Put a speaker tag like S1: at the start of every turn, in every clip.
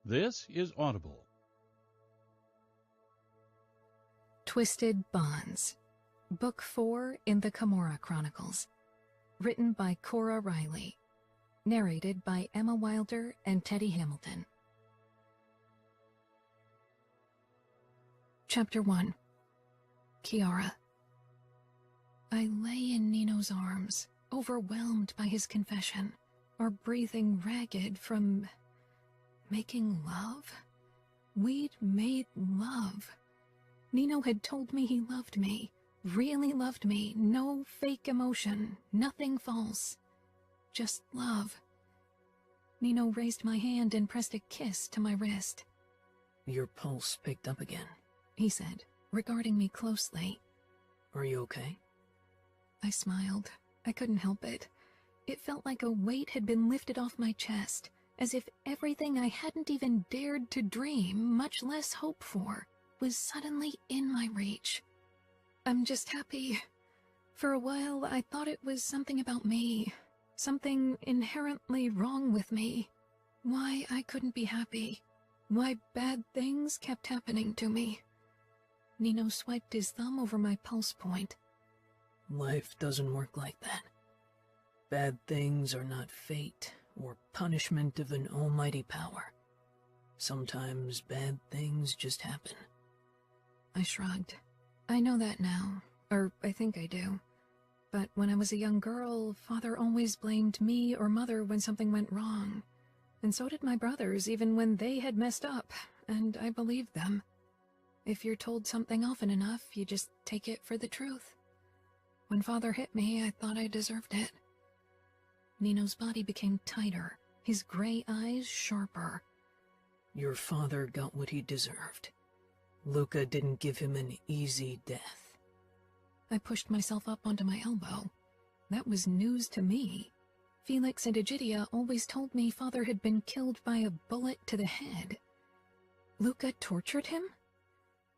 S1: This is Audible.
S2: Twisted Bonds, Book 4 in the Camorra Chronicles. Written by Cora Reilly. Narrated by Emma Wilder and Teddy Hamilton. Chapter 1. Kiara. I lay in Nino's arms, overwhelmed by his confession, our breathing ragged from making love. We'd made love. Nino had told me he loved me, really loved me, no fake emotion, nothing false. Just love. Nino raised my hand and pressed a kiss to my wrist.
S3: Your pulse picked up again,
S2: he said, regarding me closely.
S3: Are you okay?
S2: I smiled. I couldn't help it. It felt like a weight had been lifted off my chest, as if everything I hadn't even dared to dream, much less hope for, was suddenly in my reach. I'm just happy. For a while, I thought it was something about me, something inherently wrong with me. Why I couldn't be happy. Why bad things kept happening to me. Nino swiped his thumb over my pulse point.
S3: Life doesn't work like that. Bad things are not fate or punishment of an almighty power. Sometimes bad things just happen.
S2: I shrugged. I know that now, or I think I do. But when I was a young girl, Father always blamed me or Mother when something went wrong. And so did my brothers, even when they had messed up, and I believed them. If you're told something often enough, you just take it for the truth. When Father hit me, I thought I deserved it. Nino's body became tighter, his gray eyes sharper.
S3: Your father got what he deserved. Luca didn't give him an easy death.
S2: I pushed myself up onto my elbow. That was news to me. Felix and Egidia always told me Father had been killed by a bullet to the head. Luca tortured him?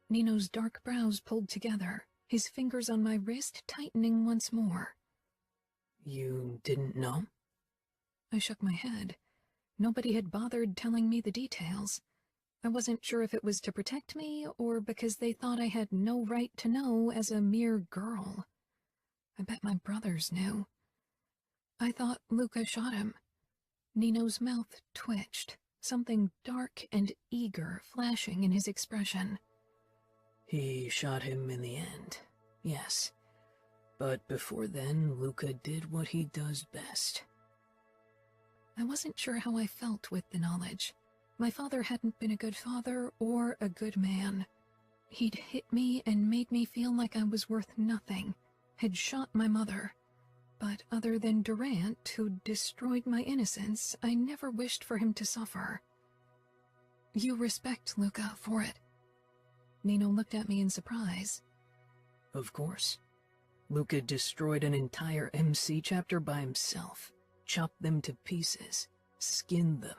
S2: Nino's dark brows pulled together, his fingers on my wrist tightening once more.
S3: You didn't know?
S2: I shook my head. Nobody had bothered telling me the details. I wasn't sure if it was to protect me or because they thought I had no right to know as a mere girl. I bet my brothers knew. I thought Luca shot him. Nino's mouth twitched, something dark and eager flashing in his expression.
S3: He shot him in the end, yes. But before then, Luca did what he does best.
S2: I wasn't sure how I felt with the knowledge. My father hadn't been a good father or a good man. He'd hit me and made me feel like I was worth nothing, had shot my mother. But other than Durant, who'd destroyed my innocence, I never wished for him to suffer. You respect Luca for it. Nino looked at me in surprise.
S3: Of course. Luca destroyed an entire MC chapter by himself, chopped them to pieces, skinned them.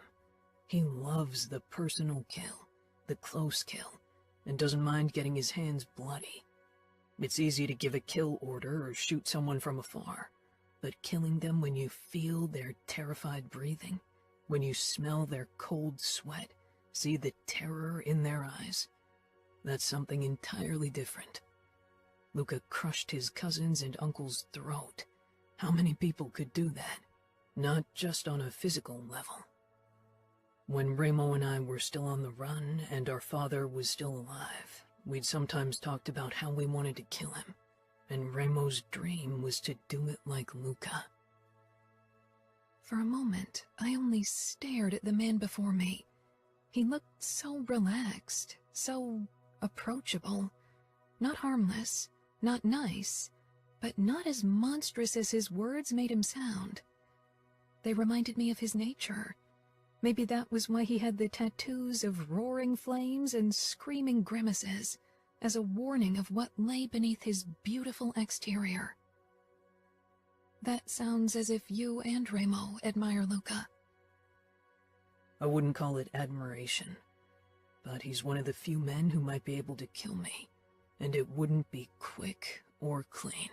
S3: He loves the personal kill, the close kill, and doesn't mind getting his hands bloody. It's easy to give a kill order or shoot someone from afar, but killing them when you feel their terrified breathing, when you smell their cold sweat, see the terror in their eyes, that's something entirely different. Luca crushed his cousin's and uncle's throat. How many people could do that? Not just on a physical level. When Remo and I were still on the run and our father was still alive, we'd sometimes talked about how we wanted to kill him, and Remo's dream was to do it like Luca.
S2: For a moment, I only stared at the man before me. He looked so relaxed, so approachable. Not harmless, not nice, but not as monstrous as his words made him sound. They reminded me of his nature. Maybe that was why he had the tattoos of roaring flames and screaming grimaces, as a warning of what lay beneath his beautiful exterior. That sounds as if you and Remo admire Luca.
S3: I wouldn't call it admiration, but he's one of the few men who might be able to kill me, and it wouldn't be quick or clean.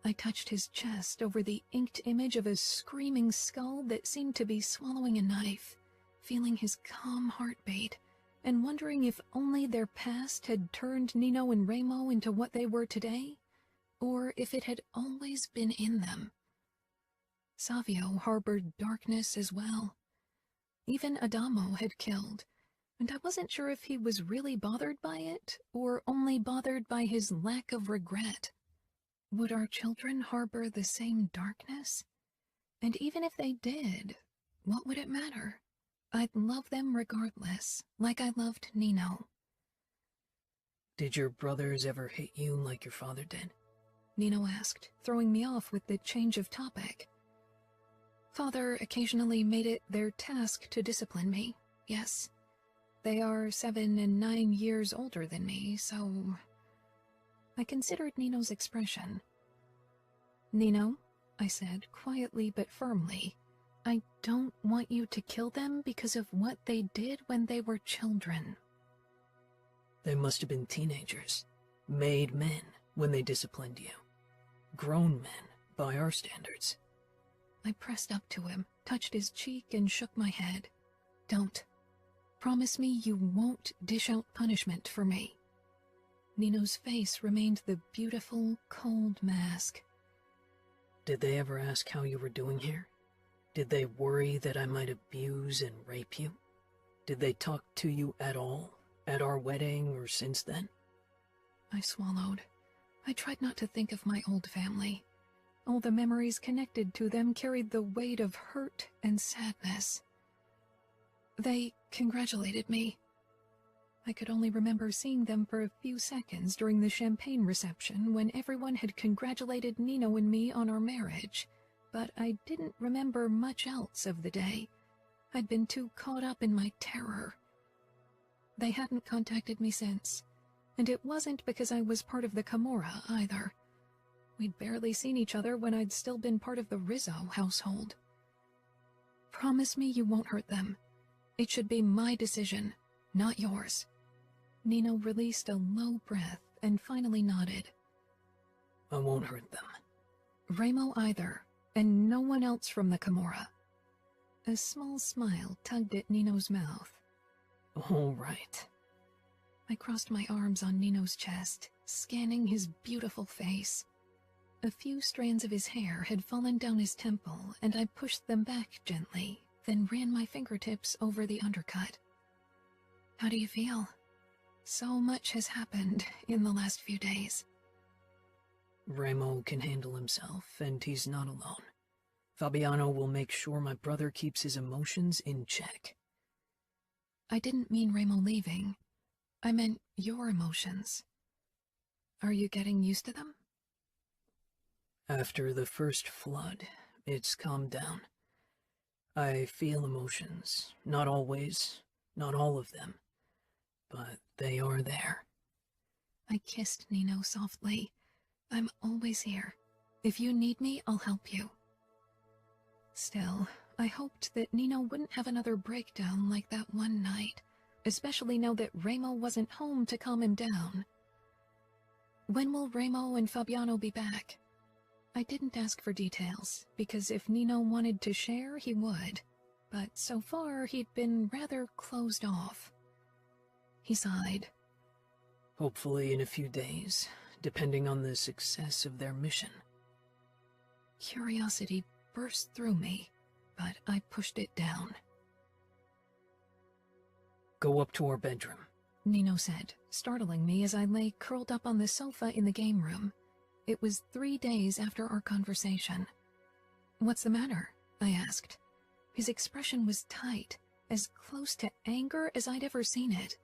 S2: I touched his chest over the inked image of a screaming skull that seemed to be swallowing a knife, feeling his calm heartbeat, and wondering if only their past had turned Nino and Remo into what they were today, or if it had always been in them. Savio harbored darkness as well. Even Adamo had killed, and I wasn't sure if he was really bothered by it, or only bothered by his lack of regret. Would our children harbor the same darkness? And even if they did, what would it matter? I'd love them regardless, like I loved Nino.
S3: Did your brothers ever hit you like your father did?
S2: Nino asked, throwing me off with the change of topic. Father occasionally made it their task to discipline me, yes. They are 7 and 9 years older than me, so... I considered Nino's expression. Nino, I said, quietly but firmly, I don't want you to kill them because of what they did when they were children.
S3: They must have been teenagers, made men when they disciplined you. Grown men, by our standards.
S2: I pressed up to him, touched his cheek, and shook my head. Don't. Promise me you won't dish out punishment for me. Nino's face remained the beautiful, cold mask.
S3: Did they ever ask how you were doing here? Did they worry that I might abuse and rape you? Did they talk to you at all, at our wedding or since then?
S2: I swallowed. I tried not to think of my old family. All the memories connected to them carried the weight of hurt and sadness. They congratulated me. I could only remember seeing them for a few seconds during the champagne reception when everyone had congratulated Nino and me on our marriage, but I didn't remember much else of the day. I'd been too caught up in my terror. They hadn't contacted me since, and it wasn't because I was part of the Camorra either. We'd barely seen each other when I'd still been part of the Rizzo household. Promise me you won't hurt them. It should be my decision, not yours. Nino released a low breath and finally nodded.
S3: I won't hurt them.
S2: Remo either, and no one else from the Camorra. A small smile tugged at Nino's mouth.
S3: All right.
S2: I crossed my arms on Nino's chest, scanning his beautiful face. A few strands of his hair had fallen down his temple, and I pushed them back gently, then ran my fingertips over the undercut. How do you feel? So much has happened in the last few days.
S3: Remo can handle himself, and he's not alone. Fabiano will make sure my brother keeps his emotions in check.
S2: I didn't mean Remo leaving. I meant your emotions. Are you getting used to them?
S3: After the first flood, it's calmed down. I feel emotions, not always, not all of them, but they are there.
S2: I kissed Nino softly. I'm always here. If you need me, I'll help you. Still, I hoped that Nino wouldn't have another breakdown like that one night, especially now that Remo wasn't home to calm him down. When will Remo and Fabiano be back? I didn't ask for details, because if Nino wanted to share, he would. But so far, he'd been rather closed off. He sighed.
S3: Hopefully in a few days, depending on the success of their mission.
S2: Curiosity burst through me, but I pushed it down.
S3: Go up to our bedroom,
S2: Nino said, startling me as I lay curled up on the sofa in the game room. It was 3 days after our conversation. What's the matter? I asked. His expression was tight, as close to anger as I'd ever seen it.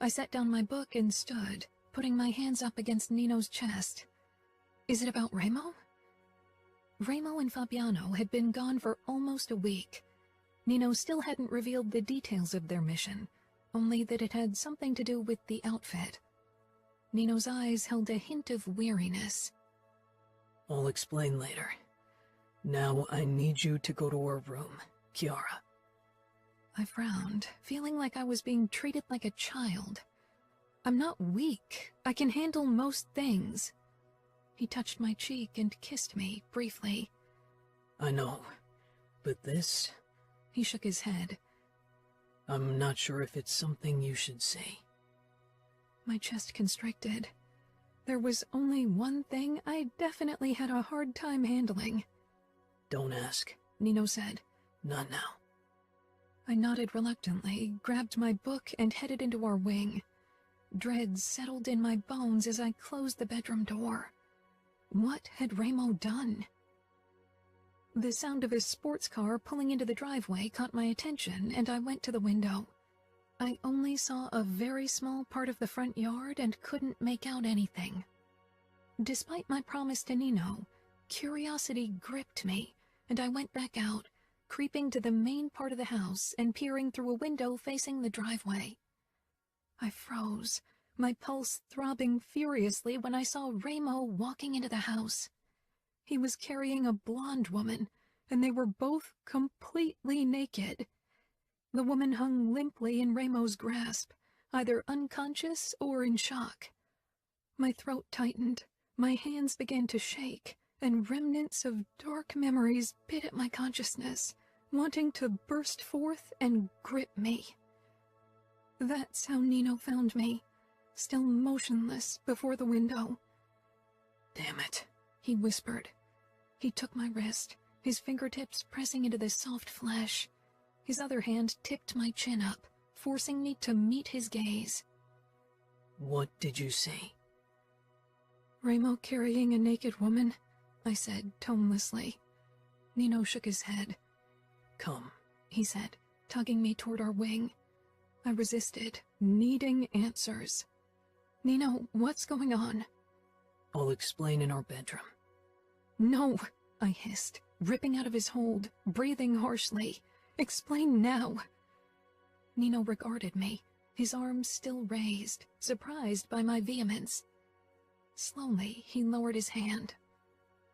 S2: I set down my book and stood, putting my hands up against Nino's chest. Is it about Remo? Remo and Fabiano had been gone for almost a week. Nino still hadn't revealed the details of their mission, only that it had something to do with the outfit. Nino's eyes held a hint of weariness.
S3: I'll explain later. Now I need you to go to our room, Chiara.
S2: I frowned, feeling like I was being treated like a child. I'm not weak. I can handle most things. He touched my cheek and kissed me, briefly.
S3: I know, but this...
S2: He shook his head.
S3: I'm not sure if it's something you should say.
S2: My chest constricted. There was only one thing I definitely had a hard time handling.
S3: Don't ask,
S2: Nino said.
S3: Not now.
S2: I nodded reluctantly, grabbed my book, and headed into our wing. Dread settled in my bones as I closed the bedroom door. What had Ramo done? The sound of his sports car pulling into the driveway caught my attention, and I went to the window. I only saw a very small part of the front yard and couldn't make out anything. Despite my promise to Nino, curiosity gripped me, and I went back out, creeping to the main part of the house and peering through a window facing the driveway. I froze, my pulse throbbing furiously when I saw Ramo walking into the house. He was carrying a blonde woman, and they were both completely naked. The woman hung limply in Ramo's grasp, either unconscious or in shock. My throat tightened, my hands began to shake, and remnants of dark memories bit at my consciousness, wanting to burst forth and grip me. That's how Nino found me, still motionless before the window.
S3: Damn it,
S2: he whispered. He took my wrist, his fingertips pressing into the soft flesh. His other hand tipped my chin up, forcing me to meet his gaze.
S3: What did you say?
S2: Ramo carrying a naked woman, I said tonelessly. Nino shook his head.
S3: Come,
S2: he said, tugging me toward our wing. I resisted, needing answers. Nino, what's going on?
S3: I'll explain in our bedroom.
S2: No, I hissed, ripping out of his hold, breathing harshly. Explain now. Nino regarded me, his arms still raised, surprised by my vehemence. Slowly, he lowered his hand.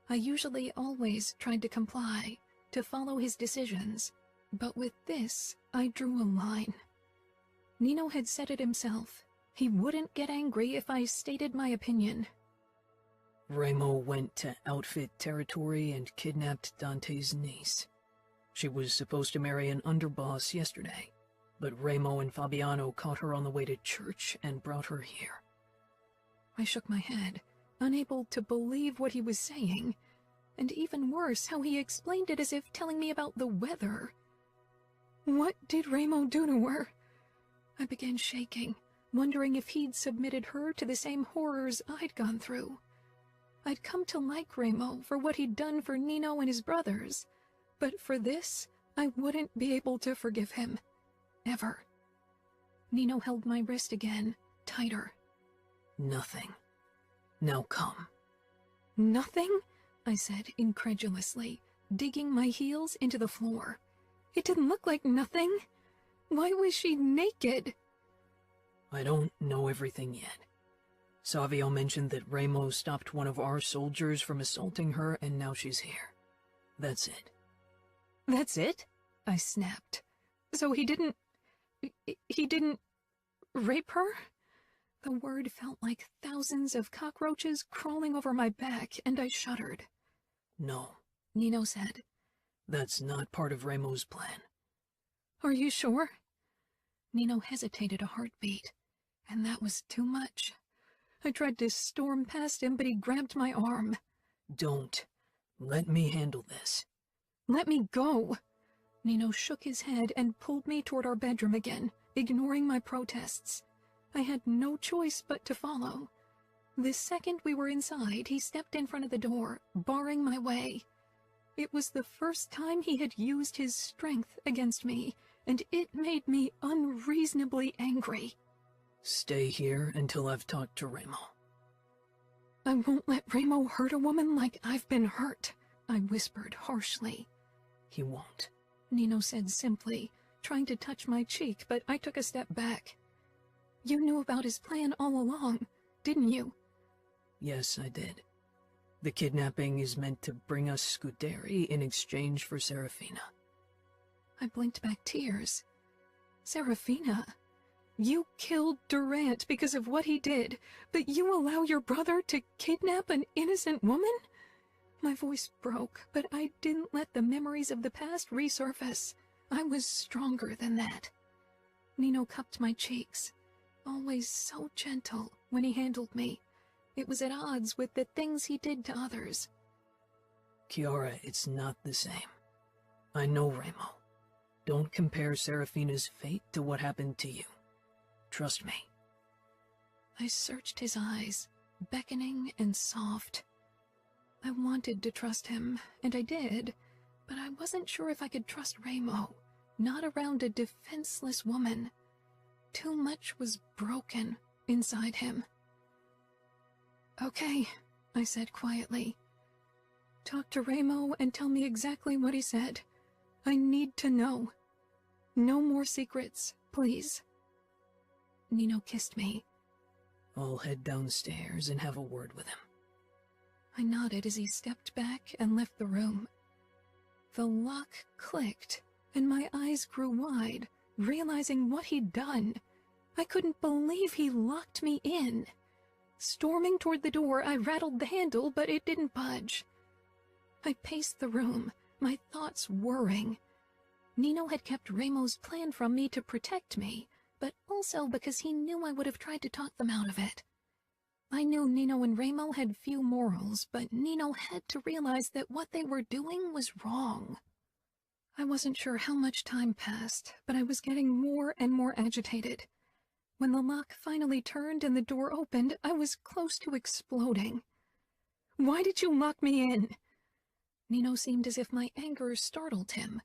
S2: I usually always tried to comply, to follow his decisions, but with this, I drew a line. Nino had said it himself. He wouldn't get angry if I stated my opinion.
S3: Ramo went to outfit territory and kidnapped Dante's niece. She was supposed to marry an underboss yesterday, but Ramo and Fabiano caught her on the way to church and brought her here.
S2: I shook my head, unable to believe what he was saying, and even worse, how he explained it as if telling me about the weather. What did Ramo do to her? I began shaking, wondering if he'd submitted her to the same horrors I'd gone through. I'd come to like Ramo for what he'd done for Nino and his brothers, but for this, I wouldn't be able to forgive him. Ever. Nino held my wrist again, tighter.
S3: Nothing. Now come.
S2: Nothing? I said incredulously, digging my heels into the floor. It didn't look like nothing. Why was she naked?
S3: I don't know everything yet. Savio mentioned that Ramo stopped one of our soldiers from assaulting her, and now she's here. That's it.
S2: That's it? I snapped. So he didn't rape her? The word felt like thousands of cockroaches crawling over my back, and I shuddered.
S3: No,
S2: Nino said.
S3: That's not part of Ramo's plan.
S2: Are you sure? Nino hesitated a heartbeat, and that was too much. I tried to storm past him, but he grabbed my arm.
S3: Don't. Let me handle this.
S2: Let me go. Nino shook his head and pulled me toward our bedroom again, ignoring my protests. I had no choice but to follow. The second we were inside, he stepped in front of the door, barring my way. It was the first time he had used his strength against me, and it made me unreasonably angry.
S3: Stay here until I've talked to Ramo.
S2: I won't let Ramo hurt a woman like I've been hurt, I whispered harshly.
S3: He won't,
S2: Nino said simply, trying to touch my cheek, but I took a step back. You knew about his plan all along, didn't you?
S3: Yes, I did. The kidnapping is meant to bring us Scuderi in exchange for Serafina.
S2: I blinked back tears. Serafina? You killed Durant because of what he did, but you allow your brother to kidnap an innocent woman? My voice broke, but I didn't let the memories of the past resurface. I was stronger than that. Nino cupped my cheeks, always so gentle when he handled me. It was at odds with the things he did to others.
S3: Kiara, it's not the same. I know Remo. Don't compare Serafina's fate to what happened to you. Trust me.
S2: I searched his eyes, beckoning and soft. I wanted to trust him, and I did, but I wasn't sure if I could trust Remo, not around a defenseless woman. Too much was broken inside him. Okay, I said quietly. Talk to Remo and tell me exactly what he said. I need to know. No more secrets, please. Nino kissed me.
S3: I'll head downstairs and have a word with him.
S2: I nodded as he stepped back and left the room. The lock clicked, and my eyes grew wide, realizing what he'd done. I couldn't believe he locked me in. Storming toward the door, I rattled the handle, but it didn't budge. I paced the room, my thoughts whirring. Nino had kept Remo's plan from me to protect me, but also because he knew I would have tried to talk them out of it. I knew Nino and Remo had few morals, but Nino had to realize that what they were doing was wrong. I wasn't sure how much time passed, but I was getting more and more agitated. When the lock finally turned and the door opened, I was close to exploding. Why did you lock me in? Nino seemed as if my anger startled him.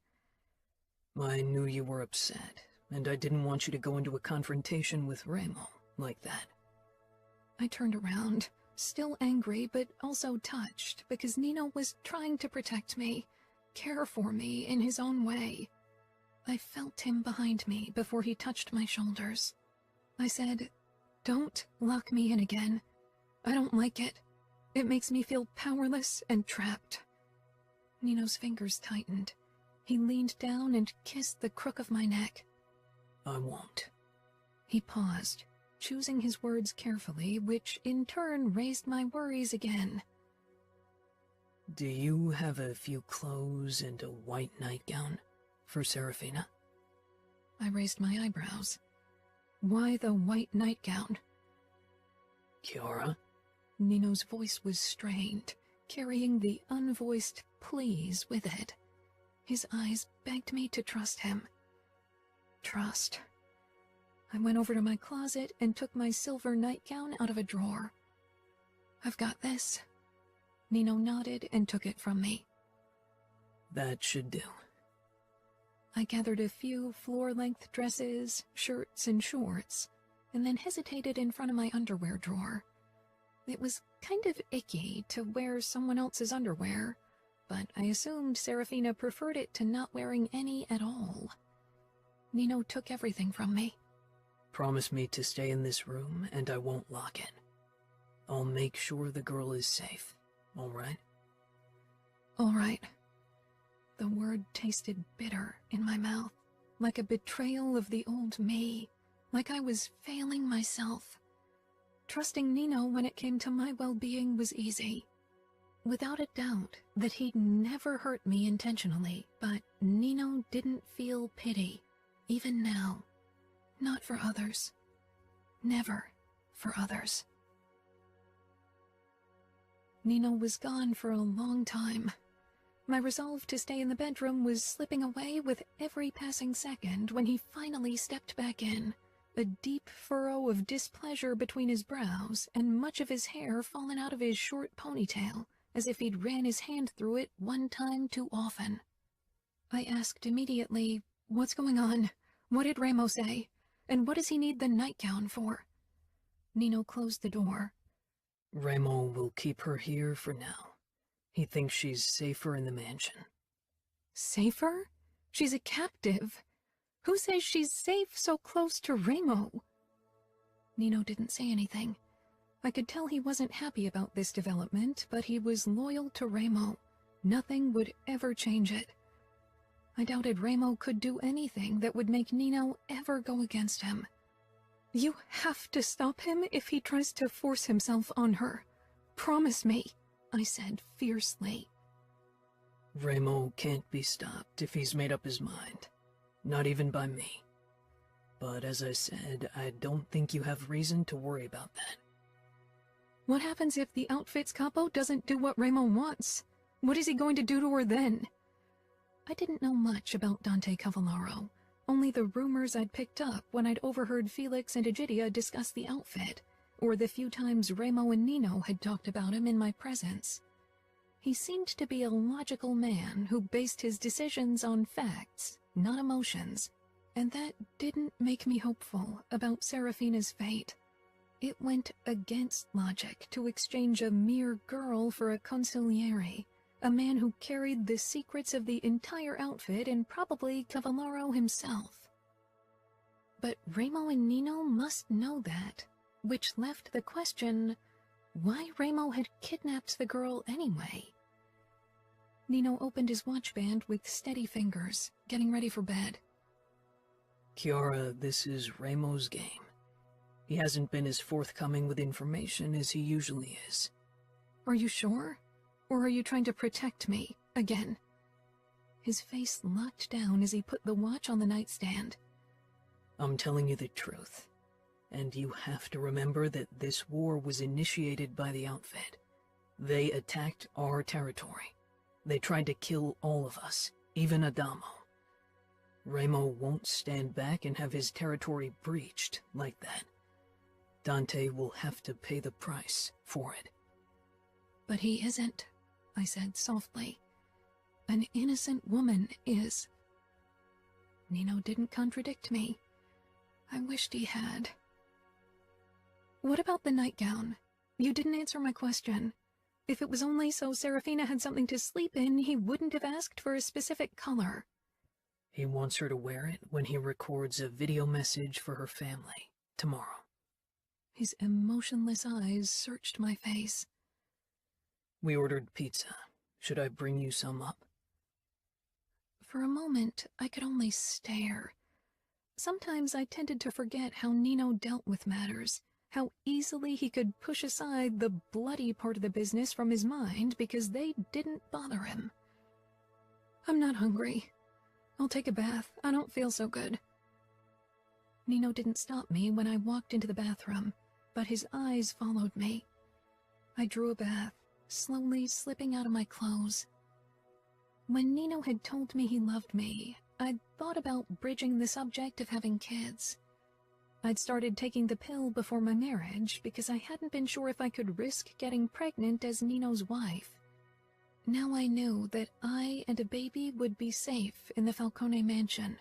S3: I knew you were upset, and I didn't want you to go into a confrontation with Remo like that.
S2: I turned around, still angry but also touched, because Nino was trying to protect me, care for me in his own way. I felt him behind me before he touched my shoulders. I said, "Don't lock me in again. I don't like it. It makes me feel powerless and trapped." Nino's fingers tightened. He leaned down and kissed the crook of my neck.
S3: I won't.
S2: He paused, choosing his words carefully, which in turn raised my worries again.
S3: Do you have a few clothes and a white nightgown for Serafina?
S2: I raised my eyebrows. Why the white nightgown?
S3: Kiara?
S2: Nino's voice was strained, carrying the unvoiced pleas with it. His eyes begged me to trust him. Trust. I went over to my closet and took my silver nightgown out of a drawer. "I've got this." Nino nodded and took it from me.
S3: That should do.
S2: I gathered a few floor-length dresses, shirts, and shorts, and then hesitated in front of my underwear drawer. It was kind of icky to wear someone else's underwear, but I assumed Serafina preferred it to not wearing any at all. Nino took everything from me.
S3: Promise me to stay in this room, and I won't lock it. I'll make sure the girl is safe, all right?
S2: All right. The word tasted bitter in my mouth, like a betrayal of the old me, like I was failing myself. Trusting Nino when it came to my well-being was easy. Without a doubt that he'd never hurt me intentionally, but Nino didn't feel pity, even now. Not for others. Never for others. Nino was gone for a long time. My resolve to stay in the bedroom was slipping away with every passing second when he finally stepped back in, a deep furrow of displeasure between his brows and much of his hair fallen out of his short ponytail, as if he'd ran his hand through it one time too often. I asked immediately, "What's going on? What did Remo say? And what does he need the nightgown for?" Nino closed the door.
S3: Remo will keep her here for now. He thinks she's safer in the mansion.
S2: Safer? She's a captive. Who says she's safe so close to Remo? Nino didn't say anything. I could tell he wasn't happy about this development, but he was loyal to Remo. Nothing would ever change it. I doubted Remo could do anything that would make Nino ever go against him. "You have to stop him if he tries to force himself on her. Promise me," I said fiercely.
S3: Remo can't be stopped if he's made up his mind. Not even by me. But as I said, I don't think you have reason to worry about that.
S2: What happens if the outfit's capo doesn't do what Remo wants? What is he going to do to her then? I didn't know much about Dante Cavallaro, only the rumors I'd picked up when I'd overheard Felix and Egidia discuss the outfit, or the few times Remo and Nino had talked about him in my presence. He seemed to be a logical man who based his decisions on facts, not emotions, and that didn't make me hopeful about Serafina's fate. It went against logic to exchange a mere girl for a consigliere, a man who carried the secrets of the entire outfit and probably Cavallaro himself. But Remo and Nino must know that, which left the question, why Remo had kidnapped the girl anyway? Nino opened his watch band with steady fingers, getting ready for bed.
S3: Chiara, this is Remo's game. He hasn't been as forthcoming with information as he usually is.
S2: Are you sure? Or are you trying to protect me, again? His face locked down as he put the watch on the nightstand.
S3: I'm telling you the truth. And you have to remember that this war was initiated by the outfit. They attacked our territory. They tried to kill all of us, even Adamo. Remo won't stand back and have his territory breached like that. Dante will have to pay the price for it.
S2: But he isn't, I said softly. An innocent woman is. Nino didn't contradict me. I wished he had. What about the nightgown? You didn't answer my question. If it was only so Serafina had something to sleep in, he wouldn't have asked for a specific color.
S3: He wants her to wear it when he records a video message for her family tomorrow.
S2: His emotionless eyes searched my face.
S3: We ordered pizza. Should I bring you some up?
S2: For a moment, I could only stare. Sometimes I tended to forget how Nino dealt with matters, how easily he could push aside the bloody part of the business from his mind because they didn't bother him. I'm not hungry. I'll take a bath. I don't feel so good. Nino didn't stop me when I walked into the bathroom, but his eyes followed me. I drew a bath, slowly slipping out of my clothes. When Nino had told me he loved me, I'd thought about bridging the subject of having kids. I'd started taking the pill before my marriage because I hadn't been sure if I could risk getting pregnant as Nino's wife. Now I knew that I and a baby would be safe in the Falcone mansion,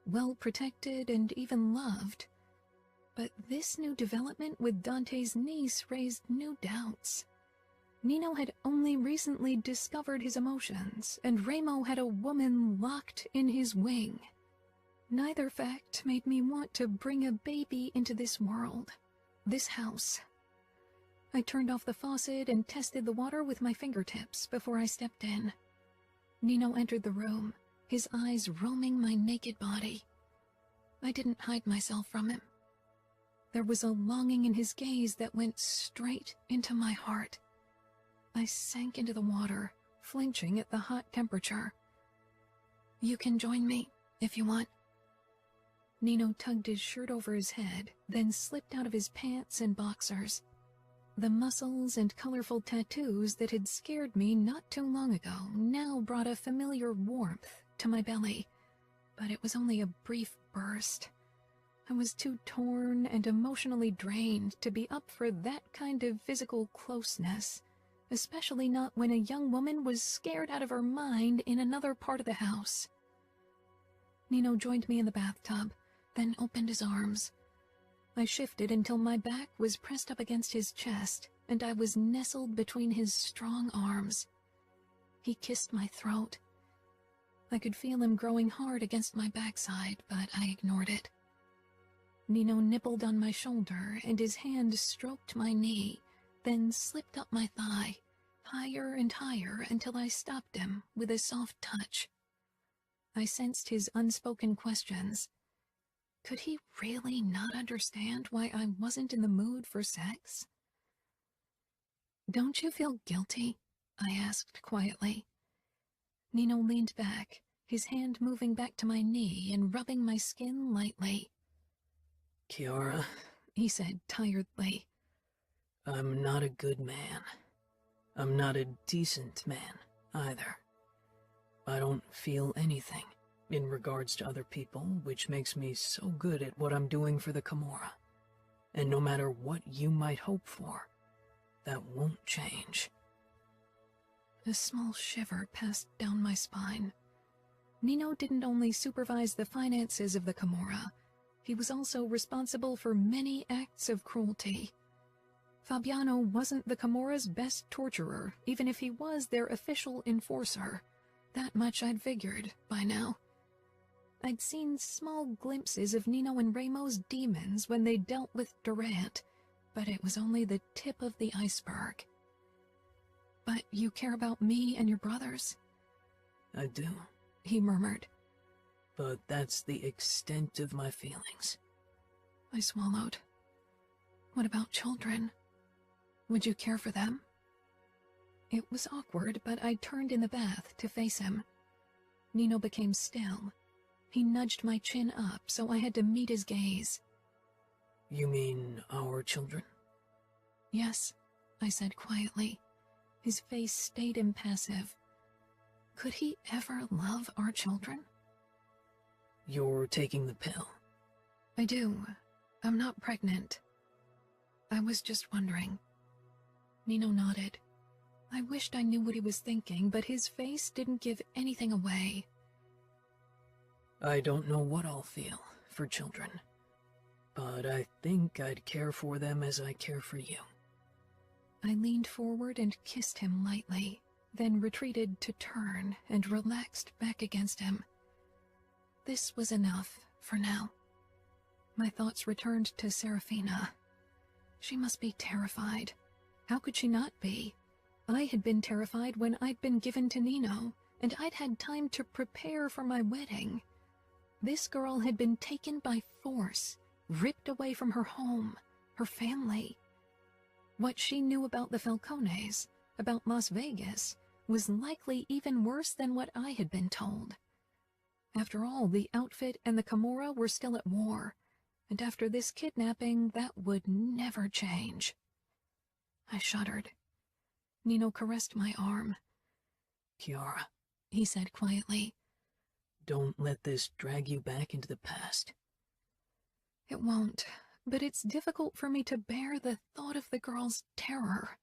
S2: well protected and even loved. But this new development with Dante's niece raised new doubts. Nino had only recently discovered his emotions, and Remo had a woman locked in his wing. Neither fact made me want to bring a baby into this world, this house. I turned off the faucet and tested the water with my fingertips before I stepped in. Nino entered the room, his eyes roaming my naked body. I didn't hide myself from him. There was a longing in his gaze that went straight into my heart. I sank into the water, flinching at the hot temperature. You can join me, if you want. Nino tugged his shirt over his head, then slipped out of his pants and boxers. The muscles and colorful tattoos that had scared me not too long ago now brought a familiar warmth to my belly, but it was only a brief burst. I was too torn and emotionally drained to be up for that kind of physical closeness, especially not when a young woman was scared out of her mind in another part of the house. Nino joined me in the bathtub, then opened his arms. I shifted until my back was pressed up against his chest, and I was nestled between his strong arms. He kissed my throat. I could feel him growing hard against my backside, but I ignored it. Nino nibbled on my shoulder, and his hand stroked my knee, then slipped up my thigh, higher and higher until I stopped him with a soft touch. I sensed his unspoken questions. Could he really not understand why I wasn't in the mood for sex? Don't you feel guilty? I asked quietly. Nino leaned back, his hand moving back to my knee and rubbing my skin lightly.
S3: Kiara,
S2: he said tiredly.
S3: I'm not a good man. I'm not a decent man, either. I don't feel anything in regards to other people, which makes me so good at what I'm doing for the Camorra. And no matter what you might hope for, that won't change.
S2: A small shiver passed down my spine. Nino didn't only supervise the finances of the Camorra, he was also responsible for many acts of cruelty. Fabiano wasn't the Camorra's best torturer, even if he was their official enforcer. That much I'd figured by now. I'd seen small glimpses of Nino and Ramo's demons when they dealt with Durant, but it was only the tip of the iceberg. But you care about me and your brothers?
S3: I do,
S2: he murmured.
S3: But that's the extent of my feelings.
S2: I swallowed. What about children? Would you care for them? It was awkward, but I turned in the bath to face him. Nino became still. He nudged my chin up, so I had to meet his gaze.
S3: You mean our children?
S2: Yes, I said quietly. His face stayed impassive. Could he ever love our children?
S3: You're taking the pill.
S2: I do. I'm not pregnant. I was just wondering. Nino nodded. I wished I knew what he was thinking, but his face didn't give anything away.
S3: I don't know what I'll feel for children, but I think I'd care for them as I care for you.
S2: I leaned forward and kissed him lightly, then retreated to turn and relaxed back against him. This was enough for now. My thoughts returned to Serafina. She must be terrified. How could she not be? I had been terrified when I'd been given to Nino, and I'd had time to prepare for my wedding. This girl had been taken by force, ripped away from her home, her family. What she knew about the Falcones, about Las Vegas, was likely even worse than what I had been told. After all, the outfit and the Camorra were still at war, and after this kidnapping, that would never change. I shuddered. Nino caressed my arm.
S3: Kiara,
S2: he said quietly.
S3: Don't let this drag you back into the past.
S2: It won't, but it's difficult for me to bear the thought of the girl's terror.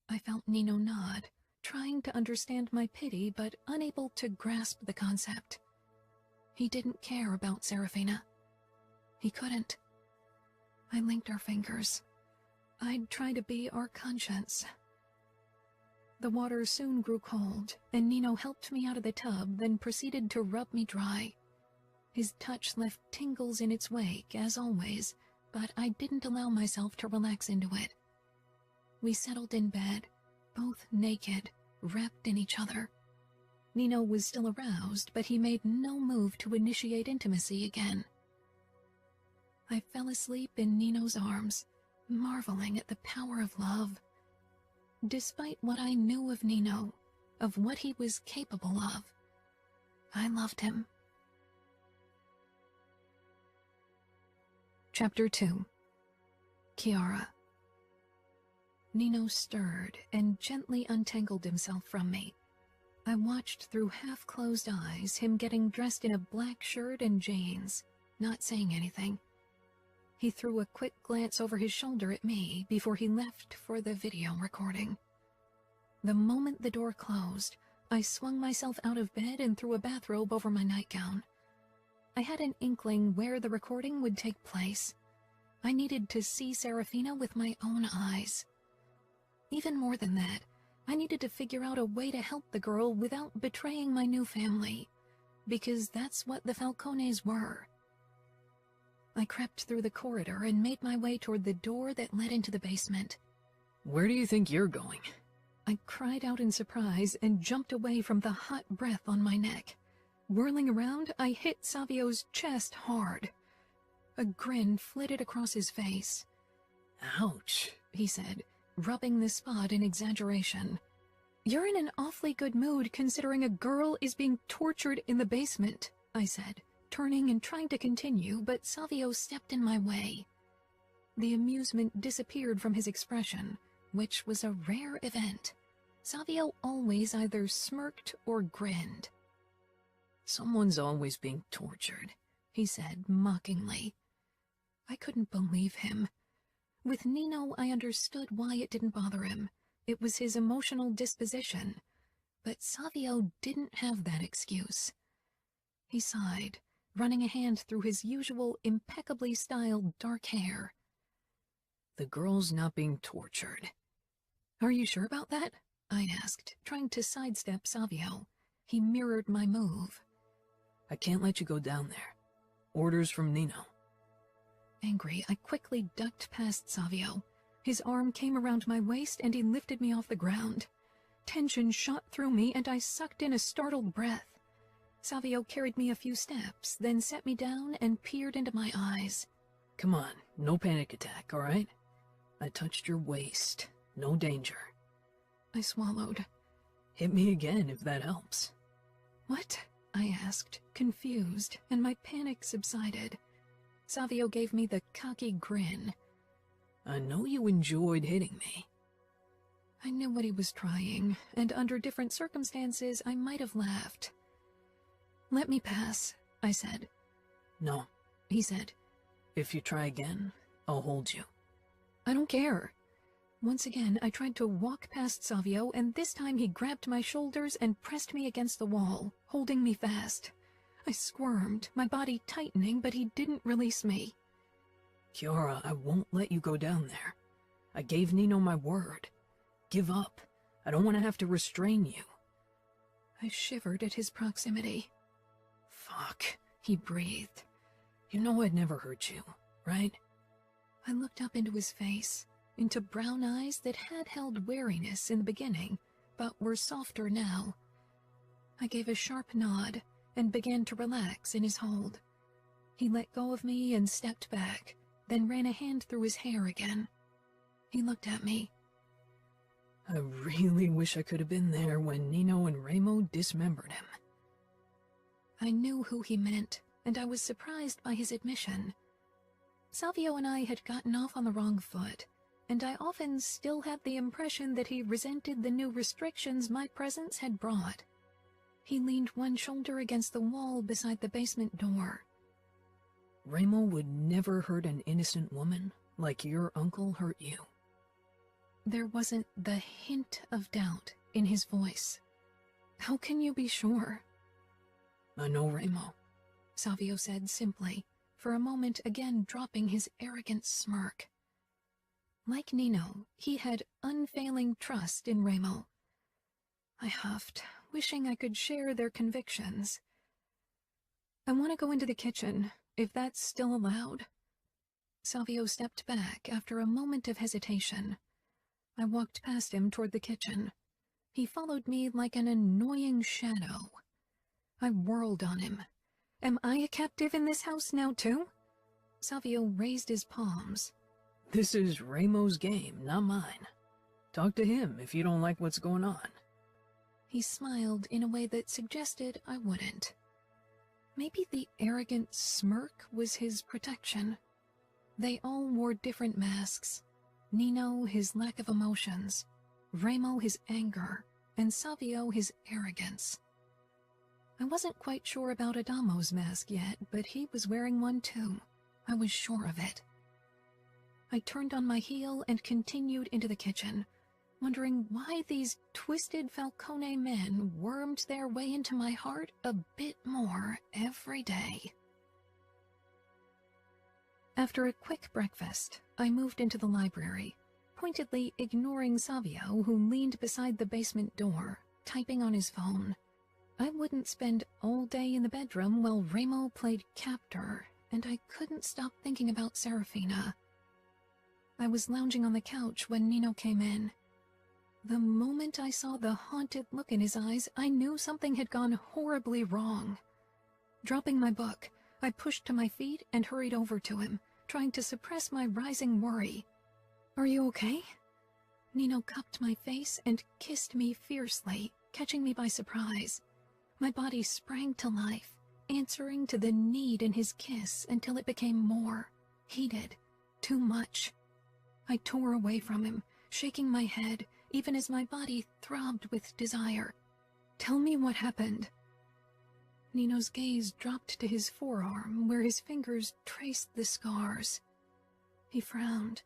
S2: I felt Nino nod, trying to understand my pity, but unable to grasp the concept. He didn't care about Serafina. He couldn't. I linked our fingers. I'd try to be our conscience. The water soon grew cold, and Nino helped me out of the tub, then proceeded to rub me dry. His touch left tingles in its wake, as always, but I didn't allow myself to relax into it. We settled in bed, both naked, wrapped in each other. Nino was still aroused, but he made no move to initiate intimacy again. I fell asleep in Nino's arms, marveling at the power of love. Despite what I knew of Nino, of what he was capable of, I loved him. Chapter 2. Kiara. Nino stirred and gently untangled himself from me. I watched through half-closed eyes him getting dressed in a black shirt and jeans, not saying anything. He threw a quick glance over his shoulder at me before he left for the video recording. The moment the door closed, I swung myself out of bed and threw a bathrobe over my nightgown. I had an inkling where the recording would take place. I needed to see Serafina with my own eyes. Even more than that, I needed to figure out a way to help the girl without betraying my new family, because that's what the Falcones were. I crept through the corridor and made my way toward the door that led into the basement.
S3: Where do you think you're going?
S2: I cried out in surprise and jumped away from the hot breath on my neck. Whirling around, I hit Savio's chest hard. A grin flitted across his face.
S3: Ouch,
S2: he said, rubbing the spot in exaggeration. You're in an awfully good mood considering a girl is being tortured in the basement, I said, turning and trying to continue, but Savio stepped in my way. The amusement disappeared from his expression, which was a rare event. Savio always either smirked or grinned.
S3: "Someone's always being tortured,"
S2: he said mockingly. I couldn't believe him. With Nino, I understood why it didn't bother him. It was his emotional disposition. But Savio didn't have that excuse. He sighed, running a hand through his usual impeccably styled dark hair.
S3: "The girl's not being tortured."
S2: "Are you sure about that?" I asked, trying to sidestep Savio. He mirrored my move.
S3: "I can't let you go down there. Orders from Nino."
S2: Angry, I quickly ducked past Savio. His arm came around my waist and he lifted me off the ground. Tension shot through me and I sucked in a startled breath. Savio carried me a few steps, then set me down and peered into my eyes.
S3: "Come on, no panic attack, all right? I touched your waist. No danger."
S2: I swallowed.
S3: "Hit me again if that helps."
S2: "What?" I asked, confused, and my panic subsided. Savio gave me the cocky grin.
S3: "I know you enjoyed hitting me."
S2: I knew what he was trying, and under different circumstances I might have laughed. "Let me pass," I said.
S3: "No,"
S2: he said.
S3: "If you try again, I'll hold you."
S2: "I don't care." Once again, I tried to walk past Savio, and this time he grabbed my shoulders and pressed me against the wall, holding me fast. I squirmed, my body tightening, but he didn't release me.
S3: "Chiara, I won't let you go down there. I gave Nino my word. Give up. I don't want to have to restrain you."
S2: I shivered at his proximity.
S3: "Fuck," he breathed. "You know I'd never hurt you, right?"
S2: I looked up into his face, into brown eyes that had held wariness in the beginning, but were softer now. I gave a sharp nod and began to relax in his hold. He let go of me and stepped back, then ran a hand through his hair again. He looked at me.
S3: "I really wish I could have been there when Nino and Remo dismembered him."
S2: I knew who he meant, and I was surprised by his admission. Savio and I had gotten off on the wrong foot, and I often still had the impression that he resented the new restrictions my presence had brought. He leaned one shoulder against the wall beside the basement door.
S3: "Remo would never hurt an innocent woman like your uncle hurt you."
S2: There wasn't the hint of doubt in his voice. "How can you be sure?"
S3: "I know Remo,"
S2: Savio said simply, for a moment again dropping his arrogant smirk. Like Nino, he had unfailing trust in Remo. I huffed, wishing I could share their convictions. "I want to go into the kitchen, if that's still allowed." Savio stepped back after a moment of hesitation. I walked past him toward the kitchen. He followed me like an annoying shadow. I whirled on him. "Am I a captive in this house now, too?" Savio raised his palms.
S3: "This is Remo's game, not mine. Talk to him if you don't like what's going on."
S2: He smiled in a way that suggested I wouldn't. Maybe the arrogant smirk was his protection. They all wore different masks. Nino, his lack of emotions. Remo, his anger. And Savio, his arrogance. I wasn't quite sure about Adamo's mask yet, but he was wearing one too. I was sure of it. I turned on my heel and continued into the kitchen, wondering why these twisted Falcone men wormed their way into my heart a bit more every day. After a quick breakfast, I moved into the library, pointedly ignoring Savio, who leaned beside the basement door, typing on his phone. I wouldn't spend all day in the bedroom while Remo played captor, and I couldn't stop thinking about Serafina. I was lounging on the couch when Nino came in. The moment I saw the haunted look in his eyes, I knew something had gone horribly wrong. Dropping my book, I pushed to my feet and hurried over to him, trying to suppress my rising worry. "Are you okay?" Nino cupped my face and kissed me fiercely, catching me by surprise. My body sprang to life, answering to the need in his kiss until it became more, heated, too much. I tore away from him, shaking my head, even as my body throbbed with desire. Tell me what happened. Nino's gaze dropped to his forearm, where his fingers traced the scars. He frowned,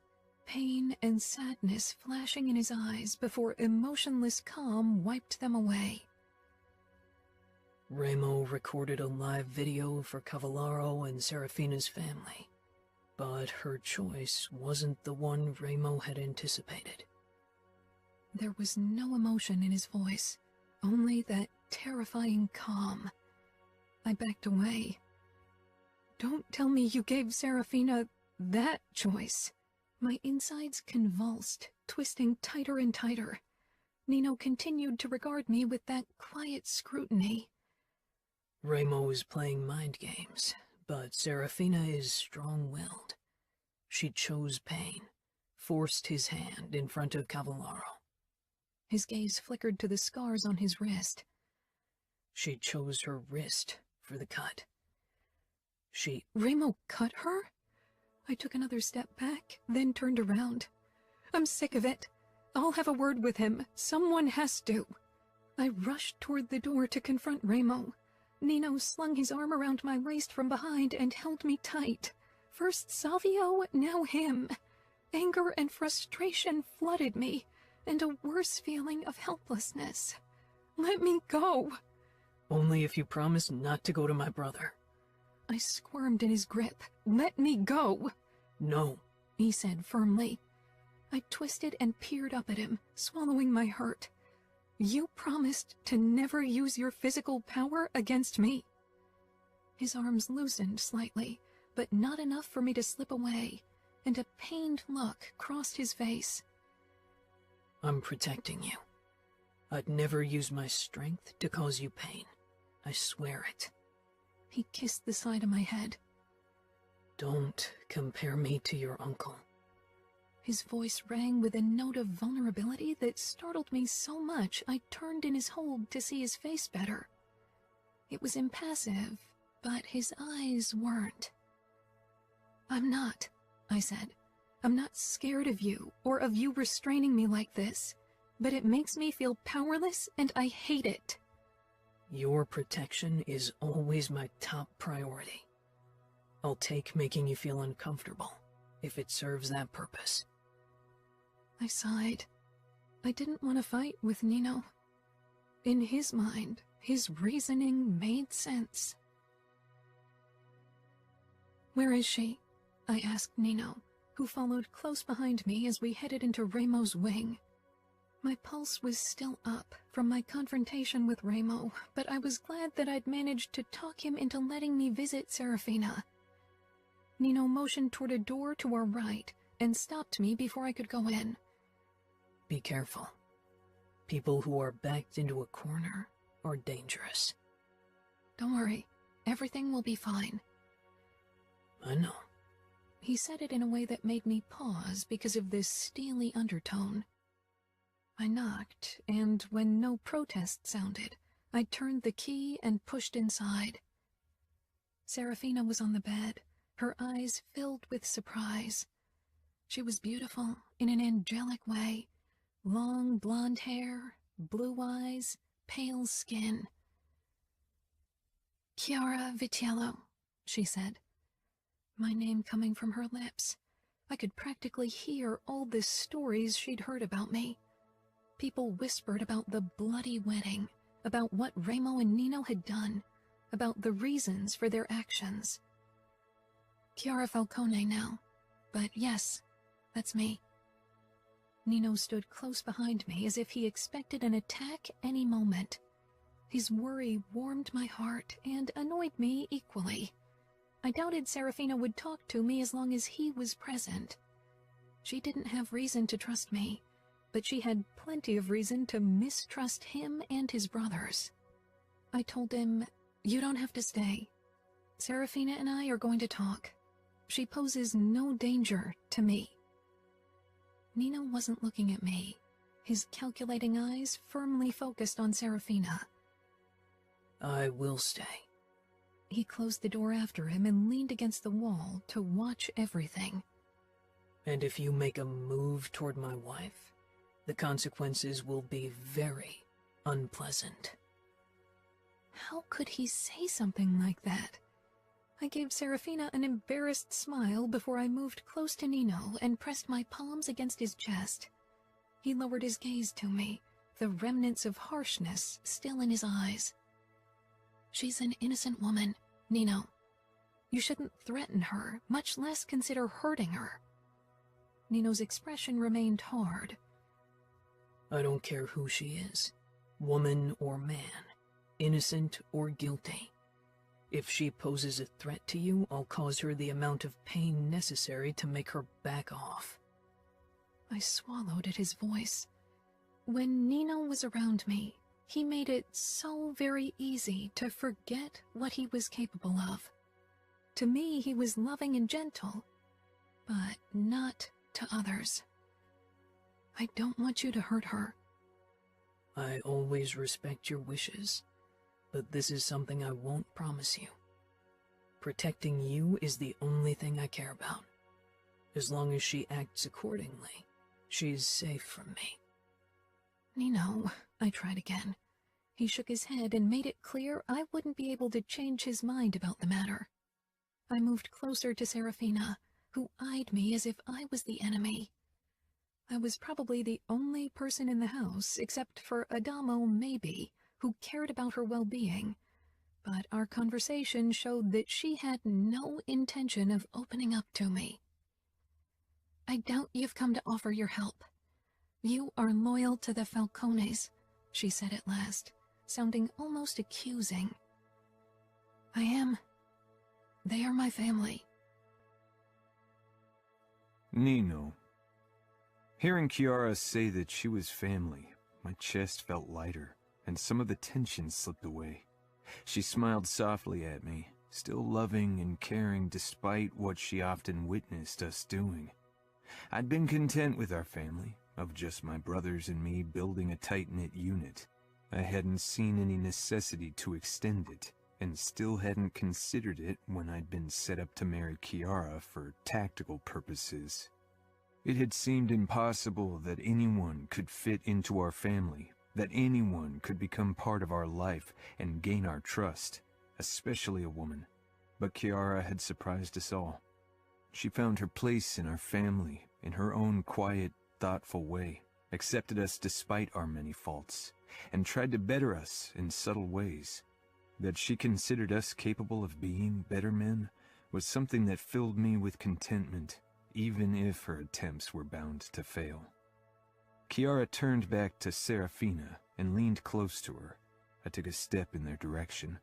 S2: pain and sadness flashing in his eyes before emotionless calm wiped them away.
S3: Remo recorded a live video for Cavallaro and Serafina's family, but her choice wasn't the one Remo had anticipated.
S2: There was no emotion in his voice, only that terrifying calm. I backed away. Don't tell me you gave Serafina that choice. My insides convulsed, twisting tighter and tighter. Nino continued to regard me with that quiet scrutiny.
S3: Remo is playing mind games, but Serafina is strong-willed. She chose pain, forced his hand in front of Cavallaro.
S2: His gaze flickered to the scars on his wrist.
S3: She chose her wrist for the cut.
S2: Remo cut her? I took another step back, then turned around. I'm sick of it. I'll have a word with him. Someone has to. I rushed toward the door to confront Remo. Nino slung his arm around my waist from behind and held me tight. First Savio, now him. Anger and frustration flooded me, and a worse feeling of helplessness. Let me go.
S3: Only if you promise not to go to my brother.
S2: I squirmed in his grip. Let me go.
S3: No,
S2: he said firmly. I twisted and peered up at him, swallowing my hurt. You promised to never use your physical power against me. His arms loosened slightly, but not enough for me to slip away, and a pained look crossed his face.
S3: I'm protecting you. I'd never use my strength to cause you pain. I swear it.
S2: He kissed the side of my head.
S3: Don't compare me to your uncle.
S2: His voice rang with a note of vulnerability that startled me so much I turned in his hold to see his face better. It was impassive, but his eyes weren't. I'm not, I said. I'm not scared of you, or of you restraining me like this, but it makes me feel powerless and I hate it.
S3: Your protection is always my top priority. I'll take making you feel uncomfortable, if it serves that purpose.
S2: I sighed. I didn't want to fight with Nino. In his mind, his reasoning made sense. Where is she? I asked Nino, who followed close behind me as we headed into Remo's wing. My pulse was still up from my confrontation with Remo, but I was glad that I'd managed to talk him into letting me visit Serafina. Nino motioned toward a door to our right and stopped me before I could go in.
S3: Be careful. People who are backed into a corner are dangerous.
S2: Don't worry. Everything will be fine.
S3: I know.
S2: He said it in a way that made me pause because of this steely undertone. I knocked, and when no protest sounded, I turned the key and pushed inside. Serafina was on the bed, her eyes filled with surprise. She was beautiful in an angelic way. Long blonde hair, blue eyes, pale skin. Cora Reilly, she said. My name coming from her lips. I could practically hear all the stories she'd heard about me. People whispered about the bloody wedding, about what Remo and Nino had done, about the reasons for their actions. Chiara Falcone now, but yes, that's me. Nino stood close behind me as if he expected an attack any moment. His worry warmed my heart and annoyed me equally. I doubted Serafina would talk to me as long as he was present. She didn't have reason to trust me, but she had plenty of reason to mistrust him and his brothers. I told him, "You don't have to stay. Serafina and I are going to talk. She poses no danger to me." Nino wasn't looking at me, his calculating eyes firmly focused on Serafina.
S3: I will stay.
S2: He closed the door after him and leaned against the wall to watch everything.
S3: And if you make a move toward my wife, the consequences will be very unpleasant.
S2: How could he say something like that? I gave Serafina an embarrassed smile before I moved close to Nino and pressed my palms against his chest. He lowered his gaze to me, the remnants of harshness still in his eyes. She's an innocent woman, Nino. You shouldn't threaten her, much less consider hurting her. Nino's expression remained hard.
S3: I don't care who she is, woman or man, innocent or guilty. If she poses a threat to you, I'll cause her the amount of pain necessary to make her back off.
S2: I swallowed at his voice. When Nino was around me, he made it so very easy to forget what he was capable of. To me, he was loving and gentle, but not to others. I don't want you to hurt her.
S3: I always respect your wishes, but this is something I won't promise you. Protecting you is the only thing I care about. As long as she acts accordingly, she's safe from me.
S2: Nino, I tried again. He shook his head and made it clear I wouldn't be able to change his mind about the matter. I moved closer to Serafina, who eyed me as if I was the enemy. I was probably the only person in the house, except for Adamo maybe, who cared about her well-being, but our conversation showed that she had no intention of opening up to me. I doubt you've come to offer your help. You are loyal to the Falcones, she said at last, sounding almost accusing. I am. They are my family.
S1: Nino. Hearing Chiara say that she was family, my chest felt lighter, and some of the tension slipped away. She smiled softly at me, still loving and caring despite what she often witnessed us doing. I'd been content with our family, of just my brothers and me building a tight-knit unit. I hadn't seen any necessity to extend it, and still hadn't considered it when I'd been set up to marry Chiara for tactical purposes. It had seemed impossible that anyone could fit into our family, that anyone could become part of our life and gain our trust, especially a woman. But Chiara had surprised us all. She found her place in our family, in her own quiet, thoughtful way, accepted us despite our many faults, and tried to better us in subtle ways. That she considered us capable of being better men was something that filled me with contentment, even if her attempts were bound to fail. Chiara turned back to Serafina and leaned close to her. I took a step in their direction.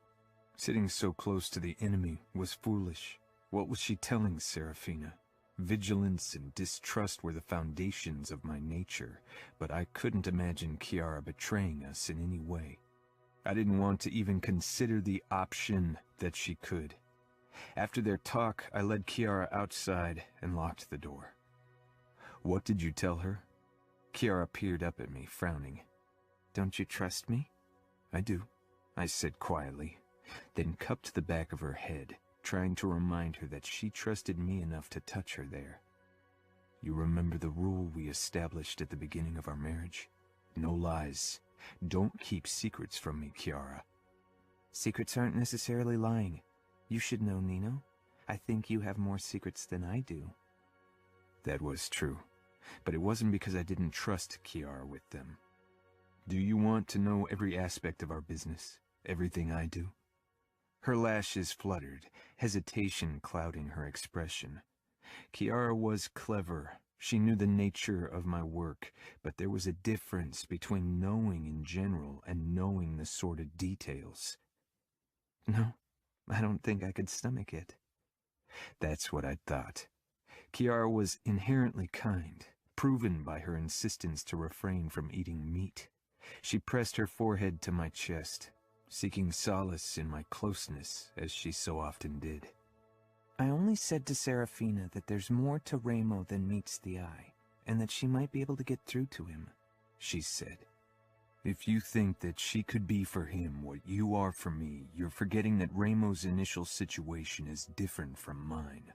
S1: Sitting so close to the enemy was foolish. What was she telling Serafina? Vigilance and distrust were the foundations of my nature, but I couldn't imagine Chiara betraying us in any way. I didn't want to even consider the option that she could. After their talk, I led Chiara outside and locked the door. What did you tell her? Chiara peered up at me, frowning. Don't you trust me? I do, I said quietly, then cupped the back of her head, trying to remind her that she trusted me enough to touch her there. You remember the rule we established at the beginning of our marriage? No lies. Don't keep secrets from me, Chiara. Secrets aren't necessarily lying. You should know, Nino. I think you have more secrets than I do. That was true, but it wasn't because I didn't trust Chiara with them. Do you want to know every aspect of our business? Everything I do? Her lashes fluttered, hesitation clouding her expression. Chiara was clever. She knew the nature of my work, but there was a difference between knowing in general and knowing the sordid details. No, I don't think I could stomach it. That's what I thought. Chiara was inherently kind, proven by her insistence to refrain from eating meat. She pressed her forehead to my chest, seeking solace in my closeness, as she so often did. I only said to Serafina that there's more to Remo than meets the eye, and that she might be able to get through to him, she said. If you think that she could be for him what you are for me, you're forgetting that Ramo's initial situation is different from mine.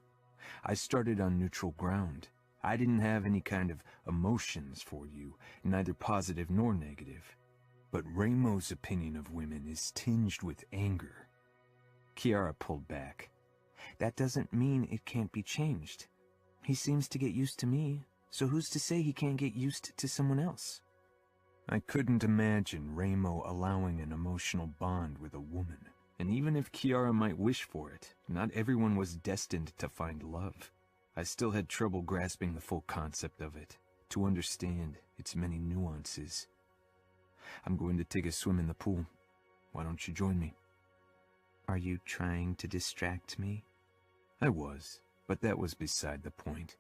S1: I started on neutral ground. I didn't have any kind of emotions for you, neither positive nor negative. But Ramo's opinion of women is tinged with anger. Kiara pulled back. That doesn't mean it can't be changed. He seems to get used to me, so who's to say he can't get used to someone else? I couldn't imagine Ramo allowing an emotional bond with a woman, and even if Kiara might wish for it, not everyone was destined to find love. I still had trouble grasping the full concept of it, to understand its many nuances. I'm going to take a swim in the pool. Why don't you join me? Are you trying to distract me? I was, but that was beside the point.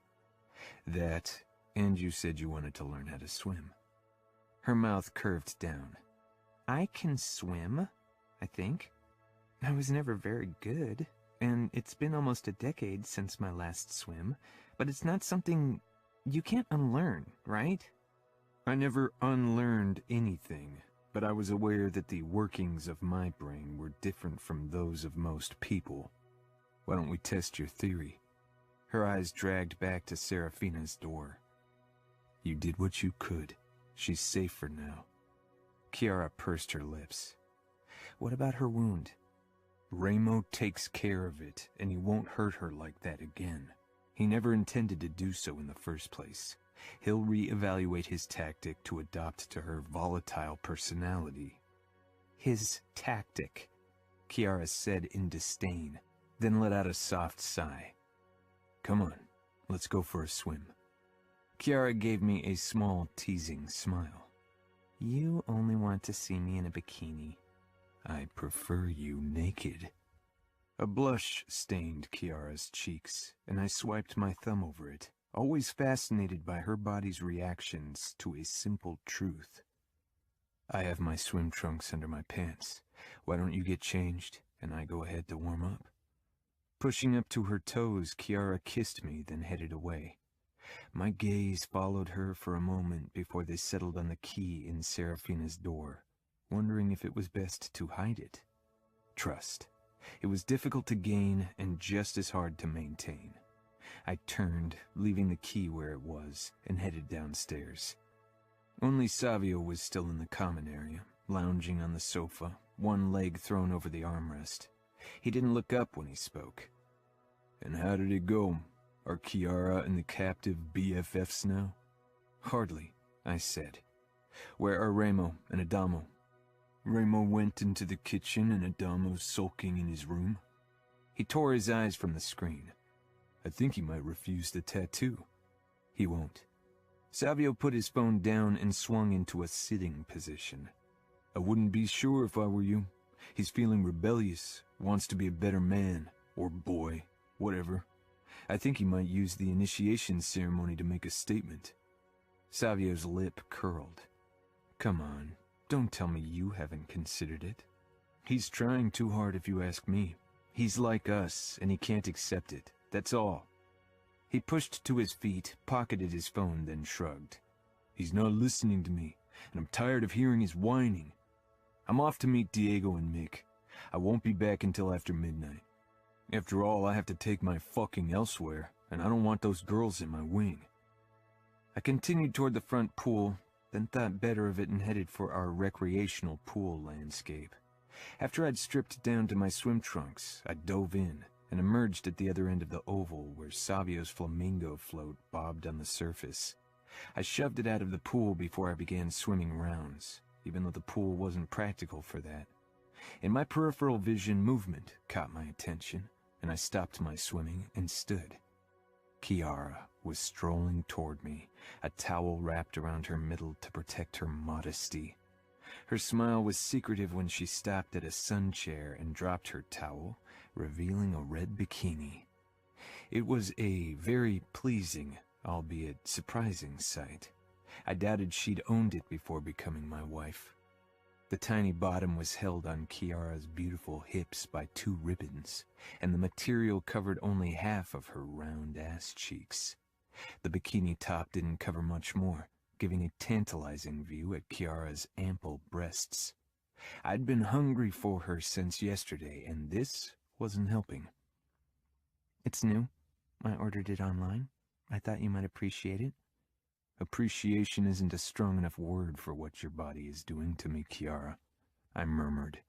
S1: That, and you said you wanted to learn how to swim. Her mouth curved down. I can swim, I think. I was never very good, and it's been almost a decade since my last swim, but it's not something you can't unlearn, right? I never unlearned anything, but I was aware that the workings of my brain were different from those of most people. Why don't we test your theory? Her eyes dragged back to Serafina's door. You did what you could. She's safe for now. Kiara pursed her lips. What about her wound? Ramo takes care of it, and he won't hurt her like that again. He never intended to do so in the first place. He'll re-evaluate his tactic to adapt to her volatile personality. His tactic, Kiara said in disdain, then let out a soft sigh. Come on, let's go for a swim. Kiara gave me a small, teasing smile. You only want to see me in a bikini. I prefer you naked. A blush stained Kiara's cheeks, and I swiped my thumb over it, always fascinated by her body's reactions to a simple truth. I have my swim trunks under my pants. Why don't you get changed, and I go ahead to warm up? Pushing up to her toes, Kiara kissed me, then headed away. My gaze followed her for a moment before they settled on the key in Serafina's door, wondering if it was best to hide it. Trust. It was difficult to gain and just as hard to maintain. I turned, leaving the key where it was, and headed downstairs. Only Savio was still in the common area, lounging on the sofa, one leg thrown over the armrest. He didn't look up when he spoke. And how did it go? Are Kiara and the captive BFFs now? Hardly, I said. Where are Ramo and Adamo? Ramo went into the kitchen and Adamo's sulking in his room. He tore his eyes from the screen. I think he might refuse the tattoo. He won't. Savio put his phone down and swung into a sitting position. I wouldn't be sure if I were you. He's feeling rebellious, wants to be a better man, or boy, whatever. I think he might use the initiation ceremony to make a statement. Savio's lip curled. Come on, don't tell me you haven't considered it. He's trying too hard if you ask me. He's like us, and he can't accept it, that's all. He pushed to his feet, pocketed his phone, then shrugged. He's not listening to me, and I'm tired of hearing his whining. I'm off to meet Diego and Mick. I won't be back until after midnight. After all, I have to take my fucking elsewhere, and I don't want those girls in my wing. I continued toward the front pool, then thought better of it and headed for our recreational pool landscape. After I'd stripped down to my swim trunks, I dove in and emerged at the other end of the oval where Savio's flamingo float bobbed on the surface. I shoved it out of the pool before I began swimming rounds, even though the pool wasn't practical for that. In my peripheral vision, movement caught my attention, and I stopped my swimming and stood. Kiara was strolling toward me, a towel wrapped around her middle to protect her modesty. Her smile was secretive when she stopped at a sun chair and dropped her towel, revealing a red bikini. It was a very pleasing, albeit surprising sight. I doubted she'd owned it before becoming my wife. The tiny bottom was held on Kiara's beautiful hips by 2 ribbons, and the material covered only half of her round ass cheeks. The bikini top didn't cover much more, giving a tantalizing view at Kiara's ample breasts. I'd been hungry for her since yesterday, and this wasn't helping.
S4: It's new. I ordered it online. I thought you might appreciate it.
S1: Appreciation isn't a strong enough word for what your body is doing to me, Kiara, I murmured.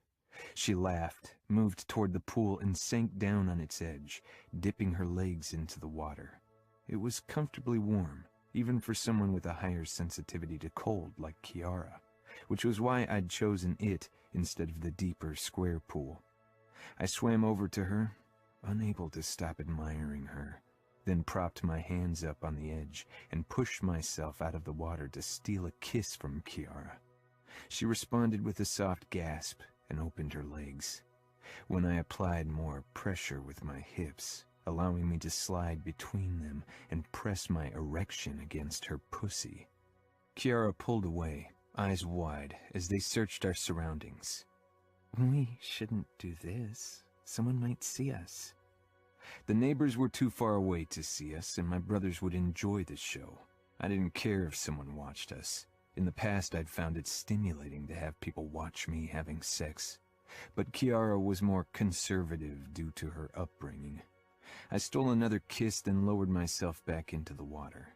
S1: She laughed, moved toward the pool, and sank down on its edge, dipping her legs into the water. It was comfortably warm, even for someone with a higher sensitivity to cold like Kiara, which was why I'd chosen it instead of the deeper square pool. I swam over to her, unable to stop admiring her, then propped my hands up on the edge and pushed myself out of the water to steal a kiss from Kiara. She responded with a soft gasp and opened her legs. When I applied more pressure with my hips, allowing me to slide between them and press my erection against her pussy, Kiara pulled away, eyes wide, as they searched our surroundings.
S4: We shouldn't do this. Someone might see us.
S1: The neighbors were too far away to see us, and my brothers would enjoy the show. I didn't care if someone watched us. In the past, I'd found it stimulating to have people watch me having sex. But Kiara was more conservative due to her upbringing. I stole another kiss, then lowered myself back into the water.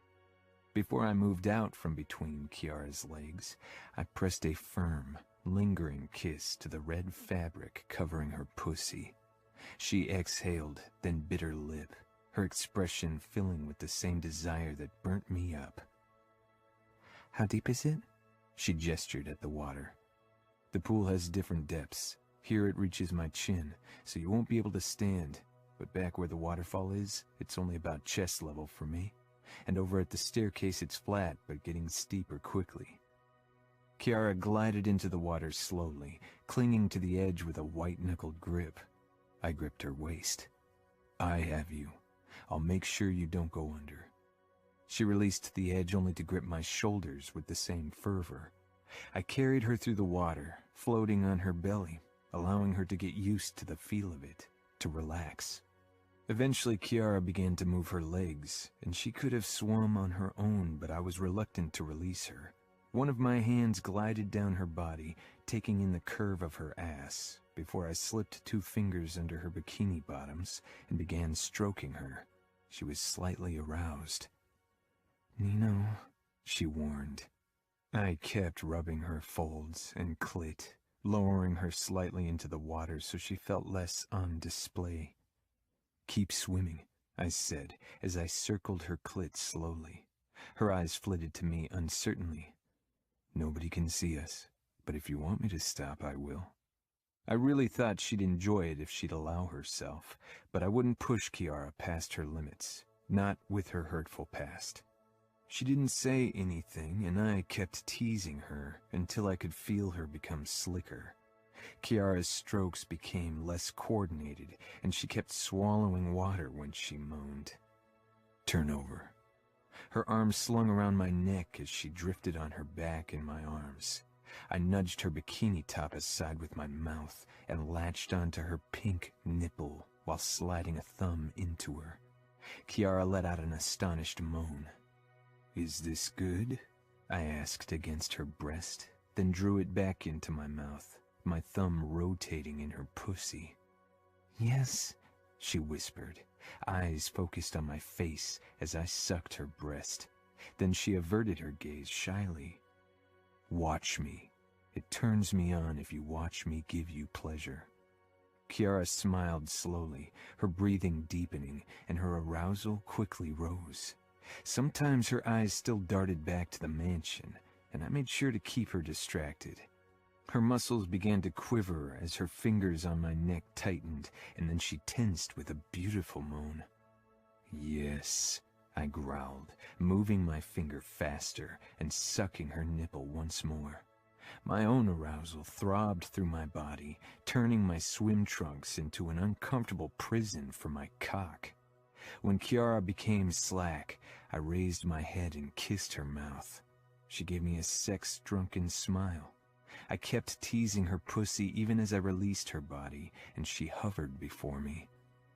S1: Before I moved out from between Kiara's legs, I pressed a firm, lingering kiss to the red fabric covering her pussy. She exhaled, then bit her lip, her expression filling with the same desire that burnt me up.
S4: How deep is it?
S1: She gestured at the water. The pool has different depths. Here it reaches my chin, so you won't be able to stand. But back where the waterfall is, it's only about chest level for me. And over at the staircase it's flat, but getting steeper quickly. Kiara glided into the water slowly, clinging to the edge with a white-knuckled grip. I gripped her waist. I have you. I'll make sure you don't go under. She released the edge only to grip my shoulders with the same fervor. I carried her through the water, floating on her belly, allowing her to get used to the feel of it, to relax. Eventually, Kiara began to move her legs, and she could have swum on her own, but I was reluctant to release her. One of my hands glided down her body, taking in the curve of her ass, before I slipped 2 fingers under her bikini bottoms and began stroking her. She was slightly aroused.
S4: Nino,
S1: she warned. I kept rubbing her folds and clit, lowering her slightly into the water so she felt less on display. Keep swimming, I said, as I circled her clit slowly. Her eyes flitted to me uncertainly. Nobody can see us, but if you want me to stop, I will. I really thought she'd enjoy it if she'd allow herself, but I wouldn't push Kiara past her limits, not with her hurtful past. She didn't say anything, and I kept teasing her until I could feel her become slicker. Kiara's strokes became less coordinated, and she kept swallowing water when she moaned. Turn over. Her arms slung around my neck as she drifted on her back in my arms. I nudged her bikini top aside with my mouth and latched onto her pink nipple while sliding a thumb into her. Kiara let out an astonished moan. Is this good? I asked against her breast, then drew it back into my mouth, my thumb rotating in her pussy.
S4: Yes,
S1: she whispered, eyes focused on my face as I sucked her breast. Then she averted her gaze shyly. Watch me. It turns me on if you watch me give you pleasure. Kiara smiled slowly, her breathing deepening, and her arousal quickly rose. Sometimes her eyes still darted back to the mansion, and I made sure to keep her distracted. Her muscles began to quiver as her fingers on my neck tightened, and then she tensed with a beautiful moan. Yes, I growled, moving my finger faster and sucking her nipple once more. My own arousal throbbed through my body, turning my swim trunks into an uncomfortable prison for my cock. When Kiara became slack, I raised my head and kissed her mouth. She gave me a sex-drunken smile. I kept teasing her pussy even as I released her body, and she hovered before me.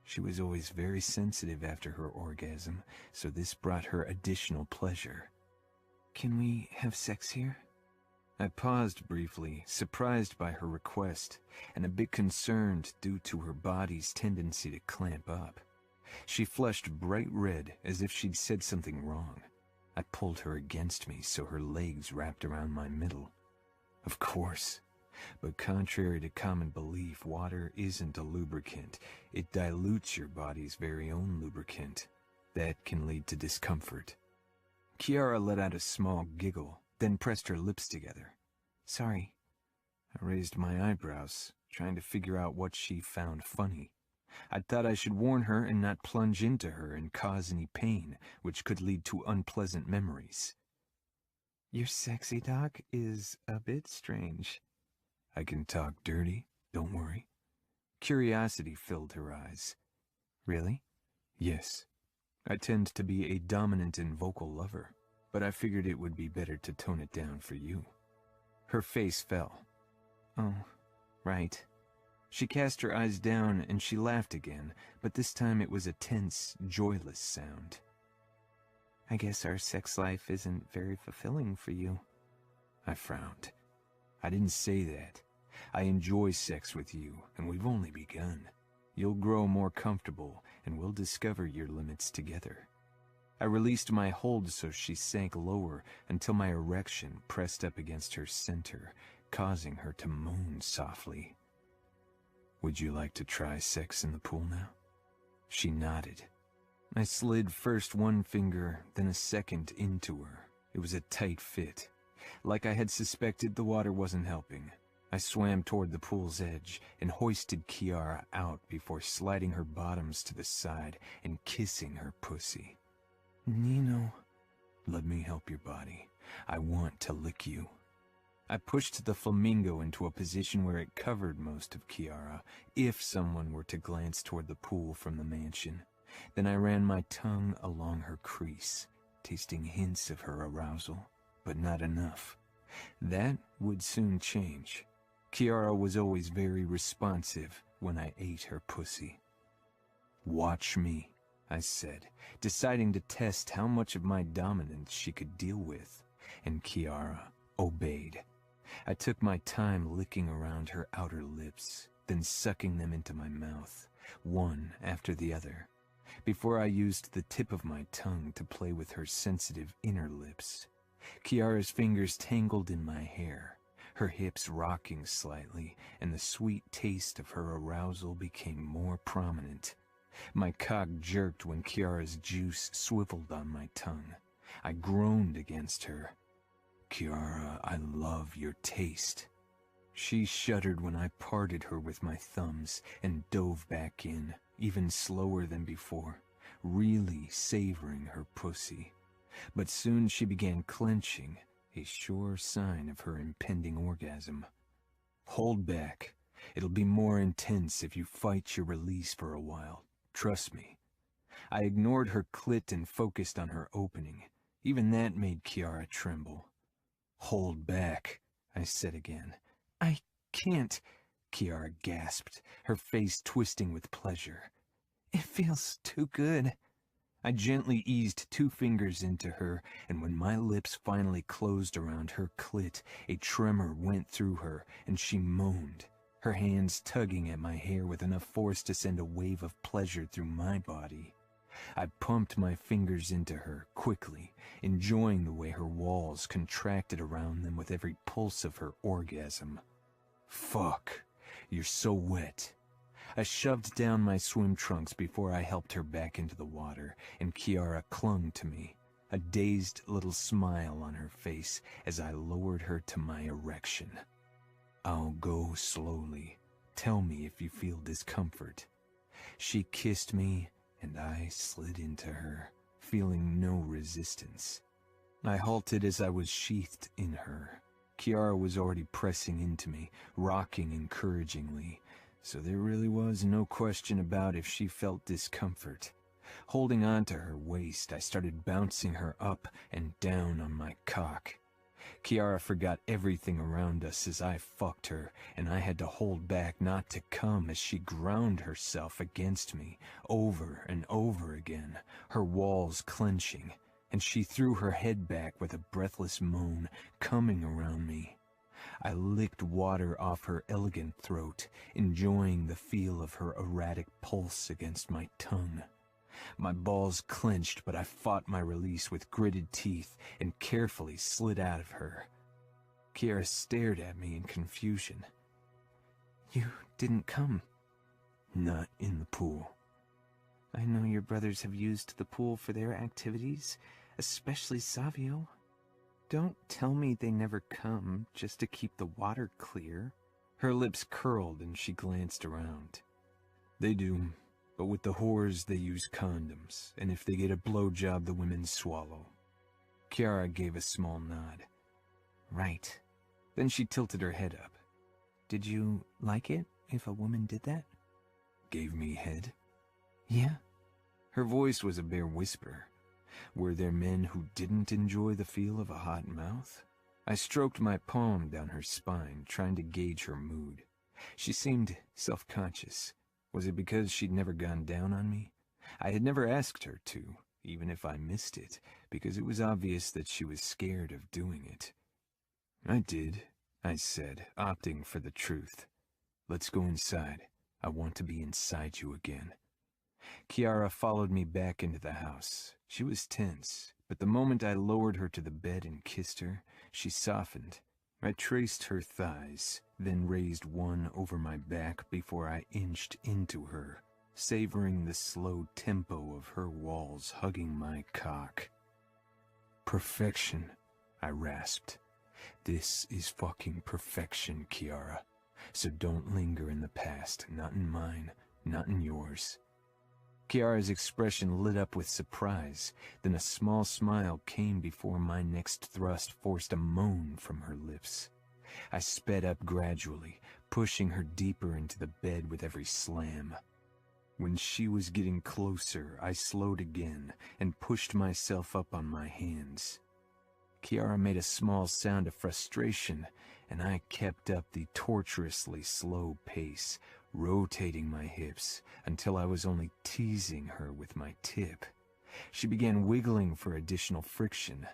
S1: She was always very sensitive after her orgasm, so this brought her additional pleasure.
S4: Can we have sex here?
S1: I paused briefly, surprised by her request, and a bit concerned due to her body's tendency to clamp up. She flushed bright red as if she'd said something wrong. I pulled her against me so her legs wrapped around my middle. Of course. But contrary to common belief, water isn't a lubricant. It dilutes your body's very own lubricant. That can lead to discomfort. Kiara let out a small giggle, then pressed her lips together.
S4: Sorry.
S1: I raised my eyebrows, trying to figure out what she found funny. I thought I should warn her and not plunge into her and cause any pain, which could lead to unpleasant memories.
S4: Your sexy talk is a bit strange.
S1: I can talk dirty, don't worry. Curiosity filled her eyes.
S4: Really?
S1: Yes. I tend to be a dominant and vocal lover, but I figured it would be better to tone it down for you. Her face fell.
S4: Oh, right. She cast her eyes down and she laughed again, but this time it was a tense, joyless sound. I guess our sex life isn't very fulfilling for you.
S1: I frowned. I didn't say that. I enjoy sex with you, and we've only begun. You'll grow more comfortable, and we'll discover your limits together. I released my hold so she sank lower until my erection pressed up against her center, causing her to moan softly. Would you like to try sex in the pool now? She nodded. I slid first one finger, then a second into her. It was a tight fit. Like I had suspected, the water wasn't helping. I swam toward the pool's edge and hoisted Kiara out before sliding her bottoms to the side and kissing her pussy.
S4: Nino.
S1: Let me help your body. I want to lick you. I pushed the flamingo into a position where it covered most of Kiara, if someone were to glance toward the pool from the mansion. Then I ran my tongue along her crease, tasting hints of her arousal, but not enough. That would soon change. Kiara was always very responsive when I ate her pussy. Watch me, I said, deciding to test how much of my dominance she could deal with, and Kiara obeyed. I took my time licking around her outer lips, then sucking them into my mouth, one after the other, before I used the tip of my tongue to play with her sensitive inner lips. Kiara's fingers tangled in my hair, her hips rocking slightly, and the sweet taste of her arousal became more prominent. My cock jerked when Kiara's juice swiveled on my tongue. I groaned against her. Kiara, I love your taste. She shuddered when I parted her with my thumbs and dove back in, even slower than before, really savoring her pussy. But soon she began clenching, a sure sign of her impending orgasm. Hold back. It'll be more intense if you fight your release for a while. Trust me. I ignored her clit and focused on her opening. Even that made Kiara tremble. Hold back, I said again.
S4: I can't,
S1: Kiara gasped, her face twisting with pleasure.
S4: It feels too good.
S1: I gently eased 2 fingers into her, and when my lips finally closed around her clit, a tremor went through her, and she moaned, her hands tugging at my hair with enough force to send a wave of pleasure through my body. I pumped my fingers into her, quickly, enjoying the way her walls contracted around them with every pulse of her orgasm. Fuck, you're so wet. I shoved down my swim trunks before I helped her back into the water, and Kiara clung to me, a dazed little smile on her face as I lowered her to my erection. I'll go slowly. Tell me if you feel discomfort. She kissed me, and I slid into her, feeling no resistance. I halted as I was sheathed in her. Kiara was already pressing into me, rocking encouragingly, so there really was no question about if she felt discomfort. Holding on to her waist, I started bouncing her up and down on my cock. Kiara forgot everything around us as I fucked her, and I had to hold back not to come as she ground herself against me, over and over again, her walls clenching. and she threw her head back with a breathless moan, coming around me. I licked water off her elegant throat, enjoying the feel of her erratic pulse against my tongue. My balls clenched, but I fought my release with gritted teeth and carefully slid out of her. Kiara stared at me in confusion. "You didn't come." "Not in the pool." "I know your brothers have used the pool for their activities, especially Savio. Don't tell me they never come just to keep the water clear." Her lips curled and she glanced around. "They do, but with the whores they use condoms, and if they get a blowjob the women swallow." Kiara gave a small nod. "Right." Then she tilted her head up. "Did you like it if a woman did that?" "Gave me head?" "Yeah." Her voice was a bare whisper. Were there men who didn't enjoy the feel of a hot mouth? I stroked my palm down her spine, trying to gauge her mood. She seemed self-conscious. Was it because she'd never gone down on me? I had never asked her to, even if I missed it, because it was obvious that she was scared of doing it. "I did," I said, opting for the truth. "Let's go inside. I want to be inside you again." Kiara followed me back into the house. She was tense, but the moment I lowered her to the bed and kissed her, she softened. I traced her thighs, then raised one over my back before I inched into her, savoring the slow tempo of her walls hugging my cock. "Perfection," I rasped. "This is fucking perfection, Kiara. So don't linger in the past, not in mine, not in yours." Kiara's expression lit up with surprise, then a small smile came before my next thrust forced a moan from her lips. I sped up gradually, pushing her deeper into the bed with every slam. When she was getting closer, I slowed again and pushed myself up on my hands. Kiara made a small sound of frustration, and I kept up the torturously slow pace, rotating my hips until I was only teasing her with my tip. She began wiggling for additional friction.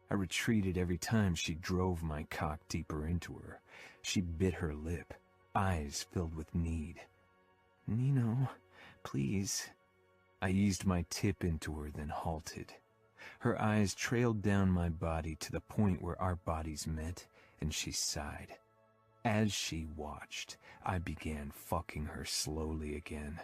S1: I retreated every time she drove my cock deeper into her. She bit her lip, eyes filled with need. "Nino, please." I eased my tip into her, then halted. Her eyes trailed down my body to the point where our bodies met, and she sighed. As she watched, I began fucking her slowly again.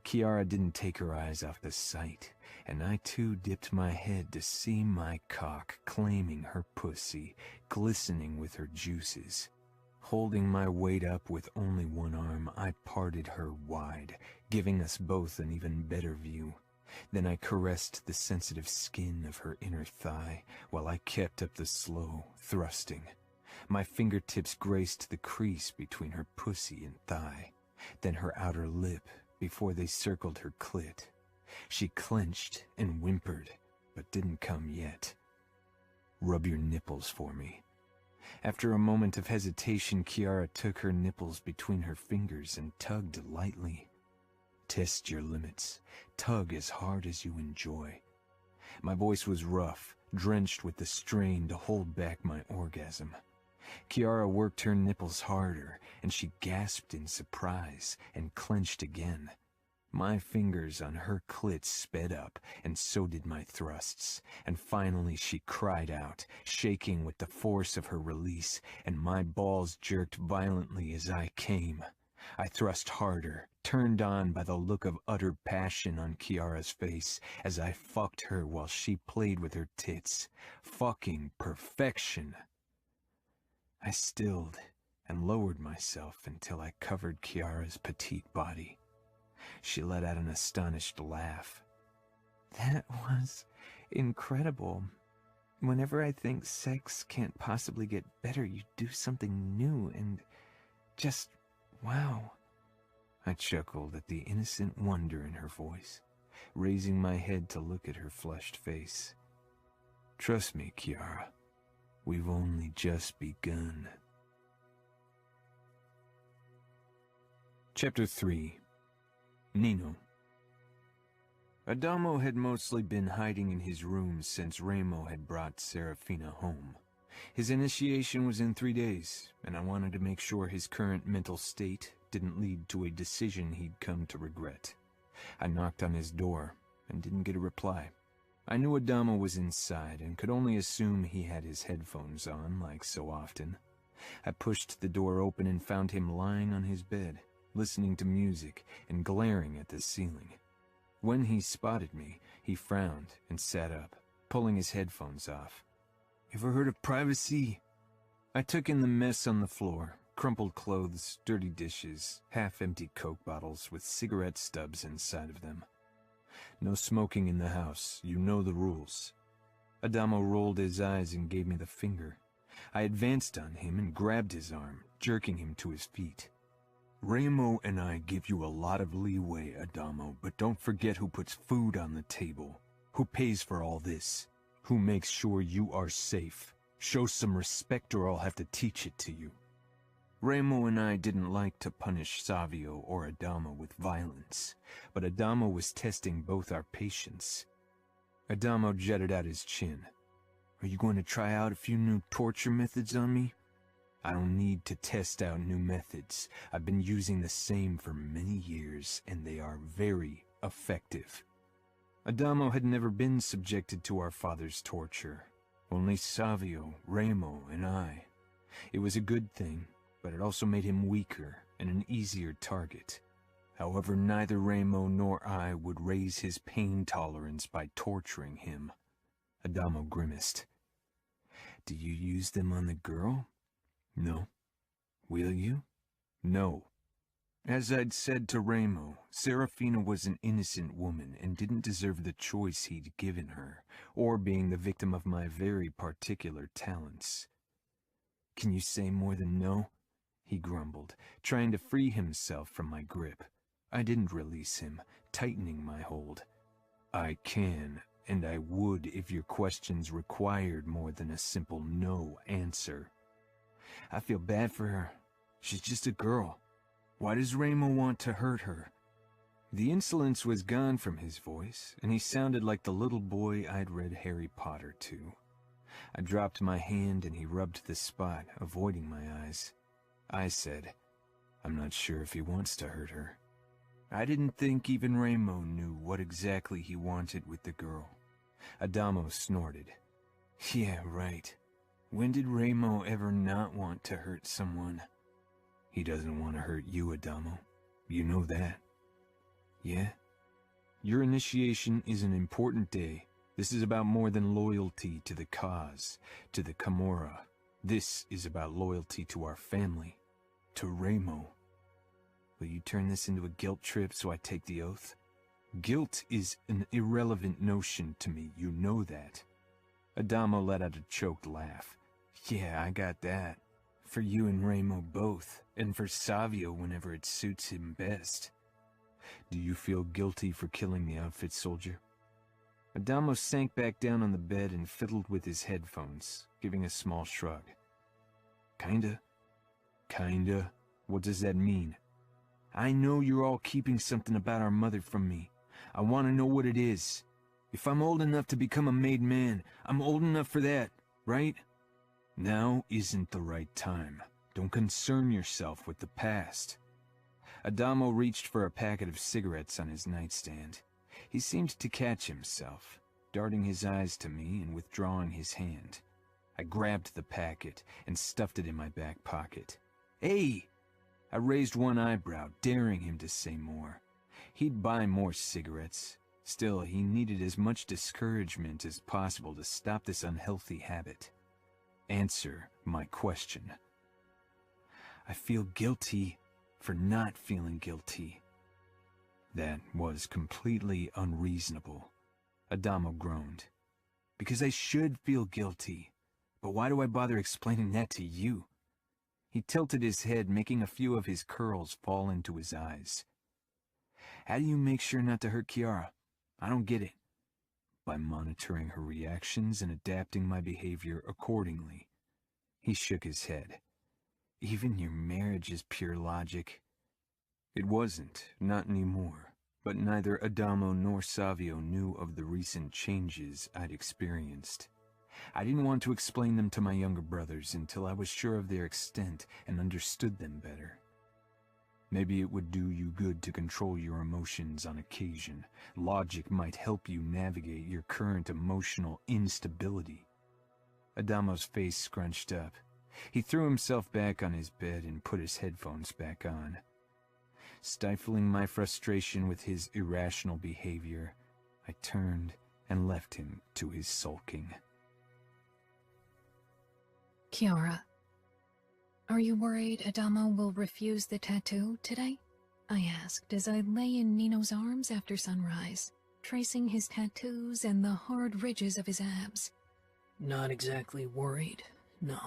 S1: Kiara didn't take her eyes off the sight, and I too dipped my head to see my cock claiming her pussy, glistening with her juices. Holding my weight up with only one arm, I parted her wide, giving us both an even better view. Then I caressed the sensitive skin of her inner thigh while I kept up the slow thrusting. My fingertips graced the crease between her pussy and thigh, then her outer lip before they circled her clit. She clenched and whimpered, but didn't come yet. "Rub your nipples for me." After a moment of hesitation, Kiara took her nipples between her fingers and tugged lightly. "Test your limits. Tug as hard as you enjoy." My voice was rough, drenched with the strain to hold back my orgasm. Kiara worked her nipples harder, and she gasped in surprise and clenched again. My fingers on her clit sped up, and so did my thrusts, and finally she cried out, shaking with the force of her release, and my balls jerked violently as I came. I thrust harder, turned on by the look of utter passion on Kiara's face as I fucked her while she played with her tits. Fucking perfection. I stilled and lowered myself until I covered Kiara's petite body. She let out an astonished laugh. "That was incredible. Whenever I think sex can't possibly get better, you do something new and just wow." I chuckled at the innocent wonder in her voice, raising my head to look at her flushed face. "Trust me, Kiara. We've only just begun." Chapter 3. Nino. Adamo had mostly been hiding in his room since Remo had brought Serafina home. His initiation was in 3 days, and I wanted to make sure his current mental state didn't lead to a decision he'd come to regret. I knocked on his door and didn't get a reply. I knew Adamo was inside and could only assume he had his headphones on, like so often. I pushed the door open and found him lying on his bed, listening to music and glaring at the ceiling. When he spotted me, he frowned and sat up, pulling his headphones off. "Ever heard of privacy?" I took in the mess on the floor, crumpled clothes, dirty dishes, half-empty Coke bottles with cigarette stubs inside of them. "No smoking in the house, you know the rules." Adamo rolled his eyes and gave me the finger. I advanced on him and grabbed his arm, jerking him to his feet. "Remo and I give you a lot of leeway, Adamo, but don't forget who puts food on the table, who pays for all this, who makes sure you are safe. Show some respect or I'll have to teach it to you." Remo and I didn't like to punish Savio or Adamo with violence, but Adamo was testing both our patience. Adamo jutted out his chin. "Are you going to try out a few new torture methods on me?" "I don't need to test out new methods. I've been using the same for many years, and they are very effective." Adamo had never been subjected to our father's torture. Only Savio, Remo, and I. It was a good thing, but it also made him weaker and an easier target. However, neither Remo nor I would raise his pain tolerance by torturing him. Adamo grimaced. "Do you use them on the girl?" "No." "Will you?" "No." As I'd said to Remo, Serafina was an innocent woman and didn't deserve the choice he'd given her, or being the victim of my very particular talents. "Can you say more than no?" he grumbled, trying to free himself from my grip. I didn't release him, tightening my hold. "I can, and I would if your questions required more than a simple no answer." "I feel bad for her. She's just a girl. Why does Remo want to hurt her?" The insolence was gone from his voice, and he sounded like the little boy I'd read Harry Potter to. I dropped my hand and he rubbed the spot, avoiding my eyes. I said, "I'm not sure if he wants to hurt her." I didn't think even Remo knew what exactly he wanted with the girl. Adamo snorted. "Yeah, right. When did Remo ever not want to hurt someone?" "He doesn't want to hurt you, Adamo. You know that." "Yeah? Your initiation is an important day. This is about more than loyalty to the cause, to the Camorra. This is about loyalty to our family, to Remo. Will you turn this into a guilt trip so I take the oath?" "Guilt is an irrelevant notion to me, you know that." Adamo let out a choked laugh. "Yeah, I got that. For you and Remo both, and for Savio whenever it suits him best." "Do you feel guilty for killing the outfit soldier?" Adamo sank back down on the bed and fiddled with his headphones, giving a small shrug. "Kinda." "Kinda? What does that mean?" "I know you're all keeping something about our mother from me. I want to know what it is. If I'm old enough to become a made man, I'm old enough for that, right? Now isn't the right time. Don't concern yourself with the past." Adamo reached for a packet of cigarettes on his nightstand. He seemed to catch himself, darting his eyes to me and withdrawing his hand. I grabbed the packet and stuffed it in my back pocket. "Hey!" I raised one eyebrow, daring him to say more. He'd buy more cigarettes. Still, he needed as much discouragement as possible to stop this unhealthy habit. "Answer my question." "I feel guilty for not feeling guilty." That was completely unreasonable. Adamo groaned. "Because I should feel guilty. But why do I bother explaining that to you?" He tilted his head, making a few of his curls fall into his eyes. "How do you make sure not to hurt Chiara? I don't get it." "By monitoring her reactions and adapting my behavior accordingly." He shook his head. "Even your marriage is pure logic." It wasn't, not anymore. but neither Adamo nor Savio knew of the recent changes I'd experienced. I didn't want to explain them to my younger brothers until I was sure of their extent and understood them better. Maybe it would do you good to control your emotions on occasion. Logic might help you navigate your current emotional instability. Adamo's face scrunched up. He threw himself back on his bed and put his headphones back on. Stifling my frustration with his irrational behavior, I turned and left him to his sulking.
S2: Kiara, are you worried Adamo will refuse the tattoo today? I asked as I lay in Nino's arms after sunrise, tracing his tattoos and the hard ridges of his abs.
S3: Not exactly worried, no.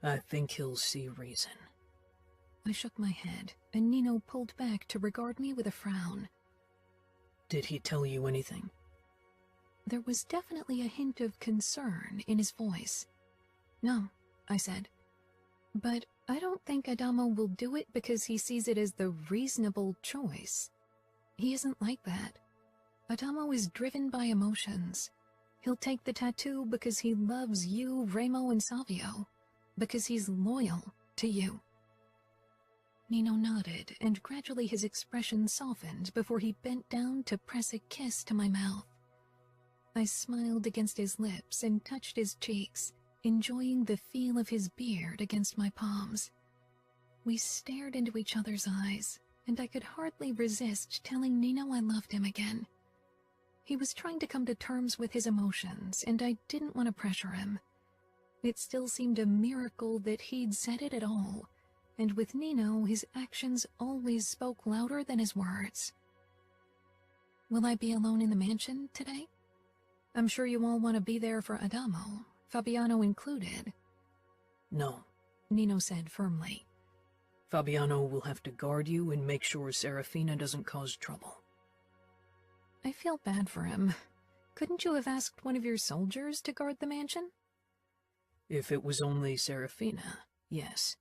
S3: I think he'll see reason.
S2: I shook my head, and Nino pulled back to regard me with a frown.
S3: Did he tell you anything?
S2: There was definitely a hint of concern in his voice. No, I said. But I don't think Adamo will do it because he sees it as the reasonable choice. He isn't like that. Adamo is driven by emotions. He'll take the tattoo because he loves you, Remo, and Savio. Because he's loyal to you. Nino nodded, and gradually his expression softened before he bent down to press a kiss to my mouth. I smiled against his lips and touched his cheeks, enjoying the feel of his beard against my palms. We stared into each other's eyes, and I could hardly resist telling Nino I loved him again. He was trying to come to terms with his emotions, and I didn't want to pressure him. It still seemed a miracle that he'd said it at all, and with Nino, his actions always spoke louder than his words. Will I be alone in the mansion today? I'm sure you all want to be there for Adamo, Fabiano included.
S3: No,
S2: Nino said firmly.
S3: Fabiano will have to guard you and make sure Serafina doesn't cause trouble.
S2: I feel bad for him. Couldn't you have asked one of your soldiers to guard the mansion?
S3: If it was only Serafina, yes.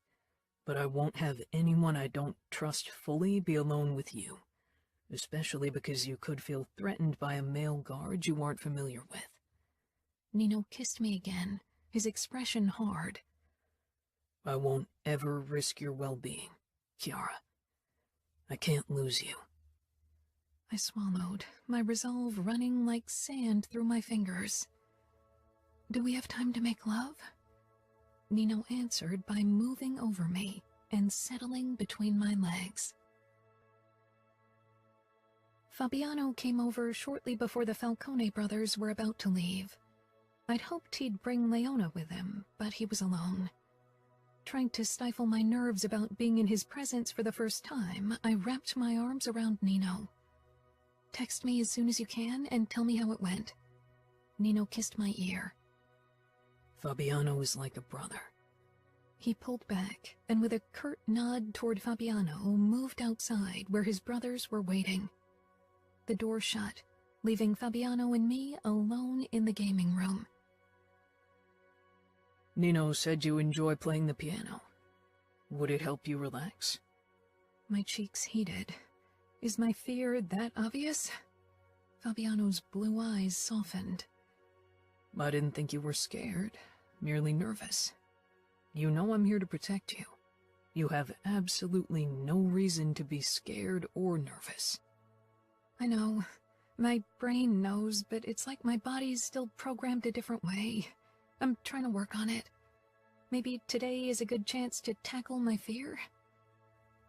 S3: But I won't have anyone I don't trust fully be alone with you. Especially because you could feel threatened by a male guard you aren't familiar with.
S2: Nino kissed me again, his expression hard.
S3: I won't ever risk your well-being, Kiara. I can't lose you.
S2: I swallowed, my resolve running like sand through my fingers. Do we have time to make love? Nino answered by moving over me and settling between my legs. Fabiano came over shortly before the Falcone brothers were about to leave. I'd hoped he'd bring Leona with him, but he was alone. Trying to stifle my nerves about being in his presence for the first time, I wrapped my arms around Nino. Text me as soon as you can and tell me how it went. Nino kissed my ear.
S3: Fabiano is like a brother.
S2: He pulled back, and with a curt nod toward Fabiano, moved outside where his brothers were waiting. The door shut, leaving Fabiano and me alone in the gaming room.
S3: Nino said you enjoy playing the piano. Would it help you relax?
S2: My cheeks heated. Is my fear that obvious? Fabiano's blue eyes softened.
S3: I didn't think you were scared, merely nervous. You know I'm here to protect you. You have absolutely no reason to be scared or nervous.
S2: I know. My brain knows, but it's like my body's still programmed a different way. I'm trying to work on it. Maybe today is a good chance to tackle my fear?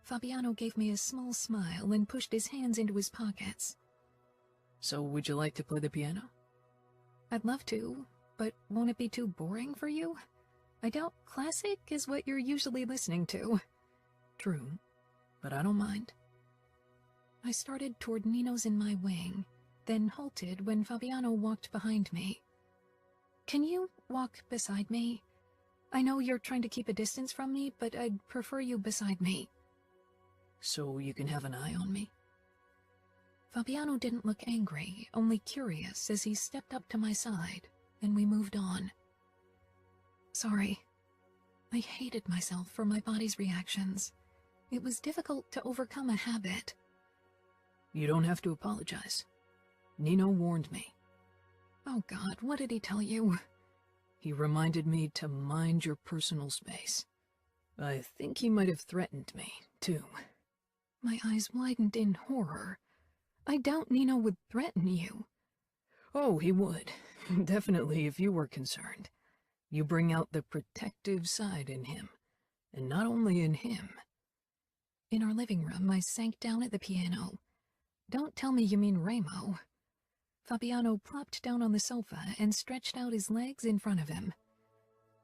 S2: Fabiano gave me a small smile and pushed his hands into his pockets.
S3: So would you like to play the piano?
S2: I'd love to, but won't it be too boring for you? I doubt classic is what you're usually listening to.
S3: True, but I don't mind.
S2: I started toward Nino's in my wing, then halted when Fabiano walked behind me. Can you walk beside me? I know you're trying to keep a distance from me, but I'd prefer you beside me.
S3: So you can have an eye on me?
S2: Fabiano didn't look angry, only curious as he stepped up to my side, and we moved on. Sorry. I hated myself for my body's reactions. It was difficult to overcome a habit.
S3: You don't have to apologize. Nino warned me.
S2: Oh God, what did he tell you?
S3: He reminded me to mind your personal space. I think he might have threatened me, too.
S2: My eyes widened in horror. I doubt Nino would threaten you.
S3: Oh, he would. Definitely, if you were concerned. You bring out the protective side in him. And not only in him.
S2: In our living room, I sank down at the piano. Don't tell me you mean Remo. Fabiano plopped down on the sofa and stretched out his legs in front of him.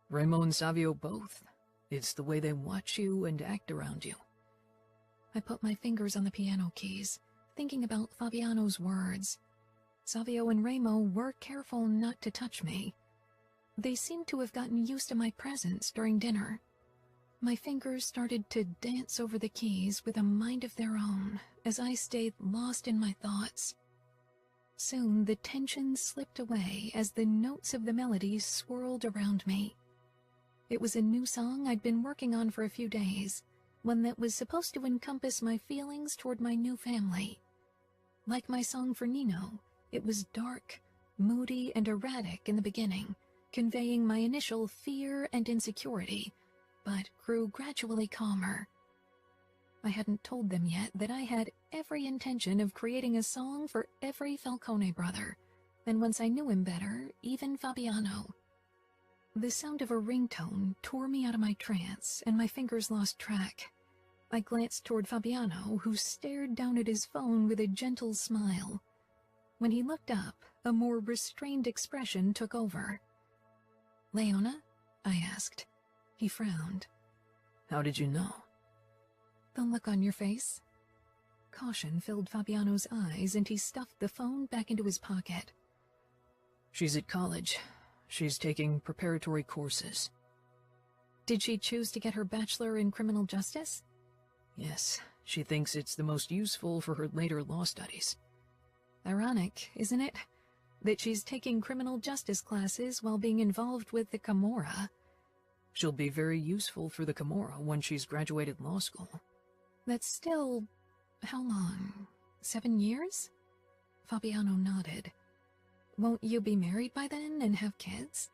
S3: Remo and Savio both. It's the way they watch you and act around you.
S2: I put my fingers on the piano keys, thinking about Fabiano's words. Savio and Remo were careful not to touch me. They seemed to have gotten used to my presence during dinner. My fingers started to dance over the keys with a mind of their own as I stayed lost in my thoughts. Soon the tension slipped away as the notes of the melody swirled around me. It was a new song I'd been working on for a few days, one that was supposed to encompass my feelings toward my new family. Like my song for Nino, it was dark, moody, and erratic in the beginning, conveying my initial fear and insecurity, but grew gradually calmer. I hadn't told them yet that I had every intention of creating a song for every Falcone brother, and once I knew him better, even Fabiano. The sound of a ringtone tore me out of my trance, and my fingers lost track. I glanced toward Fabiano, who stared down at his phone with a gentle smile. When he looked up, a more restrained expression took over. "Leona?" I asked. He frowned.
S3: How did you know?
S2: The look on your face. Caution filled Fabiano's eyes, and he stuffed the phone back into his pocket.
S3: She's at college. She's taking preparatory courses.
S2: Did she choose to get her bachelor in criminal justice?
S3: Yes, she thinks it's the most useful for her later law studies.
S2: Ironic, isn't it? That she's taking criminal justice classes while being involved with the Camorra.
S3: She'll be very useful for the Camorra when she's graduated law school.
S2: That's still... how long? 7 years? Fabiano nodded. Won't you be married by then and have kids?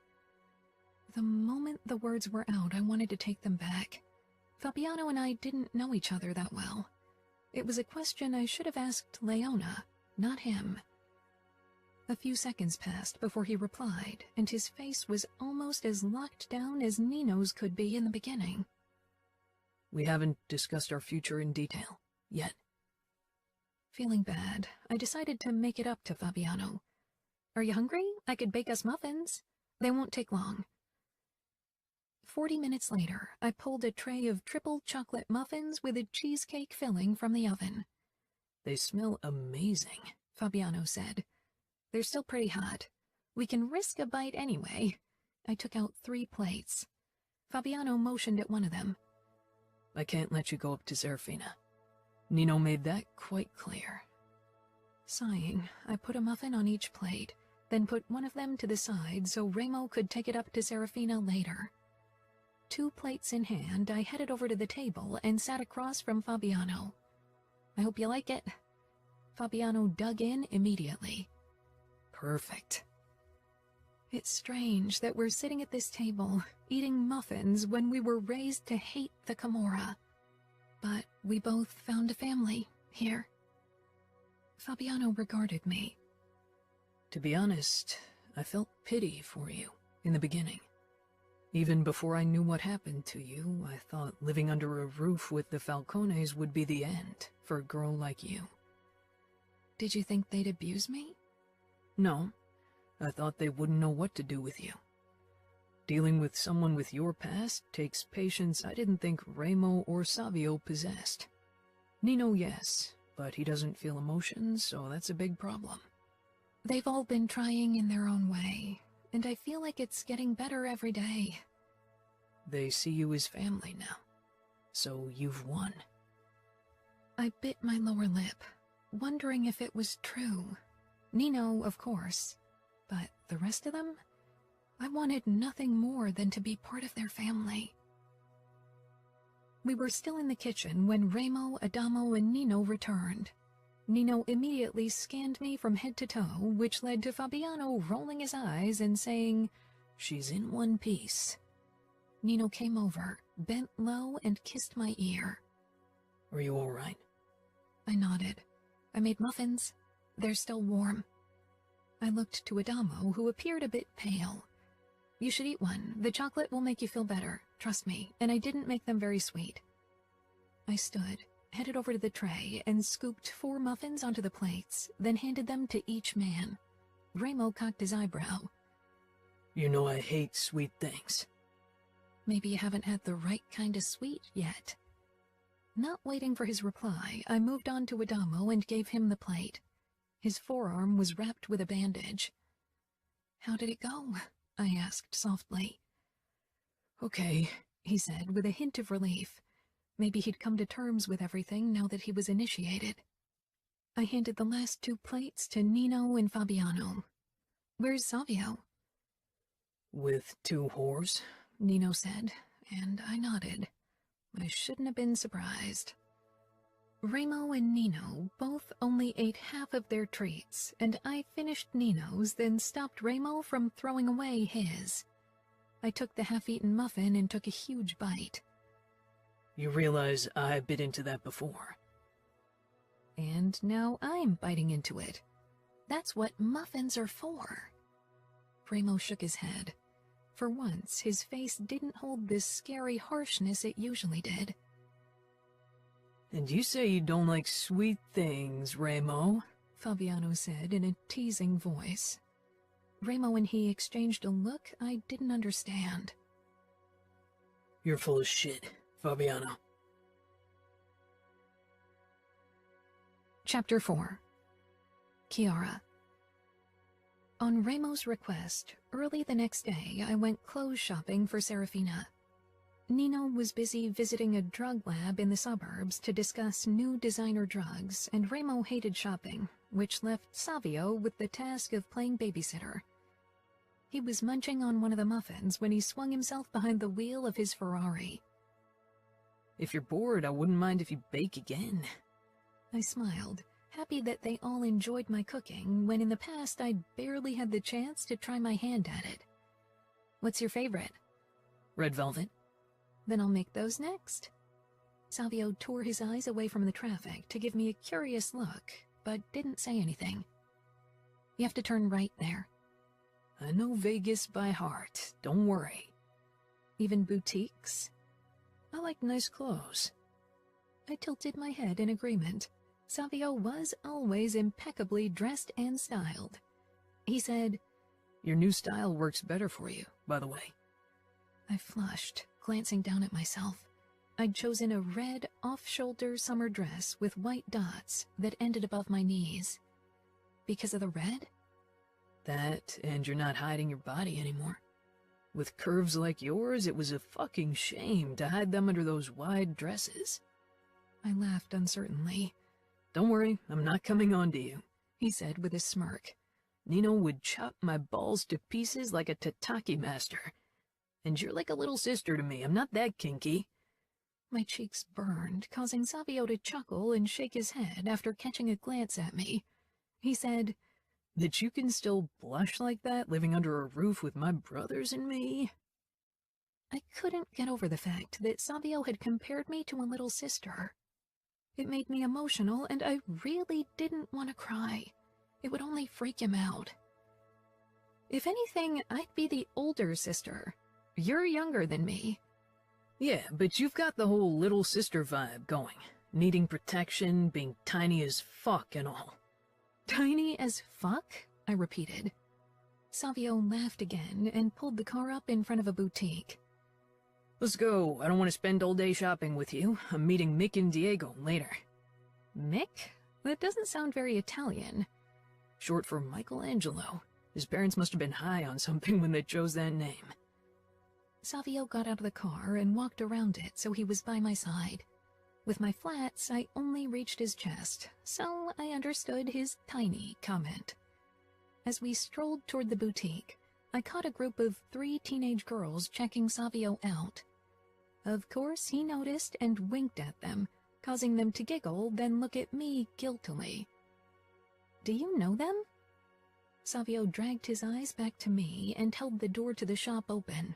S2: The moment the words were out, I wanted to take them back. Fabiano and I didn't know each other that well. It was a question I should have asked Leona, not him. A few seconds passed before he replied, and his face was almost as locked down as Nino's could be in the beginning.
S3: We haven't discussed our future in detail, yet.
S2: Feeling bad, I decided to make it up to Fabiano. Are you hungry? I could bake us muffins. They won't take long. 40 minutes later, I pulled a tray of triple chocolate muffins with a cheesecake filling from the oven.
S3: They smell amazing,
S2: Fabiano said. They're still pretty hot. We can risk a bite anyway. I took out 3 plates. Fabiano motioned at one of them.
S3: I can't let you go up to Serafina. Nino made that quite clear.
S2: Sighing, I put a muffin on each plate, then put one of them to the side so Remo could take it up to Serafina later. 2 plates in hand, I headed over to the table and sat across from Fabiano. I hope you like it. Fabiano dug in immediately.
S3: Perfect.
S2: It's strange that we're sitting at this table, eating muffins when we were raised to hate the Camorra. But we both found a family here. Fabiano regarded me.
S3: To be honest, I felt pity for you in the beginning. Even before I knew what happened to you, I thought living under a roof with the Falcones would be the end for a girl like you.
S2: Did you think they'd abuse me?
S3: No, I thought they wouldn't know what to do with you. Dealing with someone with your past takes patience I didn't think Remo or Savio possessed. Nino, yes, but he doesn't feel emotions, so that's a big problem.
S2: They've all been trying in their own way, and I feel like it's getting better every day.
S3: They see you as family now, so you've won.
S2: I bit my lower lip, wondering if it was true. Nino, of course, but the rest of them? I wanted nothing more than to be part of their family. We were still in the kitchen when Remo, Adamo, and Nino returned. Nino immediately scanned me from head to toe, which led to Fabiano rolling his eyes and saying, "She's in one piece." Nino came over, bent low, and kissed my ear.
S3: "Are you all right?"
S2: I nodded. "I made muffins. They're still warm." I looked to Adamo, who appeared a bit pale. "You should eat one. The chocolate will make you feel better. Trust me, and I didn't make them very sweet." I stood, headed over to the tray, and scooped 4 muffins onto the plates, then handed them to each man. Remo cocked his eyebrow.
S3: "You know I hate sweet things."
S2: "Maybe you haven't had the right kind of sweet yet." Not waiting for his reply, I moved on to Adamo and gave him the plate. His forearm was wrapped with a bandage. "How did it go?" I asked softly.
S3: "Okay,"
S2: he said with a hint of relief. Maybe he'd come to terms with everything now that he was initiated. I handed the last 2 plates to Nino and Fabiano. "Where's Savio?"
S3: "With 2 whores,"
S2: Nino said, and I nodded. I shouldn't have been surprised. Remo and Nino both only ate half of their treats, and I finished Nino's, then stopped Remo from throwing away his. I took the half-eaten muffin and took a huge bite.
S3: "You realize I bit into that before."
S2: And now I'm biting into it. That's what muffins are for. Remo shook his head. For once, his face didn't hold this scary harshness it usually did.
S3: "And you say you don't like sweet things, Remo,"
S2: Fabiano said in a teasing voice. Remo and he exchanged a look I didn't understand.
S3: "You're full of shit, Fabiano."
S2: Chapter 4. Chiara. On Remo's request, early the next day I went clothes shopping for Serafina. Nino was busy visiting a drug lab in the suburbs to discuss new designer drugs, and Remo hated shopping, which left Savio with the task of playing babysitter. He was munching on one of the muffins when he swung himself behind the wheel of his Ferrari.
S3: "If you're bored, I wouldn't mind if you bake again."
S2: I smiled, happy that they all enjoyed my cooking, when in the past I'd barely had the chance to try my hand at it. "What's your favorite?"
S3: "Red velvet."
S2: "Then I'll make those next." Savio tore his eyes away from the traffic to give me a curious look, but didn't say anything. "You have to turn right there."
S3: "I know Vegas by heart, don't worry."
S2: "Even boutiques?"
S3: "I like nice clothes."
S2: I tilted my head in agreement. Savio was always impeccably dressed and styled. He said,
S3: "Your new style works better for you, by the way."
S2: I flushed, glancing down at myself. I'd chosen a red, off-shoulder summer dress with white dots that ended above my knees. Because of the red?
S3: That, and you're not hiding your body anymore. With curves like yours, it was a fucking shame to hide them under those wide dresses.
S2: I laughed uncertainly.
S3: "Don't worry, I'm not coming on to you,"
S2: he said with a smirk.
S3: "Nino would chop my balls to pieces like a tataki master. And you're like a little sister to me, I'm not that kinky."
S2: My cheeks burned, causing Savio to chuckle and shake his head after catching a glance at me. He said,
S3: "That you can still blush like that, living under a roof with my brothers and me?"
S2: I couldn't get over the fact that Savio had compared me to a little sister. It made me emotional, and I really didn't want to cry. It would only freak him out. If anything, I'd be the older sister. You're younger than me.
S3: "Yeah, but you've got the whole little sister vibe going. Needing protection, being tiny as fuck and all."
S2: "Tiny as fuck?" I repeated. Savio laughed again and pulled the car up in front of a boutique.
S3: "Let's go. I don't want to spend all day shopping with you. I'm meeting Mick and Diego later."
S2: "Mick? That doesn't sound very Italian."
S3: "Short for Michelangelo. His parents must have been high on something when they chose that name."
S2: Savio got out of the car and walked around it so he was by my side. With my flats, I only reached his chest, so I understood his tiny comment. As we strolled toward the boutique, I caught a group of 3 teenage girls checking Savio out. Of course, he noticed and winked at them, causing them to giggle, then look at me guiltily. Do you know them? Savio dragged his eyes back to me and held the door to the shop open.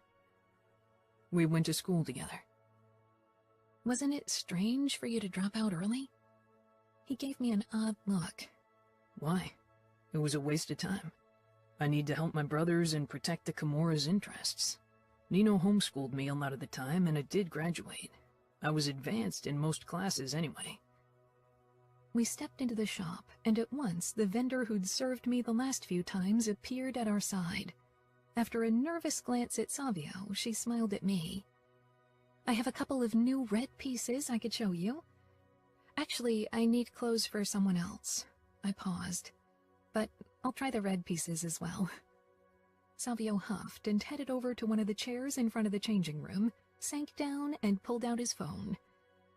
S3: We went to school together.
S2: Wasn't it strange for you to drop out early? He gave me an odd look.
S3: Why? It was a waste of time. I need to help my brothers and protect the Camorra's interests. Nino homeschooled me a lot of the time, and I did graduate. I was advanced in most classes anyway.
S2: We stepped into the shop, and at once the vendor who'd served me the last few times appeared at our side. After a nervous glance at Savio, she smiled at me. I have a couple of new red pieces I could show you. Actually, I need clothes for someone else. I paused. But I'll try the red pieces as well. Savio huffed and headed over to one of the chairs in front of the changing room, sank down and pulled out his phone.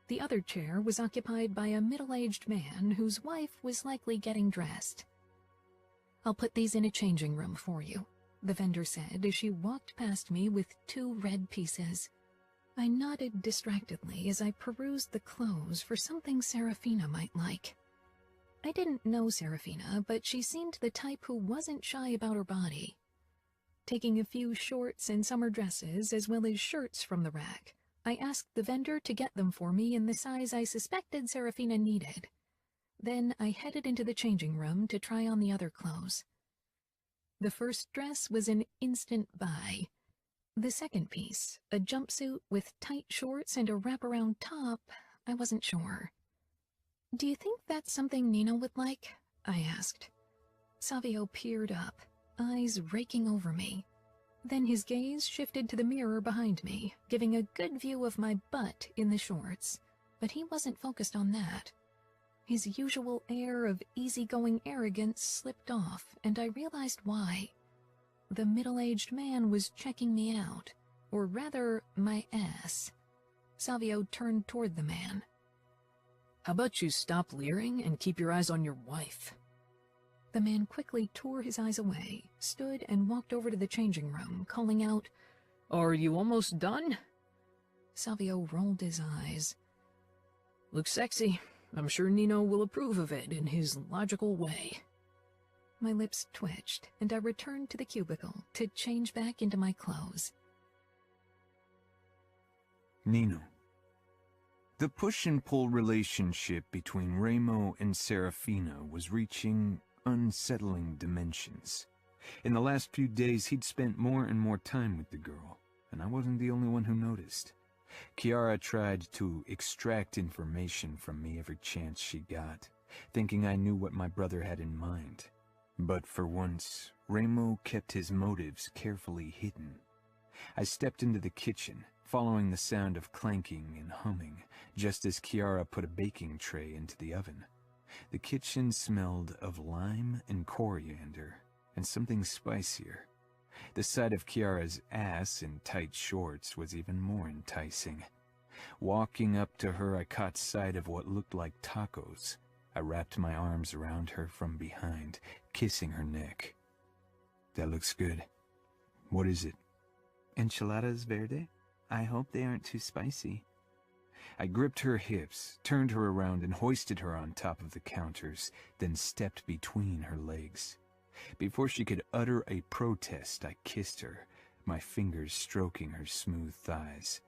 S2: The other chair was occupied by a middle-aged man whose wife was likely getting dressed. I'll put these in a changing room for you, the vendor said as she walked past me with 2 red pieces. I nodded distractedly as I perused the clothes for something Serafina might like. I didn't know Serafina, but she seemed the type who wasn't shy about her body. Taking a few shorts and summer dresses as well as shirts from the rack, I asked the vendor to get them for me in the size I suspected Serafina needed. Then I headed into the changing room to try on the other clothes. The first dress was an instant buy. The second piece, a jumpsuit with tight shorts and a wraparound top, I wasn't sure. Do you think that's something Nino would like? I asked. Savio peered up, eyes raking over me. Then his gaze shifted to the mirror behind me, giving a good view of my butt in the shorts. But he wasn't focused on that. His usual air of easygoing arrogance slipped off, and I realized why. The middle-aged man was checking me out, or rather, my ass. Savio turned toward the man.
S3: How about you stop leering and keep your eyes on your wife?
S2: The man quickly tore his eyes away, stood and walked over to the changing room, calling out,
S3: Are you almost done?
S2: Savio rolled his eyes.
S3: Looks sexy. I'm sure Nino will approve of it in his logical way.
S2: My lips twitched, and I returned to the cubicle to change back into my clothes.
S1: Nino. The push-and-pull relationship between Remo and Serafina was reaching unsettling dimensions. In the last few days, he'd spent more and more time with the girl, and I wasn't the only one who noticed. Chiara tried to extract information from me every chance she got, thinking I knew what my brother had in mind. But for once, Remo kept his motives carefully hidden. I stepped into the kitchen, following the sound of clanking and humming, just as Chiara put a baking tray into the oven. The kitchen smelled of lime and coriander, and something spicier. The sight of Chiara's ass in tight shorts was even more enticing. Walking up to her, I caught sight of what looked like tacos. I wrapped my arms around her from behind, kissing her neck. That looks good. What is it?
S4: Enchiladas verde? I hope they aren't too spicy.
S1: I gripped her hips, turned her around, and hoisted her on top of the counters, then stepped between her legs. Before she could utter a protest, I kissed her, my fingers stroking her smooth thighs.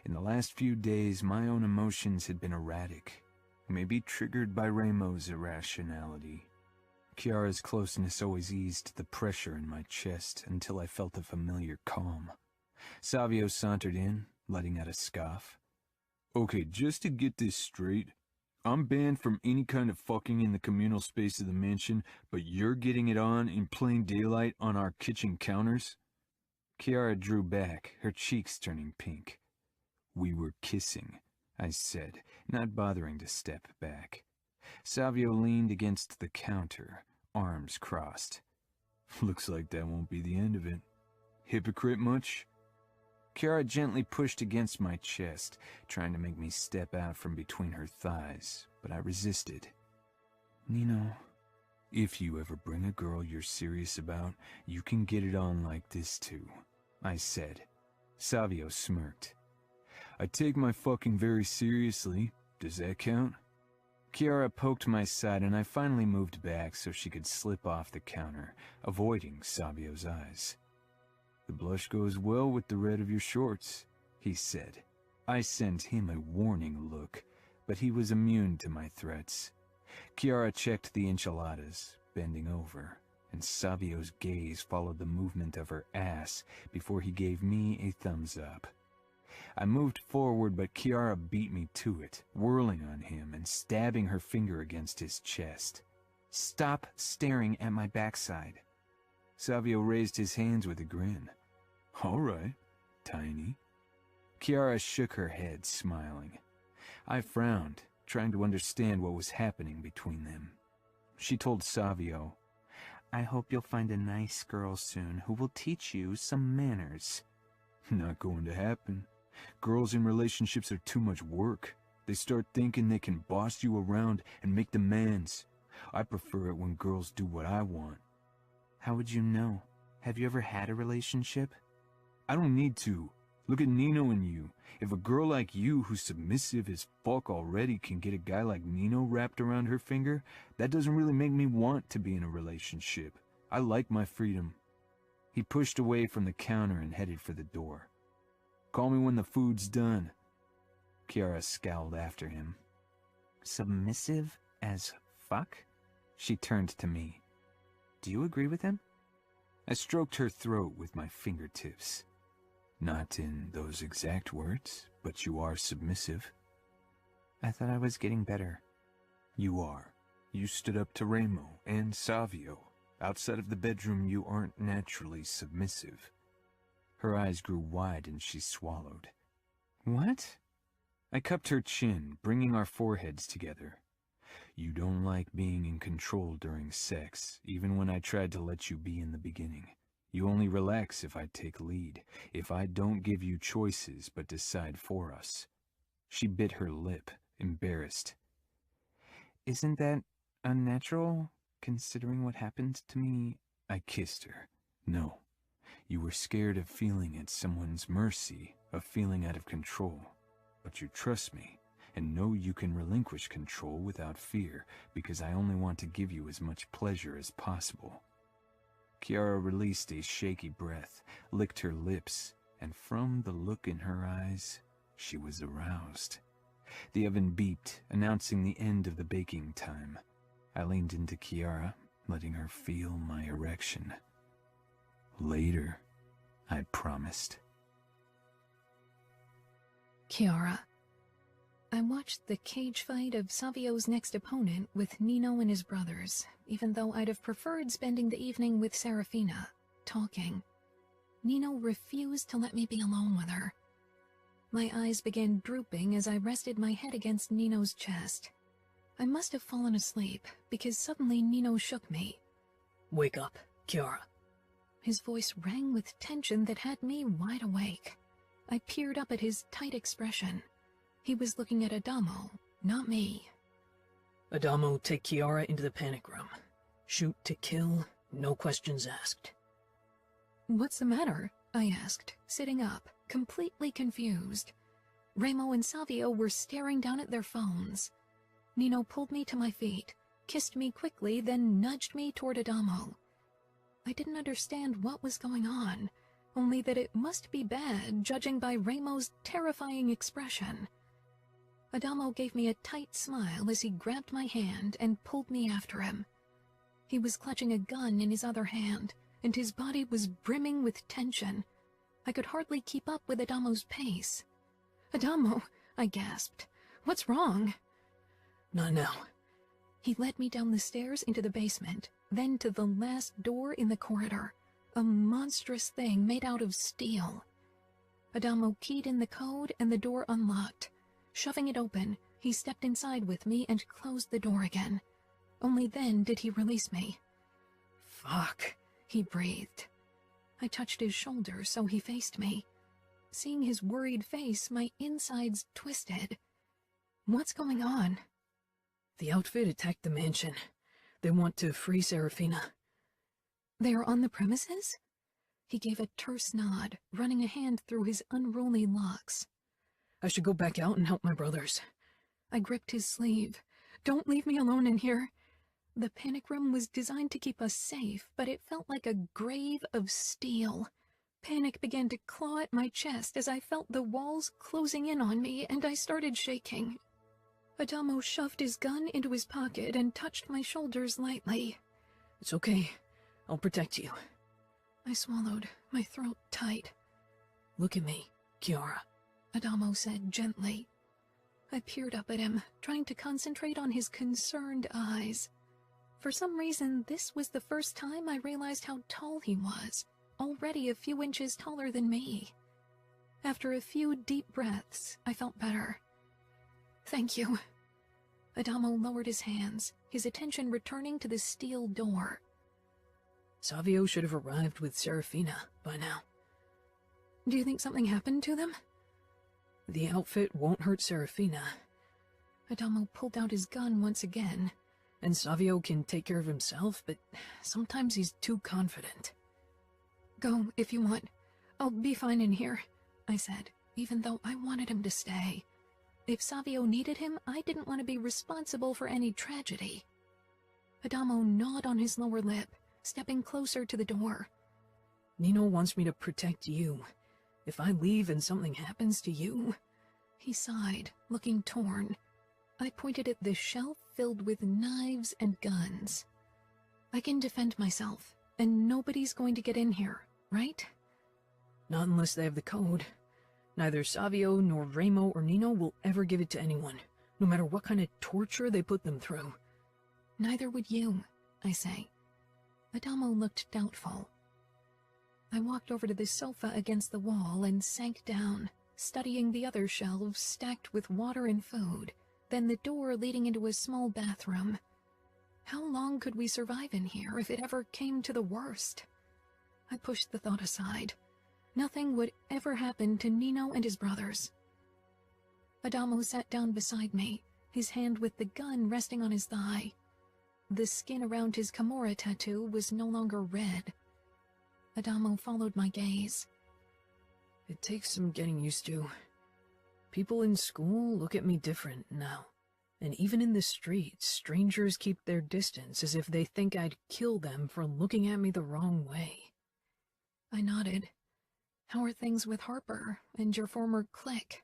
S1: In the last few days, my own emotions had been erratic, maybe triggered by Remo's irrationality. Chiara's closeness always eased the pressure in my chest until I felt a familiar calm. Savio sauntered in, letting out a scoff. Okay, just to get this straight, I'm banned from any kind of fucking in the communal space of the mansion, but you're getting it on in plain daylight on our kitchen counters? Chiara drew back, her cheeks turning pink. We were kissing, I said, not bothering to step back. Savio leaned against the counter, arms crossed. Looks like that won't be the end of it. Hypocrite much? Chiara gently pushed against my chest, trying to make me step out from between her thighs, but I resisted. Nino, if you ever bring a girl you're serious about, you can get it on like this too, I said. Savio smirked. I take my fucking very seriously. Does that count? Kiara poked my side and I finally moved back so she could slip off the counter, avoiding Savio's eyes. "The blush goes well with the red of your shorts," he said. I sent him a warning look, but he was immune to my threats. Kiara checked the enchiladas, bending over, and Savio's gaze followed the movement of her ass before he gave me a thumbs up. I moved forward, but Kiara beat me to it, whirling on him and stabbing her finger against his chest. "Stop staring at my backside." Savio raised his hands with a grin. "All right, Tiny." Kiara shook her head, smiling. I frowned, trying to understand what was happening between them. She told Savio, "I hope you'll find a nice girl soon who will teach you some manners." "Not going to happen. Girls in relationships are too much work. They start thinking they can boss you around and make demands. I prefer it when girls do what I want."
S4: "How would you know? Have you ever had a relationship?"
S1: "I don't need to. Look at Nino and you. If a girl like you, who's submissive as fuck already, can get a guy like Nino wrapped around her finger, that doesn't really make me want to be in a relationship. I like my freedom." He pushed away from the counter and headed for the door. "Call me when the food's done." Kiara scowled after him.
S4: "Submissive as fuck?" She turned to me. "Do you agree with him?"
S1: I stroked her throat with my fingertips. "Not in those exact words, but you are submissive."
S4: "I thought I was getting better."
S1: "You are. You stood up to Remo and Savio. Outside of the bedroom, you aren't naturally submissive." Her eyes grew wide and she swallowed.
S4: "What?"
S1: I cupped her chin, bringing our foreheads together. "You don't like being in control during sex, even when I tried to let you be in the beginning. You only relax if I take lead, if I don't give you choices but decide for us." She bit her lip, embarrassed.
S4: "Isn't that unnatural, considering what happened to me?"
S1: I kissed her. "No. You were scared of feeling at someone's mercy, of feeling out of control. But you trust me, and know you can relinquish control without fear, because I only want to give you as much pleasure as possible." Kiara released a shaky breath, licked her lips, and from the look in her eyes, she was aroused. The oven beeped, announcing the end of the baking time. I leaned into Kiara, letting her feel my erection. "Later," I promised.
S2: Kiara. I watched the cage fight of Savio's next opponent with Nino and his brothers, even though I'd have preferred spending the evening with Serafina, talking. Nino refused to let me be alone with her. My eyes began drooping as I rested my head against Nino's chest. I must have fallen asleep, because suddenly Nino shook me.
S3: "Wake up, Kiara."
S2: His voice rang with tension that had me wide awake. I peered up at his tight expression. He was looking at Adamo, not me.
S3: "Adamo, take Kiara into the panic room. Shoot to kill, no questions asked."
S2: "What's the matter?" I asked, sitting up, completely confused. Remo and Savio were staring down at their phones. Nino pulled me to my feet, kissed me quickly, then nudged me toward Adamo. I didn't understand what was going on, only that it must be bad, judging by Remo's terrifying expression. Adamo gave me a tight smile as he grabbed my hand and pulled me after him. He was clutching a gun in his other hand, and his body was brimming with tension. I could hardly keep up with Adamo's pace. "Adamo," I gasped. "What's wrong?"
S3: "Not now."
S2: He led me down the stairs into the basement, then to the last door in the corridor, a monstrous thing made out of steel. Adamo keyed in the code and the door unlocked. Shoving it open, he stepped inside with me and closed the door again. Only then did he release me.
S3: "Fuck,"
S2: he breathed. I touched his shoulder, so he faced me. Seeing his worried face, my insides twisted. "What's going on?"
S3: "The outfit attacked the mansion. They want to free Serafina."
S2: "They are on the premises?" He gave a terse nod, running a hand through his unruly locks.
S3: "I should go back out and help my brothers."
S2: I gripped his sleeve. Don't leave me alone in here. The panic room was designed to keep us safe, but it felt like a grave of steel. Panic began to claw at my chest as I felt the walls closing in on me, and I started shaking. Adamo shoved his gun into his pocket and touched my shoulders lightly.
S3: It's okay. I'll protect you.
S2: I swallowed, my throat tight.
S3: Look at me, Kiara,
S2: Adamo said gently. I peered up at him, trying to concentrate on his concerned eyes. For some reason, this was the first time I realized how tall he was, already a few inches taller than me. After a few deep breaths, I felt better. Thank you. Adamo lowered his hands, his attention returning to the steel door.
S3: Savio should have arrived with Serafina by now.
S2: Do you think something happened to them?
S3: The outfit won't hurt Serafina.
S2: Adamo pulled out his gun once again.
S3: And Savio can take care of himself, but sometimes he's too confident.
S2: Go, if you want. I'll be fine in here, I said, even though I wanted him to stay. If Savio needed him, I didn't want to be responsible for any tragedy. Adamo gnawed on his lower lip, stepping closer to the door.
S3: Nino wants me to protect you. If I leave and something happens to you...
S2: He sighed, looking torn. I pointed at the shelf filled with knives and guns. I can defend myself, and nobody's going to get in here, right?
S3: Not unless they have the code. Neither Savio nor Remo or Nino will ever give it to anyone, no matter what kind of torture they put them through.
S2: Neither would you, I say. Adamo looked doubtful. I walked over to the sofa against the wall and sank down, studying the other shelves stacked with water and food, then the door leading into a small bathroom. How long could we survive in here if it ever came to the worst? I pushed the thought aside. Nothing would ever happen to Nino and his brothers. Adamo sat down beside me, his hand with the gun resting on his thigh. The skin around his Camorra tattoo was no longer red. Adamo followed my gaze.
S3: It takes some getting used to. People in school look at me different now. And even in the streets, strangers keep their distance as if they think I'd kill them for looking at me the wrong way.
S2: I nodded. How are things with Harper and your former clique?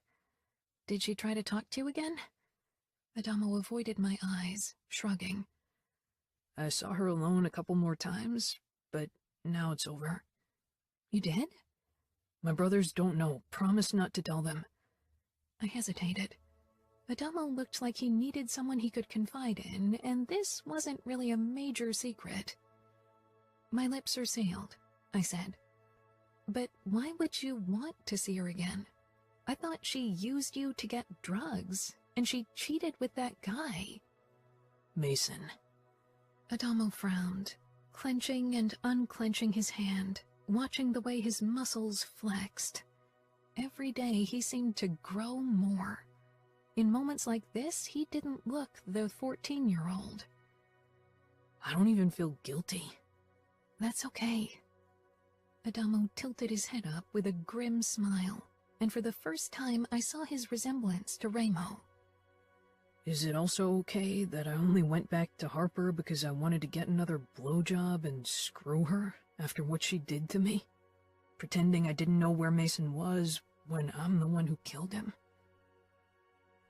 S2: Did she try to talk to you again? Adamo avoided my eyes, shrugging.
S3: I saw her alone a couple more times, but now it's over.
S2: You did?
S3: My brothers don't know. Promise not to tell them.
S2: I hesitated. Adamo looked like he needed someone he could confide in, and this wasn't really a major secret. My lips are sealed, I said. But why would you want to see her again? I thought she used you to get drugs, and she cheated with that guy.
S3: Mason.
S2: Adamo frowned, clenching and unclenching his hand, watching the way his muscles flexed. Every day he seemed to grow more. In moments like this, he didn't look the 14-year-old.
S3: I don't even feel guilty.
S2: That's okay. Adamo tilted his head up with a grim smile, and for the first time I saw his resemblance to Remo.
S3: Is it also okay that I only went back to Harper because I wanted to get another blowjob and screw her after what she did to me? Pretending I didn't know where Mason was when I'm the one who killed him?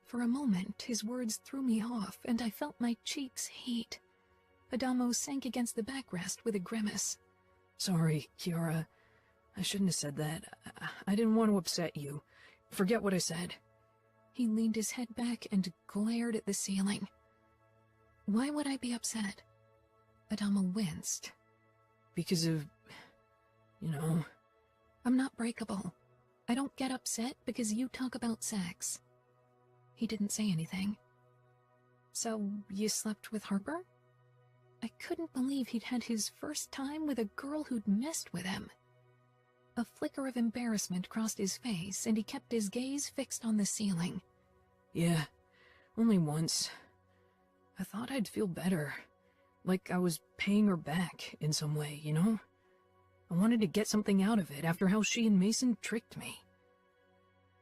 S2: For a moment, his words threw me off, and I felt my cheeks heat. Adamo sank against the backrest with a grimace.
S3: Sorry, Kiara. I shouldn't have said that. I didn't want to upset you. Forget what I said.
S2: He leaned his head back and glared at the ceiling. Why would I be upset? Adamo winced.
S3: Because of... you know...
S2: I'm not breakable. I don't get upset because you talk about sex. He didn't say anything. So, you slept with Harper? I couldn't believe he'd had his first time with a girl who'd messed with him. A flicker of embarrassment crossed his face, and he kept his gaze fixed on the ceiling.
S3: Yeah, only once. I thought I'd feel better. Like I was paying her back in some way, you know? I wanted to get something out of it after how she and Mason tricked me.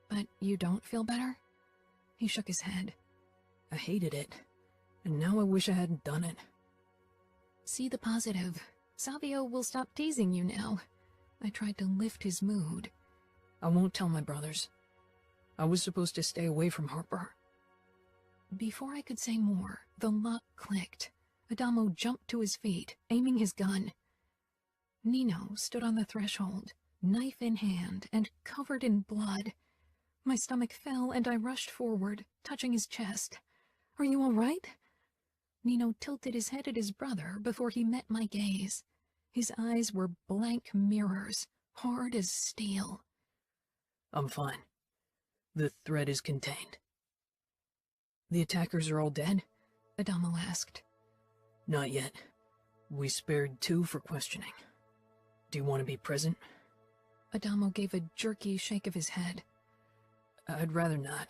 S2: But you don't feel better? He shook his head.
S3: I hated it. And now I wish I hadn't done it.
S2: See the positive. Savio will stop teasing you now. I tried to lift his mood.
S3: I won't tell my brothers. I was supposed to stay away from Harper.
S2: Before I could say more, the lock clicked. Adamo jumped to his feet, aiming his gun. Nino stood on the threshold, knife in hand and covered in blood. My stomach fell and I rushed forward, touching his chest. "Are you all right?" Nino tilted his head at his brother before he met my gaze. His eyes were blank mirrors, hard as steel.
S3: I'm fine. The threat is contained. The attackers are all dead?
S2: Adamo asked.
S3: Not yet. We spared 2 for questioning. Do you want to be present?
S2: Adamo gave a jerky shake of his head.
S3: I'd rather not.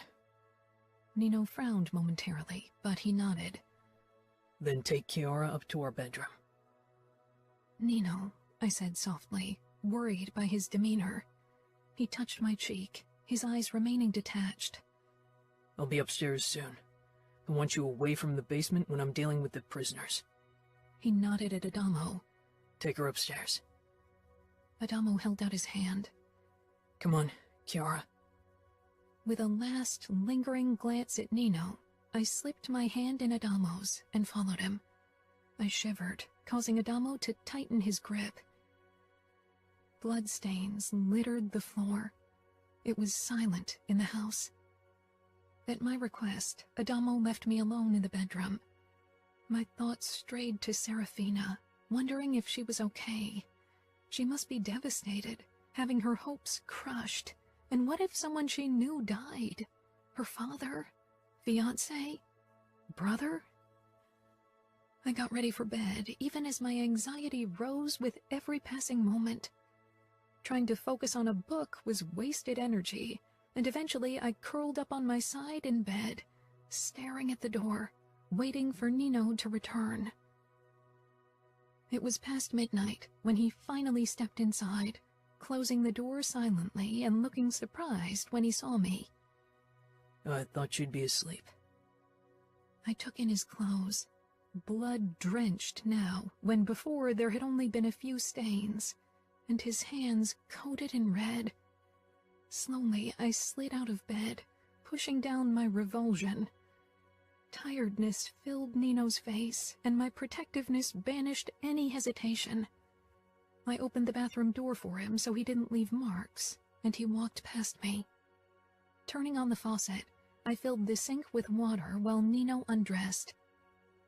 S2: Nino frowned momentarily, but he nodded.
S3: Then take Kiara up to our bedroom.
S2: Nino, I said softly, worried by his demeanor. He touched my cheek, his eyes remaining detached.
S3: I'll be upstairs soon. I want you away from the basement when I'm dealing with the prisoners.
S2: He nodded at Adamo.
S3: Take her upstairs.
S2: Adamo held out his hand.
S3: Come on, Kiara.
S2: With a last lingering glance at Nino, I slipped my hand in Adamo's and followed him. I shivered, causing Adamo to tighten his grip. Bloodstains littered the floor. It was silent in the house. At my request, Adamo left me alone in the bedroom. My thoughts strayed to Serafina, wondering if she was okay. She must be devastated, having her hopes crushed. And what if someone she knew died? Her father? Fiancé? Brother? I got ready for bed, even as my anxiety rose with every passing moment. Trying to focus on a book was wasted energy, and eventually I curled up on my side in bed, staring at the door, waiting for Nino to return. It was past midnight when he finally stepped inside, closing the door silently and looking surprised when he saw me.
S3: I thought you'd be asleep.
S2: I took in his clothes, blood-drenched now, when before there had only been a few stains, and his hands coated in red. Slowly, I slid out of bed, pushing down my revulsion. Tiredness filled Nino's face, and my protectiveness banished any hesitation. I opened the bathroom door for him so he didn't leave marks, and he walked past me. Turning on the faucet, I filled the sink with water while Nino undressed.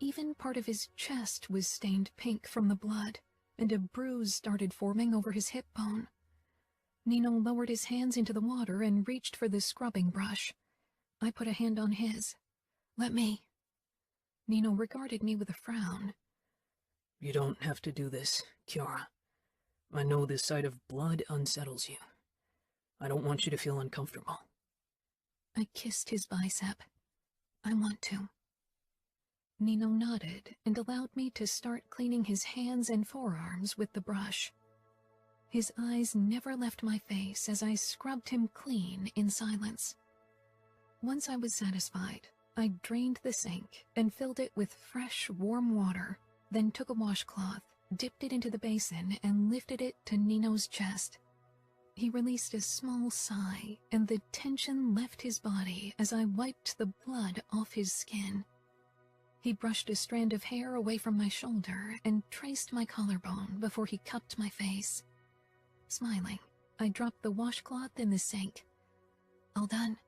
S2: Even part of his chest was stained pink from the blood, and a bruise started forming over his hip bone. Nino lowered his hands into the water and reached for the scrubbing brush. I put a hand on his. "Let me." Nino regarded me with a frown.
S3: You don't have to do this, Kiara. I know the sight of blood unsettles you. I don't want you to feel uncomfortable.
S2: I kissed his bicep. I want to. Nino nodded and allowed me to start cleaning his hands and forearms with the brush. His eyes never left my face as I scrubbed him clean in silence. Once I was satisfied, I drained the sink and filled it with fresh, warm water, then took a washcloth, dipped it into the basin, and lifted it to Nino's chest. He released a small sigh, and the tension left his body as I wiped the blood off his skin. He brushed a strand of hair away from my shoulder and traced my collarbone before he cupped my face. Smiling, I dropped the washcloth in the sink. All done.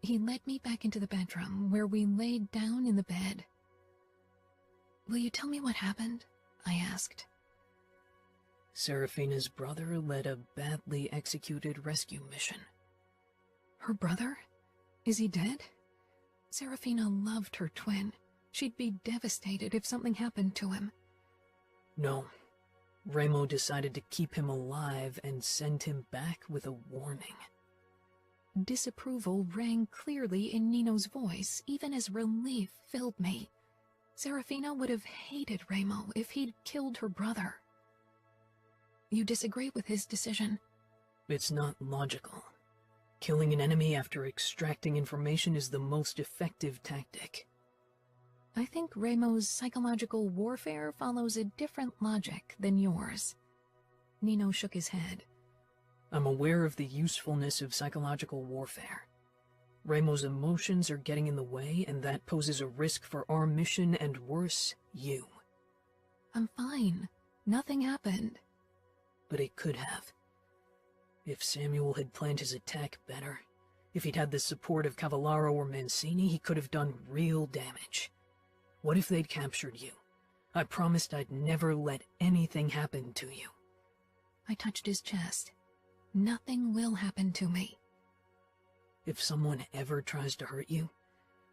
S2: He led me back into the bedroom, where we laid down in the bed. "Will you tell me what happened?" I asked.
S3: Serafina's brother led a badly executed rescue mission.
S2: Her brother? Is he dead? Serafina loved her twin. She'd be devastated if something happened to him.
S3: No. Remo decided to keep him alive and send him back with a warning.
S2: Disapproval rang clearly in Nino's voice, even as relief filled me. Serafina would have hated Remo if he'd killed her brother. You disagree with his decision?
S3: It's not logical. Killing an enemy after extracting information is the most effective tactic.
S2: I think Ramo's psychological warfare follows a different logic than yours. Nino shook his head.
S3: I'm aware of the usefulness of psychological warfare. Ramo's emotions are getting in the way, and that poses a risk for our mission and, worse, you.
S2: I'm fine. Nothing happened.
S3: But it could have. If Samuel had planned his attack better, if he'd had the support of Cavallaro or Mancini, he could have done real damage. What if they'd captured you? I promised I'd never let anything happen to you.
S2: I touched his chest. Nothing will happen to me.
S3: If someone ever tries to hurt you,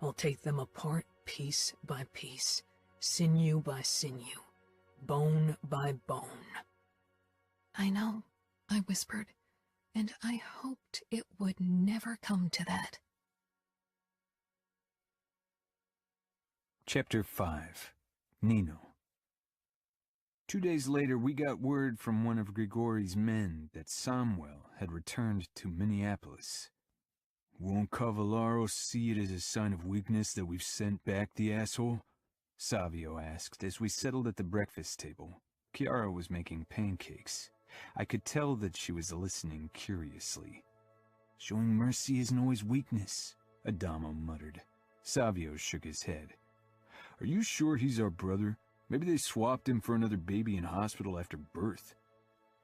S3: I'll take them apart piece by piece, sinew by sinew, bone by bone.
S2: I know, I whispered, and I hoped it would never come to that.
S1: Chapter 5. Nino. 2 days later, we got word from one of Grigori's men that Samuel had returned to Minneapolis. Won't Cavallaro see it as a sign of weakness that we've sent back the asshole? Savio asked as we settled at the breakfast table. Chiara was making pancakes. I could tell that she was listening curiously. Showing mercy isn't always weakness, Adamo muttered. Savio shook his head. Are you sure he's our brother? Maybe they swapped him for another baby in hospital after birth.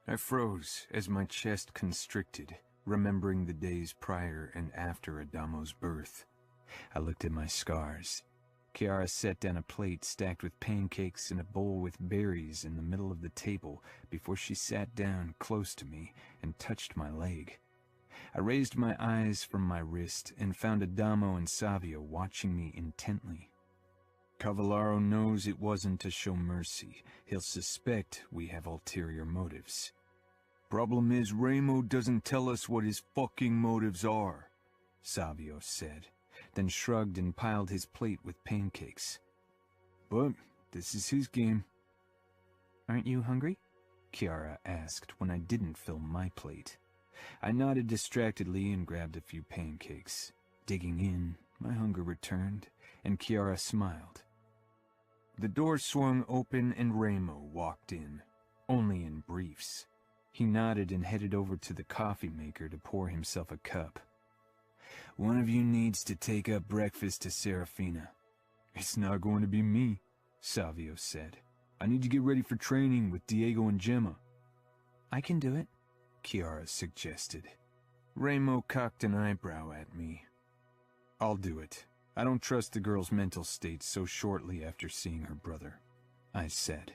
S1: I froze as my chest constricted, remembering the days prior and after Adamo's birth. I looked at my scars. Chiara set down a plate stacked with pancakes and a bowl with berries in the middle of the table before she sat down close to me and touched my leg. I raised my eyes from my wrist and found Adamo and Savio watching me intently. Cavallaro knows it wasn't to show mercy. He'll suspect we have ulterior motives. Problem is, Ramo doesn't tell us what his fucking motives are, Savio said, then shrugged and piled his plate with pancakes. But this is his game. Aren't you hungry? Chiara asked when I didn't fill my plate. I nodded distractedly and grabbed a few pancakes. Digging in, my hunger returned, and Chiara smiled. The door swung open and Ramo walked in, only in briefs. He nodded and headed over to the coffee maker to pour himself a cup. One of you needs to take up breakfast to Serafina. It's not going to be me, Savio said. I need to get ready for training with Diego and Gemma. I can do it, Chiara suggested. Ramo cocked an eyebrow at me. I'll do it. I don't trust the girl's mental state so shortly after seeing her brother, I said.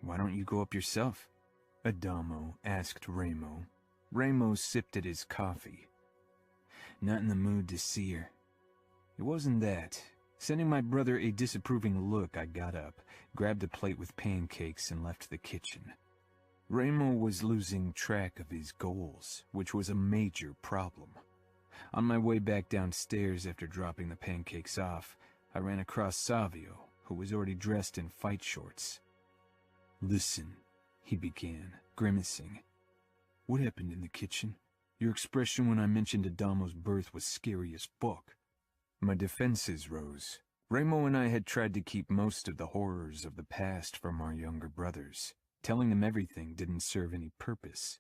S1: Why don't you go up yourself? Adamo asked Ramo. Ramo sipped at his coffee. Not in the mood to see her. It wasn't that. Sending my brother a disapproving look, I got up, grabbed a plate with pancakes, and left the kitchen. Ramo was losing track of his goals, which was a major problem. On my way back downstairs after dropping the pancakes off, I ran across Savio, who was already dressed in fight shorts. Listen, he began, grimacing. What happened in the kitchen? Your expression when I mentioned Adamo's birth was scary as fuck. My defenses rose. Ramo and I had tried to keep most of the horrors of the past from our younger brothers. Telling them everything didn't serve any purpose.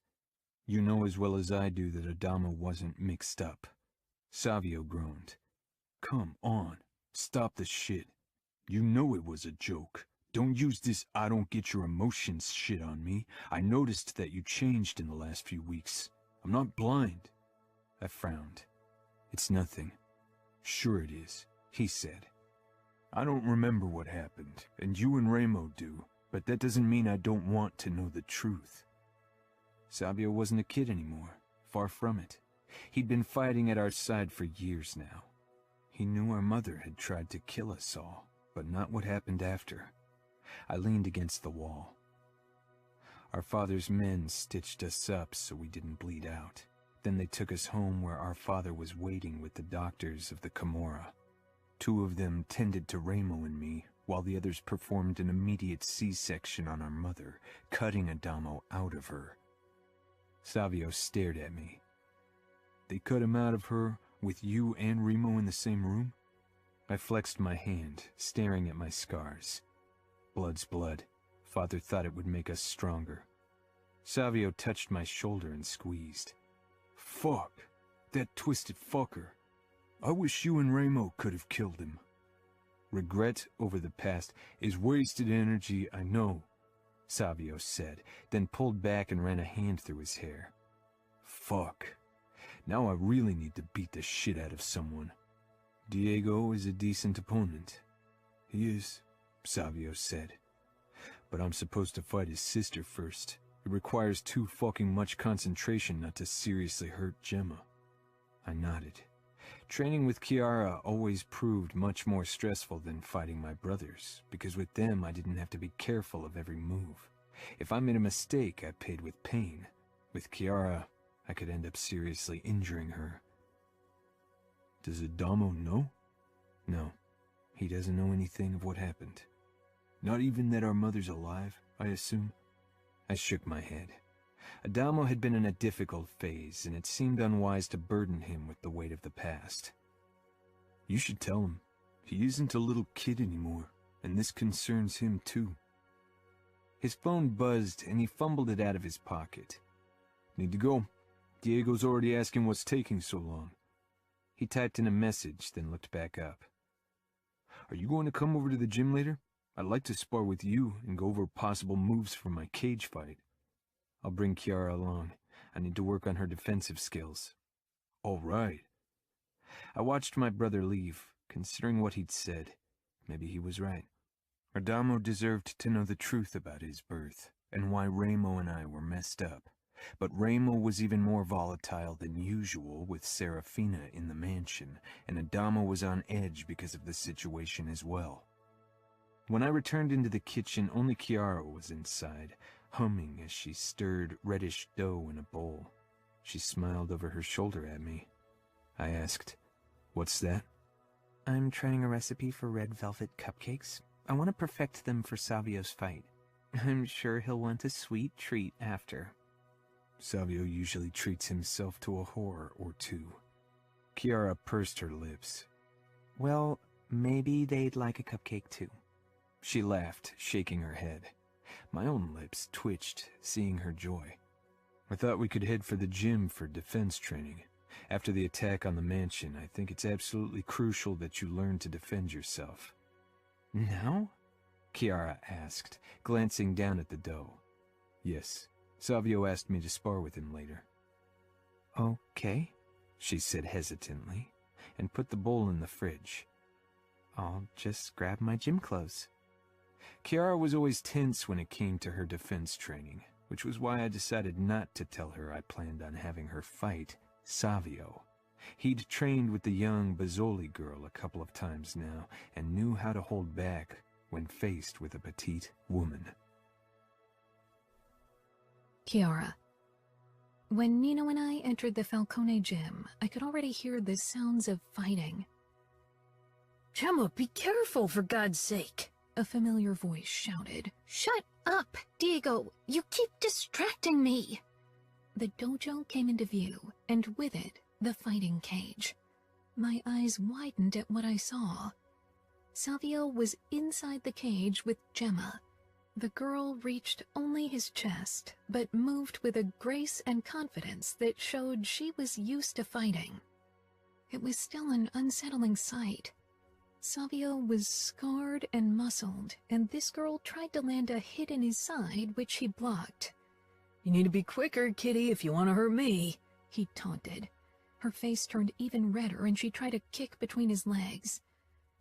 S1: You know as well as I do that Adamo wasn't mixed up. Savio groaned. Come on, stop the shit. You know it was a joke. Don't use this I don't get your emotions shit on me. I noticed that you changed in the last few weeks. I'm not blind. I frowned. It's nothing. Sure it is, he said. I don't remember what happened, and you and Ramo do, but that doesn't mean I don't want to know the truth. Savio wasn't a kid anymore, far from it. He'd been fighting at our side for years now. He knew our mother had tried to kill us all, but not what happened after. I leaned against the wall. Our father's men stitched us up so we didn't bleed out. Then they took us home where our father was waiting with the doctors of the Camorra. 2 of them tended to Ramo and me, while the others performed an immediate C-section on our mother, cutting Adamo out of her. Savio stared at me. They cut him out of her with you and Ramo in the same room? I flexed my hand, staring at my scars. Blood's blood. Father thought it would make us stronger. Savio touched my shoulder and squeezed. Fuck! That twisted fucker. I wish you and Ramo could have killed him. Regret over the past is wasted energy, I know, Savio said, then pulled back and ran a hand through his hair. Fuck. Now I really need to beat the shit out of someone. Diego is a decent opponent. He is, Savio said. But I'm supposed to fight his sister first. It requires too fucking much concentration not to seriously hurt Gemma. I nodded. Training with Kiara always proved much more stressful than fighting my brothers, because with them I didn't have to be careful of every move. If I made a mistake, I paid with pain. With Kiara, I could end up seriously injuring her. Does Adamo know? No, he doesn't know anything of what happened. Not even that our mother's alive, I assume? I shook my head. Adamo had been in a difficult phase, and it seemed unwise to burden him with the weight of the past. You should tell him. He isn't a little kid anymore, and this concerns him too. His phone buzzed, and he fumbled it out of his pocket. Need to go. Diego's already asking what's taking so long. He typed in a message, then looked back up. Are you going to come over to the gym later? I'd like to spar with you and go over possible moves for my cage fight. I'll bring Kiara along. I need to work on her defensive skills. All right. I watched my brother leave, considering what he'd said. Maybe he was right. Adamo deserved to know the truth about his birth, and why Ramo and I were messed up. But Ramo was even more volatile than usual with Serafina in the mansion, and Adamo was on edge because of the situation as well. When I returned into the kitchen, only Kiara was inside, humming as she stirred reddish dough in a bowl. She smiled over her shoulder at me. I asked, "What's that?" "I'm trying a recipe for red velvet cupcakes. I want to perfect them for Savio's fight. I'm sure he'll want a sweet treat after." Savio usually treats himself to a horror or two. Kiara pursed her lips. "Well, maybe they'd like a cupcake too." She laughed, shaking her head. My own lips twitched, seeing her joy. I thought we could head for the gym for defense training. After the attack on the mansion, I think it's absolutely crucial that you learn to defend yourself. Now? Kiara asked, glancing down at the dough. Yes, Savio asked me to spar with him later. Okay, she said hesitantly, and put the bowl in the fridge. I'll just grab my gym clothes. Kiara was always tense when it came to her defense training, which was why I decided not to tell her I planned on having her fight Savio. He'd trained with the young Bazzoli girl a couple of times now, and knew how to hold back when faced with a petite woman.
S2: Kiara. When Nino and I entered the Falcone gym, I could already hear the sounds of fighting.
S3: Gemma, be careful, for God's sake!
S2: A familiar voice shouted.
S5: Shut up, Diego! You keep distracting me!
S2: The dojo came into view, and with it, the fighting cage. My eyes widened at what I saw. Savio was inside the cage with Gemma. The girl reached only his chest, but moved with a grace and confidence that showed she was used to fighting. It was still an unsettling sight. Savio was scarred and muscled, and this girl tried to land a hit in his side, which he blocked.
S3: You need to be quicker, kitty, if you want to hurt me,
S2: he taunted. Her face turned even redder, and she tried to kick between his legs.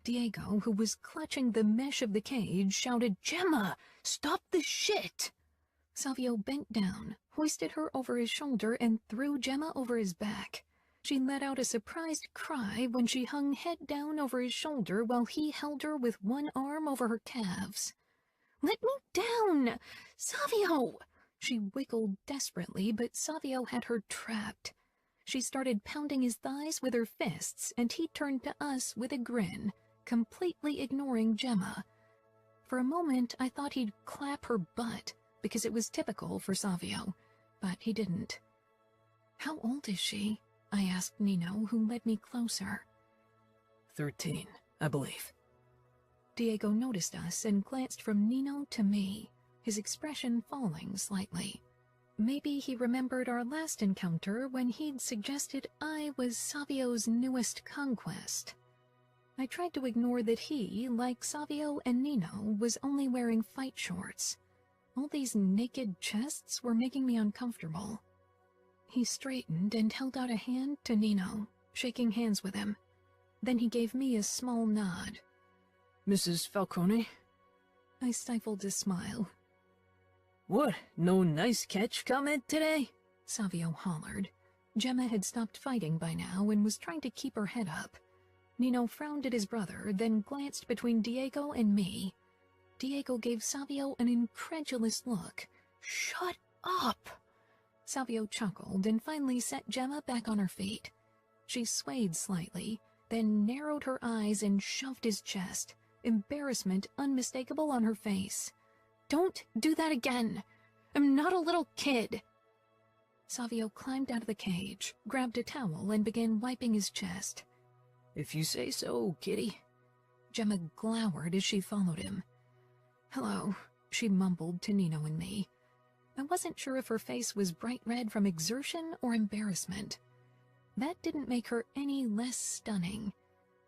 S2: Diego, who was clutching the mesh of the cage, shouted, "Gemma, stop the shit!" Savio bent down, hoisted her over his shoulder, and threw Gemma over his back. She let out a surprised cry when she hung head down over his shoulder while he held her with one arm over her calves.
S5: "Let me down! Savio!"
S2: She wiggled desperately, but Savio had her trapped. She started pounding his thighs with her fists, and he turned to us with a grin, completely ignoring Gemma. For a moment, I thought he'd clap her butt, because it was typical for Savio, but he didn't. "How old is she?" I asked Nino, who led me closer.
S3: 13. I believe.
S2: Diego noticed us and glanced from Nino to me, his expression falling slightly. Maybe he remembered our last encounter when he'd suggested I was Savio's newest conquest. I tried to ignore that he, like Savio and Nino, was only wearing fight shorts. All these naked chests were making me uncomfortable. He straightened and held out a hand to Nino, shaking hands with him. Then he gave me a small nod.
S3: Mrs. Falcone?
S2: I stifled a smile.
S3: What, no nice catch comment today?
S2: Savio hollered. Gemma had stopped fighting by now and was trying to keep her head up. Nino frowned at his brother, then glanced between Diego and me. Diego gave Savio an incredulous look.
S3: Shut up!
S2: Savio chuckled and finally set Gemma back on her feet. She swayed slightly, then narrowed her eyes and shoved his chest, embarrassment unmistakable on her face. "Don't do that again! I'm not a little kid!" Savio climbed out of the cage, grabbed a towel, and began wiping his chest.
S3: If you say so, kitty.
S2: Gemma glowered as she followed him. "Hello," she mumbled to Nino and me. I wasn't sure if her face was bright red from exertion or embarrassment. That didn't make her any less stunning.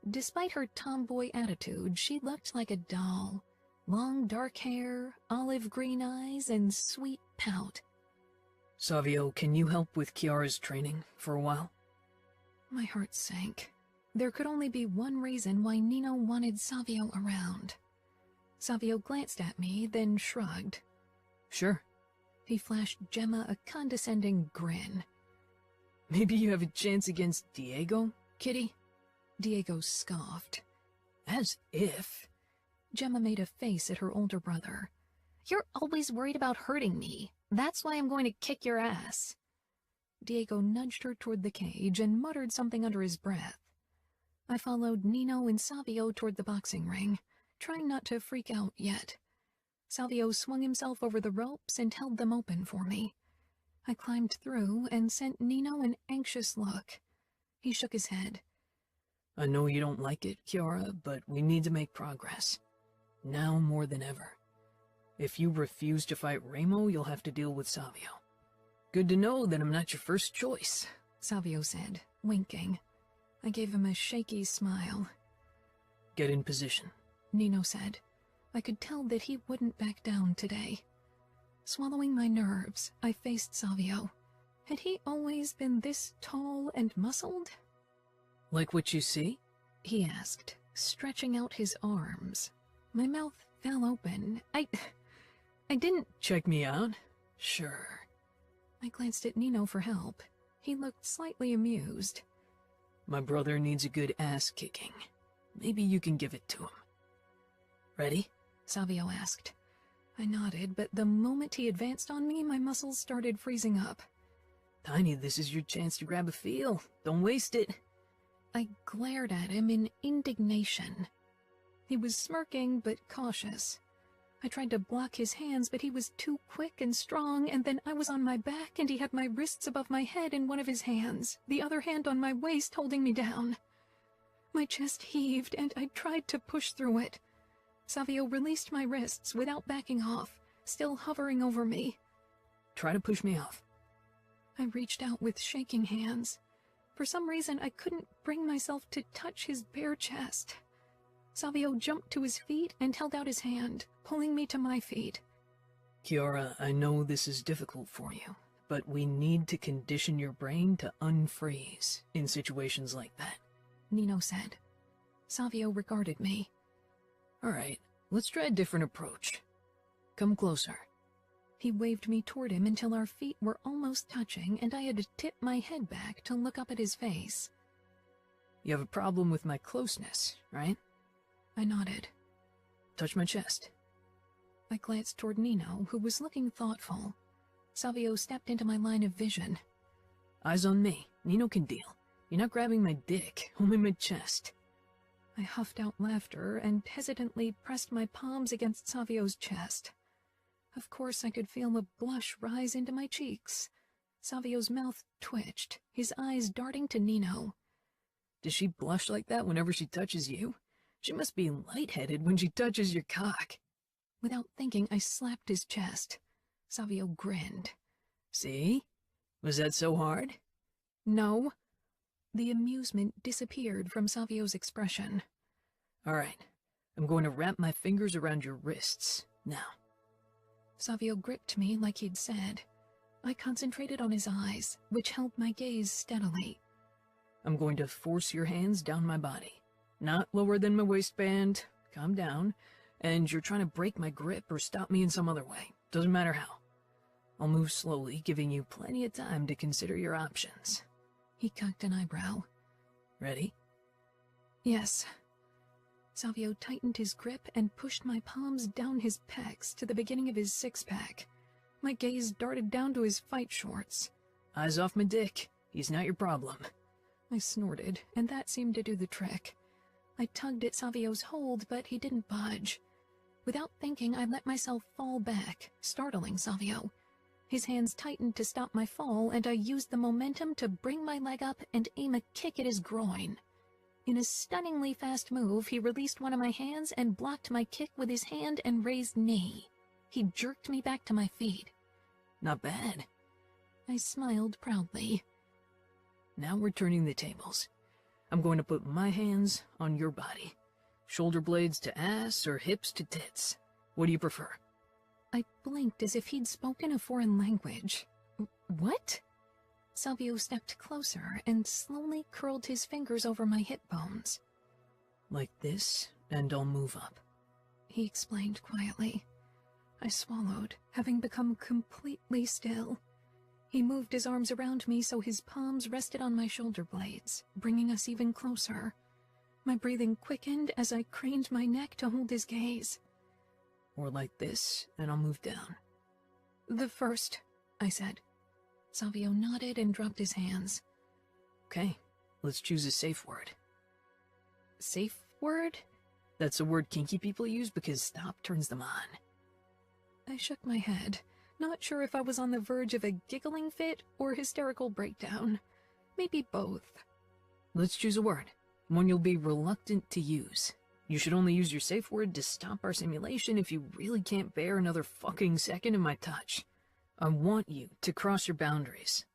S2: Despite her tomboy attitude, she looked like a doll. Long dark hair, olive green eyes, and sweet pout.
S3: Savio, can you help with Kiara's training for a while?
S2: My heart sank. There could only be one reason why Nino wanted Savio around. Savio glanced at me, then shrugged.
S3: Sure.
S2: He flashed Gemma a condescending grin.
S3: Maybe you have a chance against Diego, kitty?
S2: Diego scoffed.
S3: As if.
S2: Gemma made a face at her older brother.
S5: You're always worried about hurting me. That's why I'm going to kick your ass.
S2: Diego nudged her toward the cage and muttered something under his breath. I followed Nino and Savio toward the boxing ring, trying not to freak out yet. Savio swung himself over the ropes and held them open for me. I climbed through and sent Nino an anxious look. He shook his head.
S3: I know you don't like it, Kiara, but we need to make progress. Now more than ever. If you refuse to fight Remo, you'll have to deal with Savio. Good to know that I'm not your first choice,
S2: Savio said, winking. I gave him a shaky smile.
S3: Get in position,
S2: Nino said. I could tell that he wouldn't back down today. Swallowing my nerves, I faced Savio. Had he always been this tall and muscled?
S3: Like what you see?
S2: He asked, stretching out his arms. My mouth fell open. I didn't...
S3: Check me out? Sure.
S2: I glanced at Nino for help. He looked slightly amused.
S3: My brother needs a good ass kicking. Maybe you can give it to him. Ready?
S2: Savio asked. I nodded, but the moment he advanced on me, my muscles started freezing up.
S3: Tiny, this is your chance to grab a feel. Don't waste it.
S2: I glared at him in indignation. He was smirking, but cautious. I tried to block his hands, but he was too quick and strong, and then I was on my back, and he had my wrists above my head in one of his hands, the other hand on my waist holding me down. My chest heaved, and I tried to push through it. Savio released my wrists without backing off, still hovering over me.
S3: Try to push me off.
S2: I reached out with shaking hands. For some reason, I couldn't bring myself to touch his bare chest. Savio jumped to his feet and held out his hand, pulling me to my feet.
S3: Kiara, I know this is difficult for you, but we need to condition your brain to unfreeze in situations like that,
S2: Nino said. Savio regarded me.
S3: All right, let's try a different approach. Come closer.
S2: He waved me toward him until our feet were almost touching, and I had to tip my head back to look up at his face.
S3: You have a problem with my closeness, right?
S2: I nodded.
S3: Touch my chest.
S2: I glanced toward Nino, who was looking thoughtful. Savio stepped into my line of vision.
S3: Eyes on me. Nino can deal. You're not grabbing my dick, only my chest.
S2: I huffed out laughter and hesitantly pressed my palms against Savio's chest. Of course, I could feel a blush rise into my cheeks. Savio's mouth twitched, his eyes darting to Nino.
S3: Does she blush like that whenever she touches you? She must be lightheaded when she touches your cock.
S2: Without thinking, I slapped his chest. Savio grinned.
S3: See? Was that so hard?
S2: No. The amusement disappeared from Savio's expression.
S3: All right. I'm going to wrap my fingers around your wrists. Now.
S2: Savio gripped me like he'd said. I concentrated on his eyes, which held my gaze steadily.
S3: I'm going to force your hands down my body. Not lower than my waistband. Calm down. And you're trying to break my grip or stop me in some other way. Doesn't matter how. I'll move slowly, giving you plenty of time to consider your options.
S2: He cocked an eyebrow.
S3: Ready?
S2: Yes. Savio tightened his grip and pushed my palms down his pecs to the beginning of his six-pack. My gaze darted down to his fight shorts.
S3: Eyes off my dick. He's not your problem.
S2: I snorted, and that seemed to do the trick. I tugged at Savio's hold, but he didn't budge. Without thinking, I let myself fall back, startling Savio. His hands tightened to stop my fall, and I used the momentum to bring my leg up and aim a kick at his groin. In a stunningly fast move, he released one of my hands and blocked my kick with his hand and raised knee. He jerked me back to my feet.
S3: Not bad.
S2: I smiled proudly.
S3: Now we're turning the tables. I'm going to put my hands on your body. Shoulder blades to ass or hips to tits. What do you prefer?
S2: I blinked as if he'd spoken a foreign language. What? Savio stepped closer and slowly curled his fingers over my hip bones.
S3: Like this, and I'll move up.
S2: He explained quietly. I swallowed, having become completely still. He moved his arms around me so his palms rested on my shoulder blades, bringing us even closer. My breathing quickened as I craned my neck to hold his gaze.
S3: Or like this, and I'll move down.
S2: The first, I said. Savio nodded and dropped his hands.
S3: Okay, let's choose a safe word.
S2: Safe word?
S3: That's a word kinky people use because stop turns them on.
S2: I shook my head, not sure if I was on the verge of a giggling fit or hysterical breakdown. Maybe both.
S3: Let's choose a word, one you'll be reluctant to use. You should only use your safe word to stop our simulation if you really can't bear another fucking second of my touch. I want you to cross your boundaries.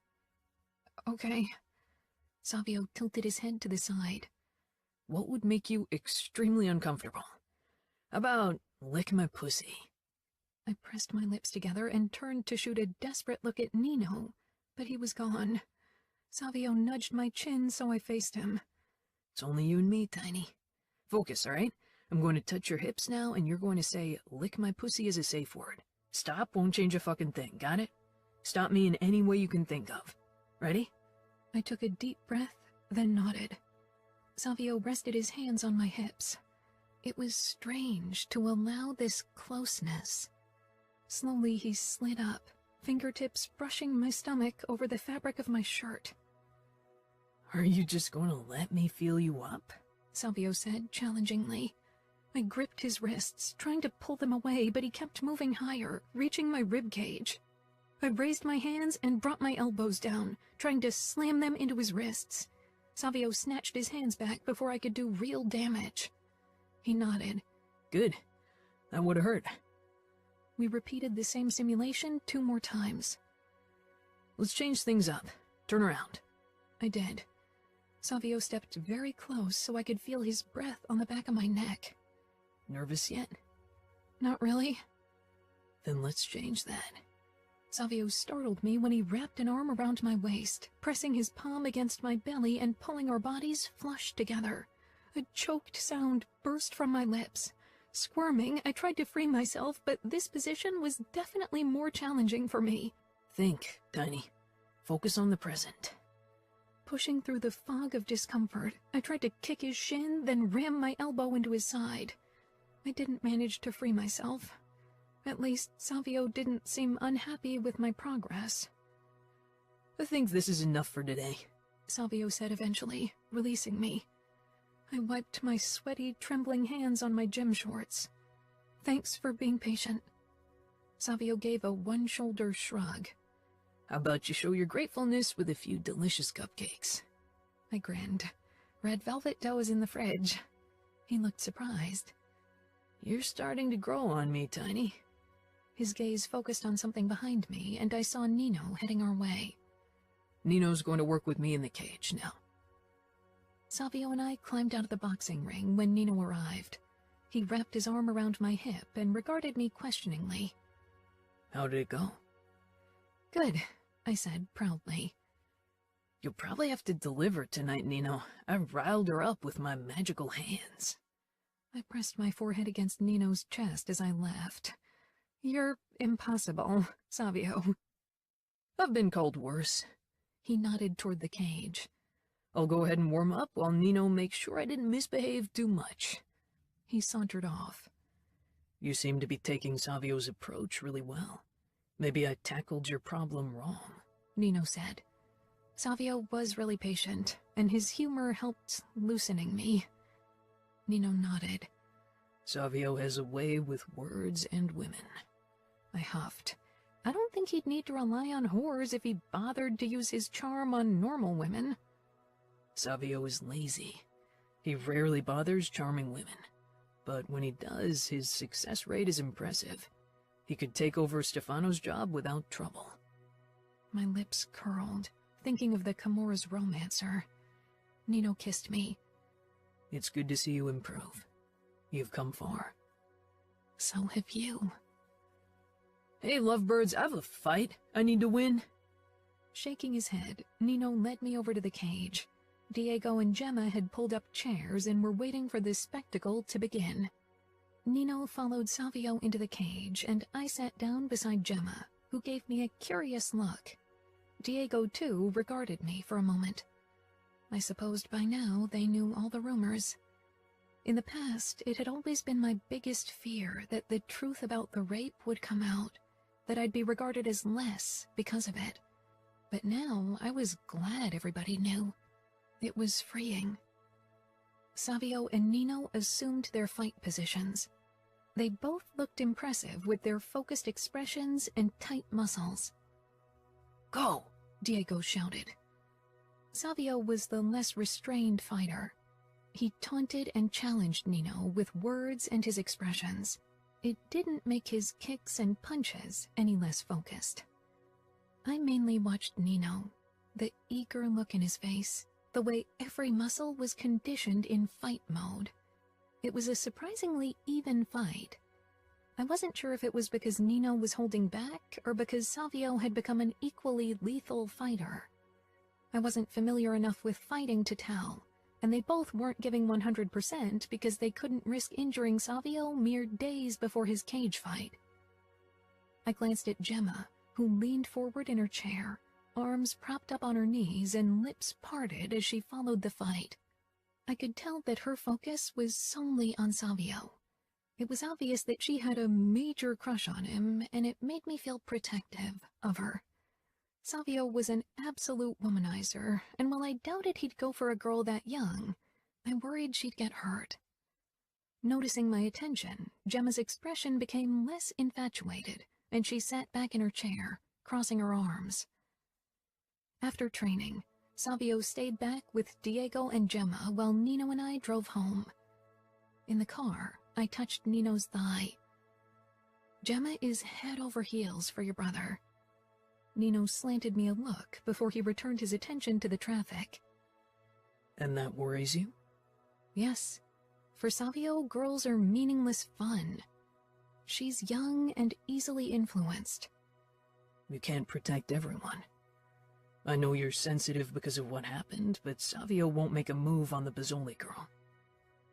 S2: Okay. Savio tilted his head to the side.
S3: What would make you extremely uncomfortable? How about lick my pussy?
S2: I pressed my lips together and turned to shoot a desperate look at Nino, but he was gone. Savio nudged my chin, so I faced him.
S3: It's only you and me, Tiny. Focus, all right? I'm going to touch your hips now, and you're going to say, lick my pussy as a safe word. Stop won't change a fucking thing, got it? Stop me in any way you can think of. Ready?
S2: I took a deep breath, then nodded. Savio rested his hands on my hips. It was strange to allow this closeness. Slowly he slid up, fingertips brushing my stomach over the fabric of my shirt.
S3: Are you just going to let me feel you up?
S2: Savio said challengingly. I gripped his wrists, trying to pull them away, but he kept moving higher, reaching my rib cage. I raised my hands and brought my elbows down, trying to slam them into his wrists. Savio snatched his hands back before I could do real damage. He nodded.
S3: Good. That would have hurt.
S2: We repeated the same simulation 2 more times.
S3: Let's change things up. Turn around.
S2: I did. Savio stepped very close so I could feel his breath on the back of my neck.
S3: Nervous yet?
S2: Not really.
S3: Then let's change that.
S2: Savio startled me when he wrapped an arm around my waist, pressing his palm against my belly and pulling our bodies flush together. A choked sound burst from my lips. Squirming, I tried to free myself, but this position was definitely more challenging for me.
S3: Think, Tiny. Focus on the present.
S2: Pushing through the fog of discomfort, I tried to kick his shin, then ram my elbow into his side. I didn't manage to free myself. At least, Savio didn't seem unhappy with my progress.
S3: I think this is enough for today,
S2: Savio said eventually, releasing me. I wiped my sweaty, trembling hands on my gym shorts. Thanks for being patient. Savio gave a one-shoulder shrug.
S3: How about you show your gratefulness with a few delicious cupcakes?
S2: I grinned. Red velvet dough is in the fridge. He looked surprised.
S3: You're starting to grow on me, Tiny.
S2: His gaze focused on something behind me, and I saw Nino heading our way.
S3: Nino's going to work with me in the cage now.
S2: Savio and I climbed out of the boxing ring when Nino arrived. He wrapped his arm around my hip and regarded me questioningly.
S3: How did it go?
S2: Good, I said proudly.
S3: You'll probably have to deliver tonight, Nino. I riled her up with my magical hands.
S2: I pressed my forehead against Nino's chest as I laughed. You're impossible, Savio.
S3: I've been called worse.
S2: He nodded toward the cage.
S3: I'll go ahead and warm up while Nino makes sure I didn't misbehave too much.
S2: He sauntered off.
S3: You seem to be taking Savio's approach really well. Maybe I tackled your problem wrong,
S2: Nino said. Savio was really patient, and his humor helped loosening me. Nino nodded.
S3: Savio has a way with words and women.
S2: I huffed. I don't think he'd need to rely on whores if he bothered to use his charm on normal women.
S3: Savio is lazy. He rarely bothers charming women. But when he does, his success rate is impressive. He could take over Stefano's job without trouble.
S2: My lips curled, thinking of the Camorra's romancer. Nino kissed me.
S3: It's good to see you improve. You've come far.
S2: So have you.
S3: Hey, lovebirds, I have a fight. I need to win.
S2: Shaking his head, Nino led me over to the cage. Diego and Gemma had pulled up chairs and were waiting for this spectacle to begin. Nino followed Savio into the cage, and I sat down beside Gemma, who gave me a curious look. Diego, too, regarded me for a moment. I supposed by now they knew all the rumors. In the past, it had always been my biggest fear that the truth about the rape would come out, that I'd be regarded as less because of it. But now I was glad everybody knew. It was freeing. Savio and Nino assumed their fight positions. They both looked impressive with their focused expressions and tight muscles.
S3: Go!
S2: Diego shouted. Savio was the less restrained fighter. He taunted and challenged Nino with words and his expressions. It didn't make his kicks and punches any less focused. I mainly watched Nino, the eager look in his face, the way every muscle was conditioned in fight mode. It was a surprisingly even fight. I wasn't sure if it was because Nino was holding back or because Savio had become an equally lethal fighter. I wasn't familiar enough with fighting to tell, and they both weren't giving 100% because they couldn't risk injuring Savio mere days before his cage fight. I glanced at Gemma, who leaned forward in her chair, arms propped up on her knees and lips parted as she followed the fight. I could tell that her focus was solely on Savio. It was obvious that she had a major crush on him, and it made me feel protective of her. Savio was an absolute womanizer, and while I doubted he'd go for a girl that young, I worried she'd get hurt. Noticing my attention, Gemma's expression became less infatuated, and she sat back in her chair, crossing her arms. After training, Savio stayed back with Diego and Gemma while Nino and I drove home. In the car, I touched Nino's thigh. Gemma is head over heels for your brother. Nino slanted me a look before he returned his attention to the traffic.
S3: And that worries you?
S2: Yes. For Savio, girls are meaningless fun. She's young and easily influenced.
S3: You can't protect everyone. I know you're sensitive because of what happened, but Savio won't make a move on the Pozzoli girl.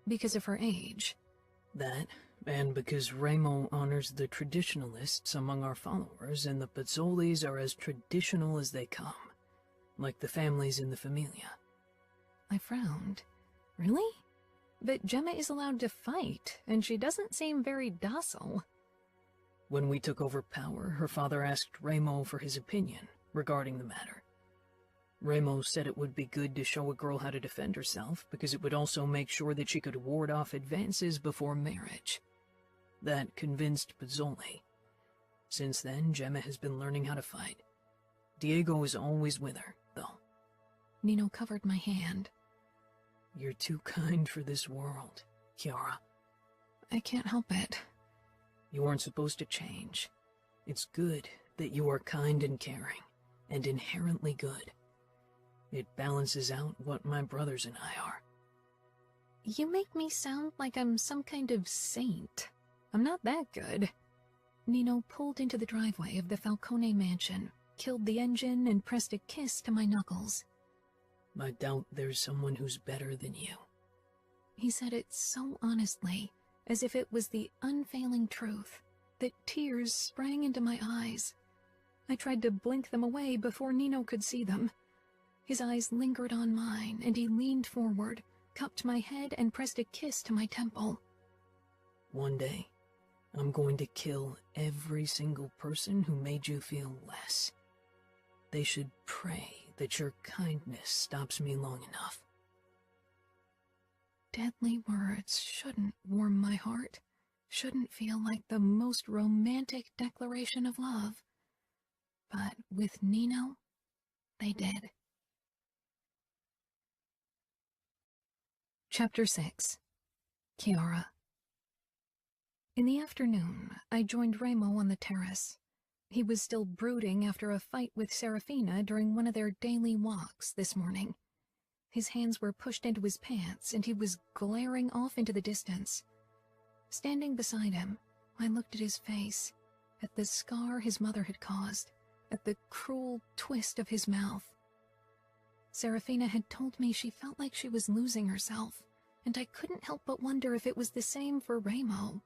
S2: Because of her age.
S3: That, and because Remo honors the traditionalists among our followers, and the Pozzolis are as traditional as they come, like the families in the Familia.
S2: I frowned. Really? But Gemma is allowed to fight, and she doesn't seem very docile.
S3: When we took over power, her father asked Remo for his opinion regarding the matter. Remo said it would be good to show a girl how to defend herself because it would also make sure that she could ward off advances before marriage. That convinced Pozzoli. Since then, Gemma has been learning how to fight. Diego is always with her, though.
S2: Nino covered my hand.
S3: You're too kind for this world. Kiara.
S2: I can't help it.
S3: You aren't supposed to change. It's good that you are kind and caring, and inherently good. It balances out what my brothers and I are.
S2: You make me sound like I'm some kind of saint. I'm not that good. Nino pulled into the driveway of the Falcone mansion, killed the engine, and pressed a kiss to my knuckles.
S3: I doubt there's someone who's better than you.
S2: He said it so honestly, as if it was the unfailing truth, that tears sprang into my eyes. I tried to blink them away before Nino could see them. His eyes lingered on mine, and he leaned forward, cupped my head, and pressed a kiss to my temple.
S3: One day, I'm going to kill every single person who made you feel less. They should pray that your kindness stops me long enough.
S2: Deadly words shouldn't warm my heart, shouldn't feel like the most romantic declaration of love. But with Nino, they did. Chapter 6. Kiara. In the afternoon, I joined Remo on the terrace. He was still brooding after a fight with Serafina during one of their daily walks this morning. His hands were pushed into his pants, and he was glaring off into the distance. Standing beside him, I looked at his face, at the scar his mother had caused, at the cruel twist of his mouth. Serafina had told me she felt like she was losing herself, and I couldn't help but wonder if it was the same for Remo,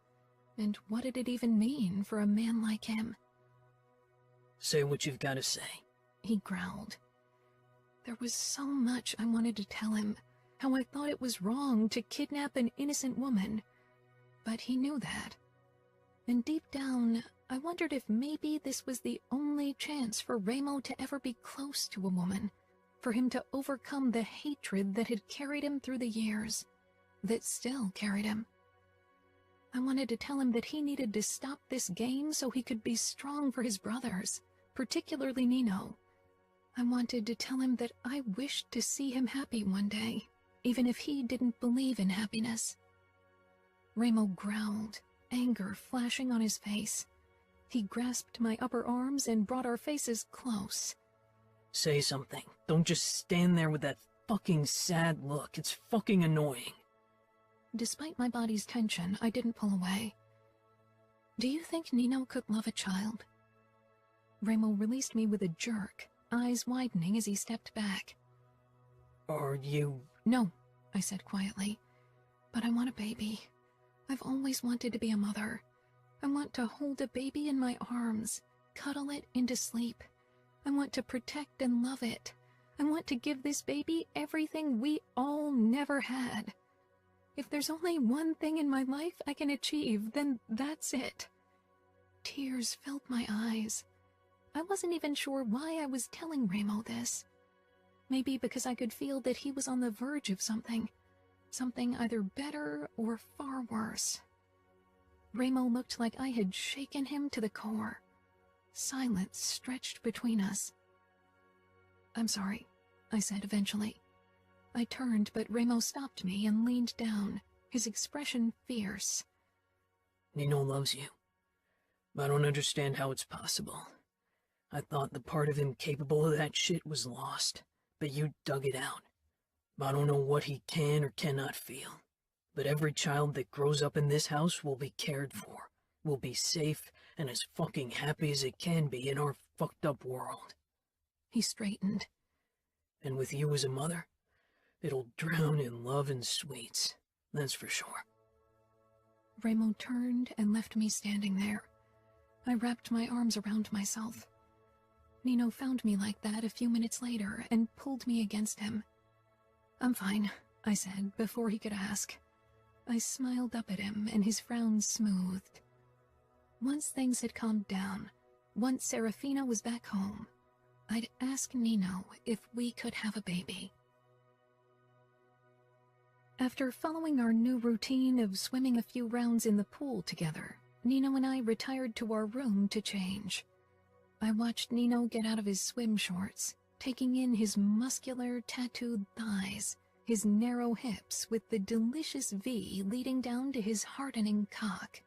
S2: and what did it even mean for a man like him?
S3: Say what you've got to say,
S2: he growled. There was so much I wanted to tell him, how I thought it was wrong to kidnap an innocent woman, but he knew that. And deep down, I wondered if maybe this was the only chance for Remo to ever be close to a woman, for him to overcome the hatred that had carried him through the years, that still carried him. I wanted to tell him that he needed to stop this game so he could be strong for his brothers, particularly Nino. I wanted to tell him that I wished to see him happy one day, even if he didn't believe in happiness. Remo growled, anger flashing on his face. He grasped my upper arms and brought our faces close.
S3: Say something. Don't just stand there with that fucking sad look. It's fucking annoying.
S2: Despite my body's tension, I didn't pull away. Do you think Nino could love a child? Remo released me with a jerk, eyes widening as he stepped back.
S3: Are you...
S2: No, I said quietly. But I want a baby. I've always wanted to be a mother. I want to hold a baby in my arms, cuddle it into sleep. I want to protect and love it. I want to give this baby everything we all never had. If there's only one thing in my life I can achieve, then that's it. Tears filled my eyes. I wasn't even sure why I was telling Remo this. Maybe because I could feel that he was on the verge of something either better or far worse. Remo looked like I had shaken him to the core. Silence stretched between us. I'm sorry, I said eventually. I turned, but Remo stopped me and leaned down, his expression fierce.
S3: Nino loves you. I don't understand how it's possible. I thought the part of him capable of that shit was lost, but you dug it out. I don't know what he can or cannot feel, but every child that grows up in this house will be cared for, will be safe and as fucking happy as it can be in our fucked up world.
S2: He straightened.
S3: And with you as a mother, it'll drown in love and sweets, that's for sure.
S2: Remo turned and left me standing there. I wrapped my arms around myself. Nino found me like that a few minutes later and pulled me against him. I'm fine, I said before he could ask. I smiled up at him and his frown smoothed. Once things had calmed down, once Serafina was back home, I'd ask Nino if we could have a baby. After following our new routine of swimming a few rounds in the pool together, Nino and I retired to our room to change. I watched Nino get out of his swim shorts, taking in his muscular, tattooed thighs, his narrow hips with the delicious V leading down to his hardening cock.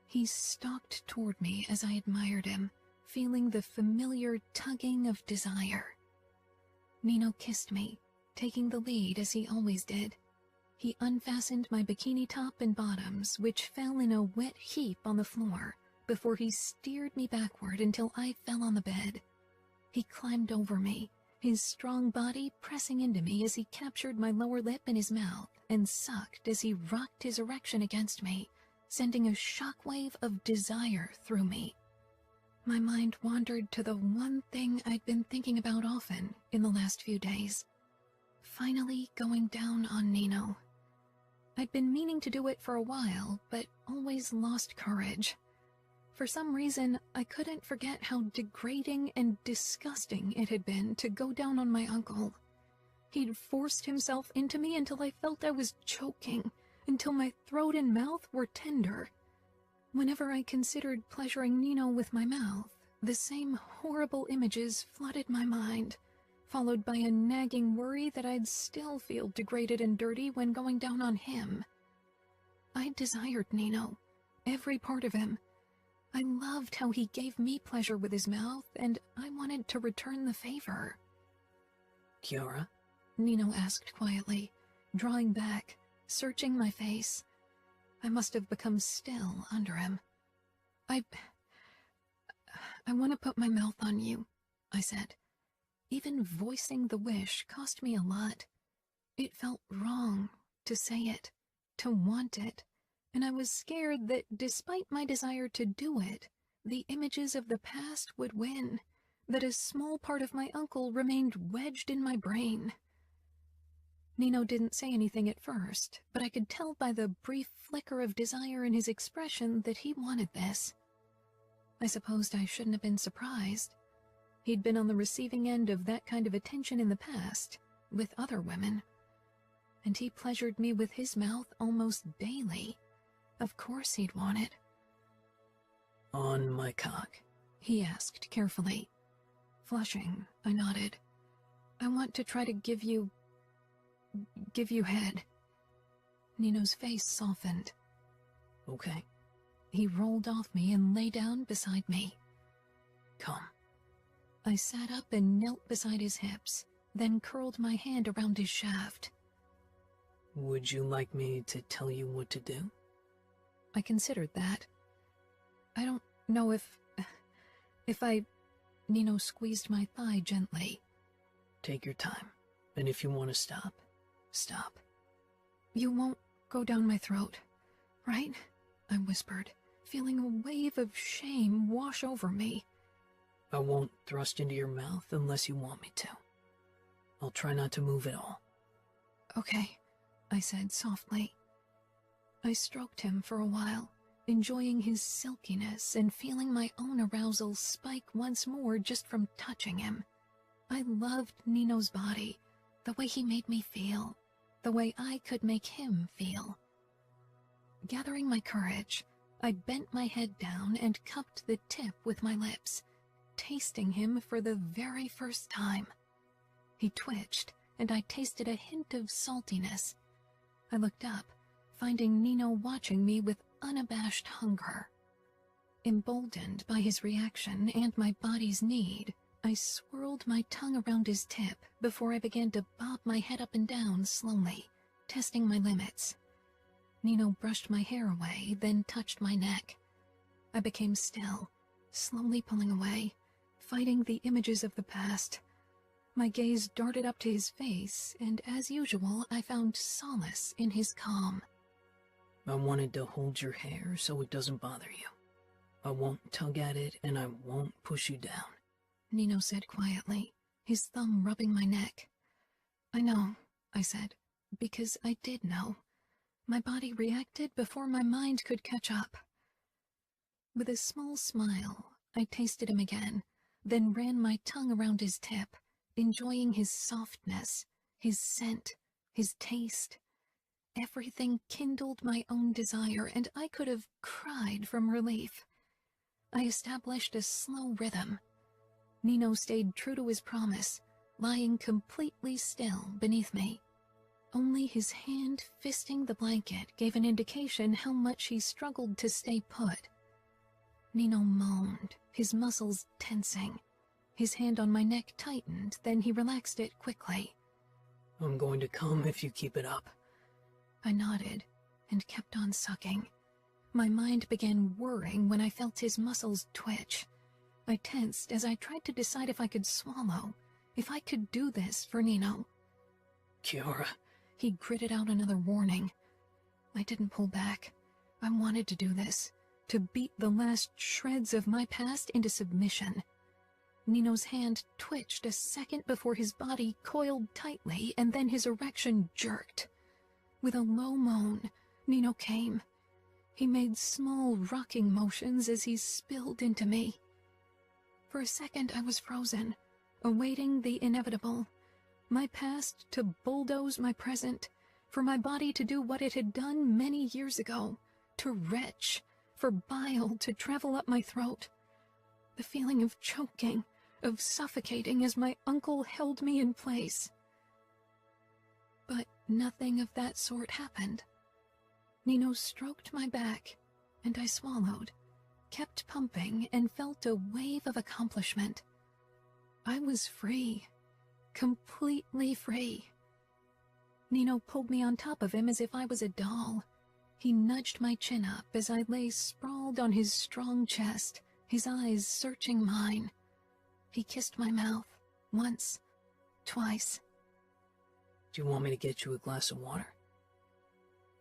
S2: He stalked toward me as I admired him, feeling the familiar tugging of desire. Nino kissed me, taking the lead as he always did. He unfastened my bikini top and bottoms, which fell in a wet heap on the floor, before he steered me backward until I fell on the bed. He climbed over me, his strong body pressing into me as he captured my lower lip in his mouth and sucked as he rocked his erection against me, sending a shockwave of desire through me. My mind wandered to the one thing I'd been thinking about often in the last few days. Finally going down on Nino. I'd been meaning to do it for a while, but always lost courage. For some reason, I couldn't forget how degrading and disgusting it had been to go down on my uncle. He'd forced himself into me until I felt I was choking, until my throat and mouth were tender. Whenever I considered pleasuring Nino with my mouth, the same horrible images flooded my mind, followed by a nagging worry that I'd still feel degraded and dirty when going down on him. I desired Nino, every part of him. I loved how he gave me pleasure with his mouth, and I wanted to return the favor.
S3: Kiara?
S2: Nino asked quietly, drawing back, searching my face. I must have become still under him. I want to put my mouth on you, I said. Even voicing the wish cost me a lot. It felt wrong to say it, to want it, and I was scared that despite my desire to do it, the images of the past would win, that a small part of my uncle remained wedged in my brain. Nino didn't say anything at first, but I could tell by the brief flicker of desire in his expression that he wanted this. I supposed I shouldn't have been surprised. He'd been on the receiving end of that kind of attention in the past, with other women. And he pleasured me with his mouth almost daily. Of course he'd want it.
S3: On my cock?
S2: He asked carefully. Flushing, I nodded. I want to try to give you head. Nino's face softened.
S3: Okay.
S2: He rolled off me and lay down beside me.
S3: Come.
S2: I sat up and knelt beside his hips, then curled my hand around his shaft.
S3: Would you like me to tell you what to do?
S2: I considered that. I don't know if I... Nino squeezed my thigh gently.
S3: Take your time, and if you want to stop, stop.
S2: You won't go down my throat, right? I whispered, feeling a wave of shame wash over me.
S3: I won't thrust into your mouth unless you want me to. I'll try not to move at all.
S2: Okay, I said softly. I stroked him for a while, enjoying his silkiness and feeling my own arousal spike once more just from touching him. I loved Nino's body, the way he made me feel, the way I could make him feel. Gathering my courage, I bent my head down and cupped the tip with my lips, tasting him for the very first time. He twitched, and I tasted a hint of saltiness. I looked up, finding Nino watching me with unabashed hunger. Emboldened by his reaction and my body's need, I swirled my tongue around his tip before I began to bob my head up and down slowly, testing my limits. Nino brushed my hair away, then touched my neck. I became still, slowly pulling away, fighting the images of the past. My gaze darted up to his face, and as usual, I found solace in his calm.
S3: I wanted to hold your hair so it doesn't bother you. I won't tug at it, and I won't push you down.
S2: Nino said quietly, his thumb rubbing my neck. I know, I said, because I did know. My body reacted before my mind could catch up. With a small smile, I tasted him again, then ran my tongue around his tip, enjoying his softness, his scent, his taste. Everything kindled my own desire, and I could have cried from relief. I established a slow rhythm. Nino stayed true to his promise, lying completely still beneath me. Only his hand fisting the blanket gave an indication how much he struggled to stay put. Nino moaned, his muscles tensing. His hand on my neck tightened, then he relaxed it quickly.
S3: I'm going to come if you keep it up.
S2: I nodded and kept on sucking. My mind began whirring when I felt his muscles twitch. I tensed as I tried to decide if I could swallow, if I could do this for Nino.
S3: Cora.
S2: He gritted out another warning. I didn't pull back. I wanted to do this, to beat the last shreds of my past into submission. Nino's hand twitched a second before his body coiled tightly, and then his erection jerked. With a low moan, Nino came. He made small rocking motions as he spilled into me. For a second I was frozen, awaiting the inevitable. My past to bulldoze my present, for my body to do what it had done many years ago, to retch, for bile to travel up my throat. The feeling of choking, of suffocating as my uncle held me in place. But nothing of that sort happened. Nino stroked my back, and I swallowed, kept pumping, and felt a wave of accomplishment. I was free, completely free. Nino pulled me on top of him as if I was a doll. He nudged my chin up as I lay sprawled on his strong chest, his eyes searching mine. He kissed my mouth, once, twice.
S3: Do you want me to get you a glass of water?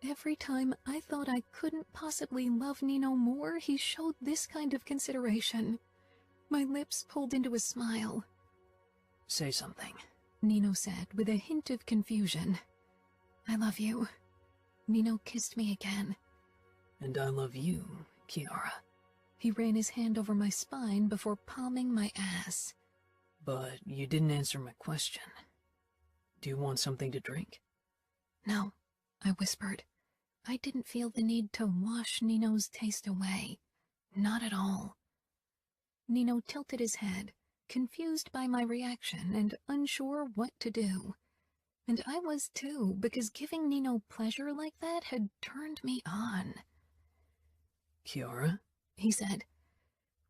S2: Every time I thought I couldn't possibly love Nino more, he showed this kind of consideration. My lips pulled into a smile.
S3: Say something,
S2: Nino said with a hint of confusion. I love you. Nino kissed me again.
S3: And I love you, Kiara.
S2: He ran his hand over my spine before palming my ass.
S3: But you didn't answer my question. Do you want something to drink?
S2: No, I whispered. I didn't feel the need to wash Nino's taste away. Not at all. Nino tilted his head, confused by my reaction and unsure what to do. And I was too, because giving Nino pleasure like that had turned me on.
S3: Kiara,
S2: he said.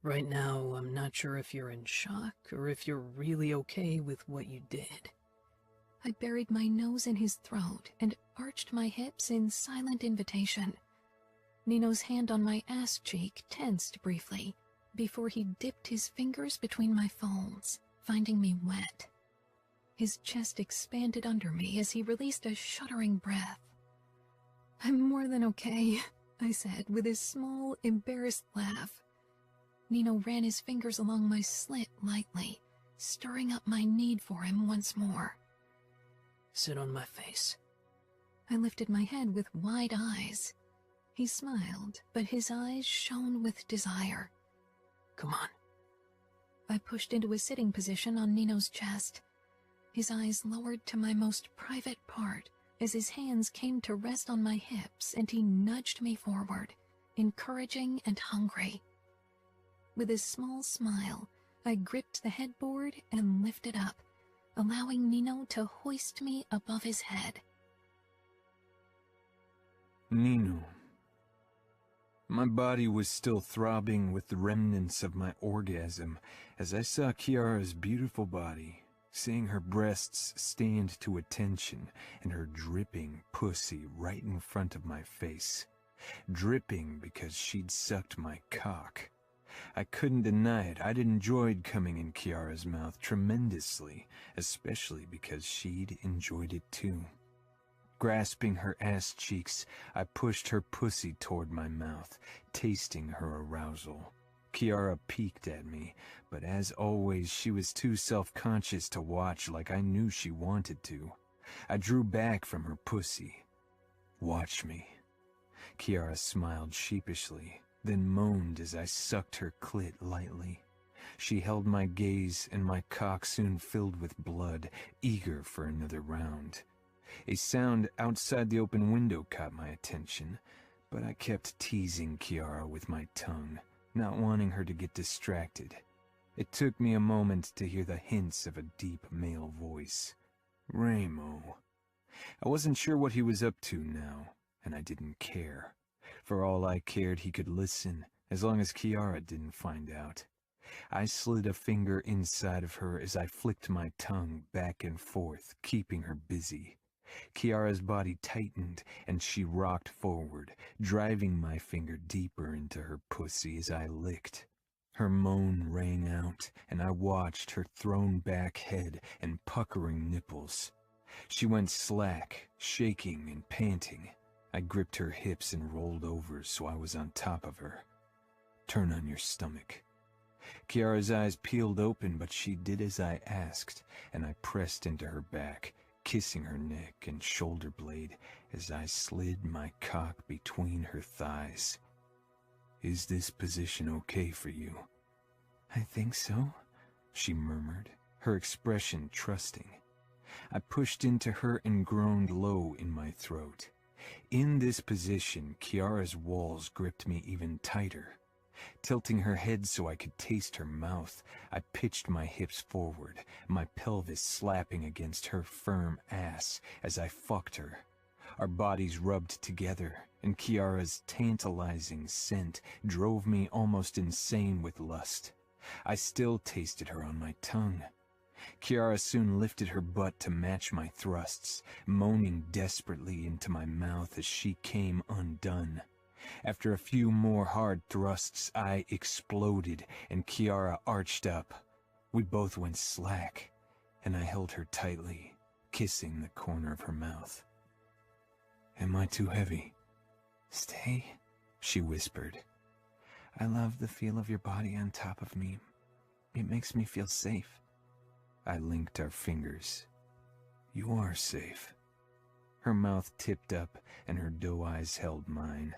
S3: Right now, I'm not sure if you're in shock or if you're really okay with what you did.
S2: I buried my nose in his throat and arched my hips in silent invitation. Nino's hand on my ass cheek tensed briefly before he dipped his fingers between my folds, finding me wet. His chest expanded under me as he released a shuddering breath. I'm more than okay, I said with a small, embarrassed laugh. Nino ran his fingers along my slit lightly, stirring up my need for him once more.
S3: Sit on my face.
S2: I lifted my head with wide eyes. He smiled, but his eyes shone with desire.
S3: Come on.
S2: I pushed into a sitting position on Nino's chest. His eyes lowered to my most private part as his hands came to rest on my hips, and he nudged me forward, encouraging and hungry. With a small smile, I gripped the headboard and lifted up, allowing Nino to hoist me above his head.
S1: Nino. My body was still throbbing with the remnants of my orgasm as I saw Kiara's beautiful body, seeing her breasts stand to attention and her dripping pussy right in front of my face. Dripping because she'd sucked my cock. I couldn't deny it. I'd enjoyed coming in Kiara's mouth tremendously, especially because she'd enjoyed it too. Grasping her ass cheeks, I pushed her pussy toward my mouth, tasting her arousal. Kiara peeked at me, but as always, she was too self-conscious to watch like I knew she wanted to. I drew back from her pussy. Watch me. Kiara smiled sheepishly, then moaned as I sucked her clit lightly. She held my gaze, and my cock soon filled with blood, eager for another round. A sound outside the open window caught my attention, but I kept teasing Kiara with my tongue, not wanting her to get distracted. It took me a moment to hear the hints of a deep male voice. Ramo. I wasn't sure what he was up to now, and I didn't care. For all I cared, he could listen, as long as Kiara didn't find out. I slid a finger inside of her as I flicked my tongue back and forth, keeping her busy. Kiara's body tightened, and she rocked forward, driving my finger deeper into her pussy as I licked. Her moan rang out, and I watched her thrown-back head and puckering nipples. She went slack, shaking and panting. I gripped her hips and rolled over so I was on top of her. "Turn on your stomach." Kiara's eyes peeled open, but she did as I asked, and I pressed into her back, kissing her neck and shoulder blade as I slid my cock between her thighs. "Is this position okay for you?" "I think so," she murmured, her expression trusting. I pushed into her and groaned low in my throat. In this position, Kiara's walls gripped me even tighter. Tilting her head so I could taste her mouth, I pitched my hips forward, my pelvis slapping against her firm ass as I fucked her. Our bodies rubbed together, and Kiara's tantalizing scent drove me almost insane with lust. I still tasted her on my tongue. Kiara soon lifted her butt to match my thrusts, moaning desperately into my mouth as she came undone. After a few more hard thrusts, I exploded, and Kiara arched up. We both went slack, and I held her tightly, kissing the corner of her mouth. "Am I too heavy?" "Stay," she whispered. "I love the feel of your body on top of me. It makes me feel safe." I linked our fingers. "You are safe." Her mouth tipped up, and her doe eyes held mine,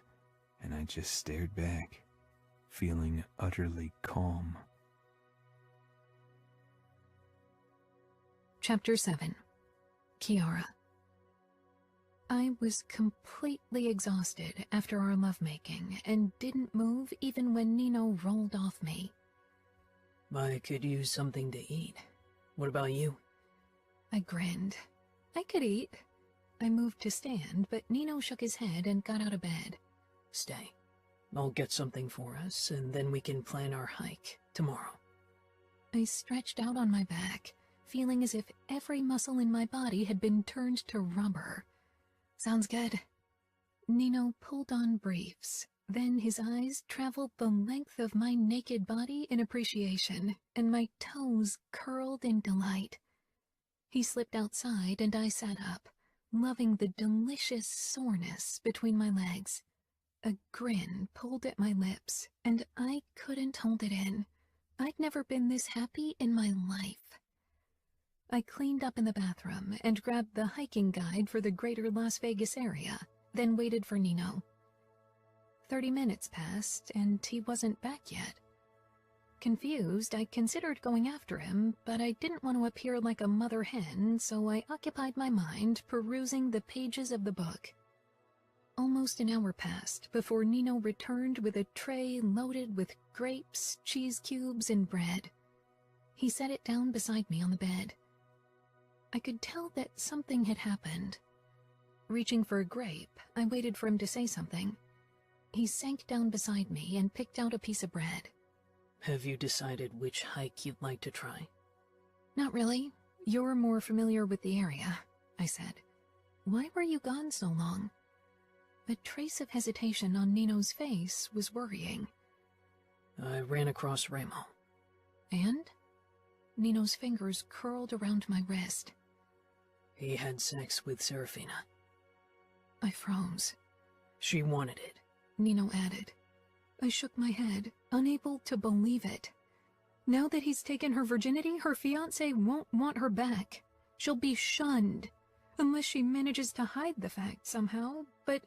S1: and I just stared back, feeling utterly calm.
S2: Chapter 7. Kiara. I was completely exhausted after our lovemaking and didn't move even when Nino rolled off me.
S3: "I could use something to eat. What about you?"
S2: I grinned. I could eat. I moved to stand, but Nino shook his head and got out of bed.
S3: "Stay. I'll get something for us, and then we can plan our hike tomorrow."
S2: I stretched out on my back, feeling as if every muscle in my body had been turned to rubber. "Sounds good." Nino pulled on briefs. Then his eyes traveled the length of my naked body in appreciation, and my toes curled in delight. He slipped outside, and I sat up, loving the delicious soreness between my legs. A grin pulled at my lips, and I couldn't hold it in. I'd never been this happy in my life. I cleaned up in the bathroom and grabbed the hiking guide for the greater Las Vegas area, then waited for Nino. 30 minutes passed, and he wasn't back yet. Confused, I considered going after him, but I didn't want to appear like a mother hen, so I occupied my mind perusing the pages of the book. Almost an hour passed before Nino returned with a tray loaded with grapes, cheese cubes, and bread. He set it down beside me on the bed. I could tell that something had happened. Reaching for a grape, I waited for him to say something. He sank down beside me and picked out a piece of bread.
S3: "Have you decided which hike you'd like to try?"
S2: "Not really. You're more familiar with the area," I said. "Why were you gone so long?" A trace of hesitation on Nino's face was worrying.
S3: "I ran across Ramo."
S2: "And?" Nino's fingers curled around my wrist.
S3: "He had sex with Serafina."
S2: I froze.
S3: "She wanted it,"
S2: Nino added. I shook my head, unable to believe it. Now that he's taken her virginity, her fiancé won't want her back. She'll be shunned, unless she manages to hide the fact somehow, but...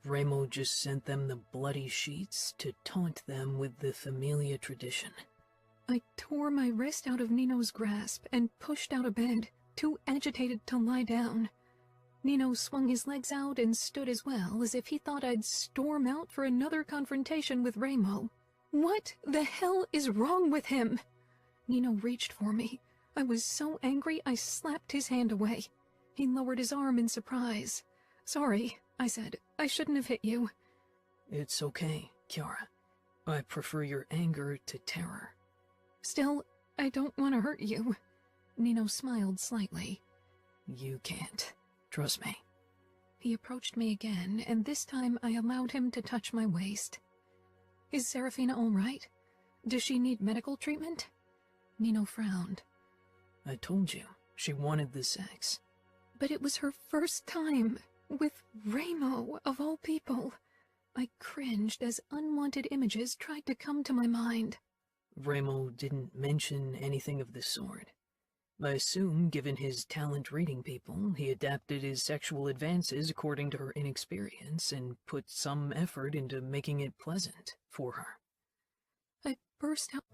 S3: Ramo just sent them the bloody sheets to taunt them with the familia tradition.
S2: I tore my wrist out of Nino's grasp and pushed out of bed, too agitated to lie down. Nino swung his legs out and stood as well, as if he thought I'd storm out for another confrontation with Ramo. What the hell is wrong with him? Nino reached for me. I was so angry I slapped his hand away. He lowered his arm in surprise. "Sorry," I said. "I shouldn't have hit you."
S3: It's okay, Chiara. I prefer your anger to terror.
S2: "Still, I don't want to hurt you." Nino smiled slightly.
S3: You can't. Trust me.
S2: He approached me again, and this time I allowed him to touch my waist. "Is Serafina all right? Does she need medical treatment?" Nino frowned.
S3: I told you, she wanted the sex.
S2: "But it was her first time, with Ramo, of all people." I cringed as unwanted images tried to come to my mind.
S3: Ramo didn't mention anything of the sort. I assume, given his talent reading people, he adapted his sexual advances according to her inexperience and put some effort into making it pleasant for her.
S2: I burst out.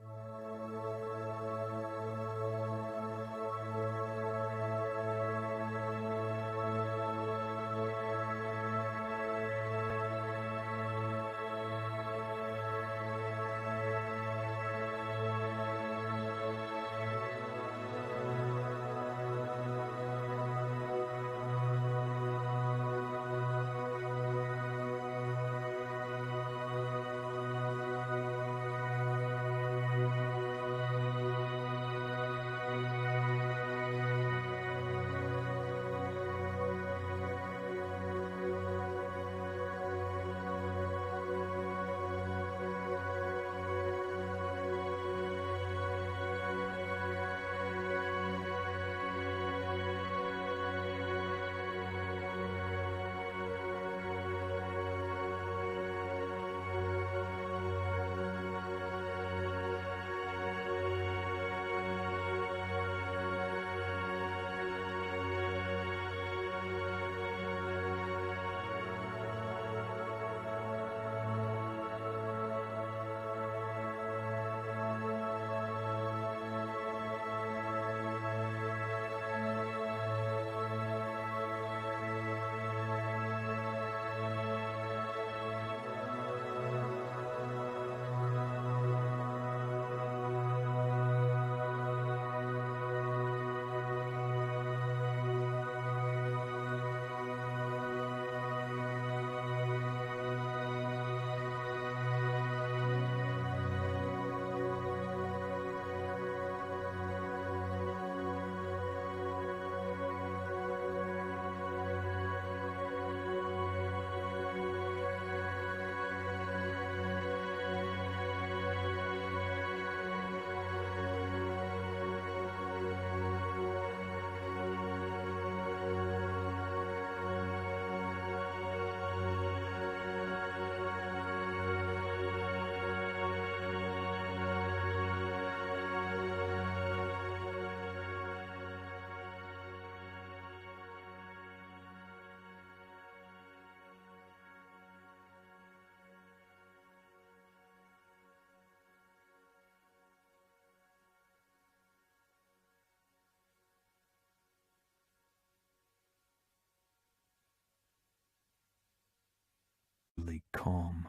S1: Calm.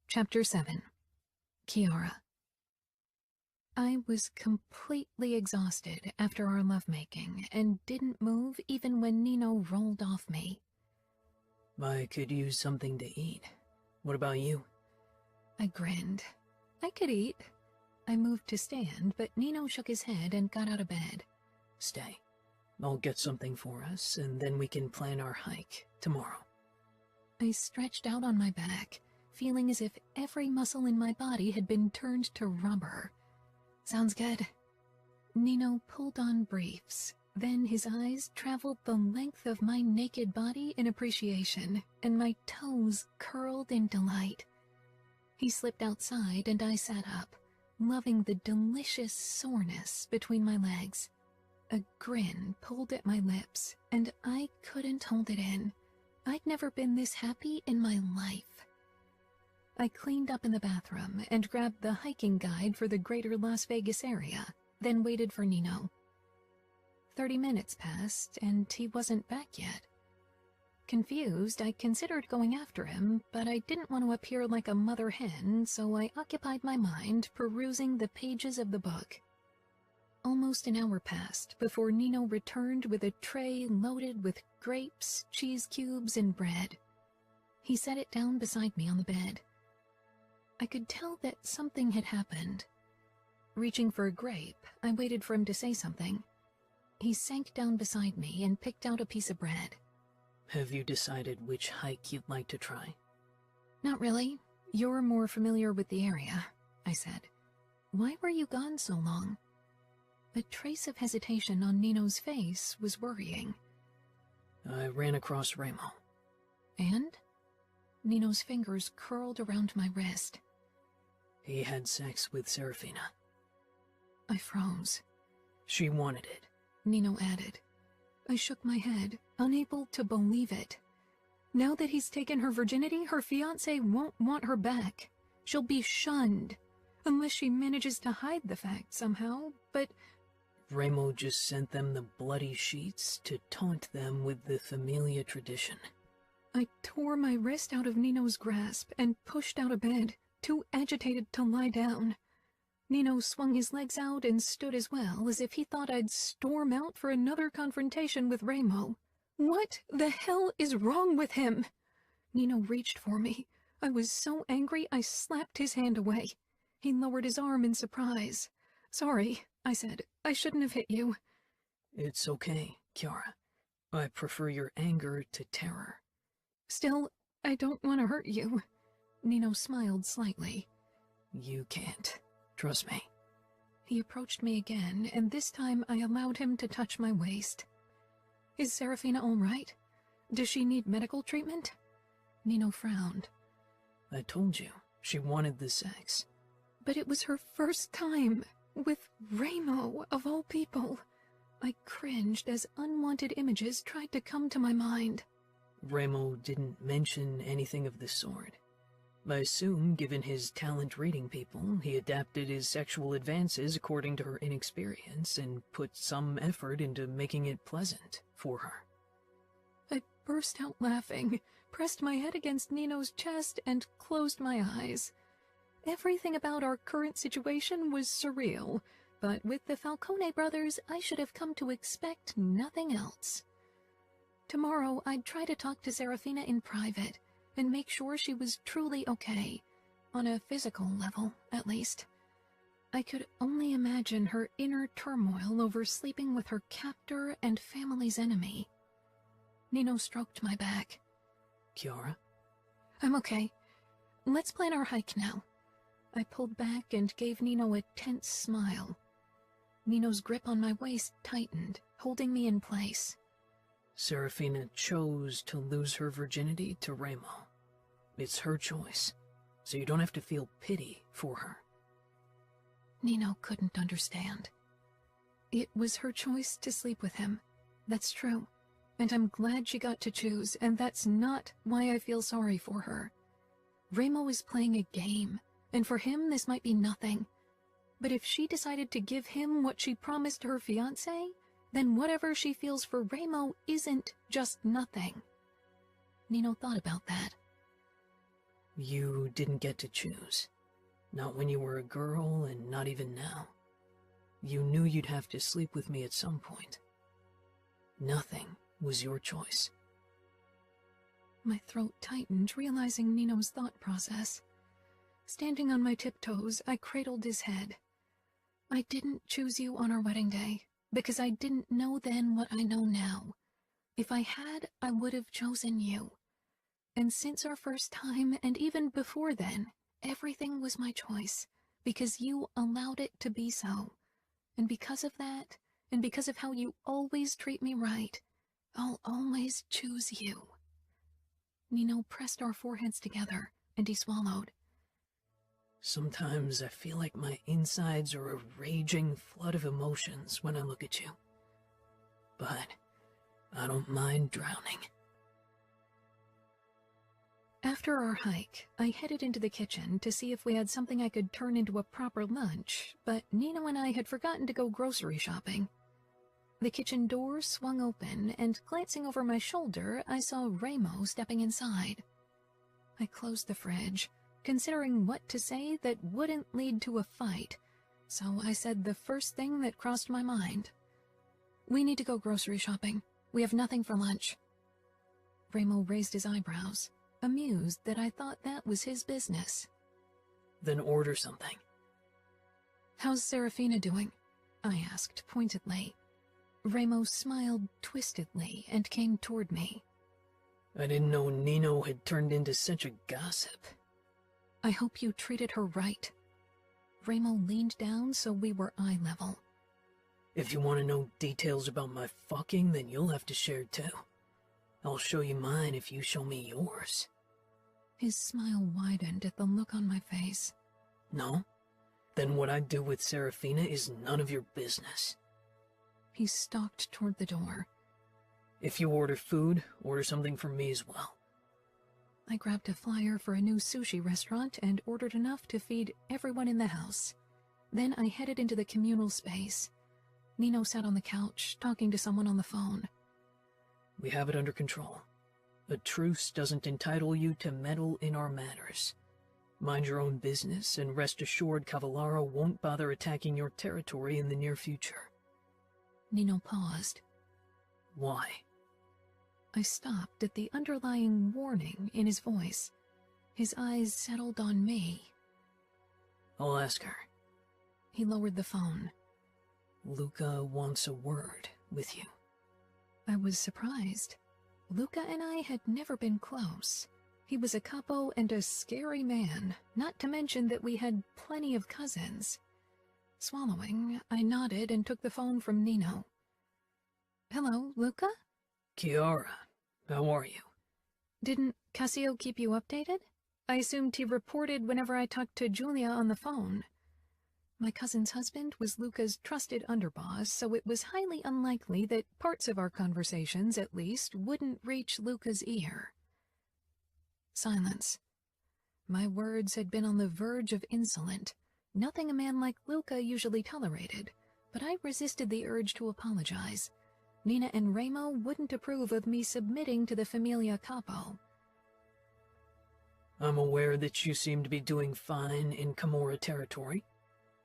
S2: Chapter 7. Chiara. I was completely exhausted after our lovemaking and didn't move even when Nino rolled off me.
S3: I could use something to eat. What about you?
S2: I grinned. I could eat. I moved to stand, but Nino shook his head and got out of bed.
S3: Stay. I'll get something for us, and then we can plan our hike tomorrow.
S2: I stretched out on my back, feeling as if every muscle in my body had been turned to rubber. Sounds good. Nino pulled on briefs. Then his eyes traveled the length of my naked body in appreciation, and my toes curled in delight. He slipped outside, and I sat up, loving the delicious soreness between my legs. A grin pulled at my lips, and I couldn't hold it in. I'd never been this happy in my life. I cleaned up in the bathroom and grabbed the hiking guide for the greater Las Vegas area, then waited for Nino. 30 minutes passed, and he wasn't back yet. Confused, I considered going after him, but I didn't want to appear like a mother hen, so I occupied my mind perusing the pages of the book. Almost an hour passed before Nino returned with a tray loaded with grapes, cheese cubes, and bread. He set it down beside me on the bed. I could tell that something had happened. Reaching for a grape, I waited for him to say something. He sank down beside me and picked out a piece of bread.
S3: Have you decided which hike you'd like to try?
S2: Not really. You're more familiar with the area, I said. Why were you gone so long? A trace of hesitation on Nino's face was worrying.
S3: I ran across Remo.
S2: And? Nino's fingers curled around my wrist.
S3: He had sex with Serafina.
S2: I froze.
S3: She wanted it,
S2: Nino added. I shook my head, unable to believe it. Now that he's taken her virginity, her fiancé won't want her back. She'll be shunned, unless she manages to hide the fact somehow, but...
S3: Remo just sent them the bloody sheets to taunt them with the familia tradition.
S2: I tore my wrist out of Nino's grasp and pushed out of bed, too agitated to lie down. Nino swung his legs out and stood as well, as if he thought I'd storm out for another confrontation with Remo. What the hell is wrong with him? Nino reached for me. I was so angry I slapped his hand away. He lowered his arm in surprise. Sorry, I said. I shouldn't have hit you.
S3: It's okay, Chiara. I prefer your anger to terror.
S2: Still, I don't want to hurt you. Nino smiled slightly.
S3: You can't. Trust me.
S2: He approached me again, and this time I allowed him to touch my waist. Is Serafina all right? Does she need medical treatment? Nino frowned.
S3: I told you, she wanted the sex.
S2: But it was her first time, with Remo, of all people. I cringed as unwanted images tried to come to my mind.
S3: Remo didn't mention anything of the sort. I assume, given his talent reading people, he adapted his sexual advances according to her inexperience and put some effort into making it pleasant for her.
S2: I burst out laughing, pressed my head against Nino's chest, and closed my eyes. Everything about our current situation was surreal, but with the Falcone brothers, I should have come to expect nothing else. Tomorrow, I'd try to talk to Serafina in private, and make sure she was truly okay, on a physical level, at least. I could only imagine her inner turmoil over sleeping with her captor and family's enemy. Nino stroked my back.
S3: Chiara?
S2: I'm okay. Let's plan our hike now. I pulled back and gave Nino a tense smile. Nino's grip on my waist tightened, holding me in place.
S3: Serafina chose to lose her virginity to Remo. It's her choice, so you don't have to feel pity for her.
S2: Nino couldn't understand. It was her choice to sleep with him. That's true. And I'm glad she got to choose, and that's not why I feel sorry for her. Remo is playing a game, and for him this might be nothing. But if she decided to give him what she promised her fiancé, then whatever she feels for Remo isn't just nothing. Nino thought about that.
S3: You didn't get to choose. Not when you were a girl, and not even now. You knew you'd have to sleep with me at some point. Nothing was your choice.
S2: My throat tightened, realizing Nino's thought process. Standing on my tiptoes, I cradled his head. I didn't choose you on our wedding day, because I didn't know then what I know now. If I had, I would have chosen you. And since our first time, and even before then, everything was my choice, because you allowed it to be so. And because of that, and because of how you always treat me right, I'll always choose you. Nino pressed our foreheads together, and he swallowed.
S3: Sometimes I feel like my insides are a raging flood of emotions when I look at you. But I don't mind drowning.
S2: After our hike, I headed into the kitchen to see if we had something I could turn into a proper lunch, but Nino and I had forgotten to go grocery shopping. The kitchen door swung open, and glancing over my shoulder, I saw Remo stepping inside. I closed the fridge, considering what to say that wouldn't lead to a fight, so I said the first thing that crossed my mind. We need to go grocery shopping. We have nothing for lunch. Ramo raised his eyebrows, amused that I thought that was his business.
S3: Then order something.
S2: How's Serafina doing? I asked pointedly. Ramo smiled twistedly and came toward me.
S3: I didn't know Nino had turned into such a gossip.
S2: I hope you treated her right. Ramo leaned down so we were eye level.
S3: If you want to know details about my fucking, then you'll have to share too. I'll show you mine if you show me yours.
S2: His smile widened at the look on my face.
S3: No? Then what I do with Serafina is none of your business.
S2: He stalked toward the door.
S3: If you order food, order something for me as well.
S2: I grabbed a flyer for a new sushi restaurant and ordered enough to feed everyone in the house. Then I headed into the communal space. Nino sat on the couch, talking to someone on the phone.
S3: We have it under control. A truce doesn't entitle you to meddle in our matters. Mind your own business, and rest assured Cavallaro won't bother attacking your territory in the near future.
S2: Nino paused.
S3: Why?
S2: I stopped at the underlying warning in his voice. His eyes settled on me.
S3: I'll ask her.
S2: He lowered the phone.
S3: Luca wants a word with you.
S2: I was surprised. Luca and I had never been close. He was a capo and a scary man, not to mention that we had plenty of cousins. Swallowing, I nodded and took the phone from Nino. Hello, Luca?
S3: Chiara, how are you?
S2: Didn't Cassio keep you updated? I assumed he reported whenever I talked to Julia on the phone. My cousin's husband was Luca's trusted underboss, so it was highly unlikely that parts of our conversations, at least, wouldn't reach Luca's ear. Silence. My words had been on the verge of insolent, nothing a man like Luca usually tolerated, but I resisted the urge to apologize. Nina and Ramo wouldn't approve of me submitting to the Familia Capo.
S3: I'm aware that you seem to be doing fine in Camorra territory,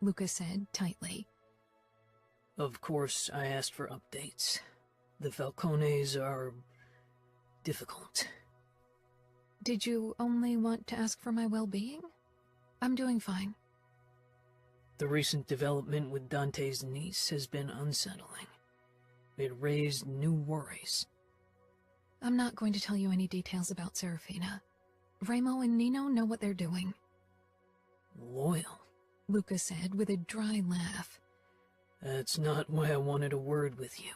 S2: Luca said tightly.
S3: Of course, I asked for updates. The Falcones are difficult.
S2: Did you only want to ask for my well-being? I'm doing fine.
S3: The recent development with Dante's niece has been unsettling. It raised new worries.
S2: I'm not going to tell you any details about Serafina. Ramo and Nino know what they're doing.
S3: Loyal,
S2: Luca said with a dry laugh.
S3: That's not why I wanted a word with you.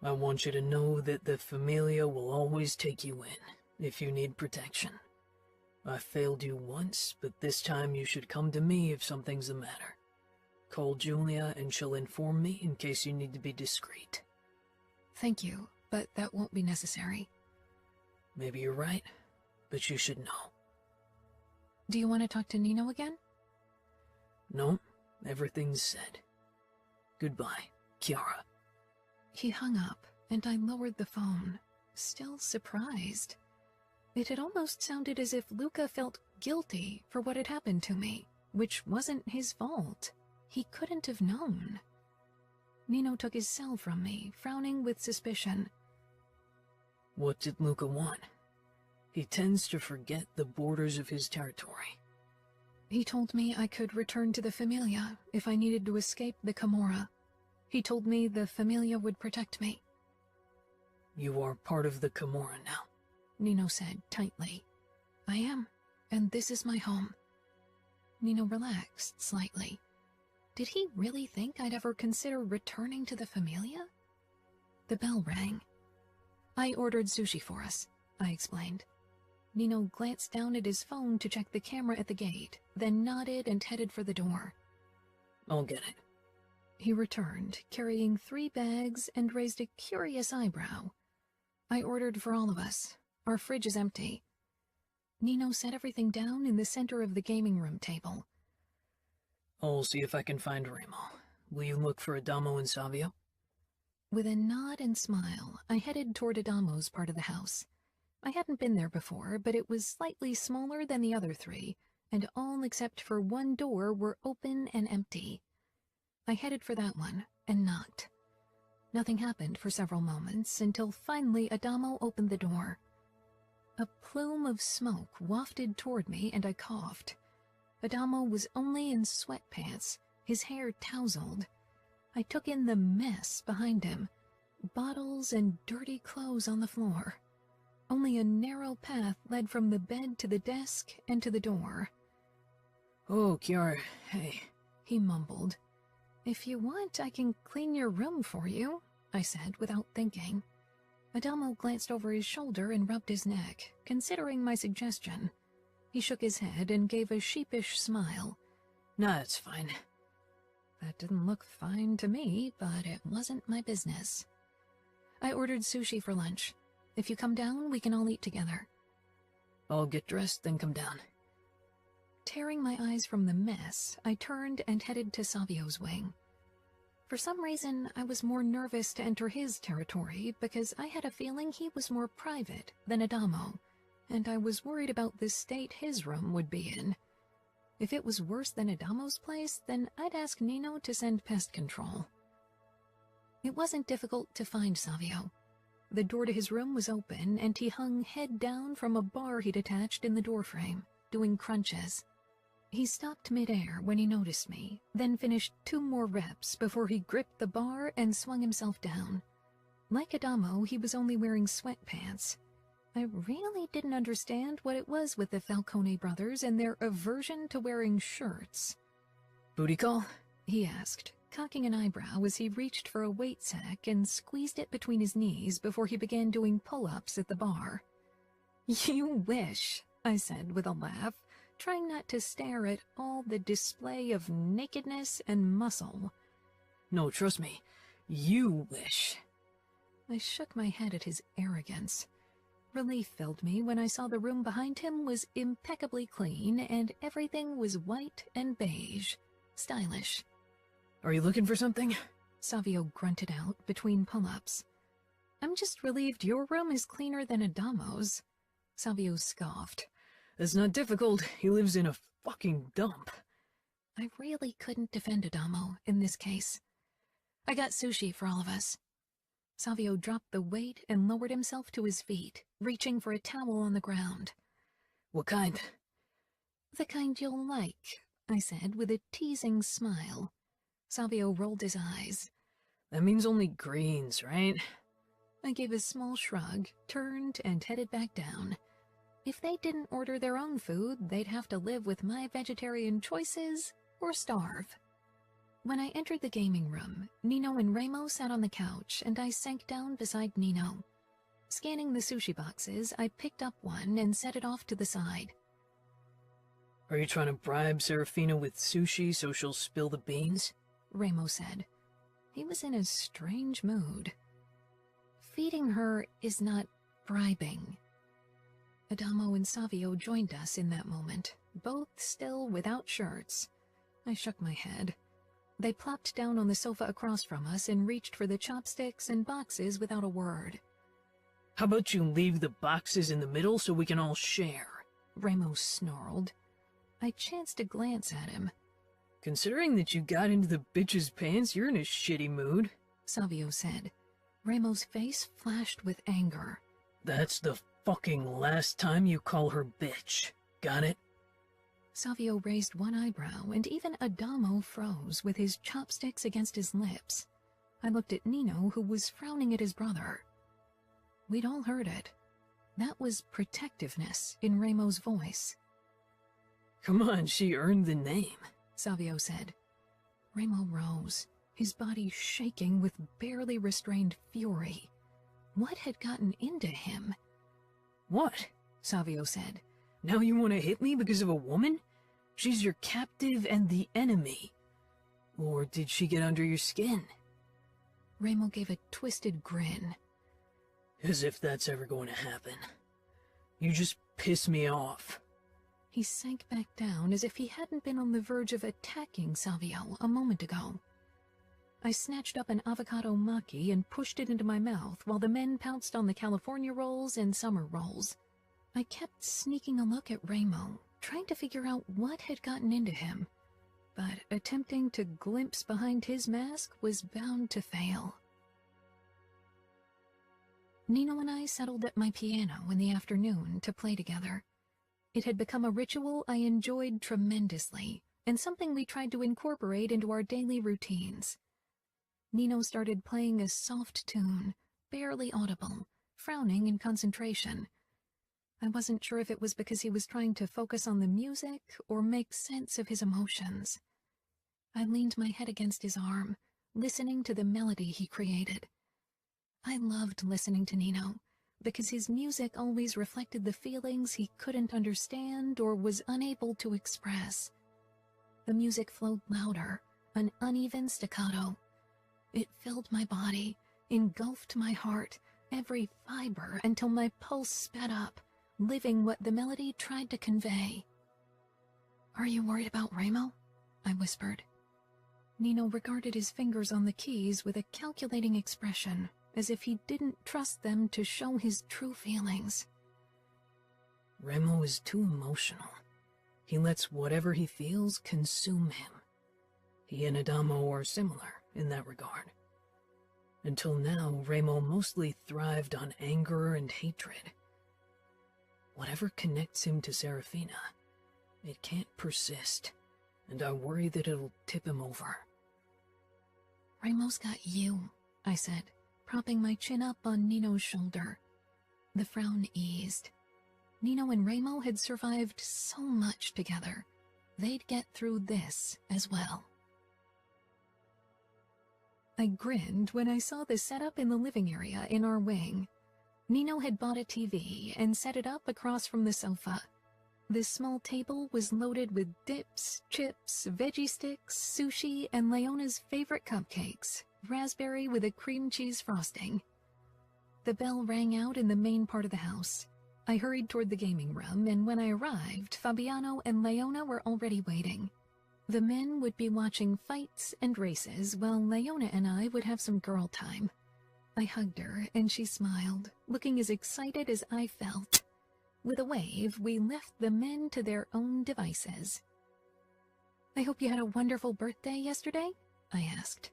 S3: I want you to know that the Familia will always take you in, if you need protection. I failed you once, but this time you should come to me if something's the matter. Call Julia and she'll inform me in case you need to be discreet.
S2: Thank you, but that won't be necessary.
S3: Maybe you're right, but you should know.
S2: Do you want to talk to Nino again?
S3: No, everything's said. Goodbye, Chiara.
S2: He hung up, and I lowered the phone, still surprised. It had almost sounded as if Luca felt guilty for what had happened to me, which wasn't his fault. He couldn't have known. Nino took his cell from me, frowning with suspicion.
S3: What did Luca want? He tends to forget the borders of his territory.
S2: He told me I could return to the Familia if I needed to escape the Camorra. He told me the Familia would protect me.
S3: You are part of the Camorra now,
S2: Nino said tightly. I am, and this is my home. Nino relaxed slightly. Did he really think I'd ever consider returning to the Familia? The bell rang. I ordered sushi for us, I explained. Nino glanced down at his phone to check the camera at the gate, then nodded and headed for the door.
S3: I'll get it.
S2: He returned, carrying 3 bags, and raised a curious eyebrow. I ordered for all of us. Our fridge is empty. Nino set everything down in the center of the gaming room table.
S3: I'll see if I can find Ramo. Will you look for Adamo and Savio?
S2: With a nod and smile, I headed toward Adamo's part of the house. I hadn't been there before, but it was slightly smaller than the other 3, and all except for one door were open and empty. I headed for that one and knocked. Nothing happened for several moments until finally Adamo opened the door. A plume of smoke wafted toward me and I coughed. Adamo was only in sweatpants, his hair tousled. I took in the mess behind him, bottles and dirty clothes on the floor. Only a narrow path led from the bed to the desk and to the door.
S3: "Oh, Cora, hey,"
S2: he mumbled. "If you want, I can clean your room for you," I said without thinking. Adamo glanced over his shoulder and rubbed his neck, considering my suggestion. He shook his head and gave a sheepish smile.
S3: "Nah, it's fine."
S2: That didn't look fine to me, but it wasn't my business. I ordered sushi for lunch. If you come down, we can all eat together.
S3: "I'll get dressed, then come down."
S2: Tearing my eyes from the mess, I turned and headed to Savio's wing. For some reason, I was more nervous to enter his territory because I had a feeling he was more private than Adamo, and I was worried about the state his room would be in. If it was worse than Adamo's place, then I'd ask Nino to send pest control. It wasn't difficult to find Savio. The door to his room was open, and he hung head down from a bar he'd attached in the doorframe, doing crunches. He stopped midair when he noticed me, then finished 2 more reps before he gripped the bar and swung himself down. Like Adamo, he was only wearing sweatpants. I really didn't understand what it was with the Falcone brothers and their aversion to wearing shirts.
S3: "Booty call?"
S2: he asked, cocking an eyebrow as he reached for a weight sack and squeezed it between his knees before he began doing pull-ups at the bar. "You wish," I said with a laugh, trying not to stare at all the display of nakedness and muscle.
S3: "No, trust me. You wish."
S2: I shook my head at his arrogance. Relief filled me when I saw the room behind him was impeccably clean and everything was white and beige. Stylish.
S3: "Are you looking for something?"
S2: Savio grunted out between pull-ups. "I'm just relieved your room is cleaner than Adamo's." Savio scoffed.
S3: "That's not difficult. He lives in a fucking dump."
S2: I really couldn't defend Adamo in this case. "I got sushi for all of us." Savio dropped the weight and lowered himself to his feet, reaching for a towel on the ground.
S3: "What kind?"
S2: "The kind you'll like," I said with a teasing smile. Savio rolled his eyes.
S3: "That means only greens, right?"
S2: I gave a small shrug, turned, and headed back down. If they didn't order their own food, they'd have to live with my vegetarian choices or starve. When I entered the gaming room, Nino and Remo sat on the couch, and I sank down beside Nino. Scanning the sushi boxes, I picked up one and set it off to the side.
S3: "Are you trying to bribe Serafina with sushi so she'll spill the beans?"
S2: Remo said. He was in a strange mood. Feeding her is not bribing. Adamo and Savio joined us in that moment, both still without shirts. I shook my head. They plopped down on the sofa across from us and reached for the chopsticks and boxes without a word.
S3: "How about you leave the boxes in the middle so we can all share?"
S2: Remo snarled. I chanced a glance at him.
S3: "Considering that you got into the bitch's pants, you're in a shitty mood,"
S2: Savio said. Remo's face flashed with anger.
S3: "That's the fucking last time you call her bitch. Got it?"
S2: Savio raised one eyebrow, and even Adamo froze with his chopsticks against his lips. I looked at Nino, who was frowning at his brother. We'd all heard it. That was protectiveness in Remo's voice.
S3: "Come on, she earned the name,"
S2: Savio said. Remo rose, his body shaking with barely restrained fury. What had gotten into him?
S3: "What?"
S2: Savio said.
S3: "Now you want to hit me because of a woman? She's your captive and the enemy. Or did she get under your skin?"
S2: Remo gave a twisted grin.
S3: "As if that's ever going to happen. You just piss me off."
S2: He sank back down as if he hadn't been on the verge of attacking Savio a moment ago. I snatched up an avocado maki and pushed it into my mouth while the men pounced on the California rolls and summer rolls. I kept sneaking a look at Remo, trying to figure out what had gotten into him, but attempting to glimpse behind his mask was bound to fail. Nino and I settled at my piano in the afternoon to play together. It had become a ritual I enjoyed tremendously, and something we tried to incorporate into our daily routines. Nino started playing a soft tune, barely audible, frowning in concentration. I wasn't sure if it was because he was trying to focus on the music or make sense of his emotions. I leaned my head against his arm, listening to the melody he created. I loved listening to Nino, because his music always reflected the feelings he couldn't understand or was unable to express. The music flowed louder, an uneven staccato. It filled my body, engulfed my heart, every fiber, until my pulse sped up, living what the melody tried to convey. "Are you worried about Ramo?" I whispered. Nino regarded his fingers on the keys with a calculating expression, as if he didn't trust them to show his true feelings.
S3: Ramo is too emotional. He lets whatever he feels consume him. He and Adamo are similar in that regard. Until now, Ramo mostly thrived on anger and hatred. Whatever connects him to Serafina, it can't persist, and I worry that it'll tip him over.
S2: "Ramo's got you," I said, propping my chin up on Nino's shoulder. The frown eased. Nino and Ramo had survived so much together. They'd get through this as well. I grinned when I saw the setup in the living area in our wing. Nino had bought a TV and set it up across from the sofa. This small table was loaded with dips, chips, veggie sticks, sushi, and Leona's favorite cupcakes, raspberry with a cream cheese frosting. The bell rang out in the main part of the house. I hurried toward the gaming room, and when I arrived, Fabiano and Leona were already waiting. The men would be watching fights and races, while Leona and I would have some girl time. I hugged her, and she smiled, looking as excited as I felt. With a wave, we left the men to their own devices. "I hope you had a wonderful birthday yesterday?" I asked.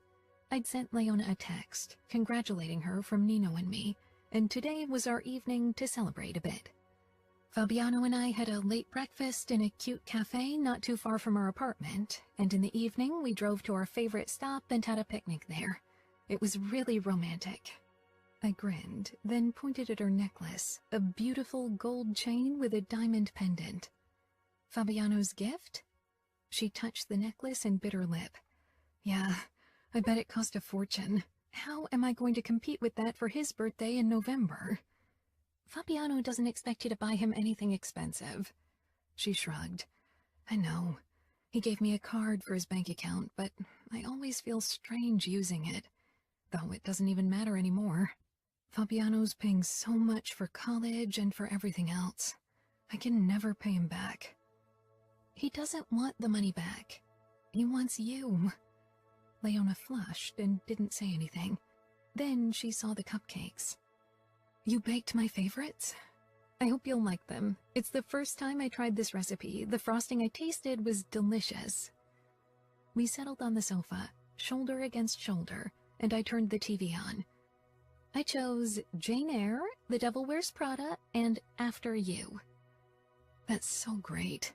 S2: I'd sent Leona a text, congratulating her from Nino and me, and today was our evening to celebrate a bit. Fabiano and I had a late breakfast in a cute cafe not too far from our apartment, and in the evening we drove to our favorite stop and had a picnic there. It was really romantic. I grinned, then pointed at her necklace, a beautiful gold chain with a diamond pendant. "Fabiano's gift?" She touched the necklace and bit her lip. "Yeah, I bet it cost a fortune. How am I going to compete with that for his birthday in November?" "Fabiano doesn't expect you to buy him anything expensive." She shrugged. "I know. He gave me a card for his bank account, but I always feel strange using it. Though it doesn't even matter anymore. Fabiano's paying so much for college and for everything else. I can never pay him back." "He doesn't want the money back. He wants you." Leona flushed and didn't say anything. Then she saw the cupcakes. "You baked my favorites? I hope you'll like them. It's the first time I tried this recipe. The frosting I tasted was delicious." We settled on the sofa, shoulder against shoulder, and I turned the TV on. I chose Jane Eyre, The Devil Wears Prada, and After You. That's so great.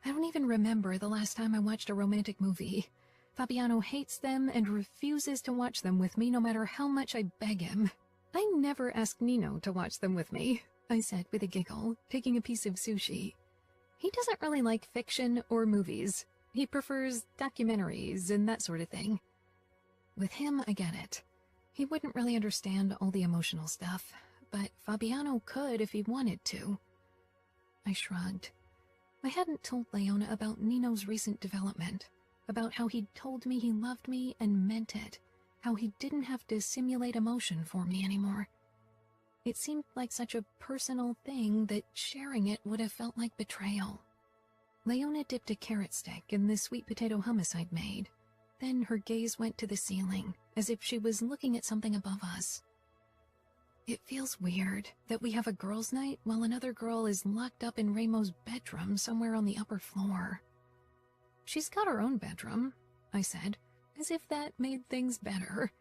S2: I don't even remember the last time I watched a romantic movie. Fabiano hates them and refuses to watch them with me no matter how much I beg him. "I never ask Nino to watch them with me," I said with a giggle, taking a piece of sushi. "He doesn't really like fiction or movies. He prefers documentaries and that sort of thing." With him, I get it. He wouldn't really understand all the emotional stuff, but Fabiano could if he wanted to. I shrugged. I hadn't told Leona about Nino's recent development, about how he'd told me he loved me and meant it, how he didn't have to simulate emotion for me anymore. It seemed like such a personal thing that sharing it would have felt like betrayal. Leona dipped a carrot stick in the sweet potato hummus I'd made. Then her gaze went to the ceiling, as if she was looking at something above us. It feels weird that we have a girls' night while another girl is locked up in Ramo's bedroom somewhere on the upper floor. She's got her own bedroom, I said, as if that made things better.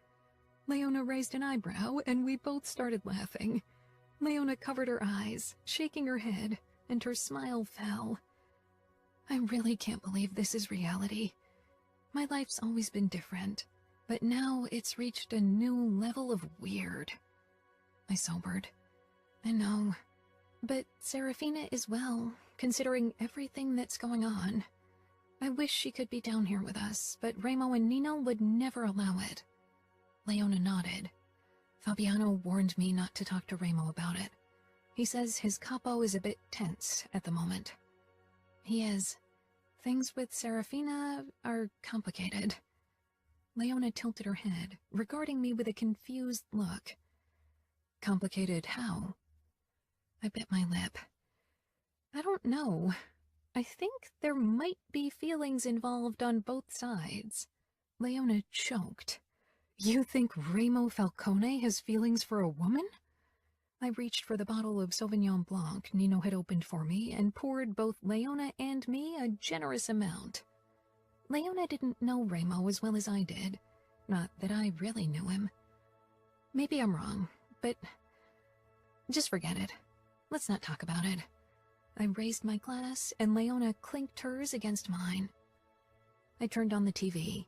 S2: Leona raised an eyebrow, and we both started laughing. Leona covered her eyes, shaking her head, and her smile fell. I really can't believe this is reality. My life's always been different, but now it's reached a new level of weird. I sobered. I know, but Serafina is well, considering everything that's going on. I wish she could be down here with us, but Ramo and Nino would never allow it. Leona nodded. Fabiano warned me not to talk to Ramo about it. He says his capo is a bit tense at the moment. He is. Things with Serafina are complicated. Leona tilted her head, regarding me with a confused look. Complicated how? I bit my lip. I don't know. I think there might be feelings involved on both sides. Leona choked. You think Ramo Falcone has feelings for a woman? I reached for the bottle of Sauvignon Blanc Nino had opened for me and poured both Leona and me a generous amount. Leona didn't know Ramo as well as I did. Not that I really knew him. Maybe I'm wrong, but just forget it. Let's not talk about it. I raised my glass, and Leona clinked hers against mine. I turned on the TV.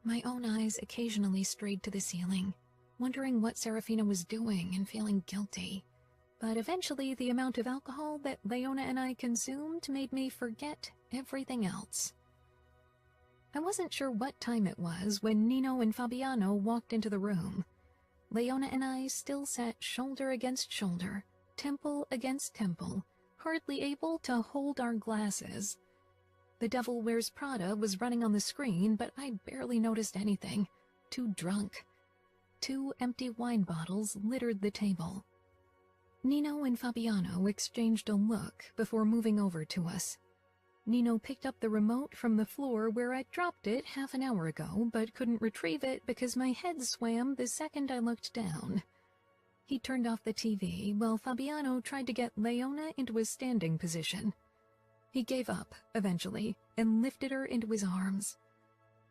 S2: My own eyes occasionally strayed to the ceiling, wondering what Serafina was doing and feeling guilty. But eventually the amount of alcohol that Leona and I consumed made me forget everything else. I wasn't sure what time it was when Nino and Fabiano walked into the room. Leona and I still sat shoulder against shoulder, temple against temple, hardly able to hold our glasses. The Devil Wears Prada was running on the screen, but I barely noticed anything. Too drunk. 2 empty wine bottles littered the table. Nino and Fabiano exchanged a look before moving over to us. Nino picked up the remote from the floor where I dropped it half an hour ago, but couldn't retrieve it because my head swam the second I looked down. He turned off the TV while Fabiano tried to get Leona into a standing position. He gave up, eventually, and lifted her into his arms.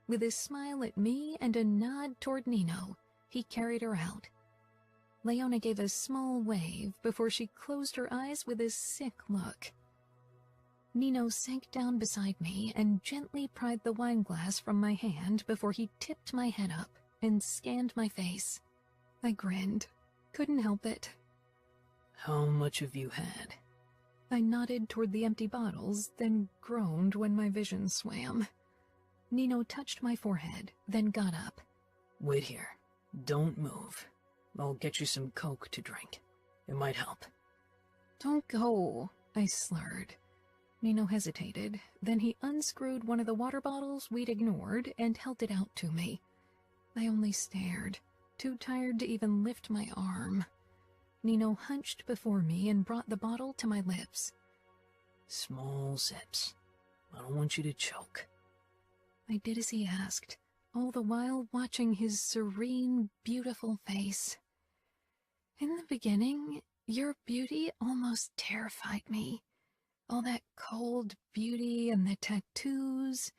S2: With a smile at me and a nod toward Nino, he carried her out. Leona gave a small wave before she closed her eyes with a sick look. Nino sank down beside me and gently pried the wine glass from my hand before he tipped my head up and scanned my face. I grinned. Couldn't help it.
S3: How much have you had?
S2: I nodded toward the empty bottles, then groaned when my vision swam. Nino touched my forehead, then got up.
S3: Wait here. Don't move. I'll get you some Coke to drink. It might help.
S2: Don't go, I slurred. Nino hesitated, then he unscrewed one of the water bottles we'd ignored and held it out to me. I only stared, too tired to even lift my arm. Nino hunched before me and brought the bottle to my lips.
S3: Small sips. I don't want you to choke.
S2: I did as he asked, all the while watching his serene, beautiful face. In the beginning, your beauty almost terrified me. All that cold beauty and the tattoos.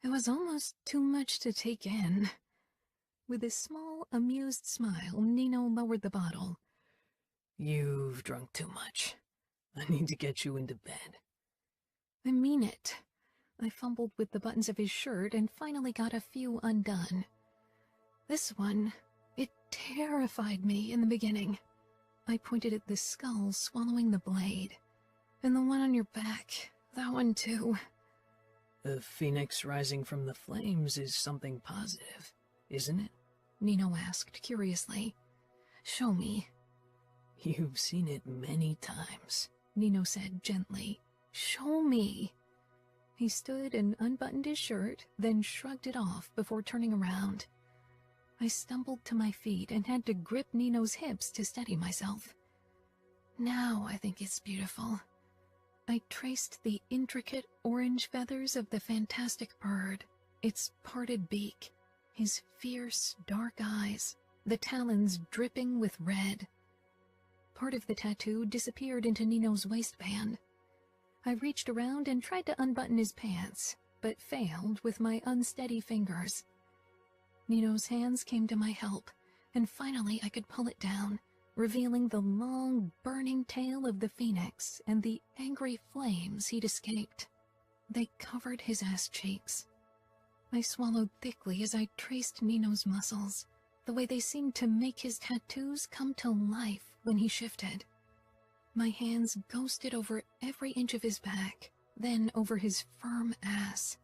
S2: It was almost too much to take in. With a small, amused smile, Nino lowered the bottle.
S3: You've drunk too much. I need to get you into bed.
S2: I mean it. I fumbled with the buttons of his shirt and finally got a few undone. This one, it terrified me in the beginning. I pointed at the skull swallowing the blade. And the one on your back, that one too.
S3: The phoenix rising from the flames is something positive, isn't it?
S2: Nino asked curiously. Show me.
S3: You've seen it many times,
S2: Nino said gently. Show me. He stood and unbuttoned his shirt, then shrugged it off before turning around. I stumbled to my feet and had to grip Nino's hips to steady myself. Now I think it's beautiful. I traced the intricate orange feathers of the fantastic bird, its parted beak, his fierce, dark eyes, the talons dripping with red. Part of the tattoo disappeared into Nino's waistband. I reached around and tried to unbutton his pants, but failed with my unsteady fingers. Nino's hands came to my help, and finally I could pull it down, revealing the long, burning tail of the phoenix and the angry flames he'd escaped. They covered his ass cheeks. I swallowed thickly as I traced Nino's muscles, the way they seemed to make his tattoos come to life when he shifted. My hands ghosted over every inch of his back, then over his firm ass.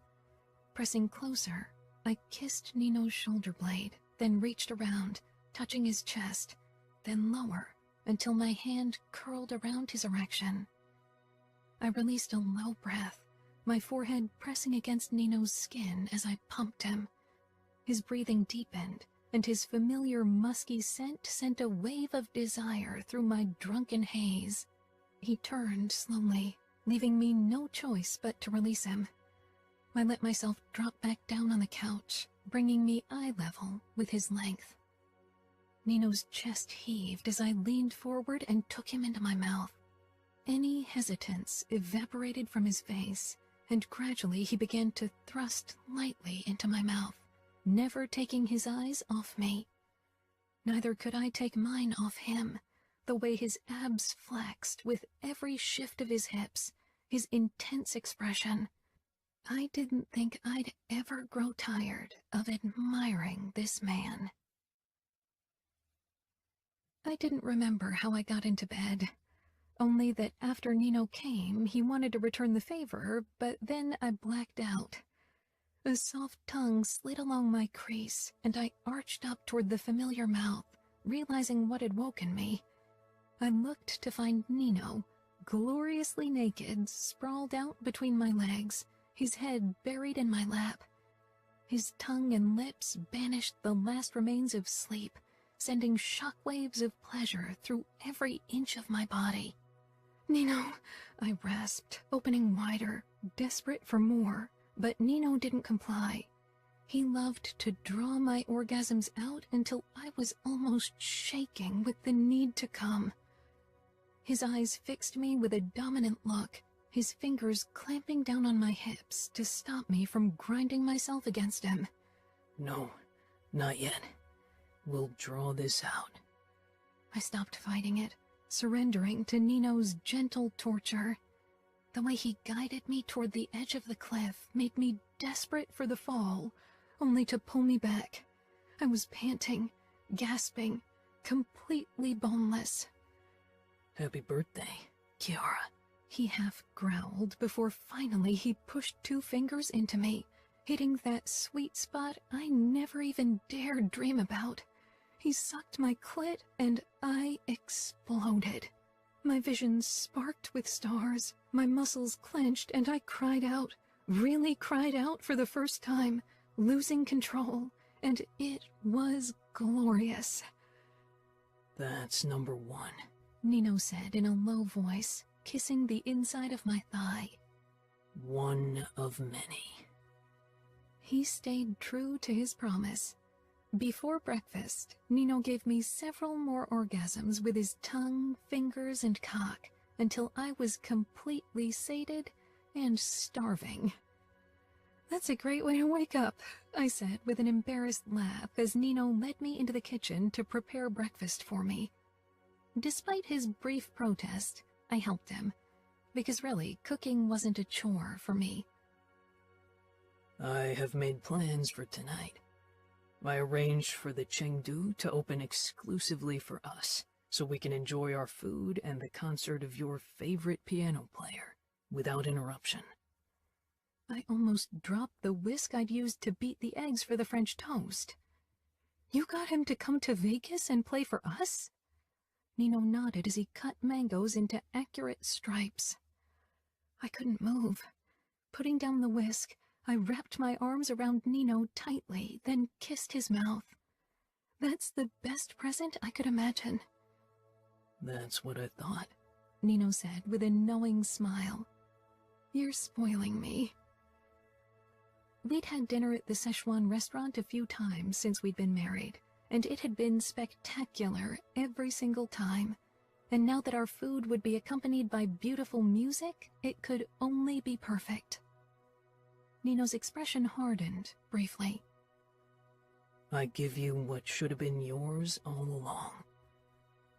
S2: Pressing closer, I kissed Nino's shoulder blade, then reached around, touching his chest, then lower, until my hand curled around his erection. I released a low breath, my forehead pressing against Nino's skin as I pumped him. His breathing deepened, and his familiar musky scent sent a wave of desire through my drunken haze. He turned slowly, leaving me no choice but to release him. I let myself drop back down on the couch, bringing me eye level with his length. Nino's chest heaved as I leaned forward and took him into my mouth. Any hesitance evaporated from his face, and gradually he began to thrust lightly into my mouth, never taking his eyes off me. Neither could I take mine off him, the way his abs flexed with every shift of his hips, his intense expression. I didn't think I'd ever grow tired of admiring this man. I didn't remember how I got into bed, only that after Nino came, he wanted to return the favor, but then I blacked out. A soft tongue slid along my crease, and I arched up toward the familiar mouth, realizing what had woken me. I looked to find Nino, gloriously naked, sprawled out between my legs, his head buried in my lap. His tongue and lips banished the last remains of sleep, sending shockwaves of pleasure through every inch of my body. "Nino," I rasped, opening wider, desperate for more, but Nino didn't comply. He loved to draw my orgasms out until I was almost shaking with the need to come. His eyes fixed me with a dominant look, his fingers clamping down on my hips to stop me from grinding myself against him.
S3: "No, not yet. We'll draw this out."
S2: I stopped fighting it, surrendering to Nino's gentle torture. The way he guided me toward the edge of the cliff made me desperate for the fall, only to pull me back. I was panting, gasping, completely boneless.
S3: "Happy birthday, Kiara."
S2: He half growled before finally he pushed 2 fingers into me, hitting that sweet spot I never even dared dream about. He sucked my clit and I exploded. My vision sparked with stars, my muscles clenched, and I cried out, really cried out for the first time, losing control, and it was glorious.
S3: "That's number 1,
S2: Nino said in a low voice, kissing the inside of my thigh.
S3: "One of many."
S2: He stayed true to his promise. Before breakfast, Nino gave me several more orgasms with his tongue, fingers, and cock, until I was completely sated and starving. "That's a great way to wake up," I said with an embarrassed laugh as Nino led me into the kitchen to prepare breakfast for me. Despite his brief protest, I helped him, because really, cooking wasn't a chore for me.
S3: "I have made plans for tonight. I arranged for the Chengdu to open exclusively for us, so we can enjoy our food and the concert of your favorite piano player without interruption."
S2: I almost dropped the whisk I'd used to beat the eggs for the French toast. "You got him to come to Vegas and play for us?" Nino nodded as he cut mangoes into accurate stripes. I couldn't move. Putting down the whisk, I wrapped my arms around Nino tightly, then kissed his mouth. "That's the best present I could imagine."
S3: "That's what I thought,"
S2: Nino said with a knowing smile. "You're spoiling me." We'd had dinner at the Szechuan restaurant a few times since we'd been married, and it had been spectacular every single time. And now that our food would be accompanied by beautiful music, it could only be perfect. Nino's expression hardened briefly.
S3: I give you what should have been yours all along.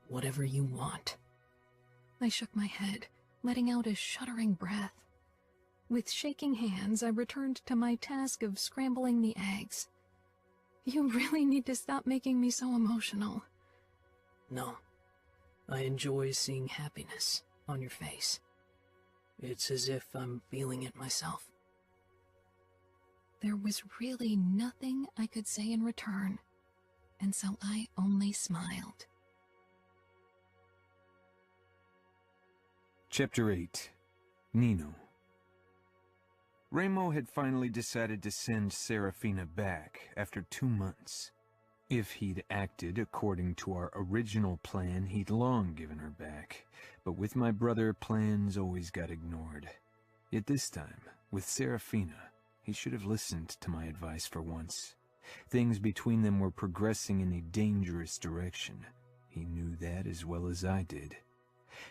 S3: Whatever you want.
S2: I shook my head, letting out a shuddering breath. With shaking hands, I returned to my task of scrambling the eggs. You really need to stop making me so emotional.
S3: No. I enjoy seeing happiness on your face. It's as if I'm feeling it myself.
S2: There was really nothing I could say in return, and so I only smiled.
S1: Chapter 8. Nino. Remo had finally decided to send Serafina back after 2 months. If he'd acted according to our original plan, he'd long given her back. But with my brother, plans always got ignored. Yet this time, with Serafina, he should have listened to my advice for once. Things between them were progressing in a dangerous direction. He knew that as well as I did.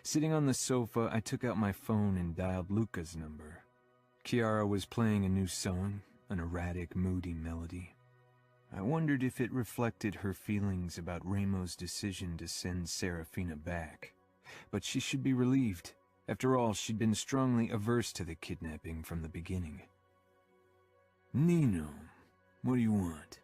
S1: Sitting on the sofa, I took out my phone and dialed Luca's number. Chiara was playing a new song, an erratic, moody melody. I wondered if it reflected her feelings about Remo's decision to send Serafina back. But she should be relieved. After all, she'd been strongly averse to the kidnapping from the beginning. Nino, what do you want?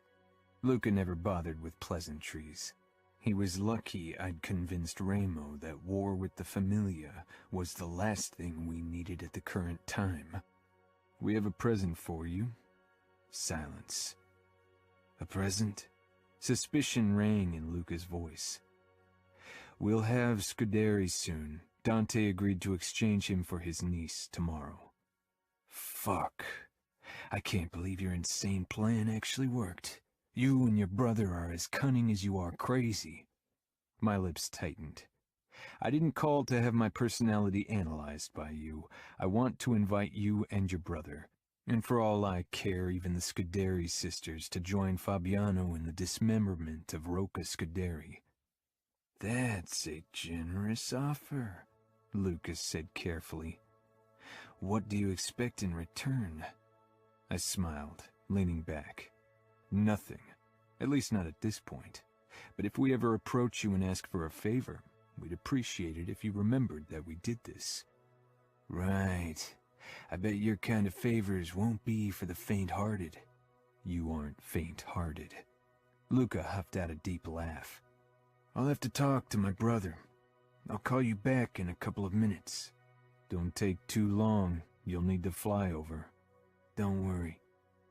S1: Luca never bothered with pleasantries. He was lucky I'd convinced Remo that war with the Familia was the last thing we needed at the current time. We have a present for you. Silence. A present? Suspicion rang in Luca's voice. We'll have Scuderi soon. Dante agreed to exchange him for his niece tomorrow. Fuck. I can't believe your insane plan actually worked. You and your brother are as cunning as you are crazy. My lips tightened. I didn't call to have my personality analyzed by you. I want to invite you and your brother, and for all I care, even the Scuderi sisters, to join Fabiano in the dismemberment of Rocca Scuderi. That's a generous offer, Lucas said carefully. What do you expect in return? I smiled, leaning back. Nothing. At least not at this point. But if we ever approach you and ask for a favor, we'd appreciate it if you remembered that we did this. Right. I bet your kind of favors won't be for the faint-hearted. You aren't faint-hearted. Luca huffed out a deep laugh. I'll have to talk to my brother. I'll call you back in a couple of minutes. Don't take too long. You'll need to fly over. Don't worry.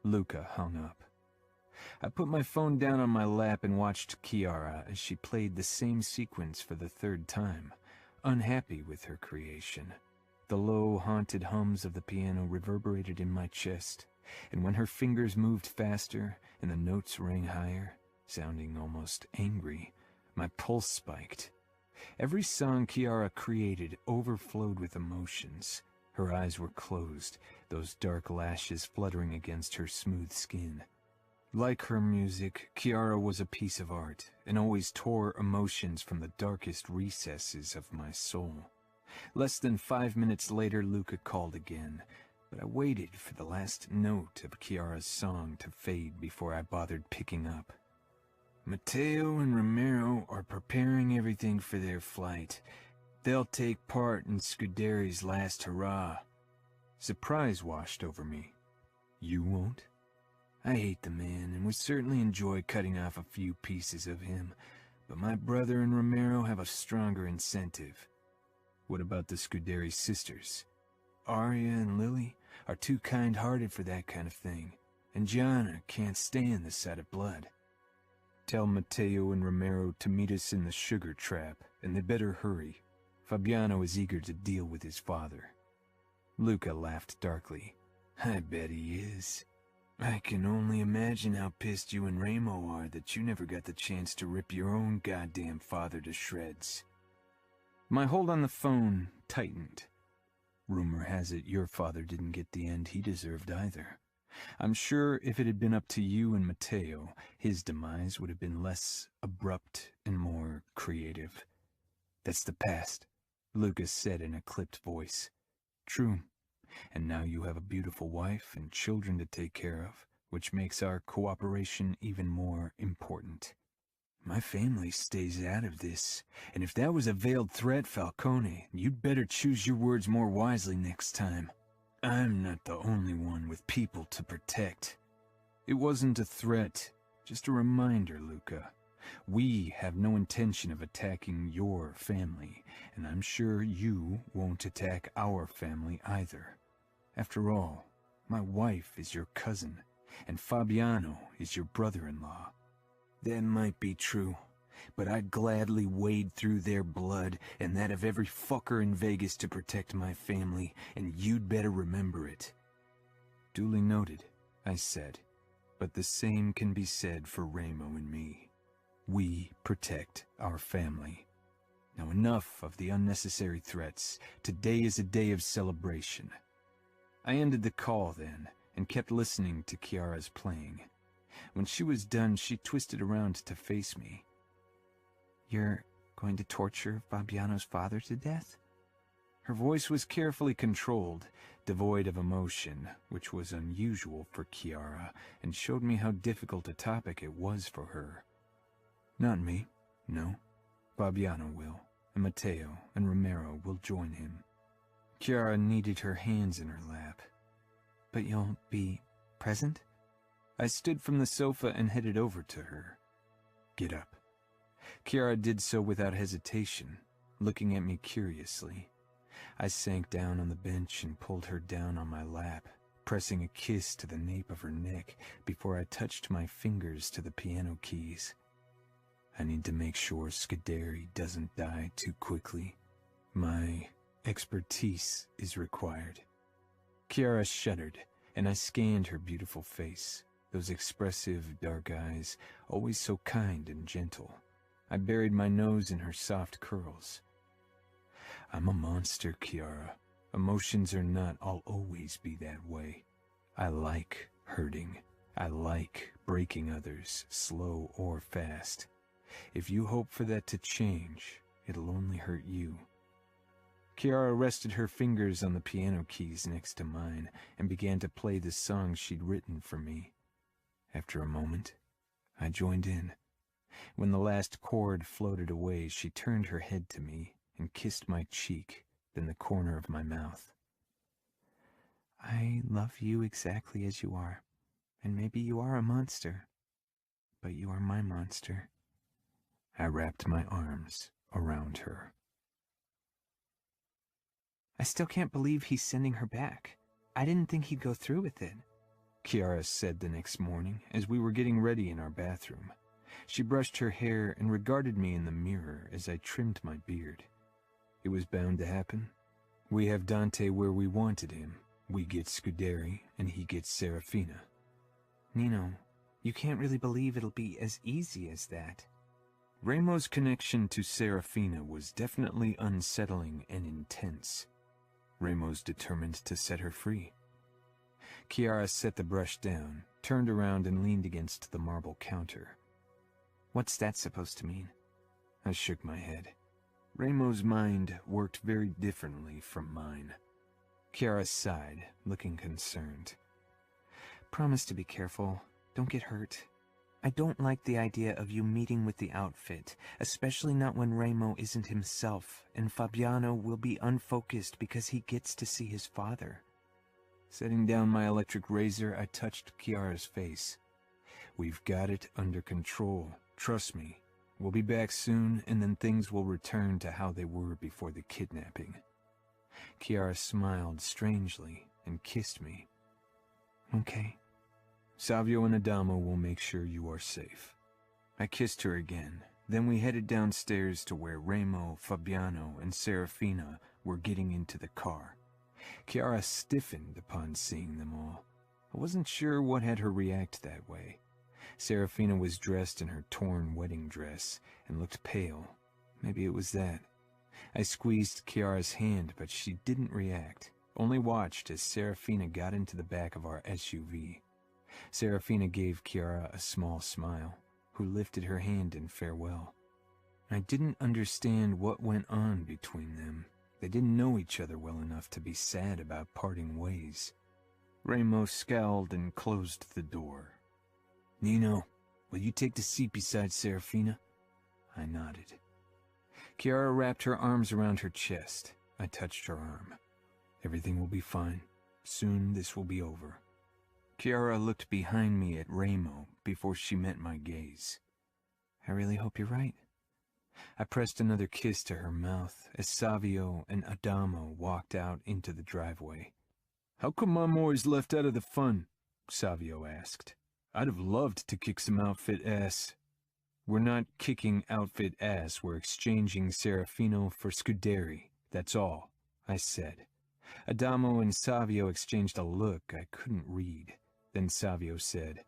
S1: Luca hung up. I put my phone down on my lap and watched Chiara as she played the same sequence for the third time, unhappy with her creation. The low, haunted hums of the piano reverberated in my chest, and when her fingers moved faster and the notes rang higher, sounding almost angry, my pulse spiked. Every song Chiara created overflowed with emotions. Her eyes were closed, those dark lashes fluttering against her smooth skin. Like her music, Chiara was a piece of art, and always tore emotions from the darkest recesses of my soul. Less than 5 minutes later, Luca called again, but I waited for the last note of Chiara's song to fade before I bothered picking up. Matteo and Romero are preparing everything for their flight. They'll take part in Scuderi's last hurrah. Surprise washed over me. You won't? I hate the man and would certainly enjoy cutting off a few pieces of him, but my brother and Romero have a stronger incentive. What about the Scuderi sisters? Arya and Lily are too kind-hearted for that kind of thing, and Gianna can't stand the sight of blood. Tell Matteo and Romero to meet us in the sugar trap, and they better hurry. Fabiano is eager to deal with his father. Luca laughed darkly. I bet he is. I can only imagine how pissed you and Remo are that you never got the chance to rip your own goddamn father to shreds. My hold on the phone tightened. Rumor has it your father didn't get the end he deserved either. I'm sure if it had been up to you and Mateo, his demise would have been less abrupt and more creative. That's the past, Lucas said in a clipped voice. True. And now you have a beautiful wife and children to take care of, which makes our cooperation even more important. My family stays out of this, and if that was a veiled threat, Falcone, you'd better choose your words more wisely next time. I'm not the only one with people to protect. It wasn't a threat, just a reminder, Luca. We have no intention of attacking your family, and I'm sure you won't attack our family either. After all, my wife is your cousin, and Fabiano is your brother-in-law. That might be true, but I'd gladly wade through their blood and that of every fucker in Vegas to protect my family, and you'd better remember it. Duly noted, I said, but the same can be said for Ramo and me. We protect our family. Now enough of the unnecessary threats. Today is a day of celebration. I ended the call then, and kept listening to Chiara's playing. When she was done, she twisted around to face me. You're going to torture Fabiano's father to death? Her voice was carefully controlled, devoid of emotion, which was unusual for Chiara, and showed me how difficult a topic it was for her. Not me, no. Fabiano will, and Mateo and Romero will join him. Chiara kneaded her hands in her lap. But you'll be present? I stood from the sofa and headed over to her. Get up. Chiara did so without hesitation, looking at me curiously. I sank down on the bench and pulled her down on my lap, pressing a kiss to the nape of her neck before I touched my fingers to the piano keys. I need to make sure Scuderi doesn't die too quickly. My expertise is required. Chiara shuddered, and I scanned her beautiful face, those expressive dark eyes, always so kind and gentle. I buried my nose in her soft curls. I'm a monster, Chiara. Emotions are not, I'll always be that way. I like hurting. I like breaking others, slow or fast. If you hope for that to change, it'll only hurt you. Chiara rested her fingers on the piano keys next to mine and began to play the song she'd written for me. After a moment, I joined in. When the last chord floated away, she turned her head to me and kissed my cheek, then the corner of my mouth. I love you exactly as you are, and maybe you are a monster, but you are my monster. I wrapped my arms around her. I still can't believe he's sending her back. I didn't think he'd go through with it, Chiara said the next morning as we were getting ready in our bathroom. She brushed her hair and regarded me in the mirror as I trimmed my beard. It was bound to happen. We have Dante where we wanted him. We get Scuderi, and he gets Serafina. Nino, you can't really believe it'll be as easy as that. Ramo's connection to Serafina was definitely unsettling and intense. Ramo's determined to set her free. Chiara set the brush down, turned around and leaned against the marble counter. What's that supposed to mean? I shook my head. Ramo's mind worked very differently from mine. Chiara sighed, looking concerned. Promise to be careful. Don't get hurt. I don't like the idea of you meeting with the outfit, especially not when Ramo isn't himself, and Fabiano will be unfocused because he gets to see his father. Setting down my electric razor, I touched Chiara's face. We've got it under control. Trust me. We'll be back soon, and then things will return to how they were before the kidnapping. Chiara smiled strangely and kissed me. Okay. Savio and Adamo will make sure you are safe. I kissed her again. Then we headed downstairs to where Ramo, Fabiano, and Serafina were getting into the car. Chiara stiffened upon seeing them all. I wasn't sure what had her react that way. Serafina was dressed in her torn wedding dress and looked pale. Maybe it was that. I squeezed Chiara's hand, but she didn't react, only watched as Serafina got into the back of our SUV. Serafina gave Kiara a small smile, who lifted her hand in farewell. I didn't understand what went on between them. They didn't know each other well enough to be sad about parting ways. Ramos scowled and closed the door. "Nino, will you take the seat beside Serafina?" I nodded. Kiara wrapped her arms around her chest. I touched her arm. "Everything will be fine. Soon this will be over." Kiara looked behind me at Ramo before she met my gaze. "I really hope you're right." I pressed another kiss to her mouth as Savio and Adamo walked out into the driveway. "How come I'm always left out of the fun?" Savio asked. "I'd have loved to kick some outfit ass." "We're not kicking outfit ass, we're exchanging Serafino for Scuderi, that's all," I said. Adamo and Savio exchanged a look I couldn't read. Then Savio said,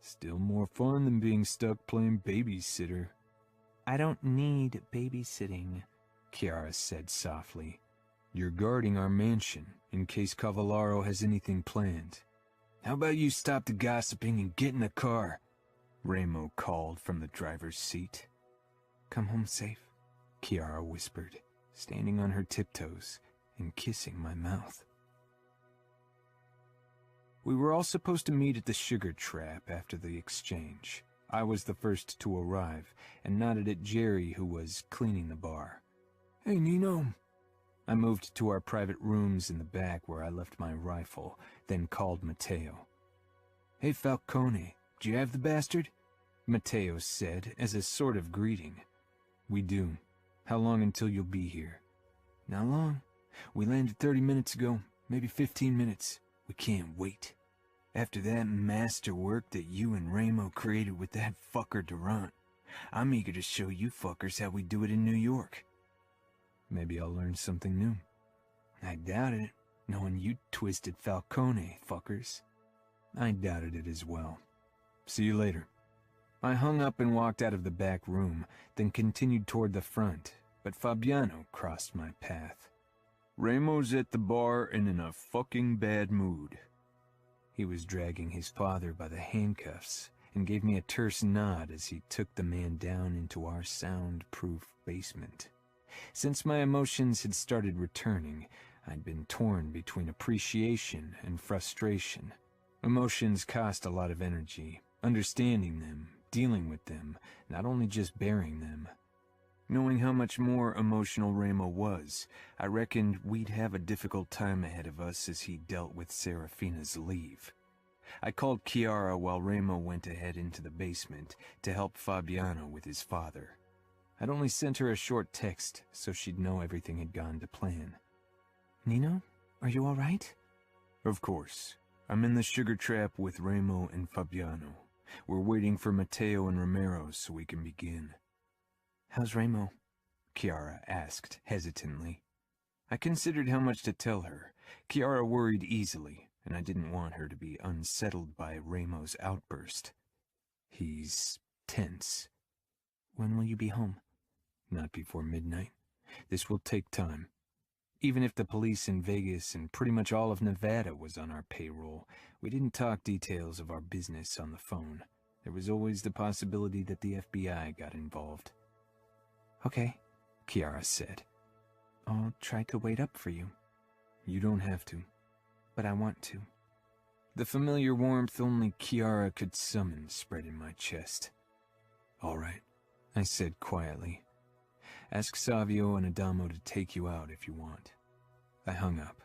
S1: "Still more fun than being stuck playing babysitter." "I don't need babysitting," Kiara said softly. "You're guarding our mansion, in case Cavallaro has anything planned." "How about you stop the gossiping and get in the car?" Ramo called from the driver's seat. "Come home safe," Kiara whispered, standing on her tiptoes and kissing my mouth. We were all supposed to meet at the Sugar Trap after the exchange. I was the first to arrive, and nodded at Jerry, who was cleaning the bar. "Hey, Nino." I moved to our private rooms in the back where I left my rifle, then called Matteo. "Hey, Falcone, do you have the bastard?" Matteo said as a sort of greeting. "We do. How long until you'll be here?" "Not long. We landed 30 minutes ago, maybe 15 minutes. We can't wait. After that masterwork that you and Ramo created with that fucker Durant, I'm eager to show you fuckers how we do it in New York." "Maybe I'll learn something new." "I doubt it, knowing you twisted Falcone, fuckers." I doubted it as well. "See you later." I hung up and walked out of the back room, then continued toward the front, but Fabiano crossed my path. "Ramo's at the bar and in a fucking bad mood." He was dragging his father by the handcuffs and gave me a terse nod as he took the man down into our soundproof basement. Since my emotions had started returning, I'd been torn between appreciation and frustration. Emotions cost a lot of energy, understanding them, dealing with them, not only just bearing them. Knowing how much more emotional Ramo was, I reckoned we'd have a difficult time ahead of us as he dealt with Serafina's leave. I called Chiara while Ramo went ahead into the basement to help Fabiano with his father. I'd only sent her a short text so she'd know everything had gone to plan. "Nino, are you all right?" "Of course. I'm in the Sugar Trap with Ramo and Fabiano. We're waiting for Matteo and Romero so we can begin." "How's Ramo?" Chiara asked hesitantly. I considered how much to tell her. Chiara worried easily, and I didn't want her to be unsettled by Ramo's outburst. "He's tense." "When will you be home?" "Not before midnight. This will take time." Even if the police in Vegas and pretty much all of Nevada was on our payroll, we didn't talk details of our business on the phone. There was always the possibility that the FBI got involved. "Okay," Chiara said. "I'll try to wait up for you." "You don't have to." "But I want to." The familiar warmth only Chiara could summon spread in my chest. "All right," I said quietly. "Ask Savio and Adamo to take you out if you want." I hung up.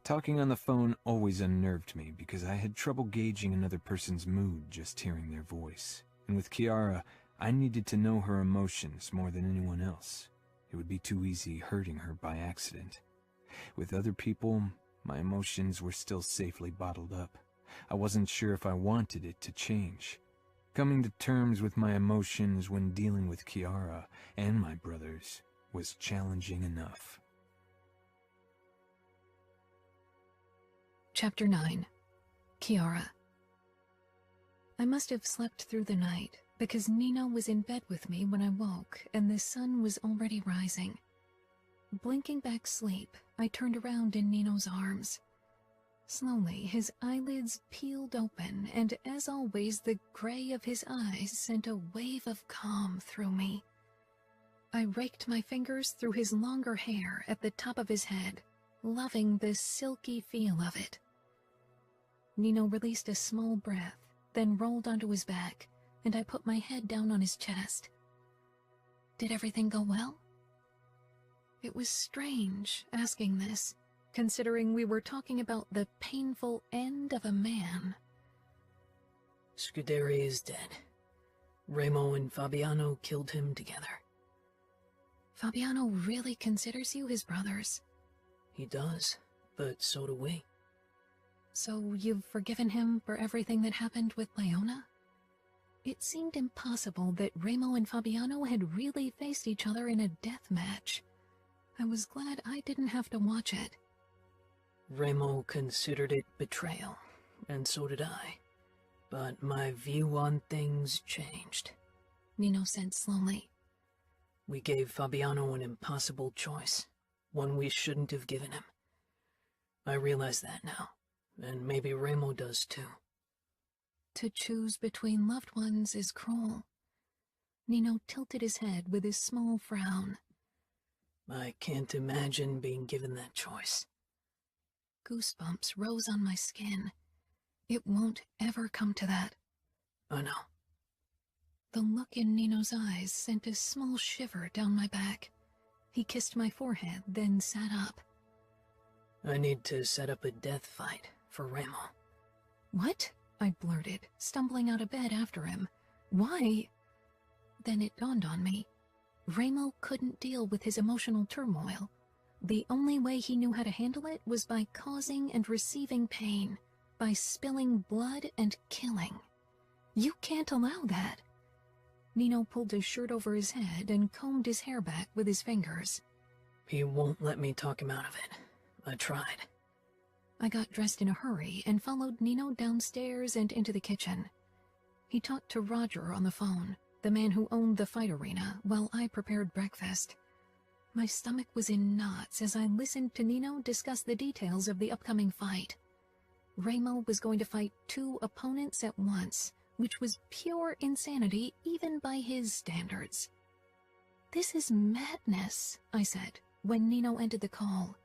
S1: Talking on the phone always unnerved me because I had trouble gauging another person's mood just hearing their voice. And with Chiara, I needed to know her emotions more than anyone else. It would be too easy hurting her by accident. With other people, my emotions were still safely bottled up. I wasn't sure if I wanted it to change. Coming to terms with my emotions when dealing with Chiara and my brothers was challenging enough.
S2: Chapter 9. Chiara. I must have slept through the night, because Nino was in bed with me when I woke, and the sun was already rising. Blinking back sleep, I turned around in Nino's arms. Slowly, his eyelids peeled open, and as always, the gray of his eyes sent a wave of calm through me. I raked my fingers through his longer hair at the top of his head, loving the silky feel of it. Nino released a small breath, then rolled onto his back, and I put my head down on his chest. Did everything go well? It was strange asking this, considering we were talking about the painful end of a man.
S3: Scuderi is dead. Remo and Fabiano killed him together.
S2: Fabiano really considers you his brothers.
S3: He does, but so do we.
S2: So you've forgiven him for everything that happened with Leona? It seemed impossible that Remo and Fabiano had really faced each other in a death match. I was glad I didn't have to watch it.
S3: Remo considered it betrayal, and so did I. But my view on things changed.
S2: Nino said slowly.
S3: We gave Fabiano an impossible choice, one we shouldn't have given him. I realize that now, and maybe Remo does too.
S2: To choose between loved ones is cruel. Nino tilted his head with his small frown.
S3: I can't imagine being given that choice.
S2: Goosebumps rose on my skin. It won't ever come to that.
S3: I know.
S2: The look in Nino's eyes sent a small shiver down my back. He kissed my forehead, then sat up.
S3: I need to set up a death fight for Remo.
S2: What? I blurted, stumbling out of bed after him. Why? Then it dawned on me. Remo couldn't deal with his emotional turmoil. The only way he knew how to handle it was by causing and receiving pain, by spilling blood and killing. You can't allow that. Nino pulled his shirt over his head and combed his hair back with his fingers.
S3: He won't let me talk him out of it. I tried.
S2: I got dressed in a hurry and followed Nino downstairs and into the kitchen. He talked to Roger on the phone, the man who owned the fight arena, while I prepared breakfast. My stomach was in knots as I listened to Nino discuss the details of the upcoming fight. Remo was going to fight 2 opponents at once, which was pure insanity even by his standards. This is madness, I said, when Nino ended the call.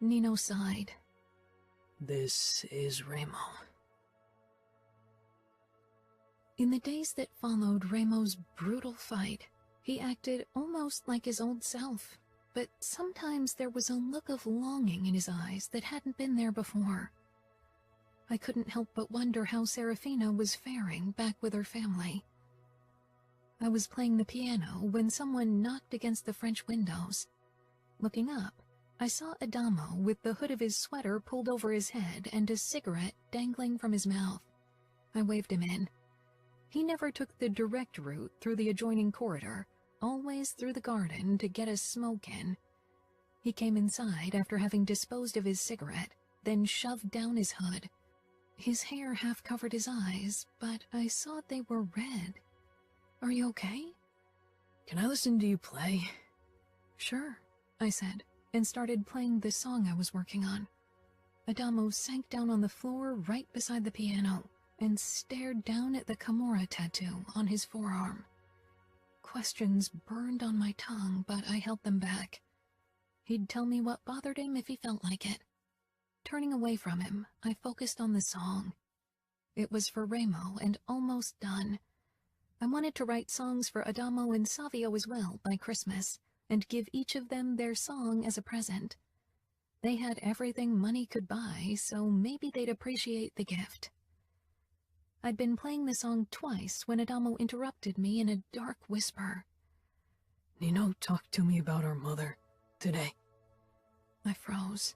S2: Nino sighed.
S3: This is Remo.
S2: In the days that followed Remo's brutal fight, he acted almost like his old self, but sometimes there was a look of longing in his eyes that hadn't been there before. I couldn't help but wonder how Serafina was faring back with her family. I was playing the piano when someone knocked against the French windows. Looking up, I saw Adamo with the hood of his sweater pulled over his head and a cigarette dangling from his mouth. I waved him in. He never took the direct route through the adjoining corridor, always through the garden to get a smoke in. He came inside after having disposed of his cigarette, then shoved down his hood. His hair half covered his eyes, but I saw they were red. Are you okay?
S3: Can I listen to you play?
S2: Sure, I said, and started playing the song I was working on. Adamo sank down on the floor right beside the piano and stared down at the Camorra tattoo on his forearm. Questions burned on my tongue, but I held them back. He'd tell me what bothered him if he felt like it. Turning away from him, I focused on the song. It was for Remo and almost done. I wanted to write songs for Adamo and Savio as well by Christmas, and give each of them their song as a present. They had everything money could buy, so maybe they'd appreciate the gift. I'd been playing the song twice when Adamo interrupted me in a dark whisper.
S3: Nino talked to me about our mother today.
S2: I froze.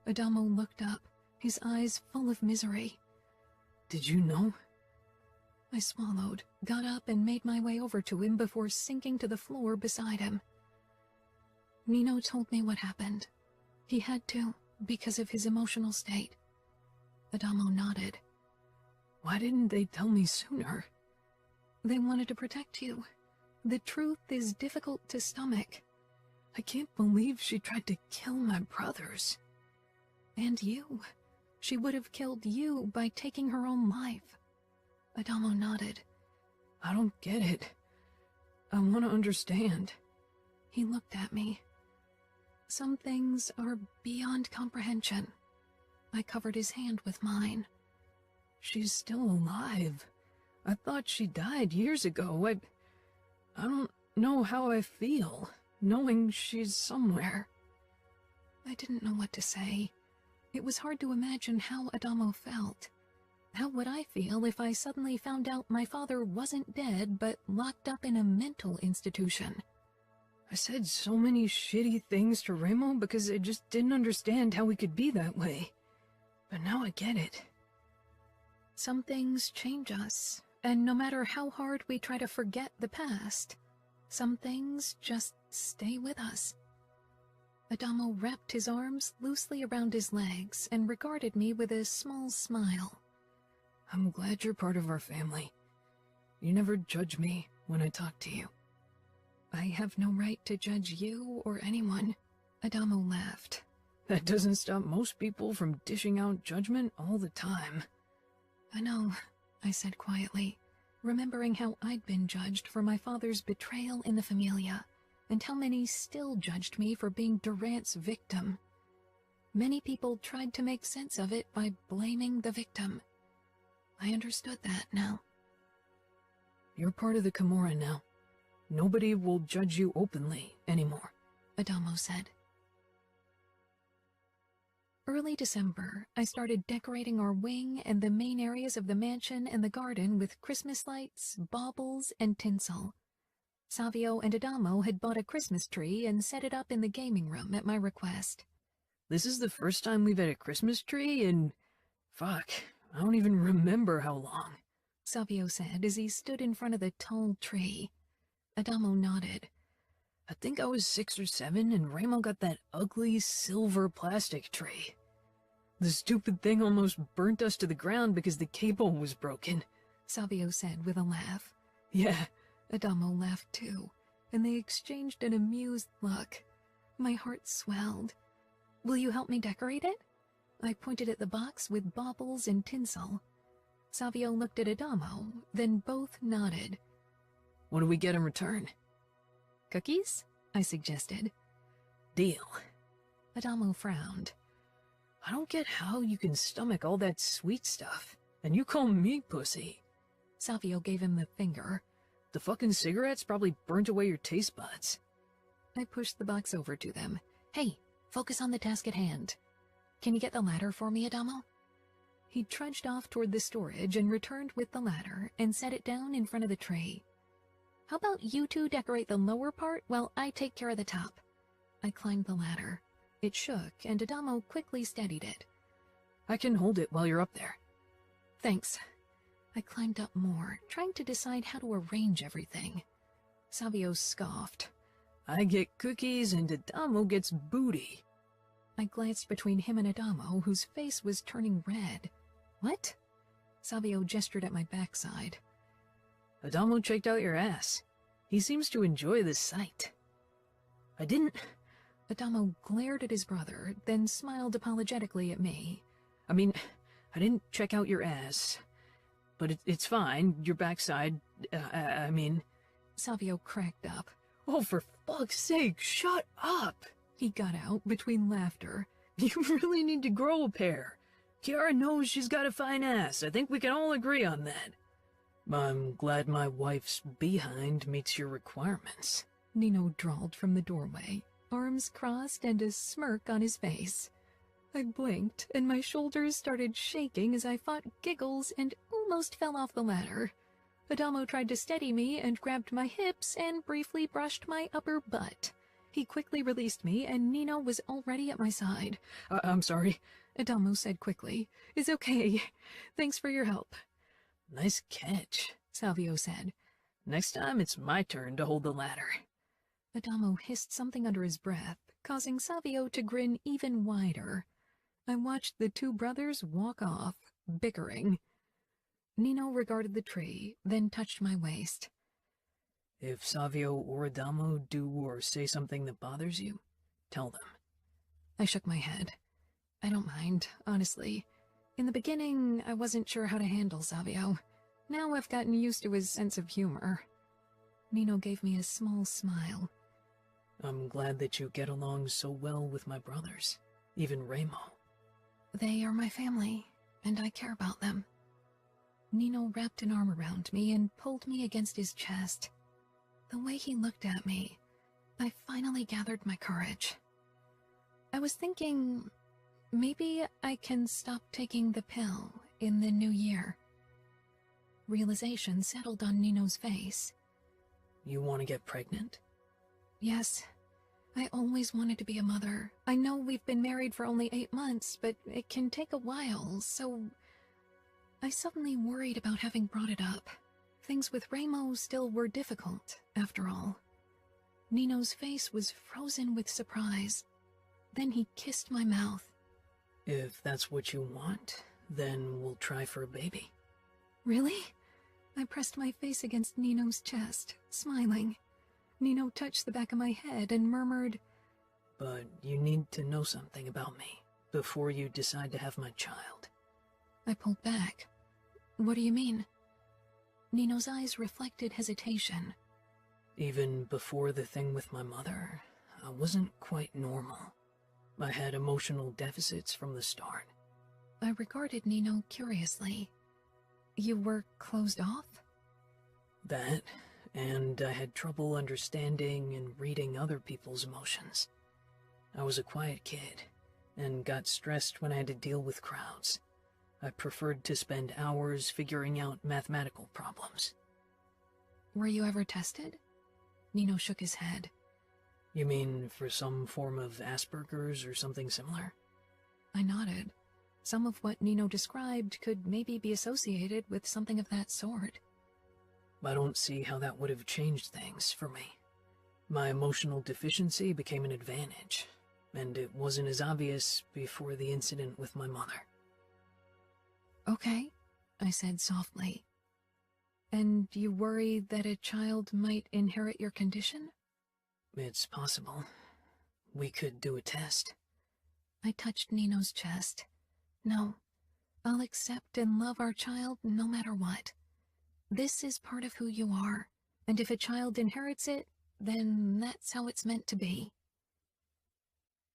S2: Adamo looked up, his eyes full of misery.
S3: Did you know?
S2: I swallowed, got up and made my way over to him before sinking to the floor beside him. Nino told me what happened. He had to, because of his emotional state. Adamo nodded.
S3: Why didn't they tell me sooner?
S2: They wanted to protect you. The truth is difficult to stomach.
S3: I can't believe she tried to kill my brothers.
S2: And you. She would have killed you by taking her own life. Adamo nodded.
S3: I don't get it. I want to understand.
S2: He looked at me. Some things are beyond comprehension. I covered his hand with mine.
S3: She's still alive. I thought she died years ago. I don't know how I feel, knowing she's somewhere.
S2: I didn't know what to say. It was hard to imagine how Adamo felt. How would I feel if I suddenly found out my father wasn't dead but locked up in a mental institution?
S3: I said so many shitty things to Remo because I just didn't understand how he could be that way. But now I get it.
S2: Some things change us, and no matter how hard we try to forget the past, some things just stay with us. Adamo wrapped his arms loosely around his legs and regarded me with a small smile.
S3: I'm glad you're part of our family. You never judge me when I talk to you.
S2: I have no right to judge you or anyone. Adamo laughed.
S3: That doesn't stop most people from dishing out judgment all the time.
S2: I know, I said quietly, remembering how I'd been judged for my father's betrayal in the Familia, and how many still judged me for being Durant's victim. Many people tried to make sense of it by blaming the victim. I understood that now.
S3: You're part of the Camorra now. Nobody will judge you openly anymore,
S2: Adamo said. Early December, I started decorating our wing and the main areas of the mansion and the garden with Christmas lights, baubles, and tinsel. Savio and Adamo had bought a Christmas tree and set it up in the gaming room at my request.
S3: This is the first time we've had a Christmas tree in... fuck, I don't even remember how long,
S2: Savio said as he stood in front of the tall tree. Adamo nodded.
S3: I think I was 6 or 7 and Remo got that ugly silver plastic tree. The stupid thing almost burnt us to the ground because the cable was broken,
S2: Savio said with a laugh.
S3: Yeah.
S2: Adamo laughed too, and they exchanged an amused look. My heart swelled. Will you help me decorate it? I pointed at the box with baubles and tinsel. Savio looked at Adamo, then both nodded.
S3: What do we get in return?
S2: Cookies? I suggested.
S3: Deal.
S2: Adamo frowned.
S3: I don't get how you can stomach all that sweet stuff, and you call me pussy.
S2: Savio gave him the finger.
S3: The fucking cigarettes probably burnt away your taste buds.
S2: I pushed the box over to them. Hey, focus on the task at hand. Can you get the ladder for me, Adamo? He trudged off toward the storage and returned with the ladder and set it down in front of the tree. How about you two decorate the lower part while I take care of the top? I climbed the ladder. It shook, and Adamo quickly steadied it.
S3: I can hold it while you're up there.
S2: Thanks. I climbed up more, trying to decide how to arrange everything. Savio scoffed.
S3: I get cookies and Adamo gets booty.
S2: I glanced between him and Adamo, whose face was turning red. What? Savio gestured at my backside.
S3: Adamo checked out your ass. He seems to enjoy the sight. I didn't...
S2: Adamo glared at his brother, then smiled apologetically at me.
S3: I mean, I didn't check out your ass. But it's fine, your backside, I mean...
S2: Savio cracked up.
S3: Oh, for fuck's sake, shut up!
S2: He got out between laughter.
S3: You really need to grow a pair. Kiara knows she's got a fine ass. I think we can all agree on that. I'm glad my wife's behind meets your requirements.
S2: Nino drawled from the doorway, arms crossed and a smirk on his face. I blinked, and my shoulders started shaking as I fought giggles and almost fell off the ladder. Adamo tried to steady me and grabbed my hips and briefly brushed my upper butt. He quickly released me, and Nino was already at my side.
S3: I'm sorry,
S2: Adamo said quickly. It's okay. Thanks for your help.
S3: Nice catch,
S2: Savio said.
S3: Next time it's my turn to hold the ladder.
S2: Adamo hissed something under his breath, causing Savio to grin even wider. I watched the two brothers walk off, bickering. Nino regarded the tree, then touched my waist.
S3: If Savio or Adamo do or say something that bothers you, tell them.
S2: I shook my head. I don't mind, honestly. In the beginning, I wasn't sure how to handle Savio. Now I've gotten used to his sense of humor. Nino gave me a small smile.
S3: I'm glad that you get along so well with my brothers, even Remo.
S2: They are my family, and I care about them. Nino wrapped an arm around me and pulled me against his chest. The way he looked at me, I finally gathered my courage. I was thinking, maybe I can stop taking the pill in the new year. Realization settled on Nino's face.
S3: You want to get pregnant?
S2: Yes. I always wanted to be a mother. I know we've been married for only 8 months, but it can take a while, so... I suddenly worried about having brought it up. Things with Remo still were difficult, after all. Nino's face was frozen with surprise. Then he kissed my mouth.
S3: If that's what you want, then we'll try for a baby.
S2: Really? I pressed my face against Nino's chest, smiling. Nino touched the back of my head and murmured,
S3: But you need to know something about me before you decide to have my child.
S2: I pulled back. What do you mean? Nino's eyes reflected hesitation.
S3: Even before the thing with my mother, I wasn't quite normal. I had emotional deficits from the start.
S2: I regarded Nino curiously. You were closed off?
S3: That, and I had trouble understanding and reading other people's emotions. I was a quiet kid, and got stressed when I had to deal with crowds. I preferred to spend hours figuring out mathematical problems.
S2: Were you ever tested? Nino shook his head.
S3: You mean for some form of Asperger's or something similar?
S2: I nodded. Some of what Nino described could maybe be associated with something of that sort.
S3: I don't see how that would have changed things for me. My emotional deficiency became an advantage, and it wasn't as obvious before the incident with my mother.
S2: Okay, I said softly. And you worry that a child might inherit your condition?
S3: It's possible. We could do a test.
S2: I touched Nino's chest. No, I'll accept and love our child no matter what. This is part of who you are, and if a child inherits it, then that's how it's meant to be.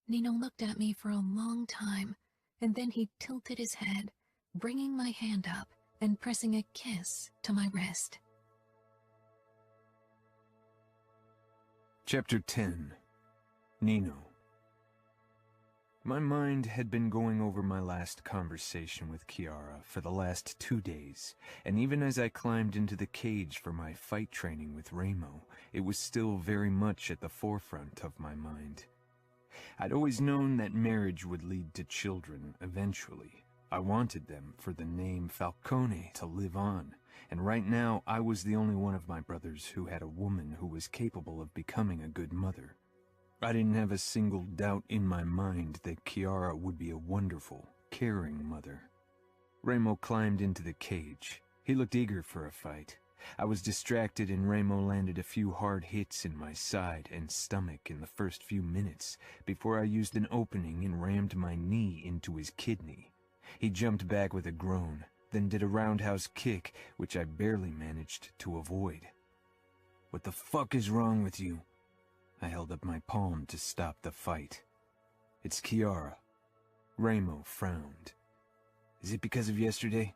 S2: Nino looked at me for a long time, and then he tilted his head, bringing my hand up and pressing a kiss to my wrist.
S1: Chapter 10. Nino. My mind had been going over my last conversation with Chiara for the last 2 days, and even as I climbed into the cage for my fight training with Remo, it was still very much at the forefront of my mind. I'd always known that marriage would lead to children eventually. I wanted them for the name Falcone to live on, and right now I was the only one of my brothers who had a woman who was capable of becoming a good mother. I didn't have a single doubt in my mind that Chiara would be a wonderful, caring mother. Remo climbed into the cage. He looked eager for a fight. I was distracted and Remo landed a few hard hits in my side and stomach in the first few minutes before I used an opening and rammed my knee into his kidney. He jumped back with a groan, then did a roundhouse kick, which I barely managed to avoid. "What the fuck is wrong with you?" I held up my palm to stop the fight. "It's Chiara." Remo frowned. "Is it because of yesterday?"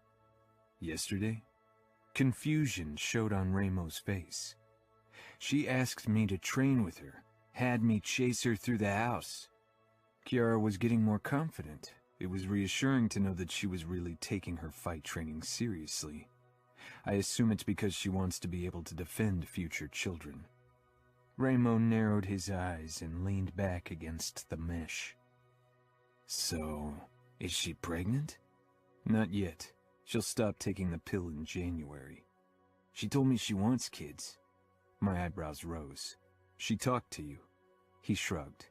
S1: "Yesterday?" Confusion showed on Remo's face. "She asked me to train with her, had me chase her through the house." Chiara was getting more confident. It was reassuring to know that she was really taking her fight training seriously. I assume it's because she wants to be able to defend future children. Remo narrowed his eyes and leaned back against the mesh. "So, is she pregnant?" "Not yet. She'll stop taking the pill in January." "She told me she wants kids." My eyebrows rose. "She talked to you?" He shrugged.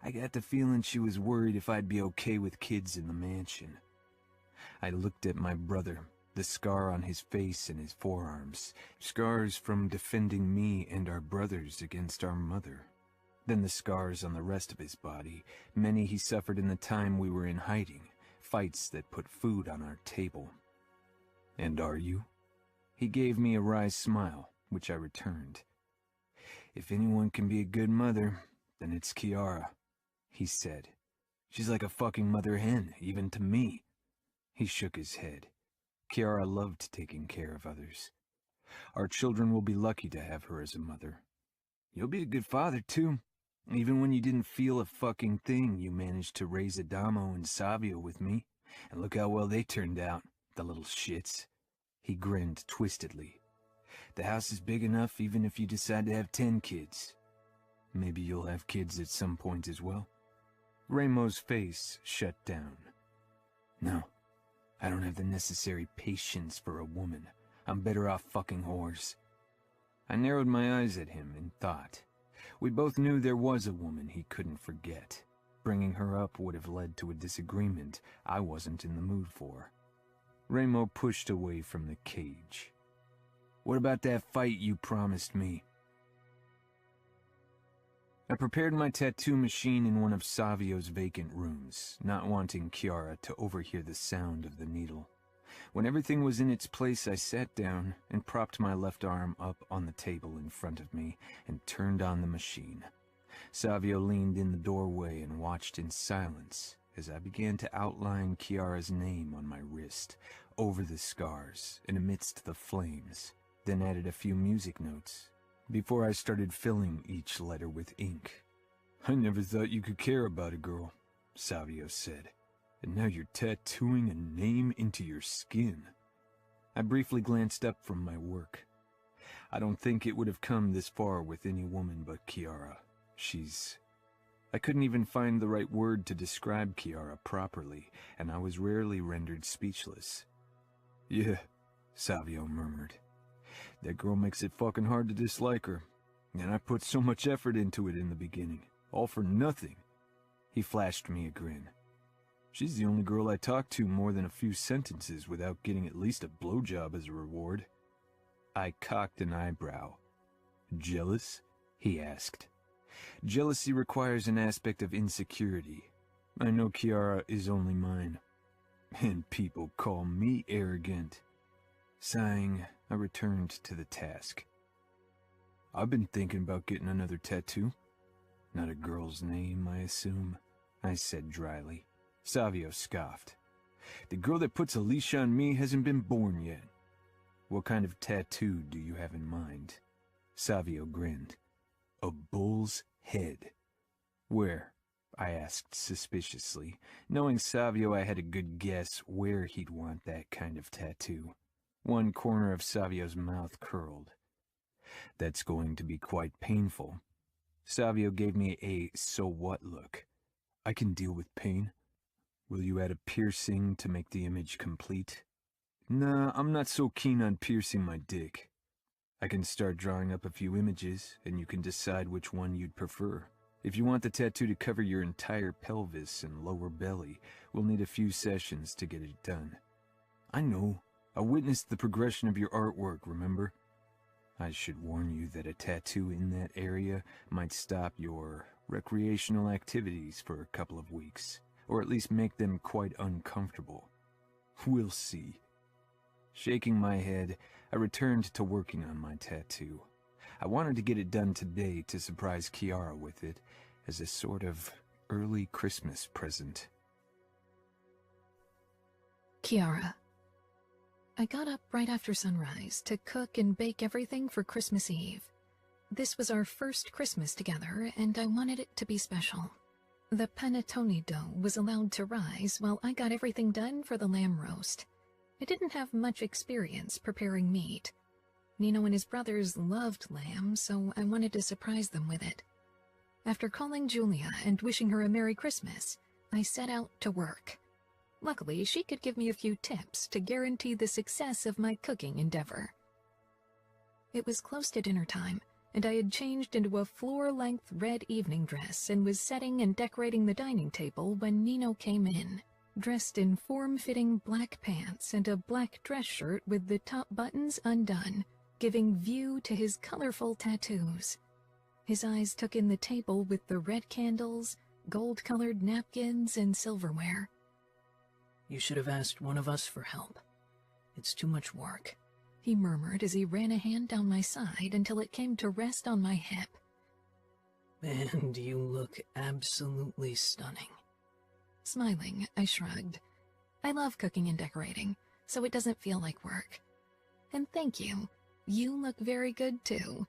S1: "I got the feeling she was worried if I'd be okay with kids in the mansion." I looked at my brother, the scar on his face and his forearms, scars from defending me and our brothers against our mother. Then the scars on the rest of his body, many he suffered in the time we were in hiding, fights that put food on our table. And are you? He gave me a wry smile, which I returned. If anyone can be a good mother, then it's Kiara, he said. She's like a fucking mother hen, even to me. He shook his head. Kiara loved taking care of others. Our children will be lucky to have her as a mother. You'll be a good father, too. Even when you didn't feel a fucking thing, you managed to raise Adamo and Savio with me. And look how well they turned out, the little shits. He grinned twistedly. The house is big enough even if you decide to have 10 kids. Maybe you'll have kids at some point as well. Raimo's face shut down. No, I don't have the necessary patience for a woman. I'm better off fucking whores. I narrowed my eyes at him in thought. We both knew there was a woman he couldn't forget. Bringing her up would have led to a disagreement I wasn't in the mood for. Raimo pushed away from the cage. What about that fight you promised me? I prepared my tattoo machine in one of Savio's vacant rooms, not wanting Kiara to overhear the sound of the needle. When everything was in its place, I sat down and propped my left arm up on the table in front of me and turned on the machine. Savio leaned in the doorway and watched in silence as I began to outline Kiara's name on my wrist, over the scars and amidst the flames, then added a few music notes before I started filling each letter with ink. I never thought you could care about a girl, Savio said. And now you're tattooing a name into your skin. I briefly glanced up from my work. I don't think it would have come this far with any woman but Kiara. I couldn't even find the right word to describe Kiara properly, and I was rarely rendered speechless. Yeah, Savio murmured. That girl makes it fucking hard to dislike her. And I put so much effort into it in the beginning. All for nothing. He flashed me a grin. She's the only girl I talk to more than a few sentences without getting at least a blowjob as a reward. I cocked an eyebrow. Jealous? He asked. Jealousy requires an aspect of insecurity. I know Kiara is only mine. And people call me arrogant. Sighing, I returned to the task. I've been thinking about getting another tattoo. Not a girl's name, I assume, I said dryly. Savio scoffed. The girl that puts a leash on me hasn't been born yet. What kind of tattoo do you have in mind? Savio grinned. A bull's head. Where? I asked suspiciously, knowing Savio I had a good guess where he'd want that kind of tattoo. One corner of Savio's mouth curled. That's going to be quite painful. Savio gave me a so-what look. I can deal with pain. Will you add a piercing to make the image complete? Nah, I'm not so keen on piercing my dick. I can start drawing up a few images, and you can decide which one you'd prefer. If you want the tattoo to cover your entire pelvis and lower belly, we'll need a few sessions to get it done. I know. I witnessed the progression of your artwork, remember? I should warn you that a tattoo in that area might stop your recreational activities for a couple of weeks, or at least make them quite uncomfortable. We'll see. Shaking my head, I returned to working on my tattoo. I wanted to get it done today to surprise Kiara with it as a sort of early Christmas present.
S2: Kiara. I got up right after sunrise to cook and bake everything for Christmas Eve. This was our first Christmas together, and I wanted it to be special. The panettone dough was allowed to rise while I got everything done for the lamb roast. I didn't have much experience preparing meat. Nino and his brothers loved lamb, so I wanted to surprise them with it. After calling Julia and wishing her a Merry Christmas, I set out to work. Luckily, she could give me a few tips to guarantee the success of my cooking endeavor. It was close to dinner time, and I had changed into a floor-length red evening dress and was setting and decorating the dining table when Nino came in, dressed in form-fitting black pants and a black dress shirt with the top buttons undone, giving view to his colorful tattoos. His eyes took in the table with the red candles, gold-colored napkins, and silverware.
S3: You should have asked one of us for help. It's too much work,
S2: he murmured as he ran a hand down my side until it came to rest on my hip.
S3: And you look absolutely stunning.
S2: Smiling, I shrugged. I love cooking and decorating, so it doesn't feel like work. And thank you. You look very good, too.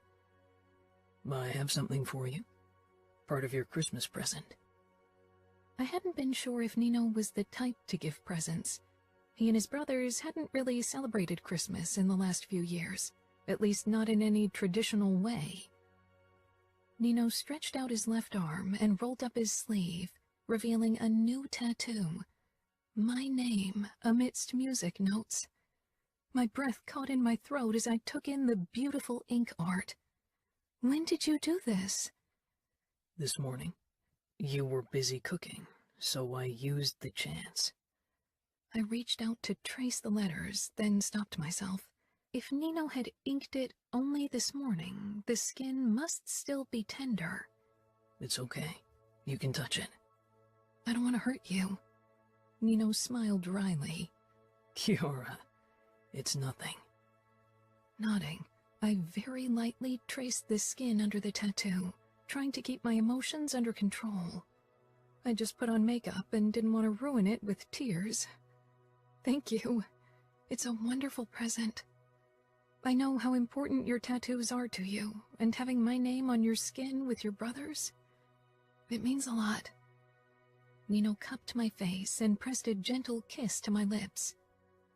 S3: I have something for you. Part of your Christmas present.
S2: I hadn't been sure if Nino was the type to give presents. He and his brothers hadn't really celebrated Christmas in the last few years, at least not in any traditional way. Nino stretched out his left arm and rolled up his sleeve, revealing a new tattoo. My name amidst music notes. My breath caught in my throat as I took in the beautiful ink art. When did you do this?
S3: This morning. You were busy cooking, so I used the chance.
S2: I reached out to trace the letters, then stopped myself. If Nino had inked it only this morning, the skin must still be tender.
S3: It's okay. You can touch it.
S2: I don't want to hurt you. Nino smiled dryly.
S3: Cora, it's nothing.
S2: Nodding, I very lightly traced the skin under the tattoo, trying to keep my emotions under control. I just put on makeup and didn't want to ruin it with tears. Thank you. It's a wonderful present. I know how important your tattoos are to you, and having my name on your skin with your brothers, it means a lot. Nino cupped my face and pressed a gentle kiss to my lips.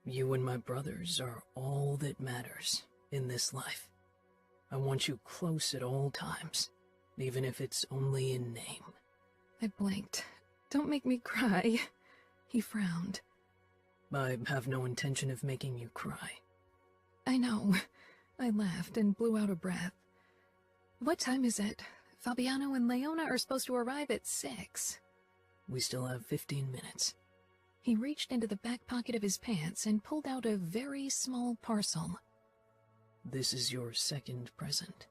S3: You and my brothers are all that matters in this life. I want you close at all times, even if it's only in name.
S2: I blinked. Don't make me cry. He frowned.
S3: I have no intention of making you cry.
S2: I know. I laughed and blew out a breath. What time is it? Fabiano and Leona are supposed to arrive at 6.
S3: We still have 15 minutes.
S2: He reached into the back pocket of his pants and pulled out a very small parcel.
S3: This is your second present.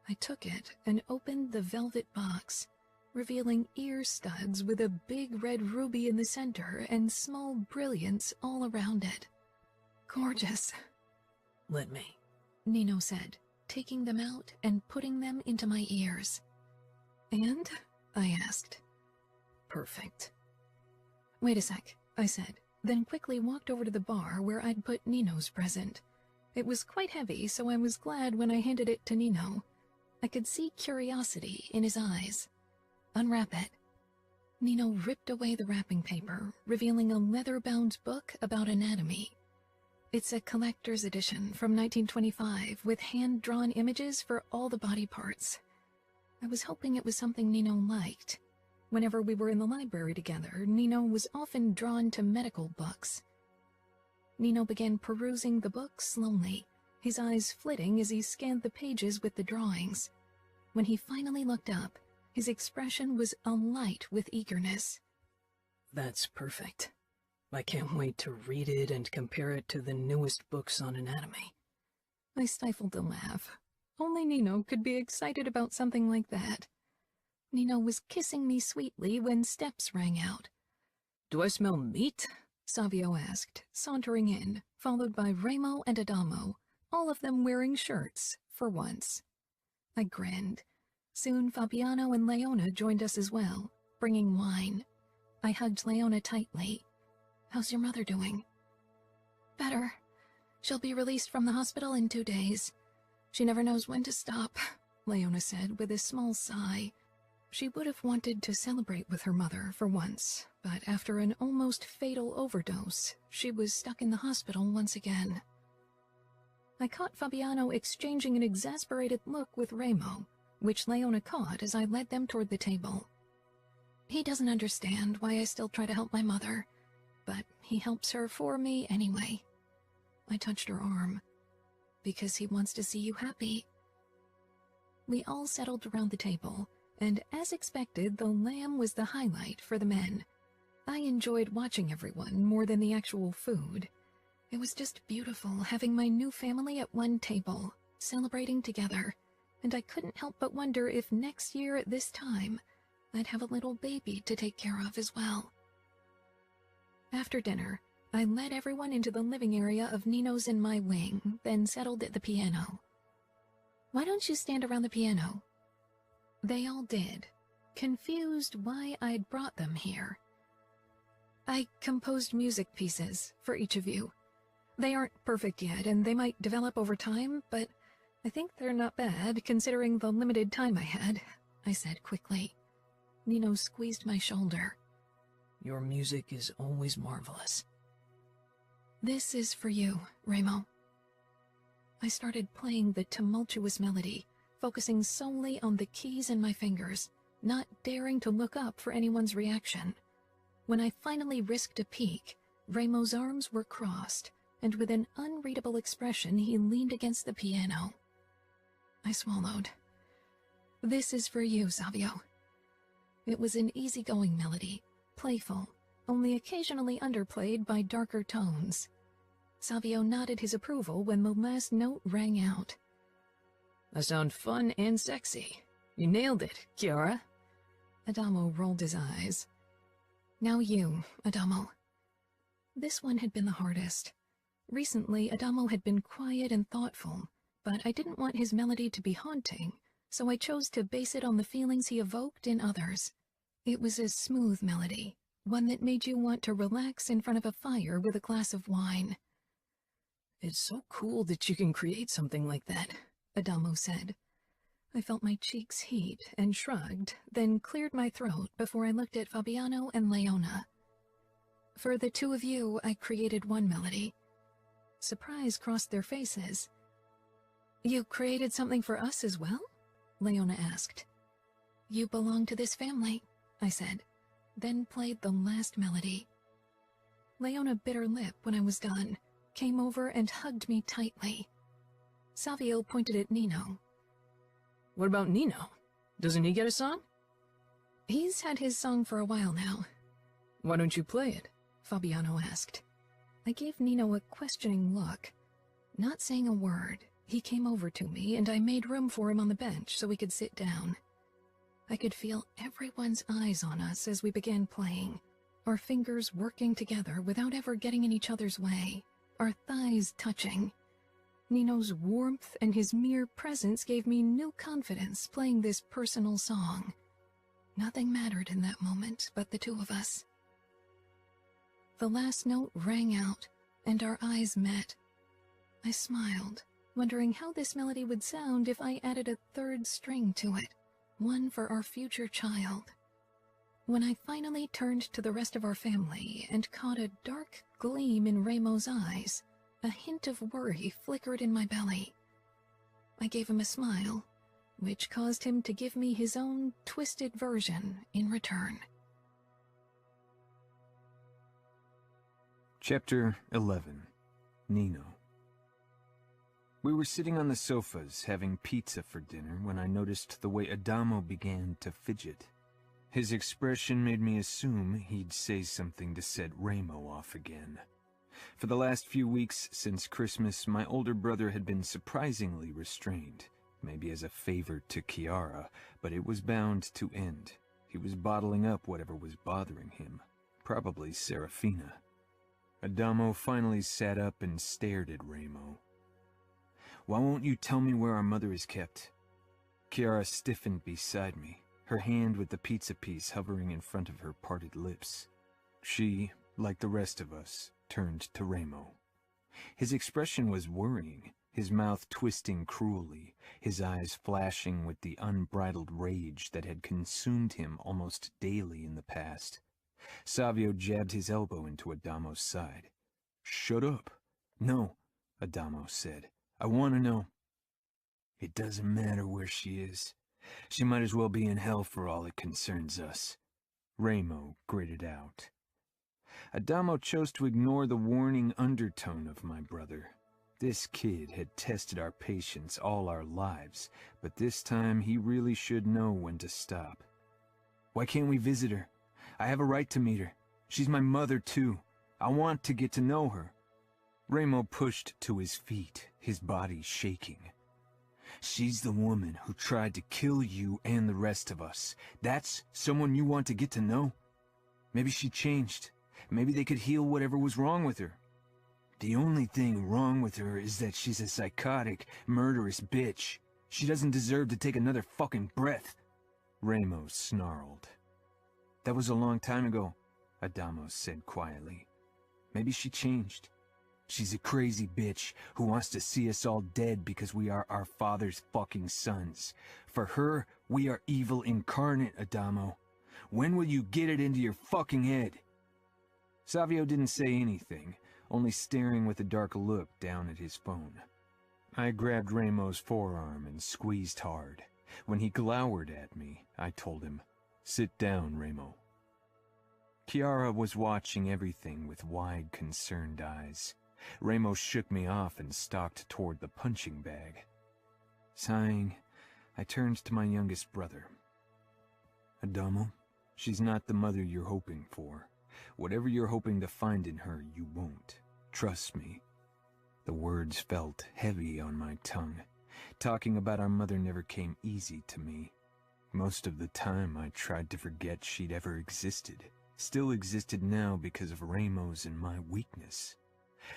S2: I took it and opened the velvet box, revealing ear studs with a big red ruby in the center and small brilliants all around it. Gorgeous.
S3: Let me,
S2: Nino said, taking them out and putting them into my ears. And? I asked.
S3: Perfect.
S2: Wait a sec, I said, then quickly walked over to the bar where I'd put Nino's present. It was quite heavy, so I was glad when I handed it to Nino. I could see curiosity in his eyes. Unwrap it. Nino ripped away the wrapping paper, revealing a leather-bound book about anatomy. It's a collector's edition from 1925 with hand-drawn images for all the body parts. I was hoping it was something Nino liked. Whenever we were in the library together, Nino was often drawn to medical books. Nino began perusing the book slowly, his eyes flitting as he scanned the pages with the drawings. When he finally looked up, his expression was alight with eagerness.
S3: That's perfect. I can't wait to read it and compare it to the newest books on anatomy.
S2: I stifled a laugh. Only Nino could be excited about something like that. Nino was kissing me sweetly when steps rang out.
S3: Do I smell meat?
S2: Savio asked, sauntering in, followed by Remo and Adamo, all of them wearing shirts, for once. I grinned. Soon Fabiano and Leona joined us as well, bringing wine. I hugged Leona tightly. How's your mother doing? Better. She'll be released from the hospital in 2 days. She never knows when to stop, Leona said with a small sigh. She would have wanted to celebrate with her mother for once, but after an almost fatal overdose, she was stuck in the hospital once again. I caught Fabiano exchanging an exasperated look with Remo, which Leona caught as I led them toward the table. He doesn't understand why I still try to help my mother, but he helps her for me anyway. I touched her arm. Because he wants to see you happy. We all settled around the table, and as expected, the lamb was the highlight for the men. I enjoyed watching everyone more than the actual food. It was just beautiful having my new family at one table, celebrating together, and I couldn't help but wonder if next year at this time, I'd have a little baby to take care of as well. After dinner, I led everyone into the living area of Nino's in my wing, then settled at the piano. "Why don't you stand around the piano?" They all did, confused why I'd brought them here. "I composed music pieces for each of you. They aren't perfect yet, and they might develop over time, but I think they're not bad, considering the limited time I had," I said quickly. Nino squeezed my shoulder.
S3: Your music is always marvelous.
S2: "This is for you, Remo." I started playing the tumultuous melody, focusing solely on the keys in my fingers, not daring to look up for anyone's reaction. When I finally risked a peek, Remo's arms were crossed, and with an unreadable expression he leaned against the piano. I swallowed. "This is for you, Savio." It was an easygoing melody, playful, only occasionally underplayed by darker tones. Savio nodded his approval when the last note rang out.
S3: "That sounds fun and sexy. You nailed it, Cora."
S2: Adamo rolled his eyes. "Now you, Adamo." This one had been the hardest. Recently, Adamo had been quiet and thoughtful, but I didn't want his melody to be haunting, so I chose to base it on the feelings he evoked in others. It was a smooth melody, one that made you want to relax in front of a fire with a glass of wine.
S3: "It's so cool that you can create something like that,"
S2: Adamo said. I felt my cheeks heat and shrugged, then cleared my throat before I looked at Fabiano and Leona. "For the two of you, I created one melody." Surprise crossed their faces. "You created something for us as well?" Leona asked. "You belong to this family," I said, then played the last melody. Leona bit her lip when I was done, came over and hugged me tightly. Savio pointed at Nino.
S3: "What about Nino? Doesn't he get a song?"
S2: "He's had his song for a while now."
S3: "Why don't you play it?"
S2: Fabiano asked. I gave Nino a questioning look. Not saying a word, he came over to me and I made room for him on the bench so we could sit down. I could feel everyone's eyes on us as we began playing, our fingers working together without ever getting in each other's way, our thighs touching. Nino's warmth and his mere presence gave me new confidence playing this personal song. Nothing mattered in that moment but the two of us. The last note rang out, and our eyes met. I smiled, wondering how this melody would sound if I added a third string to it, one for our future child. When I finally turned to the rest of our family and caught a dark gleam in Remo's eyes, a hint of worry flickered in my belly. I gave him a smile, which caused him to give me his own twisted version in return.
S1: Chapter 11. Nino. We were sitting on the sofas having pizza for dinner when I noticed the way Adamo began to fidget. His expression made me assume he'd say something to set Remo off again. For the last few weeks since Christmas, my older brother had been surprisingly restrained, maybe as a favor to Chiara, but it was bound to end. He was bottling up whatever was bothering him, probably Serafina. Adamo finally sat up and stared at Remo. "Why won't you tell me where our mother is kept?" Chiara stiffened beside me, her hand with the pizza piece hovering in front of her parted lips. She, like the rest of us, turned to Remo. His expression was worrying, his mouth twisting cruelly, his eyes flashing with the unbridled rage that had consumed him almost daily in the past. Savio jabbed his elbow into Adamo's side. "Shut up." "No," Adamo said. "I want to know." "It doesn't matter where she is. She might as well be in hell for all it concerns us," Remo gritted out. Adamo chose to ignore the warning undertone of my brother. This kid had tested our patience all our lives, but this time he really should know when to stop. "Why can't we visit her? I have a right to meet her. She's my mother, too. I want to get to know her." Remo pushed to his feet, his body shaking. "She's the woman who tried to kill you and the rest of us. That's someone you want to get to know? Maybe she changed. Maybe they could heal whatever was wrong with her. The only thing wrong with her is that she's a psychotic, murderous bitch. She doesn't deserve to take another fucking breath. Ramo snarled. That was a long time ago, Adamo said quietly. Maybe she changed. She's a crazy bitch who wants to see us all dead because we are our father's fucking sons. For her, we are evil incarnate, Adamo. When will you get it into your fucking head? Savio didn't say anything, only staring with a dark look down at his phone. I grabbed Ramo's forearm and squeezed hard. When he glowered at me, I told him, "Sit down, Ramo." Chiara was watching everything with wide, concerned eyes. Ramo shook me off and stalked toward the punching bag. Sighing, I turned to my youngest brother. Adamo, she's not the mother you're hoping for. Whatever you're hoping to find in her, you won't. Trust me. The words felt heavy on my tongue. Talking about our mother never came easy to me. Most of the time, I tried to forget she'd ever existed. Still existed now because of Ramo's and my weakness.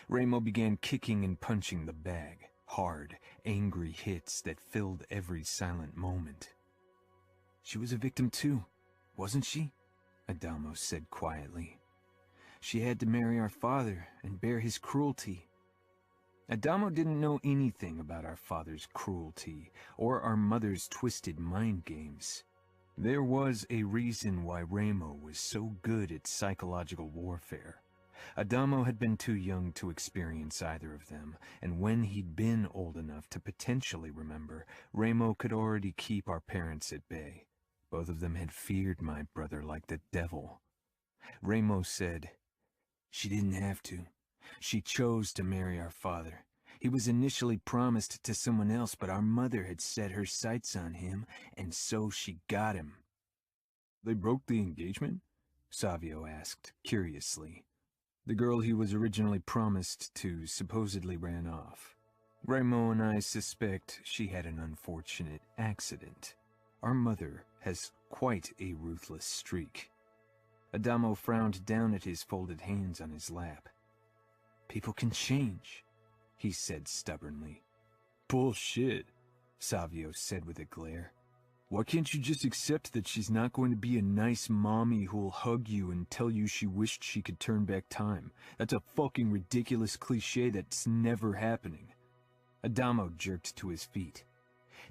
S1: Ramo began kicking and punching the bag, hard, angry hits that filled every silent moment. She was a victim too, wasn't she? Adamo said quietly. She had to marry our father and bear his cruelty. Adamo didn't know anything about our father's cruelty or our mother's twisted mind games. There was a reason why Ramo was so good at psychological warfare. Adamo had been too young to experience either of them, and when he'd been old enough to potentially remember, Ramo could already keep our parents at bay. Both of them had feared my brother like the devil. Ramo said, "She didn't have to. She chose to marry our father. He was initially promised to someone else, but our mother had set her sights on him, and so she got him." "They broke the engagement?" Savio asked, curiously. "The girl he was originally promised to supposedly ran off. Ramo and I suspect she had an unfortunate accident. Our mother has quite a ruthless streak." Adamo frowned down at his folded hands on his lap. "People can change," he said stubbornly. "Bullshit," Savio said with a glare. "Why can't you just accept that she's not going to be a nice mommy who'll hug you and tell you she wished she could turn back time? That's a fucking ridiculous cliche that's never happening." Adamo jerked to his feet.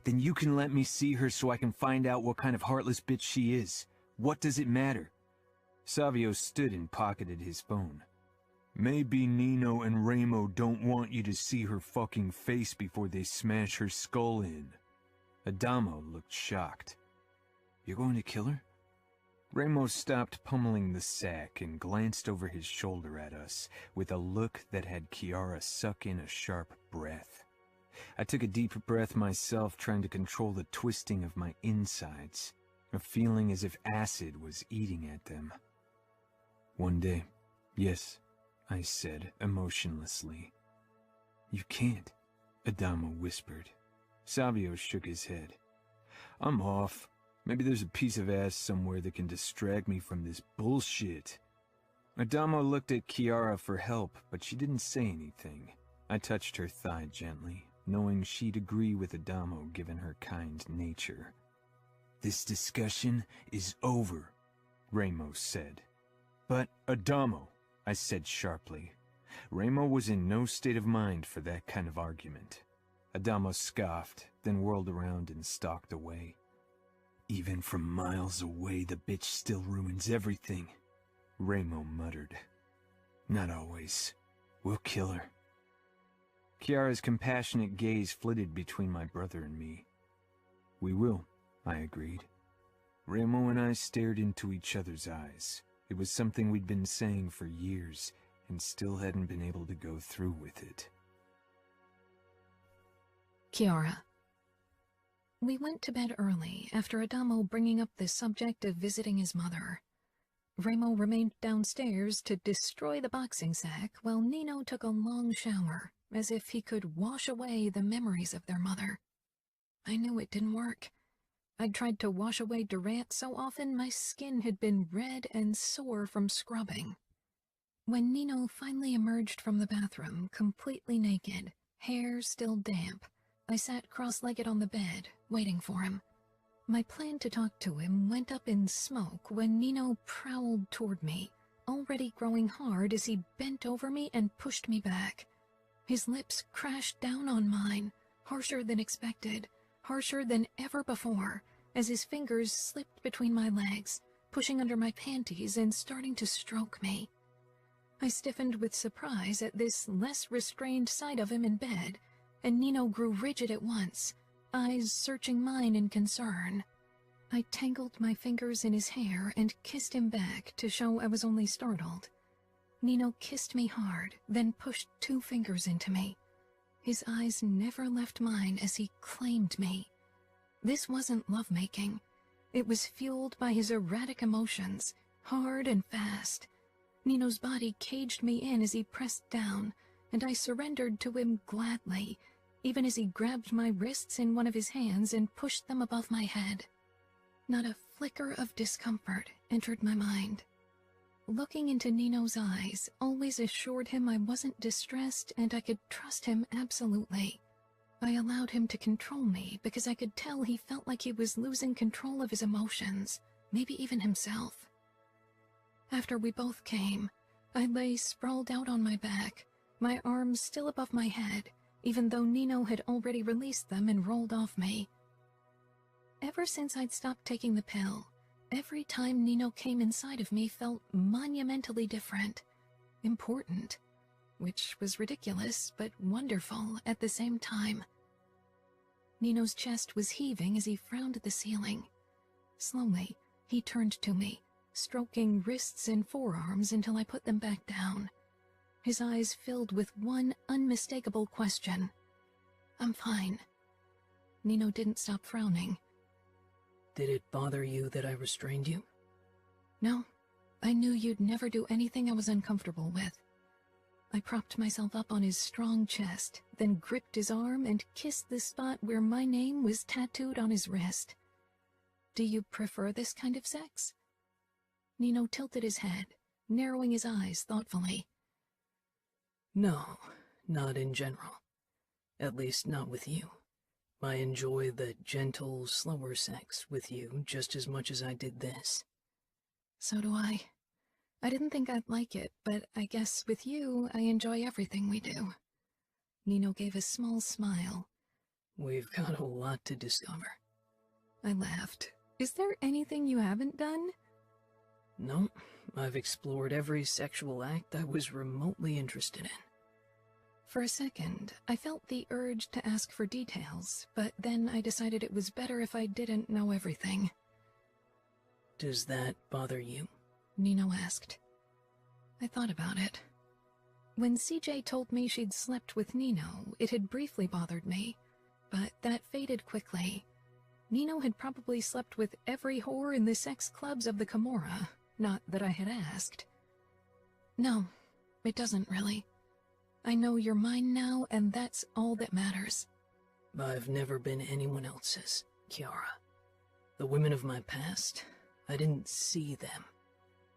S1: "Then you can let me see her so I can find out what kind of heartless bitch she is. What does it matter?" Savio stood and pocketed his phone. "Maybe Nino and Ramo don't want you to see her fucking face before they smash her skull in." Adamo looked shocked. "You're going to kill her?" Ramo stopped pummeling the sack and glanced over his shoulder at us with a look that had Chiara suck in a sharp breath. I took a deep breath myself, trying to control the twisting of my insides, a feeling as if acid was eating at them. "One day, yes," I said emotionlessly. "You can't," Adamo whispered. Savio shook his head. "I'm off. Maybe there's a piece of ass somewhere that can distract me from this bullshit." Adamo looked at Chiara for help, but she didn't say anything. I touched her thigh gently, knowing she'd agree with Adamo given her kind nature. "This discussion is over," Ramo said. "But Adamo," I said sharply. Ramo was in no state of mind for that kind of argument. Adamo scoffed, then whirled around and stalked away. "Even from miles away, the bitch still ruins everything," Ramo muttered. "Not always. We'll kill her." Chiara's compassionate gaze flitted between my brother and me. "We will," I agreed. Ramo and I stared into each other's eyes. It was something we'd been saying for years, and still hadn't been able to go through with it.
S2: Chiara. We went to bed early after Adamo bringing up the subject of visiting his mother. Ramo remained downstairs to destroy the boxing sack while Nino took a long shower, as if he could wash away the memories of their mother. I knew it didn't work. I'd tried to wash away Durant so often my skin had been red and sore from scrubbing. When Nino finally emerged from the bathroom, completely naked, hair still damp, I sat cross-legged on the bed, waiting for him. My plan to talk to him went up in smoke when Nino prowled toward me, already growing hard as he bent over me and pushed me back. His lips crashed down on mine, harsher than expected, harsher than ever before, as his fingers slipped between my legs, pushing under my panties and starting to stroke me. I stiffened with surprise at this less restrained side of him in bed, and Nino grew rigid at once, eyes searching mine in concern. I tangled my fingers in his hair and kissed him back to show I was only startled. Nino kissed me hard, then pushed 2 fingers into me. His eyes never left mine as he claimed me. This wasn't lovemaking. It was fueled by his erratic emotions, hard and fast. Nino's body caged me in as he pressed down, and I surrendered to him gladly, even as he grabbed my wrists in one of his hands and pushed them above my head. Not a flicker of discomfort entered my mind. Looking into Nino's eyes always assured him I wasn't distressed and I could trust him absolutely. I allowed him to control me because I could tell he felt like he was losing control of his emotions, maybe even himself. After we both came, I lay sprawled out on my back, my arms still above my head, even though Nino had already released them and rolled off me. Ever since I'd stopped taking the pill, every time Nino came inside of me felt monumentally different, important, which was ridiculous but wonderful at the same time. Nino's chest was heaving as he frowned at the ceiling. Slowly, he turned to me, stroking wrists and forearms until I put them back down. His eyes filled with one unmistakable question. "I'm fine." Nino didn't stop frowning.
S3: Did it bother you that I restrained you?
S2: No, I knew you'd never do anything I was uncomfortable with. I propped myself up on his strong chest, then gripped his arm and kissed the spot where my name was tattooed on his wrist. "Do you prefer this kind of sex?" Nino tilted his head, narrowing his eyes thoughtfully.
S3: No, not in general. At least not with you. I enjoy the gentle, slower sex with you just as much as I did this.
S2: So do I. I didn't think I'd like it, but I guess with you, I enjoy everything we do. Nino gave a small smile.
S3: We've got a lot to discover.
S2: I laughed. Is there anything you haven't done?
S3: No, I've explored every sexual act I was remotely interested in.
S2: For a second, I felt the urge to ask for details, but then I decided it was better if I didn't know everything.
S3: Does that bother you?
S2: Nino asked. I thought about it. When CJ told me she'd slept with Nino, it had briefly bothered me, but that faded quickly. Nino had probably slept with every whore in the sex clubs of the Camorra, not that I had asked. No, it doesn't really. I know you're mine now, and that's all that matters.
S3: I've never been anyone else's, Chiara. The women of my past, I didn't see them.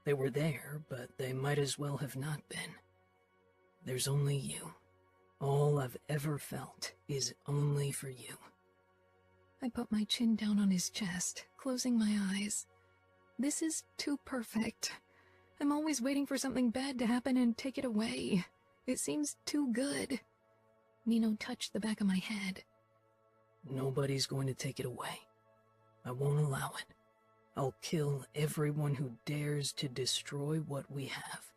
S3: They were there, but they might as well have not been. There's only you. All I've ever felt is only for you.
S2: I put my chin down on his chest, closing my eyes. This is too perfect. I'm always waiting for something bad to happen and take it away. It seems too good. Nino touched the back of my head.
S3: Nobody's going to take it away. I won't allow it. I'll kill everyone who dares to destroy what we have.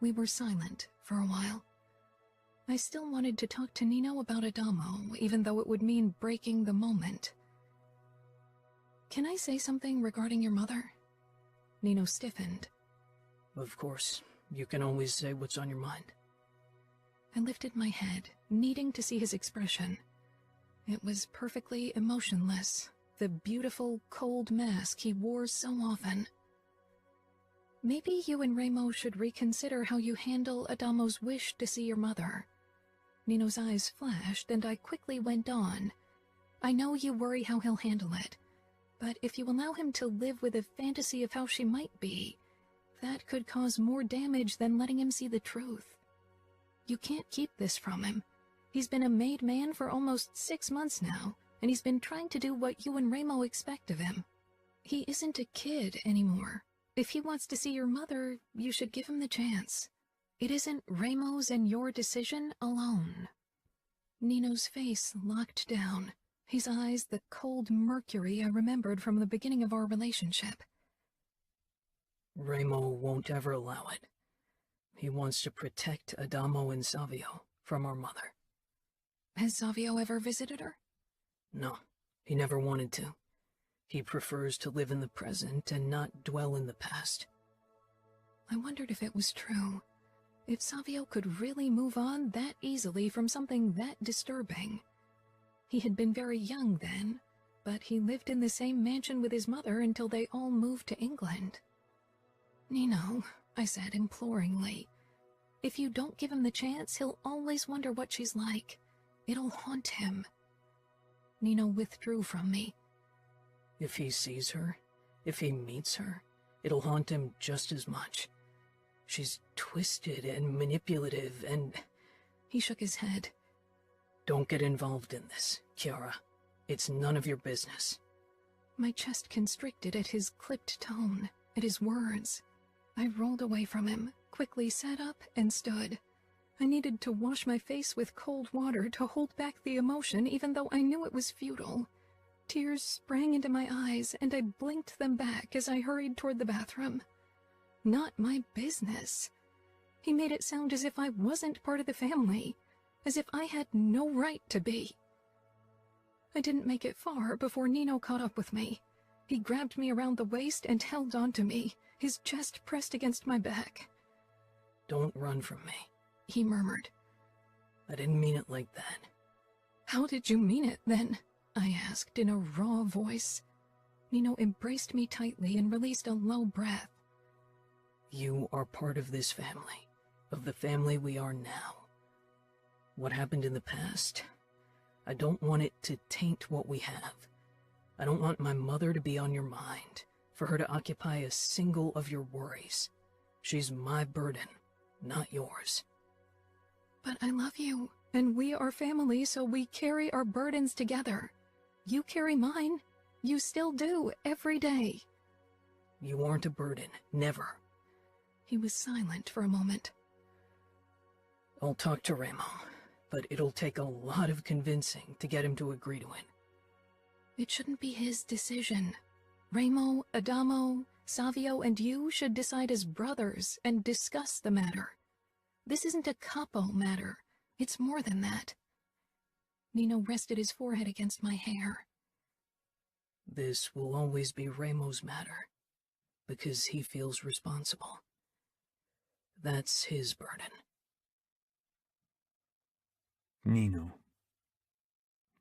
S2: We were silent for a while. I still wanted to talk to Nino about Adamo, even though it would mean breaking the moment. Can I say something regarding your mother? Nino stiffened.
S3: Of course, you can always say what's on your mind.
S2: I lifted my head, needing to see his expression. It was perfectly emotionless, the beautiful, cold mask he wore so often. Maybe you and Remo should reconsider how you handle Adamo's wish to see your mother. Nino's eyes flashed, and I quickly went on. I know you worry how he'll handle it, but if you allow him to live with a fantasy of how she might be, That could cause more damage than letting him see the truth. You can't keep this from him. He's been a made man for almost 6 months now, and he's been trying to do what you and Ramo expect of him. He isn't a kid anymore. If he wants to see your mother, you should give him the chance. It isn't Ramo's and your decision alone. Nino's face locked down, his eyes the cold mercury I remembered from the beginning of our relationship.
S3: Ramo won't ever allow it. He wants to protect Adamo and Savio from our mother.
S2: Has Savio ever visited her?
S3: No, he never wanted to. He prefers to live in the present and not dwell in the past.
S2: I wondered if it was true. If Savio could really move on that easily from something that disturbing. He had been very young then, but he lived in the same mansion with his mother until they all moved to England. Nino, I said imploringly, if you don't give him the chance, he'll always wonder what she's like. It'll haunt him. Nino withdrew from me.
S3: If he sees her, if he meets her, it'll haunt him just as much. She's twisted and manipulative and...
S2: He shook his head.
S3: Don't get involved in this, Chiara. It's none of your business.
S2: My chest constricted at his clipped tone, at his words. I rolled away from him, quickly sat up and stood. I needed to wash my face with cold water to hold back the emotion, even though I knew it was futile. Tears sprang into my eyes, and I blinked them back as I hurried toward the bathroom. Not my business. He made it sound as if I wasn't part of the family, as if I had no right to be. I didn't make it far before Nino caught up with me. He grabbed me around the waist and held onto me, his chest pressed against my back.
S3: Don't run from me,
S2: he murmured.
S3: I didn't mean it like that.
S2: How did you mean it, then? I asked in a raw voice. Nino embraced me tightly and released a low breath.
S3: You are part of this family, of the family we are now. What happened in the past, I don't want it to taint what we have. I don't want my mother to be on your mind, for her to occupy a single of your worries. She's my burden, not yours.
S2: But I love you, and we are family, so we carry our burdens together. You carry mine. You still do, every day.
S3: You aren't a burden, never.
S2: He was silent for a moment.
S3: I'll talk to Ramo, but it'll take a lot of convincing to get him to agree to it.
S2: It shouldn't be his decision. Ramo, Adamo, Savio, and you should decide as brothers and discuss the matter. This isn't a capo matter. It's more than that. Nino rested his forehead against my hair.
S3: This will always be Ramo's matter, because he feels responsible. That's his burden.
S1: Nino.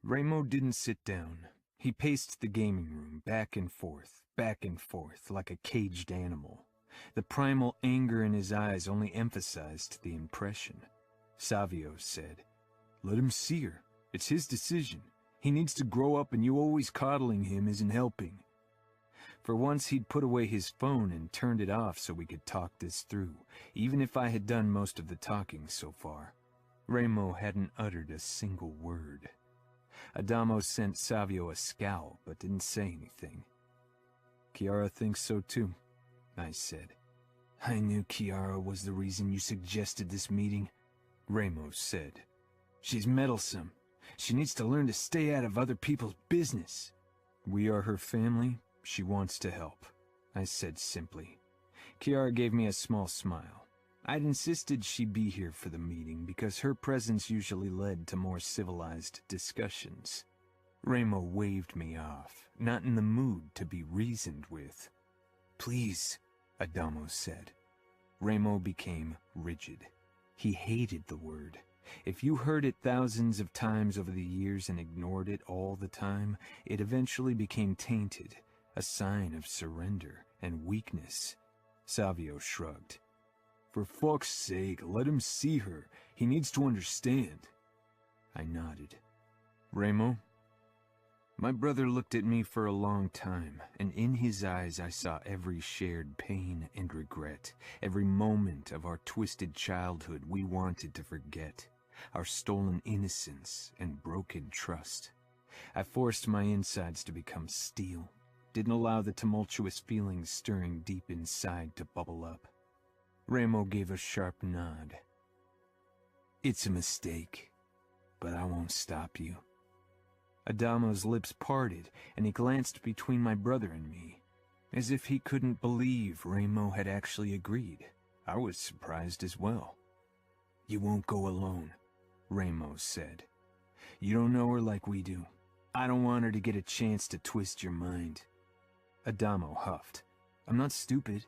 S1: Ramo didn't sit down. He paced the gaming room back and forth, like a caged animal. The primal anger in his eyes only emphasized the impression. Savio said, "Let him see her. It's his decision. He needs to grow up, and you always coddling him isn't helping." For once he'd put away his phone and turned it off so we could talk this through, even if I had done most of the talking so far. Ramo hadn't uttered a single word. Adamo sent Savio a scowl, but didn't say anything. "Chiara thinks so too," I said. "I knew Chiara was the reason you suggested this meeting," Ramo said. "She's meddlesome. She needs to learn to stay out of other people's business." "We are her family. She wants to help," I said simply. Chiara gave me a small smile. I'd insisted she be here for the meeting because her presence usually led to more civilized discussions. Ramo waved me off, not in the mood to be reasoned with. "Please," Adamo said. Ramo became rigid. He hated the word. If you heard it thousands of times over the years and ignored it all the time, it eventually became tainted, a sign of surrender and weakness. Savio shrugged. "For fuck's sake, let him see her. He needs to understand." I nodded. "Ramo?" My brother looked at me for a long time, and in his eyes I saw every shared pain and regret, every moment of our twisted childhood we wanted to forget, our stolen innocence and broken trust. I forced my insides to become steel, didn't allow the tumultuous feelings stirring deep inside to bubble up. Ramo gave a sharp nod. It's a mistake, but I won't stop you. Adamo's lips parted, and he glanced between my brother and me, as if he couldn't believe Ramo had actually agreed. I was surprised as well. You won't go alone, Ramo said. You don't know her like we do. I don't want her to get a chance to twist your mind. Adamo huffed. I'm not stupid.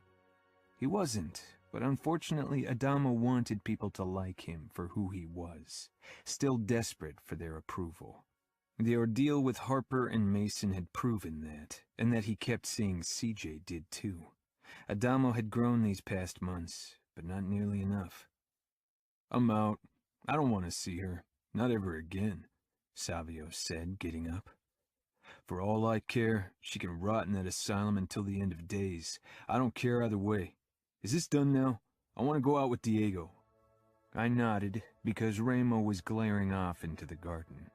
S1: He wasn't, but unfortunately Adamo wanted people to like him for who he was, still desperate for their approval. The ordeal with Harper and Mason had proven that, and that he kept seeing CJ did too. Adamo had grown these past months, but not nearly enough. I'm out. I don't want to see her. Not ever again, Savio said, getting up. For all I care, she can rot in that asylum until the end of days. I don't care either way. Is this done now? I want to go out with Diego. I nodded, because Ramo was glaring off into the garden.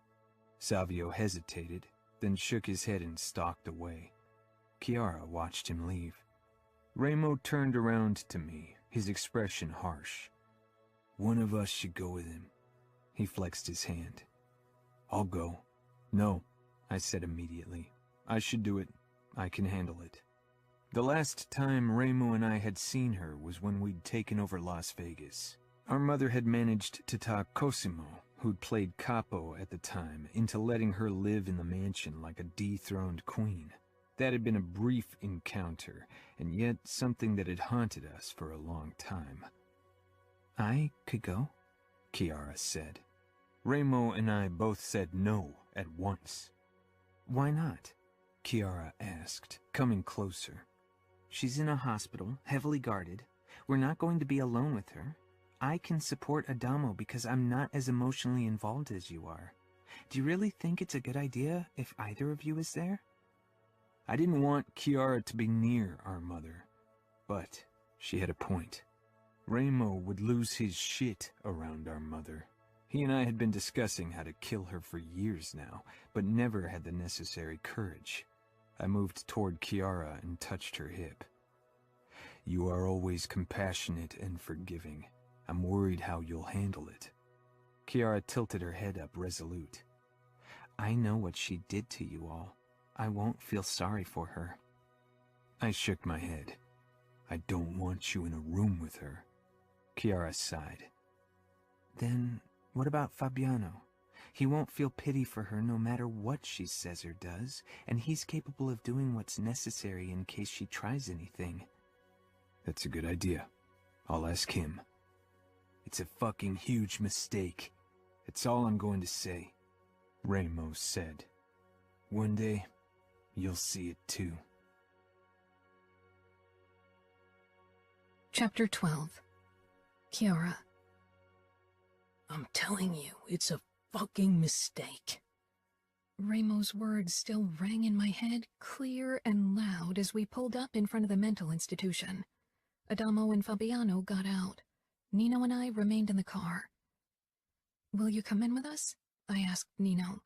S1: Savio hesitated, then shook his head and stalked away. Chiara watched him leave. Ramo turned around to me, his expression harsh. One of us should go with him. He flexed his hand. I'll go. No, I said immediately. I should do it. I can handle it. The last time Ramo and I had seen her was when we'd taken over Las Vegas. Our mother had managed to talk Cosimo, who'd played Capo at the time, into letting her live in the mansion like a dethroned queen. That had been a brief encounter, and yet something that had haunted us for a long time. I could go, Chiara said. Ramo and I both said no at once. Why not? Chiara asked, coming closer. She's in a hospital, heavily guarded. We're not going to be alone with her. I can support Adamo because I'm not as emotionally involved as you are. Do you really think it's a good idea if either of you is there? I didn't want Chiara to be near our mother, but she had a point. Ramo would lose his shit around our mother. He and I had been discussing how to kill her for years now, but never had the necessary courage. I moved toward Chiara and touched her hip. You are always compassionate and forgiving. I'm worried how you'll handle it. Chiara tilted her head up, resolute. I know what she did to you all. I won't feel sorry for her. I shook my head. I don't want you in a room with her. Chiara sighed. Then what about Fabiano? He won't feel pity for her no matter what she says or does, and he's capable of doing what's necessary in case she tries anything. That's a good idea. I'll ask him. It's a fucking huge mistake. That's all I'm going to say, Ramo said. One day, you'll see it too.
S2: Chapter 12. Chiara.
S3: I'm telling you, it's a fucking mistake.
S2: Ramo's words still rang in my head, clear and loud, as we pulled up in front of the mental institution. Adamo and Fabiano got out. Nino and I remained in the car. Will you come in with us? I asked Nino.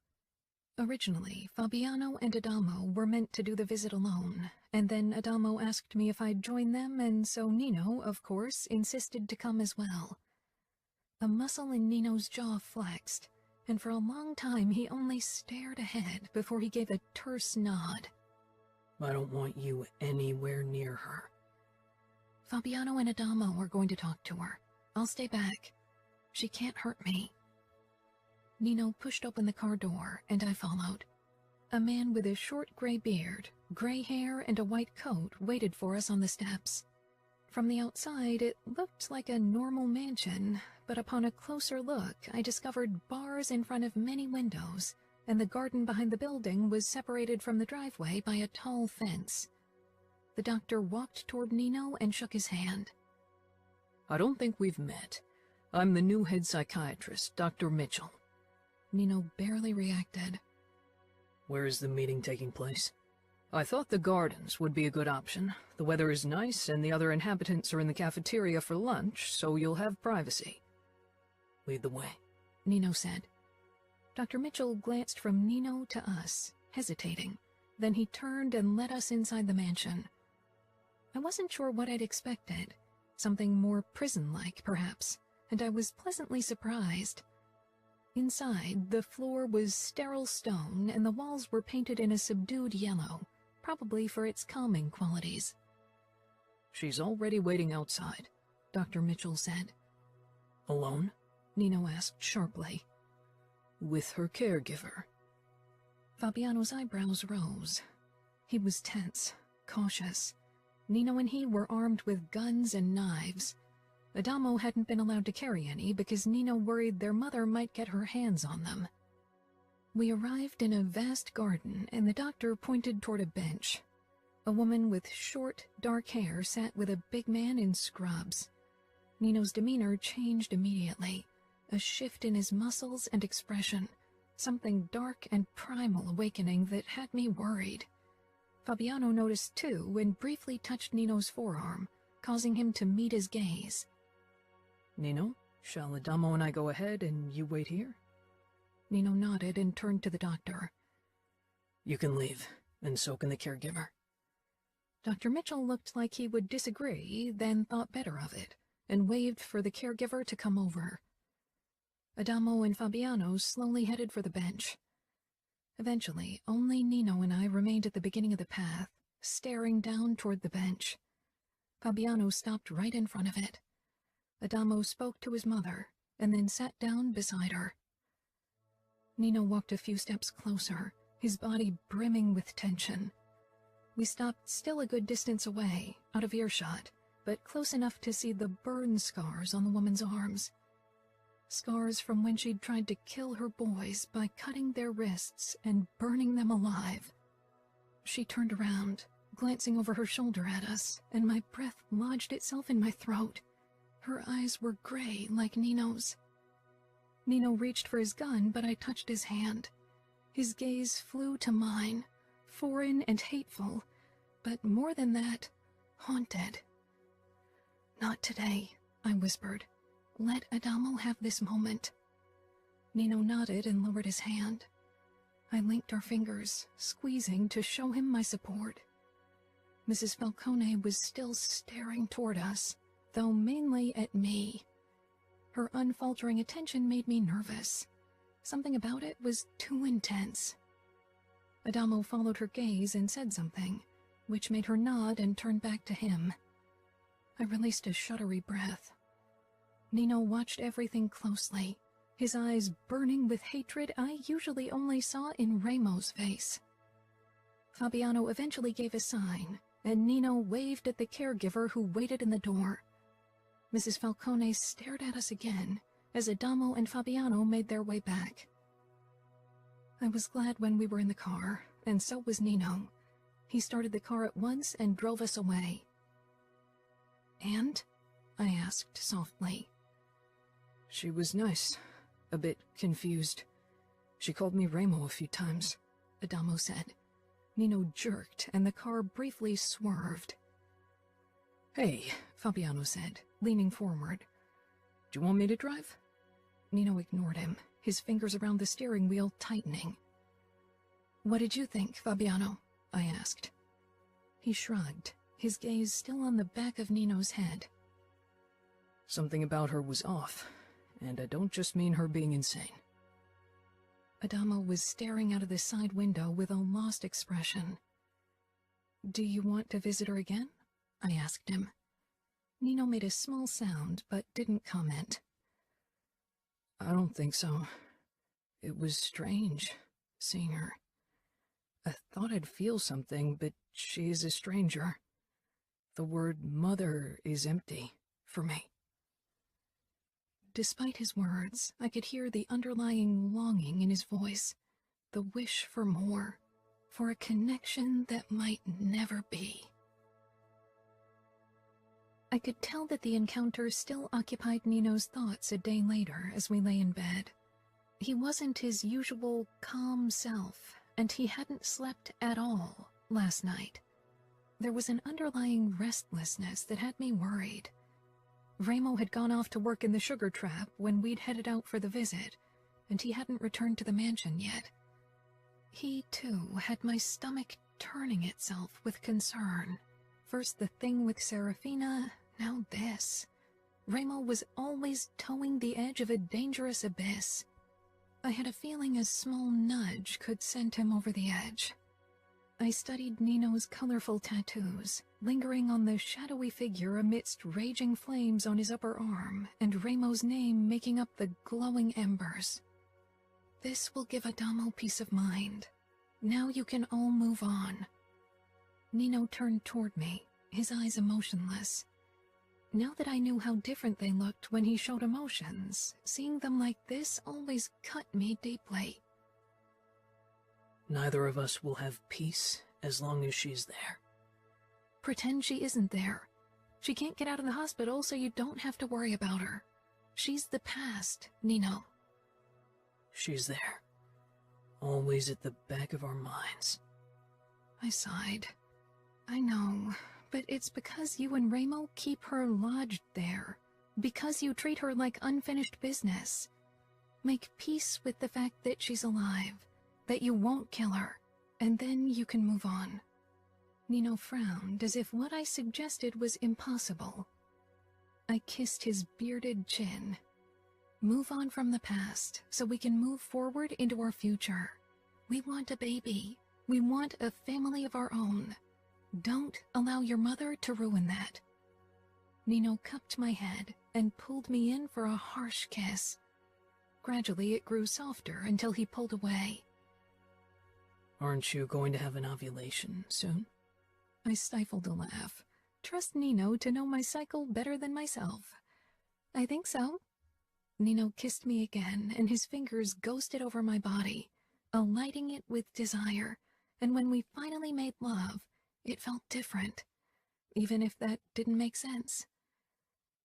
S2: Originally, Fabiano and Adamo were meant to do the visit alone, and then Adamo asked me if I'd join them, and so Nino, of course, insisted to come as well. A muscle in Nino's jaw flexed, and for a long time he only stared ahead before he gave a terse nod.
S3: I don't want you anywhere near her.
S2: Fabiano and Adamo are going to talk to her. I'll stay back. She can't hurt me. Nino pushed open the car door, and I followed. A man with a short gray beard, gray hair, and a white coat waited for us on the steps. From the outside, it looked like a normal mansion, but upon a closer look, I discovered bars in front of many windows, and the garden behind the building was separated from the driveway by a tall fence. The doctor walked toward Nino and shook his hand.
S3: I don't think we've met. I'm the new head psychiatrist, Dr. Mitchell.
S2: Nino barely reacted.
S3: Where is the meeting taking place? I thought the gardens would be a good option. The weather is nice, and the other inhabitants are in the cafeteria for lunch, so you'll have privacy. Lead the way,
S2: Nino said. Dr. Mitchell glanced from Nino to us, hesitating. Then he turned and led us inside the mansion. I wasn't sure what I'd expected. Something more prison-like, perhaps, and I was pleasantly surprised. Inside, the floor was sterile stone, and the walls were painted in a subdued yellow, probably for its calming qualities.
S3: She's already waiting outside,
S2: Dr. Mitchell said.
S3: Alone?
S2: Nino asked sharply.
S3: With her caregiver.
S2: Fabiano's eyebrows rose. He was tense, cautious. Nino and he were armed with guns and knives. Adamo hadn't been allowed to carry any because Nino worried their mother might get her hands on them. We arrived in a vast garden, and the doctor pointed toward a bench. A woman with short, dark hair sat with a big man in scrubs. Nino's demeanor changed immediately, a shift in his muscles and expression, something dark and primal awakening that had me worried. Fabiano noticed too and briefly touched Nino's forearm, causing him to meet his gaze.
S3: Nino, shall Adamo and I go ahead and you wait here?
S2: Nino nodded and turned to the doctor.
S3: You can leave, and so can the caregiver.
S2: Dr. Mitchell looked like he would disagree, then thought better of it, and waved for the caregiver to come over. Adamo and Fabiano slowly headed for the bench. Eventually, only Nino and I remained at the beginning of the path, staring down toward the bench. Fabiano stopped right in front of it. Adamo spoke to his mother, and then sat down beside her. Nino walked a few steps closer, his body brimming with tension. We stopped still a good distance away, out of earshot, but close enough to see the burn scars on the woman's arms. Scars from when she'd tried to kill her boys by cutting their wrists and burning them alive. She turned around, glancing over her shoulder at us, and my breath lodged itself in my throat. Her eyes were gray like Nino's. Nino reached for his gun, but I touched his hand. His gaze flew to mine, foreign and hateful, but more than that, haunted. "Not today," I whispered. "Let Adamo have this moment." Nino nodded and lowered his hand. I linked our fingers, squeezing to show him my support. Mrs. Falcone was still staring toward us, though mainly at me. Her unfaltering attention made me nervous. Something about it was too intense. Adamo followed her gaze and said something, which made her nod and turn back to him. I released a shuddery breath. Nino watched everything closely, his eyes burning with hatred I usually only saw in Ramo's face. Fabiano eventually gave a sign, and Nino waved at the caregiver who waited in the door. Mrs. Falcone stared at us again as Adamo and Fabiano made their way back. I was glad when we were in the car, and so was Nino. He started the car at once and drove us away. "And?" I asked softly.
S3: She was nice, a bit confused. She called me Ramo a few times,
S2: Adamo said. Nino jerked, and the car briefly swerved.
S3: "Hey,"
S2: Fabiano said, leaning forward.
S3: "Do you want me to drive?"
S2: Nino ignored him, his fingers around the steering wheel tightening. "What did you think, Fabiano?" I asked. He shrugged, his gaze still on the back of Nino's head.
S3: "Something about her was off, and I don't just mean her being insane."
S2: Adamo was staring out of the side window with a lost expression. "Do you want to visit her again?" I asked him. Nino made a small sound, but didn't comment.
S3: "I don't think so. It was strange, seeing her. I thought I'd feel something, but she is a stranger. The word mother is empty for me."
S2: Despite his words, I could hear the underlying longing in his voice, the wish for more, for a connection that might never be. I could tell that the encounter still occupied Nino's thoughts a day later as we lay in bed. He wasn't his usual calm self, and he hadn't slept at all last night. There was an underlying restlessness that had me worried. Ramo had gone off to work in the sugar trap when we'd headed out for the visit, and he hadn't returned to the mansion yet. He, too, had my stomach turning itself with concern. First the thing with Serafina, now this. Ramo was always towing the edge of a dangerous abyss. I had a feeling a small nudge could send him over the edge. I studied Nino's colorful tattoos, lingering on the shadowy figure amidst raging flames on his upper arm, and Ramo's name making up the glowing embers. This will give Adamo peace of mind. Now you can all move on. Nino turned toward me, his eyes emotionless. Now that I knew how different they looked when he showed emotions, seeing them like this always cut me deeply.
S3: Neither of us will have peace as long as she's there.
S2: Pretend she isn't there. She can't get out of the hospital, so you don't have to worry about her. She's the past, Nino.
S3: She's there. Always at the back of our minds.
S2: I sighed. I know, but it's because you and Ramo keep her lodged there. Because you treat her like unfinished business. Make peace with the fact that she's alive, that you won't kill her, and then you can move on. Nino frowned as if what I suggested was impossible. I kissed his bearded chin. Move on from the past so we can move forward into our future. We want a baby. We want a family of our own. Don't allow your mother to ruin that. Nino cupped my head and pulled me in for a harsh kiss. Gradually it grew softer until he pulled away.
S3: Aren't you going to have an ovulation soon?
S2: I stifled a laugh. Trust Nino to know my cycle better than myself. I think so. Nino kissed me again, and his fingers ghosted over my body, alighting it with desire, and when we finally made love, it felt different, even if that didn't make sense.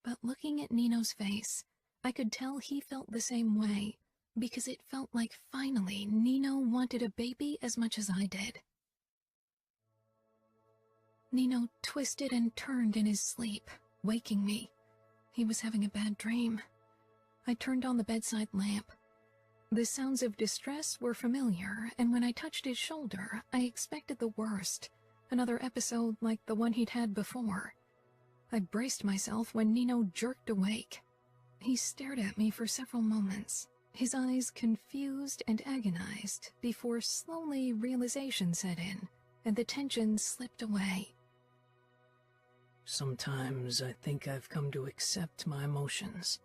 S2: But looking at Nino's face, I could tell he felt the same way, because it felt like finally Nino wanted a baby as much as I did. Nino twisted and turned in his sleep, waking me. He was having a bad dream. I turned on the bedside lamp. The sounds of distress were familiar, and when I touched his shoulder, I expected the worst, another episode like the one he'd had before. I braced myself when Nino jerked awake. He stared at me for several moments, his eyes confused and agonized, before slowly realization set in, and the tension slipped away.
S3: Sometimes I think I've come to accept my emotions.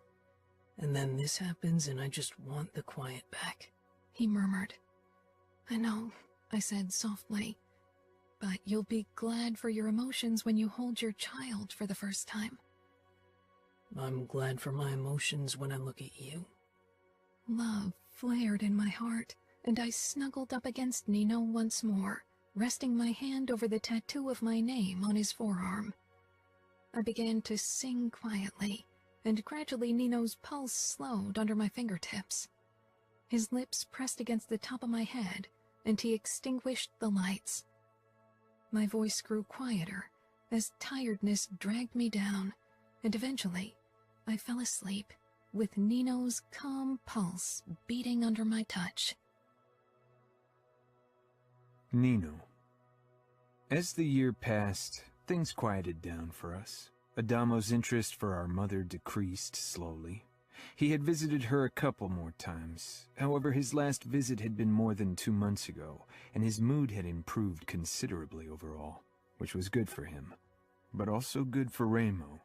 S3: And then this happens and I just want the quiet back.
S2: He murmured. I know, I said softly. But you'll be glad for your emotions when you hold your child for the first time.
S3: I'm glad for my emotions when I look at you.
S2: Love flared in my heart, and I snuggled up against Nino once more, resting my hand over the tattoo of my name on his forearm. I began to sing quietly, and gradually Nino's pulse slowed under my fingertips. His lips pressed against the top of my head, and he extinguished the lights. My voice grew quieter as tiredness dragged me down, and eventually I fell asleep with Nino's calm pulse beating under my touch.
S1: Nino. As the year passed, things quieted down for us. Adamo's interest for our mother decreased slowly. He had visited her a couple more times. However, his last visit had been more than 2 months ago, and his mood had improved considerably overall, which was good for him, but also good for Ramo.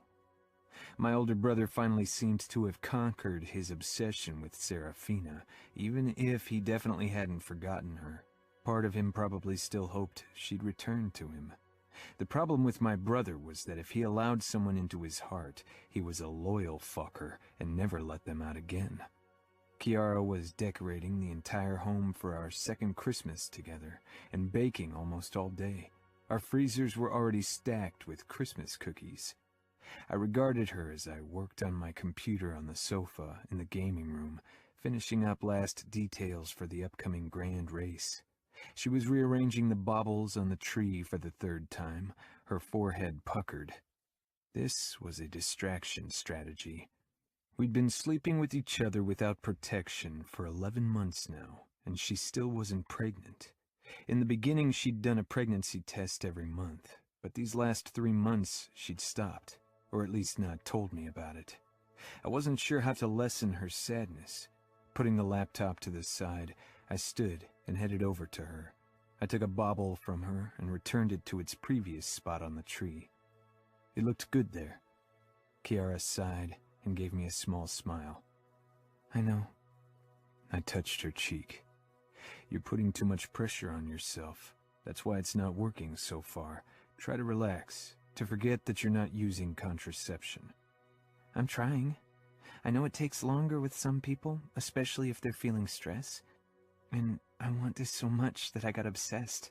S1: My older brother finally seemed to have conquered his obsession with Serafina, even if he definitely hadn't forgotten her. Part of him probably still hoped she'd return to him. The problem with my brother was that if he allowed someone into his heart, he was a loyal fucker and never let them out again. Kiara was decorating the entire home for our second Christmas together and baking almost all day. Our freezers were already stacked with Christmas cookies. I regarded her as I worked on my computer on the sofa in the gaming room, finishing up last details for the upcoming grand race. She was rearranging the baubles on the tree for the third time, her forehead puckered. This was a distraction strategy. We'd been sleeping with each other without protection for 11 months now, and she still wasn't pregnant. In the beginning, she'd done a pregnancy test every month, but these last 3 months, she'd stopped, or at least not told me about it. I wasn't sure how to lessen her sadness. Putting the laptop to the side, I stood and headed over to her. I took a bauble from her and returned it to its previous spot on the tree. It looked good there. Kiara sighed and gave me a small smile. I know. I touched her cheek. You're putting too much pressure on yourself. That's why it's not working so far. Try to relax, to forget that you're not using contraception. I'm trying. I know it takes longer with some people, especially if they're feeling stress. And I want this so much that I got obsessed.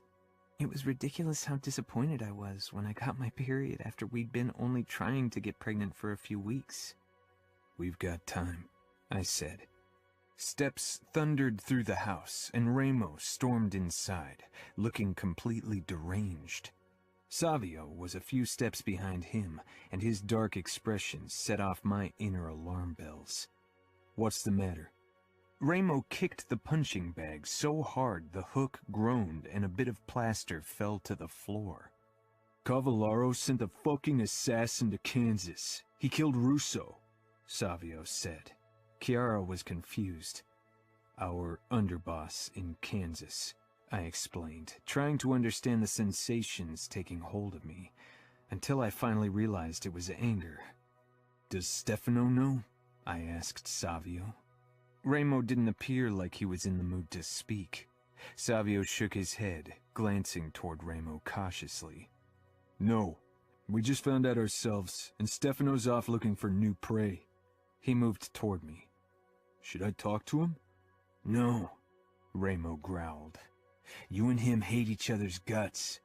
S1: It was ridiculous how disappointed I was when I got my period after we'd been only trying to get pregnant for a few weeks. We've got time, I said. Steps thundered through the house, and Ramo stormed inside, looking completely deranged. Savio was a few steps behind him, and his dark expression set off my inner alarm bells. What's the matter? Ramo kicked the punching bag so hard the hook groaned and a bit of plaster fell to the floor. Cavallaro sent a fucking assassin to Kansas. He killed Russo, Savio said. Kiara was confused. Our underboss in Kansas, I explained, trying to understand the sensations taking hold of me, until I finally realized it was anger. Does Stefano know? I asked Savio. Ramo didn't appear like he was in the mood to speak. Savio shook his head, glancing toward Ramo cautiously. No, we just found out ourselves, and Stefano's off looking for new prey. He moved toward me. Should I talk to him? No, Ramo growled. You and him hate each other's guts.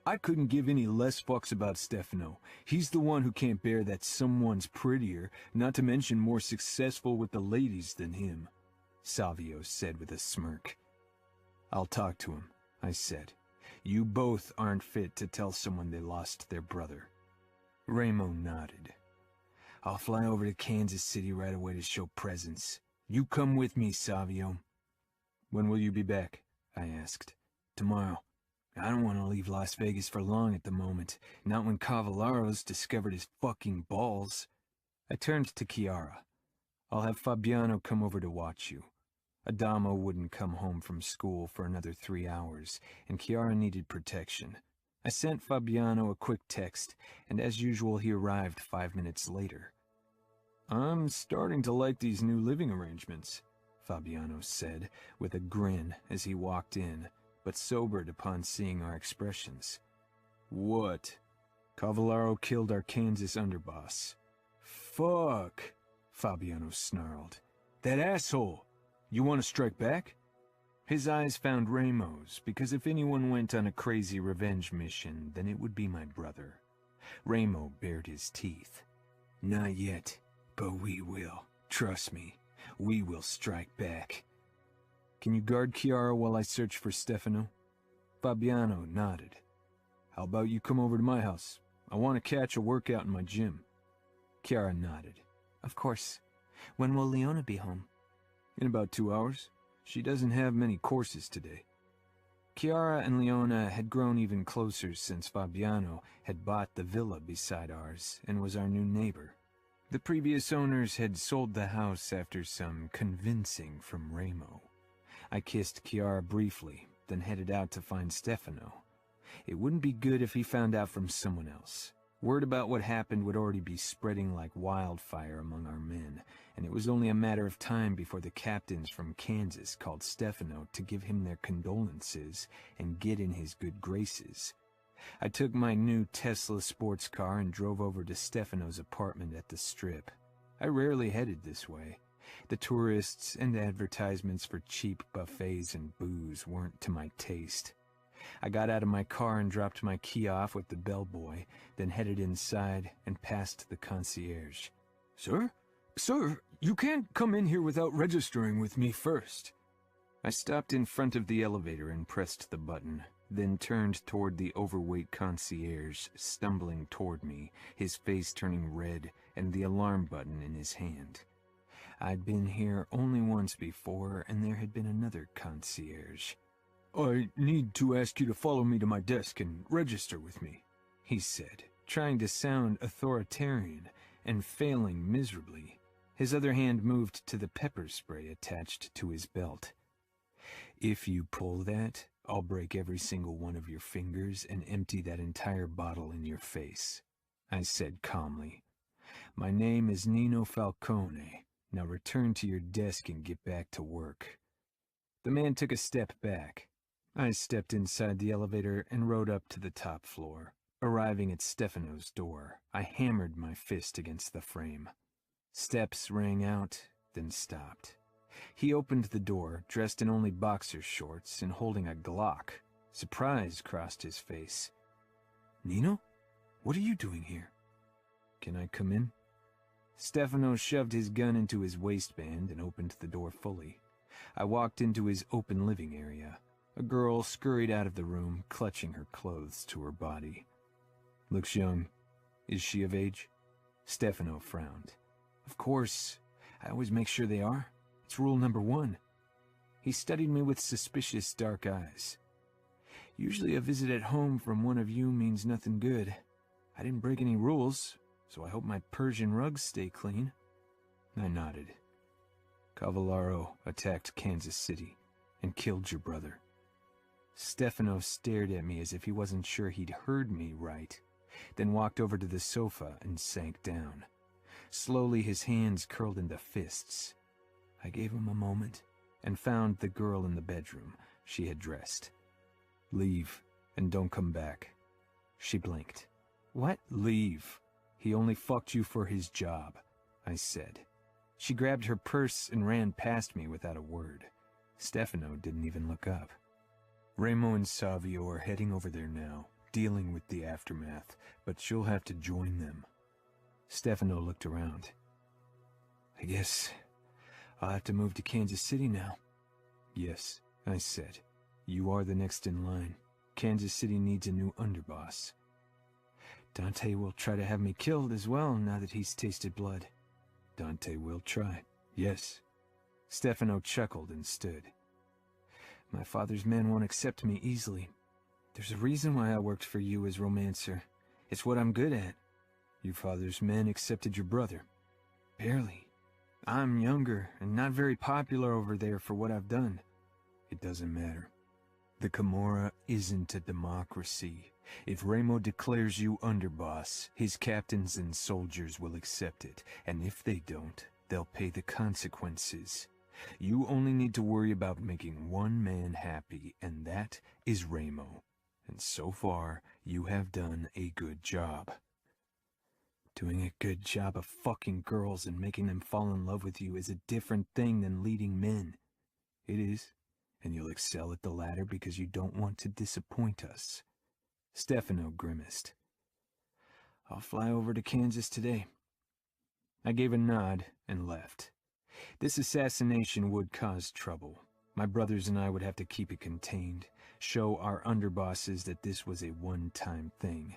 S1: I couldn't give any less fucks about Stefano. He's the one who can't bear that someone's prettier, not to mention more successful with the ladies than him, Savio said with a smirk. I'll talk to him, I said. You both aren't fit to tell someone they lost their brother. Ramo nodded. I'll fly over to Kansas City right away to show presence. You come with me, Savio. When will you be back? I asked. Tomorrow. I don't want to leave Las Vegas for long at the moment, not when Cavallaro's discovered his fucking balls. I turned to Chiara. I'll have Fabiano come over to watch you. Adamo wouldn't come home from school for another 3 hours, and Chiara needed protection. I sent Fabiano a quick text, and as usual he arrived 5 minutes later. I'm starting to like these new living arrangements, Fabiano said, with a grin as he walked in, but sobered upon seeing our expressions. What? Cavallaro killed our Kansas underboss. Fuck, Fabiano snarled. That asshole! You want to strike back? His eyes found Ramo's, because if anyone went on a crazy revenge mission, then it would be my brother. Ramo bared his teeth. Not yet, but we will. Trust me, we will strike back. Can you guard Chiara while I search for Stefano? Fabiano nodded. How about you come over to my house? I want to catch a workout in my gym. Chiara nodded. Of course. When will Leona be home? In about 2 hours. She doesn't have many courses today. Chiara and Leona had grown even closer since Fabiano had bought the villa beside ours and was our new neighbor. The previous owners had sold the house after some convincing from Ramo. I kissed Chiara briefly, then headed out to find Stefano. It wouldn't be good if he found out from someone else. Word about what happened would already be spreading like wildfire among our men, and it was only a matter of time before the captains from Kansas called Stefano to give him their condolences and get in his good graces. I took my new Tesla sports car and drove over to Stefano's apartment at the Strip. I rarely headed this way. The tourists and advertisements for cheap buffets and booze weren't to my taste. I got out of my car and dropped my key off with the bellboy, then headed inside and past the concierge. Sir, you can't come in here without registering with me first. I stopped in front of the elevator and pressed the button, then turned toward the overweight concierge, stumbling toward me, his face turning red and the alarm button in his hand. I'd been here only once before, and there had been another concierge. "I need to ask you to follow me to my desk and register with me," he said, trying to sound authoritarian and failing miserably. His other hand moved to the pepper spray attached to his belt. "If you pull that, I'll break every single one of your fingers and empty that entire bottle in your face," I said calmly. "My name is Nino Falcone. Now return to your desk and get back to work." The man took a step back. I stepped inside the elevator and rode up to the top floor. Arriving at Stefano's door, I hammered my fist against the frame. Steps rang out, then stopped. He opened the door, dressed in only boxer shorts and holding a Glock. Surprise crossed his face. "Nino? What are you doing here?" "Can I come in?" Stefano shoved his gun into his waistband and opened the door fully. I walked into his open living area. A girl scurried out of the room, clutching her clothes to her body. "Looks young. Is she of age?" Stefano frowned. "Of course. I always make sure they are. It's rule number 1. He studied me with suspicious dark eyes. "Usually a visit at home from one of you means nothing good. I didn't break any rules, so I hope my Persian rugs stay clean." I nodded. "Cavallaro attacked Kansas City and killed your brother." Stefano stared at me as if he wasn't sure he'd heard me right, then walked over to the sofa and sank down. Slowly his hands curled into fists. I gave him a moment and found the girl in the bedroom. She had dressed. "Leave, and don't come back." She blinked. "What?" "Leave. He only fucked you for his job," I said. She grabbed her purse and ran past me without a word. Stefano didn't even look up. "Remo and Savio are heading over there now, dealing with the aftermath, but you'll have to join them." Stefano looked around. "I guess I'll have to move to Kansas City now." "Yes," I said. "You are the next in line. Kansas City needs a new underboss." "Dante will try to have me killed as well now that he's tasted blood." "Dante will try, yes." Stefano chuckled and stood. "My father's men won't accept me easily. There's a reason why I worked for you as romancer. It's what I'm good at." "Your father's men accepted your brother." "Barely. I'm younger and not very popular over there for what I've done." "It doesn't matter. The Camorra isn't a democracy. If Remo declares you underboss, his captains and soldiers will accept it, and if they don't, they'll pay the consequences. You only need to worry about making one man happy, and that is Remo. And so far, you have done a good job." "Doing a good job of fucking girls and making them fall in love with you is a different thing than leading men." "It is, and you'll excel at the latter because you don't want to disappoint us." Stefano grimaced. "I'll fly over to Kansas today." I gave a nod and left. This assassination would cause trouble. My brothers and I would have to keep it contained, show our underbosses that this was a one-time thing.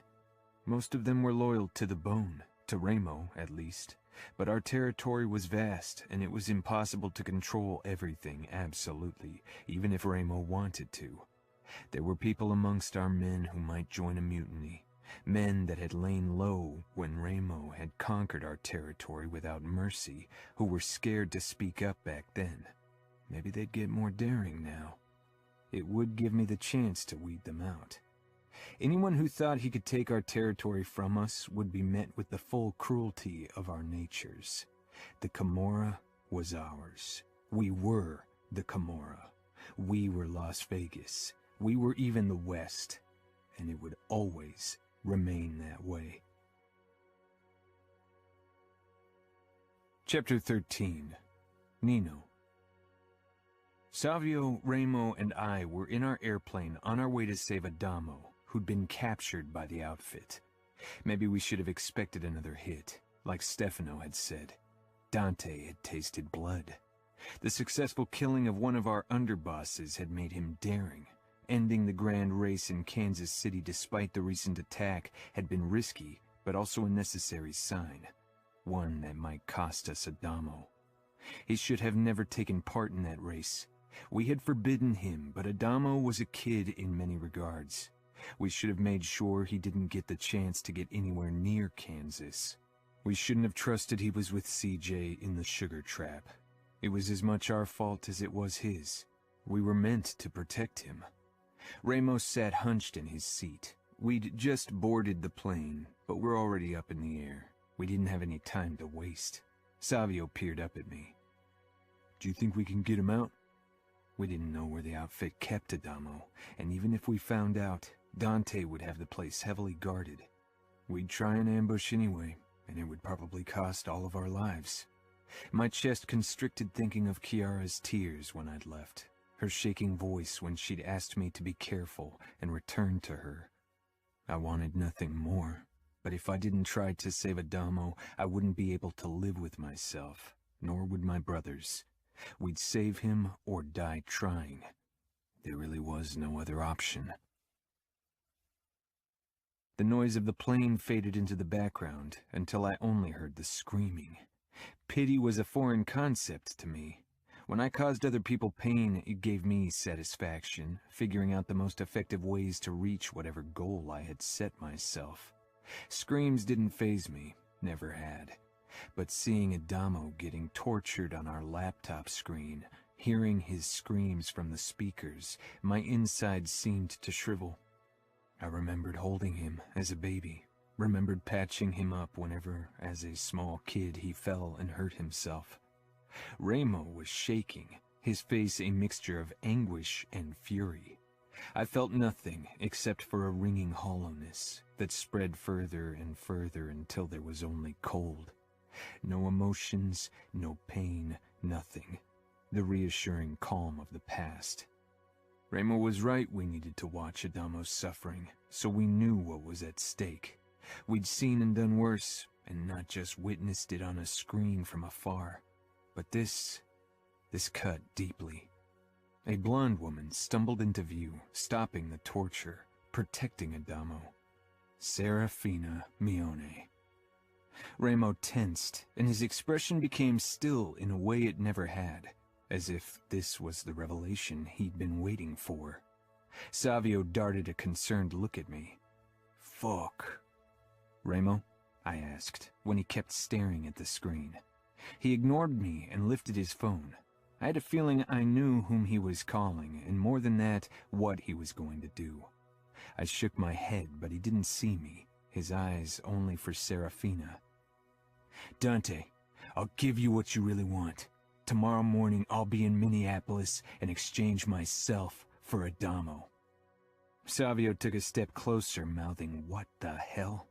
S1: Most of them were loyal to the bone, to Remo at least, but our territory was vast, and it was impossible to control everything absolutely, even if Remo wanted to. There were people amongst our men who might join a mutiny, men that had lain low when Remo had conquered our territory without mercy, who were scared to speak up back then. Maybe they'd get more daring now. It would give me the chance to weed them out. Anyone who thought he could take our territory from us would be met with the full cruelty of our natures. The Camorra was ours. We were the Camorra. We were Las Vegas. We were even the West. And it would always remain that way. Chapter 13. Nino. Savio, Remo, and I were in our airplane on our way to save Adamo, who'd been captured by the outfit. Maybe we should have expected another hit, like Stefano had said. Dante had tasted blood. The successful killing of one of our underbosses had made him daring. Ending the grand race in Kansas City despite the recent attack had been risky, but also a necessary sign. One that might cost us Adamo. He should have never taken part in that race. We had forbidden him, but Adamo was a kid in many regards. We should have made sure he didn't get the chance to get anywhere near Kansas. We shouldn't have trusted he was with CJ in the sugar trap. It was as much our fault as it was his. We were meant to protect him. Ramos sat hunched in his seat. We'd just boarded the plane, but we're already up in the air. We didn't have any time to waste. Savio peered up at me. "Do you think we can get him out?" We didn't know where the outfit kept Adamo, and even if we found out, Dante would have the place heavily guarded. We'd try an ambush anyway, and it would probably cost all of our lives. My chest constricted thinking of Kiara's tears when I'd left, her shaking voice when she'd asked me to be careful and returned to her. I wanted nothing more, but if I didn't try to save Adamo, I wouldn't be able to live with myself, nor would my brothers. We'd save him or die trying. There really was no other option. The noise of the plane faded into the background until I only heard the screaming. Pity was a foreign concept to me. When I caused other people pain, it gave me satisfaction, figuring out the most effective ways to reach whatever goal I had set myself. Screams didn't faze me, never had. But seeing Adamo getting tortured on our laptop screen, hearing his screams from the speakers, my insides seemed to shrivel. I remembered holding him as a baby, remembered patching him up whenever, as a small kid, he fell and hurt himself. Ramo was shaking, his face a mixture of anguish and fury. I felt nothing except for a ringing hollowness that spread further and further until there was only cold. No emotions, no pain, nothing. The reassuring calm of the past. Ramo was right, we needed to watch Adamo's suffering, so we knew what was at stake. We'd seen and done worse, and not just witnessed it on a screen from afar. But this cut deeply. A blonde woman stumbled into view, stopping the torture, protecting Adamo. Serafina Mione. Ramo tensed, and his expression became still in a way it never had, as if this was the revelation he'd been waiting for. Savio darted a concerned look at me. "Fuck." "Ramo?" I asked, when he kept staring at the screen. He ignored me and lifted his phone. I had a feeling I knew whom he was calling, and more than that, what he was going to do. I shook my head, but he didn't see me, his eyes only for Serafina. "Dante, I'll give you what you really want. Tomorrow morning I'll be in Minneapolis and exchange myself for Adamo." Savio took a step closer, mouthing, "What the hell?"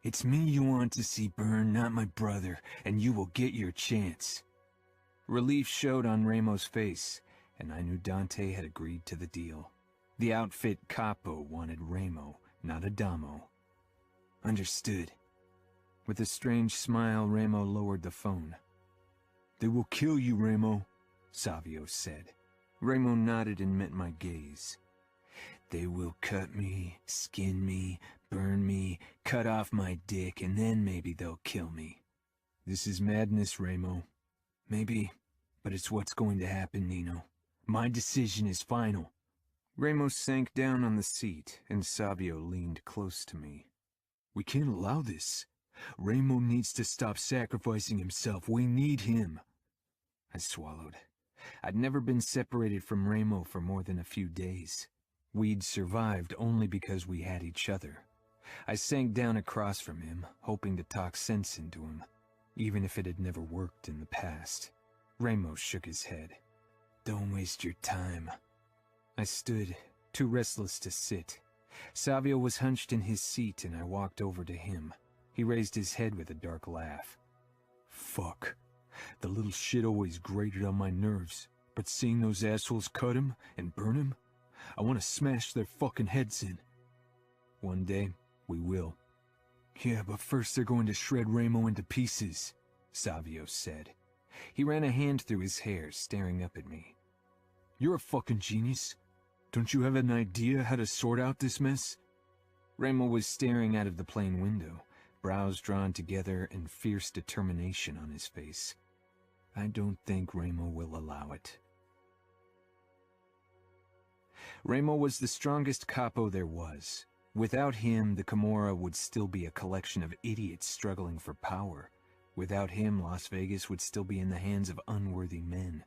S1: "It's me you want to see burn, not my brother, and you will get your chance." Relief showed on Ramo's face, and I knew Dante had agreed to the deal. The outfit capo wanted Ramo, not Adamo. "Understood." With a strange smile, Ramo lowered the phone. "They will kill you, Ramo," Savio said. Ramo nodded and met my gaze. "They will cut me, skin me, burn me, cut off my dick, and then maybe they'll kill me." "This is madness, Ramo." "Maybe, but it's what's going to happen, Nino. My decision is final." Ramo sank down on the seat, and Savio leaned close to me. "We can't allow this. Ramo needs to stop sacrificing himself. We need him." I swallowed. I'd never been separated from Ramo for more than a few days. We'd survived only because we had each other. I sank down across from him, hoping to talk sense into him, even if it had never worked in the past. Ramo shook his head. "Don't waste your time." I stood, too restless to sit. Savio was hunched in his seat, and I walked over to him. He raised his head with a dark laugh. "Fuck. The little shit always grated on my nerves, but seeing those assholes cut him and burn him, I want to smash their fucking heads in." "One day, we will." "Yeah, but first they're going to shred Ramo into pieces," Savio said. He ran a hand through his hair, staring up at me. "You're a fucking genius. Don't you have an idea how to sort out this mess?" Ramo was staring out of the plane window, brows drawn together and fierce determination on his face. I don't think Ramo will allow it. Ramo was the strongest capo there was. Without him, the Camorra would still be a collection of idiots struggling for power. Without him, Las Vegas would still be in the hands of unworthy men.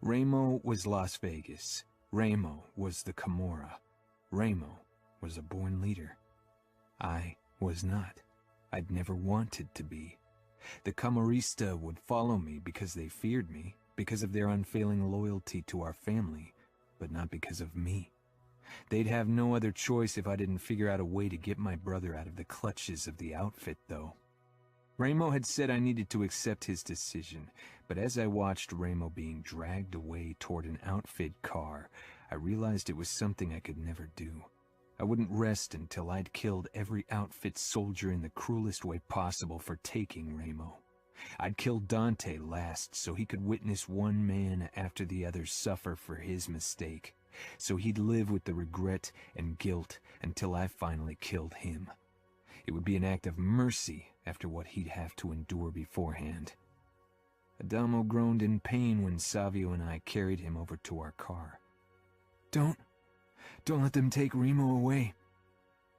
S1: Ramo was Las Vegas. Ramo was the Camorra. Ramo was a born leader. I was not. I'd never wanted to be. The Camorrista would follow me because they feared me, because of their unfailing loyalty to our family, but not because of me. They'd have no other choice if I didn't figure out a way to get my brother out of the clutches of the outfit, though. Ramo had said I needed to accept his decision, but as I watched Ramo being dragged away toward an outfit car, I realized it was something I could never do. I wouldn't rest until I'd killed every outfit soldier in the cruelest way possible for taking Ramo. I'd kill Dante last so he could witness one man after the other suffer for his mistake, so he'd live with the regret and guilt until I finally killed him. It would be an act of mercy after what he'd have to endure beforehand. Adamo groaned in pain when Savio and I carried him over to our car. Don't let them take Remo away."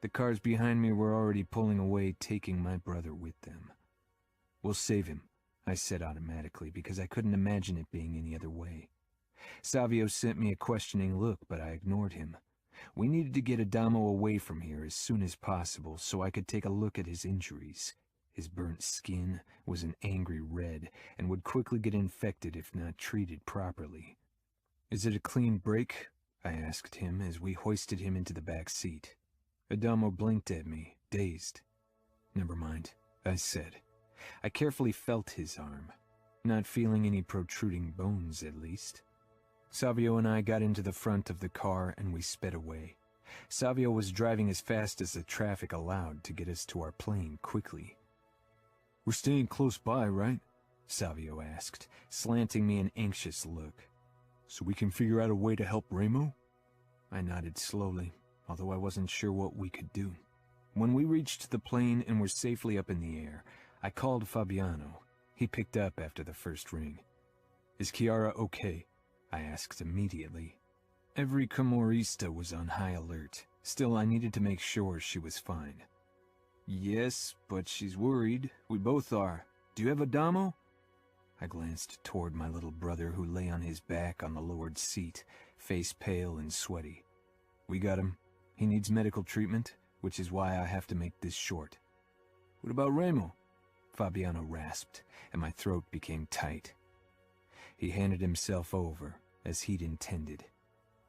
S1: The cars behind me were already pulling away, taking my brother with them. "We'll save him," I said automatically, because I couldn't imagine it being any other way. Savio sent me a questioning look, but I ignored him. We needed to get Adamo away from here as soon as possible so I could take a look at his injuries. His burnt skin was an angry red and would quickly get infected if not treated properly. "Is it a clean break?" I asked him as we hoisted him into the back seat. Adamo blinked at me, dazed. "Never mind," I said. I carefully felt his arm, not feeling any protruding bones at least. Savio and I got into the front of the car and we sped away. Savio was driving as fast as the traffic allowed to get us to our plane quickly. "We're staying close by, right?" Savio asked, slanting me an anxious look. "So we can figure out a way to help Remo?" I nodded slowly, although I wasn't sure what we could do. When we reached the plane and were safely up in the air, I called Fabiano. He picked up after the first ring. "Is Chiara okay?" I asked immediately. Every Camorrista was on high alert. Still, I needed to make sure she was fine. "Yes, but she's worried. We both are. Do you have Adamo?" I glanced toward my little brother who lay on his back on the lowered seat, face pale and sweaty. "We got him. He needs medical treatment, which is why I have to make this short." "What about Remo?" Fabiano rasped, and my throat became tight. He handed himself over, as he'd intended.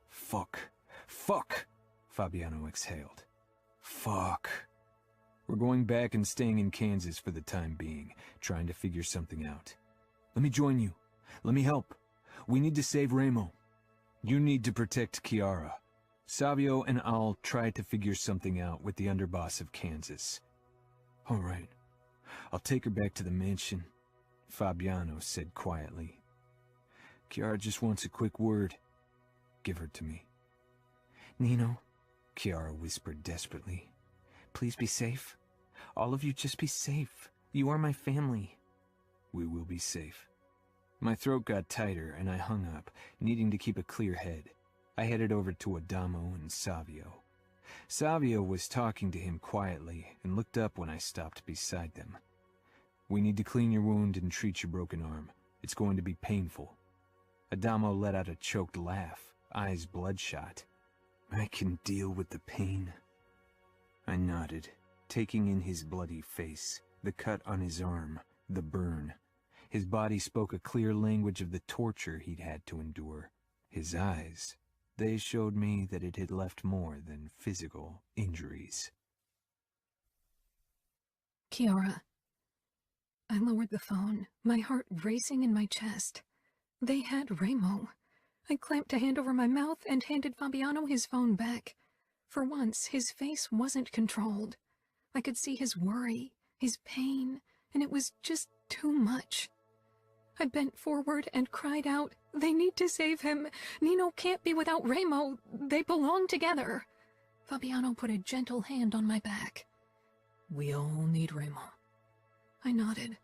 S1: Fuck! Fabiano exhaled. Fuck. We're going back and staying in Kansas for the time being, trying to figure something out. "Let me join you. Let me help. We need to save Remo. You need to protect Chiara. Savio and I'll try to figure something out with the underboss of Kansas." "All right. I'll take her back to the mansion," Fabiano said quietly. "Chiara just wants a quick word. Give her to me."
S4: "Nino," Chiara whispered desperately, "please be safe. All of you just be safe. You are my family."
S1: "We will be safe." My throat got tighter and I hung up, needing to keep a clear head. I headed over to Adamo and Savio. Savio was talking to him quietly and looked up when I stopped beside them. "We need to clean your wound and treat your broken arm. It's going to be painful." Adamo let out a choked laugh, eyes bloodshot. "I can deal with the pain." I nodded, taking in his bloody face, the cut on his arm, the burn. His body spoke a clear language of the torture he'd had to endure. His eyes, they showed me that it had left more than physical injuries.
S2: Chiara. I lowered the phone, my heart racing in my chest. They had Remo. I clamped a hand over my mouth and handed Fabiano his phone back. For once, his face wasn't controlled. I could see his worry, his pain, and it was just too much. I bent forward and cried out, "They need to save him! Nino can't be without Remo! They belong together!" Fabiano put a gentle hand on my back.
S3: We all need Remo.
S2: I nodded.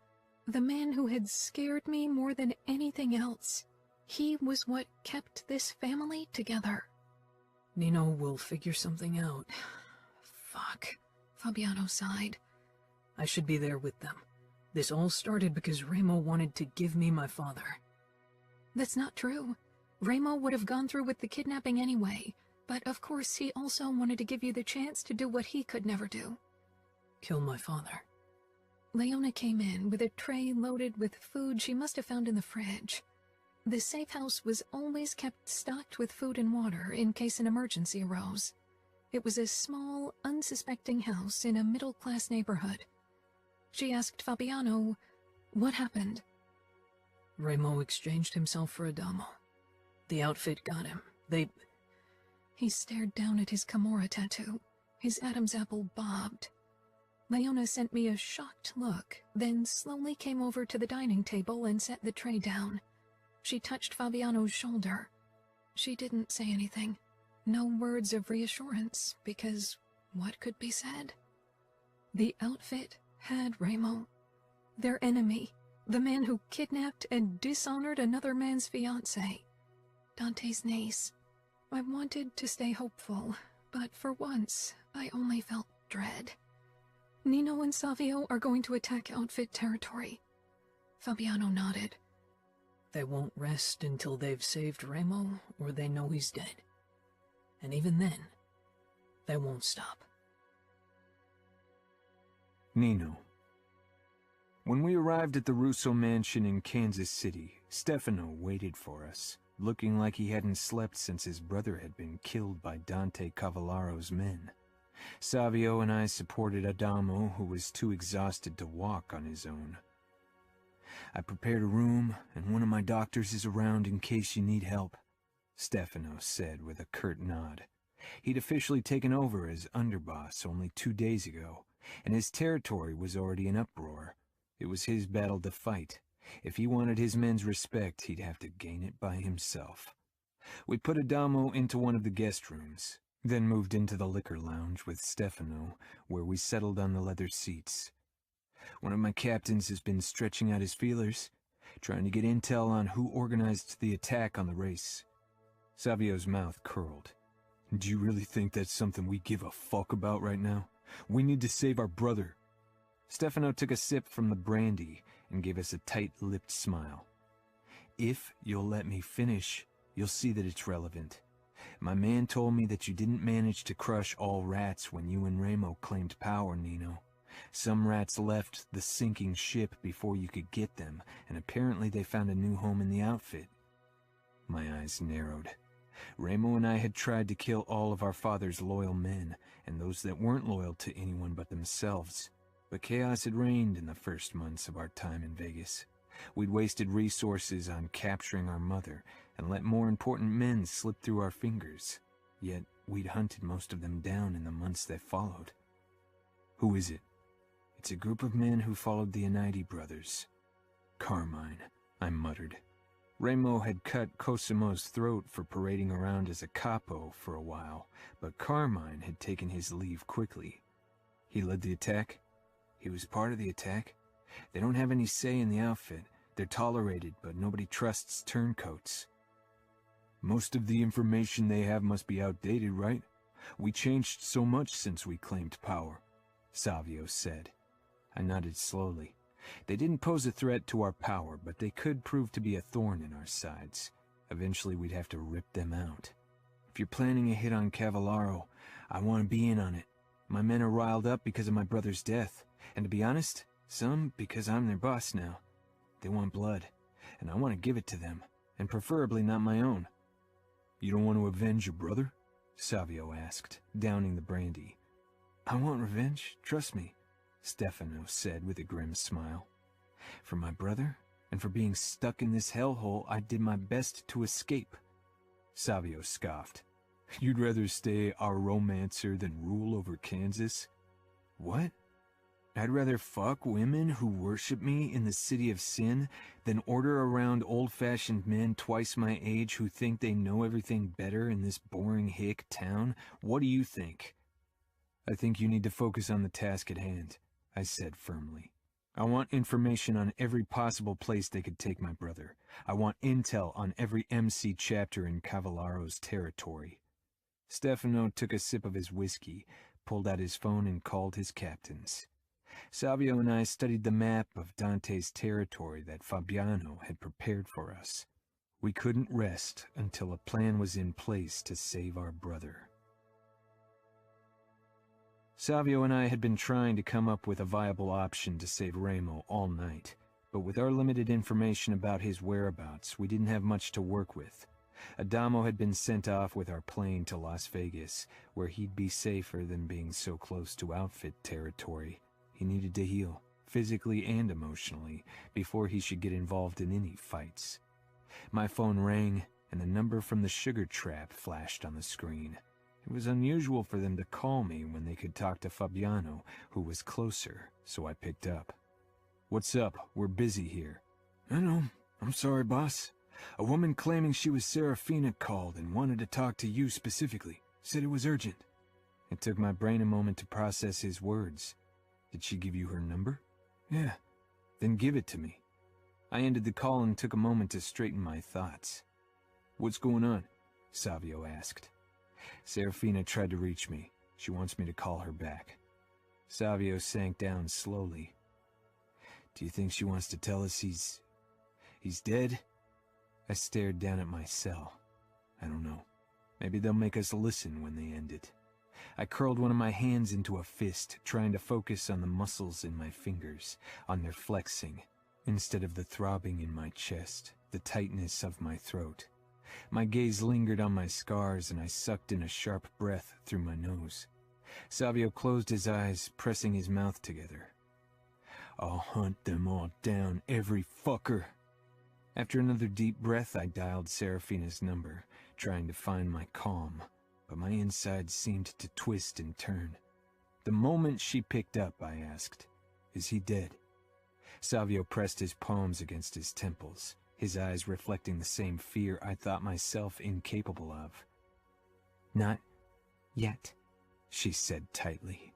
S2: The man who had scared me more than anything else. He was what kept this family together.
S3: Nino will figure something out.
S2: Fuck. Fabiano sighed.
S3: I should be there with them. This all started because Remo wanted to give me my father.
S2: That's not true. Remo would have gone through with the kidnapping anyway, but of course he also wanted to give you the chance to do what he could never do.
S3: Kill my father.
S2: Leona came in with a tray loaded with food she must have found in the fridge. The safe house was always kept stocked with food and water in case an emergency arose. It was a small, unsuspecting house in a middle-class neighborhood. She asked Fabiano, "What happened?"
S3: Remo exchanged himself for Adamo. The outfit got him.
S2: He stared down at his Camorra tattoo. His Adam's apple bobbed. Leona sent me a shocked look, then slowly came over to the dining table and set the tray down. She touched Fabiano's shoulder. She didn't say anything. No words of reassurance, because what could be said? The outfit had Remo. Their enemy, the man who kidnapped and dishonored another man's fiancée. Dante's niece. I wanted to stay hopeful, but for once, I only felt dread. Nino and Savio are going to attack outfit territory. Fabiano nodded.
S3: They won't rest until they've saved Remo or they know he's dead. And even then, they won't stop.
S1: Nino. When we arrived at the Russo mansion in Kansas City, Stefano waited for us, looking like he hadn't slept since his brother had been killed by Dante Cavallaro's men. Savio and I supported Adamo, who was too exhausted to walk on his own. "I prepared a room, and one of my doctors is around in case you need help," Stefano said with a curt nod. He'd officially taken over as underboss only 2 days ago, and his territory was already in uproar. It was his battle to fight. If he wanted his men's respect, he'd have to gain it by himself. We put Adamo into one of the guest rooms, then moved into the liquor lounge with Stefano, where we settled on the leather seats. One of my captains has been stretching out his feelers, trying to get intel on who organized the attack on the race. Savio's mouth curled. "Do you really think that's something we give a fuck about right now? We need to save our brother." Stefano took a sip from the brandy and gave us a tight-lipped smile. "If you'll let me finish, you'll see that it's relevant. My man told me that you didn't manage to crush all rats when you and Remo claimed power, Nino. Some rats left the sinking ship before you could get them, and apparently they found a new home in the outfit." My eyes narrowed. Remo and I had tried to kill all of our father's loyal men, and those that weren't loyal to anyone but themselves. But chaos had reigned in the first months of our time in Vegas. We'd wasted resources on capturing our mother, and let more important men slip through our fingers. Yet we'd hunted most of them down in the months that followed. "Who is it?" "It's a group of men who followed the Anaidi brothers." "Carmine," I muttered. Remo had cut Cosimo's throat for parading around as a capo for a while, but Carmine had taken his leave quickly. "He led the attack?" "He was part of the attack. They don't have any say in the outfit. They're tolerated, but nobody trusts turncoats." "Most of the information they have must be outdated, right? We changed so much since we claimed power," Savio said. I nodded slowly. They didn't pose a threat to our power, but they could prove to be a thorn in our sides. Eventually we'd have to rip them out. "If you're planning a hit on Cavallaro, I want to be in on it. My men are riled up because of my brother's death, and to be honest, some because I'm their boss now. They want blood, and I want to give it to them, and preferably not my own." "You don't want to avenge your brother?" Savio asked, downing the brandy. "I want revenge, trust me," Stefano said with a grim smile. "For my brother, and for being stuck in this hellhole I did my best to escape." Savio scoffed. "You'd rather stay our romancer than rule over Kansas?" "What?" I'd rather fuck women who worship me in the city of sin than order around old-fashioned men twice my age who think they know everything better in this boring hick town. What do you think? I think you need to focus on the task at hand, I said firmly. I want information on every possible place they could take my brother. I want intel on every MC chapter in Cavallero's territory. Stefano took a sip of his whiskey, pulled out his phone and called his captains. Savio and I studied the map of Dante's territory that Fabiano had prepared for us. We couldn't rest until a plan was in place to save our brother. Savio and I had been trying to come up with a viable option to save Remo all night, but with our limited information about his whereabouts, we didn't have much to work with. Adamo had been sent off with our plane to Las Vegas, where he'd be safer than being so close to outfit territory. He needed to heal, physically and emotionally, before he should get involved in any fights. My phone rang, and a number from the sugar trap flashed on the screen. It was unusual for them to call me when they could talk to Fabiano, who was closer, so I picked up. "What's up? We're busy here." "I know. I'm sorry, boss. A woman claiming she was Serafina called and wanted to talk to you specifically. Said it was urgent." It took my brain a moment to process his words. "Did she give you her number?" "Yeah." "Then give it to me." I ended the call and took a moment to straighten my thoughts. "What's going on?" Savio asked. "Serafina tried to reach me. She wants me to call her back." Savio sank down slowly. "Do you think she wants to tell us he's dead?" I stared down at my cell. "I don't know. Maybe they'll make us listen when they end it." I curled one of my hands into a fist, trying to focus on the muscles in my fingers, on their flexing, instead of the throbbing in my chest, the tightness of my throat. My gaze lingered on my scars, and I sucked in a sharp breath through my nose. Savio closed his eyes, pressing his mouth together. "I'll hunt them all down, every fucker." After another deep breath, I dialed Serafina's number, trying to find my calm, but my insides seemed to twist and turn. The moment she picked up, I asked, "Is he dead?" Savio pressed his palms against his temples, his eyes reflecting the same fear I thought myself incapable of. "Not yet," she said tightly.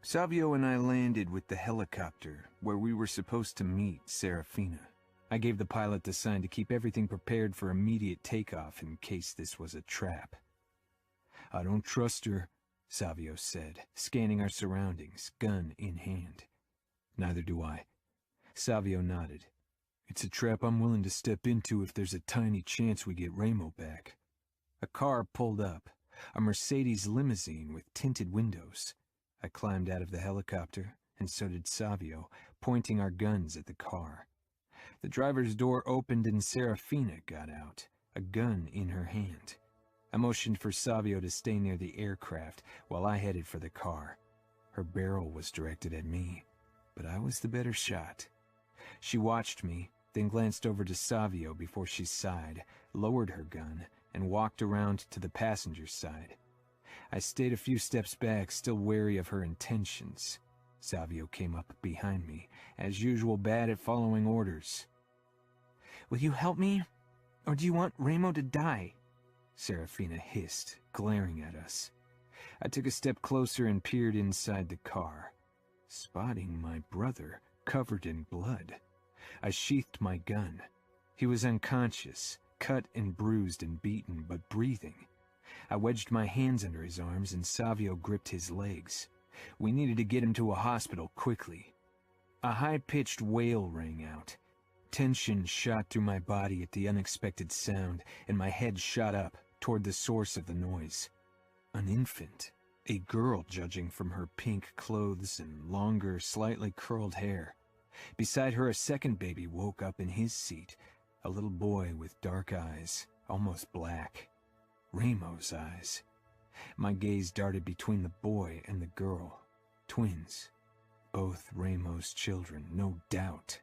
S1: Savio and I landed with the helicopter, where we were supposed to meet Serafina. I gave the pilot the sign to keep everything prepared for immediate takeoff in case this was a trap. "I don't trust her," Savio said, scanning our surroundings, gun in hand. "Neither do I." Savio nodded. "It's a trap I'm willing to step into if there's a tiny chance we get Remo back." A car pulled up, a Mercedes limousine with tinted windows. I climbed out of the helicopter, and so did Savio, pointing our guns at the car. The driver's door opened and Serafina got out, a gun in her hand. I motioned for Savio to stay near the aircraft while I headed for the car. Her barrel was directed at me, but I was the better shot. She watched me, then glanced over to Savio before she sighed, lowered her gun, and walked around to the passenger's side. I stayed a few steps back, still wary of her intentions. Savio came up behind me, as usual bad at following orders. "Will you help me, or do you want Remo to die?" Serafina hissed, glaring at us. I took a step closer and peered inside the car, spotting my brother covered in blood. I sheathed my gun. He was unconscious, cut and bruised and beaten, but breathing. I wedged my hands under his arms and Savio gripped his legs. We needed to get him to a hospital quickly. A high-pitched wail rang out. Tension shot through my body at the unexpected sound, and my head shot up toward the source of the noise. An infant, a girl judging from her pink clothes and longer, slightly curled hair. Beside her, a second baby woke up in his seat, a little boy with dark eyes, almost black. Remo's eyes. My gaze darted between the boy and the girl. Twins. Both Remo's children, no doubt.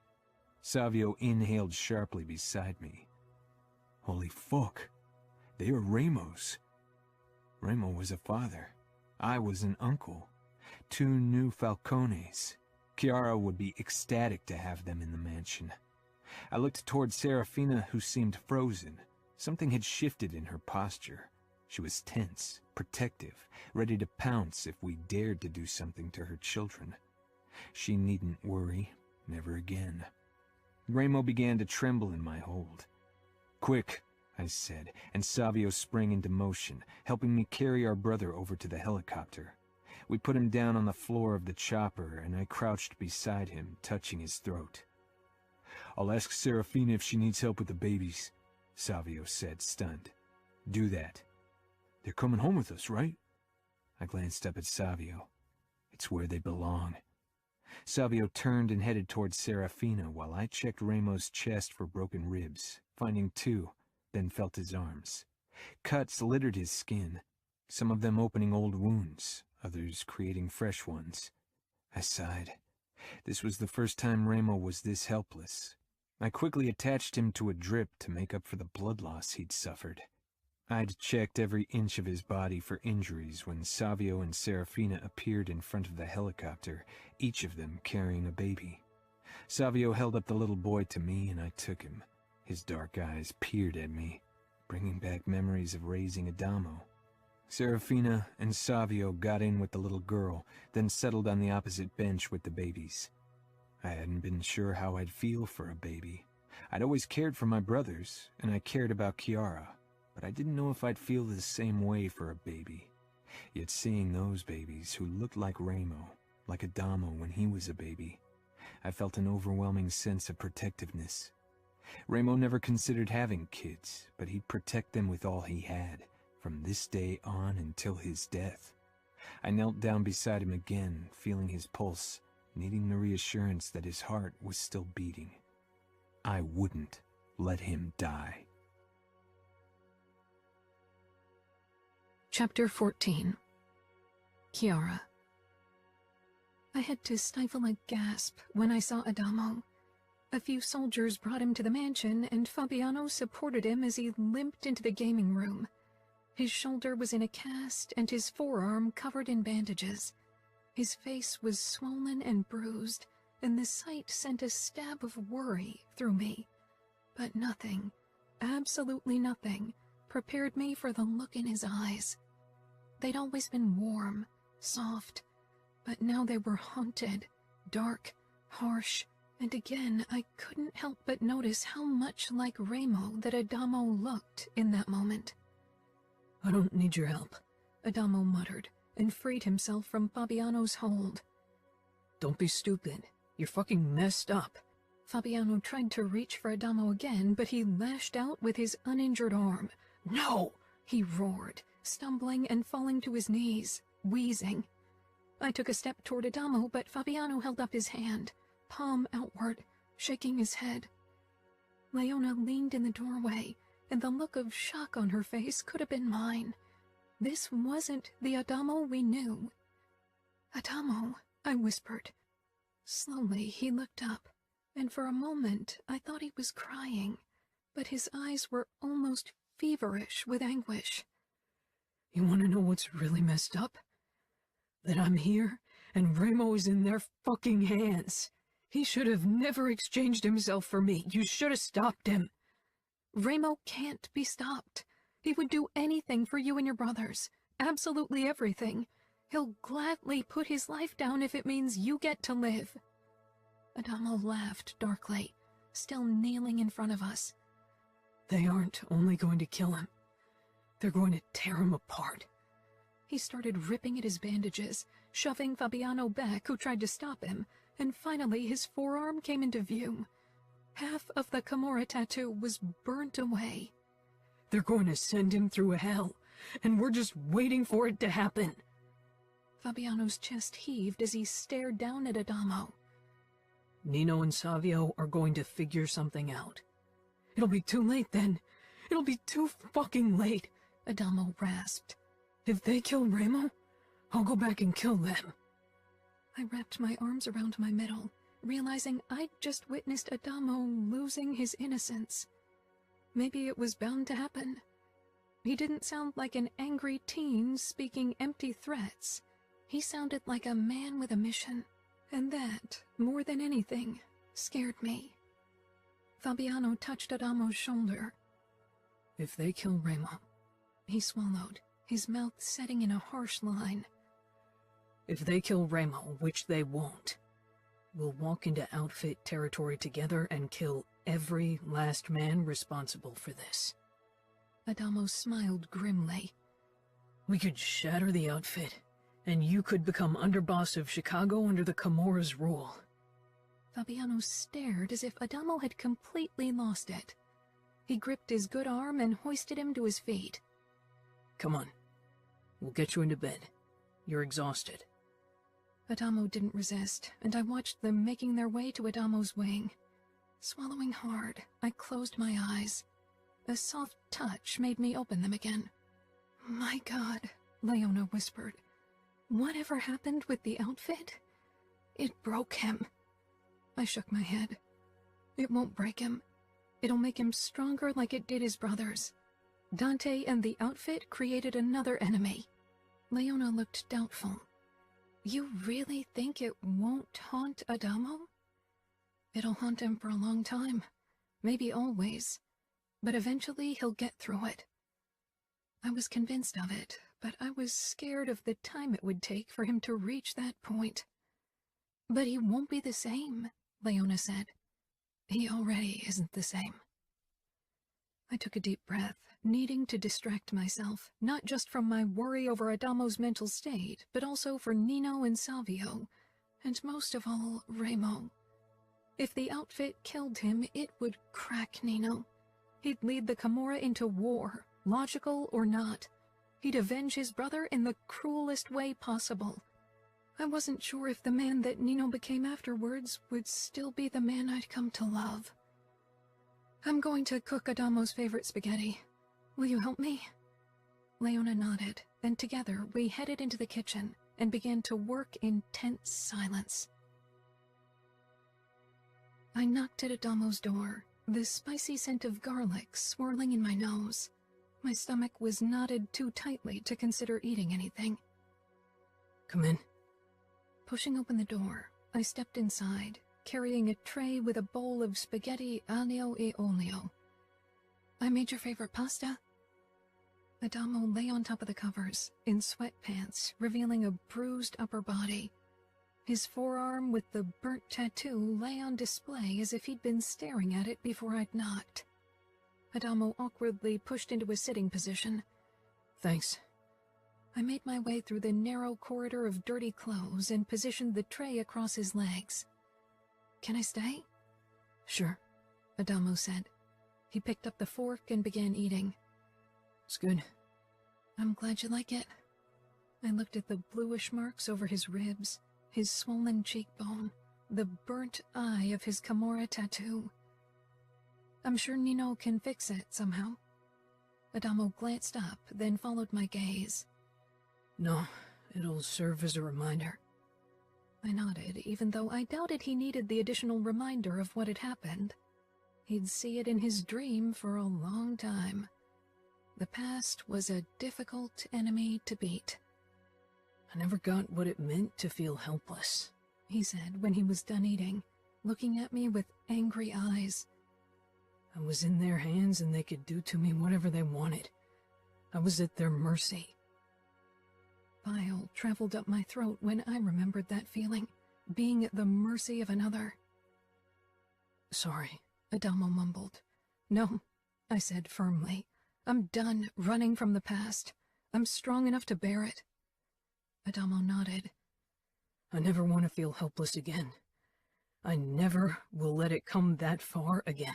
S1: Savio inhaled sharply beside me. Holy fuck. They are Remo's. Remo was a father. I was an uncle. 2 new Falcones. Chiara would be ecstatic to have them in the mansion. I looked toward Serafina, who seemed frozen. Something had shifted in her posture. She was tense, protective, ready to pounce if we dared to do something to her children. She needn't worry, never again. Remo began to tremble in my hold. "Quick," I said, and Savio sprang into motion, helping me carry our brother over to the helicopter. We put him down on the floor of the chopper, and I crouched beside him, touching his throat. "I'll ask Serafina if she needs help with the babies," Savio said, stunned. "Do that." "They're coming home with us, right?" I glanced up at Savio. "It's where they belong." Savio turned and headed towards Serafina while I checked Remo's chest for broken ribs, finding 2, then felt his arms. Cuts littered his skin, some of them opening old wounds, others creating fresh ones. I sighed. This was the first time Remo was this helpless. I quickly attached him to a drip to make up for the blood loss he'd suffered. I'd checked every inch of his body for injuries when Savio and Serafina appeared in front of the helicopter, each of them carrying a baby. Savio held up the little boy to me, and I took him. His dark eyes peered at me, bringing back memories of raising Adamo. Serafina and Savio got in with the little girl, then settled on the opposite bench with the babies. I hadn't been sure how I'd feel for a baby. I'd always cared for my brothers, and I cared about Chiara, but I didn't know if I'd feel the same way for a baby. Yet seeing those babies who looked like Remo, like Adamo when he was a baby, I felt an overwhelming sense of protectiveness. Remo never considered having kids, but he'd protect them with all he had, from this day on until his death. I knelt down beside him again, feeling his pulse, needing the reassurance that his heart was still beating. I wouldn't let him die.
S2: Chapter 14. Chiara. I had to stifle a gasp when I saw Adamo. A few soldiers brought him to the mansion, and Fabiano supported him as he limped into the gaming room. His shoulder was in a cast, and his forearm covered in bandages. His face was swollen and bruised, and the sight sent a stab of worry through me. But nothing, absolutely nothing, prepared me for the look in his eyes. They'd always been warm, soft, but now they were haunted, dark, harsh, and again I couldn't help but notice how much like Remo that Adamo looked in that moment.
S3: "I don't need your help,"
S2: Adamo muttered, and freed himself from Fabiano's hold.
S3: "Don't be stupid. You're fucking messed up."
S2: Fabiano tried to reach for Adamo again, but he lashed out with his uninjured arm.
S3: "No!"
S2: he roared, stumbling and falling to his knees, wheezing. I took a step toward Adamo, but Fabiano held up his hand, palm outward, shaking his head. Leona leaned in the doorway, and the look of shock on her face could have been mine. This wasn't the Adamo we knew. "Adamo," I whispered. Slowly he looked up, and for a moment I thought he was crying, but his eyes were almost feverish with anguish.
S3: "You want to know what's really messed up? That I'm here, and Remo is in their fucking hands. He should have never exchanged himself for me. You should have stopped him."
S2: "Remo can't be stopped. He would do anything for you and your brothers. Absolutely everything. He'll gladly put his life down if it means you get to live." Adamo laughed darkly, still kneeling in front of us.
S3: "They aren't only going to kill him. They're going to tear him apart."
S2: He started ripping at his bandages, shoving Fabiano back, who tried to stop him, and finally his forearm came into view. Half of the Camorra tattoo was burnt away.
S3: "They're going to send him through hell, and we're just waiting for it to happen."
S2: Fabiano's chest heaved as he stared down at Adamo.
S3: "Nino and Savio are going to figure something out. It'll be too late then. It'll be too fucking late,"
S2: Adamo rasped.
S3: "If they kill Remo, I'll go back and kill them."
S2: I wrapped my arms around my middle, realizing I'd just witnessed Adamo losing his innocence. Maybe it was bound to happen. He didn't sound like an angry teen speaking empty threats. He sounded like a man with a mission, and that, more than anything, scared me. Fabiano touched Adamo's shoulder.
S3: If they kill Remo...
S2: He swallowed, his mouth setting in a harsh line.
S3: If they kill Remo, which they won't, we'll walk into outfit territory together and kill every last man responsible for this.
S2: Adamo smiled grimly.
S3: We could shatter the outfit, and you could become underboss of Chicago under the Camorra's rule.
S2: Fabiano stared as if Adamo had completely lost it. He gripped his good arm and hoisted him to his feet.
S3: Come on. We'll get you into bed. You're exhausted.
S2: Adamo didn't resist, and I watched them making their way to Adamo's wing. Swallowing hard, I closed my eyes. A soft touch made me open them again. My God, Leona whispered. Whatever happened with the outfit? It broke him. I shook my head. It won't break him. It'll make him stronger like it did his brothers. Dante and the outfit created another enemy. Leona looked doubtful. You really think it won't haunt Adamo? It'll haunt him for a long time. Maybe always. But eventually he'll get through it. I was convinced of it, but I was scared of the time it would take for him to reach that point. But he won't be the same, Leona said. He already isn't the same. I took a deep breath, needing to distract myself, not just from my worry over Adamo's mental state, but also for Nino and Salvio, and most of all, Remo. If the outfit killed him, it would crack Nino. He'd lead the Camorra into war, logical or not. He'd avenge his brother in the cruelest way possible. I wasn't sure if the man that Nino became afterwards would still be the man I'd come to love. I'm going to cook Adamo's favorite spaghetti. Will you help me? Leona nodded, and together we headed into the kitchen and began to work in tense silence. I knocked at Adamo's door, the spicy scent of garlic swirling in my nose. My stomach was knotted too tightly to consider eating anything.
S3: Come in.
S2: Pushing open the door, I stepped inside, carrying a tray with a bowl of spaghetti aglio e olio. I made your favorite pasta? Adamo lay on top of the covers, in sweatpants, revealing a bruised upper body. His forearm with the burnt tattoo lay on display as if he'd been staring at it before I'd knocked. Adamo awkwardly pushed into a sitting position.
S3: Thanks.
S2: I made my way through the narrow corridor of dirty clothes and positioned the tray across his legs. Can I stay?
S3: Sure,
S2: Adamo said. He picked up the fork and began eating.
S3: It's good.
S2: I'm glad you like it. I looked at the bluish marks over his ribs, his swollen cheekbone, the burnt eye of his Camorra tattoo. I'm sure Nino can fix it somehow. Adamo glanced up, then followed my gaze.
S3: No, it'll serve as a reminder.
S2: I nodded, even though I doubted he needed the additional reminder of what had happened. He'd see it in his dream for a long time. The past was a difficult enemy to beat.
S3: I never got what it meant to feel helpless,
S2: he said when he was done eating, looking at me with angry eyes.
S3: I was in their hands and they could do to me whatever they wanted. I was at their mercy.
S2: Bile traveled up my throat when I remembered that feeling, being at the mercy of another.
S3: Sorry,
S2: Adamo mumbled. No, I said firmly. I'm done running from the past. I'm strong enough to bear it. Adamo nodded.
S3: I never want to feel helpless again. I never will let it come that far again.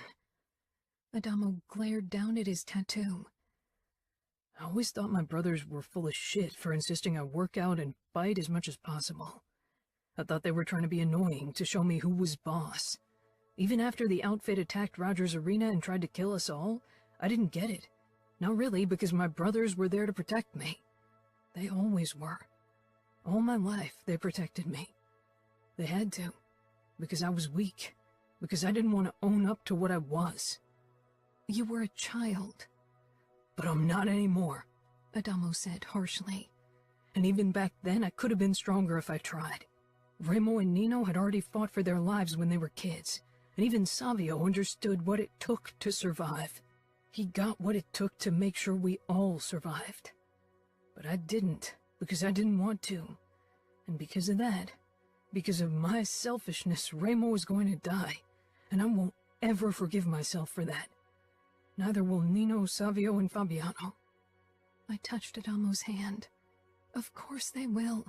S2: Adamo glared down at his tattoo.
S3: I always thought my brothers were full of shit for insisting I work out and fight as much as possible. I thought they were trying to be annoying to show me who was boss. Even after the outfit attacked Rogers Arena and tried to kill us all, I didn't get it. Not really, because my brothers were there to protect me. They always were. All my life, they protected me. They had to, because I was weak, because I didn't want to own up to what I was.
S2: You were a child.
S3: But I'm not anymore,
S2: Adamo said harshly.
S3: And even back then, I could have been stronger if I tried. Remo and Nino had already fought for their lives when they were kids, and even Savio understood what it took to survive. He got what it took to make sure we all survived. But I didn't, because I didn't want to. And because of that, because of my selfishness, Remo is going to die, and I won't ever forgive myself for that. Neither will Nino, Savio, and Fabiano.
S2: I touched Adamo's hand. Of course they will.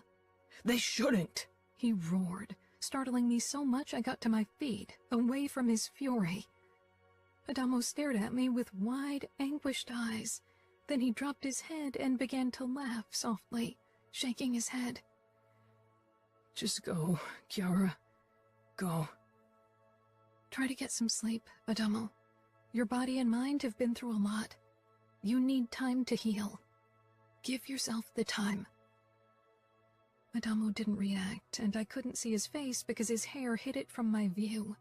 S3: They shouldn't!
S2: He roared, startling me so much I got to my feet, away from his fury. Adamo stared at me with wide, anguished eyes. Then he dropped his head and began to laugh softly, shaking his head.
S3: Just go, Chiara. Go.
S2: Try to get some sleep, Adamo. Your body and mind have been through a lot. You need time to heal. Give yourself the time. Adamo didn't react, and I couldn't see his face because his hair hid it from my view.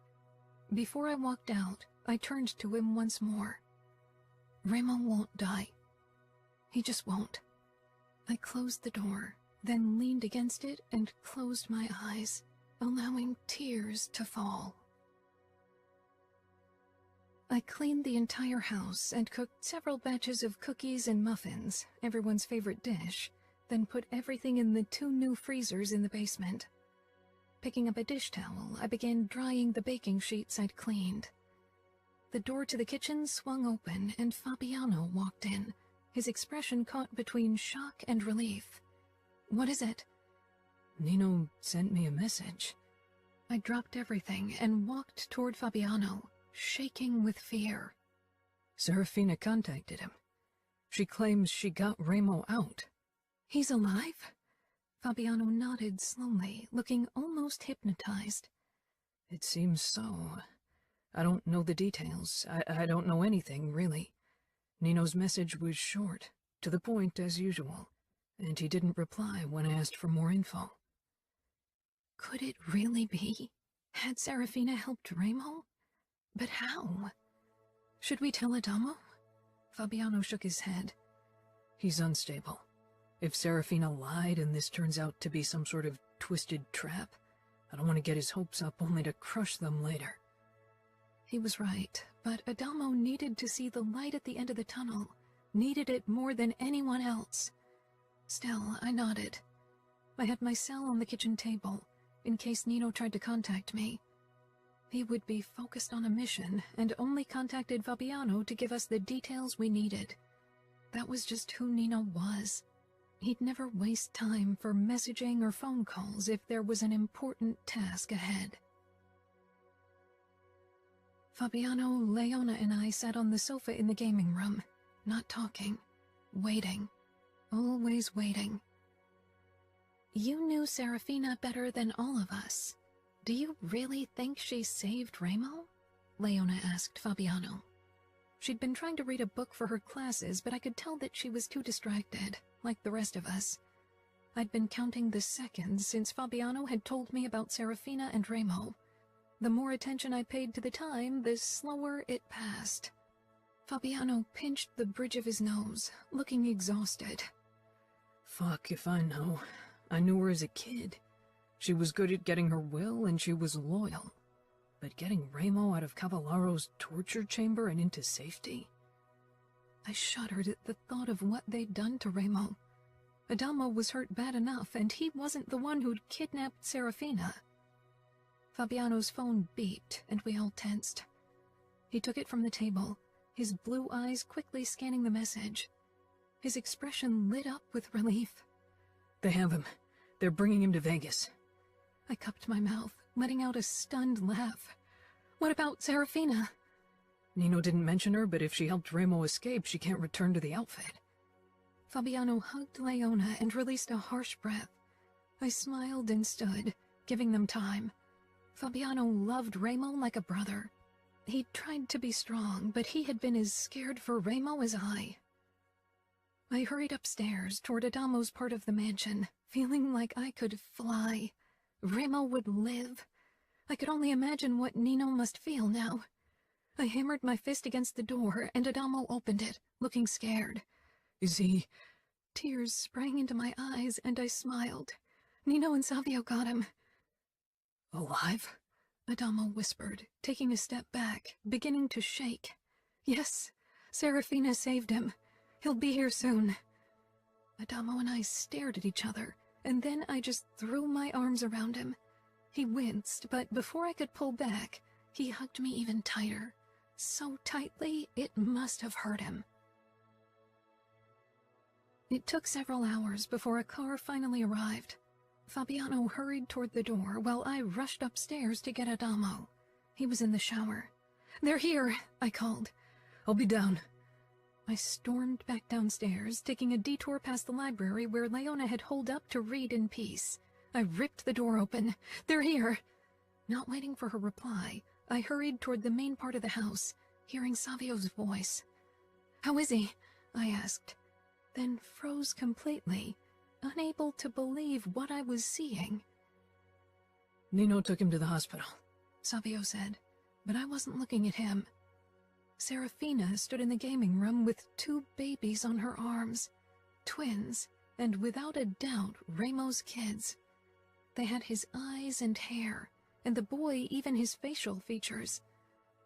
S2: Before I walked out, I turned to him once more. Remo won't die. He just won't. I closed the door, then leaned against it and closed my eyes, allowing tears to fall. I cleaned the entire house and cooked several batches of cookies and muffins, everyone's favorite dish, then put everything in the 2 new freezers in the basement. Picking up a dish towel, I began drying the baking sheets I'd cleaned. The door to the kitchen swung open and Fabiano walked in, his expression caught between shock and relief. What is it?
S3: Nino sent me a message.
S2: I dropped everything and walked toward Fabiano, shaking with fear.
S3: Serafina contacted him. She claims she got Remo out.
S2: He's alive? Fabiano nodded slowly, looking almost hypnotized.
S3: It seems so. I don't know the details. I don't know anything, really. Nino's message was short, to the point as usual, and he didn't reply when I asked for more info.
S2: Could it really be? Had Serafina helped Remo? But how? Should we tell Adamo? Fabiano shook his head.
S3: He's unstable. If Serafina lied and this turns out to be some sort of twisted trap, I don't want to get his hopes up only to crush them later.
S2: He was right, but Adamo needed to see the light at the end of the tunnel, needed it more than anyone else. Still, I nodded. I had my cell on the kitchen table, in case Nino tried to contact me. He would be focused on a mission, and only contacted Fabiano to give us the details we needed. That was just who Nino was. He'd never waste time for messaging or phone calls if there was an important task ahead. Fabiano, Leona, and I sat on the sofa in the gaming room, not talking, waiting, always waiting. You knew Serafina better than all of us. Do you really think she saved Remo? Leona asked Fabiano. She'd been trying to read a book for her classes, but I could tell that she was too distracted, like the rest of us. I'd been counting the seconds since Fabiano had told me about Serafina and Remo. The more attention I paid to the time, the slower it passed. Fabiano pinched the bridge of his nose, looking exhausted.
S3: Fuck if I know. I knew her as a kid. She was good at getting her will, and she was loyal. But getting Remo out of Cavallaro's torture chamber and into safety?
S2: I shuddered at the thought of what they'd done to Remo. Adamo was hurt bad enough, and he wasn't the one who'd kidnapped Serafina. Fabiano's phone beeped, and we all tensed. He took it from the table, his blue eyes quickly scanning the message. His expression lit up with relief.
S3: They have him. They're bringing him to Vegas.
S2: I cupped my mouth, letting out a stunned laugh. What about Serafina?
S3: Nino didn't mention her, but if she helped Remo escape, she can't return to the outfit.
S2: Fabiano hugged Leona and released a harsh breath. I smiled and stood, giving them time. Fabiano loved Remo like a brother. He tried to be strong, but he had been as scared for Remo as I. I hurried upstairs toward Adamo's part of the mansion, feeling like I could fly. Remo would live. I could only imagine what Nino must feel now. I hammered my fist against the door, and Adamo opened it, looking scared.
S3: Is he
S2: Tears sprang into my eyes, and I smiled. Nino and Savio got him.
S3: Alive?
S2: Adamo whispered, taking a step back, beginning to shake. Yes, Serafina saved him. He'll be here soon. Adamo and I stared at each other, and then I just threw my arms around him. He winced, but before I could pull back, he hugged me even tighter. So tightly, it must have hurt him. It took several hours before a car finally arrived. Fabiano hurried toward the door while I rushed upstairs to get Adamo. He was in the shower. "They're here," I called.
S3: "I'll be down."
S2: I stormed back downstairs, taking a detour past the library where Leona had holed up to read in peace. I ripped the door open. "They're here." Not waiting for her reply, I hurried toward the main part of the house, hearing Savio's voice. "How is he?" I asked, then froze completely, unable to believe what I was seeing.
S3: "Nino took him to the hospital,"
S2: Savio said, but I wasn't looking at him. Serafina stood in the gaming room with 2 babies on her arms, twins, and without a doubt Ramo's kids. They had his eyes and hair, and the boy even his facial features.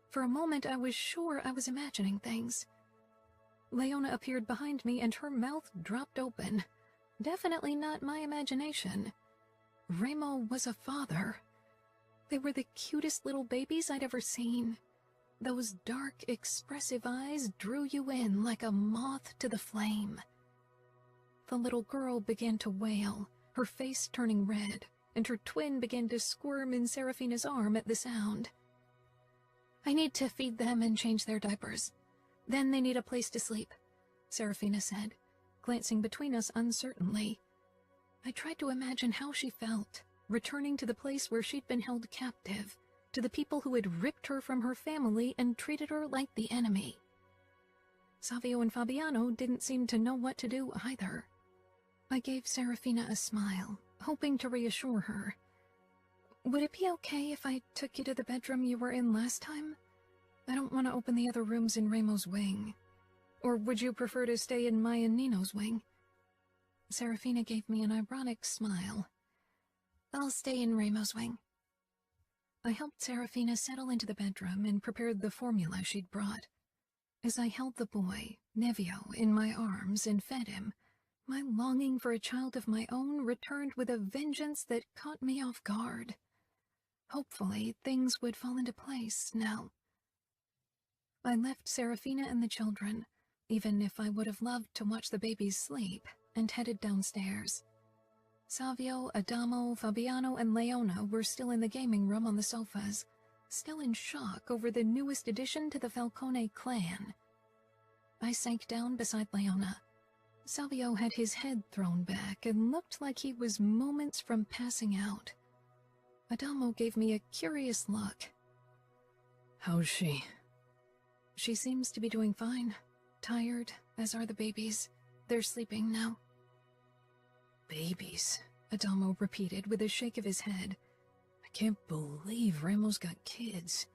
S2: For a moment I was sure I was imagining things. Leona appeared behind me and her mouth dropped open. Definitely not my imagination. Ramo was a father. They were the cutest little babies I'd ever seen. Those dark, expressive eyes drew you in like a moth to the flame. The little girl began to wail, her face turning red, and her twin began to squirm in Serafina's arm at the sound. "I need to feed them and change their diapers. Then they need a place to sleep," Serafina said, glancing between us uncertainly. I tried to imagine how she felt, returning to the place where she'd been held captive, to the people who had ripped her from her family and treated her like the enemy. Savio and Fabiano didn't seem to know what to do either. I gave Serafina a smile, hoping to reassure her. "Would it be okay if I took you to the bedroom you were in last time? I don't want to open the other rooms in Ramo's wing. Or would you prefer to stay in my and Nino's wing?" Serafina gave me an ironic smile. "I'll stay in Ramo's wing." I helped Serafina settle into the bedroom and prepared the formula she'd brought. As I held the boy, Nevio, in my arms and fed him, my longing for a child of my own returned with a vengeance that caught me off guard. Hopefully, things would fall into place now. I left Serafina and the children, even if I would have loved to watch the babies sleep, and headed downstairs. Savio, Adamo, Fabiano, and Leona were still in the gaming room on the sofas, still in shock over the newest addition to the Falcone clan. I sank down beside Leona. Savio had his head thrown back and looked like he was moments from passing out. Adamo gave me a curious look.
S3: "How's she?"
S2: "She seems to be doing fine. Tired, as are the babies. They're sleeping now."
S3: "Babies,"
S2: Adamo repeated with a shake of his head.
S3: "I can't believe Ramo's got kids.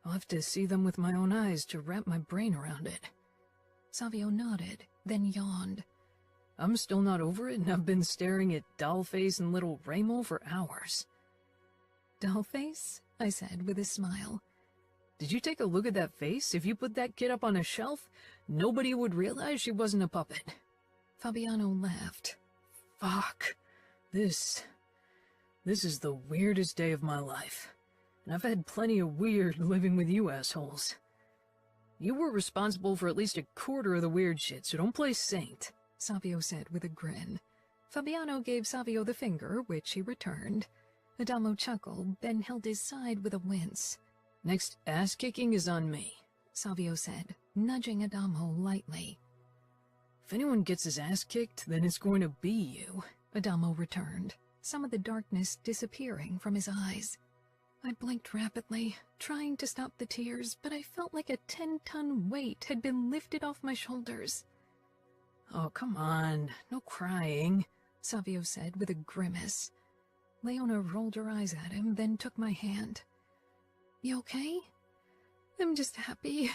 S3: I'll have to see them with my own eyes to wrap my brain around it."
S2: Savio nodded, then yawned.
S3: "I'm still not over it, and I've been staring at Dollface and little Ramo for hours."
S2: "Dollface?" I said with a smile.
S3: "Did you take a look at that face? If you put that kid up on a shelf, nobody would realize she wasn't a puppet."
S2: Fabiano laughed.
S3: "Fuck. This is the weirdest day of my life. And I've had plenty of weird living with you assholes. You were responsible for at least a quarter of the weird shit, so don't play saint,"
S2: Savio said with a grin. Fabiano gave Savio the finger, which he returned. Adamo chuckled, then held his side with a wince.
S3: "Next ass-kicking is on me,"
S2: Savio said, nudging Adamo lightly.
S3: "If anyone gets his ass kicked, then it's going to be you,"
S2: Adamo returned, some of the darkness disappearing from his eyes. I blinked rapidly, trying to stop the tears, but I felt like a 10-ton weight had been lifted off my shoulders.
S3: "Oh, come on, no crying,"
S2: Savio said with a grimace. Leona rolled her eyes at him, then took my hand. "You okay?" "I'm just happy."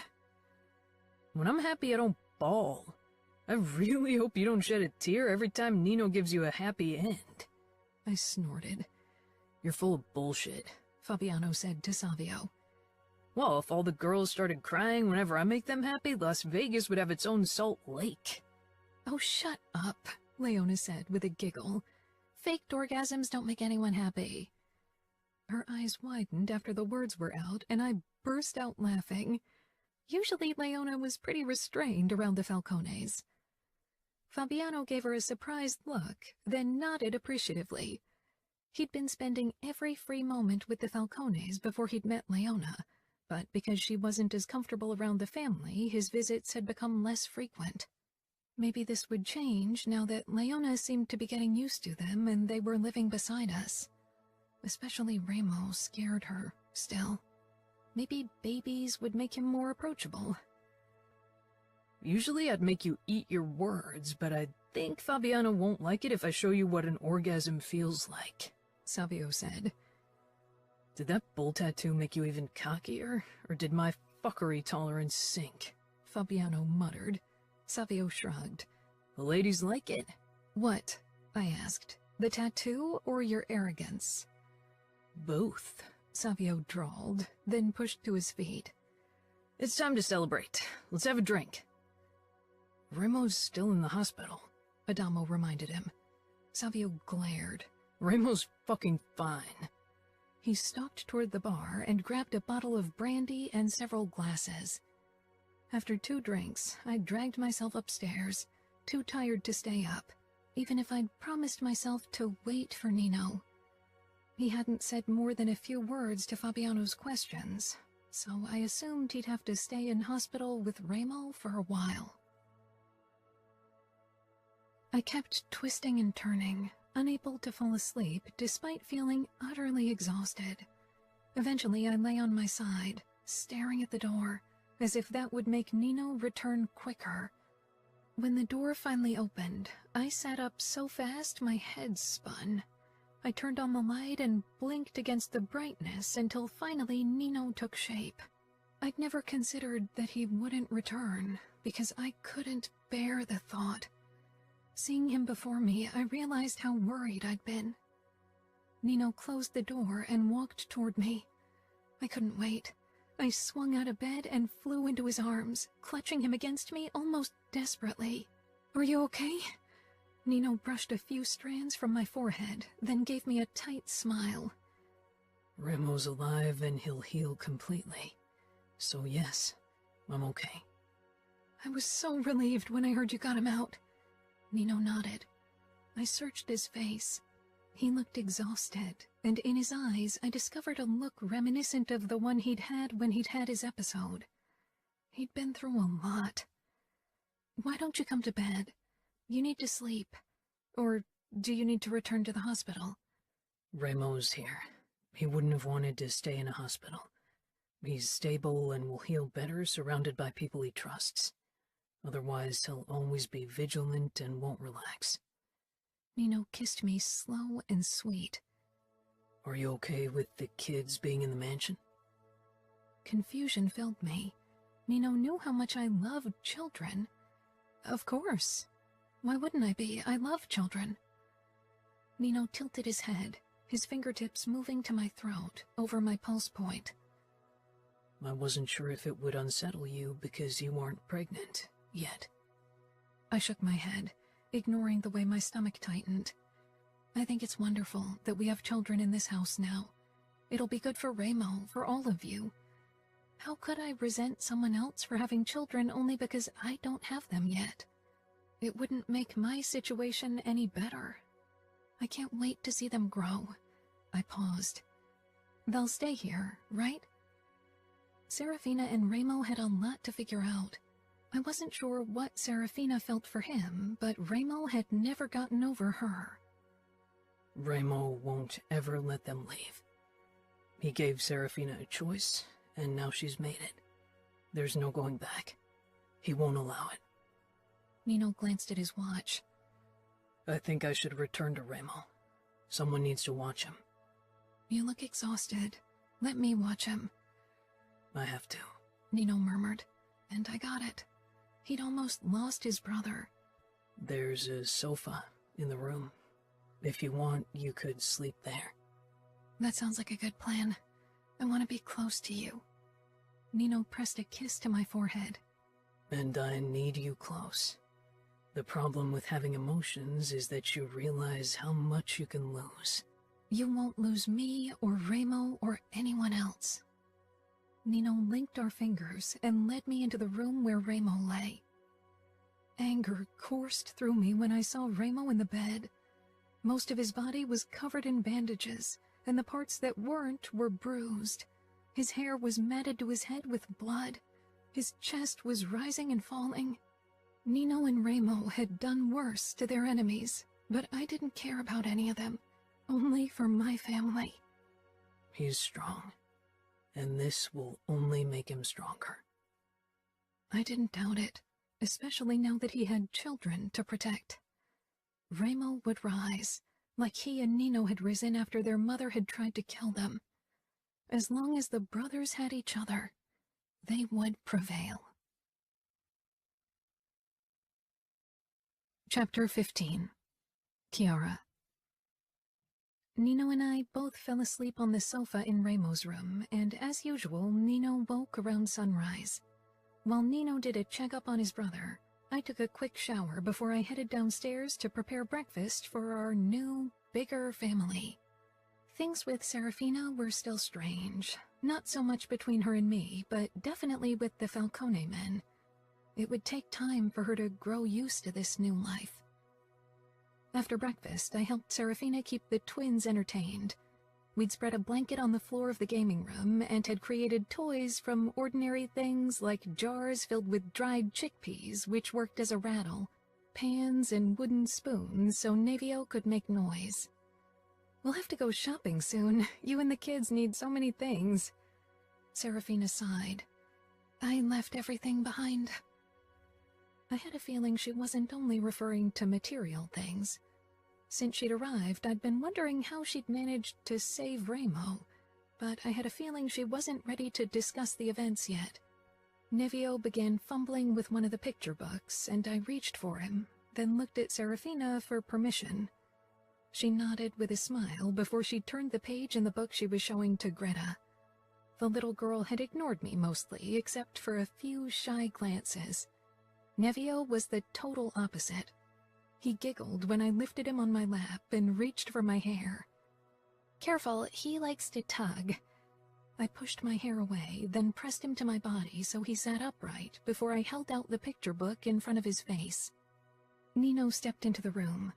S3: "When I'm happy, I don't bawl." I really hope you don't shed a tear every time Nino gives you a happy end.
S2: I snorted.
S3: You're full of bullshit,
S2: Fabiano said to Savio.
S3: Well, if all the girls started crying whenever I make them happy, Las Vegas would have its own Salt Lake.
S2: Oh, shut up, Leona said with a giggle. Faked orgasms don't make anyone happy. Her eyes widened after the words were out, and I burst out laughing. Usually Leona was pretty restrained around the Falcones. Fabiano gave her a surprised look, then nodded appreciatively. He'd been spending every free moment with the Falcones before he'd met Leona, but because she wasn't as comfortable around the family, his visits had become less frequent. Maybe this would change now that Leona seemed to be getting used to them and they were living beside us. Especially Remo scared her, still. Maybe babies would make him more approachable.
S3: Usually I'd make you eat your words, but I think Fabiano won't like it if I show you what an orgasm feels like,
S2: Savio said.
S3: Did that bull tattoo make you even cockier, or did my fuckery tolerance sink?
S2: Fabiano muttered. Savio shrugged.
S3: The ladies like it.
S2: What? I asked. The tattoo or your arrogance?
S3: Both,
S2: Savio drawled, then pushed to his feet.
S3: It's time to celebrate. Let's have a drink. Remo's still in the hospital,
S2: Adamo reminded him. Savio glared.
S3: Remo's fucking fine.
S2: He stalked toward the bar and grabbed a bottle of brandy and several glasses. After 2 drinks, I dragged myself upstairs, too tired to stay up, even if I'd promised myself to wait for Nino. He hadn't said more than a few words to Fabiano's questions, so I assumed he'd have to stay in hospital with Remo for a while. I kept twisting and turning, unable to fall asleep despite feeling utterly exhausted. Eventually, I lay on my side, staring at the door, as if that would make Nino return quicker. When the door finally opened, I sat up so fast my head spun. I turned on the light and blinked against the brightness until finally Nino took shape. I'd never considered that he wouldn't return, because I couldn't bear the thought. Seeing him before me, I realized how worried I'd been. Nino closed the door and walked toward me. I couldn't wait. I swung out of bed and flew into his arms, clutching him against me almost desperately. "Are you okay?" Nino brushed a few strands from my forehead, then gave me a tight smile.
S3: Remo's alive and he'll heal completely. So yes, I'm okay.
S2: I was so relieved when I heard you got him out. Nino nodded. I searched his face. He looked exhausted, and in his eyes I discovered a look reminiscent of the one he'd had when he'd had his episode. He'd been through a lot. "Why don't you come to bed? You need to sleep. Or do you need to return to the hospital?"
S3: Remo's here. He wouldn't have wanted to stay in a hospital. He's stable and will heal better surrounded by people he trusts. Otherwise, he'll always be vigilant and won't relax.
S2: Nino kissed me slow and sweet.
S3: Are you okay with the kids being in the mansion?
S2: Confusion filled me. Nino knew how much I loved children. Of course. Why wouldn't I be? I love children. Nino tilted his head, his fingertips moving to my throat, over my pulse point.
S3: I wasn't sure if it would unsettle you because you aren't pregnant yet.
S2: I shook my head, ignoring the way my stomach tightened. I think it's wonderful that we have children in this house now. It'll be good for Remo, for all of you. How could I resent someone else for having children only because I don't have them yet? It wouldn't make my situation any better. I can't wait to see them grow. I paused. They'll stay here, right? Serafina and Remo had a lot to figure out. I wasn't sure what Serafina felt for him, but Remo had never gotten over her.
S3: Remo won't ever let them leave. He gave Serafina a choice, and now she's made it. There's no going back. He won't allow it.
S2: Nino glanced at his watch.
S3: I think I should return to Remo. Someone needs to watch him.
S2: You look exhausted. Let me watch him.
S3: I have to.
S2: Nino murmured, and I got it. He'd almost lost his brother.
S3: There's a sofa in the room. If you want, you could sleep there.
S2: That sounds like a good plan. I want to be close to you. Nino pressed a kiss to my forehead.
S3: And I need you close. The problem with having emotions is that you realize how much you can lose.
S2: You won't lose me or Remo or anyone else. Nino linked our fingers and led me into the room where Remo lay. Anger coursed through me when I saw Remo in the bed. Most of his body was covered in bandages, and the parts that weren't were bruised. His hair was matted to his head with blood. His chest was rising and falling. Nino and Remo had done worse to their enemies, but I didn't care about any of them, only for my family.
S3: He's strong, and this will only make him stronger.
S2: I didn't doubt it, especially now that he had children to protect. Remo would rise, like he and Nino had risen after their mother had tried to kill them. As long as the brothers had each other, they would prevail. Chapter 15. Chiara. Nino and I both fell asleep on the sofa in Remo's room, and as usual, Nino woke around sunrise. While Nino did a checkup on his brother, I took a quick shower before I headed downstairs to prepare breakfast for our new, bigger family. Things with Serafina were still strange. Not so much between her and me, but definitely with the Falcone men. It would take time for her to grow used to this new life. After breakfast, I helped Serafina keep the twins entertained. We'd spread a blanket on the floor of the gaming room and had created toys from ordinary things like jars filled with dried chickpeas, which worked as a rattle, pans and wooden spoons so Nevio could make noise. We'll have to go shopping soon. You and the kids need so many things. Serafina sighed. I left everything behind. I had a feeling she wasn't only referring to material things. Since she'd arrived, I'd been wondering how she'd managed to save Remo, but I had a feeling she wasn't ready to discuss the events yet. Nevio began fumbling with one of the picture books, and I reached for him, then looked at Serafina for permission. She nodded with a smile before she turned the page in the book she was showing to Greta. The little girl had ignored me mostly, except for a few shy glances. Nevio was the total opposite. He giggled when I lifted him on my lap and reached for my hair.
S5: Careful, he likes to tug.
S2: I pushed my hair away, then pressed him to my body so he sat upright before I held out the picture book in front of his face. Nino stepped into the room.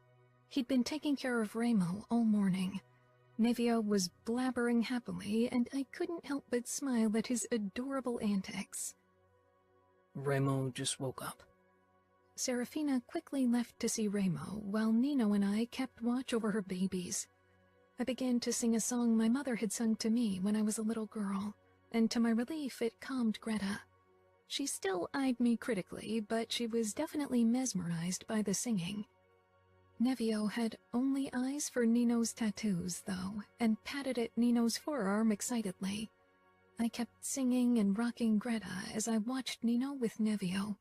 S2: He'd been taking care of Remo all morning. Nevio was blabbering happily, and I couldn't help but smile at his adorable antics.
S3: Remo just woke up.
S2: Serafina quickly left to see Remo, while Nino and I kept watch over her babies. I began to sing a song my mother had sung to me when I was a little girl, and to my relief it calmed Greta. She still eyed me critically, but she was definitely mesmerized by the singing. Nevio had only eyes for Nino's tattoos, though, and patted at Nino's forearm excitedly. I kept singing and rocking Greta as I watched Nino with Nevio.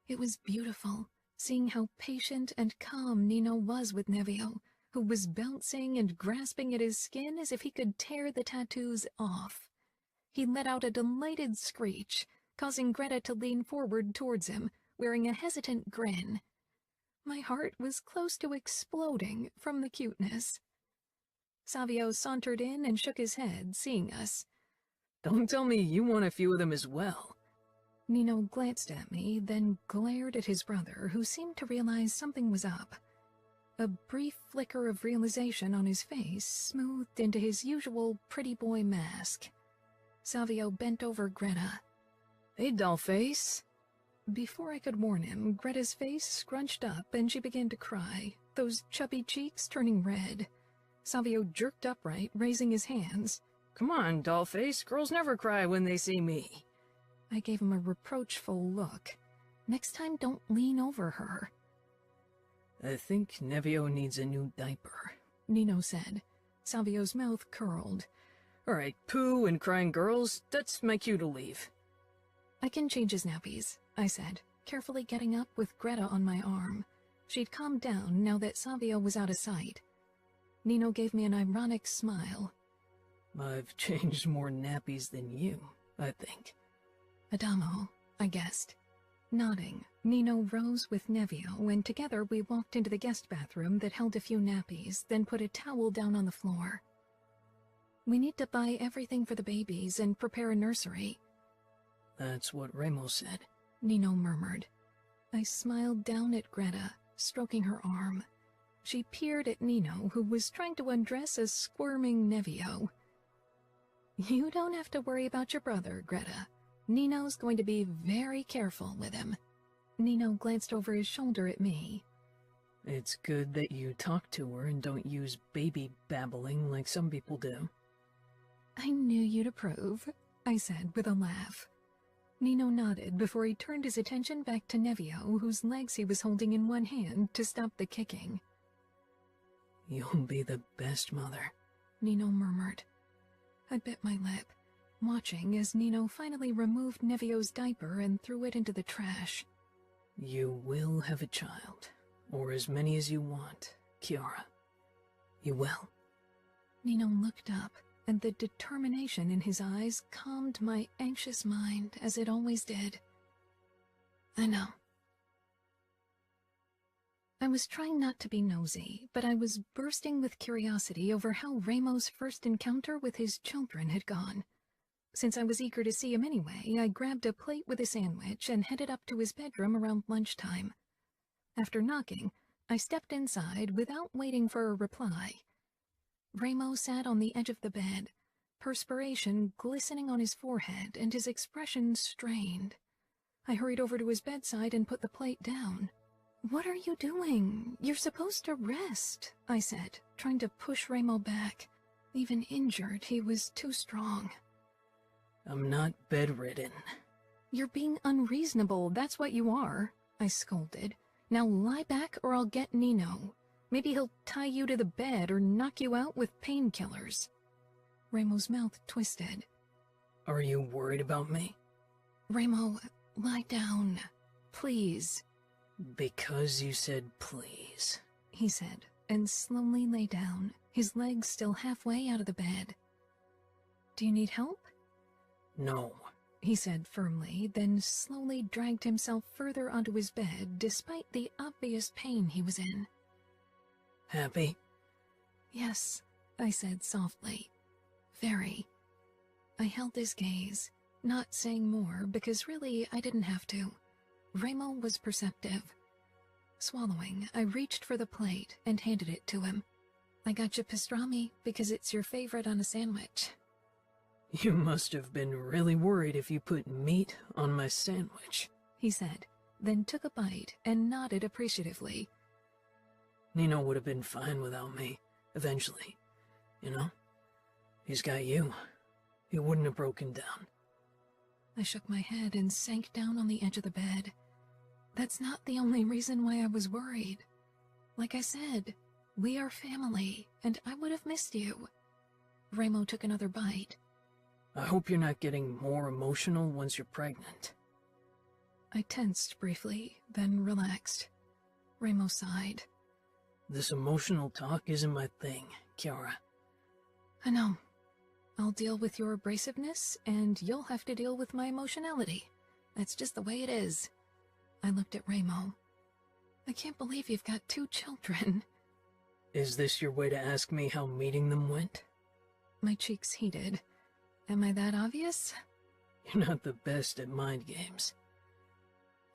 S2: It was beautiful, seeing how patient and calm Nino was with Nevio, who was bouncing and grasping at his skin as if he could tear the tattoos off. He let out a delighted screech, causing Greta to lean forward towards him, wearing a hesitant grin. My heart was close to exploding from the cuteness. Savio sauntered in and shook his head, seeing us.
S3: Don't tell me you want a few of them as well.
S2: Nino glanced at me, then glared at his brother, who seemed to realize something was up. A brief flicker of realization on his face smoothed into his usual pretty boy mask. Savio bent over Greta.
S3: Hey, dollface.
S2: Before I could warn him, Greta's face scrunched up and she began to cry, those chubby cheeks turning red. Savio jerked upright, raising his hands.
S3: Come on, dollface. Girls never cry when they see me.
S2: I gave him a reproachful look. Next time, don't lean over her.
S3: I think Nevio needs a new diaper,
S2: Nino said. Savio's mouth curled.
S3: All right, poo and crying girls, that's my cue to leave.
S2: I can change his nappies, I said, carefully getting up with Greta on my arm. She'd calmed down now that Savio was out of sight. Nino gave me an ironic smile.
S3: I've changed more nappies than you, I think.
S2: Adamo, I guessed. Nodding, Nino rose with Nevio, and together we walked into the guest bathroom that held a few nappies, then put a towel down on the floor. We need to buy everything for the babies and prepare a nursery.
S3: That's what Remo said,
S2: Nino murmured. I smiled down at Greta, stroking her arm. She peered at Nino, who was trying to undress a squirming Nevio. You don't have to worry about your brother, Greta. Nino's going to be very careful with him. Nino glanced over his shoulder at me.
S3: It's good that you talk to her and don't use baby babbling like some people do.
S2: I knew you'd approve, I said with a laugh. Nino nodded before he turned his attention back to Nevio, whose legs he was holding in one hand to stop the kicking.
S3: You'll be the best mother,
S2: Nino murmured. I bit my lip, watching as Nino finally removed Nevio's diaper and threw it into the trash.
S3: You will have a child, or as many as you want, Chiara. You will.
S2: Nino looked up, and the determination in his eyes calmed my anxious mind as it always did. I know. I was trying not to be nosy, but I was bursting with curiosity over how Remo's first encounter with his children had gone. Since I was eager to see him anyway, I grabbed a plate with a sandwich and headed up to his bedroom around lunchtime. After knocking, I stepped inside without waiting for a reply. Remo sat on the edge of the bed, perspiration glistening on his forehead and his expression strained. I hurried over to his bedside and put the plate down. "What are you doing? You're supposed to rest," I said, trying to push Remo back. Even injured, he was too strong.
S3: I'm not bedridden.
S2: "You're being unreasonable, that's what you are," I scolded. "Now lie back or I'll get Nino. Maybe he'll tie you to the bed or knock you out with painkillers." Remo's mouth twisted.
S3: Are you worried about me?
S2: "Remo, lie down, please."
S3: Because you said please,
S2: he said, and slowly lay down, his legs still halfway out of the bed. "Do you need help?"
S3: No,
S2: he said firmly, then slowly dragged himself further onto his bed despite the obvious pain he was in.
S3: Happy?
S2: "Yes," I said softly. "Very." I held his gaze, not saying more because really I didn't have to. Remo was perceptive. Swallowing, I reached for the plate and handed it to him. "I got you pastrami because it's your favorite on a sandwich."
S3: You must have been really worried if you put meat on my sandwich,
S2: he said, then took a bite and nodded appreciatively.
S3: Nino would have been fine without me, eventually. You know? He's got you. He wouldn't have broken down.
S2: I shook my head and sank down on the edge of the bed. That's not the only reason why I was worried. Like I said, we are family, and I would have missed you. Remo took another bite.
S3: I hope you're not getting more emotional once you're pregnant.
S2: I tensed briefly, then relaxed. Remo sighed.
S3: This emotional talk isn't my thing, Chiara.
S2: I know. I'll deal with your abrasiveness, and you'll have to deal with my emotionality. That's just the way it is. I looked at Remo. I can't believe you've got 2 children.
S3: Is this your way to ask me how meeting them went?
S2: My cheeks heated. Am I that obvious?
S3: You're not the best at mind games.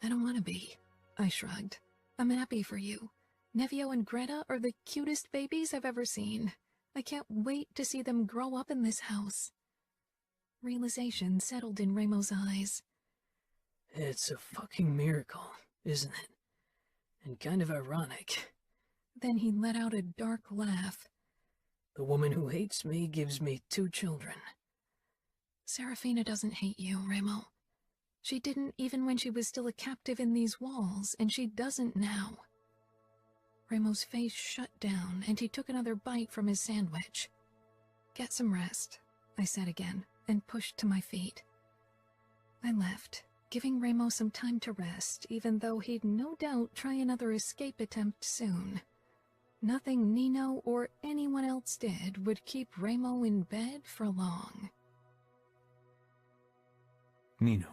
S2: I don't want to be. I shrugged. I'm happy for you. Nevio and Greta are the cutest babies I've ever seen. I can't wait to see them grow up in this house. Realization settled in Remo's eyes.
S3: It's a fucking miracle, isn't it? And kind of ironic.
S2: Then he let out a dark laugh.
S3: The woman who hates me gives me 2 children.
S2: Serafina doesn't hate you, Remo. She didn't even when she was still a captive in these walls, and she doesn't now. Remo's face shut down, and he took another bite from his sandwich. Get some rest, I said again, and pushed to my feet. I left, giving Remo some time to rest, even though he'd no doubt try another escape attempt soon. Nothing Nino or anyone else did would keep Remo in bed for long.
S1: Nino.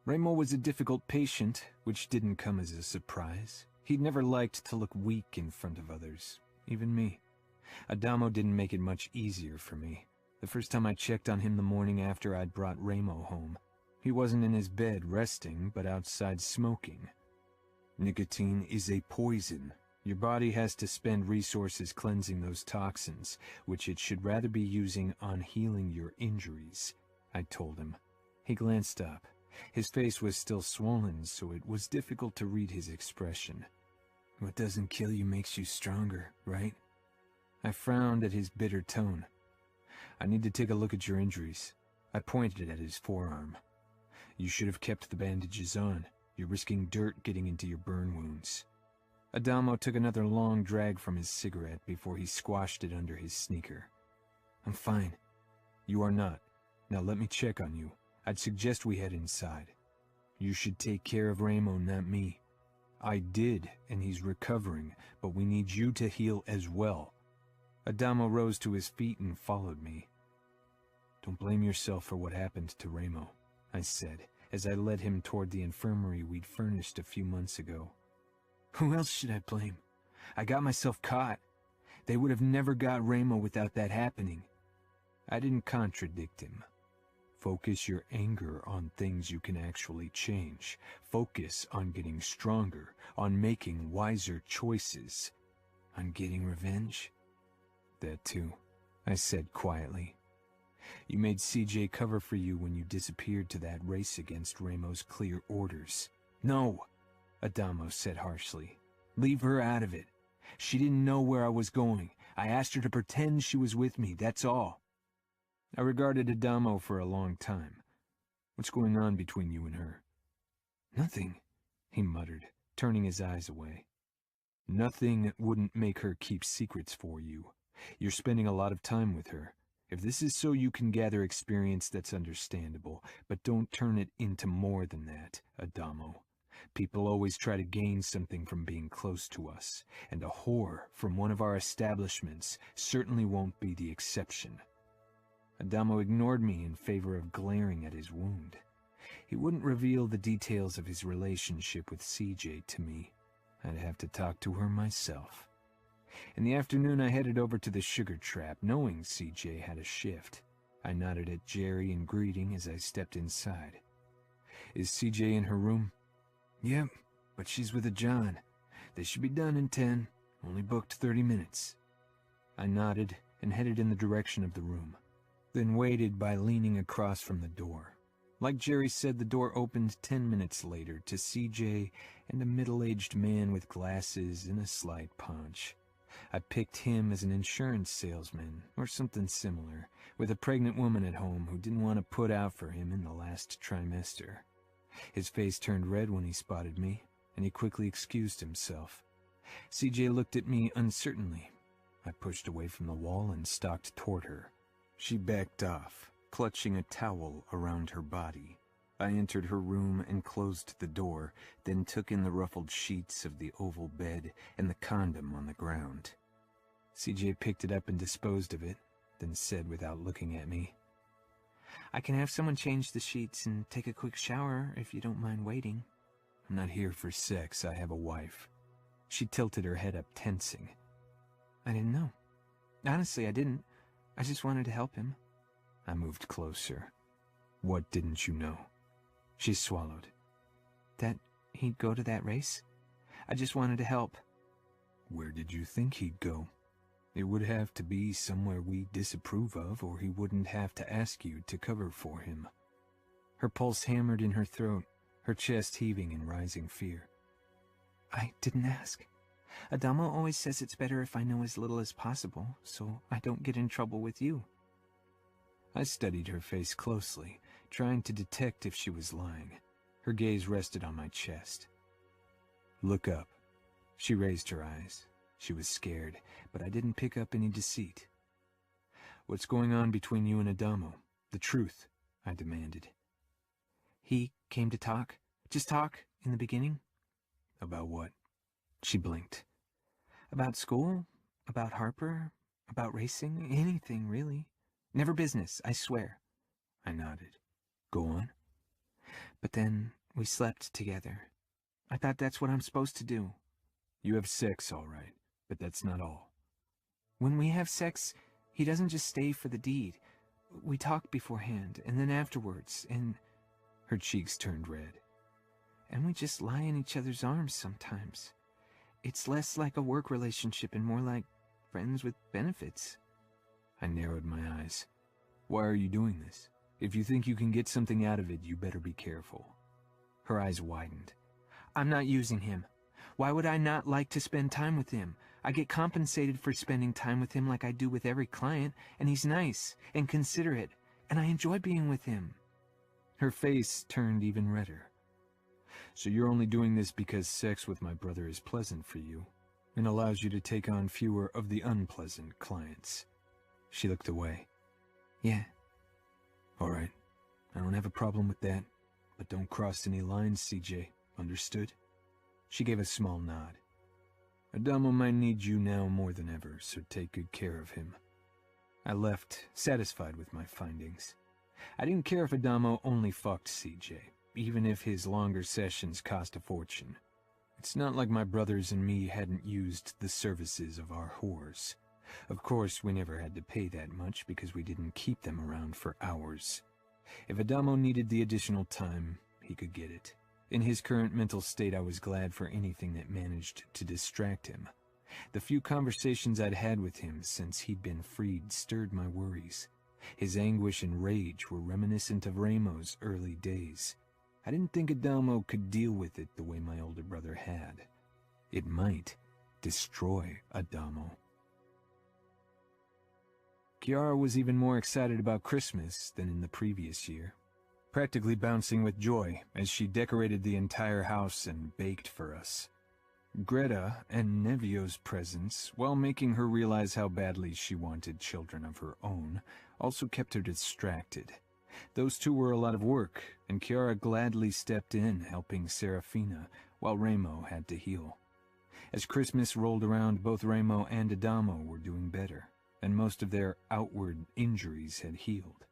S1: Remo was a difficult patient, which didn't come as a surprise. He'd never liked to look weak in front of others, even me. Adamo didn't make it much easier for me. The first time I checked on him the morning after I'd brought Remo home, he wasn't in his bed resting, but outside smoking. Nicotine is a poison. Your body has to spend resources cleansing those toxins, which it should rather be using on healing your injuries, I told him. He glanced up. His face was still swollen, so it was difficult to read his expression. What doesn't kill you makes you stronger, right? I frowned at his bitter tone. I need to take a look at your injuries. I pointed at his forearm. You should have kept the bandages on. You're risking dirt getting into your burn wounds. Adamo took another long drag from his cigarette before he squashed it under his sneaker. I'm fine. You are not. Now let me check on you. I'd suggest we head inside. You should take care of Remo, not me. I did, and he's recovering, but we need you to heal as well. Adamo rose to his feet and followed me. Don't blame yourself for what happened to Remo, I said, as I led him toward the infirmary we'd furnished a few months ago. Who else should I blame? I got myself caught. They would have never got Remo without that happening. I didn't contradict him. Focus your anger on things you can actually change. Focus on getting stronger, on making wiser choices. On getting revenge? That too, I said quietly. You made CJ cover for you when you disappeared to that race against Remo's clear orders. No, Adamo said harshly. Leave her out of it. She didn't know where I was going. I asked her to pretend she was with me, that's all. I regarded Adamo for a long time. What's going on between you and her? Nothing, he muttered, turning his eyes away. Nothing wouldn't make her keep secrets for you. You're spending a lot of time with her. If this is so you can gather experience, that's understandable, but don't turn it into more than that, Adamo. People always try to gain something from being close to us, and a whore from one of our establishments certainly won't be the exception. Adamo ignored me in favor of glaring at his wound. He wouldn't reveal the details of his relationship with CJ to me. I'd have to talk to her myself. In the afternoon, I headed over to the sugar trap, knowing CJ had a shift. I nodded at Jerry in greeting as I stepped inside. Is CJ in her room? Yep, but she's with a John. They should be done in 10, only booked 30 minutes. I nodded and headed in the direction of the room, then waited by leaning across from the door. Like Jerry said, the door opened 10 minutes later to CJ and a middle-aged man with glasses and a slight paunch. I picked him as an insurance salesman, or something similar, with a pregnant woman at home who didn't want to put out for him in the last trimester. His face turned red when he spotted me, and he quickly excused himself. CJ looked at me uncertainly. I pushed away from the wall and stalked toward her. She backed off, clutching a towel around her body. I entered her room and closed the door, then took in the ruffled sheets of the oval bed and the condom on the ground. CJ picked it up and disposed of it, then said without looking at me, I can have someone change the sheets and take a quick shower if you don't mind waiting. I'm not here for sex, I have a wife. She tilted her head up, tensing. I didn't know. Honestly, I didn't. I just wanted to help him. I moved closer. What didn't you know? She swallowed. That he'd go to that race? I just wanted to help. Where did you think he'd go? It would have to be somewhere we disapprove of, or he wouldn't have to ask you to cover for him. Her pulse hammered in her throat, her chest heaving in rising fear. I didn't ask. Adamo always says it's better if I know as little as possible, so I don't get in trouble with you. I studied her face closely, trying to detect if she was lying. Her gaze rested on my chest. Look up. She raised her eyes. She was scared, but I didn't pick up any deceit. What's going on between you and Adamo? The truth, I demanded.
S4: He came to talk. Just talk, in the beginning.
S1: About what?
S4: She blinked. About school, about Harper, about racing, anything, really. Never business, I swear.
S1: I nodded. Go on.
S4: But then we slept together. I thought that's what I'm supposed to do.
S1: You have sex, all right, but that's not all.
S4: When we have sex, he doesn't just stay for the deed. We talk beforehand, and then afterwards, and... Her cheeks turned red. And we just lie in each other's arms sometimes. It's less like a work relationship and more like friends with benefits.
S1: I narrowed my eyes. Why are you doing this? If you think you can get something out of it, you better be careful.
S4: Her eyes widened. I'm not using him. Why would I not like to spend time with him? I get compensated for spending time with him like I do with every client, and he's nice and considerate, and I enjoy being with him. Her face turned even redder.
S1: So you're only doing this because sex with my brother is pleasant for you, and allows you to take on fewer of the unpleasant clients.
S4: She looked away. Yeah.
S1: All right. I don't have a problem with that, but don't cross any lines, CJ. Understood? She gave a small nod. Adamo might need you now more than ever, so take good care of him. I left, satisfied with my findings. I didn't care if Adamo only fucked CJ, even if his longer sessions cost a fortune. It's not like my brothers and me hadn't used the services of our whores. Of course, we never had to pay that much because we didn't keep them around for hours. If Adamo needed the additional time, he could get it. In his current mental state, I was glad for anything that managed to distract him. The few conversations I'd had with him since he'd been freed stirred my worries. His anguish and rage were reminiscent of Ramo's early days. I didn't think Adamo could deal with it the way my older brother had. It might destroy Adamo. Kiara was even more excited about Christmas than in the previous year, practically bouncing with joy as she decorated the entire house and baked for us. Greta and Nevio's presence, while making her realize how badly she wanted children of her own, also kept her distracted. Those two were a lot of work, and Kiara gladly stepped in, helping Serafina, while Ramo had to heal. As Christmas rolled around, both Ramo and Adamo were doing better, and most of their outward injuries had healed.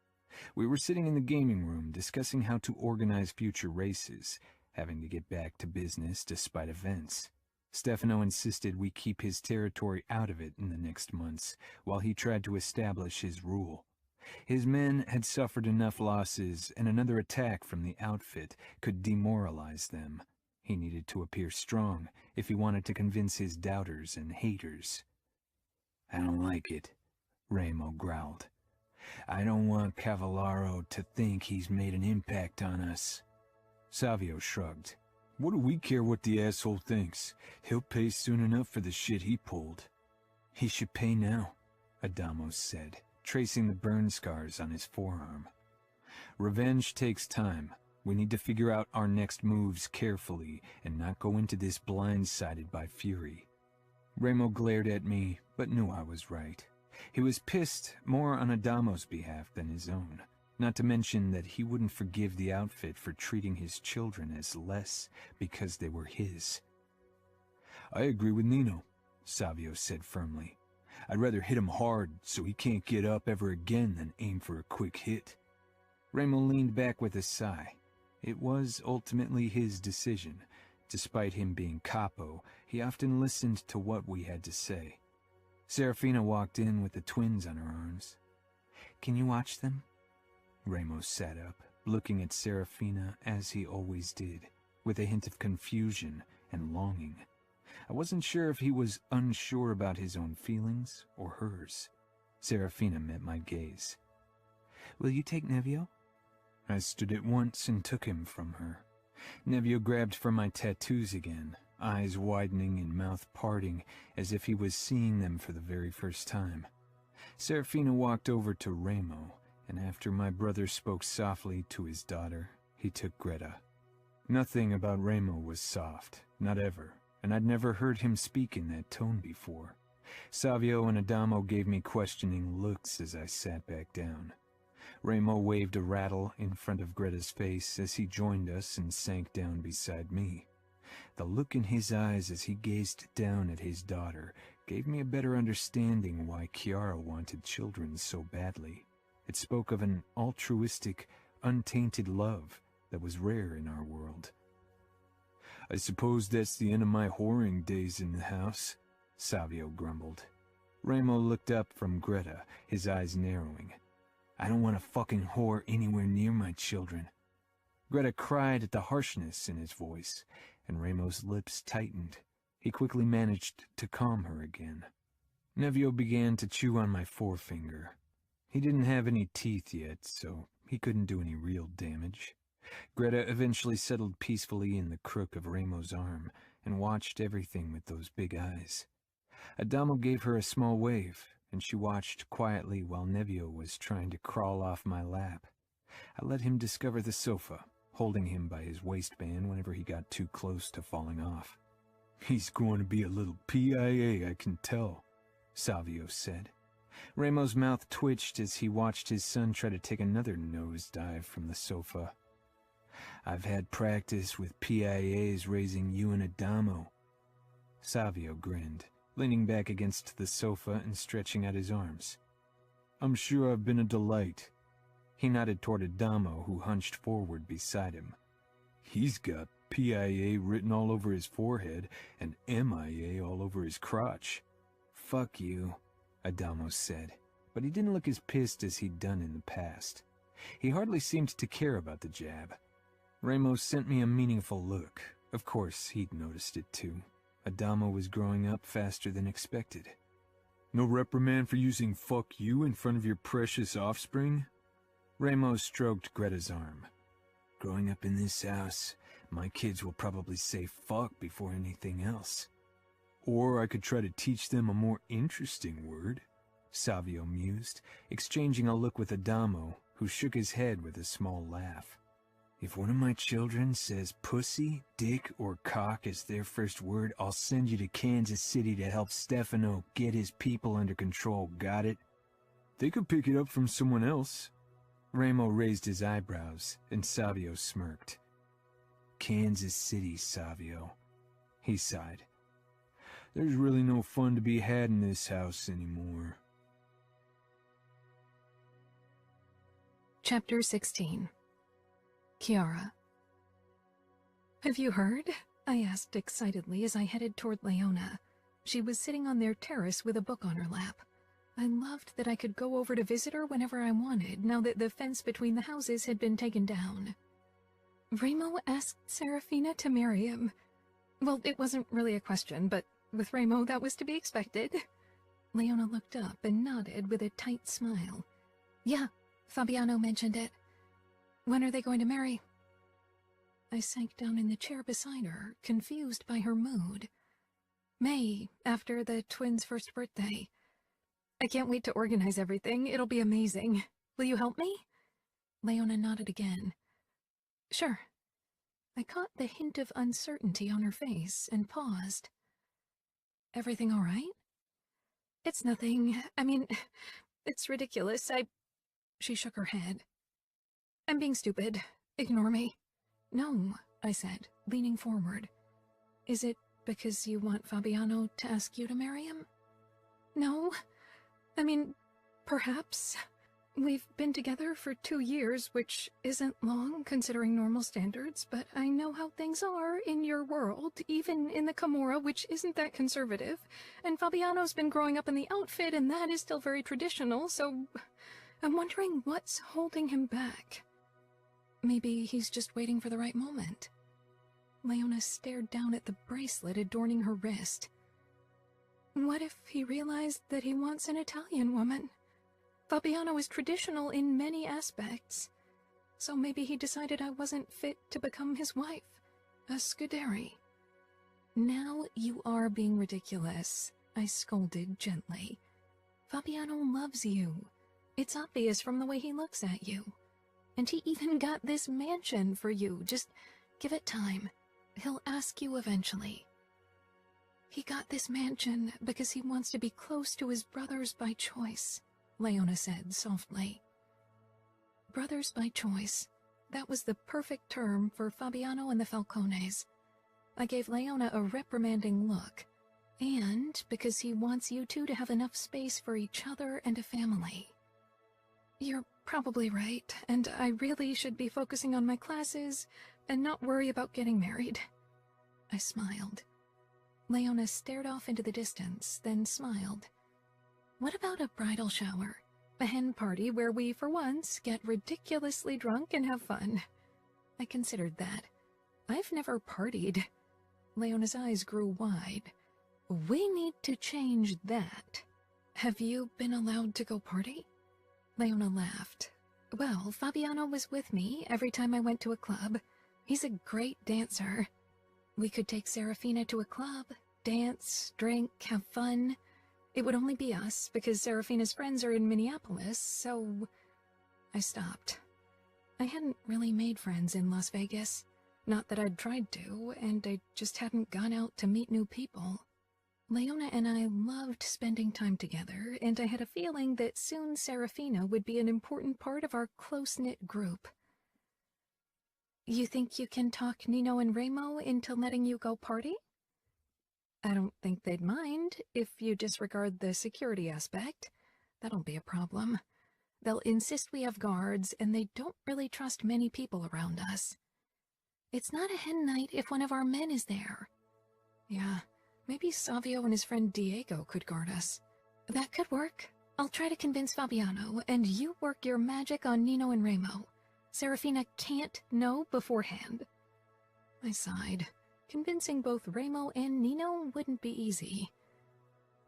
S1: We were sitting in the gaming room discussing how to organize future races, having to get back to business despite events. Stefano insisted we keep his territory out of it in the next months, while he tried to establish his rule. His men had suffered enough losses, and another attack from the outfit could demoralize them. He needed to appear strong if he wanted to convince his doubters and haters. "I don't like it," Ramo growled. "I don't want Cavallaro to think he's made an impact on us." Savio shrugged. "What do we care what the asshole thinks? He'll pay soon enough for the shit he pulled." "He should pay now," Adamo said, tracing the burn scars on his forearm. "Revenge takes time. We need to figure out our next moves carefully and not go into this blindsided by fury." Ramo glared at me, but knew I was right. He was pissed more on Adamo's behalf than his own, not to mention that he wouldn't forgive the outfit for treating his children as less because they were his. "I agree with Nino," Savio said firmly. "I'd rather hit him hard so he can't get up ever again than aim for a quick hit." Ramo leaned back with a sigh. It was ultimately his decision. Despite him being capo, he often listened to what we had to say. Serafina walked in with the twins on her arms. "Can you watch them?" Ramos sat up, looking at Serafina as he always did, with a hint of confusion and longing. I wasn't sure if he was unsure about his own feelings or hers. Serafina met my gaze. "Will you take Nevio?" I stood at once and took him from her. Nevio grabbed for my tattoos again, eyes widening and mouth parting as if he was seeing them for the very first time. Serafina walked over to Ramo, and after my brother spoke softly to his daughter, he took Greta. Nothing about Ramo was soft, not ever, and I'd never heard him speak in that tone before. Savio and Adamo gave me questioning looks as I sat back down. Remo waved a rattle in front of Greta's face as he joined us and sank down beside me. The look in his eyes as he gazed down at his daughter gave me a better understanding why Chiara wanted children so badly. It spoke of an altruistic, untainted love that was rare in our world. "I suppose that's the end of my whoring days in the house," Savio grumbled. Remo looked up from Greta, his eyes narrowing. "I don't want a fucking whore anywhere near my children." Greta cried at the harshness in his voice, and Remo's lips tightened. He quickly managed to calm her again. Nevio began to chew on my forefinger. He didn't have any teeth yet, so he couldn't do any real damage. Greta eventually settled peacefully in the crook of Remo's arm and watched everything with those big eyes. Adamo gave her a small wave, and she watched quietly while Nevio was trying to crawl off my lap. I let him discover the sofa, holding him by his waistband whenever he got too close to falling off. "He's going to be a little PIA, I can tell," Savio said. Remo's mouth twitched as he watched his son try to take another nosedive from the sofa. "I've had practice with PIAs raising you and Adamo." Savio grinned, leaning back against the sofa and stretching out his arms. "I'm sure I've been a delight." He nodded toward Adamo, who hunched forward beside him. "He's got PIA written all over his forehead and MIA all over his crotch." "Fuck you," Adamo said, but he didn't look as pissed as he'd done in the past. He hardly seemed to care about the jab. Remo sent me a meaningful look. Of course, he'd noticed it too. Adamo was growing up faster than expected. "No reprimand for using 'fuck you' in front of your precious offspring?" Remo stroked Greta's arm. "Growing up in this house, my kids will probably say 'fuck' before anything else." "Or I could try to teach them a more interesting word," Savio mused, exchanging a look with Adamo, who shook his head with a small laugh. "If one of my children says pussy, dick, or cock as their first word, I'll send you to Kansas City to help Stefano get his people under control, got it?" "They could pick it up from someone else." Remo raised his eyebrows, and Savio smirked. "Kansas City, Savio." He sighed. "There's really no fun to be had in this house anymore."
S2: Chapter 16. Chiara. "Have you heard?" I asked excitedly as I headed toward Leona. She was sitting on their terrace with a book on her lap. I loved that I could go over to visit her whenever I wanted, now that the fence between the houses had been taken down. Remo asked Serafina to marry him. Well, it wasn't really a question, but with Remo that was to be expected. Leona looked up and nodded with a tight smile. "Yeah, Fabiano mentioned it. When are they going to marry?" I sank down in the chair beside her, confused by her mood. "May, after the twins' first birthday. I can't wait to organize everything. It'll be amazing. Will you help me?" Leona nodded again. "Sure." I caught the hint of uncertainty on her face and paused. "Everything all right?" "It's nothing. I mean, it's ridiculous. She shook her head. "I'm being stupid. Ignore me." "No," I said, leaning forward. "Is it because you want Fabiano to ask you to marry him?" "No. I mean, perhaps. We've been together for 2 years, which isn't long considering normal standards, but I know how things are in your world, even in the Camorra, which isn't that conservative. And Fabiano's been growing up in the outfit, and that is still very traditional, so I'm wondering what's holding him back. Maybe he's just waiting for the right moment." Leona stared down at the bracelet adorning her wrist. "What if he realized that he wants an Italian woman? Fabiano is traditional in many aspects, so maybe he decided I wasn't fit to become his wife, a Scuderi." "Now you are being ridiculous," I scolded gently. "Fabiano loves you. It's obvious from the way he looks at you. And he even got this mansion for you. Just give it time. He'll ask you eventually." "He got this mansion because he wants to be close to his brothers by choice," Leona said softly. Brothers by choice. That was the perfect term for Fabiano and the Falcones. I gave Leona a reprimanding look. And because he wants you two to have enough space for each other and a family. You're probably right, and I really should be focusing on my classes and not worry about getting married. I smiled. Leona stared off into the distance, then smiled. What about a bridal shower? A hen party where we, for once, get ridiculously drunk and have fun. I considered that. I've never partied. Leona's eyes grew wide. We need to change that. Have you been allowed to go party? Leona laughed. Well, Fabiano was with me every time I went to a club. He's a great dancer. We could take Serafina to a club, dance, drink, have fun. It would only be us, because Serafina's friends are in Minneapolis, so... I stopped. I hadn't really made friends in Las Vegas. Not that I'd tried to, and I just hadn't gone out to meet new people. Leona and I loved spending time together, and I had a feeling that soon Serafina would be an important part of our close-knit group. You think you can talk Nino and Remo into letting you go party? I don't think they'd mind, if you disregard the security aspect. That'll be a problem. They'll insist we have guards, and they don't really trust many people around us. It's not a hen night if one of our men is there. Yeah, maybe Savio and his friend Diego could guard us. That could work. I'll try to convince Fabiano, and you work your magic on Nino and Remo. Serafina can't know beforehand. I sighed. Convincing both Remo and Nino wouldn't be easy.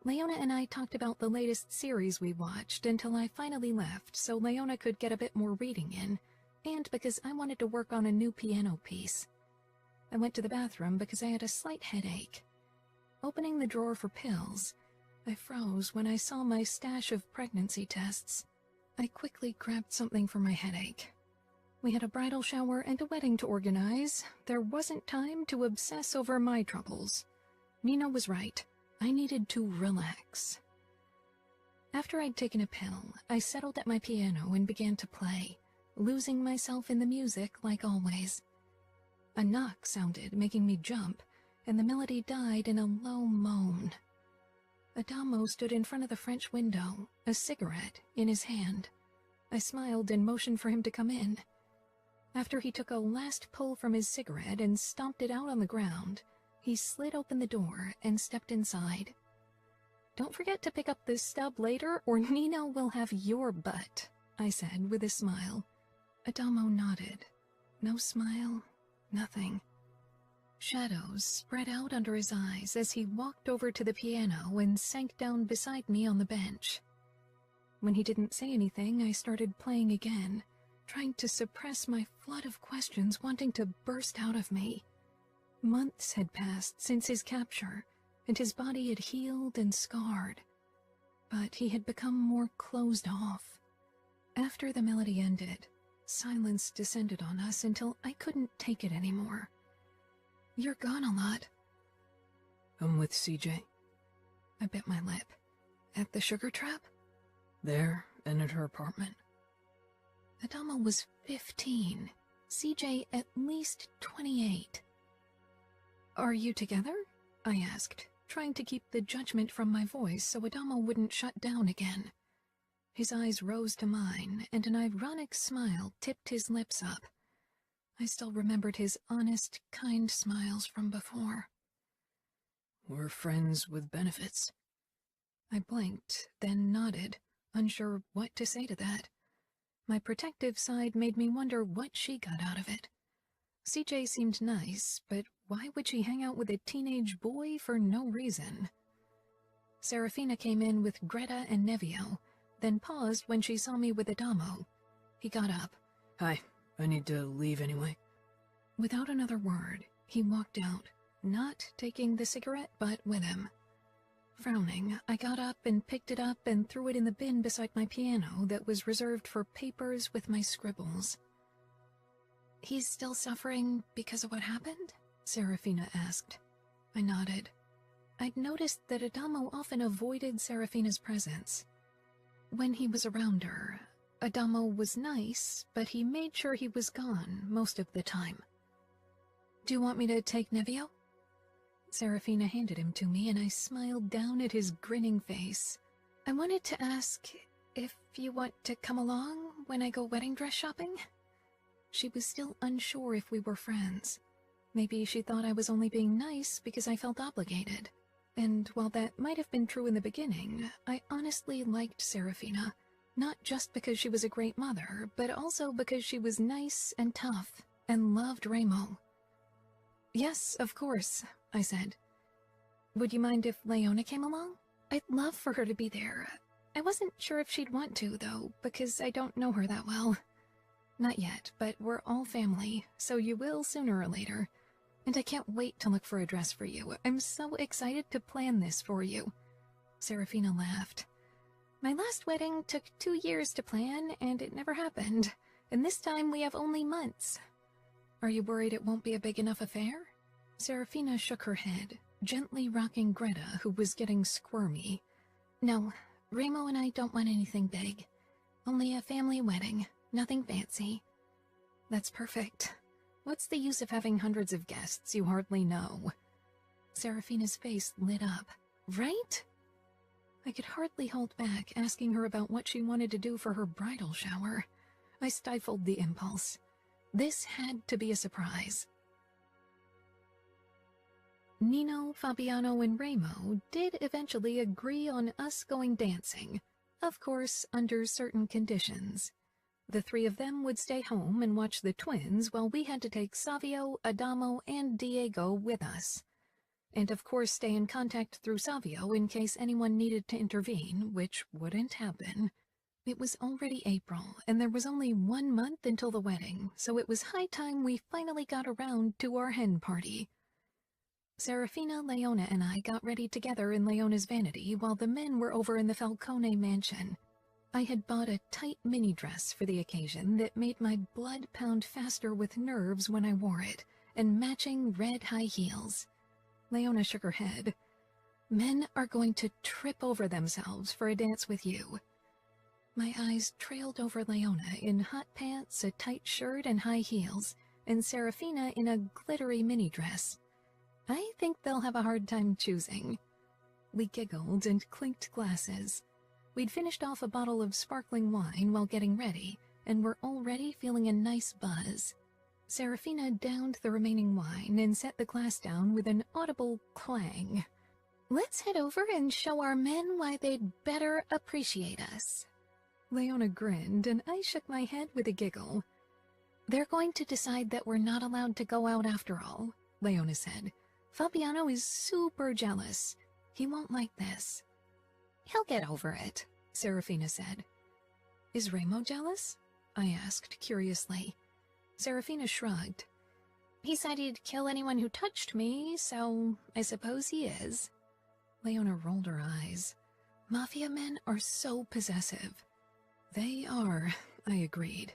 S2: Leona and I talked about the latest series we watched until I finally left, so Leona could get a bit more reading in, and because I wanted to work on a new piano piece. I went to the bathroom because I had a slight headache. Opening the drawer for pills, I froze when I saw my stash of pregnancy tests. I quickly grabbed something for my headache. We had a bridal shower and a wedding to organize. There wasn't time to obsess over my troubles. Nino was right. I needed to relax. After I'd taken a pill, I settled at my piano and began to play, losing myself in the music like always. A knock sounded, making me jump, and the melody died in a low moan. Adamo stood in front of the French window, a cigarette in his hand. I smiled and motioned for him to come in. After he took a last pull from his cigarette and stomped it out on the ground, he slid open the door and stepped inside. Don't forget to pick up this stub later, or Nino will have your butt, I said with a smile. Adamo nodded. No smile, nothing. Shadows spread out under his eyes as he walked over to the piano and sank down beside me on the bench. When he didn't say anything, I started playing again, trying to suppress my flood of questions wanting to burst out of me. Months had passed since his capture, and his body had healed and scarred. But he had become more closed off. After the melody ended, silence descended on us until I couldn't take it anymore. You're gone a lot.
S3: I'm with CJ.
S2: I bit my lip. At the sugar trap?
S3: There, and at her apartment.
S2: Adamo was 15. CJ at least 28. Are you together? I asked, trying to keep the judgment from my voice so Adamo wouldn't shut down again. His eyes rose to mine, and an ironic smile tipped his lips up. I still remembered his honest, kind smiles from before.
S3: We're friends with benefits.
S2: I blinked, then nodded, unsure what to say to that. My protective side made me wonder what she got out of it. CJ seemed nice, but why would she hang out with a teenage boy for no reason? Serafina came in with Greta and Nevio, then paused when she saw me with Adamo. He got up.
S3: Hi, I need to leave anyway.
S2: Without another word, he walked out, not taking the cigarette butt with him. Frowning, I got up and picked it up and threw it in the bin beside my piano that was reserved for papers with my scribbles. He's still suffering because of what happened? Serafina asked. I nodded. I'd noticed that Adamo often avoided Serafina's presence. When he was around her, Adamo was nice, but he made sure he was gone most of the time. Do you want me to take Nevio? Serafina handed him to me, and I smiled down at his grinning face. I wanted to ask if you want to come along when I go wedding dress shopping? She was still unsure if we were friends. Maybe she thought I was only being nice because I felt obligated. And while that might have been true in the beginning, I honestly liked Serafina, not just because she was a great mother, but also because she was nice and tough and loved Remo. Yes, of course, I said. Would you mind if Leona came along? I'd love for her to be there. I wasn't sure if she'd want to, though, because I don't know her that well. Not yet, but we're all family, so you will sooner or later. And I can't wait to look for a dress for you. I'm so excited to plan this for you. Serafina laughed. My last wedding took 2 years to plan, and it never happened. And this time we have only months. Are you worried it won't be a big enough affair? Serafina shook her head, gently rocking Greta, who was getting squirmy. No, Remo and I don't want anything big. Only a family wedding, nothing fancy. That's perfect. What's the use of having hundreds of guests you hardly know? Serafina's face lit up. Right? I could hardly hold back asking her about what she wanted to do for her bridal shower. I stifled the impulse. This had to be a surprise. Nino, Fabiano, and Remo did eventually agree on us going dancing, of course under certain conditions. The 3 of them would stay home and watch the twins while we had to take Savio, Adamo, and Diego with us. And of course stay in contact through Savio in case anyone needed to intervene, which wouldn't happen. It was already April, and there was only 1 month until the wedding, so it was high time we finally got around to our hen party. Serafina, Leona, and I got ready together in Leona's vanity while the men were over in the Falcone mansion. I had bought a tight mini dress for the occasion that made my blood pound faster with nerves when I wore it, and matching red high heels. Leona shook her head. Men are going to trip over themselves for a dance with you. My eyes trailed over Leona in hot pants, a tight shirt, and high heels, and Serafina in a glittery mini dress. I think they'll have a hard time choosing. We giggled and clinked glasses. We'd finished off a bottle of sparkling wine while getting ready, and were already feeling a nice buzz. Serafina downed the remaining wine and set the glass down with an audible clang. Let's head over and show our men why they'd better appreciate us. Leona grinned, and I shook my head with a giggle. They're going to decide that we're not allowed to go out after all, Leona said. Fabiano is super jealous. He won't like this. He'll get over it, Serafina said. Is Remo jealous? I asked curiously. Serafina shrugged. He said he'd kill anyone who touched me, so I suppose he is. Leona rolled her eyes. Mafia men are so possessive. They are, I agreed.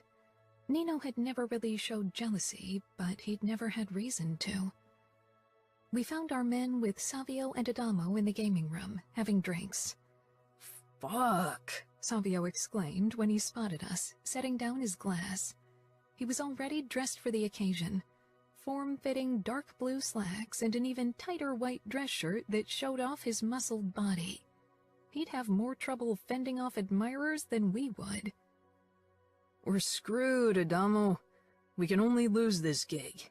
S2: Nino had never really showed jealousy, but he'd never had reason to. We found our men with Savio and Adamo in the gaming room, having drinks.
S3: Fuck!
S2: Savio exclaimed when he spotted us, setting down his glass. He was already dressed for the occasion. Form-fitting dark blue slacks and an even tighter white dress shirt that showed off his muscled body. He'd have more trouble fending off admirers than we would.
S3: We're screwed, Adamo. We can only lose this gig.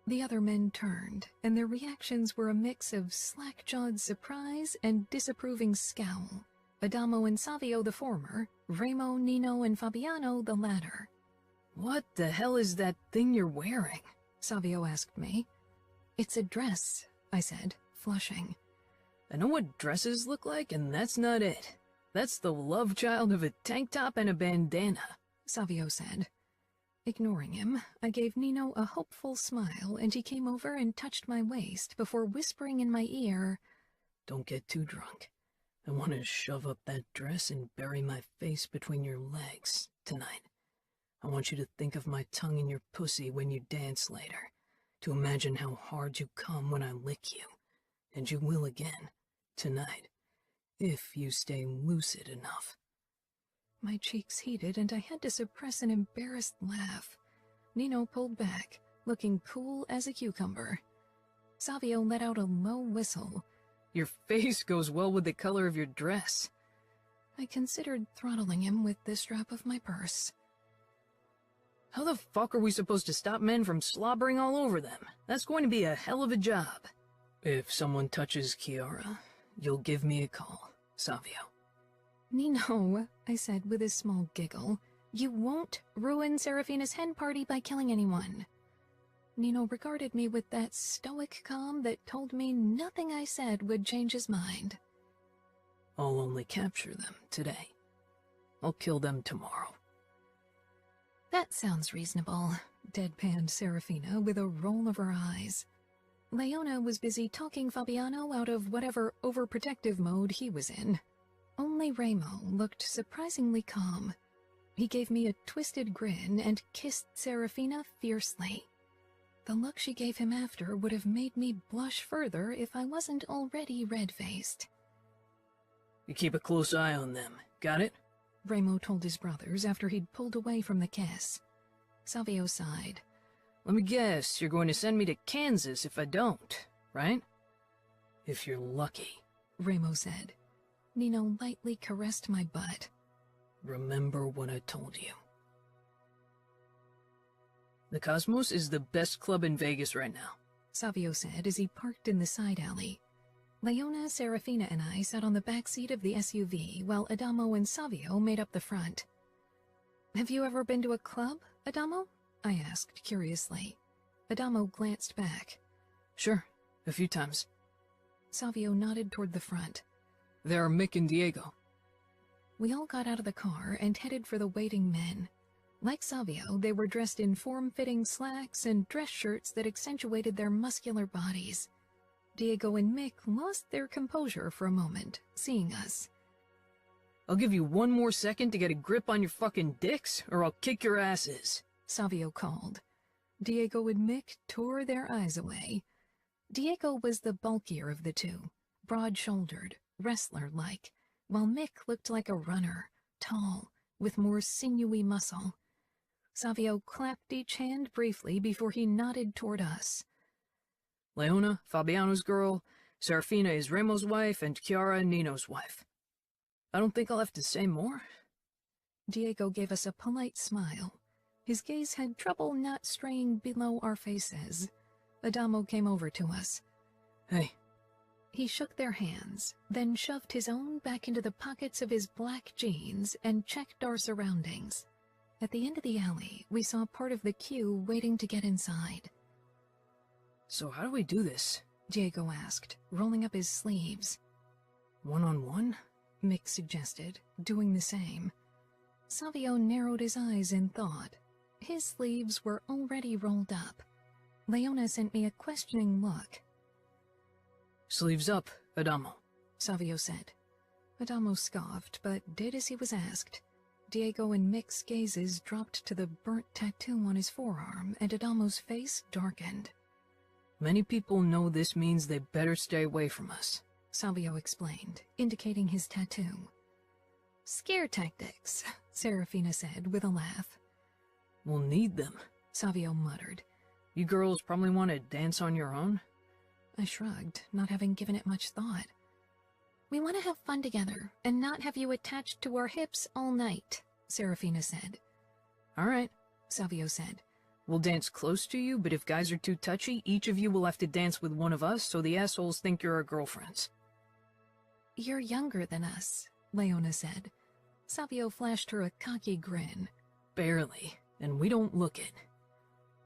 S2: The other men turned, and their reactions were a mix of slack-jawed surprise and disapproving scowl. Adamo and Savio the former, Remo, Nino, and Fabiano the latter.
S3: What the hell is that thing you're wearing?
S2: Savio asked me. It's a dress, I said, flushing.
S3: I know what dresses look like, and that's not it. That's the love child of a tank top and a bandana,
S2: Savio said. Ignoring him, I gave Nino a hopeful smile, and he came over and touched my waist before whispering in my ear,
S3: Don't get too drunk. I want to shove up that dress and bury my face between your legs tonight. I want you to think of my tongue in your pussy when you dance later, to imagine how hard you come when I lick you. And you will again, tonight, if you stay lucid enough.
S2: My cheeks heated and I had to suppress an embarrassed laugh. Nino pulled back, looking cool as a cucumber. Savio let out a low whistle.
S3: Your face goes well with the color of your dress.
S2: I considered throttling him with the strap of my purse.
S3: How the fuck are we supposed to stop men from slobbering all over them? That's going to be a hell of a job. If someone touches Kiara, you'll give me a call, Savio.
S2: Nino, I said with a small giggle, you won't ruin Serafina's hen party by killing anyone. Nino regarded me with that stoic calm that told me nothing I said would change his mind.
S3: I'll only capture them today. I'll kill them tomorrow.
S2: That sounds reasonable, deadpanned Serafina with a roll of her eyes. Leona was busy talking Fabiano out of whatever overprotective mode he was in. Only Remo looked surprisingly calm. He gave me a twisted grin and kissed Serafina fiercely. The look she gave him after would have made me blush further if I wasn't already red-faced.
S3: You keep a close eye on them, got it?
S2: Remo told his brothers after he'd pulled away from the kiss. Savio sighed.
S3: Let me guess, you're going to send me to Kansas if I don't, right? If you're lucky,
S2: Remo said. Nino lightly caressed my butt.
S3: Remember what I told you. The Cosmos is the best club in Vegas right now,
S2: Savio said as he parked in the side alley. Leona, Serafina, and I sat on the back seat of the SUV while Adamo and Savio made up the front. Have you ever been to a club, Adamo? I asked curiously. Adamo glanced back.
S3: Sure, a few times.
S2: Savio nodded toward the front.
S3: There are Mick and Diego.
S2: We all got out of the car and headed for the waiting men. Like Savio, they were dressed in form-fitting slacks and dress shirts that accentuated their muscular bodies. Diego and Mick lost their composure for a moment, seeing us.
S3: I'll give you one more second to get a grip on your fucking dicks, or I'll kick your asses,
S2: Savio called. Diego and Mick tore their eyes away. Diego was the bulkier of the two, broad-shouldered, wrestler-like, while Mick looked like a runner, tall, with more sinewy muscle. Savio clapped each hand briefly before he nodded toward us.
S3: Leona, Fabiano's girl, Serafina is Remo's wife, and Chiara, Nino's wife. I don't think I'll have to say more.
S2: Diego gave us a polite smile. His gaze had trouble not straying below our faces. Adamo came over to us.
S3: Hey.
S2: He shook their hands, then shoved his own back into the pockets of his black jeans and checked our surroundings. At the end of the alley, we saw part of the queue waiting to get inside.
S3: So how do we do this?
S2: Diego asked, rolling up his sleeves.
S3: One-on-one?
S2: Mick suggested, doing the same. Savio narrowed his eyes in thought. His sleeves were already rolled up. Leona sent me a questioning look.
S3: Sleeves up, Adamo,
S2: Savio said. Adamo scoffed, but did as he was asked. Diego and Mick's gazes dropped to the burnt tattoo on his forearm, and Adamo's face darkened.
S3: Many people know this means they better stay away from us,
S2: Savio explained, indicating his tattoo. Scare tactics, Serafina said with a laugh.
S3: We'll need them,
S2: Savio muttered.
S3: You girls probably want to dance on your own?
S2: I shrugged, not having given it much thought. We want to have fun together, and not have you attached to our hips all night, Serafina said.
S3: All right,
S2: Savio said.
S3: We'll dance close to you, but if guys are too touchy, each of you will have to dance with one of us so the assholes think you're our girlfriends.
S2: You're younger than us, Leona said. Savio flashed her a cocky grin.
S3: Barely, and we don't look it.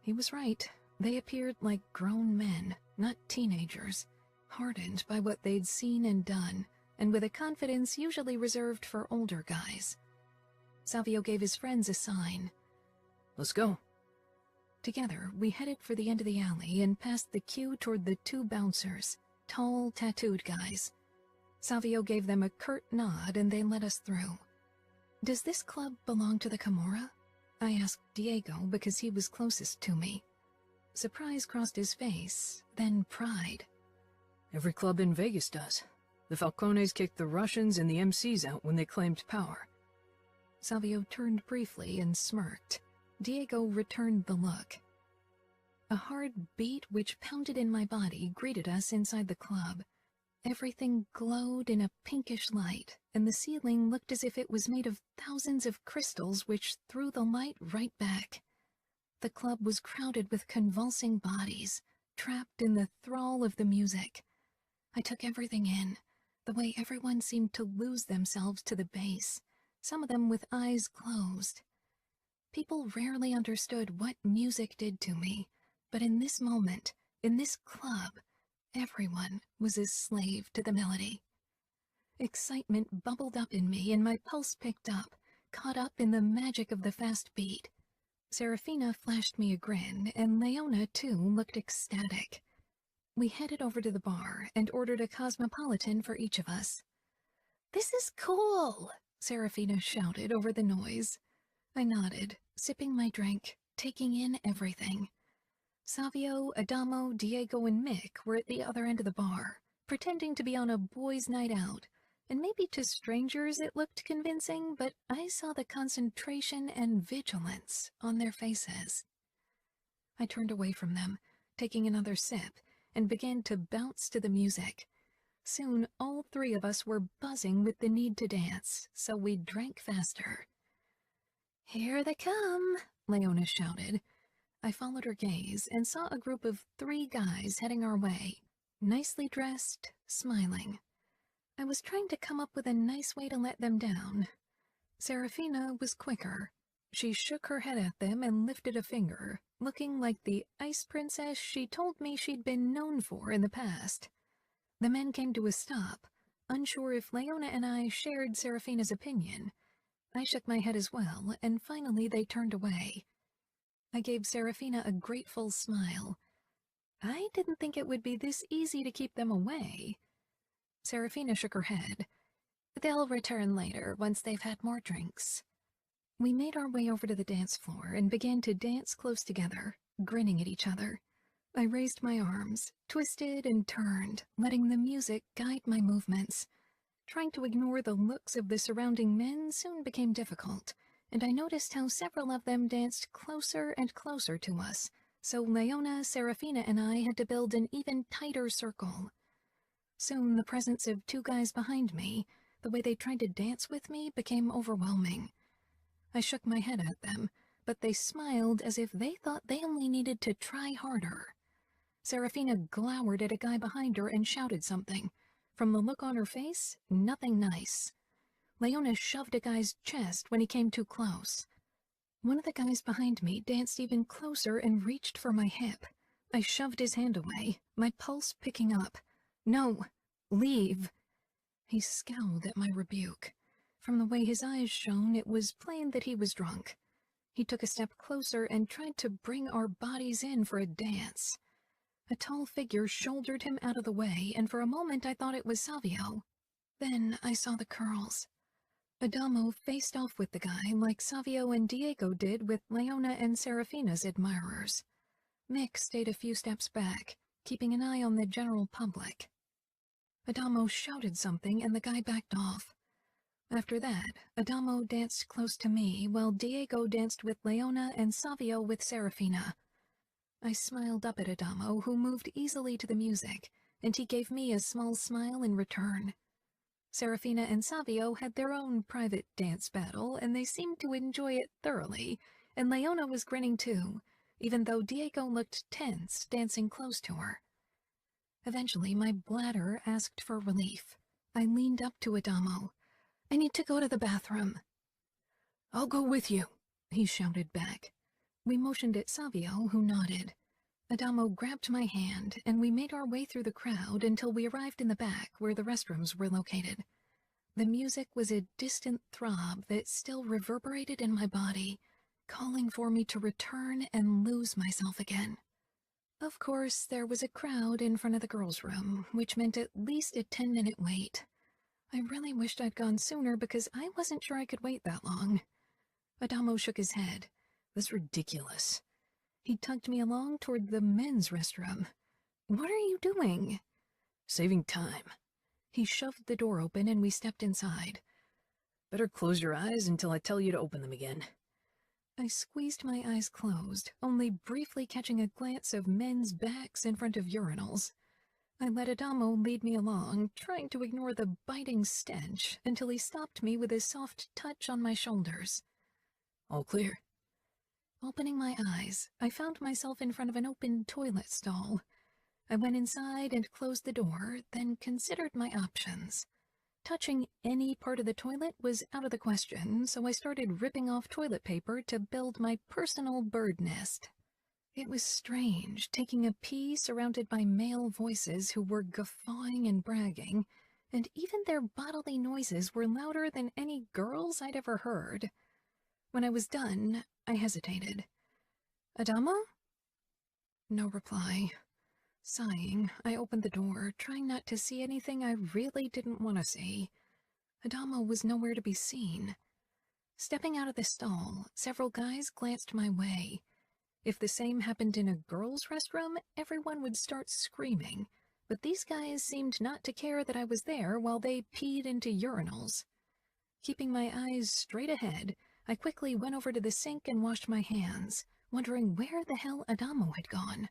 S2: He was right. They appeared like grown men, not teenagers, hardened by what they'd seen and done, and with a confidence usually reserved for older guys. Savio gave his friends a sign.
S3: Let's go.
S2: Together, we headed for the end of the alley and past the queue toward the two bouncers, tall, tattooed guys. Savio gave them a curt nod and they let us through. Does this club belong to the Camorra? I asked Diego because he was closest to me. Surprise crossed his face, then pride.
S3: Every club in Vegas does. The Falcones kicked the Russians and the MCs out when they claimed power.
S2: Savio turned briefly and smirked. Diego returned the look. A hard beat which pounded in my body greeted us inside the club. Everything glowed in a pinkish light, and the ceiling looked as if it was made of thousands of crystals which threw the light right back. The club was crowded with convulsing bodies, trapped in the thrall of the music. I took everything in, the way everyone seemed to lose themselves to the bass, some of them with eyes closed. People rarely understood what music did to me, but in this moment, in this club, everyone was a slave to the melody. Excitement bubbled up in me, and my pulse picked up, caught up in the magic of the fast beat. Serafina flashed me a grin, and Leona, too, looked ecstatic. We headed over to the bar and ordered a cosmopolitan for each of us. "This is cool!" Serafina shouted over the noise. I nodded, sipping my drink, taking in everything. Savio, Adamo, Diego, and Mick were at the other end of the bar, pretending to be on a boys' night out, and maybe to strangers it looked convincing, but I saw the concentration and vigilance on their faces. I turned away from them, taking another sip, and began to bounce to the music. Soon all three of us were buzzing with the need to dance, so we drank faster. "Here they come," Leona shouted. I followed her gaze and saw a group of 3 guys heading our way, nicely dressed, smiling. I was trying to come up with a nice way to let them down. Serafina was quicker. She shook her head at them and lifted a finger, looking like the ice princess she told me she'd been known for in the past. The men came to a stop, unsure if Leona and I shared Serafina's opinion. I shook my head as well, and finally they turned away. I gave Serafina a grateful smile. I didn't think it would be this easy to keep them away. Serafina shook her head. "They'll return later, once they've had more drinks." We made our way over to the dance floor and began to dance close together, grinning at each other. I raised my arms, twisted and turned, letting the music guide my movements. Trying to ignore the looks of the surrounding men soon became difficult, and I noticed how several of them danced closer and closer to us, so Leona, Serafina, and I had to build an even tighter circle. Soon the presence of 2 guys behind me, the way they tried to dance with me, became overwhelming. I shook my head at them, but they smiled as if they thought they only needed to try harder. Serafina glowered at a guy behind her and shouted something. From the look on her face, nothing nice. Leona shoved a guy's chest when he came too close. One of the guys behind me danced even closer and reached for my hip. I shoved his hand away, my pulse picking up. "No, leave." He scowled at my rebuke. From the way his eyes shone, it was plain that he was drunk. He took a step closer and tried to bring our bodies in for a dance. A tall figure shouldered him out of the way, and for a moment I thought it was Savio. Then I saw the curls. Adamo faced off with the guy like Savio and Diego did with Leona and Serafina's admirers. Mick stayed a few steps back, keeping an eye on the general public. Adamo shouted something and the guy backed off. After that, Adamo danced close to me, while Diego danced with Leona and Savio with Serafina. I smiled up at Adamo, who moved easily to the music, and he gave me a small smile in return. Serafina and Savio had their own private dance battle, and they seemed to enjoy it thoroughly, and Leona was grinning too, even though Diego looked tense, dancing close to her. Eventually, my bladder asked for relief. I leaned up to Adamo. "I need to go to the bathroom." "I'll go with you," he shouted back. We motioned at Savio, who nodded. Adamo grabbed my hand, and we made our way through the crowd until we arrived in the back where the restrooms were located. The music was a distant throb that still reverberated in my body, calling for me to return and lose myself again. Of course, there was a crowd in front of the girls' room, which meant at least a 10-minute wait. I really wished I'd gone sooner because I wasn't sure I could wait that long. Adamo shook his head. "That's ridiculous." He tugged me along toward the men's restroom. "What are you doing?" "Saving time." He shoved the door open and we stepped inside.
S3: Better close your eyes until I tell you to open them again.
S2: I squeezed my eyes closed, only briefly catching a glance of men's backs in front of urinals. I let Adamo lead me along, trying to ignore the biting stench, until he stopped me with his soft touch on my shoulders.
S3: All clear.
S2: Opening my eyes, I found myself in front of an open toilet stall. I went inside and closed the door, then considered my options. Touching any part of the toilet was out of the question, so I started ripping off toilet paper to build my personal bird nest. It was strange, taking a pee surrounded by male voices who were guffawing and bragging, and even their bodily noises were louder than any girls I'd ever heard. When I was done, I hesitated. Adamo? No reply. Sighing, I opened the door, trying not to see anything I really didn't want to see. Adamo was nowhere to be seen. Stepping out of the stall, several guys glanced my way. If the same happened in a girls' restroom, everyone would start screaming, but these guys seemed not to care that I was there while they peed into urinals. Keeping my eyes straight ahead, I quickly went over to the sink and washed my hands, wondering where the hell Adamo had gone.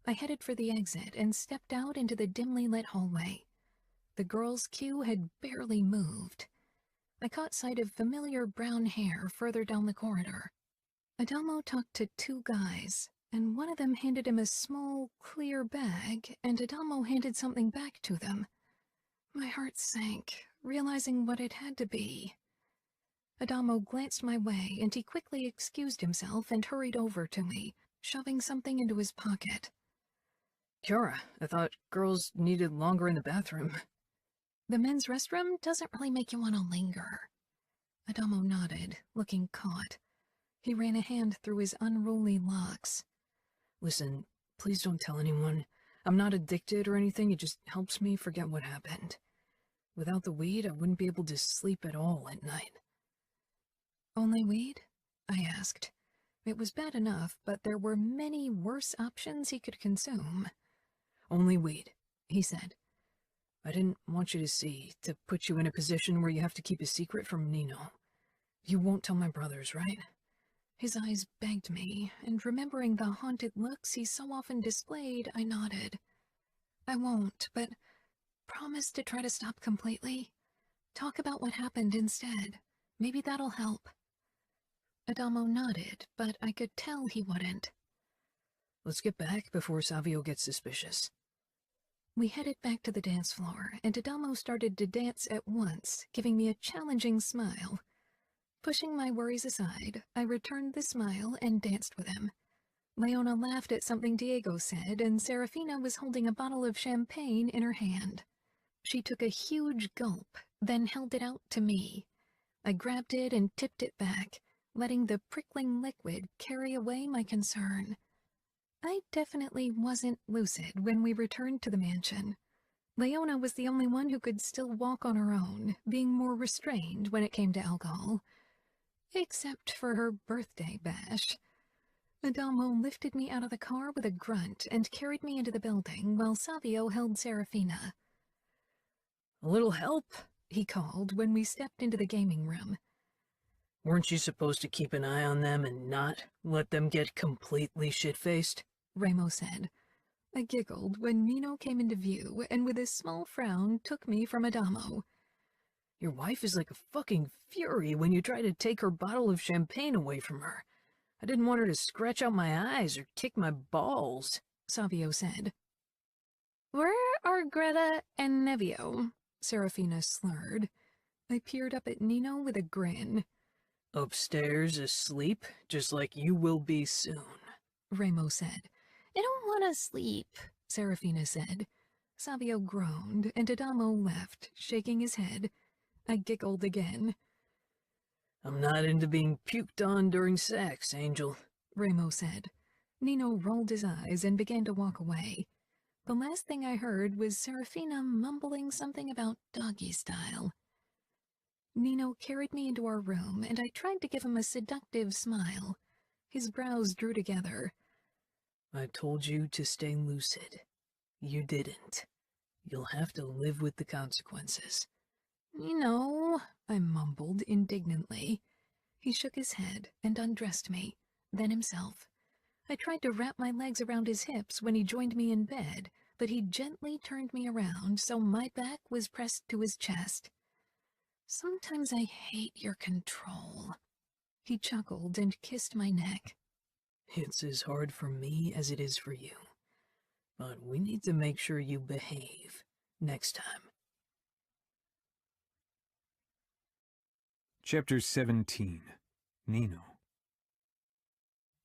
S2: I headed for the exit and stepped out into the dimly lit hallway. The girls' queue had barely moved. I caught sight of familiar brown hair further down the corridor. Adamo talked to two guys, and one of them handed him a small, clear bag, and Adamo handed something back to them. My heart sank, realizing what it had to be. Adamo glanced my way, and he quickly excused himself and hurried over to me, shoving something into his pocket.
S3: Cora, I thought girls needed longer in the bathroom.
S2: The men's restroom doesn't really make you want to linger. Adamo nodded, looking caught. He ran a hand through his unruly locks.
S3: Listen, please don't tell anyone. I'm not addicted or anything, it just helps me forget what happened. Without the weed, I wouldn't be able to sleep at all at night.
S2: Only weed? I asked. It was bad enough, but there were many worse options he could consume.
S3: Only weed, he said. I didn't want you to see, to put you in a position where you have to keep a secret from Nino. You won't tell my brothers, right?
S2: His eyes begged me, and remembering the haunted looks he so often displayed, I nodded. I won't, but promise to try to stop completely. Talk about what happened instead. Maybe that'll help. Adamo nodded, but I could tell he wouldn't.
S3: Let's get back before Savio gets suspicious.
S2: We headed back to the dance floor, and Adamo started to dance at once, giving me a challenging smile. Pushing my worries aside, I returned the smile and danced with him. Leona laughed at something Diego said, and Serafina was holding a bottle of champagne in her hand. She took a huge gulp, then held it out to me. I grabbed it and tipped it back, letting the prickling liquid carry away my concern. I definitely wasn't lucid when we returned to the mansion. Leona was the only one who could still walk on her own, being more restrained when it came to alcohol. Except for her birthday bash. Adamo lifted me out of the car with a grunt and carried me into the building while Savio held Serafina.
S3: A little help,
S2: he called when we stepped into the gaming room.
S3: Weren't you supposed to keep an eye on them and not let them get completely shit-faced?
S2: Ramo said. I giggled when Nino came into view and with a small frown took me from Adamo.
S3: Your wife is like a fucking fury when you try to take her bottle of champagne away from her. I didn't want her to scratch out my eyes or kick my balls, Savio said.
S2: Where are Greta and Nevio? Serafina slurred. I peered up at Nino with a grin.
S3: Upstairs asleep, just like you will be soon,
S2: Ramo said. I don't want to sleep, Serafina said. Savio groaned, and Adamo left, shaking his head. I giggled again.
S3: I'm not into being puked on during sex, Angel,
S2: Ramo said. Nino rolled his eyes and began to walk away. The last thing I heard was Serafina mumbling something about doggy style. Nino carried me into our room, and I tried to give him a seductive smile. His brows drew together.
S3: I told you to stay lucid. You didn't. You'll have to live with the consequences.
S2: You know, I mumbled indignantly. He shook his head and undressed me, then himself. I tried to wrap my legs around his hips when he joined me in bed, but he gently turned me around so my back was pressed to his chest. Sometimes I hate your control. He chuckled and kissed my neck.
S3: It's as hard for me as it is for you. But we need to make sure you behave next time.
S1: Chapter 17. Nino.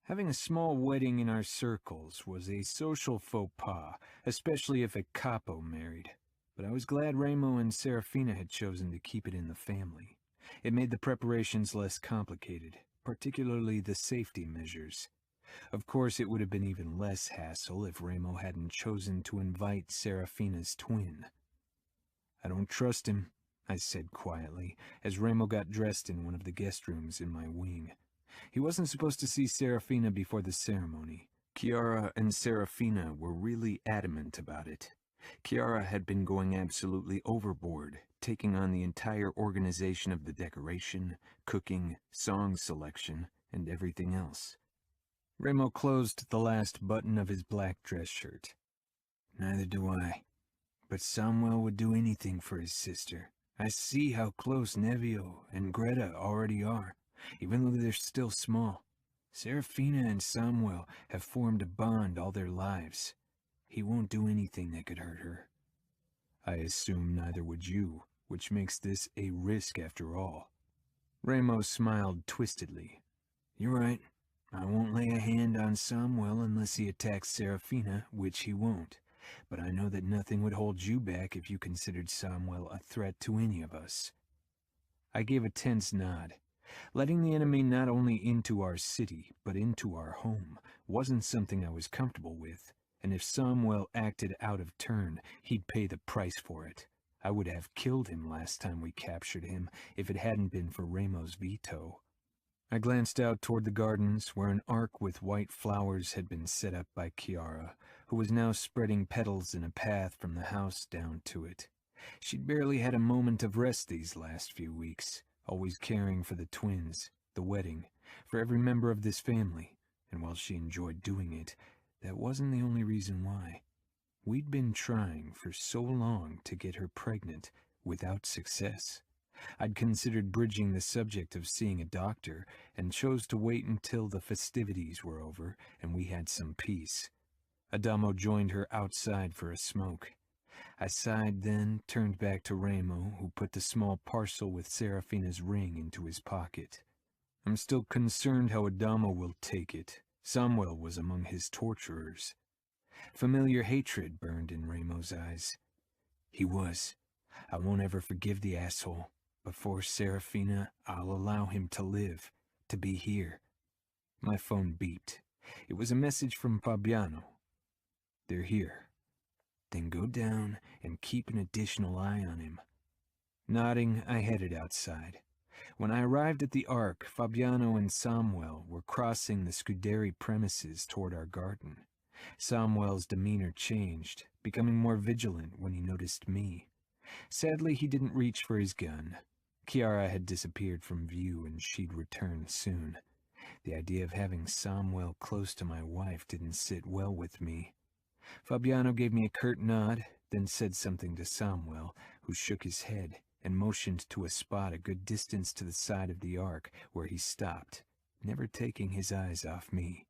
S1: Having a small wedding in our circles was a social faux pas, especially if a capo married. But I was glad Remo and Serafina had chosen to keep it in the family. It made the preparations less complicated, particularly the safety measures. Of course, it would have been even less hassle if Remo hadn't chosen to invite Serafina's twin. I don't trust him, I said quietly, as Remo got dressed in one of the guest rooms in my wing. He wasn't supposed to see Serafina before the ceremony. Chiara and Serafina were really adamant about it. Chiara had been going absolutely overboard, taking on the entire organization of the decoration, cooking, song selection, and everything else. Remo closed the last button of his black dress shirt. Neither do I. But Samuel would do anything for his sister. I see how close Nevio and Greta already are, even though they're still small. Serafina and Samuel have formed a bond all their lives. He won't do anything that could hurt her. I assume neither would you, which makes this a risk after all. Remo smiled twistedly. You're right. I won't lay a hand on Samuel unless he attacks Serafina, which he won't. But I know that nothing would hold you back if you considered Samuel a threat to any of us. I gave a tense nod. Letting the enemy not only into our city, but into our home, wasn't something I was comfortable with, and if Samuel acted out of turn, he'd pay the price for it. I would have killed him last time we captured him, if it hadn't been for Remo's veto. I glanced out toward the gardens, where an arc with white flowers had been set up by Chiara, who was now spreading petals in a path from the house down to it. She'd barely had a moment of rest these last few weeks, always caring for the twins, the wedding, for every member of this family, and while she enjoyed doing it, that wasn't the only reason why. We'd been trying for so long to get her pregnant, without success. I'd considered bridging the subject of seeing a doctor, and chose to wait until the festivities were over and we had some peace. Adamo joined her outside for a smoke. I sighed, then turned back to Remo, who put the small parcel with Serafina's ring into his pocket. I'm still concerned how Adamo will take it. Samuel was among his torturers. Familiar hatred burned in Remo's eyes. He was. I won't ever forgive the asshole. Before Serafina, I'll allow him to live, to be here. My phone beeped. It was a message from Fabiano. They're here. Then go down and keep an additional eye on him. Nodding, I headed outside. When I arrived at the Ark, Fabiano and Samuel were crossing the Scuderi premises toward our garden. Samuel's demeanor changed, becoming more vigilant when he noticed me. Sadly, he didn't reach for his gun. Chiara had disappeared from view, and she'd return soon. The idea of having Samuel close to my wife didn't sit well with me. Fabiano gave me a curt nod, then said something to Samuel, who shook his head and motioned to a spot a good distance to the side of the Ark, where he stopped, never taking his eyes off me.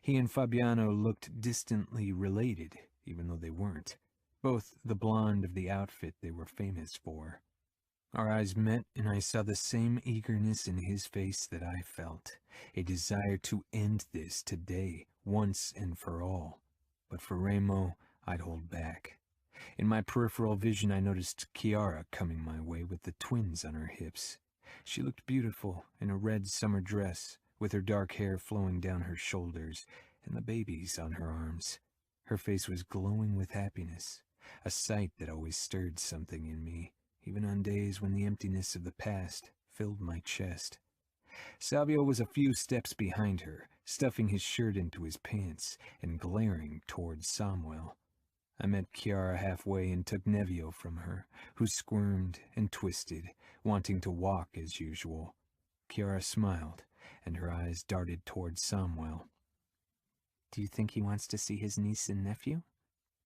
S1: He and Fabiano looked distantly related, even though they weren't, both the blonde of the outfit they were famous for. Our eyes met, and I saw the same eagerness in his face that I felt, a desire to end this today, once and for all. But for Remo, I'd hold back. In my peripheral vision, I noticed Chiara coming my way with the twins on her hips. She looked beautiful in a red summer dress, with her dark hair flowing down her shoulders, and the babies on her arms. Her face was glowing with happiness, a sight that always stirred something in me, even on days when the emptiness of the past filled my chest. Salvio was a few steps behind her, stuffing his shirt into his pants and glaring towards Samuel. I met Chiara halfway and took Nevio from her, who squirmed and twisted, wanting to walk as usual. Chiara smiled, and her eyes darted toward Samuel.
S4: Do you think he wants to see his niece and nephew?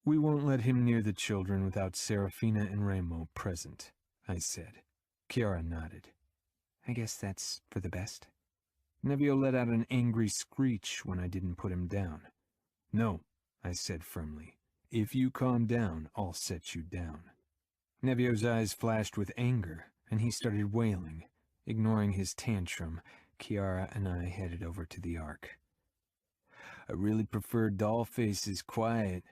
S1: We won't let him near the children without Serafina and Remo present, I said. Chiara nodded.
S4: I guess that's for the best.
S1: Nevio let out an angry screech when I didn't put him down. No, I said firmly. If you calm down, I'll set you down. Nevio's eyes flashed with anger, and he started wailing. Ignoring his tantrum, Chiara and I headed over to the Ark. I really prefer Dollface's quiet,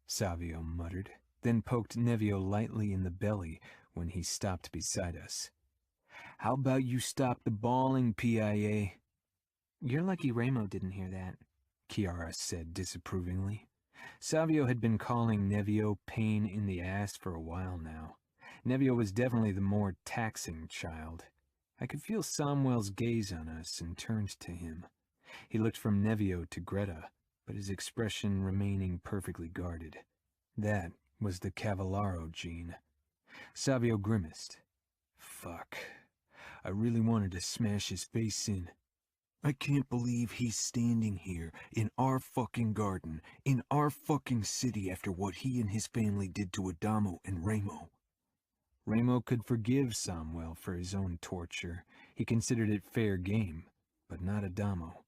S1: Savio muttered, then poked Nevio lightly in the belly when he stopped beside us. How about you stop the bawling, PIA?
S4: You're lucky Remo didn't hear that,
S1: Chiara said disapprovingly. Savio had been calling Nevio pain in the ass for a while now. Nevio was definitely the more taxing child. I could feel Samuel's gaze on us and turned to him. He looked from Nevio to Greta, but his expression remaining perfectly guarded. That was the Cavallaro gene. Savio grimaced. Fuck. I really wanted to smash his face in. I can't believe he's standing here in our fucking garden, in our fucking city after what he and his family did to Adamo and Remo. Remo could forgive Samuel for his own torture. He considered it fair game, but not Adamo.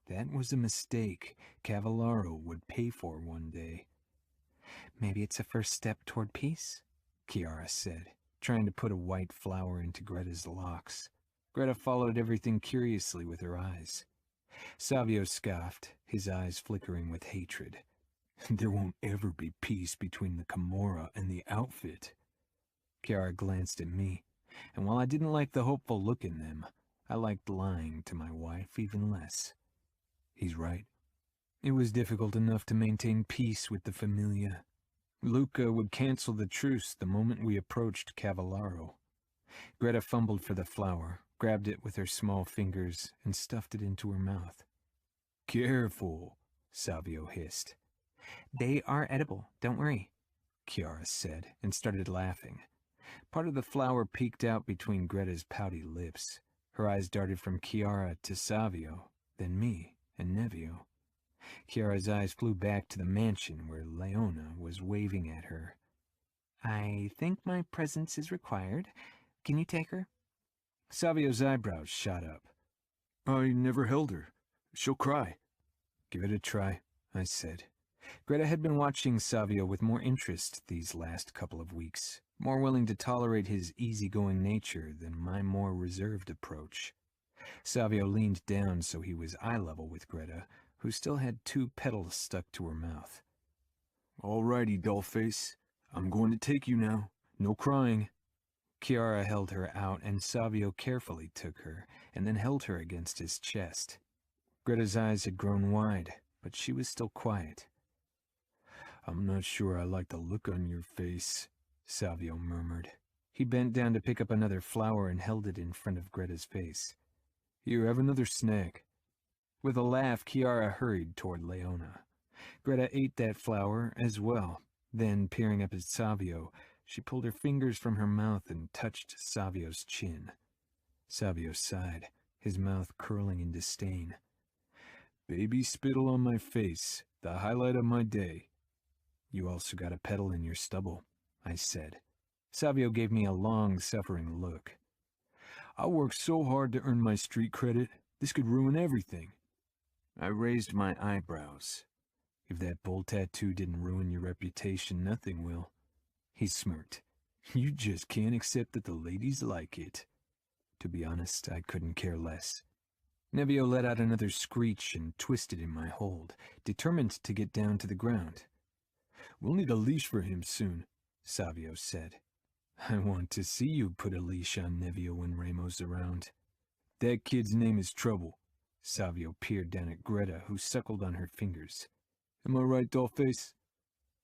S1: That was a mistake Cavallaro would pay for one day.
S4: Maybe it's a first step toward peace,
S1: Chiara said, trying to put a white flower into Greta's locks. Greta followed everything curiously with her eyes. Savio scoffed, his eyes flickering with hatred. There won't ever be peace between the Camorra and the outfit. Chiara glanced at me, and while I didn't like the hopeful look in them, I liked lying to my wife even less. He's right. It was difficult enough to maintain peace with the Familia. Luca would cancel the truce the moment we approached Cavallaro. Greta fumbled for the flower, grabbed it with her small fingers, and stuffed it into her mouth. Careful, Savio hissed.
S4: They are edible, don't worry,
S1: Chiara said, and started laughing. Part of the flower peeked out between Greta's pouty lips. Her eyes darted from Chiara to Savio, then me and Nevio. Chiara's eyes flew back to the mansion where Leona was waving at her.
S4: I think my presence is required. Can you take her?
S1: Savio's eyebrows shot up. I never held her. She'll cry. Give it a try, I said. Greta had been watching Savio with more interest these last couple of weeks, more willing to tolerate his easygoing nature than my more reserved approach. Savio leaned down so he was eye level with Greta, who still had 2 petals stuck to her mouth. All righty, dollface. I'm going to take you now. No crying. Chiara held her out, and Savio carefully took her, and then held her against his chest. Greta's eyes had grown wide, but she was still quiet. I'm not sure I like the look on your face, Savio murmured. He bent down to pick up another flower and held it in front of Greta's face. Here, have another snack. With a laugh, Chiara hurried toward Leona. Greta ate that flower as well. Then, peering up at Savio, she pulled her fingers from her mouth and touched Savio's chin. Savio sighed, his mouth curling in disdain. Baby spittle on my face, the highlight of my day. You also got a petal in your stubble, I said. Savio gave me a long-suffering look. I worked so hard to earn my street credit, this could ruin everything. I raised my eyebrows. If that bull tattoo didn't ruin your reputation, nothing will. He smirked. You just can't accept that the ladies like it. To be honest, I couldn't care less. Nevio let out another screech and twisted in my hold, determined to get down to the ground. We'll need a leash for him soon, Savio said. I want to see you put a leash on Nevio when Remo's around. That kid's name is Trouble. Savio peered down at Greta, who suckled on her fingers. Am I right, dollface?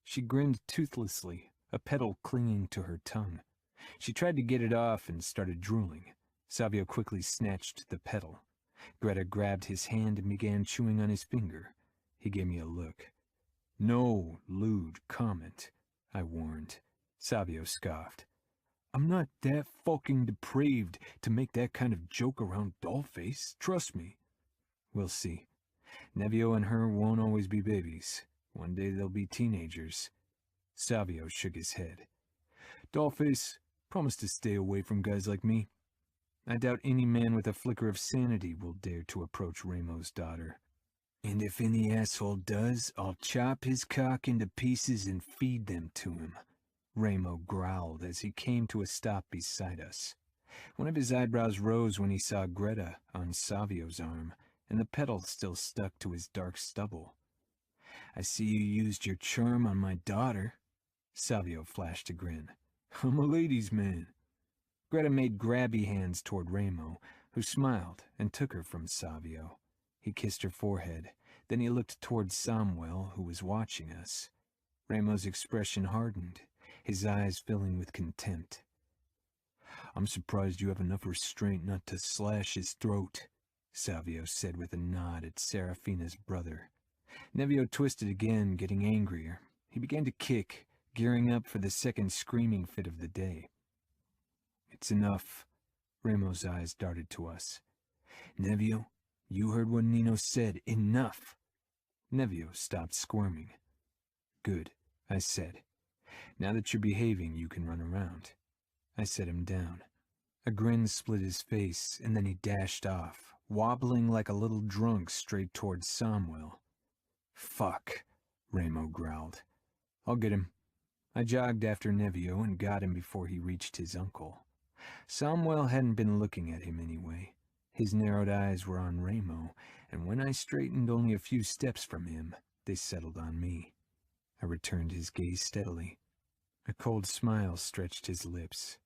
S1: She grinned toothlessly, a petal clinging to her tongue. She tried to get it off and started drooling. Savio quickly snatched the petal. Greta grabbed his hand and began chewing on his finger. He gave me a look. No lewd comment. I warned. Savio scoffed. I'm not that fucking depraved to make that kind of joke around Dollface, trust me. We'll see. Nevio and her won't always be babies. One day they'll be teenagers. Savio shook his head. Dollface, promise to stay away from guys like me. I doubt any man with a flicker of sanity will dare to approach Ramo's daughter. And if any asshole does, I'll chop his cock into pieces and feed them to him. Ramo growled as he came to a stop beside us. One of his eyebrows rose when he saw Greta on Savio's arm, and the pedal still stuck to his dark stubble. I see you used your charm on my daughter. Savio flashed a grin. I'm a ladies' man. Greta made grabby hands toward Ramo, who smiled and took her from Savio. He kissed her forehead. Then he looked toward Samuel, who was watching us. Ramo's expression hardened, his eyes filling with contempt. I'm surprised you have enough restraint not to slash his throat, Savio said with a nod at Serafina's brother. Nevio twisted again, getting angrier. He began to kick, gearing up for the second screaming fit of the day. It's enough. Ramo's eyes darted to us. Nevio, you heard what Nino said. Enough. Nevio stopped squirming. Good, I said. Now that you're behaving, you can run around. I set him down. A grin split his face, and then he dashed off, wobbling like a little drunk straight towards Samuel. Fuck, Ramo growled. I'll get him. I jogged after Nevio and got him before he reached his uncle. Samuel hadn't been looking at him anyway. His narrowed eyes were on Ramo, and when I straightened only a few steps from him, they settled on me. I returned his gaze steadily. A cold smile stretched his lips.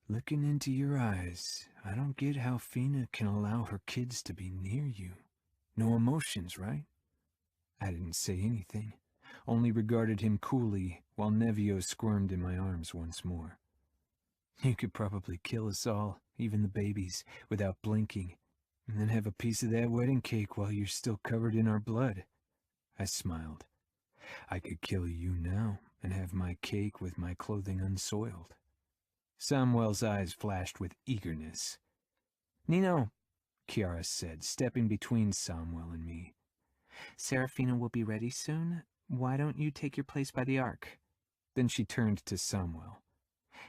S1: Looking into your eyes, I don't get how Fina can allow her kids to be near you. No emotions, right? I didn't say anything, only regarded him coolly while Nevio squirmed in my arms once more. You could probably kill us all, even the babies, without blinking, and then have a piece of that wedding cake while you're still covered in our blood. I smiled. I could kill you now and have my cake with my clothing unsoiled. Samuel's eyes flashed with eagerness. Nino, Chiara said, stepping between Samuel and me. Serafina will be ready soon. Why don't you take your place by the ark? Then she turned to Samuel.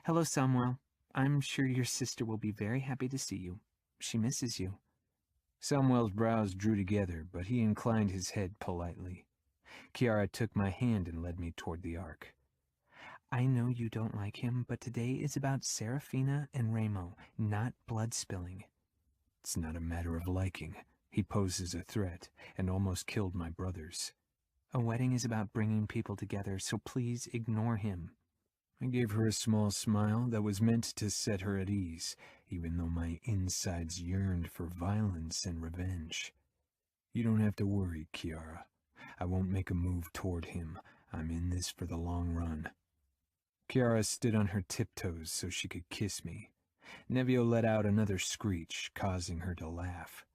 S1: Hello, Samuel. I'm sure your sister will be very happy to see you. She misses you. Samuel's brows drew together, but he inclined his head politely. Chiara took my hand and led me toward the ark. I know you don't like him, but today is about Serafina and Ramo, not blood spilling. It's not a matter of liking. He poses a threat and almost killed my brothers. A wedding is about bringing people together, so please ignore him. I gave her a small smile that was meant to set her at ease, even though my insides yearned for violence and revenge. You don't have to worry, Chiara. I won't make a move toward him. I'm in this for the long run. Chiara stood on her tiptoes so she could kiss me. Nevio let out another screech, causing her to laugh.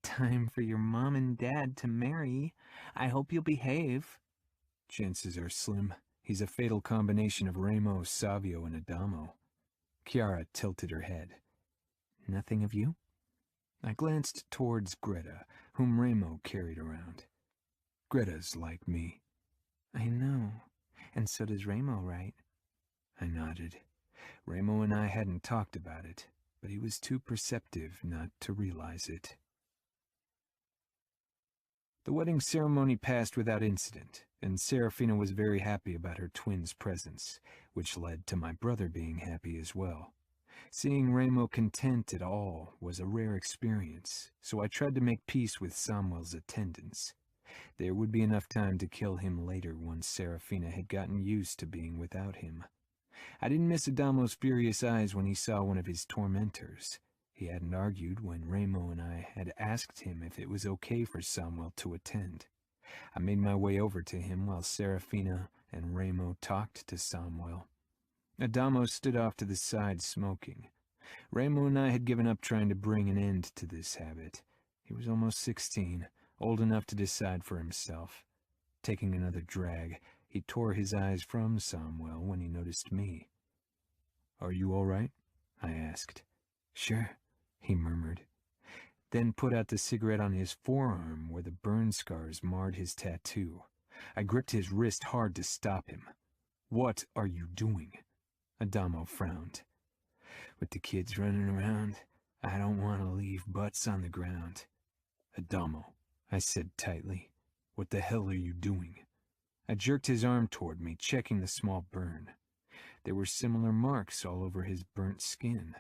S1: Time for your mom and dad to marry. I hope you'll behave. Chances are slim. He's a fatal combination of Ramo, Savio, and Adamo. Chiara tilted her head. Nothing of you? I glanced towards Greta, whom Ramo carried around. Greta's like me. I know. And so does Ramo, right? I nodded. Ramo and I hadn't talked about it, but he was too perceptive not to realize it. The wedding ceremony passed without incident, and Serafina was very happy about her twins' presence, which led to my brother being happy as well. Seeing Ramo content at all was a rare experience, so I tried to make peace with Samuel's attendance. There would be enough time to kill him later once Serafina had gotten used to being without him. I didn't miss Adamo's furious eyes when he saw one of his tormentors. He hadn't argued when Ramo and I had asked him if it was okay for Samuel to attend. I made my way over to him while Serafina and Ramo talked to Samuel. Adamo stood off to the side smoking. Ramo and I had given up trying to bring an end to this habit. He was almost 16, old enough to decide for himself. Taking another drag, He tore his eyes from Samuel when he noticed me. "Are you all right?" I asked. "Sure," he murmured, then put out the cigarette on his forearm where the burn scars marred his tattoo. I gripped his wrist hard to stop him. "What are you doing?" Adamo frowned. "With the kids running around, I don't want to leave butts on the ground." "Adamo," I said tightly, "what the hell are you doing?" I jerked his arm toward me, checking the small burn. There were similar marks all over his burnt skin.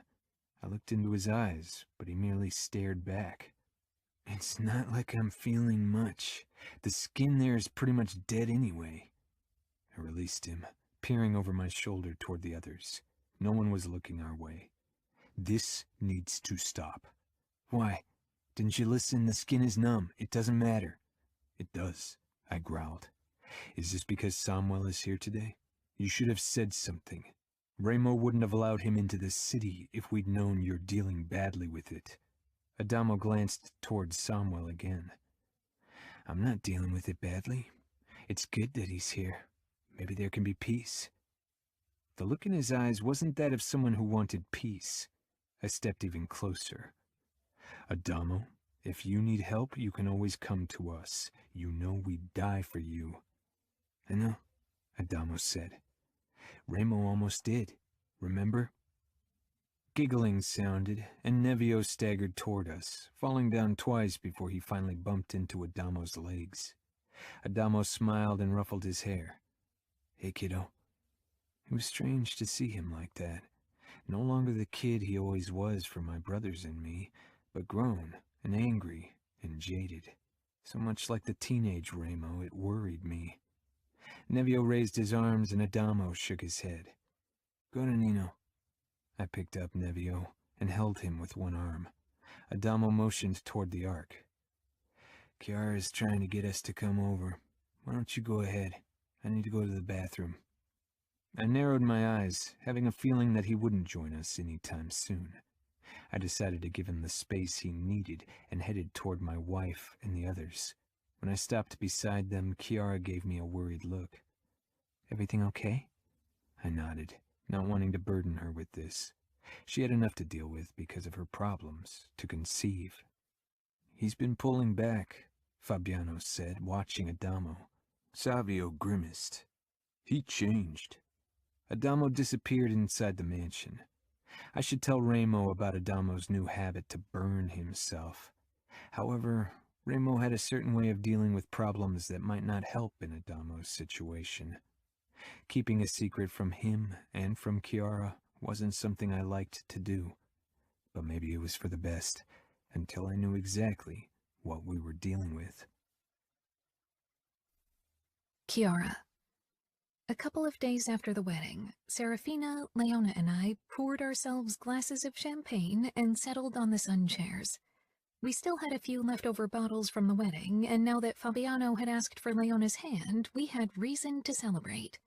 S1: I looked into his eyes, but he merely stared back. "It's not like I'm feeling much. The skin there is pretty much dead anyway." I released him, peering over my shoulder toward the others. No one was looking our way. "This needs to stop." "Why? Didn't you listen? The skin is numb. It doesn't matter." "It does," I growled. "Is this because Samuel is here today? You should have said something. Ramo wouldn't have allowed him into the city if we'd known you're dealing badly with it." Adamo glanced towards Samuel again. "I'm not dealing with it badly. It's good that he's here. Maybe there can be peace." The look in his eyes wasn't that of someone who wanted peace. I stepped even closer. "Adamo, if you need help, you can always come to us. You know we'd die for you." "I know," Adamo said. "Ramo almost did, remember?" Giggling sounded, and Nevio staggered toward us, falling down twice before he finally bumped into Adamo's legs. Adamo smiled and ruffled his hair. "Hey, kiddo." It was strange to see him like that. No longer the kid he always was for my brothers and me, but grown and angry and jaded. So much like the teenage Ramo, it worried me. Nevio raised his arms and Adamo shook his head. "Go to Nino." I picked up Nevio and held him with one arm. Adamo motioned toward the ark. "Chiara is trying to get us to come over. Why don't you go ahead? I need to go to the bathroom." I narrowed my eyes, having a feeling that he wouldn't join us any time soon. I decided to give him the space he needed and headed toward my wife and the others. When I stopped beside them, Chiara gave me a worried look. "Everything okay?" I nodded, not wanting to burden her with this. She had enough to deal with because of her problems, to conceive. "He's been pulling back," Fabiano said, watching Adamo. Savio grimaced. "He changed." Adamo disappeared inside the mansion. I should tell Ramo about Adamo's new habit to burn himself. However, Ramo had a certain way of dealing with problems that might not help in Adamo's situation. Keeping a secret from him and from Chiara wasn't something I liked to do. But maybe it was for the best, until I knew exactly what we were dealing with.
S2: Chiara. A couple of days after the wedding, Serafina, Leona, and I poured ourselves glasses of champagne and settled on the sun chairs. We still had a few leftover bottles from the wedding, and now that Fabiano had asked for Leona's hand, we had reason to celebrate.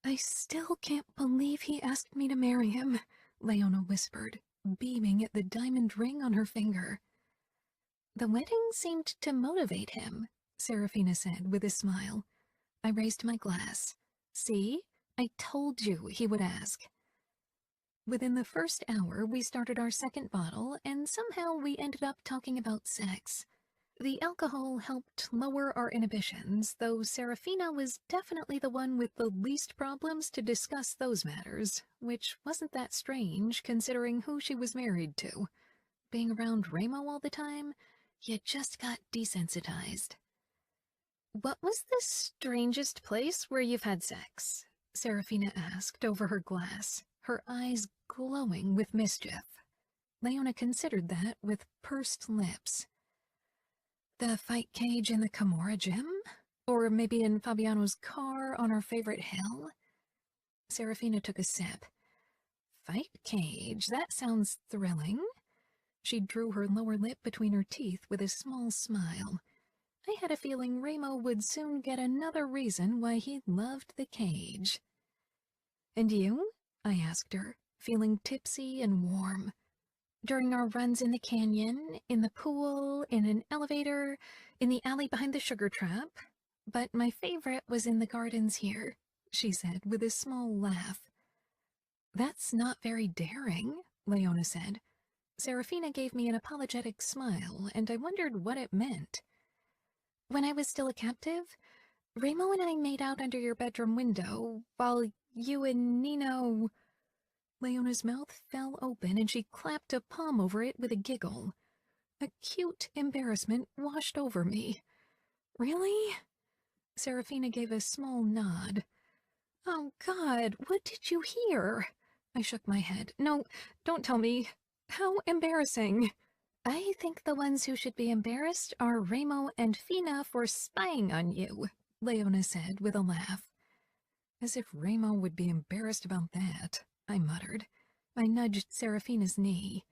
S2: "I still can't believe he asked me to marry him," Leona whispered, beaming at the diamond ring on her finger. "The wedding seemed to motivate him," Serafina said with a smile. I raised my glass. "See? I told you he would ask." Within the first hour, we started our second bottle, and somehow we ended up talking about sex. The alcohol helped lower our inhibitions, though Serafina was definitely the one with the least problems to discuss those matters, which wasn't that strange considering who she was married to. Being around Ramo all the time, you just got desensitized. "What was the strangest place where you've had sex?" Serafina asked over her glass, her eyes glowing with mischief. Leona considered that with pursed lips. "The fight cage in the Camorra gym? Or maybe in Fabiano's car on our favorite hill?" Serafina took a sip. "Fight cage, that sounds thrilling." She drew her lower lip between her teeth with a small smile. I had a feeling Ramo would soon get another reason why he loved the cage. "And you?" I asked her, feeling tipsy and warm. "During our runs in the canyon, in the pool, in an elevator, in the alley behind the sugar trap?" but my favorite was in the gardens here, she said with a small laugh. That's not very daring, Leona said. Serafina gave me an apologetic smile, and I wondered what it meant. When I was still a captive, Ramo and I made out under your bedroom window, while you and Nino... Leona's mouth fell open, and she clapped a palm over it with a giggle. Acute embarrassment washed over me. Really? Serafina gave a small nod. Oh, God, what did you hear? I shook my head. No, don't tell me. How embarrassing. I think the ones who should be embarrassed are Ramo and Fina for spying on you, Leona said with a laugh. As if Ramo would be embarrassed about that, I muttered. I nudged Serafina's knee.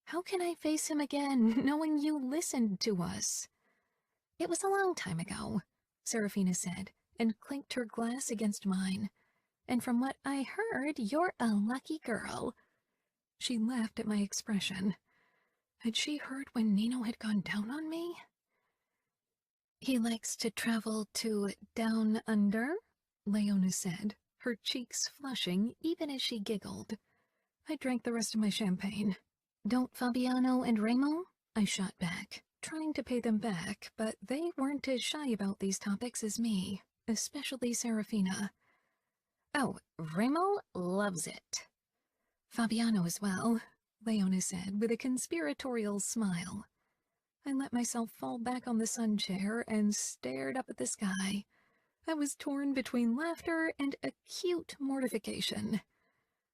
S2: How can I face him again, knowing you listened to us? It was a long time ago, Serafina said, and clinked her glass against mine. And from what I heard, you're a lucky girl. She laughed at my expression. Had she heard when Nino had gone down on me? He likes to travel to down under, Leona said, her cheeks flushing even as she giggled. I drank the rest of my champagne. Don't Fabiano and Ramo? I shot back, trying to pay them back, but they weren't as shy about these topics as me, especially Serafina. Oh, Ramo loves it. Fabiano as well, Leona said with a conspiratorial smile. I let myself fall back on the sun chair and stared up at the sky. I was torn between laughter and acute mortification.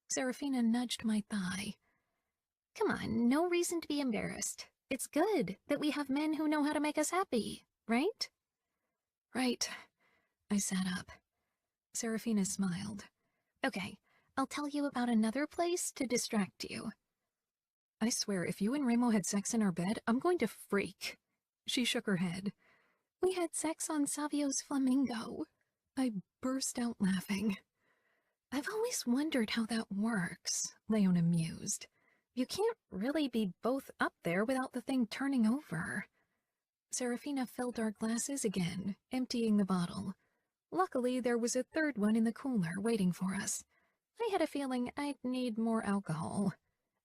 S2: Serafina nudged my thigh. Come on, no reason to be embarrassed. It's good that we have men who know how to make us happy, right? Right. I sat up. Serafina smiled. Okay, I'll tell you about another place to distract you. I swear, if you and Ramo had sex in our bed, I'm going to freak. She shook her head. We had sex on Savio's flamingo. I burst out laughing. I've always wondered how that works, Leona mused. You can't really be both up there without the thing turning over. Serafina filled our glasses again, emptying the bottle. Luckily, there was a third one in the cooler waiting for us. I had a feeling I'd need more alcohol.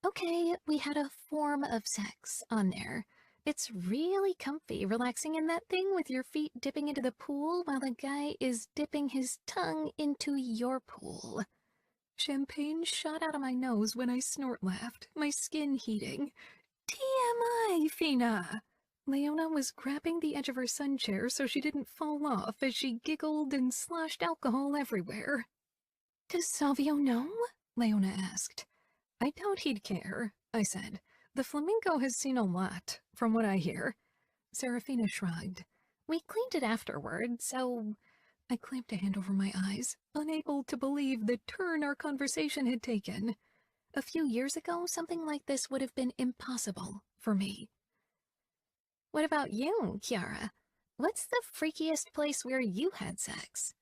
S2: Okay, we had a form of sex on there. It's really comfy relaxing in that thing with your feet dipping into the pool while the guy is dipping his tongue into your pool. Champagne shot out of my nose when I snort-laughed, my skin heating. TMI, Fina! Leona was grabbing the edge of her sun chair so she didn't fall off as she giggled and sloshed alcohol everywhere. Does Savio know? Leona asked. I doubt he'd care, I said. The flamingo has seen a lot, from what I hear. Serafina shrugged. We cleaned it afterward, so... I clamped a hand over my eyes, unable to believe the turn our conversation had taken. A few years ago, something like this would have been impossible for me. What about you, Chiara? What's the freakiest place where you had sex?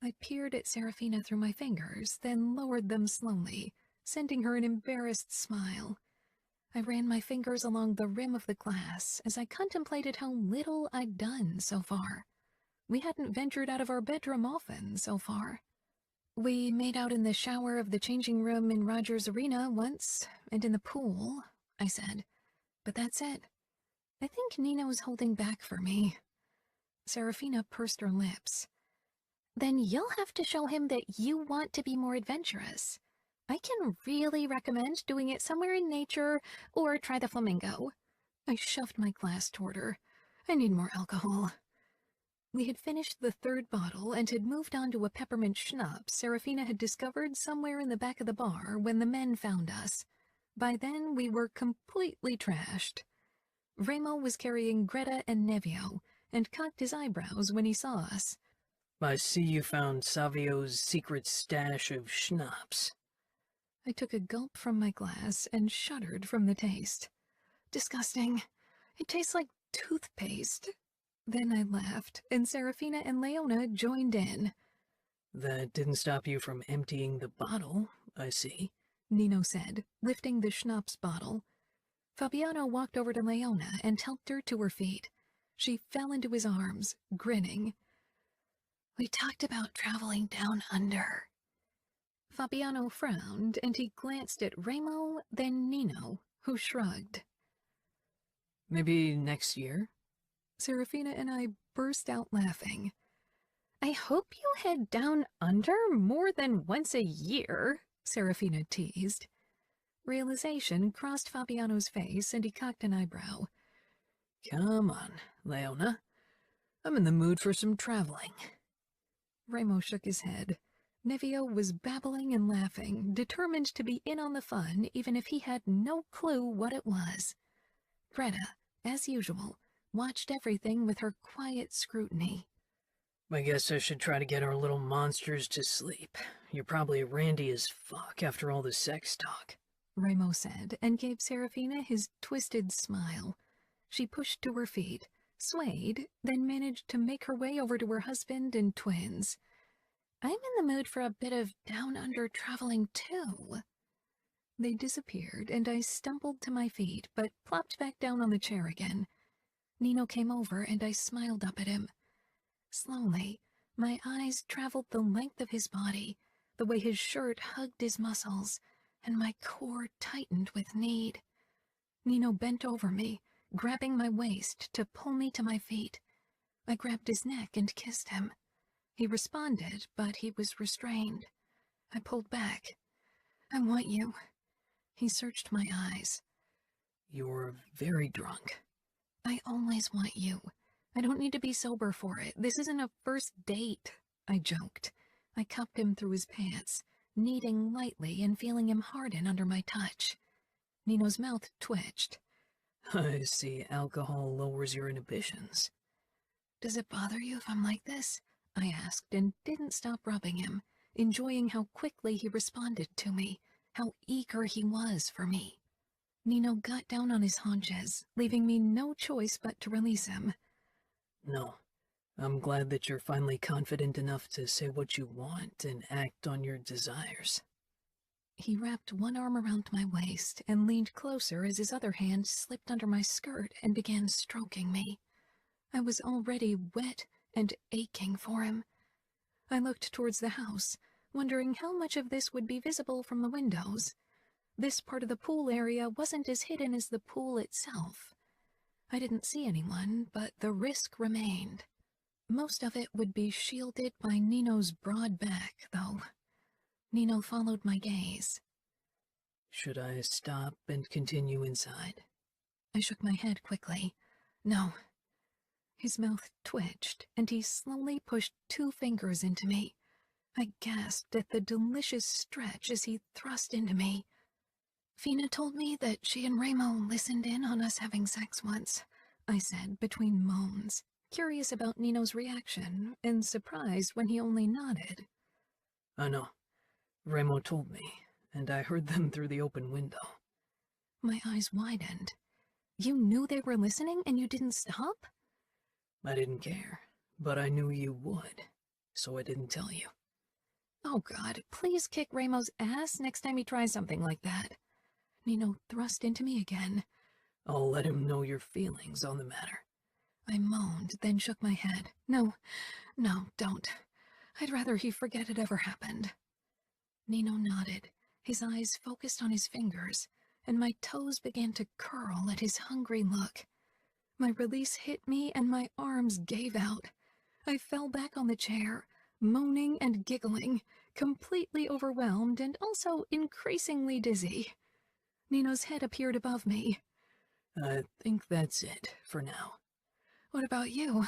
S2: I peered at Serafina through my fingers, then lowered them slowly, sending her an embarrassed smile. I ran my fingers along the rim of the glass as I contemplated how little I'd done so far. We hadn't ventured out of our bedroom often so far. We made out in the shower of the changing room in Roger's arena once, and in the pool, I said. But that's it. I think Nino's holding back for me. Serafina pursed her lips. Then you'll have to show him that you want to be more adventurous. I can really recommend doing it somewhere in nature or try the flamingo. I shoved my glass toward her. I need more alcohol. We had finished the third bottle and had moved on to a peppermint schnapps Serafina had discovered somewhere in the back of the bar when the men found us. By then, we were completely trashed. Ramo was carrying Greta and Nevio, and cocked his eyebrows when he saw us.
S3: I see you found Savio's secret stash of schnapps.
S2: I took a gulp from my glass and shuddered from the taste. Disgusting. It tastes like toothpaste. Then I laughed, and Serafina and Leona joined in.
S3: That didn't stop you from emptying the bottle, I see,
S2: Nino said, lifting the schnapps bottle. Fabiano walked over to Leona and helped her to her feet. She fell into his arms, grinning.
S5: We talked about traveling down under.
S2: Fabiano frowned, and he glanced at Remo, then Nino, who shrugged.
S3: Maybe next year?
S2: Serafina and I burst out laughing.
S5: I hope you head down under more than once a year,
S2: Serafina teased. Realization crossed Fabiano's face, and he cocked an eyebrow.
S3: Come on, Leona. I'm in the mood for some traveling.
S2: Remo shook his head. Nevio was babbling and laughing, determined to be in on the fun, even if he had no clue what it was. Greta, as usual, watched everything with her quiet scrutiny.
S3: I guess I should try to get our little monsters to sleep. You're probably randy as fuck after all the sex talk,
S2: Remo said, and gave Serafina his twisted smile. She pushed to her feet, swayed, then managed to make her way over to her husband and twins.
S5: I'm in the mood for a bit of down-under traveling, too.
S2: They disappeared, and I stumbled to my feet, but plopped back down on the chair again. Nino came over, and I smiled up at him. Slowly, my eyes traveled the length of his body, the way his shirt hugged his muscles, and my core tightened with need. Nino bent over me, grabbing my waist to pull me to my feet. I grabbed his neck and kissed him. He responded, but he was restrained. I pulled back. I want you. He searched my eyes.
S3: You're very drunk.
S2: I always want you. I don't need to be sober for it. This isn't a first date, I joked. I cupped him through his pants, kneading lightly and feeling him harden under my touch. Nino's mouth twitched.
S3: I see alcohol lowers your inhibitions.
S2: Does it bother you if I'm like this? I asked, and didn't stop rubbing him, enjoying how quickly he responded to me, how eager he was for me. Nino got down on his haunches, leaving me no choice but to release him.
S3: No, I'm glad that you're finally confident enough to say what you want and act on your desires.
S2: He wrapped one arm around my waist and leaned closer as his other hand slipped under my skirt and began stroking me. I was already wet and aching for him. I looked towards the house, wondering how much of this would be visible from the windows. This part of the pool area wasn't as hidden as the pool itself. I didn't see anyone, but the risk remained. Most of it would be shielded by Nino's broad back, though. Nino followed my gaze.
S3: Should I stop and continue inside?
S2: I shook my head quickly. No. His mouth twitched, and he slowly pushed 2 fingers into me. I gasped at the delicious stretch as he thrust into me. Fina told me that she and Remo listened in on us having sex once, I said between moans, curious about Nino's reaction, and surprised when he only nodded.
S3: I know. Remo told me, and I heard them through the open window.
S2: My eyes widened. You knew they were listening and you didn't stop?
S3: I didn't care, but I knew you would, so I didn't tell you.
S2: Oh God, please kick Remo's ass next time he tries something like that. Nino thrust into me again.
S3: I'll let him know your feelings on the matter.
S2: I moaned, then shook my head. No, don't. I'd rather he forget it ever happened. Nino nodded, his eyes focused on his fingers, and my toes began to curl at his hungry look. My release hit me and my arms gave out. I fell back on the chair, moaning and giggling, completely overwhelmed and also increasingly dizzy. Nino's head appeared above me.
S3: I think that's it for now.
S2: What about you?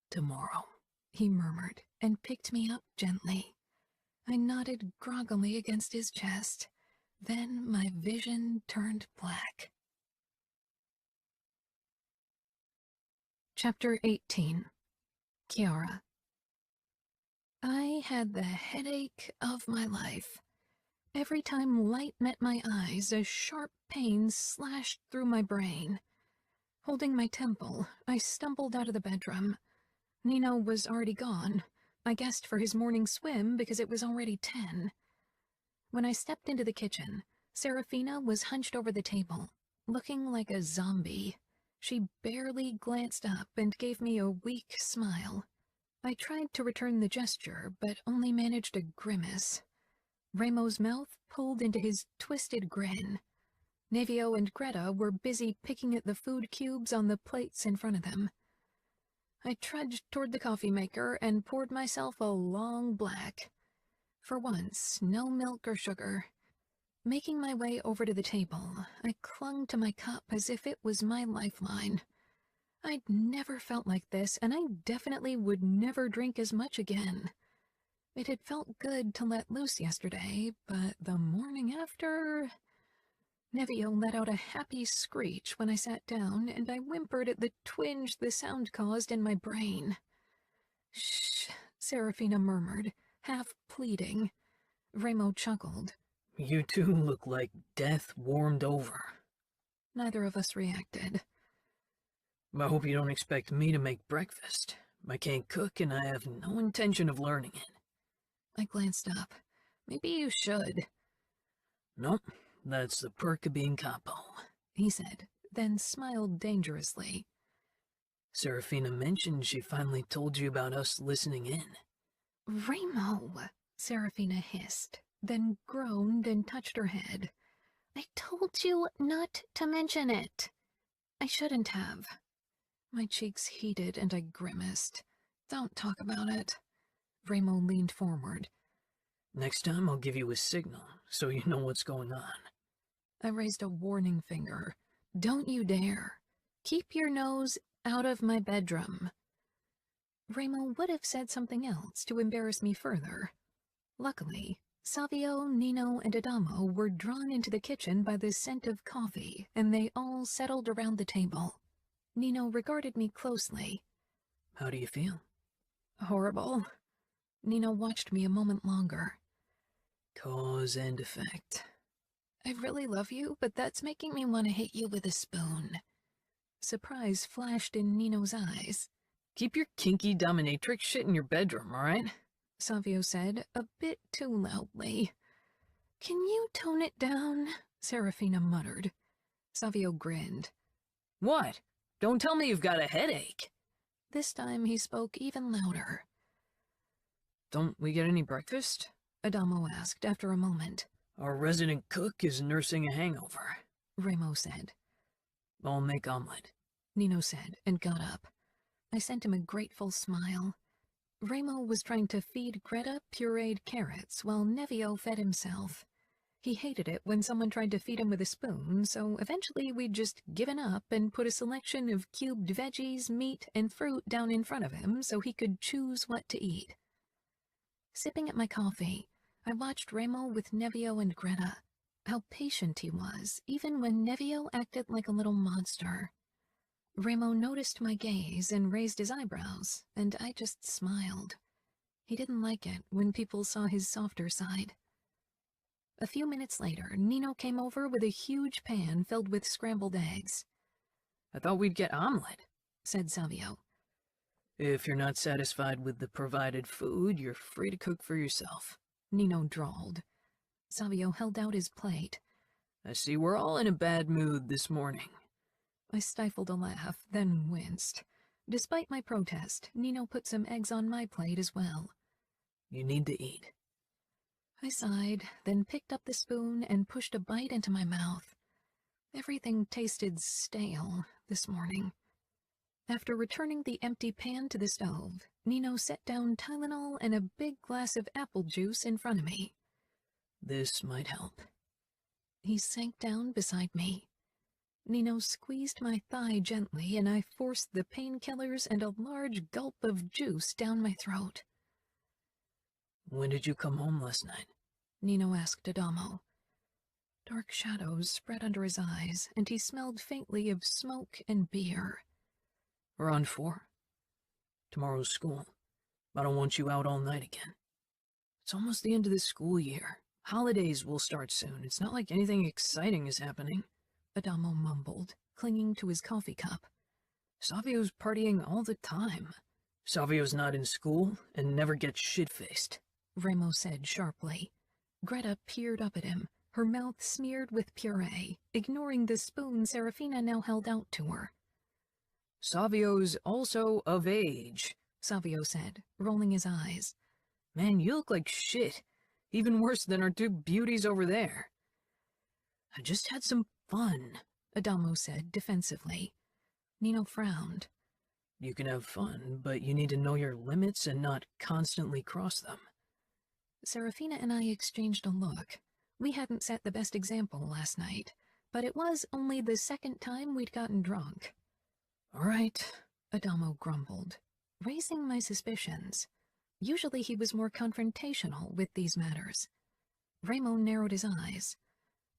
S3: Tomorrow,
S2: he murmured and picked me up gently. I nodded groggily against his chest. Then my vision turned black. Chapter 18. Cora. I had the headache of my life. Every time light met my eyes, a sharp pain slashed through my brain. Holding my temple, I stumbled out of the bedroom. Nino was already gone. I guessed for his morning swim because it was already 10. When I stepped into the kitchen, Serafina was hunched over the table, looking like a zombie. She barely glanced up and gave me a weak smile. I tried to return the gesture, but only managed a grimace. Ramo's mouth pulled into his twisted grin. Nevio and Greta were busy picking at the food cubes on the plates in front of them. I trudged toward the coffee maker and poured myself a long black. For once, no milk or sugar. Making my way over to the table, I clung to my cup as if it was my lifeline. I'd never felt like this, and I definitely would never drink as much again. It had felt good to let loose yesterday, but the morning after... Nevio let out a happy screech when I sat down, and I whimpered at the twinge the sound caused in my brain. "Shh," Serafina murmured, half pleading. Ramo chuckled.
S3: You two look like death warmed over.
S2: Neither of us reacted.
S3: I hope you don't expect me to make breakfast. I can't cook, and I have no intention of learning it.
S2: I glanced up. Maybe you should.
S3: Nope, that's the perk of being capo,
S2: he said, then smiled dangerously.
S3: Serafina mentioned she finally told you about us listening in.
S2: Ramo, Serafina hissed, then groaned and touched her head.
S5: I told you not to mention it.
S2: I shouldn't have. My cheeks heated and I grimaced. Don't talk about it. Ramo leaned forward.
S3: Next time I'll give you a signal, so you know what's going on.
S2: I raised a warning finger. Don't you dare. Keep your nose out of my bedroom. Ramo would have said something else to embarrass me further. Luckily, Savio, Nino, and Adamo were drawn into the kitchen by the scent of coffee, and they all settled around the table. Nino regarded me closely.
S3: How do you feel?
S2: Horrible. Nino watched me a moment longer.
S3: Cause and effect.
S2: I really love you, but that's making me want to hit you with a spoon. Surprise flashed in Nino's eyes.
S3: Keep your kinky dominatrix shit in your bedroom, all right?
S2: Savio said, a bit too loudly. Can you tone it down? Serafina muttered. Savio grinned.
S3: What? Don't tell me you've got a headache.
S2: This time he spoke even louder.
S3: Don't we get any breakfast?
S2: Adamo asked after a moment.
S3: Our resident cook is nursing a hangover,
S2: Ramo said.
S3: I'll make omelet,
S2: Nino said, and got up. I sent him a grateful smile. Ramo was trying to feed Greta pureed carrots while Nevio fed himself. He hated it when someone tried to feed him with a spoon, so eventually we'd just given up and put a selection of cubed veggies, meat, and fruit down in front of him so he could choose what to eat. Sipping at my coffee, I watched Ramo with Nevio and Greta. How patient he was, even when Nevio acted like a little monster. Ramo noticed my gaze and raised his eyebrows, and I just smiled. He didn't like it when people saw his softer side. A few minutes later, Nino came over with a huge pan filled with scrambled eggs.
S3: I thought we'd get omelet,
S2: said Savio.
S3: If you're not satisfied with the provided food, you're free to cook for yourself,
S2: Nino drawled. Savio held out his plate.
S3: I see we're all in a bad mood this morning.
S2: I stifled a laugh, then winced. Despite my protest, Nino put some eggs on my plate as well.
S3: You need to eat.
S2: I sighed, then picked up the spoon and pushed a bite into my mouth. Everything tasted stale this morning. After returning the empty pan to the stove, Nino set down Tylenol and a big glass of apple juice in front of me.
S3: This might help.
S2: He sank down beside me. Nino squeezed my thigh gently, and I forced the painkillers and a large gulp of juice down my throat.
S3: When did you come home last night?
S2: Nino asked Adamo. Dark shadows spread under his eyes, and he smelled faintly of smoke and beer.
S3: Around 4. Tomorrow's school. I don't want you out all night again. It's almost the end of the school year. Holidays will start soon. It's not like anything exciting is happening.
S2: Adamo mumbled, clinging to his coffee cup.
S3: Savio's partying all the time. Savio's not in school and never gets shit-faced,
S2: Ramo said sharply. Greta peered up at him, her mouth smeared with puree, ignoring the spoon Serafina now held out to her.
S3: Savio's also of age,
S2: Savio said, rolling his eyes.
S3: Man, you look like shit. Even worse than our two beauties over there. I just had some fun,
S2: Adamo said defensively. Nino frowned.
S3: You can have fun, but you need to know your limits and not constantly cross them.
S2: Serafina and I exchanged a look. We hadn't set the best example last night, but it was only the second time we'd gotten drunk.
S3: All right,
S2: Adamo grumbled, raising my suspicions. Usually he was more confrontational with these matters. Remo narrowed his eyes.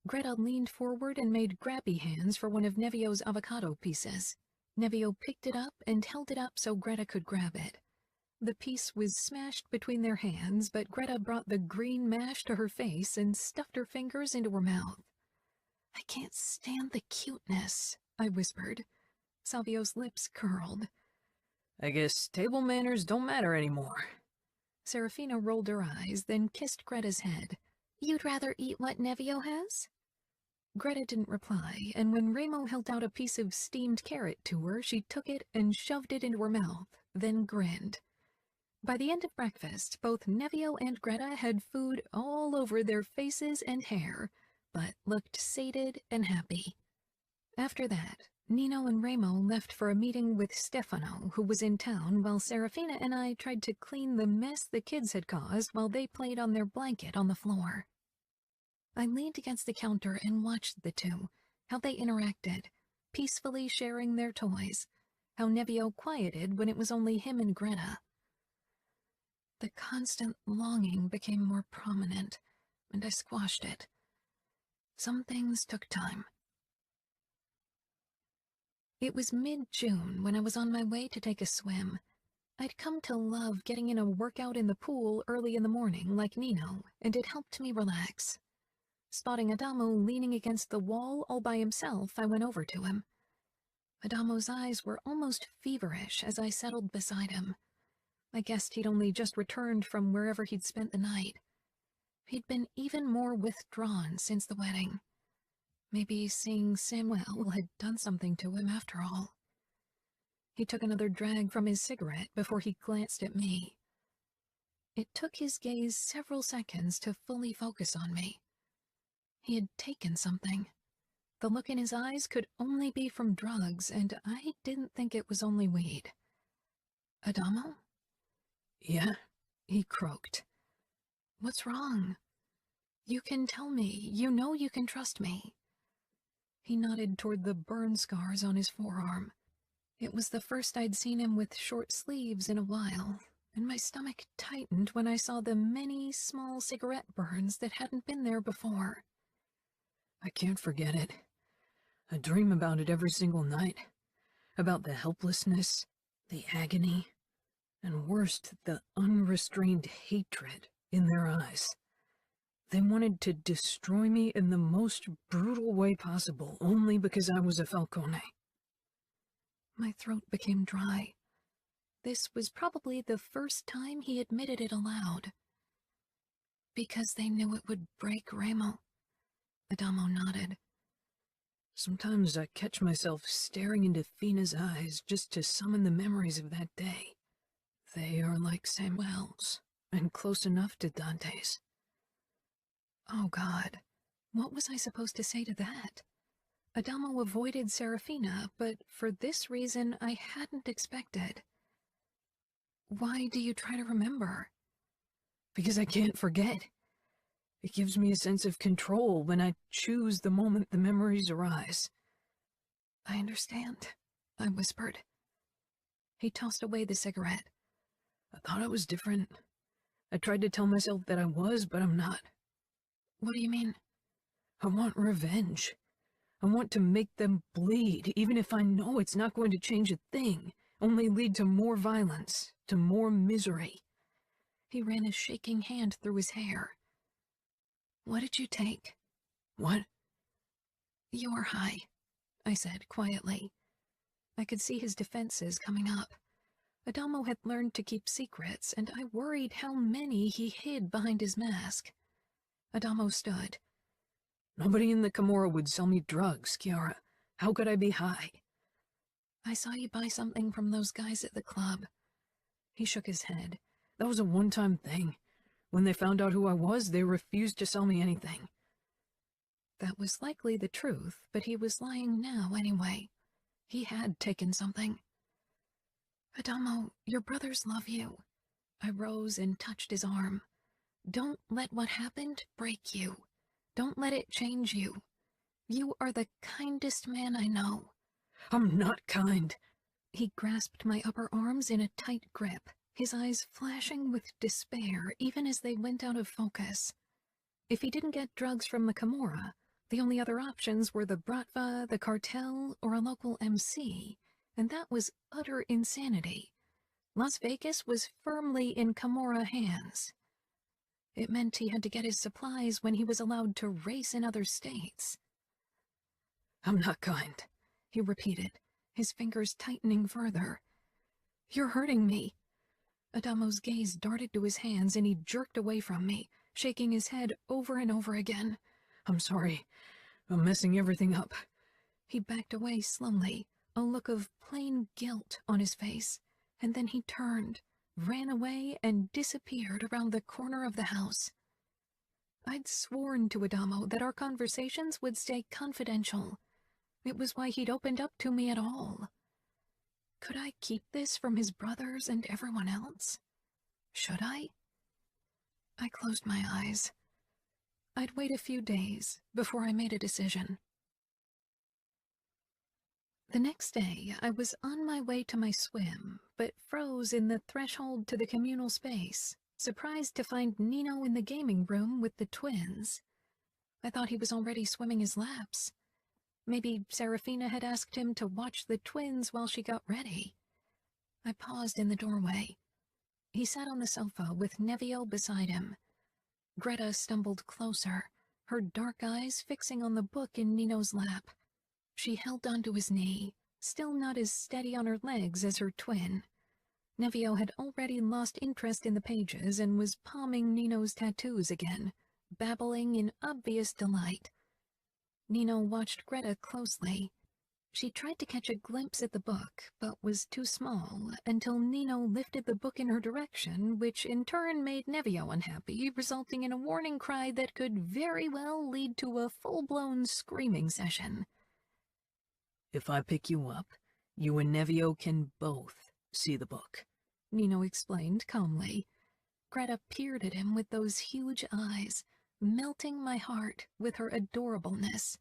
S2: Greta leaned forward and made grabby hands for one of Nevio's avocado pieces. Nevio picked it up and held it up so Greta could grab it. The piece was smashed between their hands, but Greta brought the green mash to her face and stuffed her fingers into her mouth. I can't stand the cuteness, I whispered. Savio's lips curled.
S3: I guess table manners don't matter anymore.
S2: Serafina rolled her eyes, then kissed Greta's head.
S5: You'd rather eat what Nevio has?
S2: Greta didn't reply, and when Remo held out a piece of steamed carrot to her, she took it and shoved it into her mouth, then grinned. By the end of breakfast, both Nevio and Greta had food all over their faces and hair, but looked sated and happy. After that, Nino and Remo left for a meeting with Stefano, who was in town, while Serafina and I tried to clean the mess the kids had caused while they played on their blanket on the floor. I leaned against the counter and watched the two, how they interacted, peacefully sharing their toys, how Nevio quieted when it was only him and Greta. The constant longing became more prominent, and I squashed it. Some things took time. It was mid-June when I was on my way to take a swim. I'd come to love getting in a workout in the pool early in the morning like Nino, and it helped me relax. Spotting Adamo leaning against the wall all by himself, I went over to him. Adamo's eyes were almost feverish as I settled beside him. I guessed he'd only just returned from wherever he'd spent the night. He'd been even more withdrawn since the wedding. Maybe seeing Samuel had done something to him after all. He took another drag from his cigarette before he glanced at me. It took his gaze several seconds to fully focus on me. He had taken something. The look in his eyes could only be from drugs, and I didn't think it was only weed. Adamo?
S3: Yeah,
S2: he croaked. What's wrong? You can tell me. You know you can trust me. He nodded toward the burn scars on his forearm. It was the first I'd seen him with short sleeves in a while, and my stomach tightened when I saw the many small cigarette burns that hadn't been there before.
S3: I can't forget it. I dream about it every single night. About the helplessness, the agony, and worst, the unrestrained hatred in their eyes. They wanted to destroy me in the most brutal way possible, only because I was a Falcone.
S2: My throat became dry. This was probably the first time he admitted it aloud. Because they knew it would break Remo. Adamo nodded.
S3: Sometimes I catch myself staring into Fina's eyes just to summon the memories of that day. They are like Samuel's, and close enough to Dante's.
S2: Oh God, what was I supposed to say to that? Adamo avoided Serafina, but for this reason I hadn't expected. Why do you try to remember?
S3: Because I can't forget. It gives me a sense of control when I choose the moment the memories arise.
S2: I understand, I whispered. He tossed away the cigarette.
S3: I thought I was different. I tried to tell myself that I was, but I'm not.
S2: What do you mean?
S3: I want revenge. I want to make them bleed, even if I know it's not going to change a thing, only lead to more violence, to more misery.
S2: He ran a shaking hand through his hair. What did you take?
S3: What?
S2: You're high, I said quietly. I could see his defenses coming up. Adamo had learned to keep secrets, and I worried how many he hid behind his mask. Adamo stood.
S3: Nobody in the Camorra would sell me drugs, Chiara. How could I be high?
S2: I saw you buy something from those guys at the club.
S3: He shook his head. That was a one-time thing. When they found out who I was, they refused to sell me anything.
S2: That was likely the truth, but he was lying now anyway. He had taken something. Adamo, your brothers love you. I rose and touched his arm. Don't let what happened break you. Don't let it change you. You are the kindest man I know.
S3: I'm not kind.
S2: He grasped my upper arms in a tight grip, his eyes flashing with despair even as they went out of focus. If he didn't get drugs from the Camorra, the only other options were the Bratva, the cartel, or a local MC, and that was utter insanity. Las Vegas was firmly in Camorra hands. It meant he had to get his supplies when he was allowed to race in other states.
S3: I'm not kind,
S2: he repeated, his fingers tightening further. You're hurting me. Adamo's gaze darted to his hands and he jerked away from me, shaking his head over and over again.
S3: I'm sorry. I'm messing everything up.
S2: He backed away slowly, a look of plain guilt on his face, and then he turned, ran away, and disappeared around the corner of the house. I'd sworn to Adamo that our conversations would stay confidential. It was why he'd opened up to me at all. Could I keep this from his brothers and everyone else? Should I? I closed my eyes. I'd wait a few days before I made a decision. The next day, I was on my way to my swim, but froze in the threshold to the communal space, surprised to find Nino in the gaming room with the twins. I thought he was already swimming his laps. Maybe Serafina had asked him to watch the twins while she got ready. I paused in the doorway. He sat on the sofa with Nevio beside him. Greta stumbled closer, her dark eyes fixing on the book in Nino's lap. She held onto his knee, still not as steady on her legs as her twin. Nevio had already lost interest in the pages and was palming Nino's tattoos again, babbling in obvious delight. Nino watched Greta closely. She tried to catch a glimpse at the book, but was too small, until Nino lifted the book in her direction, which in turn made Nevio unhappy, resulting in a warning cry that could very well lead to a full-blown screaming session.
S3: If I pick you up, you and Nevio can both see the book,
S2: Nino explained calmly. Greta peered at him with those huge eyes, melting my heart with her adorableness.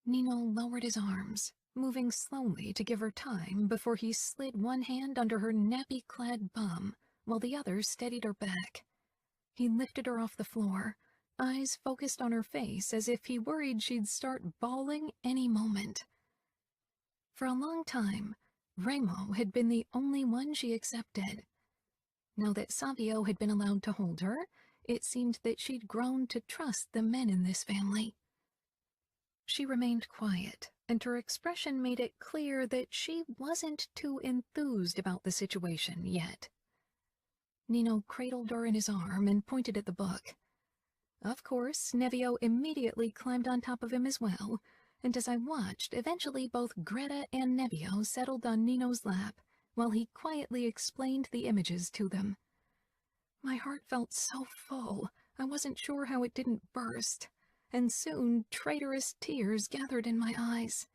S2: Nino lowered his arms, moving slowly to give her time before he slid one hand under her nappy-clad bum, while the other steadied her back. He lifted her off the floor, eyes focused on her face as if he worried she'd start bawling any moment. For a long time, Remo had been the only one she accepted. Now that Savio had been allowed to hold her, it seemed that she'd grown to trust the men in this family. She remained quiet, and her expression made it clear that she wasn't too enthused about the situation yet. Nino cradled her in his arm and pointed at the book. Of course, Nevio immediately climbed on top of him as well, and as I watched, eventually both Greta and Nevio settled on Nino's lap, while he quietly explained the images to them. My heart felt so full, I wasn't sure how it didn't burst, and soon traitorous tears gathered in my eyes.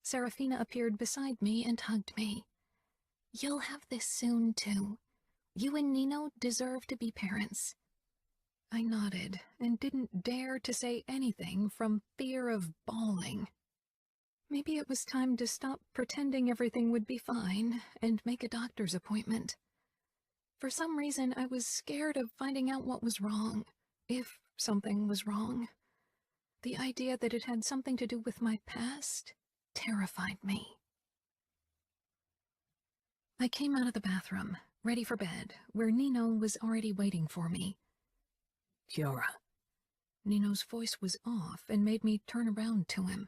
S2: Serafina appeared beside me and hugged me. You'll have this soon, too. You and Nino deserve to be parents. I nodded and didn't dare to say anything from fear of bawling. Maybe it was time to stop pretending everything would be fine and make a doctor's appointment. For some reason, I was scared of finding out what was wrong, if something was wrong. The idea that it had something to do with my past terrified me. I came out of the bathroom, ready for bed, where Nino was already waiting for me.
S3: Cora.
S2: Nino's voice was off and made me turn around to him.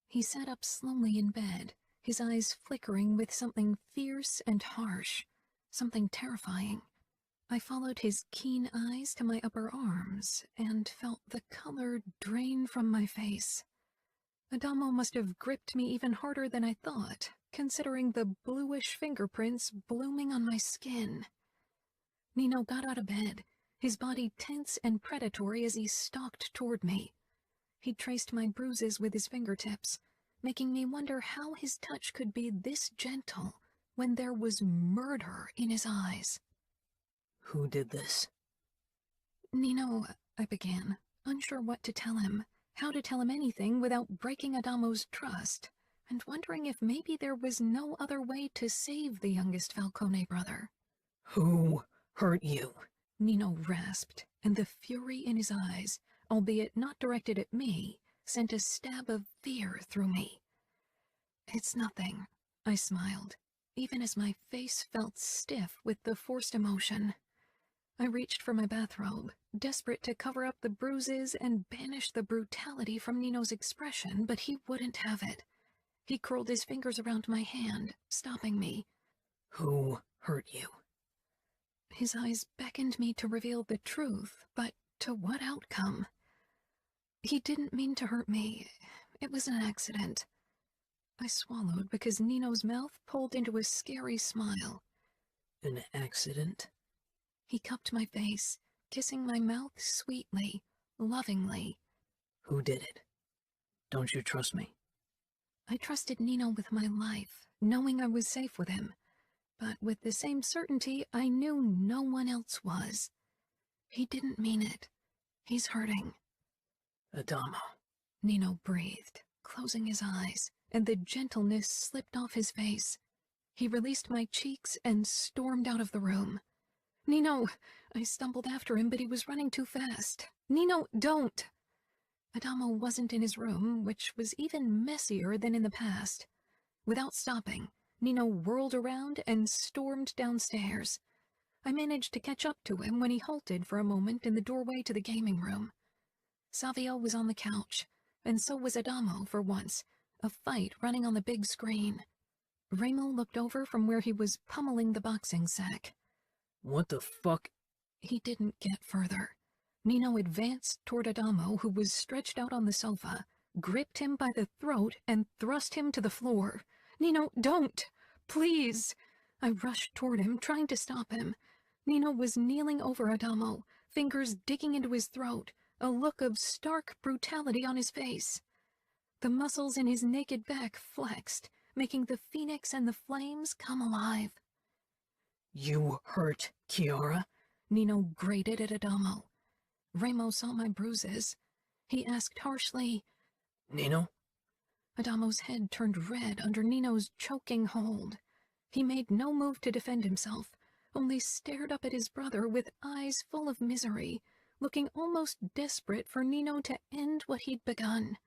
S2: He sat up slowly in bed, his eyes flickering with something fierce and harsh, something terrifying. I followed his keen eyes to my upper arms and felt the color drain from my face. Adamo must have gripped me even harder than I thought, considering the bluish fingerprints blooming on my skin. Nino got out of bed, his body tense and predatory as he stalked toward me. He traced my bruises with his fingertips, making me wonder how his touch could be this gentle when there was murder in his eyes.
S3: Who did this?
S2: Nino, I began, unsure what to tell him, how to tell him anything without breaking Adamo's trust, and wondering if maybe there was no other way to save the youngest Falcone brother.
S3: Who hurt you?
S2: Nino rasped, and the fury in his eyes, albeit not directed at me, sent a stab of fear through me. It's nothing, I smiled, even as my face felt stiff with the forced emotion. I reached for my bathrobe, desperate to cover up the bruises and banish the brutality from Nino's expression, but he wouldn't have it. He curled his fingers around my hand, stopping me.
S3: Who hurt you?
S2: His eyes beckoned me to reveal the truth, but to what outcome? He didn't mean to hurt me. It was an accident. I swallowed because Nino's mouth pulled into a scary smile.
S3: An accident?
S2: He cupped my face, kissing my mouth sweetly, lovingly.
S3: Who did it? Don't you trust me?
S2: I trusted Nino with my life, knowing I was safe with him. But with the same certainty, I knew no one else was. He didn't mean it. He's hurting.
S3: Adamo.
S2: Nino breathed, closing his eyes, and the gentleness slipped off his face. He released my cheeks and stormed out of the room. Nino! I stumbled after him, but he was running too fast. Nino, don't! Adamo wasn't in his room, which was even messier than in the past. Without stopping, Nino whirled around and stormed downstairs. I managed to catch up to him when he halted for a moment in the doorway to the gaming room. Savio was on the couch, and so was Adamo for once, a fight running on the big screen. Remo looked over from where he was pummeling the boxing sack.
S3: What the fuck?
S2: He didn't get further. Nino advanced toward Adamo, who was stretched out on the sofa, gripped him by the throat, and thrust him to the floor. Nino, don't! Please! I rushed toward him, trying to stop him. Nino was kneeling over Adamo, fingers digging into his throat, a look of stark brutality on his face. The muscles in his naked back flexed, making the phoenix and the flames come alive.
S3: You hurt Cora?
S2: Nino grated at Adamo. Remo saw my bruises. He asked harshly,
S3: Nino?
S2: Adamo's head turned red under Nino's choking hold. He made no move to defend himself, only stared up at his brother with eyes full of misery, looking almost desperate for Nino to end what he'd begun.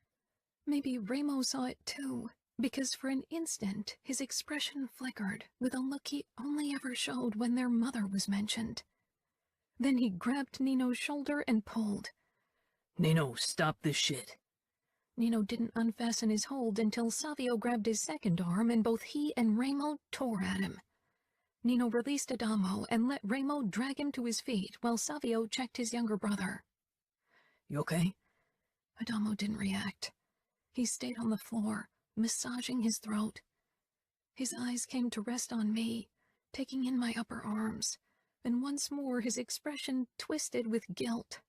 S2: Maybe Remo saw it too, because for an instant his expression flickered with a look he only ever showed when their mother was mentioned. Then he grabbed Nino's shoulder and pulled.
S3: Nino, stop this shit.
S2: Nino didn't unfasten his hold until Savio grabbed his second arm and both he and Remo tore at him. Nino released Adamo and let Remo drag him to his feet while Savio checked his younger brother.
S3: You okay?
S2: Adamo didn't react. He stayed on the floor, massaging his throat. His eyes came to rest on me, taking in my upper arms, and once more his expression twisted with guilt.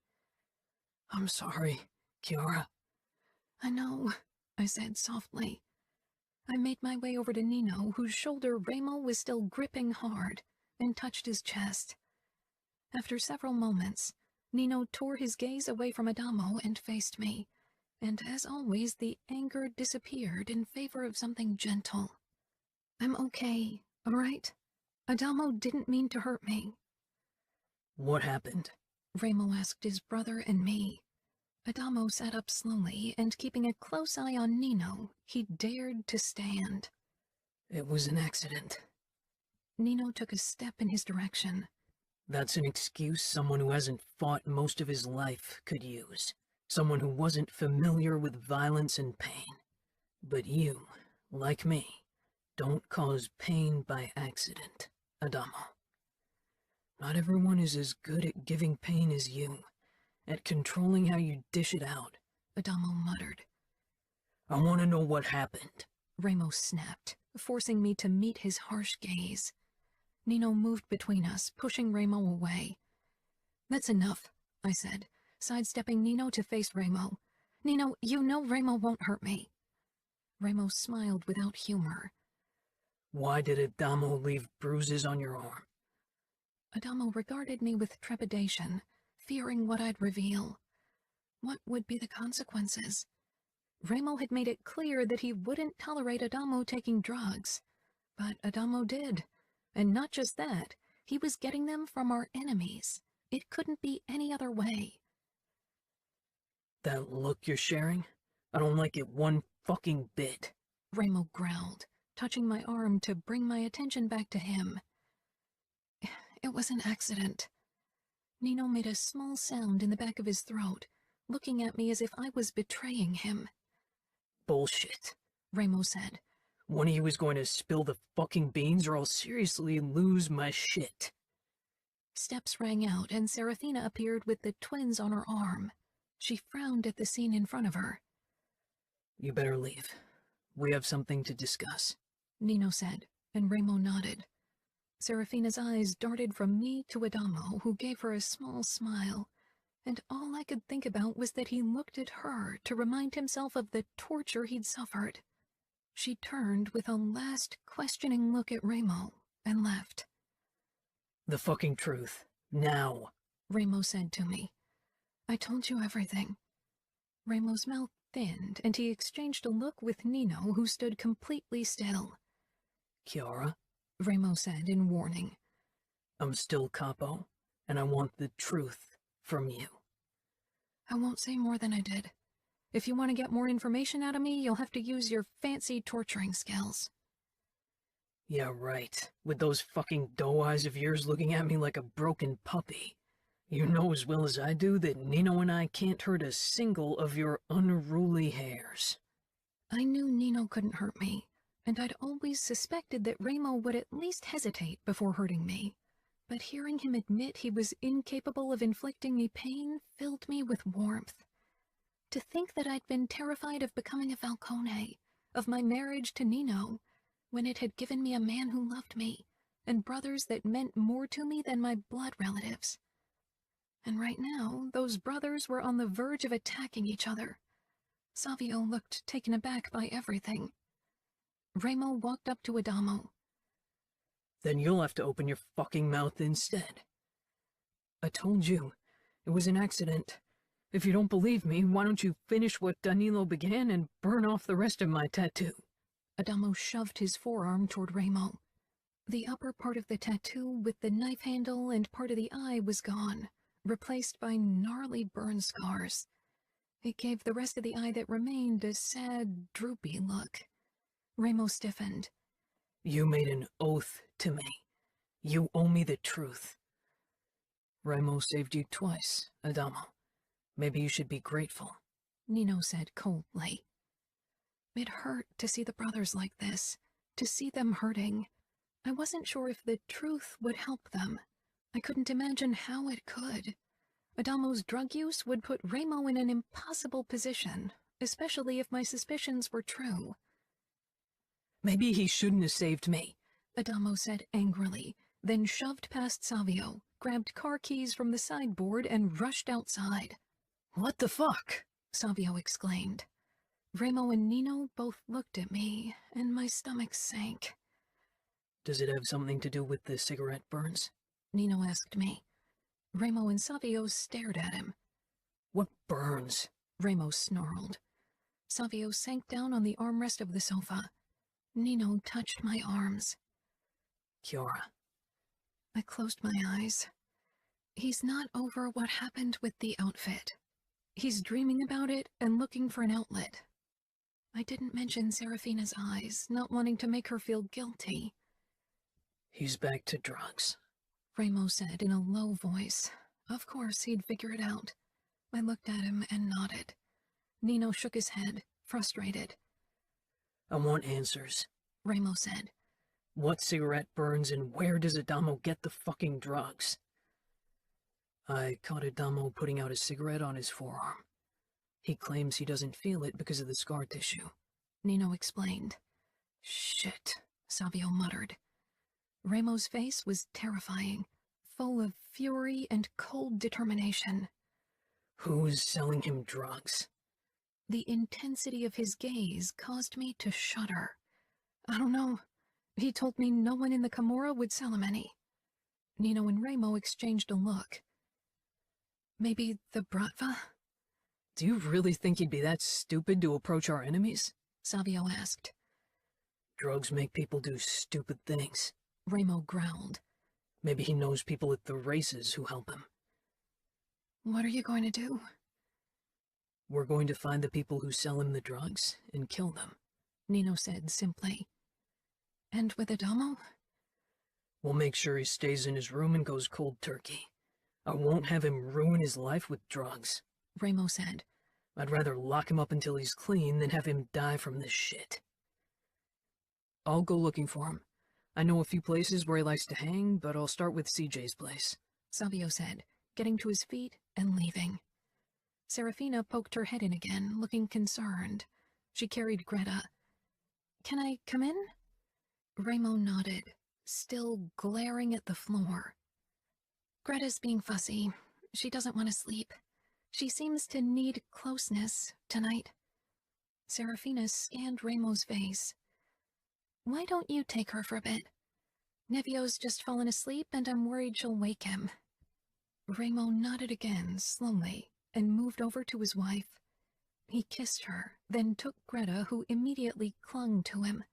S3: I'm sorry, Cora.
S2: I know, I said softly. I made my way over to Nino, whose shoulder Remo was still gripping hard, and touched his chest. After several moments, Nino tore his gaze away from Adamo and faced me, and as always the anger disappeared in favor of something gentle. I'm okay, all right? Adamo didn't mean to hurt me.
S3: What happened?
S2: Remo asked his brother and me. Adamo sat up slowly, and keeping a close eye on Nino, he dared to stand.
S3: It was an accident.
S2: Nino took a step in his direction.
S3: That's an excuse someone who hasn't fought most of his life could use. Someone who wasn't familiar with violence and pain. But you, like me, don't cause pain by accident, Adamo. Not everyone is as good at giving pain as you, at controlling how you dish it out,
S2: Adamo muttered.
S3: I want to know what happened.
S2: Remo snapped, forcing me to meet his harsh gaze. Nino moved between us, pushing Remo away. "That's enough," I said, sidestepping Nino to face Remo. "Nino, you know Remo won't hurt me." Remo smiled without humor.
S3: "Why did Adamo leave bruises on your arm?"
S2: Adamo regarded me with trepidation, fearing what I'd reveal. What would be the consequences? Remo had made it clear that he wouldn't tolerate Adamo taking drugs. But Adamo did. And not just that, he was getting them from our enemies. It couldn't be any other way.
S3: "That look you're sharing? I don't like it one fucking bit,"
S2: Remo growled, touching my arm to bring my attention back to him. "It was an accident." Nino made a small sound in the back of his throat, looking at me as if I was betraying him.
S3: "Bullshit,"
S2: Remo said.
S3: "One of you is going to spill the fucking beans or I'll seriously lose my shit."
S2: Steps rang out and Serafina appeared with the twins on her arm. She frowned at the scene in front of her.
S3: "You better leave. We have something to discuss,"
S2: Nino said, and Remo nodded. Serafina's eyes darted from me to Adamo, who gave her a small smile, and all I could think about was that he looked at her to remind himself of the torture he'd suffered. She turned with a last questioning look at Remo and left.
S3: "The fucking truth. Now,"
S2: Remo said to me. "I told you everything." Remo's mouth thinned, and he exchanged a look with Nino, who stood completely still.
S3: "Chiara,
S2: Remo said in warning.
S3: I'm still capo, and I want the truth from you."
S2: "I won't say more than I did. If you want to get more information out of me, you'll have to use your fancy torturing skills."
S3: "Yeah, right. With those fucking doe eyes of yours looking at me like a broken puppy. You know as well as I do that Nino and I can't hurt a single of your unruly hairs."
S2: I knew Nino couldn't hurt me, and I'd always suspected that Remo would at least hesitate before hurting me. But hearing him admit he was incapable of inflicting me pain filled me with warmth. To think that I'd been terrified of becoming a Falcone, of my marriage to Nino, when it had given me a man who loved me, and brothers that meant more to me than my blood relatives. And right now, those brothers were on the verge of attacking each other. Savio looked taken aback by everything. Remo walked up to Adamo.
S3: "Then you'll have to open your fucking mouth instead." "I told you. It was an accident. If you don't believe me, why don't you finish what Danilo began and burn off the rest of my tattoo?"
S2: Adamo shoved his forearm toward Remo. The upper part of the tattoo with the knife handle and part of the eye was gone, replaced by gnarly burn scars. It gave the rest of the eye that remained a sad, droopy look. Remo stiffened.
S3: "You made an oath to me. You owe me the truth." "Remo saved you twice, Adamo. Maybe you should be grateful,"
S2: Nino said coldly. It hurt to see the brothers like this, to see them hurting. I wasn't sure if the truth would help them. I couldn't imagine how it could. Adamo's drug use would put Remo in an impossible position, especially if my suspicions were true.
S3: "Maybe he shouldn't have saved me,"
S2: Adamo said angrily, then shoved past Savio, grabbed car keys from the sideboard, and rushed outside.
S3: "What the fuck?"
S2: Savio exclaimed. Remo and Nino both looked at me, and my stomach sank.
S3: "Does it have something to do with the cigarette burns?"
S2: Nino asked me. Remo and Savio stared at him.
S3: "What burns?"
S2: Remo snarled. Savio sank down on the armrest of the sofa. Nino touched my arms.
S3: "Chiara."
S2: I closed my eyes. He's not over what happened with the outfit. He's dreaming about it and looking for an outlet. I didn't mention Serafina's eyes, not wanting to make her feel guilty.
S3: "He's back to drugs,"
S2: Remo said in a low voice. Of course, he'd figure it out. I looked at him and nodded. Nino shook his head, frustrated.
S3: "I want answers,"
S2: Remo said.
S3: "What cigarette burns and where does Adamo get the fucking drugs?" "I caught Adamo putting out a cigarette on his forearm. He claims he doesn't feel it because of the scar tissue,"
S2: Nino explained. Shit, Savio muttered. Ramo's face was terrifying, full of fury and cold determination.
S3: Who is selling him drugs?
S2: The intensity of his gaze caused me to shudder. I don't know. He told me no one in the Camorra would sell him any. Nino and Ramo exchanged a look. Maybe the Bratva?
S3: Do you really think he'd be that stupid to approach our enemies?
S2: Savio asked.
S3: Drugs make people do stupid things.
S2: Ramo growled.
S3: Maybe he knows people at the races who help him.
S2: What are you going to do?
S3: We're going to find the people who sell him the drugs and kill them,
S2: Nino said simply. And with Adamo?
S3: We'll make sure he stays in his room and goes cold turkey. I won't have him ruin his life with drugs,
S2: Ramo said.
S3: I'd rather lock him up until he's clean than have him die from this shit. I'll go looking for him. I know a few places where he likes to hang, but I'll start with CJ's place,
S2: Savio said, getting to his feet and leaving. Serafina poked her head in again, looking concerned. She carried Greta. Can I come in? Ramo nodded, still glaring at the floor. Greta's being fussy. She doesn't want to sleep. She seems to need closeness tonight. Serafina scanned Ramo's face. Why don't you take her for a bit? Nevio's just fallen asleep and I'm worried she'll wake him. Ramo nodded again, slowly, and moved over to his wife. He kissed her, then took Greta, who immediately clung to him.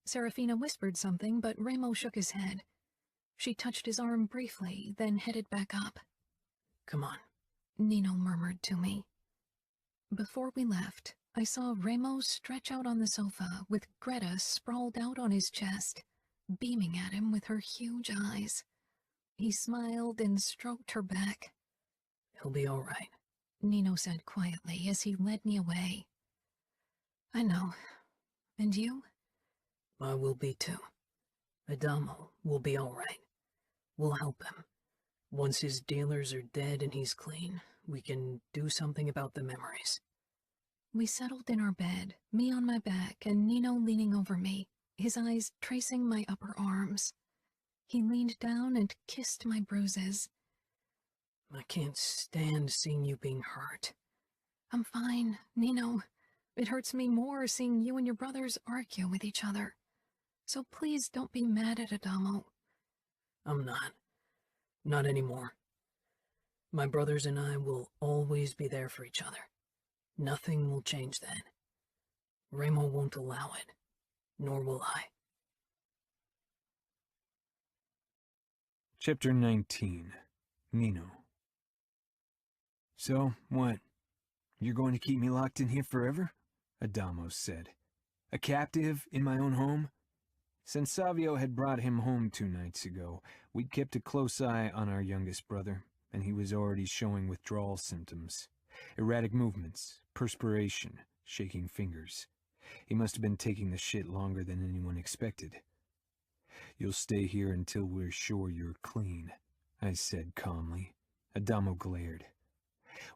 S2: Serafina whispered something, but Ramo shook his head. She touched his arm briefly, then headed back up.
S3: Come on,
S2: Nino murmured to me. Before we left, I saw Ramo stretch out on the sofa with Greta sprawled out on his chest, beaming at him with her huge eyes. He smiled and stroked her back.
S3: He'll be all right,
S2: Nino said quietly as he led me away. I know. And you?
S3: I will be too. Adamo will be all right. We'll help him. Once his dealers are dead and he's clean, we can do something about the memories.
S2: We settled in our bed, me on my back and Nino leaning over me, his eyes tracing my upper arms. He leaned down and kissed my bruises.
S3: I can't stand seeing you being hurt.
S2: I'm fine, Nino. It hurts me more seeing you and your brothers argue with each other. So please don't be mad at Adamo.
S3: I'm not. Not anymore. My brothers and I will always be there for each other. Nothing will change that. Ramo won't allow it, nor will I.
S1: Chapter 19. Nino. So, what? You're going to keep me locked in here forever? Adamo said. A captive in my own home? Since Savio had brought him home 2 nights ago, we'd kept a close eye on our youngest brother, and he was already showing withdrawal symptoms. Erratic movements, perspiration, shaking fingers. He must have been taking the shit longer than anyone expected. You'll stay here until we're sure you're clean, I said calmly. Adamo glared.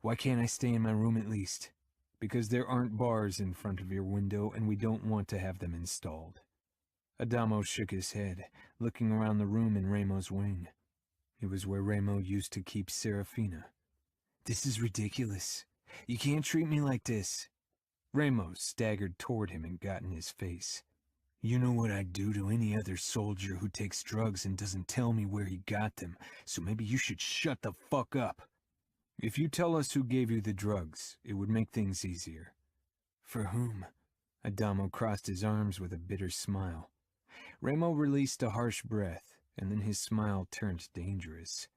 S1: Why can't I stay in my room at least? Because there aren't bars in front of your window and we don't want to have them installed. Adamo shook his head, looking around the room in Ramo's wing. It was where Ramo used to keep Serafina. This is ridiculous. You can't treat me like this. Ramo staggered toward him and got in his face. You know what I'd do to any other soldier who takes drugs and doesn't tell me where he got them, so maybe you should shut the fuck up. If you tell us who gave you the drugs, it would make things easier. For whom? Adamo crossed his arms with a bitter smile. Ramo released a harsh breath, and then his smile turned dangerous.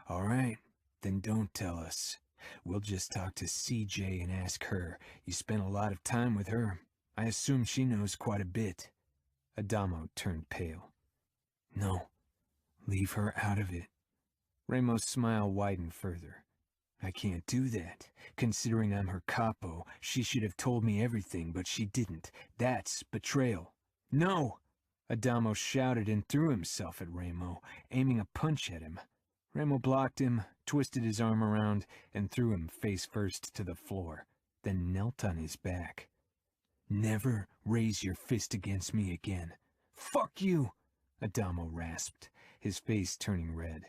S1: All right, then don't tell us. We'll just talk to CJ and ask her. You spent a lot of time with her. I assume she knows quite a bit. Adamo turned pale. No, leave her out of it. Ramo's smile widened further. I can't do that. Considering I'm her capo, she should have told me everything, but she didn't. That's betrayal. No! Adamo shouted and threw himself at Ramo, aiming a punch at him. Ramo blocked him, twisted his arm around, and threw him face first to the floor, then knelt on his back. Never raise your fist against me again. Fuck you, Adamo rasped, his face turning red.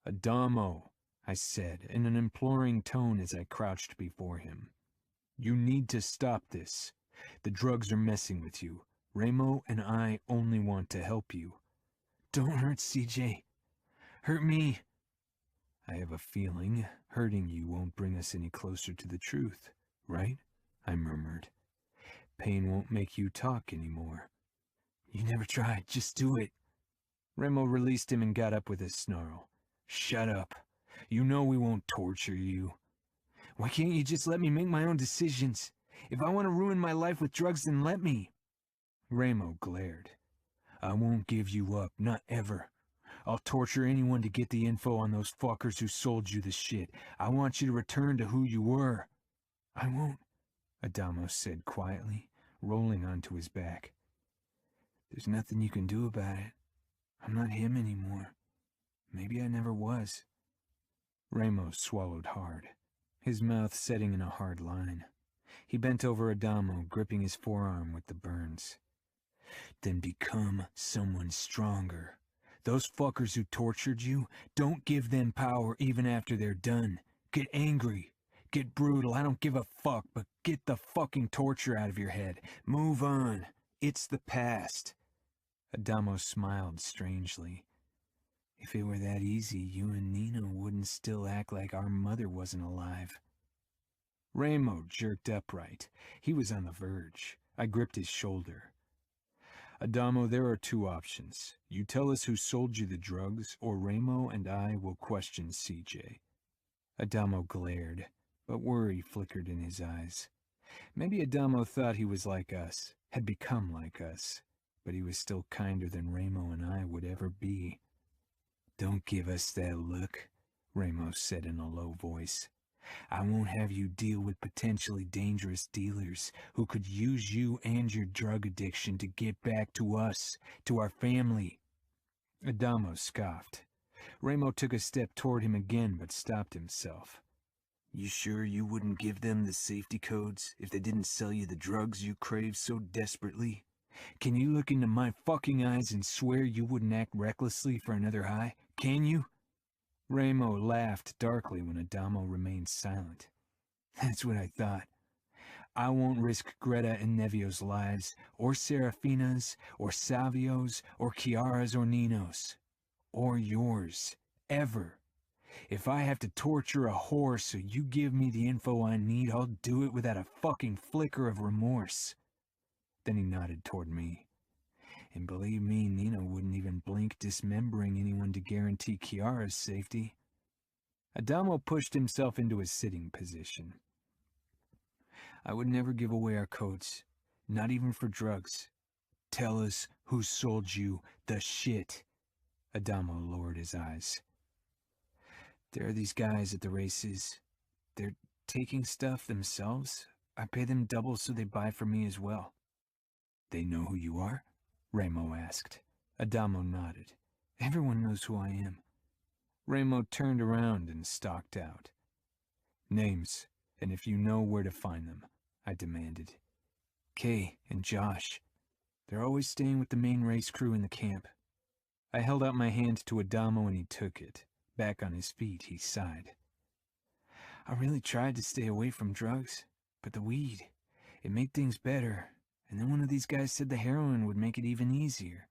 S1: Adamo, I said in an imploring tone as I crouched before him. You need to stop this. The drugs are messing with you. Ramo and I only want to help you. Don't hurt CJ. Hurt me. I have a feeling hurting you won't bring us any closer to the truth, right? I murmured. Pain won't make you talk anymore. You never tried, just do it. Ramo released him and got up with a snarl. Shut up. You know we won't torture you. Why can't you just let me make my own decisions? If I want to ruin my life with drugs, then let me. Ramo glared. I won't give you up, not ever. I'll torture anyone to get the info on those fuckers who sold you the shit. I want you to return to who you were. I won't, Adamo said quietly, rolling onto his back. There's nothing you can do about it. I'm not him anymore. Maybe I never was. Ramo swallowed hard, his mouth setting in a hard line. He bent over Adamo, gripping his forearm with the burns. Then become someone stronger. Those fuckers who tortured you, don't give them power even after they're done. Get angry. Get brutal. I don't give a fuck, but get the fucking torture out of your head. Move on. It's the past. Adamo smiled strangely. If it were that easy, you and Nina wouldn't still act like our mother wasn't alive. Ramo jerked upright. He was on the verge. I gripped his shoulder. Adamo, there are two options. You tell us who sold you the drugs, or Ramo and I will question CJ. Adamo glared, but worry flickered in his eyes. Maybe Adamo thought he was like us, had become like us, but he was still kinder than Ramo and I would ever be. Don't give us that look, Ramo said in a low voice. I won't have you deal with potentially dangerous dealers who could use you and your drug addiction to get back to us, to our family. Adamo scoffed. Ramo took a step toward him again, but stopped himself. You sure you wouldn't give them the safety codes if they didn't sell you the drugs you crave so desperately? Can you look into my fucking eyes and swear you wouldn't act recklessly for another high? Can you? Ramo laughed darkly when Adamo remained silent. That's what I thought. I won't risk Greta and Nevio's lives, or Serafina's, or Savio's, or Chiara's, or Nino's. Or yours. Ever. If I have to torture a whore so you give me the info I need, I'll do it without a fucking flicker of remorse. Then he nodded toward me. And believe me, Nina wouldn't even blink dismembering anyone to guarantee Chiara's safety. Adamo pushed himself into a sitting position. I would never give away our codes, not even for drugs. Tell us who sold you the shit. Adamo lowered his eyes. There are these guys at the races. They're taking stuff themselves. I pay them double so they buy from me as well. They know who you are? Ramo asked. Adamo nodded. Everyone knows who I am. Ramo turned around and stalked out. Names, and if you know where to find them, I demanded. Kay and Josh. They're always staying with the main race crew in the camp. I held out my hand to Adamo and he took it. Back on his feet, he sighed. I really tried to stay away from drugs, but the weed, it made things better. And then one of these guys said the heroin would make it even easier.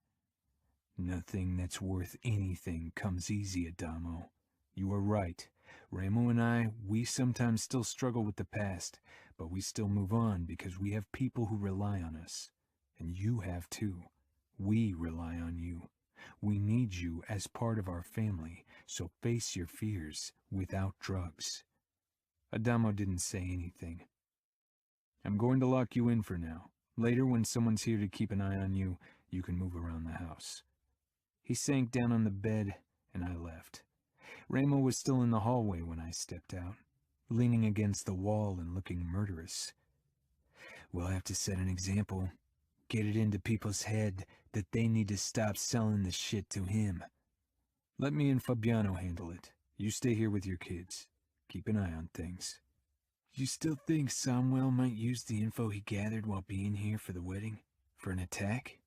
S1: Nothing that's worth anything comes easy, Adamo. You are right. Ramo and I, we sometimes still struggle with the past, but we still move on because we have people who rely on us. And you have too. We rely on you. We need you as part of our family, so face your fears without drugs. Adamo didn't say anything. I'm going to lock you in for now. Later, when someone's here to keep an eye on you, you can move around the house. He sank down on the bed, and I left. Ramo was still in the hallway when I stepped out, leaning against the wall and looking murderous. We'll have to set an example. Get it into people's head that they need to stop selling the shit to him. Let me and Fabiano handle it. You stay here with your kids. Keep an eye on things. You still think Samuel might use the info he gathered while being here for the wedding? For an attack?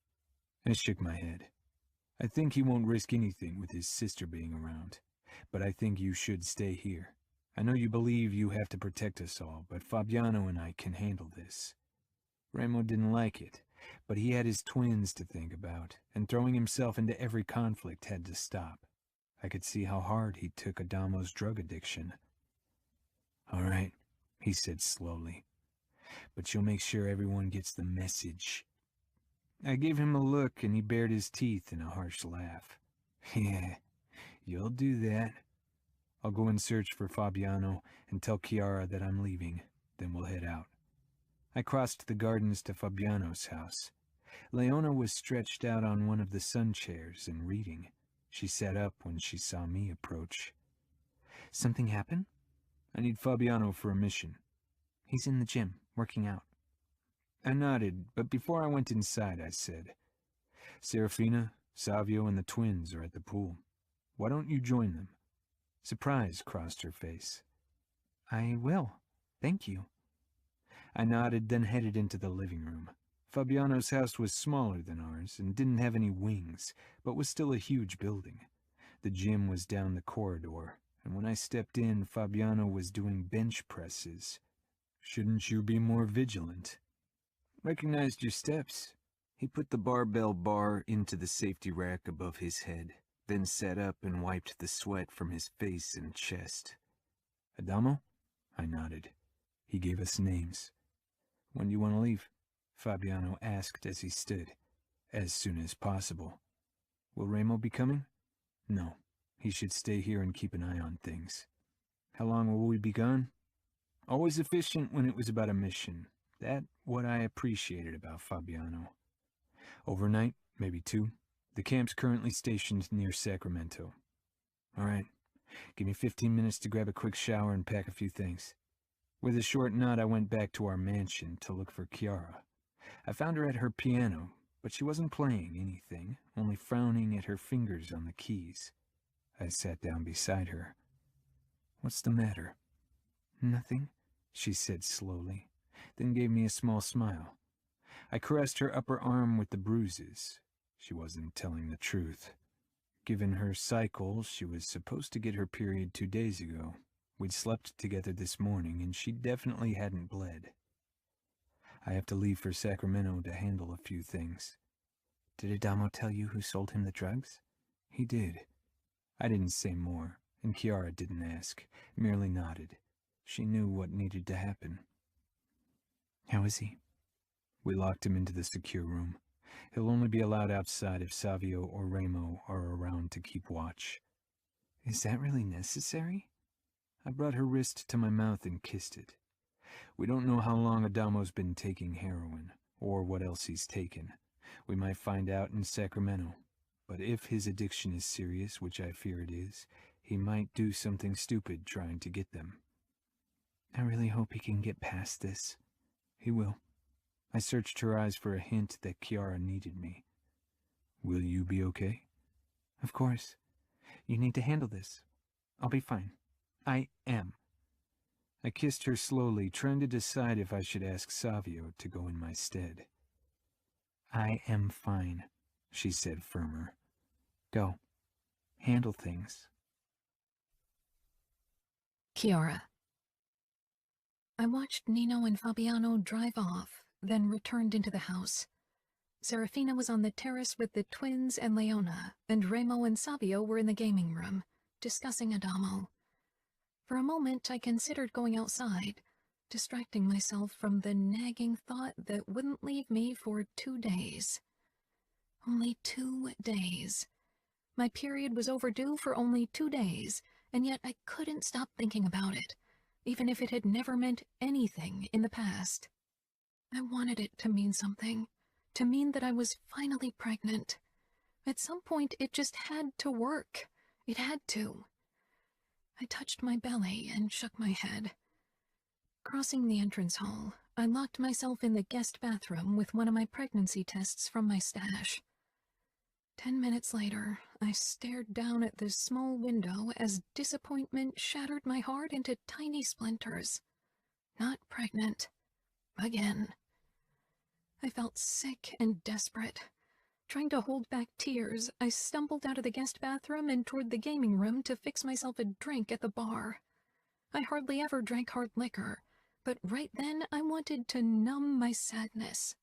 S1: I shook my head. I think he won't risk anything with his sister being around, but I think you should stay here. I know you believe you have to protect us all, but Fabiano and I can handle this. Remo didn't like it, but he had his twins to think about, and throwing himself into every conflict had to stop. I could see how hard he took Adamo's drug addiction. All right, he said slowly, but you'll make sure everyone gets the message. I gave him a look, and he bared his teeth in a harsh laugh. Yeah, you'll do that. I'll go and search for Fabiano and tell Chiara that I'm leaving, then we'll head out. I crossed the gardens to Fabiano's house. Leona was stretched out on one of the sun chairs and reading. She sat up when she saw me approach. Something happened? I need Fabiano for a mission. He's in the gym, working out. I nodded, but before I went inside, I said, Serafina, Savio, and the twins are at the pool. Why don't you join them? Surprise crossed her face. I will. Thank you. I nodded, then headed into the living room. Fabiano's house was smaller than ours and didn't have any wings, but was still a huge building. The gym was down the corridor, and when I stepped in, Fabiano was doing bench presses. Shouldn't you be more vigilant? Recognized your steps. He put the barbell bar into the safety rack above his head, then sat up and wiped the sweat from his face and chest. Adamo? I nodded. He gave us names. When do you want to leave? Fabiano asked as he stood. As soon as possible. Will Remo be coming? No. He should stay here and keep an eye on things. How long will we be gone? Always efficient when it was about a mission. That what I appreciated about Fabiano. Overnight, maybe 2. The camp's currently stationed near Sacramento. All right. Give me 15 minutes to grab a quick shower and pack a few things. With a short nod, I went back to our mansion to look for Chiara. I found her at her piano, but she wasn't playing anything, only frowning at her fingers on the keys. I sat down beside her. What's the matter? Nothing, she said slowly, then gave me a small smile. I caressed her upper arm with the bruises. She wasn't telling the truth. Given her cycle, she was supposed to get her period 2 days ago. We'd slept together this morning, and she definitely hadn't bled. I have to leave for Sacramento to handle a few things. Did Adamo tell you who sold him the drugs? He did. I didn't say more, and Chiara didn't ask, merely nodded. She knew what needed to happen. How is he? We locked him into the secure room. He'll only be allowed outside if Savio or Remo are around to keep watch. Is that really necessary? I brought her wrist to my mouth and kissed it. We don't know how long Adamo's been taking heroin, or what else he's taken. We might find out in Sacramento. But if his addiction is serious, which I fear it is, he might do something stupid trying to get them. I really hope he can get past this. He will. I searched her eyes for a hint that Chiara needed me. Will you be okay? Of course. You need to handle this. I'll be fine. I am. I kissed her slowly, trying to decide if I should ask Savio to go in my stead. I am fine, she said firmer. Go. Handle things.
S2: Chiara. I watched Nino and Fabiano drive off, then returned into the house. Serafina was on the terrace with the twins and Leona, and Remo and Savio were in the gaming room, discussing Adamo. For a moment, I considered going outside, distracting myself from the nagging thought that wouldn't leave me for 2 days. Only 2 days. My period was overdue for only 2 days, and yet I couldn't stop thinking about it, even if it had never meant anything in the past. I wanted it to mean something, to mean that I was finally pregnant. At some point, it just had to work. It had to. I touched my belly and shook my head. Crossing the entrance hall, I locked myself in the guest bathroom with one of my pregnancy tests from my stash. 10 minutes later, I stared down at the small window as disappointment shattered my heart into tiny splinters. Not pregnant. Again. I felt sick and desperate. Trying to hold back tears, I stumbled out of the guest bathroom and toward the gaming room to fix myself a drink at the bar. I hardly ever drank hard liquor, but right then I wanted to numb my sadness.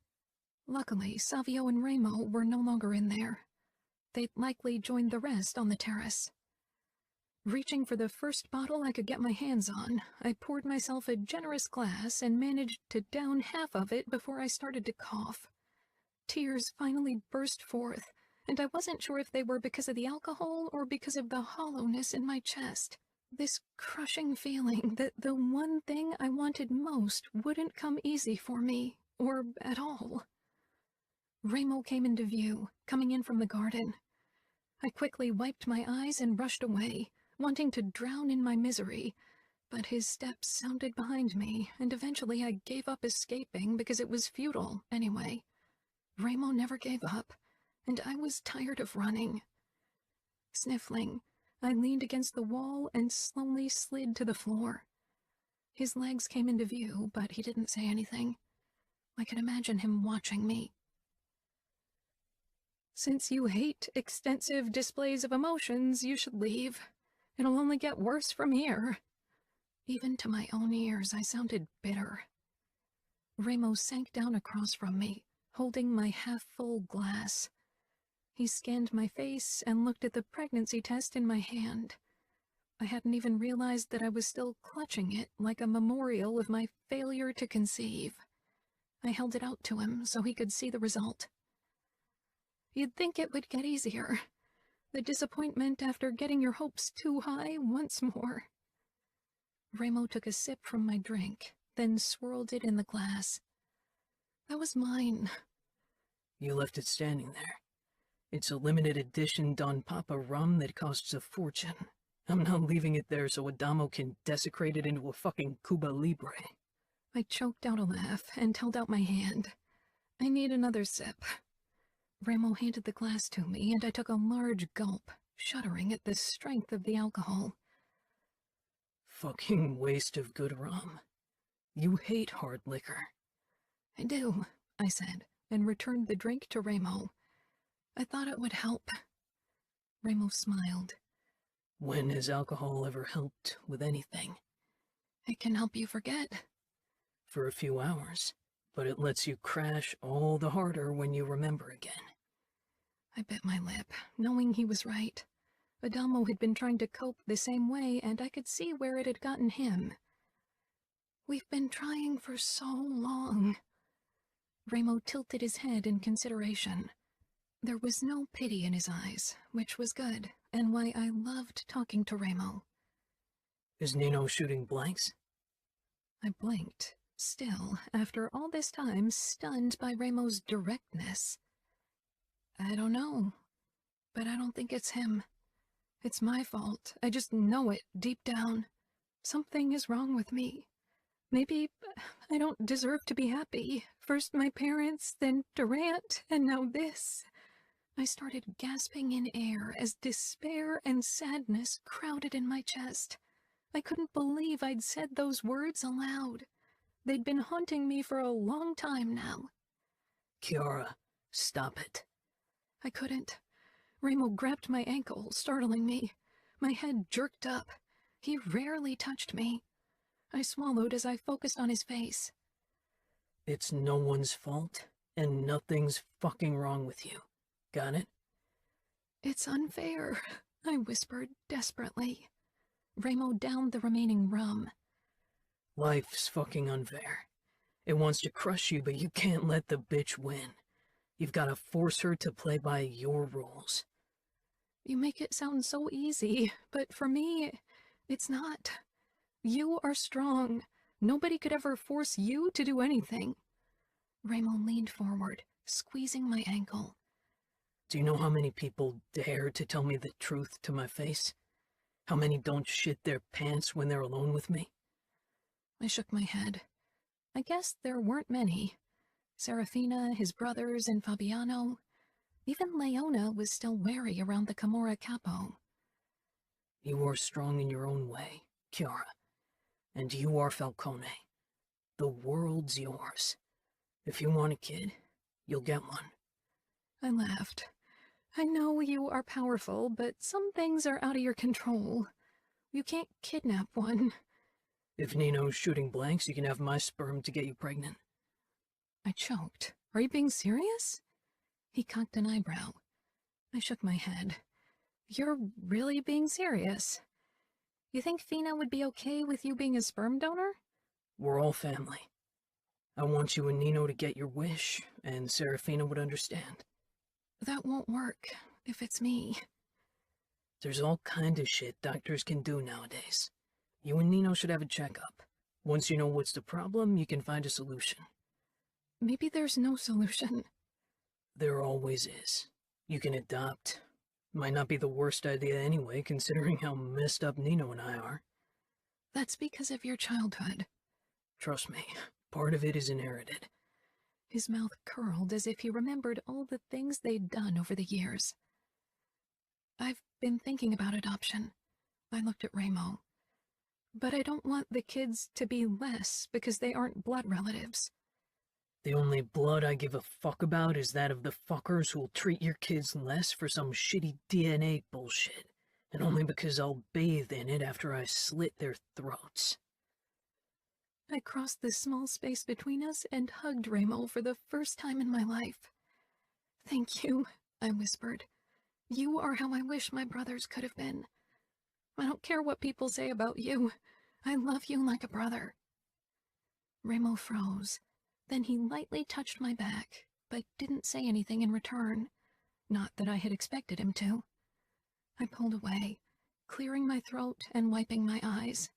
S2: Luckily, Savio and Remo were no longer in there. They'd likely joined the rest on the terrace. Reaching for the first bottle I could get my hands on, I poured myself a generous glass and managed to down half of it before I started to cough. Tears finally burst forth, and I wasn't sure if they were because of the alcohol or because of the hollowness in my chest. This crushing feeling that the one thing I wanted most wouldn't come easy for me, or at all. Remo came into view, coming in from the garden. I quickly wiped my eyes and rushed away, wanting to drown in my misery, but his steps sounded behind me, and eventually I gave up escaping because it was futile anyway. Remo never gave up, and I was tired of running. Sniffling, I leaned against the wall and slowly slid to the floor. His legs came into view, but he didn't say anything. I could imagine him watching me. Since you hate extensive displays of emotions, you should leave. It'll only get worse from here. Even to my own ears, I sounded bitter. Remo sank down across from me, holding my half-full glass. He scanned my face and looked at the pregnancy test in my hand. I hadn't even realized that I was still clutching it like a memorial of my failure to conceive. I held it out to him so he could see the result. You'd think it would get easier. The disappointment after getting your hopes too high once more. Remo took a sip from my drink, then swirled it in the glass. That was mine.
S3: You left it standing there. It's a limited edition Don Papa rum that costs a fortune. I'm not leaving it there so Adamo can desecrate it into a fucking Cuba Libre.
S2: I choked out a laugh and held out my hand. I need another sip. Remo handed the glass to me, and I took a large gulp, shuddering at the strength of the alcohol.
S3: Fucking waste of good rum. You hate hard liquor.
S2: I do, I said, and returned the drink to Remo. I thought it would help. Remo smiled.
S3: When has alcohol ever helped with anything?
S2: It can help you forget.
S3: For a few hours, but it lets you crash all the harder when you remember again.
S2: I bit my lip, knowing he was right. Adamo had been trying to cope the same way, and I could see where it had gotten him. We've been trying for so long. Remo tilted his head in consideration. There was no pity in his eyes, which was good, and why I loved talking to Remo.
S3: Is Nino shooting blanks?
S2: I blinked, still, after all this time, stunned by Remo's directness. I don't know, but I don't think it's him. It's my fault. I just know it deep down. Something is wrong with me. Maybe I don't deserve to be happy. First my parents, then Durant, and now this. I started gasping in air as despair and sadness crowded in my chest. I couldn't believe I'd said those words aloud. They'd been haunting me for a long time now.
S3: Chiara, stop it.
S2: I couldn't. Remo grabbed my ankle, startling me. My head jerked up. He rarely touched me. I swallowed as I focused on his face.
S3: It's no one's fault, and nothing's fucking wrong with you. Got it?
S2: It's unfair, I whispered desperately. Remo downed the remaining rum.
S3: Life's fucking unfair. It wants to crush you, but you can't let the bitch win. You've got to force her to play by your rules.
S2: You make it sound so easy, but for me, it's not. You are strong. Nobody could ever force you to do anything. Remo leaned forward, squeezing my ankle.
S3: Do you know how many people dare to tell me the truth to my face? How many don't shit their pants when they're alone with me?
S2: I shook my head. I guess there weren't many. Serafina, his brothers, and Fabiano. Even Leona was still wary around the Camorra capo.
S3: You are strong in your own way, Chiara. And you are Falcone. The world's yours. If you want a kid, you'll get one.
S2: I laughed. I know you are powerful, but some things are out of your control. You can't kidnap one.
S3: If Nino's shooting blanks, you can have my sperm to get you pregnant.
S2: I choked. Are you being serious? He cocked an eyebrow. I shook my head. You're really being serious? You think Fina would be okay with you being a sperm donor?
S3: We're all family. I want you and Nino to get your wish, and Serafina would understand.
S2: That won't work if it's me.
S3: There's all kind of shit doctors can do nowadays. You and Nino should have a checkup. Once you know what's the problem, you can find a solution.
S2: Maybe there's no solution.
S3: There always is. You can adopt. Might not be the worst idea anyway, considering how messed up Nino and I are.
S2: That's because of your childhood.
S3: Trust me, part of it is inherited.
S2: His mouth curled as if he remembered all the things they'd done over the years. I've been thinking about adoption. I looked at Ramo. But I don't want the kids to be less because they aren't blood relatives.
S3: The only blood I give a fuck about is that of the fuckers who'll treat your kids less for some shitty DNA bullshit, and only because I'll bathe in it after I slit their throats.
S2: I crossed the small space between us and hugged Ramo for the first time in my life. Thank you, I whispered. You are how I wish my brothers could have been. I don't care what people say about you. I love you like a brother. Ramo froze. Then he lightly touched my back, but didn't say anything in return. Not that I had expected him to. I pulled away, clearing my throat and wiping my eyes.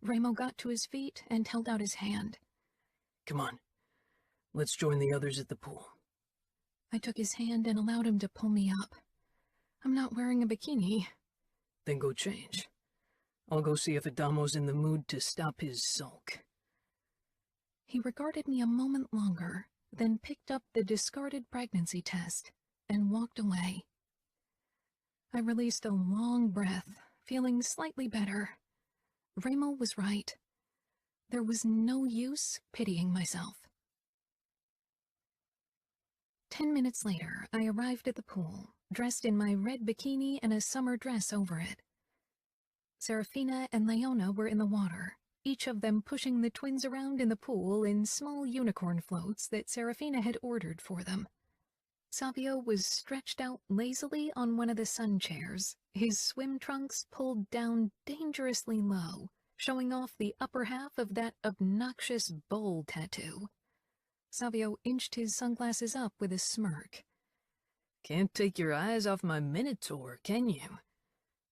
S2: Ramo got to his feet and held out his hand.
S3: Come on. Let's join the others at the pool.
S2: I took his hand and allowed him to pull me up. I'm not wearing a bikini.
S3: Then go change. I'll go see if Adamo's in the mood to stop his sulk.
S2: He regarded me a moment longer, then picked up the discarded pregnancy test and walked away. I released a long breath, feeling slightly better. Ramo was right. There was no use pitying myself. 10 minutes later, I arrived at the pool, dressed in my red bikini and a summer dress over it. Serafina and Leona were in the water, each of them pushing the twins around in the pool in small unicorn floats that Serafina had ordered for them. Savio was stretched out lazily on one of the sun chairs, his swim trunks pulled down dangerously low, showing off the upper half of that obnoxious bull tattoo. Savio inched his sunglasses up with a smirk.
S3: Can't take your eyes off my Minotaur, can you?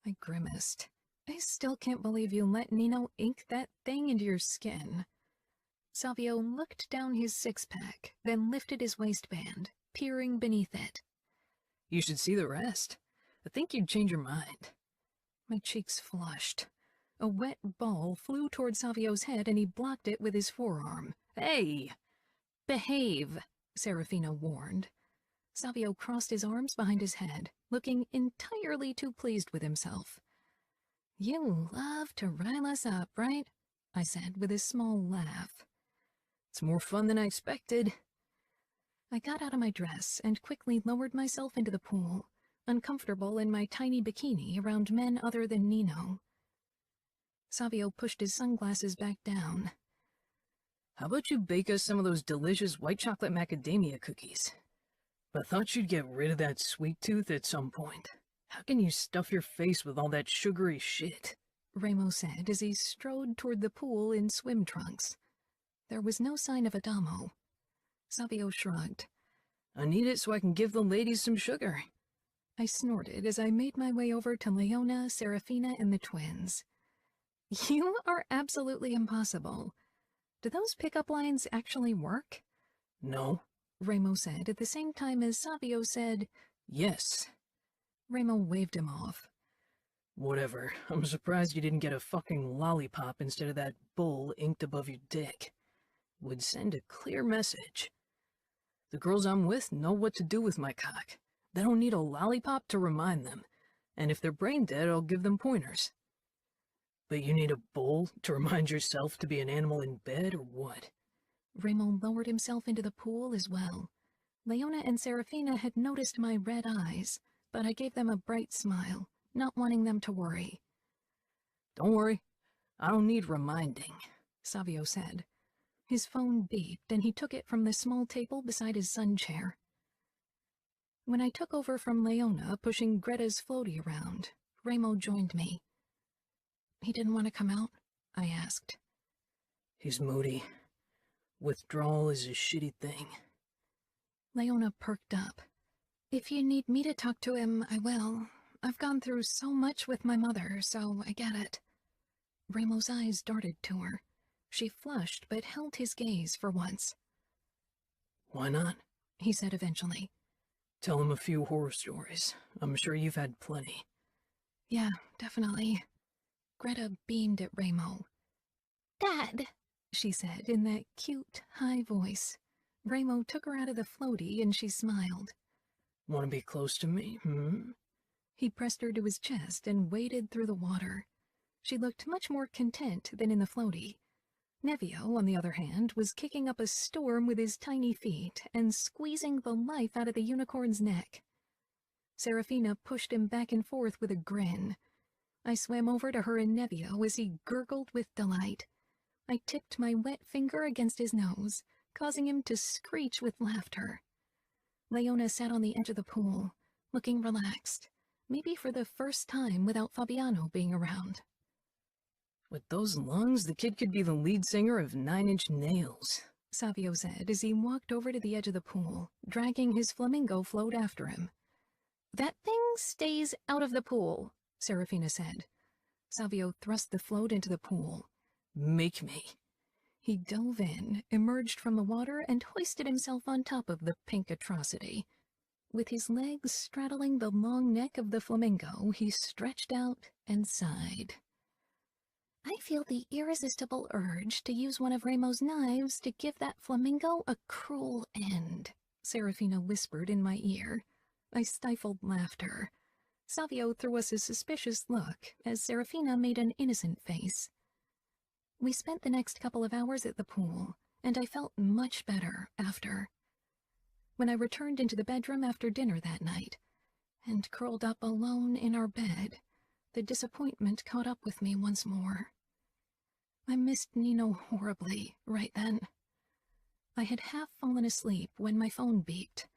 S2: I grimaced. I still can't believe you let Nino ink that thing into your skin. Savio looked down his six-pack, then lifted his waistband, peering beneath it.
S3: You should see the rest. I think you'd change your mind.
S2: My cheeks flushed. A wet ball flew toward Savio's head and he blocked it with his forearm.
S3: Hey!
S2: Behave, Serafina warned. Savio crossed his arms behind his head, looking entirely too pleased with himself. You love to rile us up, right? I said with a small laugh.
S3: It's more fun than I expected.
S2: I got out of my dress and quickly lowered myself into the pool, uncomfortable in my tiny bikini around men other than Nino. Savio pushed his sunglasses back down.
S3: How about you bake us some of those delicious white chocolate macadamia cookies? I thought you'd get rid of that sweet tooth at some point. How can you stuff your face with all that sugary shit?
S2: Ramo said as he strode toward the pool in swim trunks. There was no sign of Adamo. Savio shrugged.
S3: I need it so I can give the ladies some sugar.
S2: I snorted as I made my way over to Leona, Serafina, and the twins. You are absolutely impossible. Do those pickup lines actually work?
S3: No,
S2: Ramo said at the same time as Savio said,
S3: yes.
S2: Ramo waved him off.
S3: Whatever. I'm surprised you didn't get a fucking lollipop instead of that bull inked above your dick. Would send a clear message. The girls I'm with know what to do with my cock. They don't need a lollipop to remind them. And if they're brain dead, I'll give them pointers. But you need a bowl to remind yourself to be an animal in bed, or what?
S2: Raymond lowered himself into the pool as well. Leona and Serafina had noticed my red eyes, but I gave them a bright smile, not wanting them to worry.
S3: Don't worry, I don't need reminding,
S2: Savio said. His phone beeped, and he took it from the small table beside his sun chair. When I took over from Leona, pushing Greta's floaty around, Ramo joined me. He didn't want to come out? I asked.
S3: He's moody. Withdrawal is a shitty thing.
S2: Leona perked up. If you need me to talk to him, I will. I've gone through so much with my mother, so I get it. Ramo's eyes darted to her. She flushed, but held his gaze for once.
S3: Why not?
S2: He said eventually.
S3: Tell him a few horror stories. I'm sure you've had plenty.
S2: Yeah, definitely. Greta beamed at Ramo.
S5: Dad,
S2: she said in that cute, high voice. Ramo took her out of the floaty and she smiled.
S3: Want to be close to me, hmm?
S2: He pressed her to his chest and waded through the water. She looked much more content than in the floaty. Nevio, on the other hand, was kicking up a storm with his tiny feet and squeezing the life out of the unicorn's neck. Serafina pushed him back and forth with a grin. I swam over to her and Nevio as he gurgled with delight. I tipped my wet finger against his nose, causing him to screech with laughter. Leona sat on the edge of the pool, looking relaxed, maybe for the first time without Fabiano being around.
S3: With those lungs, the kid could be the lead singer of 9 Inch Nails,
S2: Savio said as he walked over to the edge of the pool, dragging his flamingo float after him.
S5: That thing stays out of the pool,
S2: Serafina said. Savio thrust the float into the pool.
S3: Make me.
S2: He dove in, emerged from the water, and hoisted himself on top of the pink atrocity. With his legs straddling the long neck of the flamingo, he stretched out and sighed.
S5: I feel the irresistible urge to use one of Ramo's knives to give that flamingo a cruel end,
S2: Serafina whispered in my ear. I stifled laughter. Savio threw us a suspicious look as Serafina made an innocent face. We spent the next couple of hours at the pool, and I felt much better after. When I returned into the bedroom after dinner that night, and curled up alone in our bed, the disappointment caught up with me once more. I missed Nino horribly right then. I had half fallen asleep when my phone beeped.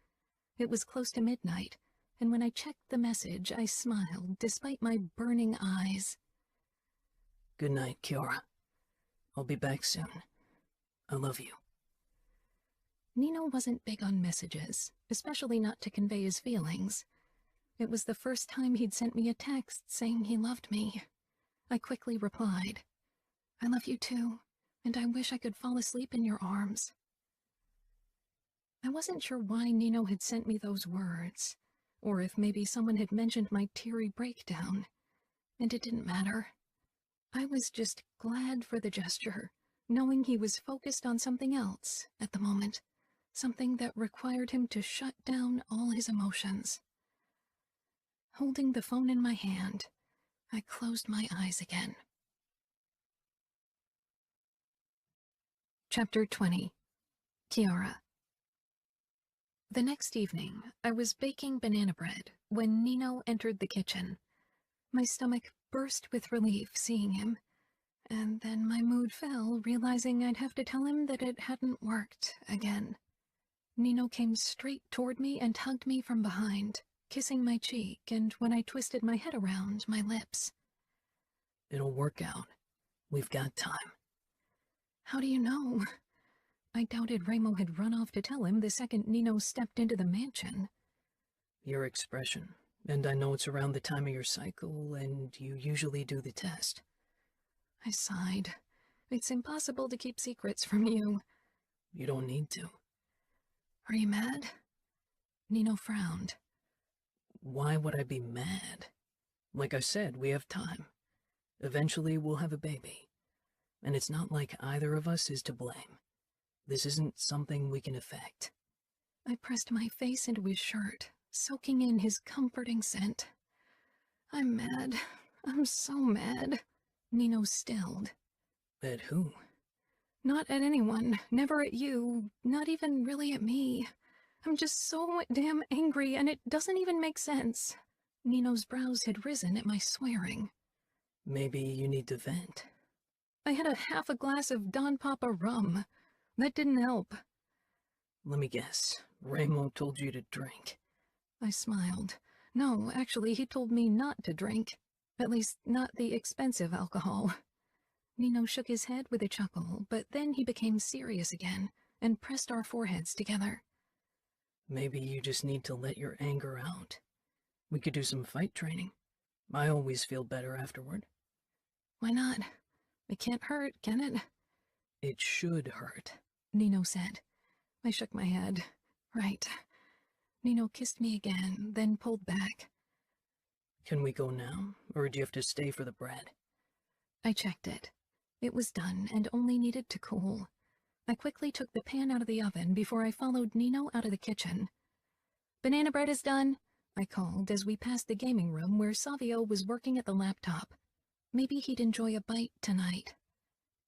S2: It was close to midnight, and when I checked the message, I smiled despite my burning eyes.
S3: Good night, Cora. I'll be back soon. I love you.
S2: Nino wasn't big on messages, especially not to convey his feelings. It was the first time he'd sent me a text saying he loved me. I quickly replied, I love you too, and I wish I could fall asleep in your arms. I wasn't sure why Nino had sent me those words, or if maybe someone had mentioned my teary breakdown, and it didn't matter. I was just glad for the gesture, knowing he was focused on something else at the moment, something that required him to shut down all his emotions. Holding the phone in my hand, I closed my eyes again. Chapter 20. Kiara. The next evening, I was baking banana bread when Nino entered the kitchen. My stomach burst with relief seeing him, and then my mood fell, realizing I'd have to tell him that it hadn't worked again. Nino came straight toward me and hugged me from behind, kissing my cheek, and when I twisted my head around, my lips.
S3: It'll work out. We've got time.
S2: How do you know? I doubted Ramo had run off to tell him the second Nino stepped into the mansion.
S3: Your expression, and I know it's around the time of your cycle, and you usually do the test.
S2: I sighed. It's impossible to keep secrets from you.
S3: You don't need to.
S2: Are you mad? Nino frowned.
S3: Why would I be mad? Like I said, we have time. Eventually we'll have a baby. And it's not like either of us is to blame. This isn't something we can affect.
S2: I pressed my face into his shirt, soaking in his comforting scent. I'm mad. I'm so mad. Nino stilled.
S3: At who?
S2: Not at anyone, never at you, not even really at me. I'm just so damn angry, and it doesn't even make sense. Nino's brows had risen at my swearing.
S3: Maybe you need to vent.
S2: I had half a glass of Don Papa rum. That didn't help.
S3: Let me guess. Ramo told you to drink.
S2: I smiled. No, actually, he told me not to drink. At least, not the expensive alcohol. Nino shook his head with a chuckle, but then he became serious again and pressed our foreheads together.
S3: Maybe you just need to let your anger out. We could do some fight training. I always feel better afterward.
S2: Why not? It can't hurt, can it?
S3: It should hurt,
S2: Nino said. I shook my head. Right. Nino kissed me again, then pulled back.
S3: Can we go now, or do you have to stay for the bread?
S2: I checked it. It was done and only needed to cool. I quickly took the pan out of the oven before I followed Nino out of the kitchen. "Banana bread is done," I called as we passed the gaming room where Savio was working at the laptop. Maybe he'd enjoy a bite tonight.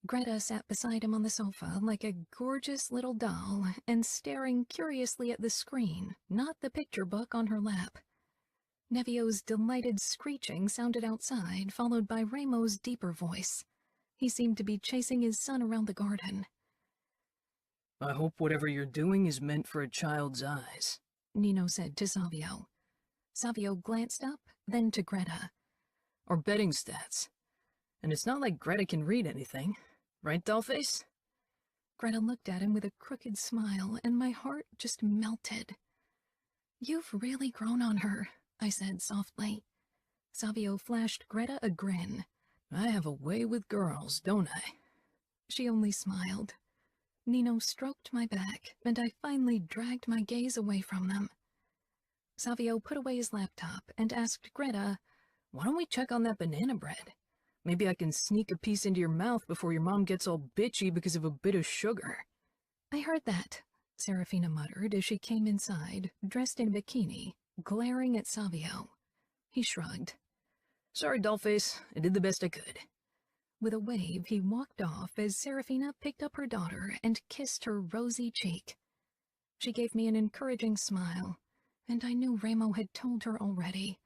S2: Greta sat beside him on the sofa like a gorgeous little doll and staring curiously at the screen, not the picture book on her lap. Nevio's delighted screeching sounded outside, followed by Ramo's deeper voice. He seemed to be chasing his son around the garden.
S3: I hope whatever you're doing is meant for a child's eyes,
S2: Nino said to Savio. Savio glanced up, then to Greta.
S3: Or betting stats. And it's not like Greta can read anything. Right, Dollface?
S2: Greta looked at him with a crooked smile, and my heart just melted. "You've really grown on her," I said softly. Savio flashed Greta a grin.
S3: I have a way with girls, don't I?
S2: She only smiled. Nino stroked my back, and I finally dragged my gaze away from them. Savio put away his laptop and asked Greta,
S3: "Why don't we check on that banana bread? Maybe I can sneak a piece into your mouth before your mom gets all bitchy because of a bit of sugar."
S2: "I heard that," Serafina muttered as she came inside, dressed in a bikini, glaring at Savio. He shrugged.
S3: "Sorry, Dollface. I did the best I could."
S2: With a wave, he walked off as Serafina picked up her daughter and kissed her rosy cheek. She gave me an encouraging smile, and I knew Ramo had told her already.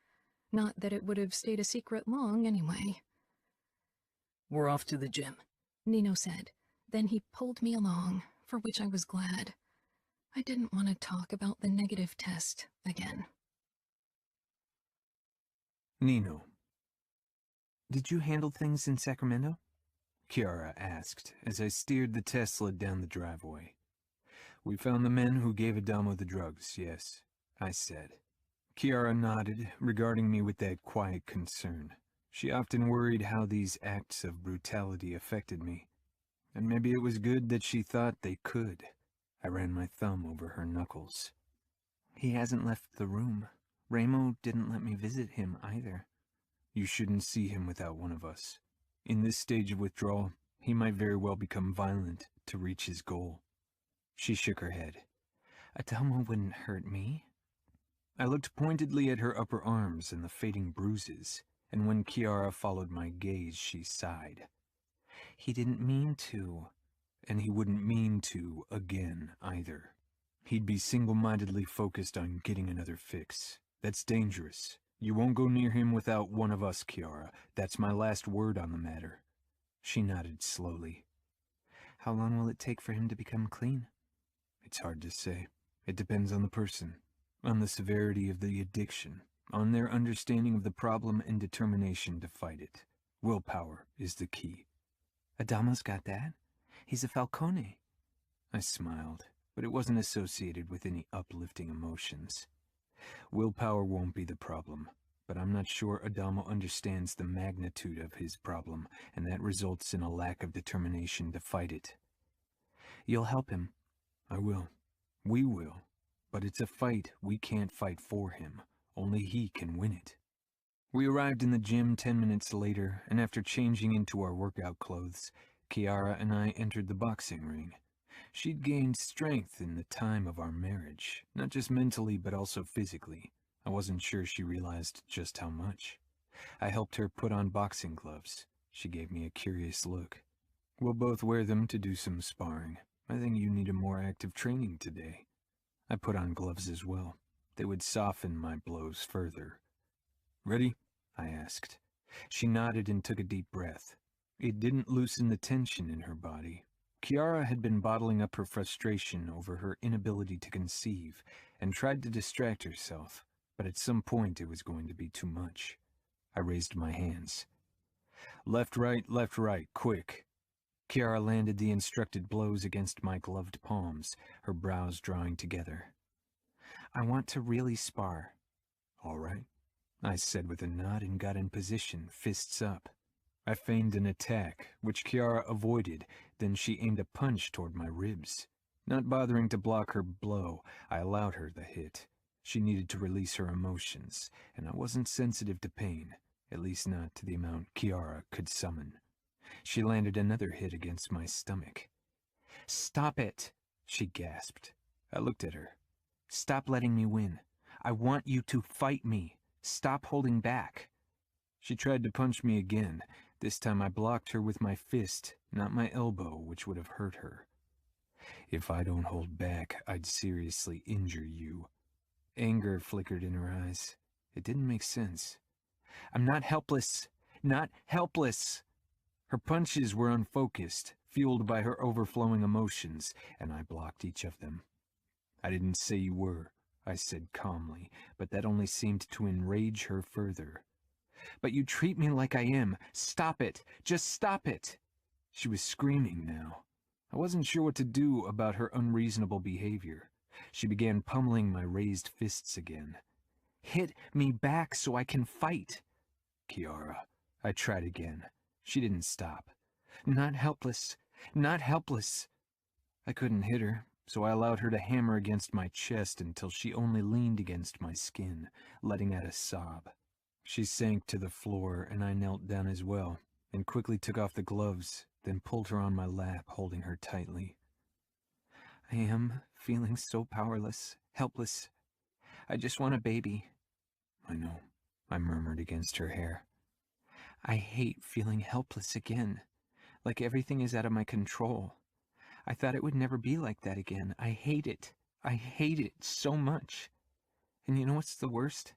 S2: Not that it would have stayed a secret long anyway.
S3: "We're off to the gym,"
S2: Nino said. Then he pulled me along, for which I was glad. I didn't want to talk about the negative test again.
S1: Nino. Did you handle things in Sacramento? Kiara asked as I steered the Tesla down the driveway. We found the men who gave Adamo the drugs, yes, I said. Kiara nodded, regarding me with that quiet concern. She often worried how these acts of brutality affected me. And maybe it was good that she thought they could. I ran my thumb over her knuckles. He hasn't left the room. Ramo didn't let me visit him either. You shouldn't see him without one of us. In this stage of withdrawal, he might very well become violent to reach his goal. She shook her head. Adamo wouldn't hurt me. I looked pointedly at her upper arms and the fading bruises, and when Kiara followed my gaze, she sighed. He didn't mean to, and he wouldn't mean to again either. He'd be single-mindedly focused on getting another fix. That's dangerous. You won't go near him without one of us, Kiara. That's my last word on the matter. She nodded slowly. How long will it take for him to become clean? It's hard to say. It depends on the person, on the severity of the addiction, on their understanding of the problem and determination to fight it. Willpower is the key. Adamo's got that. He's a Falcone. I smiled, but it wasn't associated with any uplifting emotions. Willpower won't be the problem, but I'm not sure Adamo understands the magnitude of his problem, and that results in a lack of determination to fight it. You'll help him. I will. We will. But it's a fight we can't fight for him. Only he can win it. We arrived in the gym 10 minutes later, and after changing into our workout clothes, Kiara and I entered the boxing ring. She'd gained strength in the time of our marriage, not just mentally but also physically. I wasn't sure she realized just how much. I helped her put on boxing gloves. She gave me a curious look. We'll both wear them to do some sparring. I think you need a more active training today. I put on gloves as well. They would soften my blows further. Ready? I asked. She nodded and took a deep breath. It didn't loosen the tension in her body. Kiara had been bottling up her frustration over her inability to conceive and tried to distract herself, but at some point it was going to be too much. I raised my hands. Left, right, quick. Kiara landed the instructed blows against my gloved palms, her brows drawing together. I want to really spar. All right, I said with a nod and got in position, fists up. I feigned an attack, which Kiara avoided, then she aimed a punch toward my ribs. Not bothering to block her blow, I allowed her the hit. She needed to release her emotions, and I wasn't sensitive to pain, at least not to the amount Kiara could summon. She landed another hit against my stomach. Stop it, she gasped. I looked at her. Stop letting me win. I want you to fight me. Stop holding back. She tried to punch me again. This time I blocked her with my fist, not my elbow, which would have hurt her. If I don't hold back, I'd seriously injure you. Anger flickered in her eyes. It didn't make sense. I'm not helpless. Not helpless. Her punches were unfocused, fueled by her overflowing emotions, and I blocked each of them. I didn't say you were, I said calmly, but that only seemed to enrage her further. But you treat me like I am. Stop it. Just stop it. She was screaming now. I wasn't sure what to do about her unreasonable behavior. She began pummeling my raised fists again. Hit me back so I can fight. Kiara, I tried again. She didn't stop. Not helpless. Not helpless. I couldn't hit her, so I allowed her to hammer against my chest until she only leaned against my skin, letting out a sob. She sank to the floor, and I knelt down as well, and quickly took off the gloves, then pulled her on my lap, holding her tightly. I am feeling so powerless, helpless. I just want a baby. I know, I murmured against her hair. I hate feeling helpless again, like everything is out of my control. I thought it would never be like that again. I hate it. I hate it so much. And you know what's the worst?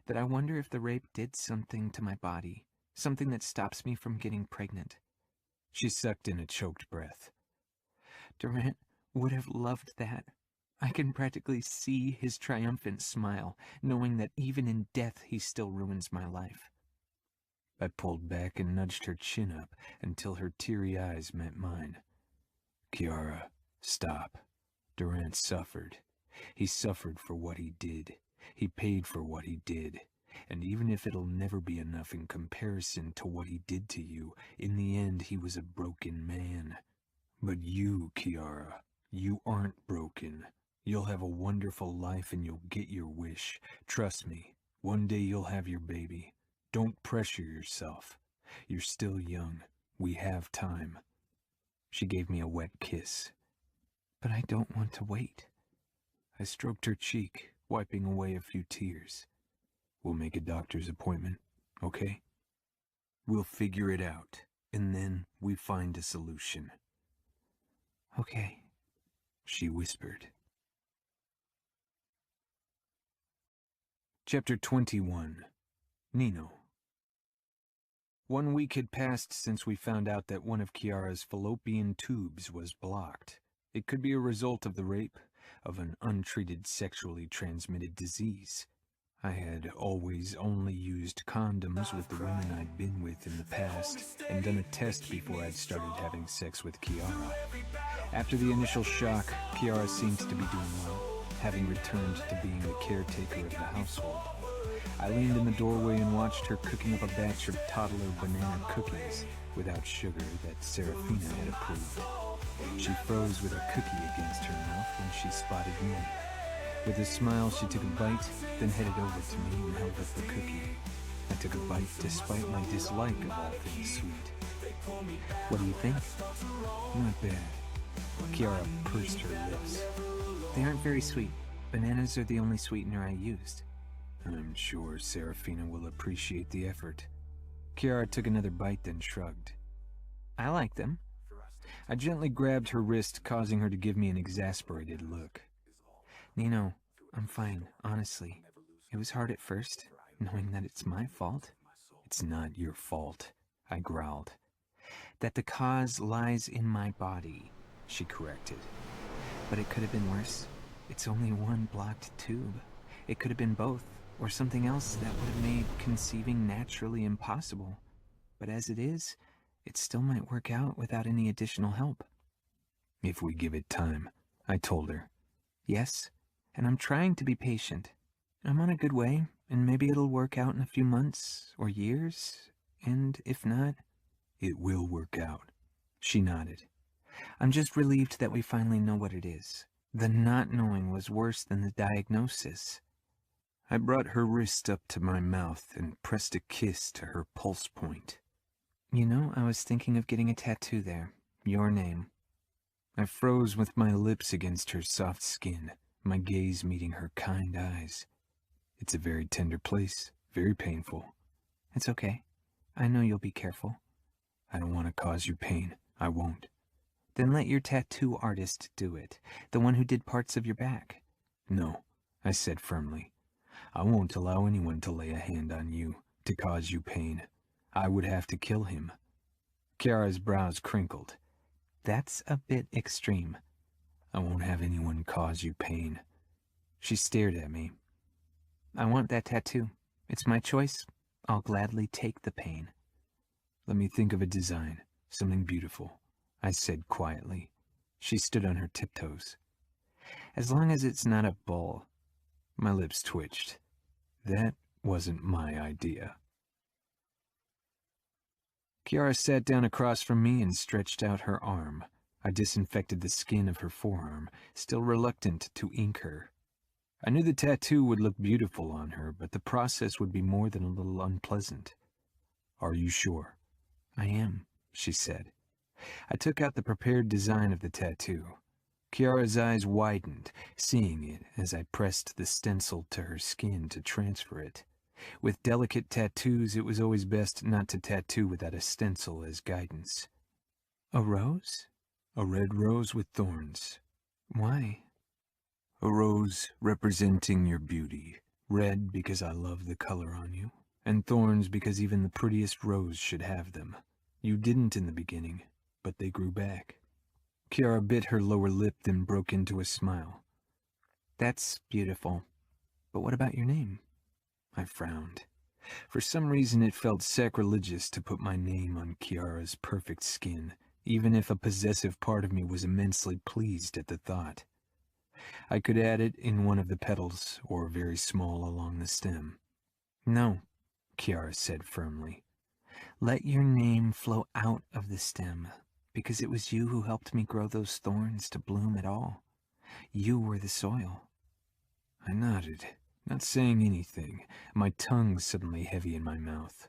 S1: That I wonder if the rape did something to my body, something that stops me from getting pregnant. She sucked in a choked breath. Durant would have loved that. I can practically see his triumphant smile, knowing that even in death he still ruins my life. I pulled back and nudged her chin up until her teary eyes met mine. Kiara, stop. Durant suffered. He suffered for what he did. He paid for what he did. And even if it'll never be enough in comparison to what he did to you, in the end he was a broken man. But you, Kiara, you aren't broken. You'll have a wonderful life and you'll get your wish. Trust me, one day you'll have your baby. Don't pressure yourself. You're still young. We have time. She gave me a wet kiss. But I don't want to wait. I stroked her cheek, wiping away a few tears. We'll make a doctor's appointment, okay? We'll figure it out, and then we find a solution. Okay, she whispered. Chapter 21. Nino. 1 week had passed since we found out that one of Kiara's fallopian tubes was blocked. It could be a result of the rape, of an untreated sexually transmitted disease. I had always only used condoms with the women I'd been with in the past, and done a test before I'd started having sex with Kiara. After the initial shock, Kiara seemed to be doing well, having returned to being the caretaker of the household. I leaned in the doorway and watched her cooking up a batch of toddler banana cookies without sugar that Serafina had approved. She froze with a cookie against her mouth when she spotted me. With a smile, she took a bite, then headed over to me and held up the cookie. I took a bite despite my dislike of all things sweet. What do you think? Not bad. Kiara pursed her lips. They aren't very sweet. Bananas are the only sweetener I used. I'm sure Serafina will appreciate the effort. Kiara took another bite, then shrugged. I like them. I gently grabbed her wrist, causing her to give me an exasperated look. Nino, I'm fine, honestly. It was hard at first, knowing that it's my fault. It's not your fault, I growled. That the cause lies in my body, she corrected. But it could have been worse. It's only one blocked tube. It could have been both, or something else that would have made conceiving naturally impossible. But as it is, it still might work out without any additional help. If we give it time, I told her. Yes, and I'm trying to be patient. I'm on a good way, and maybe it'll work out in a few months or years, and if not, it will work out. She nodded. I'm just relieved that we finally know what it is. The not knowing was worse than the diagnosis. I brought her wrist up to my mouth and pressed a kiss to her pulse point. You know, I was thinking of getting a tattoo there. Your name. I froze with my lips against her soft skin, my gaze meeting her kind eyes. It's a very tender place, very painful. It's okay. I know you'll be careful. I don't want to cause you pain. I won't. Then let your tattoo artist do it, the one who did parts of your back. No, I said firmly. I won't allow anyone to lay a hand on you, to cause you pain. I would have to kill him. Kiara's brows crinkled. That's a bit extreme. I won't have anyone cause you pain. She stared at me. I want that tattoo. It's my choice. I'll gladly take the pain. Let me think of a design, something beautiful, I said quietly. She stood on her tiptoes. As long as it's not a bull. My lips twitched. That wasn't my idea. Kiara sat down across from me and stretched out her arm. I disinfected the skin of her forearm, still reluctant to ink her. I knew the tattoo would look beautiful on her, but the process would be more than a little unpleasant. Are you sure? I am, she said. I took out the prepared design of the tattoo. Kiara's eyes widened, seeing it as I pressed the stencil to her skin to transfer it. With delicate tattoos, it was always best not to tattoo without a stencil as guidance. A rose? A red rose with thorns. Why? A rose representing your beauty. Red because I love the color on you, and thorns because even the prettiest rose should have them. You didn't in the beginning, but they grew back. Kiara bit her lower lip, then broke into a smile. That's beautiful. But what about your name? I frowned. For some reason it felt sacrilegious to put my name on Kiara's perfect skin, even if a possessive part of me was immensely pleased at the thought. I could add it in one of the petals, or very small along the stem. No, Kiara said firmly. Let your name flow out of the stem, because it was you who helped me grow those thorns to bloom at all. You were the soil. I nodded, not saying anything, my tongue suddenly heavy in my mouth.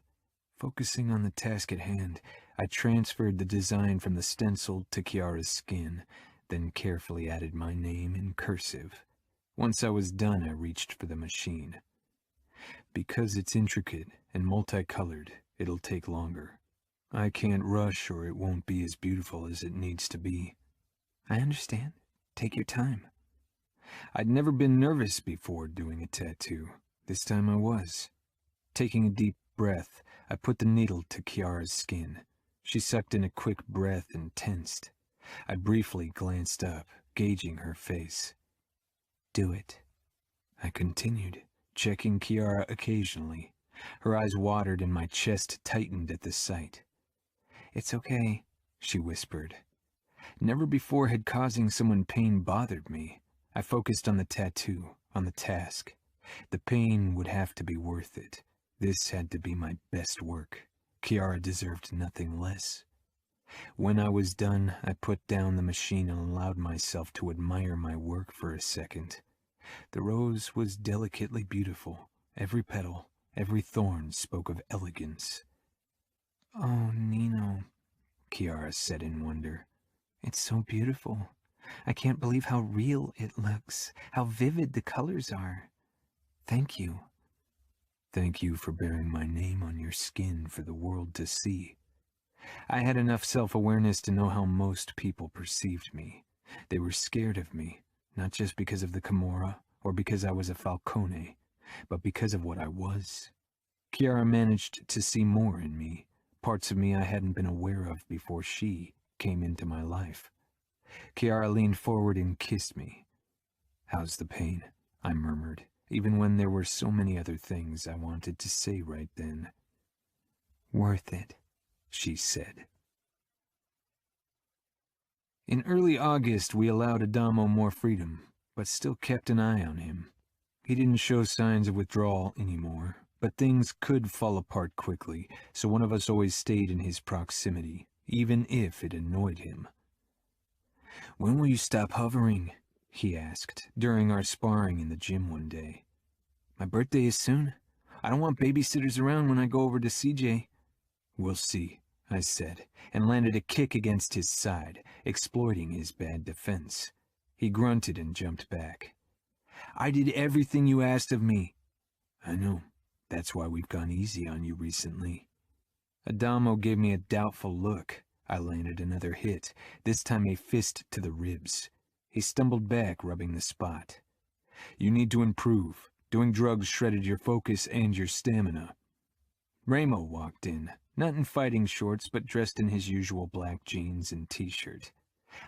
S1: Focusing on the task at hand, I transferred the design from the stencil to Kiara's skin, then carefully added my name in cursive. Once I was done, I reached for the machine. Because it's intricate and multicolored, it'll take longer. I can't rush or it won't be as beautiful as it needs to be. I understand. Take your time. I'd never been nervous before doing a tattoo. This time I was. Taking a deep breath, I put the needle to Kiara's skin. She sucked in a quick breath and tensed. I briefly glanced up, gauging her face. Do it. I continued, checking Kiara occasionally. Her eyes watered and my chest tightened at the sight. It's okay, she whispered. Never before had causing someone pain bothered me. I focused on the tattoo, on the task. The pain would have to be worth it. This had to be my best work. Kiara deserved nothing less. When I was done, I put down the machine and allowed myself to admire my work for a second. The rose was delicately beautiful. Every petal, every thorn spoke of elegance. Oh, Nino, Kiara said in wonder. It's so beautiful. I can't believe how real it looks, how vivid the colors are. Thank you. Thank you for bearing my name on your skin for the world to see. I had enough self-awareness to know how most people perceived me. They were scared of me, not just because of the Camorra or because I was a Falcone, but because of what I was. Chiara managed to see more in me, parts of me I hadn't been aware of before she came into my life. Chiara leaned forward and kissed me. "How's the pain?" I murmured, even when there were so many other things I wanted to say right then. "Worth it," she said. In early August, we allowed Adamo more freedom, but still kept an eye on him. He didn't show signs of withdrawal anymore, but things could fall apart quickly, so one of us always stayed in his proximity, even if it annoyed him. "When will you stop hovering?" he asked during our sparring in the gym one day. "My birthday is soon. I don't want babysitters around when I go over to CJ. "We'll see," I said, and landed a kick against his side, exploiting his bad defense. He grunted and jumped back. "I did everything you asked of me." "I know. That's why we've gone easy on you recently." Adamo gave me a doubtful look. I landed another hit, this time a fist to the ribs. He stumbled back, rubbing the spot. "You need to improve. Doing drugs shredded your focus and your stamina." Ramo walked in, not in fighting shorts, but dressed in his usual black jeans and t-shirt.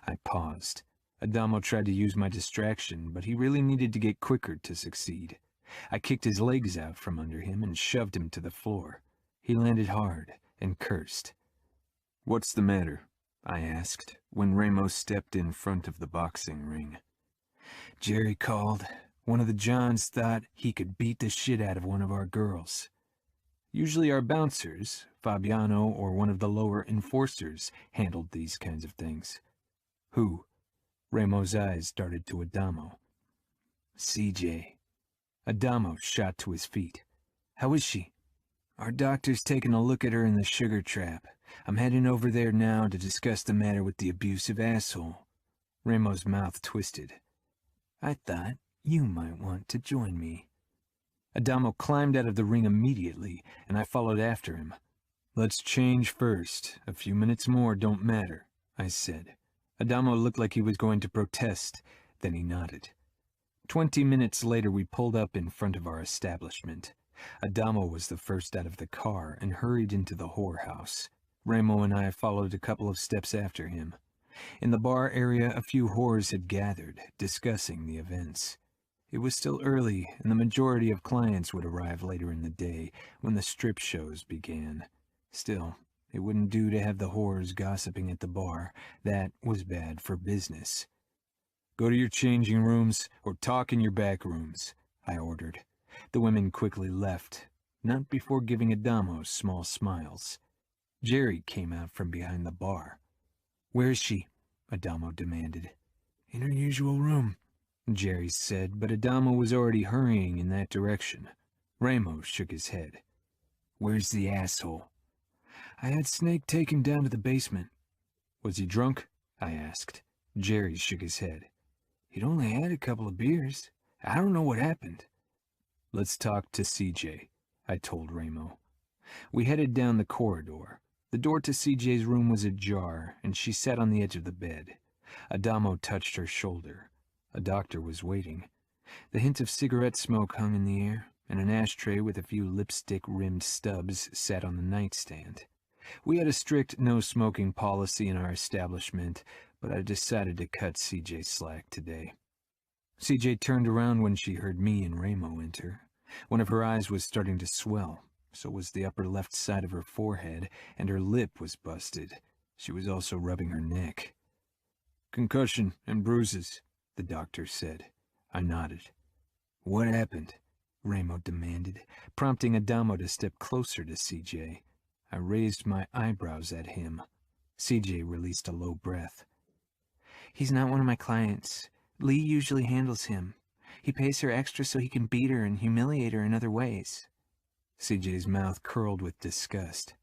S1: I paused. Adamo tried to use my distraction, but he really needed to get quicker to succeed. I kicked his legs out from under him and shoved him to the floor. He landed hard and cursed. "What's the matter?" I asked, when Ramo stepped in front of the boxing ring. "Jerry called. One of the Johns thought he could beat the shit out of one of our girls." Usually our bouncers, Fabiano or one of the lower enforcers, handled these kinds of things. "Who?" Ramo's eyes darted to Adamo. "CJ." Adamo shot to his feet. "How is she?" "Our doctor's taking a look at her in the sugar trap. I'm heading over there now to discuss the matter with the abusive asshole." Ramo's mouth twisted. "I thought you might want to join me." Adamo climbed out of the ring immediately, and I followed after him. "Let's change first. A few minutes more don't matter," I said. Adamo looked like he was going to protest, then he nodded. 20 minutes later, we pulled up in front of our establishment. Adamo was the first out of the car and hurried into the whorehouse. Ramo and I followed a couple of steps after him. In the bar area, a few whores had gathered, discussing the events. It was still early, and the majority of clients would arrive later in the day, when the strip shows began. Still, it wouldn't do to have the whores gossiping at the bar. That was bad for business. "Go to your changing rooms, or talk in your back rooms," I ordered. The women quickly left, not before giving Adamo small smiles. Jerry came out from behind the bar. "Where is she?" Adamo demanded. "In her usual room," Jerry said, but Adamo was already hurrying in that direction. Ramo shook his head. "Where's the asshole?" "I had Snake take him down to the basement." "Was he drunk?" I asked. Jerry shook his head. "He'd only had a couple of beers. I don't know what happened." "Let's talk to CJ," I told Ramo. We headed down the corridor. The door to CJ's room was ajar, and she sat on the edge of the bed. Adamo touched her shoulder. A doctor was waiting. The hint of cigarette smoke hung in the air, and an ashtray with a few lipstick-rimmed stubs sat on the nightstand. We had a strict no-smoking policy in our establishment, but I decided to cut CJ slack today. CJ turned around when she heard me and Ramo enter. One of her eyes was starting to swell. So was the upper left side of her forehead, and her lip was busted. She was also rubbing her neck. "Concussion and bruises," the doctor said. I nodded. "What happened?" Ramo demanded, prompting Adamo to step closer to CJ. I raised my eyebrows at him. CJ released a low breath. "He's not one of my clients. Lee usually handles him. He pays her extra so he can beat her and humiliate her in other ways." CJ's mouth curled with disgust.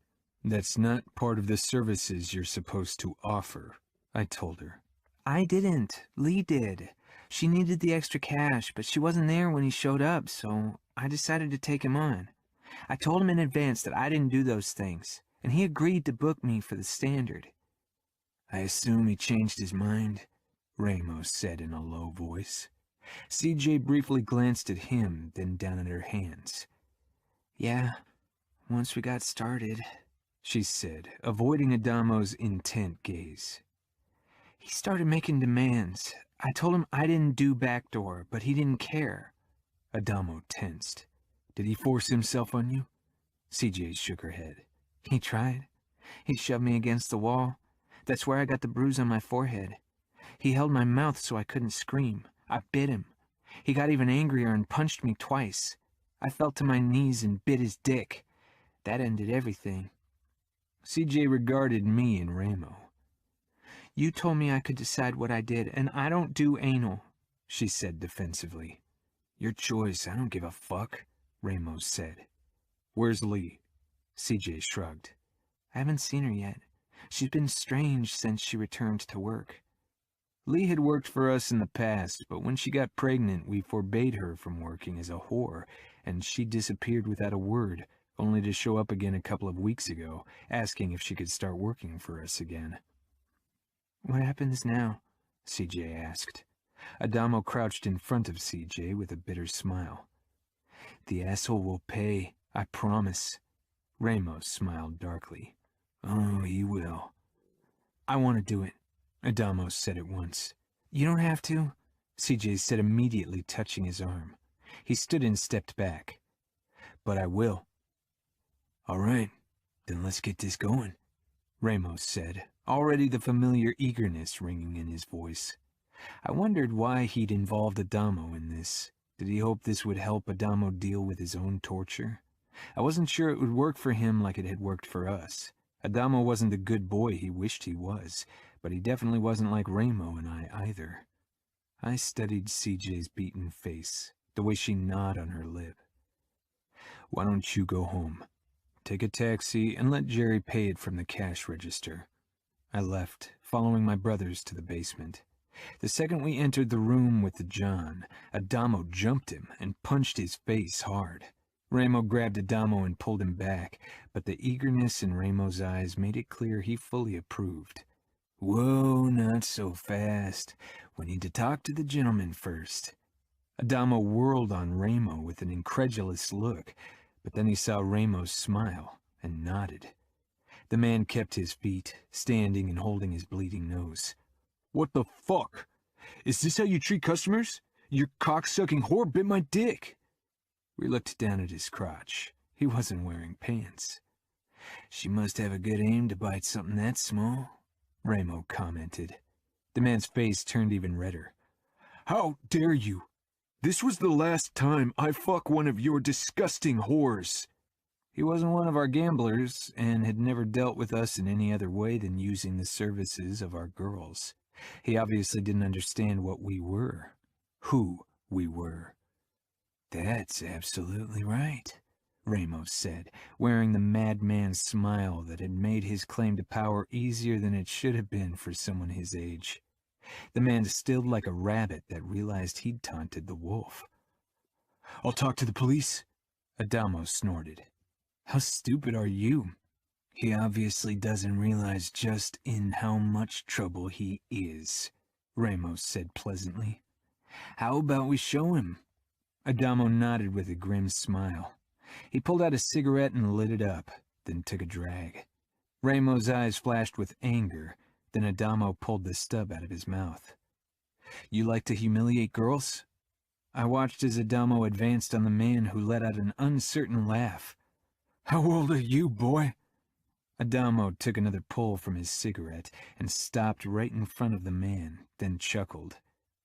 S1: "That's not part of the services you're supposed to offer," I told her. "I didn't. Lee did. She needed the extra cash, but she wasn't there when he showed up, so I decided to take him on."
S4: I told him in advance that I didn't do those things, and he agreed to book me for the Standard. I assume he changed his mind, Ramos said in a low voice. CJ briefly glanced at him, then down at her hands. Yeah, once we got started, she said, avoiding Adamo's intent gaze. He started making demands. I told him I didn't do backdoor, but he didn't care. Adamo tensed. Did he force himself on you? CJ shook her head. He tried. He shoved me against the wall. That's where I got the bruise on my forehead. He held my mouth so I couldn't scream. I bit him. He got even angrier and punched me twice. I fell to my knees and bit his dick. That ended everything. CJ regarded me and Ramo. You told me I could decide what I did, and I don't do anal, she said defensively. Your choice, I don't give a fuck, Ramos said. Where's Lee? CJ shrugged. I haven't seen her yet. She's been strange since she returned to work. Lee had worked for us in the past, but when she got pregnant, we forbade her from working as a whore, and she disappeared without a word, only to show up again a couple of weeks ago, asking if she could start working for us again. What happens now? CJ asked. Adamo crouched in front of CJ with a bitter smile. The asshole will pay, I promise. Ramos smiled darkly. Oh, he will. I want to do it, Adamo said at once. You don't have to, CJ said immediately, touching his arm. He stood and stepped back. But I will. All right, then let's get this going, Ramos said, already the familiar eagerness ringing in his voice. I wondered why he'd involved Adamo in this. Did he hope this would help Adamo deal with his own torture? I wasn't sure it would work for him like it had worked for us. Adamo wasn't the good boy he wished he was, but he definitely wasn't like Ramo and I either. I studied CJ's beaten face, the way she gnawed on her lip. Why don't you go home? Take a taxi and let Jerry pay it from the cash register. I left, following my brothers to the basement. The second we entered the room with the John, Adamo jumped him and punched his face hard. Ramo grabbed Adamo and pulled him back, but the eagerness in Ramo's eyes made it clear he fully approved. Whoa, not so fast. We need to talk to the gentleman first. Adamo whirled on Ramo with an incredulous look, but then he saw Ramo smile and nodded. The man kept his feet, standing and holding his bleeding nose. What the fuck? Is this how you treat customers? Your cock-sucking whore bit my dick. We looked down at his crotch. He wasn't wearing pants. She must have a good aim to bite something that small, Ramo commented. The man's face turned even redder. How dare you? This was the last time I fuck one of your disgusting whores. He wasn't one of our gamblers and had never dealt with us in any other way than using the services of our girls. He obviously didn't understand what we were, who we were. That's absolutely right, Ramos said, wearing the madman's smile that had made his claim to power easier than it should have been for someone his age. The man stilled like a rabbit that realized he'd taunted the wolf. I'll talk to the police, Adamo snorted. How stupid are you? He obviously doesn't realize just in how much trouble he is, Ramos said pleasantly. How about we show him? Adamo nodded with a grim smile. He pulled out a cigarette and lit it up, then took a drag. Ramos' eyes flashed with anger, then Adamo pulled the stub out of his mouth. You like to humiliate girls? I watched as Adamo advanced on the man who let out an uncertain laugh. How old are you, boy? Adamo took another pull from his cigarette and stopped right in front of the man, then chuckled.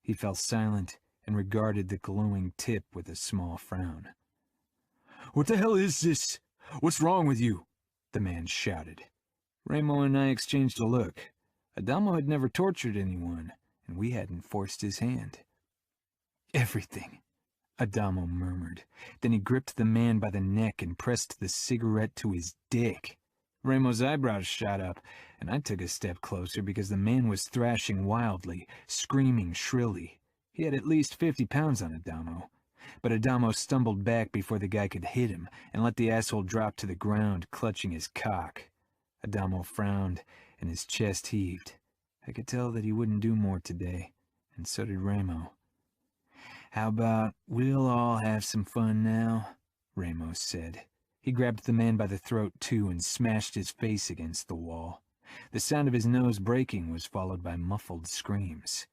S4: He fell silent and regarded the glowing tip with a small frown. What the hell is this? What's wrong with you? The man shouted. Ramo and I exchanged a look. Adamo had never tortured anyone, and we hadn't forced his hand. Everything, Adamo murmured. Then he gripped the man by the neck and pressed the cigarette to his dick. Ramo's eyebrows shot up, and I took a step closer because the man was thrashing wildly, screaming shrilly. He had at least 50 pounds on Adamo.
S1: but Adamo stumbled back before the guy could hit him and let the asshole drop to the ground, clutching his cock. Adamo frowned, and his chest heaved. I could tell that he wouldn't do more today, and so did Ramo. "How about we'll all have some fun now?" Ramos said. He grabbed the man by the throat, too, and smashed his face against the wall. The sound of his nose breaking was followed by muffled screams.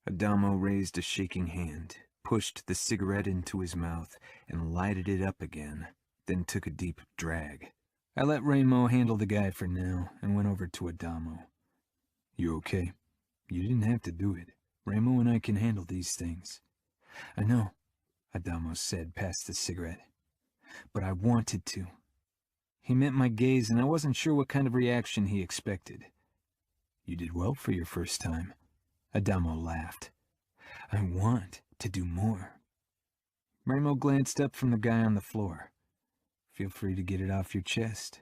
S1: Adamo raised a shaking hand, pushed the cigarette into his mouth, and lighted it up again, then took a deep drag. I let Ramo handle the guy for now, and went over to Adamo. "You okay? You didn't have to do it. Ramo and I can handle these things." "I know," Adamo said past the cigarette. "But I wanted to." He met my gaze, and I wasn't sure what kind of reaction he expected. "You did well for your first time." Adamo laughed. "I want to do more." Ramo glanced up from the guy on the floor. "Feel free to get it off your chest."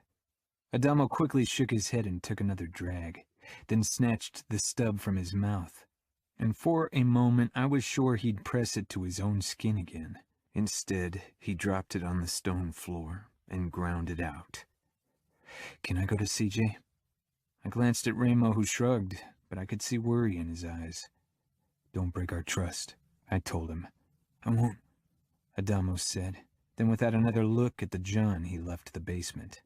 S1: Adamo quickly shook his head and took another drag, then snatched the stub from his mouth. And for a moment I was sure he'd press it to his own skin again. Instead, he dropped it on the stone floor and ground it out. "Can I go to CJ?" I glanced at Ramo, who shrugged, but I could see worry in his eyes. "Don't break our trust," I told him. "I won't," Adamo said. Then without another look at the John, he left the basement.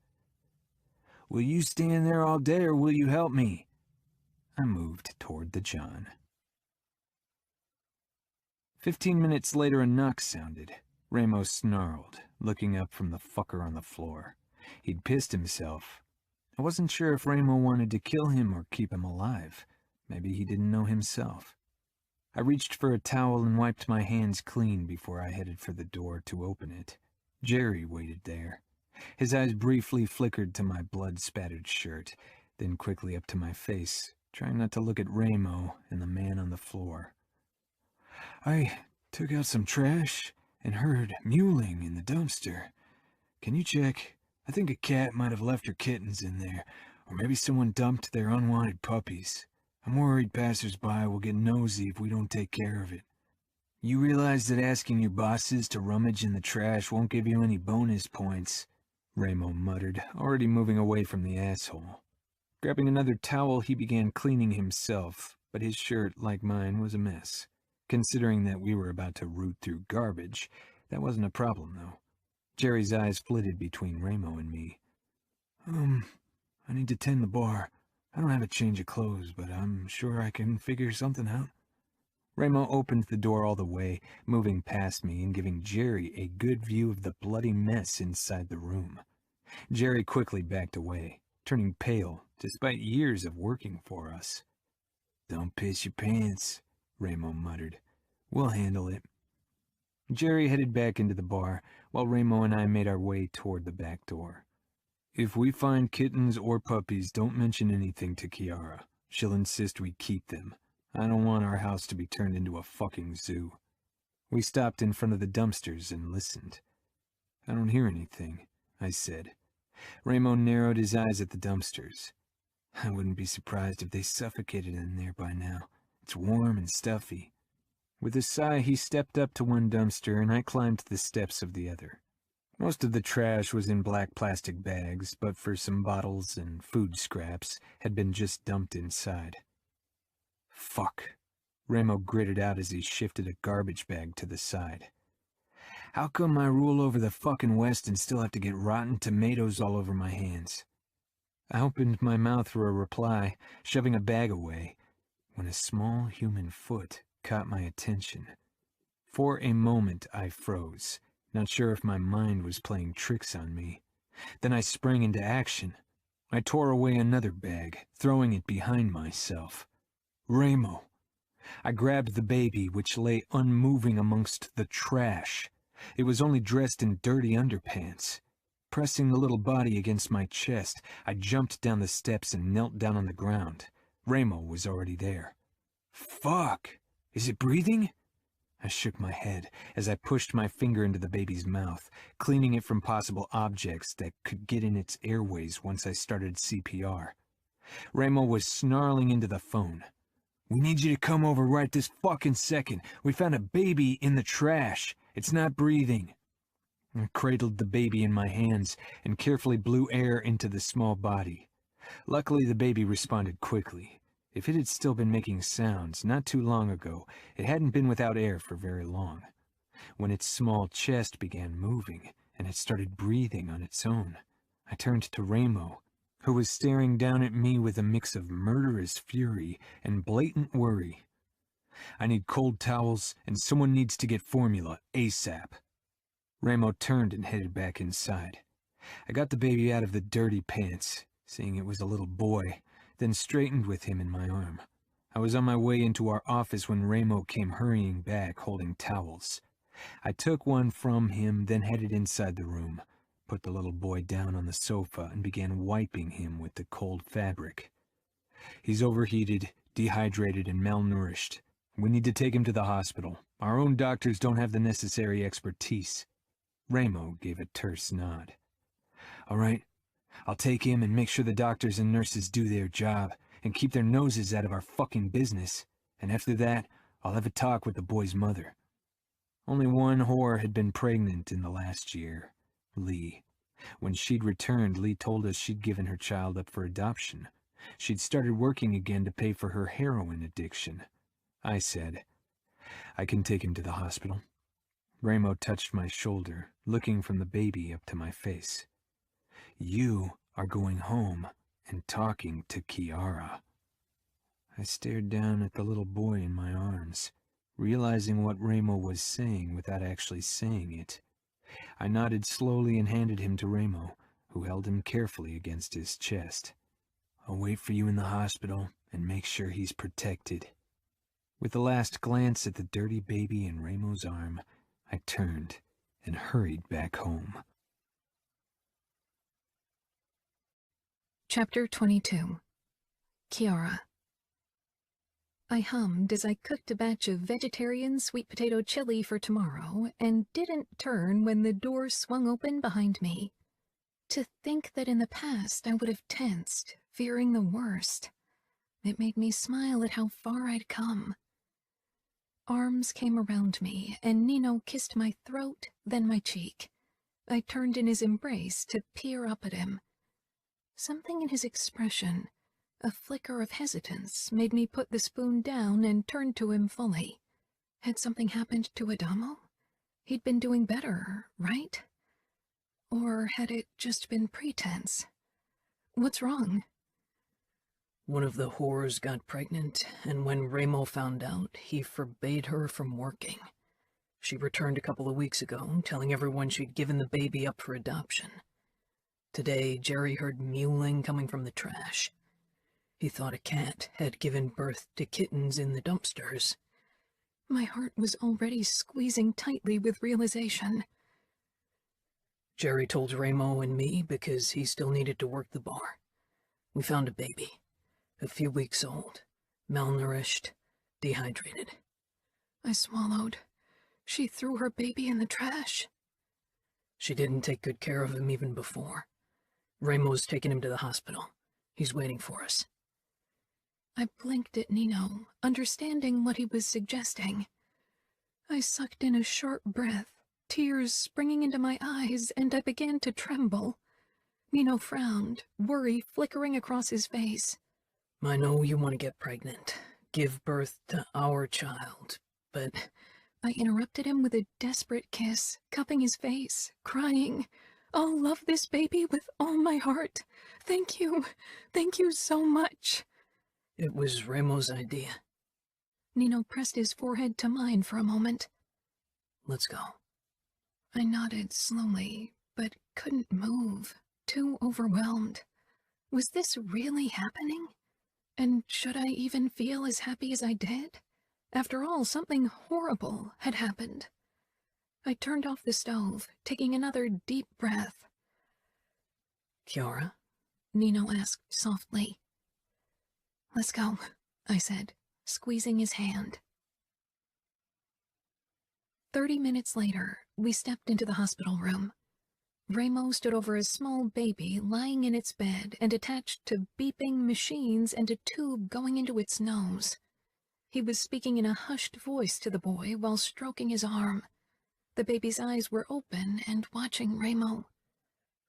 S1: "Will you stand there all day, or will you help me?" I moved toward the John. 15 minutes later, a knock sounded. Ramos snarled, looking up from the fucker on the floor. He'd pissed himself. I wasn't sure if Ramo wanted to kill him or keep him alive. Maybe he didn't know himself. I reached for a towel and wiped my hands clean before I headed for the door to open it. Jerry waited there. His eyes briefly flickered to my blood-spattered shirt, then quickly up to my face, trying not to look at Ramo and the man on the floor. "I took out some trash and heard mewling in the dumpster. Can you check? I think a cat might have left her kittens in there, or maybe someone dumped their unwanted puppies. I'm worried passers-by will get nosy if we don't take care of it." "You realize that asking your bosses to rummage in the trash won't give you any bonus points," Ramo muttered, already moving away from the asshole. Grabbing another towel, he began cleaning himself, but his shirt, like mine, was a mess. Considering that we were about to root through garbage, that wasn't a problem, though. Jerry's eyes flitted between Ramo and me. I need to tend the bar. I don't have a change of clothes, but I'm sure I can figure something out." Ramo opened the door all the way, moving past me and giving Jerry a good view of the bloody mess inside the room. Jerry quickly backed away, turning pale, despite years of working for us. "Don't piss your pants," Ramo muttered. "We'll handle it." Jerry headed back into the bar, while Ramo and I made our way toward the back door. "If we find kittens or puppies, don't mention anything to Kiara. She'll insist we keep them. I don't want our house to be turned into a fucking zoo." We stopped in front of the dumpsters and listened. "I don't hear anything," I said. Ramo narrowed his eyes at the dumpsters. "I wouldn't be surprised if they suffocated in there by now. It's warm and stuffy." With a sigh, he stepped up to one dumpster, and I climbed the steps of the other. Most of the trash was in black plastic bags, but for some bottles and food scraps had been just dumped inside. "Fuck," Ramo gritted out as he shifted a garbage bag to the side. "How come I rule over the fucking West and still have to get rotten tomatoes all over my hands?" I opened my mouth for a reply, shoving a bag away, when a small human foot caught my attention. For a moment I froze, not sure if my mind was playing tricks on me. Then I sprang into action. I tore away another bag, throwing it behind myself. Ramo. I grabbed the baby, which lay unmoving amongst the trash. It was only dressed in dirty underpants. Pressing the little body against my chest, I jumped down the steps and knelt down on the ground. Ramo was already there. "Fuck! Is it breathing?" I shook my head as I pushed my finger into the baby's mouth, cleaning it from possible objects that could get in its airways once I started CPR. Ramo was snarling into the phone. "We need you to come over right this fucking second. We found a baby in the trash. It's not breathing. I cradled the baby in my hands and carefully blew air into the small body. Luckily, the baby responded quickly. If it had still been making sounds not too long ago, it hadn't been without air for very long. When its small chest began moving, and it started breathing on its own, I turned to Ramo, who was staring down at me with a mix of murderous fury and blatant worry. I need cold towels, and someone needs to get formula ASAP. Ramo turned and headed back inside. I got the baby out of the dirty pants, seeing it was a little boy, then straightened with him in my arm. I was on my way into our office when Ramo came hurrying back, holding towels. I took one from him, then headed inside the room, put the little boy down on the sofa, and began wiping him with the cold fabric. He's overheated, dehydrated, and malnourished. We need to take him to the hospital. Our own doctors don't have the necessary expertise. Ramo gave a terse nod. All right, I'll take him and make sure the doctors and nurses do their job and keep their noses out of our fucking business. And after that, I'll have a talk with the boy's mother. Only one whore had been pregnant in the last year, Lee. When she'd returned, Lee told us she'd given her child up for adoption. She'd started working again to pay for her heroin addiction. I said, I can take him to the hospital. Ramo touched my shoulder, looking from the baby up to my face. You are going home and talking to Kiara. I stared down at the little boy in my arms, realizing what Ramo was saying without actually saying it. I nodded slowly and handed him to Ramo, who held him carefully against his chest. I'll wait for you in the hospital and make sure he's protected. With the last glance at the dirty baby in Ramo's arm, I turned and hurried back home.
S2: Chapter 22. Kiara. I hummed as I cooked a batch of vegetarian sweet potato chili for tomorrow and didn't turn when the door swung open behind me. To think that in the past I would have tensed, fearing the worst. It made me smile at how far I'd come. Arms came around me, and Nino kissed my throat, then my cheek. I turned in his embrace to peer up at him. Something in his expression, a flicker of hesitance, made me put the spoon down and turn to him fully. Had something happened to Adamo? He'd been doing better, right? Or had it just been pretense? What's wrong?
S3: One of the whores got pregnant, and when Ramo found out, he forbade her from working. She returned a couple of weeks ago, telling everyone she'd given the baby up for adoption. Today, Jerry heard mewling coming from the trash. He thought a cat had given birth to kittens in the dumpsters.
S2: My heart was already squeezing tightly with realization.
S3: Jerry told Ramo and me because he still needed to work the bar. We found a baby, a few weeks old, malnourished, dehydrated.
S2: I swallowed. She threw her baby in the trash.
S3: She didn't take good care of him even before. Ramo's taken him to the hospital. He's waiting for us.
S2: I blinked at Nino, understanding what he was suggesting. I sucked in a sharp breath, tears springing into my eyes, and I began to tremble. Nino frowned, worry flickering across his face.
S3: I know you want to get pregnant, give birth to our child, but...
S2: I interrupted him with a desperate kiss, cupping his face, crying, I'll love this baby with all my heart. Thank you so much.
S3: It was Ramo's idea.
S2: Nino pressed his forehead to mine for a moment.
S3: Let's go.
S2: I nodded slowly, but couldn't move, too overwhelmed. Was this really happening? And should I even feel as happy as I did? After all, something horrible had happened. I turned off the stove, taking another deep breath.
S3: Kiara?
S2: Nino asked softly. Let's go, I said, squeezing his hand. 30 minutes later, we stepped into the hospital room. Ramo stood over a small baby lying in its bed and attached to beeping machines and a tube going into its nose. He was speaking in a hushed voice to the boy while stroking his arm. The baby's eyes were open and watching Remo.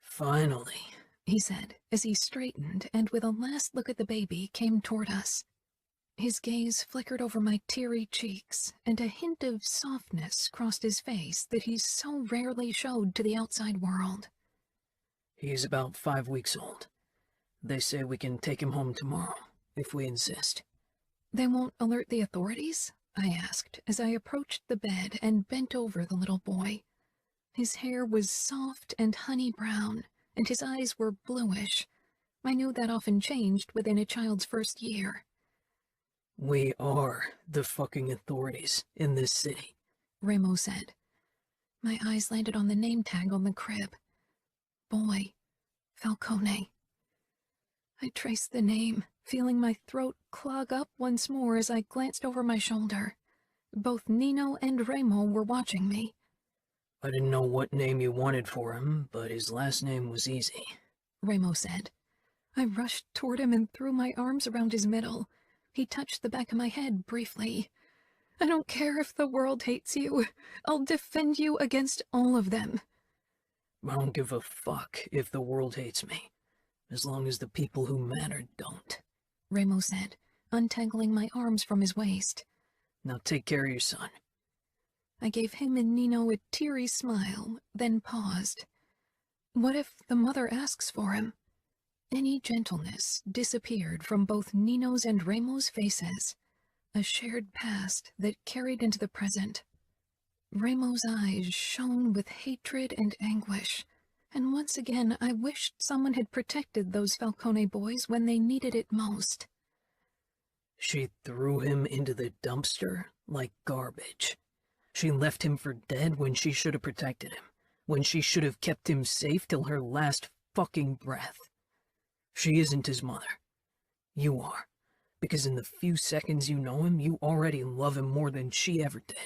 S3: Finally,
S2: he said, as he straightened and with a last look at the baby came toward us. His gaze flickered over my teary cheeks, and a hint of softness crossed his face that he so rarely showed to the outside world.
S3: He's about 5 weeks old. They say we can take him home tomorrow, if we insist.
S2: They won't alert the authorities? I asked, as I approached the bed and bent over the little boy. His hair was soft and honey brown, and his eyes were bluish. I knew that often changed within a child's first year.
S3: We are the fucking authorities in this city,
S2: Remo said. My eyes landed on the name tag on the crib. Boy, Falcone. I traced the name, feeling my throat clog up once more as I glanced over my shoulder. Both Nino and Remo were watching me.
S3: I didn't know what name you wanted for him, but his last name was easy,
S2: Remo said. I rushed toward him and threw my arms around his middle. He touched the back of my head briefly. I don't care if the world hates you. I'll defend you against all of them.
S3: I don't give a fuck if the world hates me, as long as the people who matter don't,
S2: Remo said, untangling my arms from his waist.
S3: Now take care of your son.
S2: I gave him and Nino a teary smile, then paused. What if the mother asks for him? Any gentleness disappeared from both Nino's and Remo's faces, a shared past that carried into the present. Remo's eyes shone with hatred and anguish, and once again I wished someone had protected those Falcone boys when they needed it most.
S3: She threw him into the dumpster like garbage. She left him for dead when she should have protected him, when she should have kept him safe till her last fucking breath. She isn't his mother. You are, because in the few seconds you know him, you already love him more than she ever did.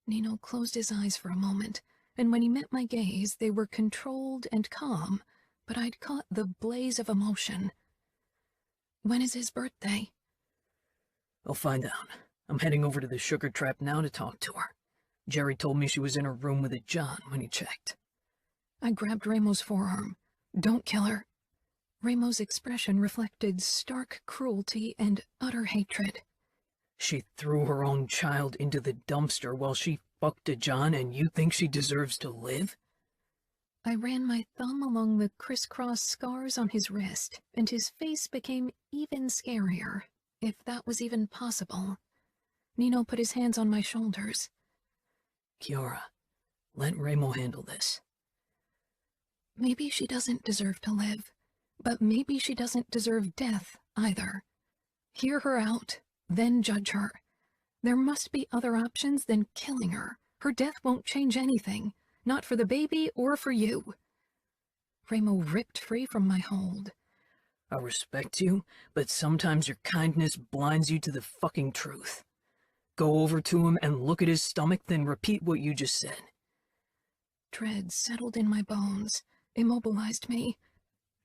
S2: Nino closed his eyes for a moment, and when he met my gaze, they were controlled and calm, but I'd caught the blaze of emotion. When is his birthday?
S3: I'll find out. I'm heading over to the sugar trap now to talk to her. Jerry told me she was in her room with a John when he checked.
S2: I grabbed Remo's forearm. Don't kill her. Remo's expression reflected stark cruelty and utter hatred.
S3: She threw her own child into the dumpster while she fucked a John, and you think she deserves to live?
S2: I ran my thumb along the crisscross scars on his wrist, and his face became even scarier, if that was even possible. Nino put his hands on my shoulders.
S3: Kiara, let Remo handle this.
S2: Maybe she doesn't deserve to live, but maybe she doesn't deserve death either. Hear her out, then judge her. There must be other options than killing her. Her death won't change anything, not for the baby or for you. Remo ripped free from my hold.
S3: I respect you, but sometimes your kindness blinds you to the fucking truth. Go over to him and look at his stomach, then repeat what you just said.
S2: Dread settled in my bones, immobilized me.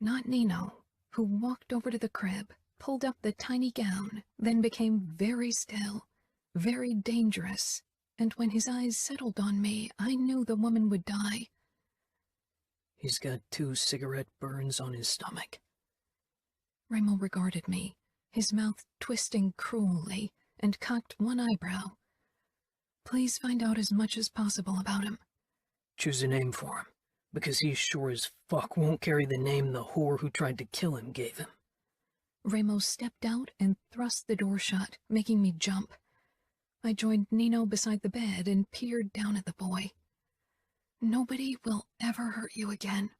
S2: Not Nino, who walked over to the crib, pulled up the tiny gown, then became very still, very dangerous, and when his eyes settled on me, I knew the woman would die.
S3: He's got 2 cigarette burns on his stomach.
S2: Remo regarded me, his mouth twisting cruelly, and cocked one eyebrow. Please find out as much as possible about him.
S3: Choose a name for him, because he sure as fuck won't carry the name the whore who tried to kill him gave him.
S2: Remo stepped out and thrust the door shut, making me jump. I joined Nino beside the bed and peered down at the boy. Nobody will ever hurt you again.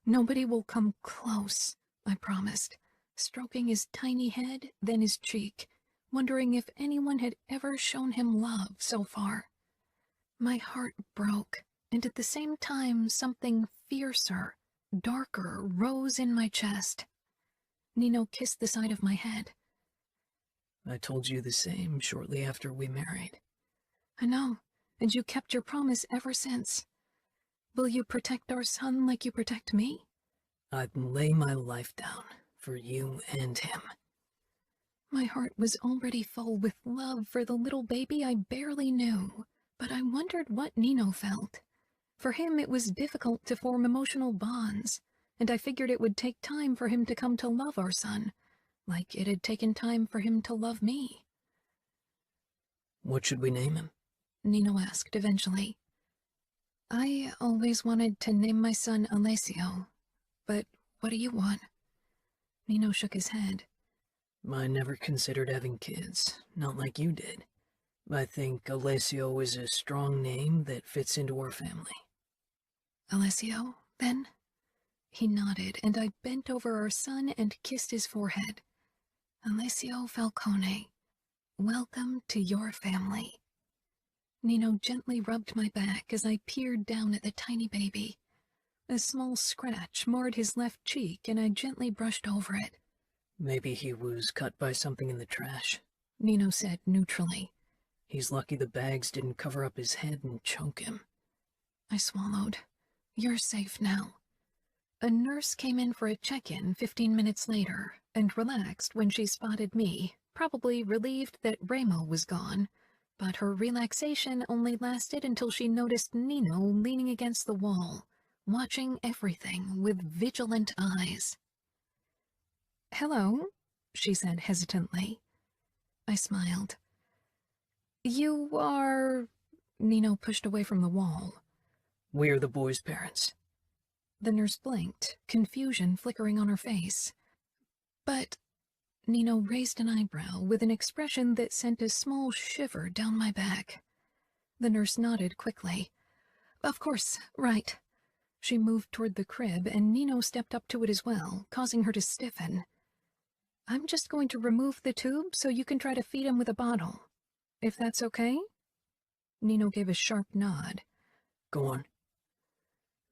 S2: Nobody will come close, I promised, stroking his tiny head, then his cheek, wondering if anyone had ever shown him love so far. My heart broke, and at the same time something fiercer, darker, rose in my chest. Nino kissed the side of my head.
S3: I told you the same shortly after we married.
S2: I know, and you kept your promise ever since. Will you protect our son like you protect me?
S3: I'd lay my life down for you and him.
S2: My heart was already full with love for the little baby I barely knew, But I wondered what Nino felt. For him, it was difficult to form emotional bonds, and I figured it would take time for him to come to love our son, like it had taken time for him to love me.
S3: What should we name him?
S2: Nino asked eventually. I always wanted to name my son Alessio, but what do you want? Nino shook his head.
S3: I never considered having kids, not like you did. I think Alessio is a strong name that fits into our family.
S2: Alessio, then? He nodded, and I bent over our son and kissed his forehead. Alessio Falcone, welcome to your family. Nino gently rubbed my back as I peered down at the tiny baby. A small scratch marred his left cheek, and I gently brushed over it.
S3: Maybe he was cut by something in the trash,
S2: Nino said neutrally.
S3: He's lucky the bags didn't cover up his head and choke him.
S2: I swallowed. You're safe now. A nurse came in for a check-in 15 minutes later, and relaxed when she spotted me, probably relieved that Remo was gone, but her relaxation only lasted until she noticed Nino leaning against the wall, watching everything with vigilant eyes. "Hello," she said hesitantly. I smiled. "You are—" Nino pushed away from the wall.
S3: "We're the boy's parents."
S2: The nurse blinked, confusion flickering on her face. "But—" Nino raised an eyebrow with an expression that sent a small shiver down my back. The nurse nodded quickly. "Of course, right." She moved toward the crib, and Nino stepped up to it as well, causing her to stiffen. "I'm just going to remove the tube so you can try to feed him with a bottle. If that's okay?" Nino gave a sharp nod.
S3: "Go on."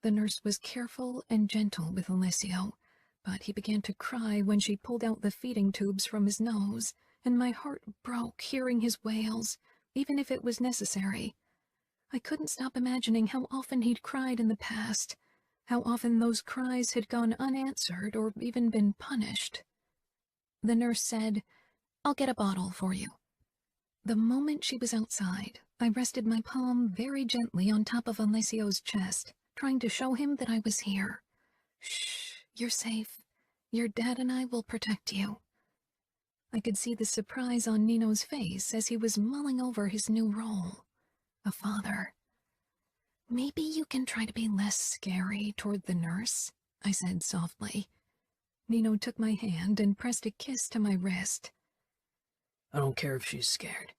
S2: The nurse was careful and gentle with Alessio, but he began to cry when she pulled out the feeding tubes from his nose, and my heart broke hearing his wails, even if it was necessary. I couldn't stop imagining how often he'd cried in the past, how often those cries had gone unanswered or even been punished. The nurse said, "I'll get a bottle for you." The moment she was outside, I rested my palm very gently on top of Alessio's chest, trying to show him that I was here. "Shh, you're safe. Your dad and I will protect you." I could see the surprise on Nino's face as he was mulling over his new role. A father. "Maybe you can try to be less scary toward the nurse," I said softly. Nino took my hand and pressed a kiss to my wrist.
S3: "I don't care if she's scared.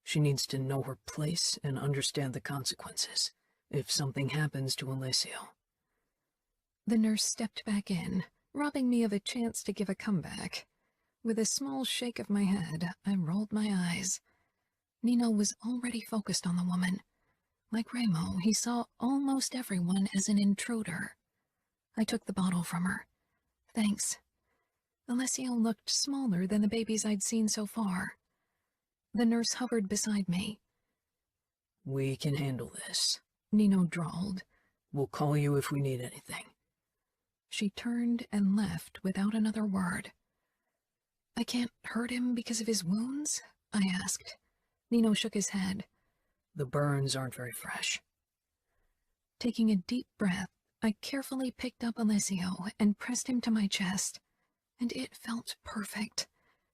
S3: She needs to know her place and understand the consequences if something happens to Alessio."
S2: The nurse stepped back in, robbing me of a chance to give a comeback. With a small shake of my head, I rolled my eyes. Nino was already focused on the woman. Like Remo, he saw almost everyone as an intruder. I took the bottle from her. "Thanks." Alessio looked smaller than the babies I'd seen so far. The nurse hovered beside me.
S3: "We can handle this,"
S2: Nino drawled.
S3: "We'll call you if we need anything."
S2: She turned and left without another word. "I can't hurt him because of his wounds?" I asked. Nino shook his head.
S3: "The burns aren't very fresh."
S2: Taking a deep breath, I carefully picked up Alessio and pressed him to my chest. And it felt perfect,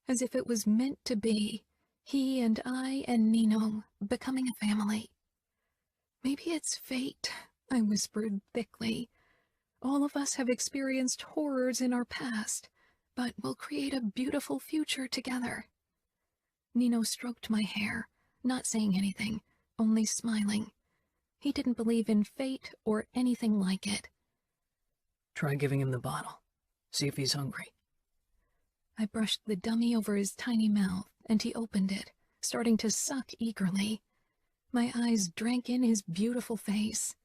S2: as if it was meant to be. He and I and Nino becoming a family. "Maybe it's fate," I whispered thickly. "All of us have experienced horrors in our past, but we'll create a beautiful future together." Nino stroked my hair, not saying anything, only smiling. He didn't believe in fate or anything like it.
S3: "Try giving him the bottle. See if he's hungry."
S2: I brushed the dummy over his tiny mouth, and he opened it, starting to suck eagerly. My eyes drank in his beautiful face.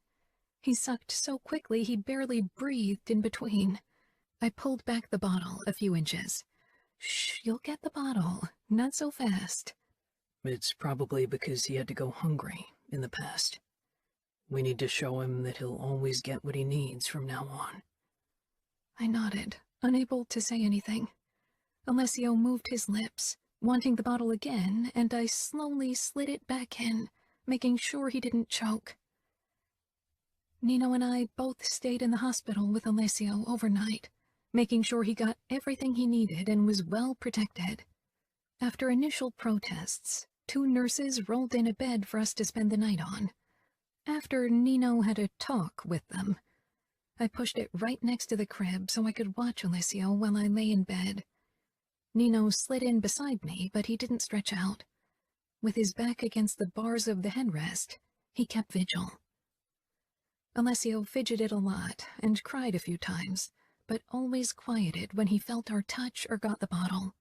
S2: He sucked so quickly he barely breathed in between. I pulled back the bottle a few inches. "Shh, you'll get the bottle. Not so fast."
S3: "It's probably because he had to go hungry in the past. We need to show him that he'll always get what he needs from now on."
S2: I nodded, unable to say anything. Alessio moved his lips, wanting the bottle again, and I slowly slid it back in, making sure he didn't choke. Nino and I both stayed in the hospital with Alessio overnight, making sure he got everything he needed and was well protected. After initial protests, 2 nurses rolled in a bed for us to spend the night on. After Nino had a talk with them, I pushed it right next to the crib so I could watch Alessio while I lay in bed. Nino slid in beside me, but he didn't stretch out. With his back against the bars of the headrest, he kept vigil. Alessio fidgeted a lot and cried a few times, but always quieted when he felt our touch or got the bottle.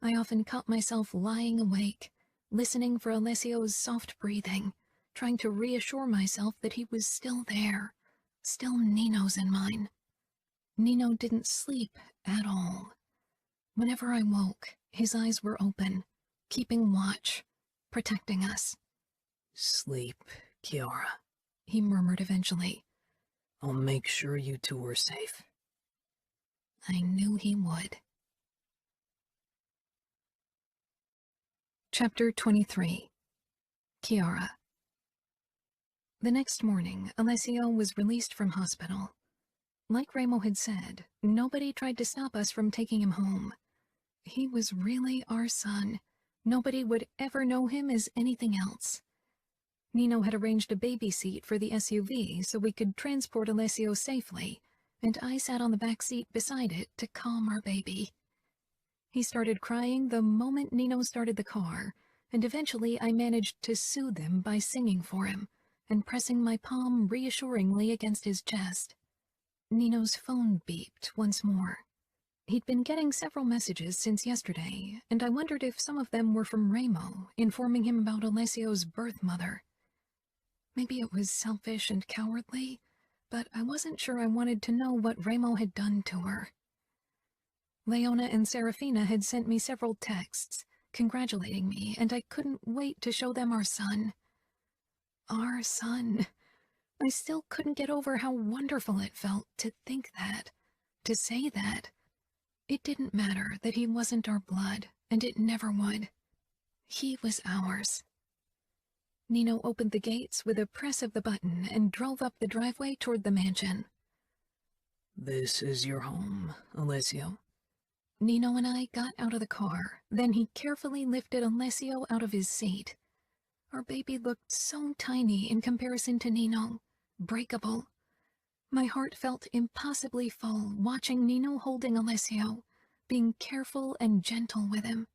S2: I often caught myself lying awake, listening for Alessio's soft breathing, trying to reassure myself that he was still there, still Nino's in mine. Nino didn't sleep at all. Whenever I woke, his eyes were open, keeping watch, protecting us.
S3: "Sleep, Chiara,"
S2: he murmured eventually.
S3: "I'll make sure you 2 are safe."
S2: I knew he would. Chapter 23. Chiara. The next morning, Alessio was released from hospital. Like Remo had said, nobody tried to stop us from taking him home. He was really our son. Nobody would ever know him as anything else. Nino had arranged a baby seat for the SUV so we could transport Alessio safely, and I sat on the back seat beside it to calm our baby. He started crying the moment Nino started the car, and eventually I managed to soothe him by singing for him and pressing my palm reassuringly against his chest. Nino's phone beeped once more. He'd been getting several messages since yesterday, and I wondered if some of them were from Remo, informing him about Alessio's birth mother. Maybe it was selfish and cowardly, but I wasn't sure I wanted to know what Remo had done to her. Leona and Serafina had sent me several texts, congratulating me, and I couldn't wait to show them our son. Our son. I still couldn't get over how wonderful it felt to think that, to say that. It didn't matter that he wasn't our blood, and it never would. He was ours. Nino opened the gates with a press of the button and drove up the driveway toward the mansion.
S3: "This is your home, Alessio."
S2: Nino and I got out of the car. Then he carefully lifted Alessio out of his seat. Our baby looked so tiny in comparison to Nino, breakable. My heart felt impossibly full watching Nino holding Alessio, being careful and gentle with him.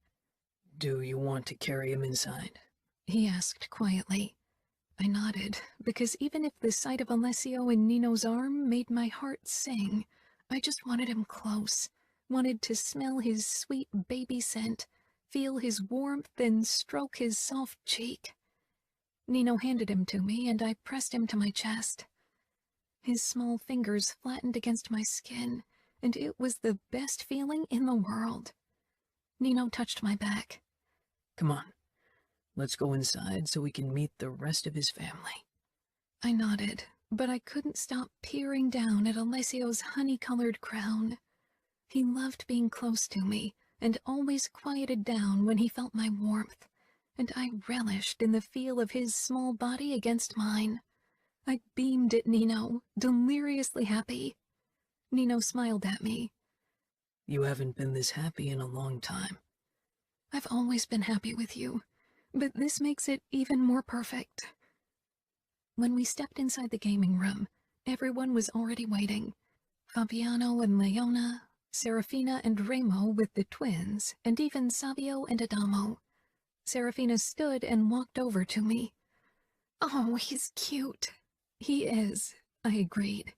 S3: "Do you want to carry him inside?"
S2: he asked quietly. I nodded, because even if the sight of Alessio in Nino's arm made my heart sing, I just wanted him close, wanted to smell his sweet baby scent, feel his warmth, and stroke his soft cheek. Nino handed him to me, and I pressed him to my chest. His small fingers flattened against my skin, and it was the best feeling in the world. Nino touched my back.
S3: "Come on. Let's go inside so we can meet the rest of his family."
S2: I nodded, but I couldn't stop peering down at Alessio's honey-colored crown. He loved being close to me, and always quieted down when he felt my warmth, and I relished in the feel of his small body against mine. I beamed at Nino, deliriously happy. Nino smiled at me.
S3: "You haven't been this happy in a long time."
S2: "I've always been happy with you, but this makes it even more perfect." When we stepped inside the gaming room, everyone was already waiting. Fabiano and Leona, Serafina and Remo with the twins, and even Savio and Adamo. Serafina stood and walked over to me. "Oh, he's cute." "He is," I agreed.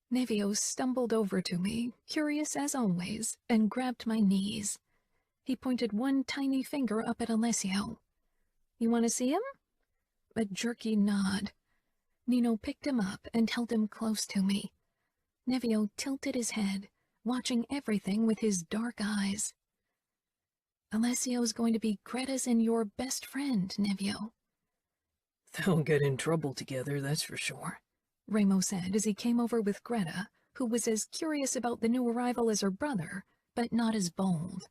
S2: Nevio stumbled over to me, curious as always, and grabbed my knees. He pointed one tiny finger up at Alessio. "You want to see him?" A jerky nod. Nino picked him up and held him close to me. Nevio tilted his head, watching everything with his dark eyes. "Alessio's going to be Greta's and your best friend, Nevio."
S3: "They'll get in trouble together, that's for sure,"
S2: Remo said as he came over with Greta, who was as curious about the new arrival as her brother, but not as bold.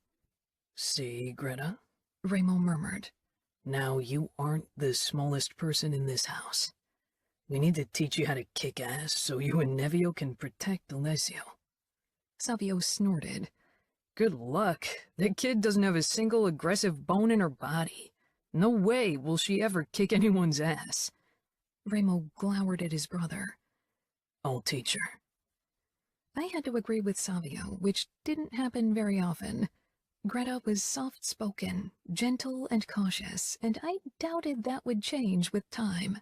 S3: "See, Greta?"
S2: Remo murmured.
S3: Now, you aren't the smallest person in this house. We need to teach you how to kick ass so you and Nevio can protect Alessio.
S2: Savio snorted.
S3: Good luck. That kid doesn't have a single aggressive bone in her body. No way will she ever kick anyone's ass.
S2: Remo glowered at his brother.
S3: I'll teach her.
S2: I had to agree with Savio, which didn't happen very often. Greta was soft-spoken, gentle and cautious, and I doubted that would change with time.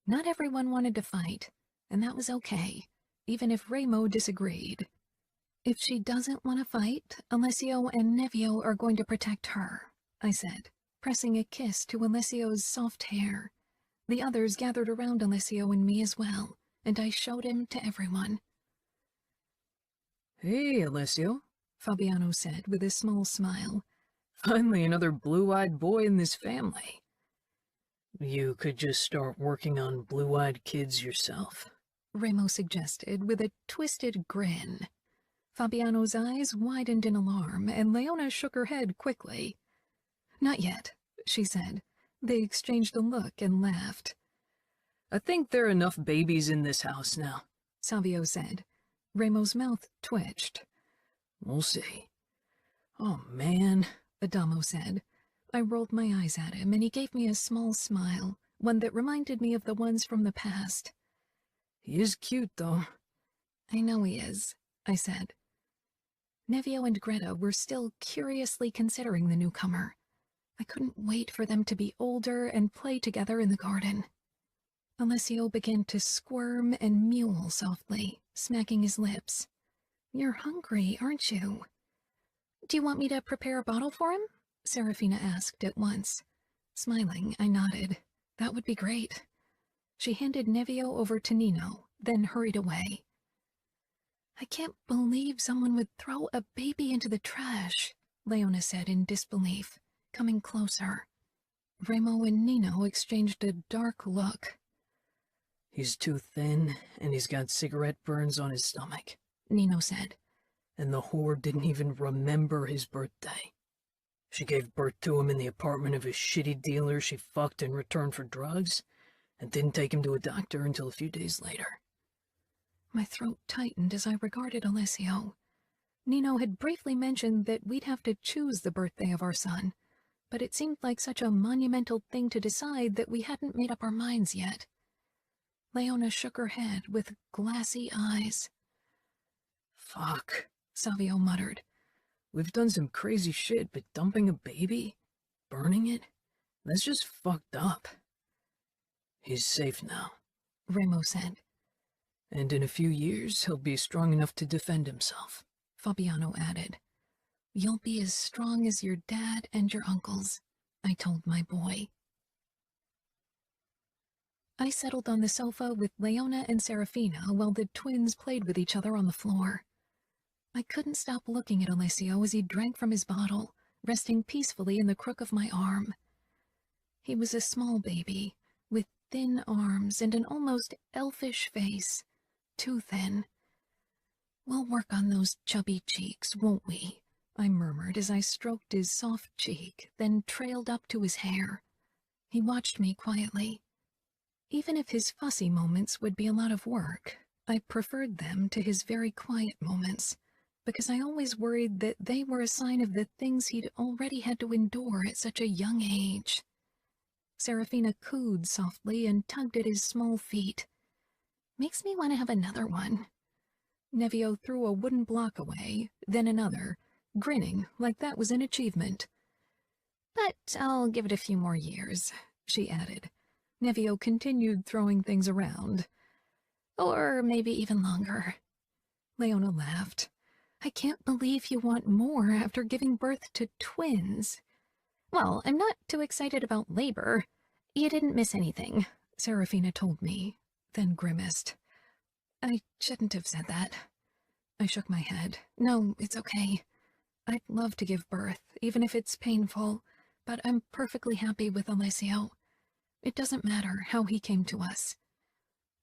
S2: Not everyone wanted to fight, and that was okay, even if Remo disagreed. If she doesn't want to fight, Alessio and Nevio are going to protect her, I said, pressing a kiss to Alessio's soft hair. The others gathered around Alessio and me as well, and I showed him to everyone.
S3: Hey, Alessio,
S2: Fabiano said with a small smile.
S3: Finally another blue-eyed boy in this family. You could just start working on blue-eyed kids yourself,
S2: Remo suggested with a twisted grin. Fabiano's eyes widened in alarm, and Leona shook her head quickly. Not yet, she said. They exchanged a look and laughed.
S3: I think there are enough babies in this house now,
S2: Savio said. Remo's mouth twitched.
S3: We'll see. Oh, man,
S2: Adamo said. I rolled my eyes at him, and he gave me a small smile, one that reminded me of the ones from the past.
S3: He is cute, though.
S2: I know he is, I said. Nevio and Greta were still curiously considering the newcomer. I couldn't wait for them to be older and play together in the garden. Alessio began to squirm and mewl softly, smacking his lips. You're hungry, aren't you? Do you want me to prepare a bottle for him? Serafina asked at once. Smiling, I nodded. That would be great. She handed Nevio over to Nino, then hurried away. I can't believe someone would throw a baby into the trash, Leona said in disbelief, coming closer. Remo and Nino exchanged a dark look.
S3: He's too thin, and he's got cigarette burns on his stomach,
S2: Nino said.
S3: And the whore didn't even remember his birthday. She gave birth to him in the apartment of a shitty dealer she fucked in return for drugs, and didn't take him to a doctor until a few days later.
S2: My throat tightened as I regarded Alessio. Nino had briefly mentioned that we'd have to choose the birthday of our son, but it seemed like such a monumental thing to decide that we hadn't made up our minds yet. Leona shook her head with glassy eyes.
S3: Fuck,
S2: Savio muttered.
S3: We've done some crazy shit, but dumping a baby? Burning it? That's just fucked up. He's safe now,
S2: Remo said.
S3: And in a few years, he'll be strong enough to defend himself,
S2: Fabiano added. You'll be as strong as your dad and your uncles, I told my boy. I settled on the sofa with Leona and Serafina while the twins played with each other on the floor. I couldn't stop looking at Alessio as he drank from his bottle, resting peacefully in the crook of my arm. He was a small baby, with thin arms and an almost elfish face, too thin. We'll work on those chubby cheeks, won't we? I murmured as I stroked his soft cheek, then trailed up to his hair. He watched me quietly. Even if his fussy moments would be a lot of work, I preferred them to his very quiet moments, because I always worried that they were a sign of the things he'd already had to endure at such a young age. Serafina cooed softly and tugged at his small feet. Makes me want to have another one. Nevio threw a wooden block away, then another, grinning like that was an achievement. But I'll give it a few more years, she added. Nevio continued throwing things around. Or maybe even longer. Leona laughed. I can't believe you want more after giving birth to twins. Well, I'm not too excited about labor. You didn't miss anything, Serafina told me, then grimaced. I shouldn't have said that. I shook my head. No, it's okay. I'd love to give birth, even if it's painful, but I'm perfectly happy with Alessio. It doesn't matter how he came to us.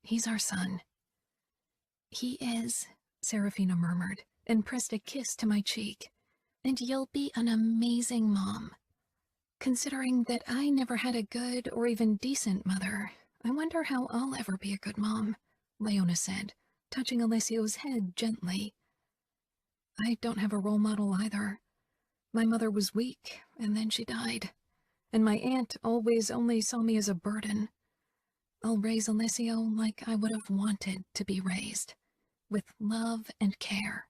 S2: He's our son. He is, Serafina murmured, and pressed a kiss to my cheek. And you'll be an amazing mom. Considering that I never had a good or even decent mother, I wonder how I'll ever be a good mom, Leona said, touching Alessio's head gently. I don't have a role model either. My mother was weak, and then she died. And my aunt always only saw me as a burden. I'll raise Alessio like I would have wanted to be raised, with love and care.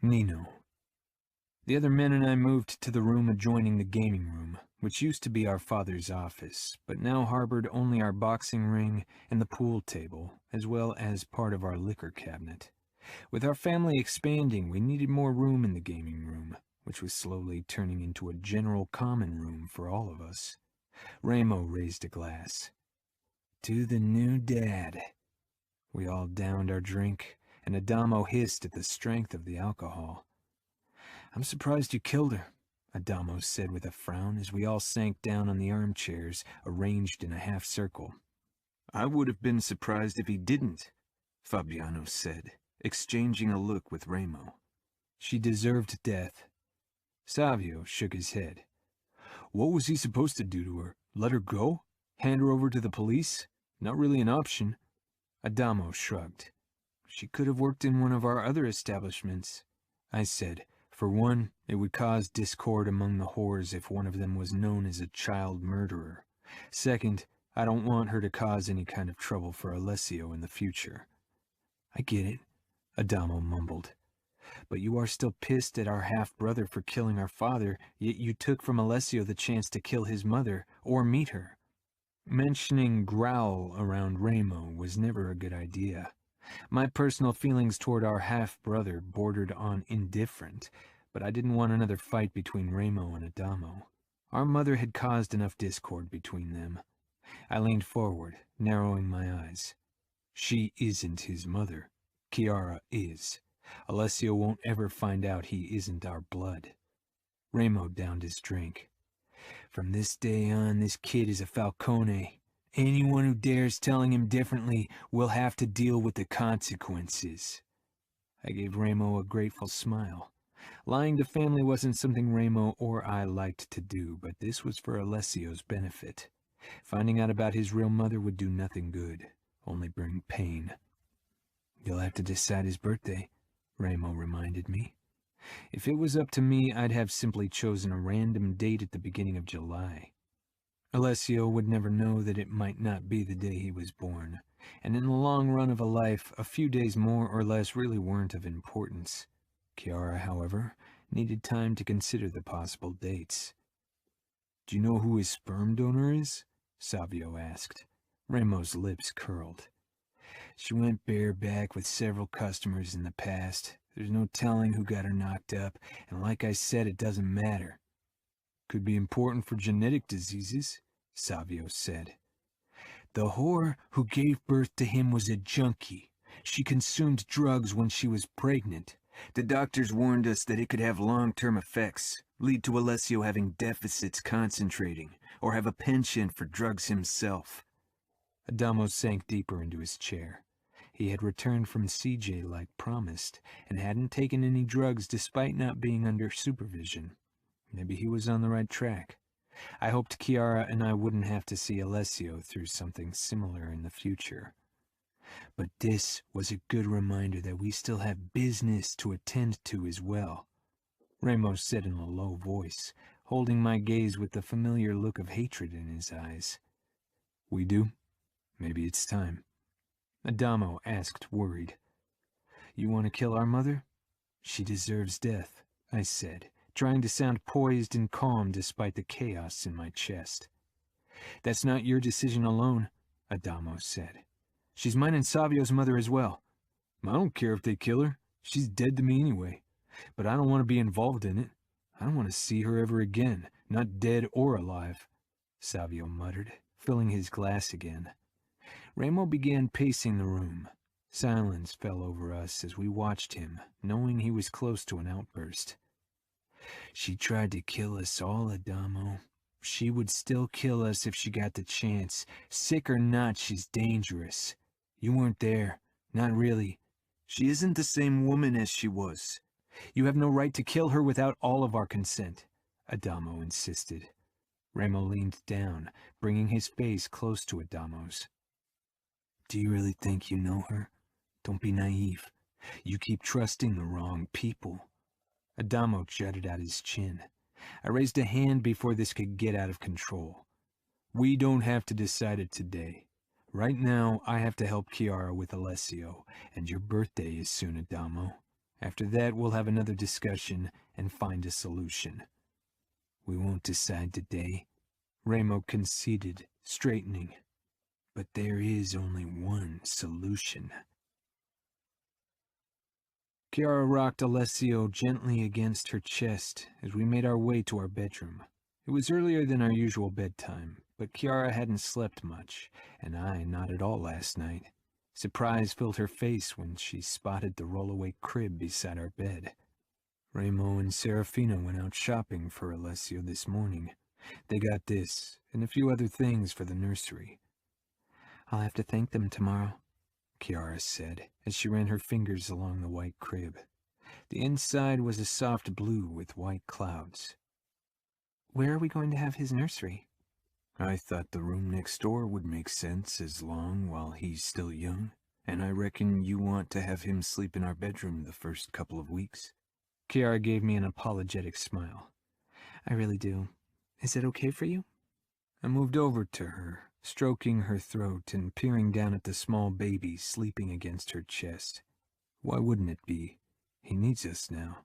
S1: Nino. The other men and I moved to the room adjoining the gaming room, which used to be our father's office, but now harbored only our boxing ring and the pool table, as well as part of our liquor cabinet. With our family expanding, we needed more room in the gaming room, which was slowly turning into a general common room for all of us. Ramo raised a glass. To the new dad. We all downed our drink, and Adamo hissed at the strength of the alcohol. I'm surprised you killed her, Adamo said with a frown as we all sank down on the armchairs, arranged in a half-circle. I would have been surprised if he didn't, Fabiano said, exchanging a look with Ramo. She deserved death. Savio shook his head. What was he supposed to do to her? Let her go? Hand her over to the police? Not really an option. Adamo shrugged. She could have worked in one of our other establishments. I said, for one, it would cause discord among the whores if one of them was known as a child murderer. Second, I don't want her to cause any kind of trouble for Alessio in the future. I get it, Adamo mumbled. But you are still pissed at our half-brother for killing our father, yet you took from Alessio the chance to kill his mother, or meet her. Mentioning growl around Ramo was never a good idea. My personal feelings toward our half-brother bordered on indifferent, but I didn't want another fight between Ramo and Adamo. Our mother had caused enough discord between them. I leaned forward, narrowing my eyes. She isn't his mother. Chiara is. Alessio won't ever find out he isn't our blood. Ramo downed his drink. From this day on, this kid is a Falcone. Anyone who dares telling him differently will have to deal with the consequences. I gave Ramo a grateful smile. Lying to family wasn't something Ramo or I liked to do, but this was for Alessio's benefit. Finding out about his real mother would do nothing good, only bring pain. You'll have to decide his birthday, Ramo reminded me. If it was up to me, I'd have simply chosen a random date at the beginning of July. Alessio would never know that it might not be the day he was born, and in the long run of a life, a few days more or less really weren't of importance. Chiara, however, needed time to consider the possible dates. Do you know who his sperm donor is? Savio asked. Ramo's lips curled. She went bareback with several customers in the past. There's no telling who got her knocked up, and like I said, it doesn't matter. Could be important for genetic diseases, Savio said. The whore who gave birth to him was a junkie. She consumed drugs when she was pregnant. The doctors warned us that it could have long-term effects, lead to Alessio having deficits concentrating, or have a penchant for drugs himself. Adamo sank deeper into his chair. He had returned from CJ like promised, and hadn't taken any drugs despite not being under supervision. Maybe he was on the right track. I hoped Chiara and I wouldn't have to see Alessio through something similar in the future. But this was a good reminder that we still have business to attend to as well, Ramos said in a low voice, holding my gaze with the familiar look of hatred in his eyes. We do? Maybe it's time. Adamo asked, worried. You want to kill our mother? She deserves death, I said, trying to sound poised and calm despite the chaos in my chest. That's not your decision alone, Adamo said. She's mine and Savio's mother as well. I don't care if they kill her. She's dead to me anyway. But I don't want to be involved in it. I don't want to see her ever again, not dead or alive, Savio muttered, filling his glass again. Ramo began pacing the room. Silence fell over us as we watched him, knowing he was close to an outburst. She tried to kill us all, Adamo. She would still kill us if she got the chance. Sick or not, she's dangerous. You weren't there. Not really. She isn't the same woman as she was. You have no right to kill her without all of our consent, Adamo insisted. Remo leaned down, bringing his face close to Adamo's. Do you really think you know her? Don't be naive. You keep trusting the wrong people. Adamo jutted out his chin. I raised a hand before this could get out of control. We don't have to decide it today. Right now, I have to help Chiara with Alessio, and your birthday is soon, Adamo. After that, we'll have another discussion and find a solution. We won't decide today, Remo conceded, straightening. But there is only one solution. Chiara rocked Alessio gently against her chest as we made our way to our bedroom. It was earlier than our usual bedtime, but Chiara hadn't slept much, and I not at all last night. Surprise filled her face when she spotted the rollaway crib beside our bed. Remo and Serafina went out shopping for Alessio this morning. They got this, and a few other things for the nursery. I'll have to thank them tomorrow, Chiara said, as she ran her fingers along the white crib. The inside was a soft blue with white clouds. Where are we going to have his nursery? I thought the room next door would make sense as long while he's still young, and I reckon you want to have him sleep in our bedroom the first couple of weeks. Chiara gave me an apologetic smile. I really do. Is it okay for you? I moved over to her, stroking her throat and peering down at the small baby sleeping against her chest. Why wouldn't it be? He needs us now.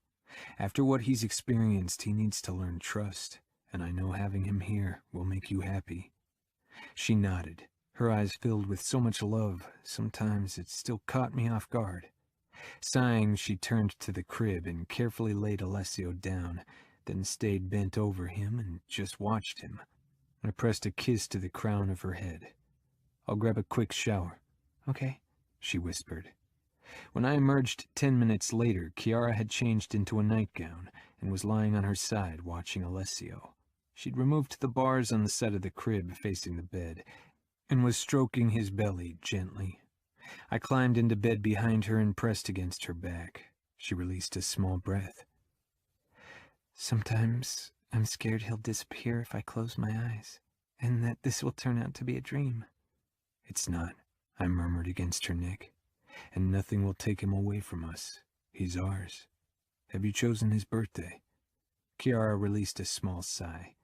S1: After what he's experienced, he needs to learn trust, and I know having him here will make you happy. She nodded, her eyes filled with so much love, sometimes it still caught me off guard. Sighing, she turned to the crib and carefully laid Alessio down, then stayed bent over him and just watched him. I pressed a kiss to the crown of her head. I'll grab a quick shower. Okay, she whispered. When I emerged 10 minutes later, Chiara had changed into a nightgown and was lying on her side watching Alessio. She'd removed the bars on the side of the crib facing the bed and was stroking his belly gently. I climbed into bed behind her and pressed against her back. She released a small breath. Sometimes I'm scared he'll disappear if I close my eyes, and that this will turn out to be a dream. It's not, I murmured against her neck, and nothing will take him away from us. He's ours. Have you chosen his birthday? Chiara released a small sigh.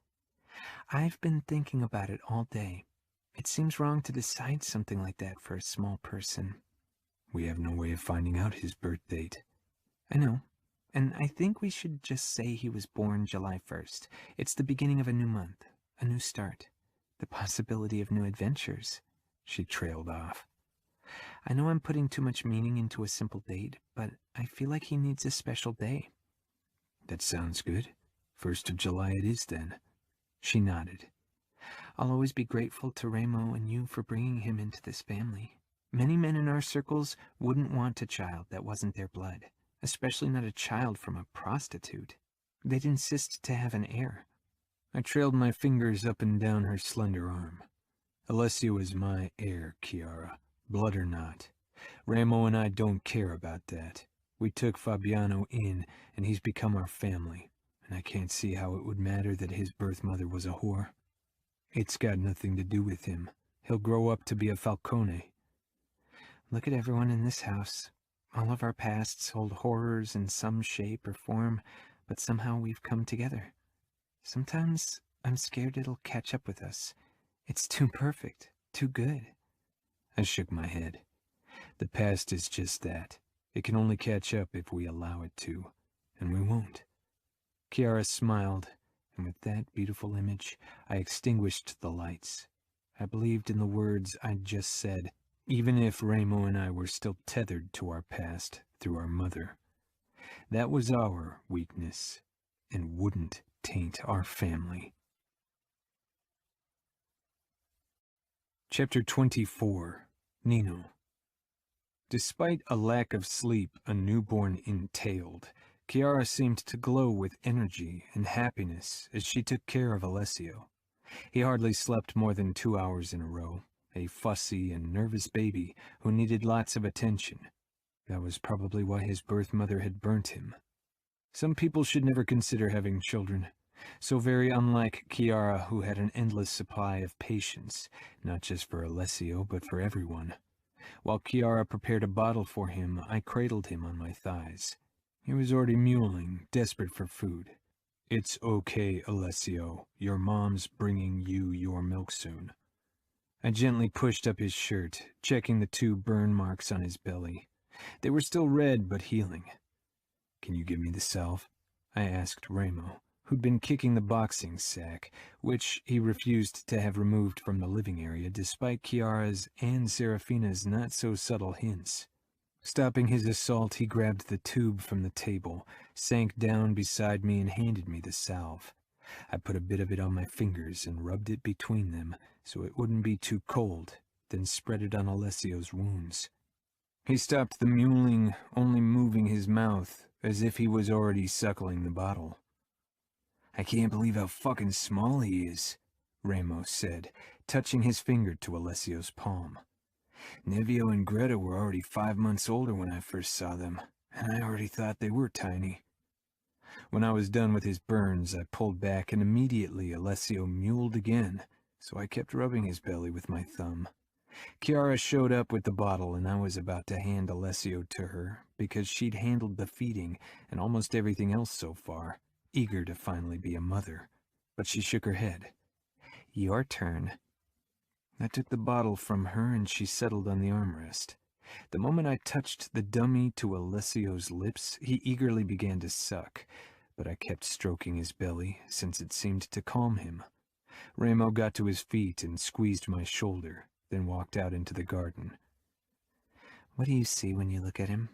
S1: I've been thinking about it all day. It seems wrong to decide something like that for a small person. We have no way of finding out his birth date. I know. And I think we should just say he was born July 1st. It's the beginning of a new month, a new start, the possibility of new adventures. She trailed off. I know I'm putting too much meaning into a simple date, but I feel like he needs a special day. That sounds good. 1st of July it is then. She nodded. I'll always be grateful to Remo and you for bringing him into this family. Many men in our circles wouldn't want a child that wasn't their blood. Especially not a child from a prostitute. They'd insist to have an heir. I trailed my fingers up and down her slender arm. Alessio is my heir, Chiara, blood or not. Remo and I don't care about that. We took Fabiano in, and he's become our family, and I can't see how it would matter that his birth mother was a whore. It's got nothing to do with him. He'll grow up to be a Falcone. Look at everyone in this house. All of our pasts hold horrors in some shape or form, but somehow we've come together. Sometimes I'm scared it'll catch up with us. It's too perfect, too good. I shook my head. The past is just that. It can only catch up if we allow it to, and we won't. Chiara smiled, and with that beautiful image, I extinguished the lights. I believed in the words I'd just said, even if Remo and I were still tethered to our past through our mother. That was our weakness, and wouldn't taint our family. Chapter 24. Nino. Despite a lack of sleep a newborn entailed, Chiara seemed to glow with energy and happiness as she took care of Alessio. He hardly slept more than 2 hours in a row. A fussy and nervous baby who needed lots of attention. That was probably why his birth mother had burnt him. Some people should never consider having children. So very unlike Chiara, who had an endless supply of patience, not just for Alessio, but for everyone. While Chiara prepared a bottle for him, I cradled him on my thighs. He was already mewling, desperate for food. "It's okay, Alessio. Your mom's bringing you your milk soon." I gently pushed up his shirt, checking the 2 burn marks on his belly. They were still red, but healing. "Can you give me the salve?" I asked Remo, who'd been kicking the boxing sack, which he refused to have removed from the living area despite Chiara's and Serafina's not-so-subtle hints. Stopping his assault, he grabbed the tube from the table, sank down beside me and handed me the salve. I put a bit of it on my fingers and rubbed it between them so it wouldn't be too cold, then spread it on Alessio's wounds. He stopped the mewling, only moving his mouth as if he was already suckling the bottle. "I can't believe how fucking small he is," Remo said, touching his finger to Alessio's palm. "Nevio and Greta were already 5 months older when I first saw them, and I already thought they were tiny." When I was done with his burns, I pulled back, and immediately Alessio mewled again, so I kept rubbing his belly with my thumb. Chiara showed up with the bottle, and I was about to hand Alessio to her, because she'd handled the feeding and almost everything else so far, eager to finally be a mother. But she shook her head. "Your turn." I took the bottle from her, and she settled on the armrest. The moment I touched the dummy to Alessio's lips, he eagerly began to suck, but I kept stroking his belly, since it seemed to calm him. Remo got to his feet and squeezed my shoulder, then walked out into the garden. "What do you see when you look at him?"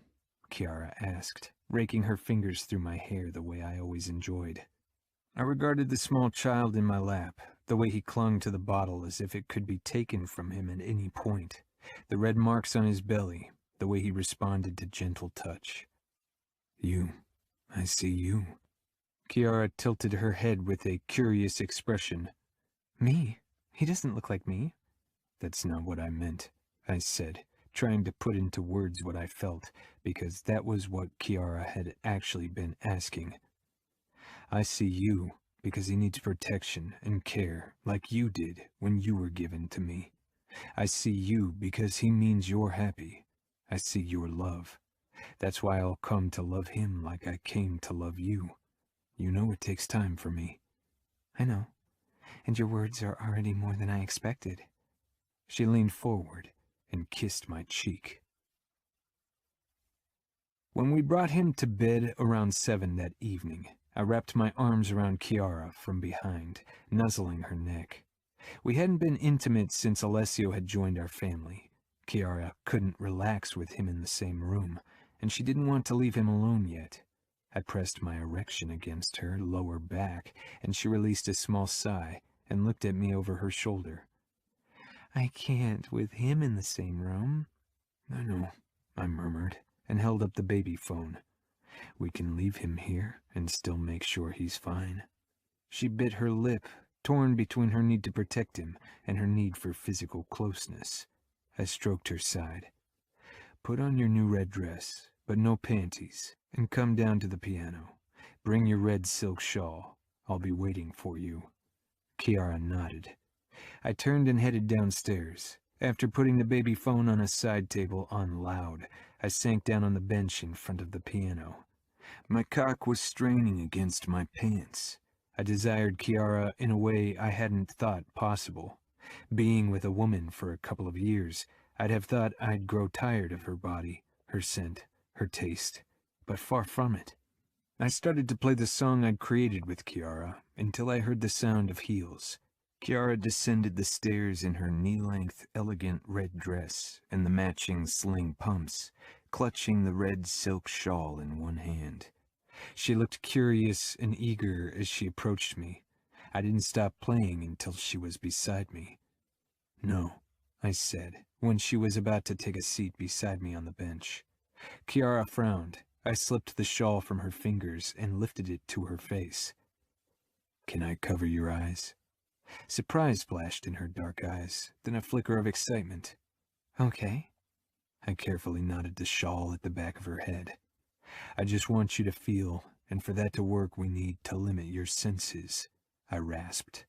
S1: Chiara asked, raking her fingers through my hair the way I always enjoyed. I regarded the small child in my lap, the way he clung to the bottle as if it could be taken from him at any point, the red marks on his belly, the way he responded to gentle touch. I see you." Chiara tilted her head with a curious expression. "Me? He doesn't look like me." "That's not what I meant," I said, trying to put into words what I felt, because that was what Chiara had actually been asking. "I see you because he needs protection and care like you did when you were given to me. I see you because he means you're happy. I see your love. That's why I'll come to love him like I came to love you. You know it takes time for me." "I know, and your words are already more than I expected." She leaned forward and kissed my cheek. When we brought him to bed around 7 that evening, I wrapped my arms around Chiara from behind, nuzzling her neck. We hadn't been intimate since Alessio had joined our family. Chiara couldn't relax with him in the same room, and she didn't want to leave him alone yet. I pressed my erection against her lower back, and she released a small sigh and looked at me over her shoulder. "I can't with him in the same room." "I know," I murmured, and held up the baby phone. "We can leave him here and still make sure he's fine." She bit her lip, torn between her need to protect him and her need for physical closeness. I stroked her side. "Put on your new red dress, but no panties, and come down to the piano. Bring your red silk shawl. I'll be waiting for you." Chiara nodded. I turned and headed downstairs. After putting the baby phone on a side table on loud, I sank down on the bench in front of the piano. My cock was straining against my pants. I desired Chiara in a way I hadn't thought possible. Being with a woman for a couple of years, I'd have thought I'd grow tired of her body, her scent, her taste, but far from it. I started to play the song I'd created with Chiara until I heard the sound of heels. Chiara descended the stairs in her knee-length, elegant red dress and the matching sling pumps, clutching the red silk shawl in one hand. She looked curious and eager as she approached me. I didn't stop playing until she was beside me. "No," I said, when she was about to take a seat beside me on the bench. Chiara frowned. I slipped the shawl from her fingers and lifted it to her face. "Can I cover your eyes?" Surprise flashed in her dark eyes, then a flicker of excitement. "Okay." I carefully knotted the shawl at the back of her head. "I just want you to feel and for that to work we need to limit your senses, I rasped.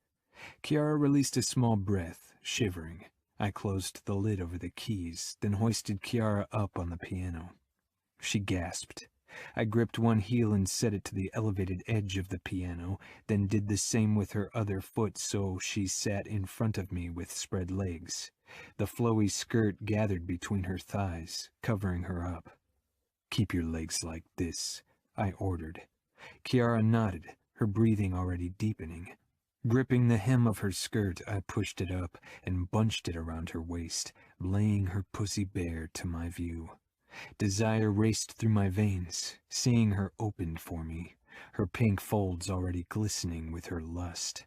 S1: Kiara released a small breath, shivering. I closed the lid over the keys, then hoisted Kiara up on the piano. She gasped. I gripped one heel and set it to the elevated edge of the piano, then did the same with her other foot so she sat in front of me with spread legs. The flowy skirt gathered between her thighs, covering her up. "Keep your legs like this," I ordered. Kiara nodded, her breathing already deepening. Gripping the hem of her skirt, I pushed it up and bunched it around her waist, laying her pussy bare to my view. Desire raced through my veins, seeing her opened for me, her pink folds already glistening with her lust.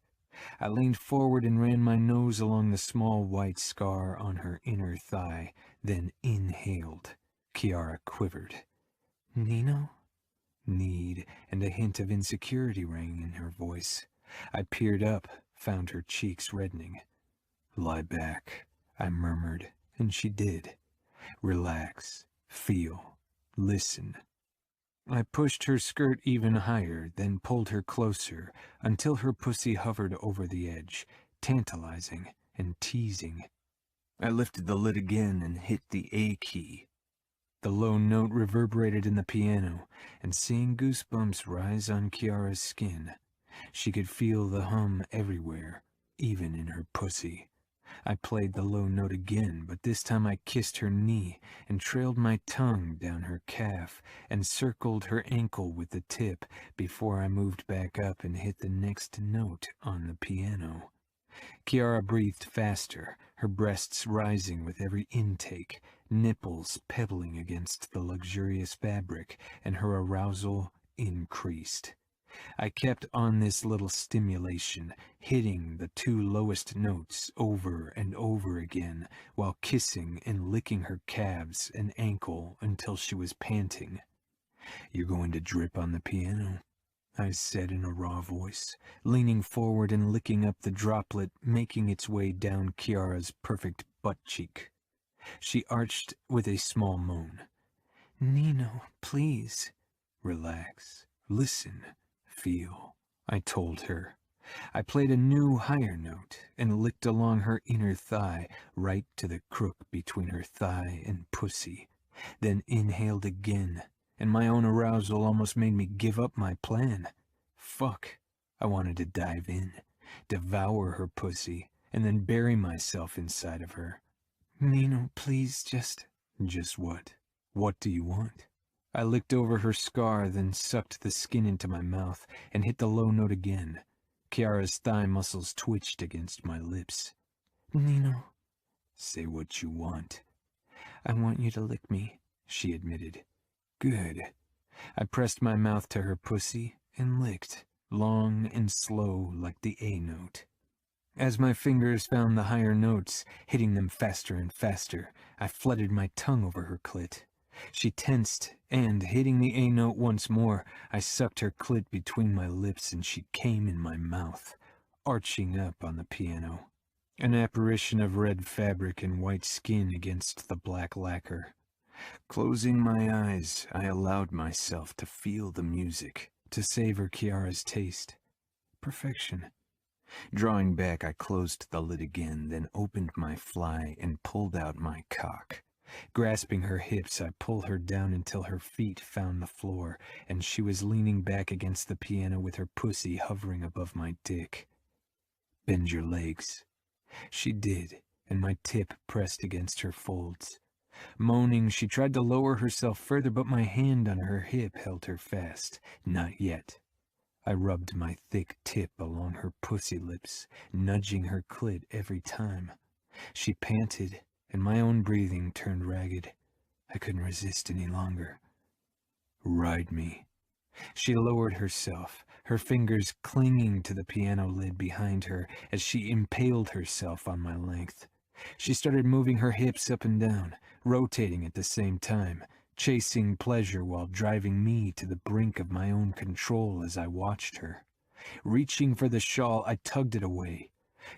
S1: I leaned forward and ran my nose along the small white scar on her inner thigh, then inhaled. Kiara quivered. "Nino?" Need and a hint of insecurity rang in her voice. I peered up, found her cheeks reddening. "Lie back," I murmured, and she did. "Relax. Feel. Listen." I pushed her skirt even higher, then pulled her closer, until her pussy hovered over the edge, tantalizing and teasing. I lifted the lid again and hit the A key. The low note reverberated in the piano, and seeing goosebumps rise on Kiara's skin, she could feel the hum everywhere, even in her pussy. I played the low note again, but this time I kissed her knee and trailed my tongue down her calf and circled her ankle with the tip before I moved back up and hit the next note on the piano. Kiara breathed faster, her breasts rising with every intake, nipples pebbling against the luxurious fabric, and her arousal increased. I kept on this little stimulation, hitting the two lowest notes over and over again, while kissing and licking her calves and ankle until she was panting. "You're going to drip on the piano," I said in a raw voice, leaning forward and licking up the droplet, making its way down Kiara's perfect butt cheek. She arched with a small moan. "Nino, please." "Relax. Listen. Feel," I told her. I played a new higher note and licked along her inner thigh, right to the crook between her thigh and pussy, then inhaled again, and my own arousal almost made me give up my plan. Fuck. I wanted to dive in, devour her pussy, and then bury myself inside of her. "Nino, please, just..." "Just what? What do you want?" I licked over her scar, then sucked the skin into my mouth and hit the low note again. Kiara's thigh muscles twitched against my lips. "Nino." "Say what you want." "I want you to lick me," she admitted. "Good." I pressed my mouth to her pussy and licked, long and slow like the A note. As my fingers found the higher notes, hitting them faster and faster, I flooded my tongue over her clit. She tensed, and, hitting the A note once more, I sucked her clit between my lips and she came in my mouth, arching up on the piano. An apparition of red fabric and white skin against the black lacquer. Closing my eyes, I allowed myself to feel the music, to savor Kiara's taste. Perfection. Drawing back, I closed the lid again, then opened my fly and pulled out my cock. Grasping her hips, I pulled her down until her feet found the floor, and she was leaning back against the piano with her pussy hovering above my dick. "Bend your legs." She did, and my tip pressed against her folds. Moaning, she tried to lower herself further, but my hand on her hip held her fast. Not yet. I rubbed my thick tip along her pussy lips, nudging her clit every time. She panted, and my own breathing turned ragged. I couldn't resist any longer. "Ride me." She lowered herself, her fingers clinging to the piano lid behind her as she impaled herself on my length. She started moving her hips up and down, rotating at the same time, chasing pleasure while driving me to the brink of my own control as I watched her. Reaching for the shawl, I tugged it away.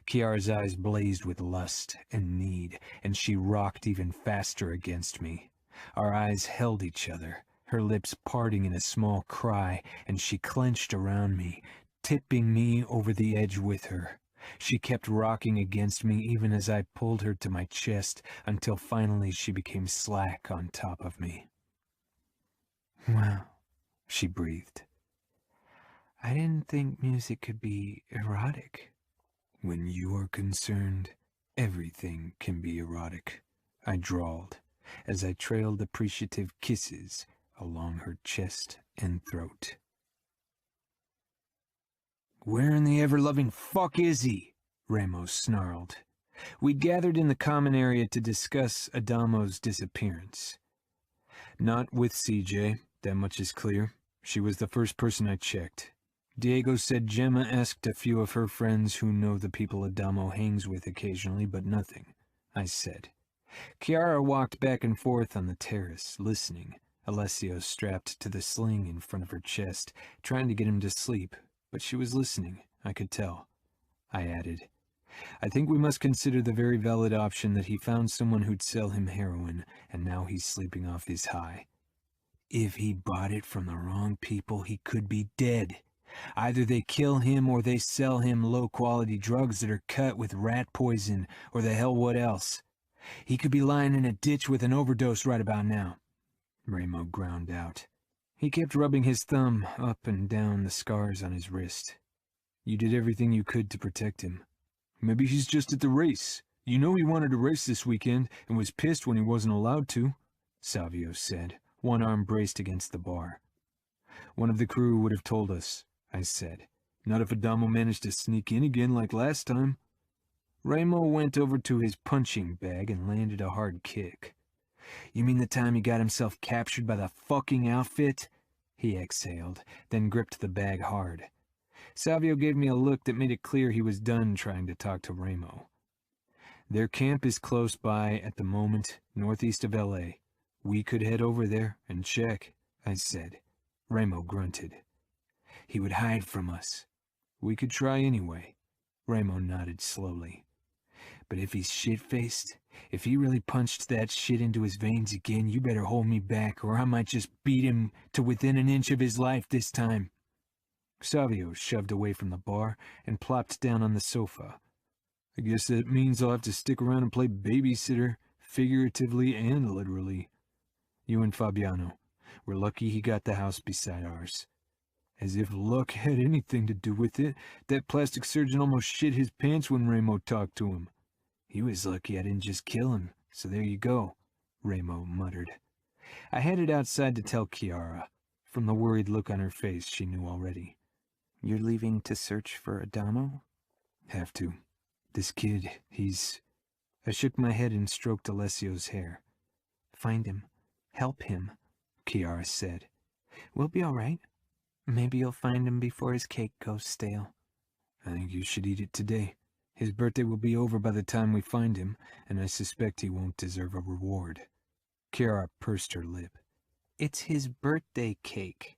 S1: Kiara's eyes blazed with lust and need, and she rocked even faster against me. Our eyes held each other, her lips parting in a small cry, and she clenched around me, tipping me over the edge with her. She kept rocking against me even as I pulled her to my chest, until finally she became slack on top of me. "Well," she breathed, "I didn't think music could be erotic." "When you are concerned, everything can be erotic," I drawled, as I trailed appreciative kisses along her chest and throat. "Where in the ever-loving fuck is he?" Ramos snarled. We'd gathered in the common area to discuss Adamo's disappearance. Not with CJ, that much is clear. She was the first person I checked. Diego said Gemma asked a few of her friends who know the people Adamo hangs with occasionally, but nothing, I said. Chiara walked back and forth on the terrace, listening. Alessio strapped to the sling in front of her chest, trying to get him to sleep, but she was listening, I could tell. I added, "I think we must consider the very valid option that he found someone who'd sell him heroin, and now he's sleeping off his high. If he bought it from the wrong people, he could be dead. Either they kill him or they sell him low-quality drugs that are cut with rat poison or the hell what else. He could be lying in a ditch with an overdose right about now." Ramo ground out. He kept rubbing his thumb up and down the scars on his wrist. "You did everything you could to protect him. Maybe he's just at the race. You know he wanted to race this weekend and was pissed when he wasn't allowed to," Savio said, one arm braced against the bar. "One of the crew would have told us," I said. "Not if Adamo managed to sneak in again like last time." Ramo went over to his punching bag and landed a hard kick. "You mean the time he got himself captured by the fucking outfit?" He exhaled, then gripped the bag hard. Savio gave me a look that made it clear he was done trying to talk to Ramo. "Their camp is close by at the moment, northeast of L.A. We could head over there and check," I said. Ramo grunted. "He would hide from us." "We could try anyway." Ramo nodded slowly. "But if he's shit-faced, if he really punched that shit into his veins again, you better hold me back, or I might just beat him to within an inch of his life this time." Savio shoved away from the bar and plopped down on the sofa. "I guess that means I'll have to stick around and play babysitter, figuratively and literally. You and Fabiano. We're lucky he got the house beside ours." As if luck had anything to do with it, that plastic surgeon almost shit his pants when Ramo talked to him. "He was lucky I didn't just kill him, so there you go," Ramo muttered. I headed outside to tell Chiara. From the worried look on her face, she knew already. "You're leaving to search for Adamo?" "Have to. This kid, he's..." I shook my head and stroked Alessio's hair. "Find him. Help him," Chiara said. "We'll be all right. Maybe you'll find him before his cake goes stale." "I think you should eat it today. His birthday will be over by the time we find him, and I suspect he won't deserve a reward." Chiara pursed her lip. "It's his birthday cake."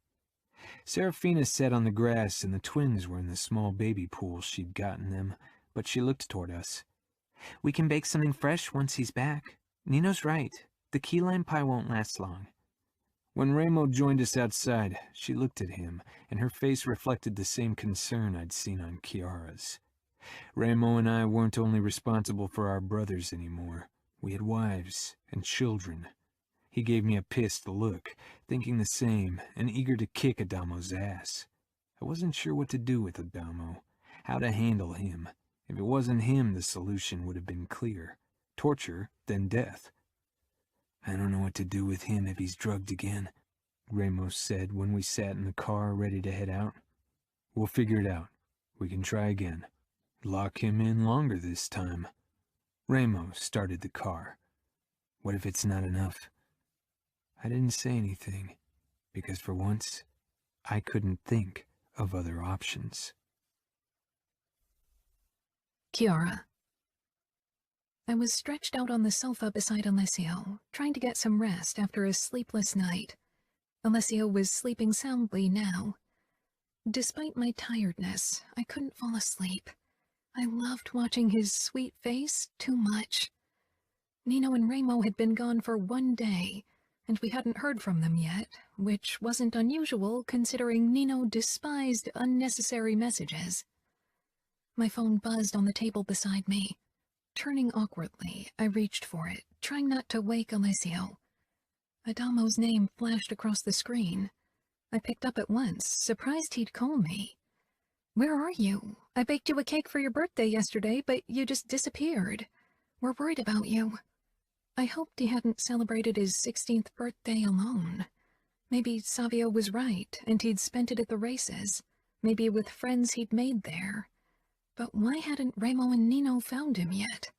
S1: Serafina sat on the grass, and the twins were in the small baby pool she'd gotten them, but she looked toward us. "We can bake something fresh once he's back. Nino's right. The key lime pie won't last long." When Ramo joined us outside, she looked at him, and her face reflected the same concern I'd seen on Chiara's. Ramo and I weren't only responsible for our brothers anymore. We had wives and children. He gave me a pissed look, thinking the same, and eager to kick Adamo's ass. I wasn't sure what to do with Adamo, how to handle him. If it wasn't him, the solution would have been clear. Torture, then death. "I don't know what to do with him if he's drugged again," Ramos said when we sat in the car ready to head out. "We'll figure it out. We can try again. Lock him in longer this time." Ramos started the car. "What if it's not enough?" I didn't say anything, because for once, I couldn't think of other options.
S2: Chiara. I was stretched out on the sofa beside Alessio, trying to get some rest after a sleepless night. Alessio was sleeping soundly now. Despite my tiredness, I couldn't fall asleep. I loved watching his sweet face too much. Nino and Ramo had been gone for one day, and we hadn't heard from them yet, which wasn't unusual considering Nino despised unnecessary messages. My phone buzzed on the table beside me. Turning awkwardly, I reached for it, trying not to wake Alessio. Adamo's name flashed across the screen. I picked up at once, surprised he'd call me. "Where are you? I baked you a cake for your birthday yesterday, but you just disappeared. We're worried about you." I hoped he hadn't celebrated his 16th birthday alone. Maybe Savio was right, and he'd spent it at the races, maybe with friends he'd made there. But why hadn't Remo and Nino found him yet?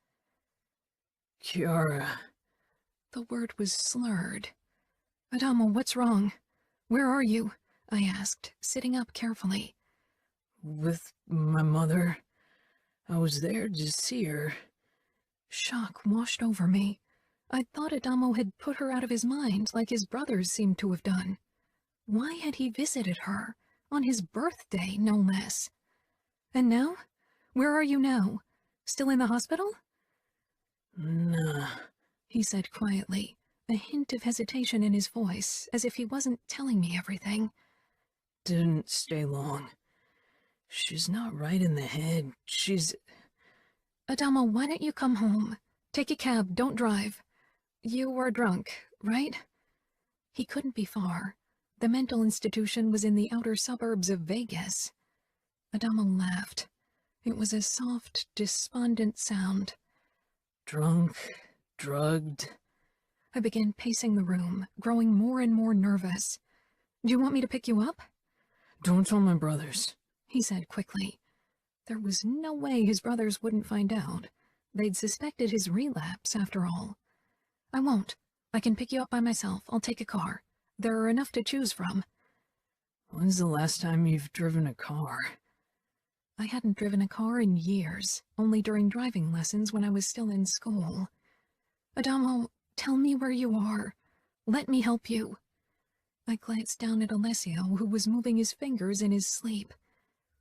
S3: Chiara.
S2: The word was slurred. "Adamo, what's wrong? Where are you?" I asked, sitting up carefully.
S3: "With my mother. I was there to see her."
S2: Shock washed over me. I thought Adamo had put her out of his mind, like his brothers seemed to have done. Why had he visited her? On his birthday, no less. "And now? Where are you now? Still in the hospital?"
S3: "Nah,"
S2: he said quietly, a hint of hesitation in his voice, as if he wasn't telling me everything.
S3: "Didn't stay long. She's not right in the head. She's..."
S2: "Adamo, why don't you come home? Take a cab, don't drive. You are drunk, right?" He couldn't be far. The mental institution was in the outer suburbs of Vegas. Adamo laughed. It was a soft, despondent sound.
S3: "Drunk, drugged."
S2: I began pacing the room, growing more and more nervous. "Do you want me to pick you up?"
S3: "Don't tell my brothers,"
S2: he said quickly. There was no way his brothers wouldn't find out. They'd suspected his relapse, after all. "I won't. I can pick you up by myself. I'll take a car. There are enough to choose from."
S3: "When's the last time you've driven a car?"
S2: I hadn't driven a car in years, only during driving lessons when I was still in school. "Adamo, tell me where you are. Let me help you." I glanced down at Alessio, who was moving his fingers in his sleep.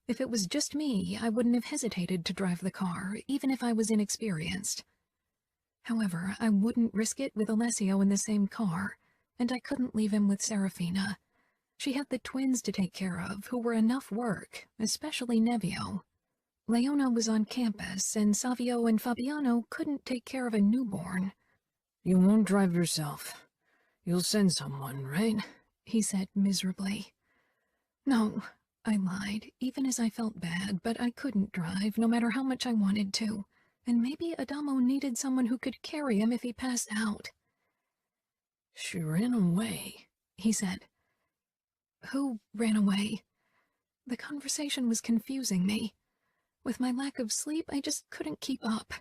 S2: If it was just me, I wouldn't have hesitated to drive the car, even if I was inexperienced. However, I wouldn't risk it with Alessio in the same car, and I couldn't leave him with Serafina. She had the twins to take care of, who were enough work, especially Nevio. Leona was on campus, and Savio and Fabiano couldn't take care of a newborn.
S3: "You won't drive yourself. You'll send someone, right?"
S2: he said miserably. "No," I lied, even as I felt bad, but I couldn't drive, no matter how much I wanted to, and maybe Adamo needed someone who could carry him if he passed out.
S3: "She ran away,"
S2: he said. "Who ran away?" The conversation was confusing me. With my lack of sleep, I just couldn't keep up.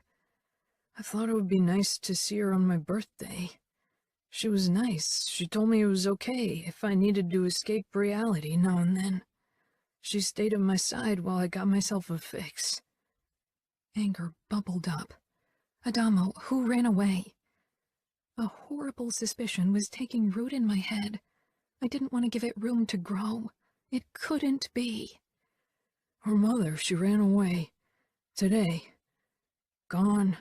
S3: "I thought it would be nice to see her on my birthday. She was nice. She told me it was okay if I needed to escape reality now and then. She stayed at my side while I got myself a fix."
S2: Anger bubbled up. "Adamo, who ran away?" A horrible suspicion was taking root in my head. I didn't want to give it room to grow. It couldn't be.
S3: "Her mother, she ran away. Today. Gone.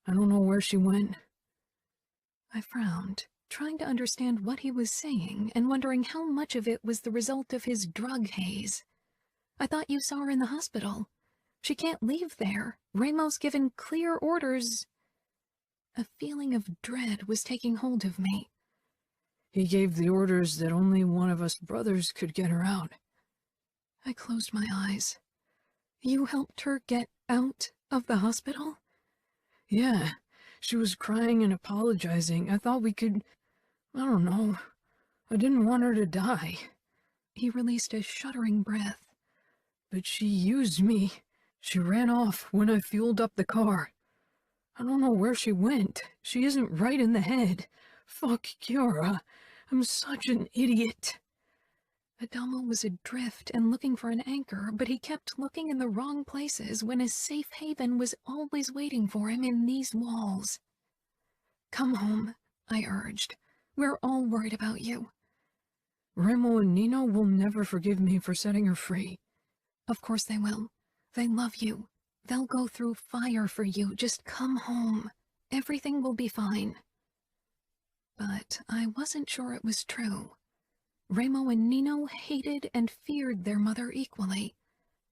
S3: I don't know where she went."
S2: I frowned, trying to understand what he was saying and wondering how much of it was the result of his drug haze. "I thought you saw her in the hospital. She can't leave there. Remo's given clear orders." A feeling of dread was taking hold of me.
S3: "He gave the orders that only one of us brothers could get her out."
S2: I closed my eyes. "You helped her get out of the hospital?"
S3: "Yeah. She was crying and apologizing. I thought we could... I don't know. I didn't want her to die."
S2: He released a shuddering breath.
S3: "But she used me. She ran off when I fueled up the car. I don't know where she went. She isn't right in the head. Fuck Chiara. I'm such an idiot."
S2: Adamo was adrift and looking for an anchor, but he kept looking in the wrong places when a safe haven was always waiting for him in these walls. "Come home," I urged. "We're all worried about you."
S3: "Remo and Nino will never forgive me for setting her free."
S2: "Of course they will. They love you. They'll go through fire for you. Just come home. Everything will be fine." but I wasn't sure it was true. Remo and Nino hated and feared their mother equally.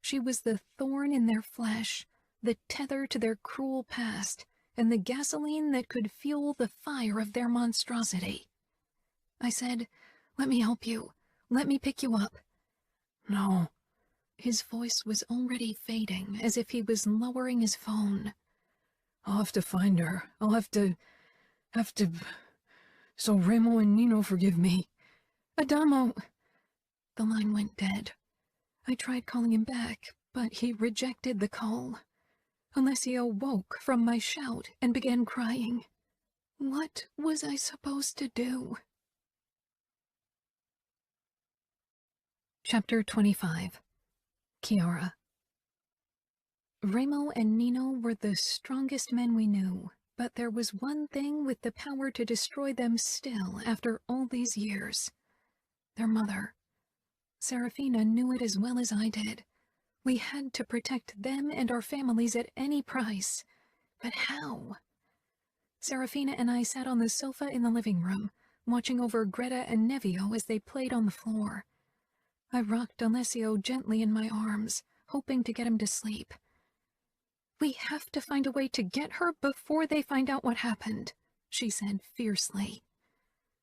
S2: She was the thorn in their flesh, the tether to their cruel past, and the gasoline that could fuel the fire of their monstrosity. I said, "Let me help you. Let me pick you up."
S3: No.
S2: His voice was already fading, as if he was lowering his phone.
S3: I'll have to find her. I'll have to... So Remo and Nino forgive me.
S2: Adamo! The line went dead. I tried calling him back, but he rejected the call. Alessio woke from my shout and began crying. What was I supposed to do? Chapter 25. Chiara. Remo and Nino were the strongest men we knew, but there was one thing with the power to destroy them still after all these years. Their mother. Serafina knew it as well as I did. We had to protect them and our families at any price. But how? Serafina and I sat on the sofa in the living room, watching over Greta and Nevio as they played on the floor. I rocked Alessio gently in my arms, hoping to get him to sleep. "We have to find a way to get her before they find out what happened," she said fiercely.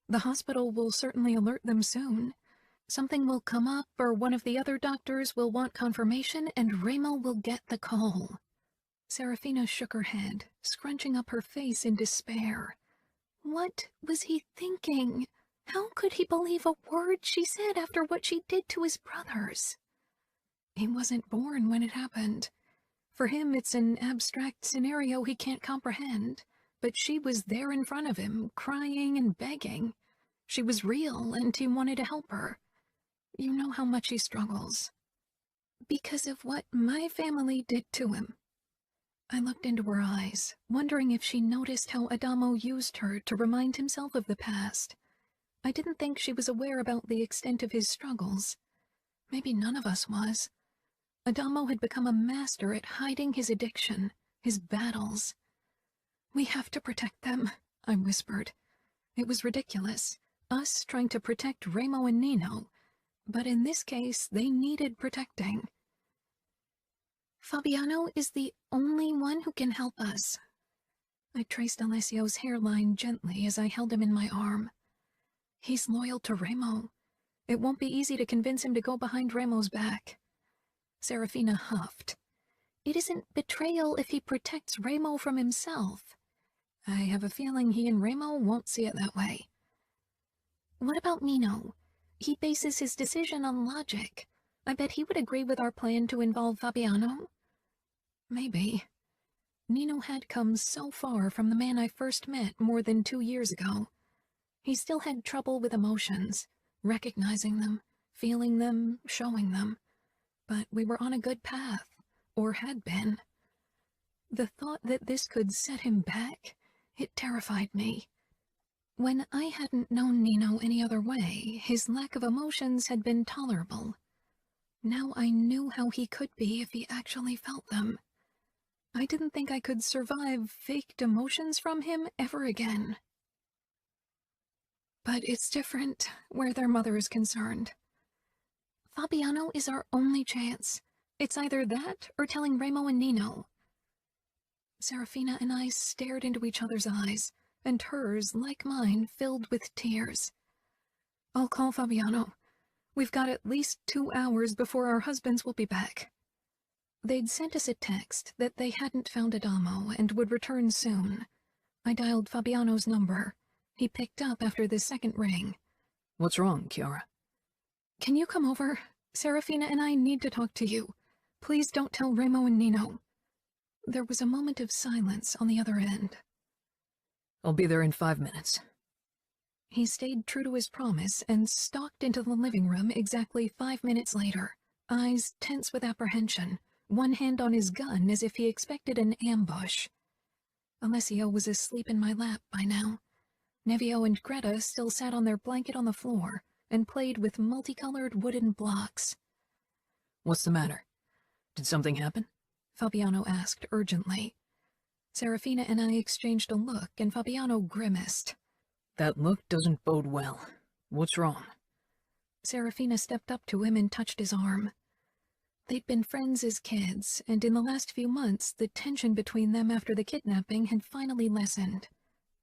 S2: "The hospital will certainly alert them soon. Something will come up, or one of the other doctors will want confirmation, and Remo will get the call." Serafina shook her head, scrunching up her face in despair. What was he thinking? How could he believe a word she said after what she did to his brothers? He wasn't born when it happened. For him, it's an abstract scenario he can't comprehend. But she was there in front of him, crying and begging. She was real, and he wanted to help her. You know how much he struggles. Because of what my family did to him. I looked into her eyes, wondering if she noticed how Adamo used her to remind himself of the past. I didn't think she was aware about the extent of his struggles. Maybe none of us was. Adamo had become a master at hiding his addiction, his battles. "We have to protect them," I whispered. It was ridiculous, us trying to protect Remo and Nino, but in this case they needed protecting. "Fabiano is the only one who can help us." I traced Alessio's hairline gently as I held him in my arm. "He's loyal to Remo. It won't be easy to convince him to go behind Remo's back." Serafina huffed. "It isn't betrayal if he protects Remo from himself." I have a feeling he and Remo won't see it that way. "What about Nino? He bases his decision on logic. I bet he would agree with our plan to involve Fabiano." Maybe. Nino had come so far from the man I first met more than 2 years ago. He still had trouble with emotions, recognizing them, feeling them, showing them. But we were on a good path, or had been. The thought that this could set him back, it terrified me. When I hadn't known Nino any other way, his lack of emotions had been tolerable. Now I knew how he could be if he actually felt them. I didn't think I could survive faked emotions from him ever again. But it's different where their mother is concerned. "Fabiano is our only chance. It's either that or telling Remo and Nino." Serafina and I stared into each other's eyes, and hers, like mine, filled with tears. "I'll call Fabiano. We've got at least 2 hours before our husbands will be back." They'd sent us a text that they hadn't found Adamo and would return soon. I dialed Fabiano's number. He picked up after the second ring.
S3: "What's wrong, Chiara?"
S2: "Can you come over? Serafina and I need to talk to you. Please don't tell Remo and Nino." There was a moment of silence on the other end.
S3: "I'll be there in 5 minutes."
S2: He stayed true to his promise and stalked into the living room exactly 5 minutes later, eyes tense with apprehension, one hand on his gun as if he expected an ambush. Alessio was asleep in my lap by now. Nevio and Greta still sat on their blanket on the floor and played with multicolored wooden blocks.
S3: "What's the matter? Did something happen?"
S2: Fabiano asked urgently. Serafina and I exchanged a look, and Fabiano grimaced.
S3: That look doesn't bode well. What's wrong?
S2: Serafina stepped up to him and touched his arm. They'd been friends as kids, and in the last few months, the tension between them after the kidnapping had finally lessened.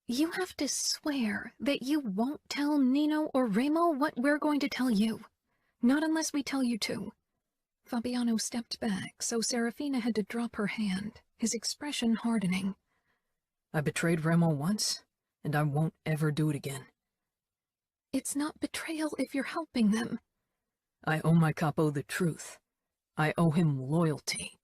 S2: You have to swear that you won't tell Nino or Remo what we're going to tell you. Not unless we tell you to. Fabiano stepped back, so Serafina had to drop her hand, his expression hardening.
S3: I betrayed Remo once, and I won't ever do it again.
S2: It's not betrayal if you're helping them.
S3: I owe my capo the truth. I owe him loyalty.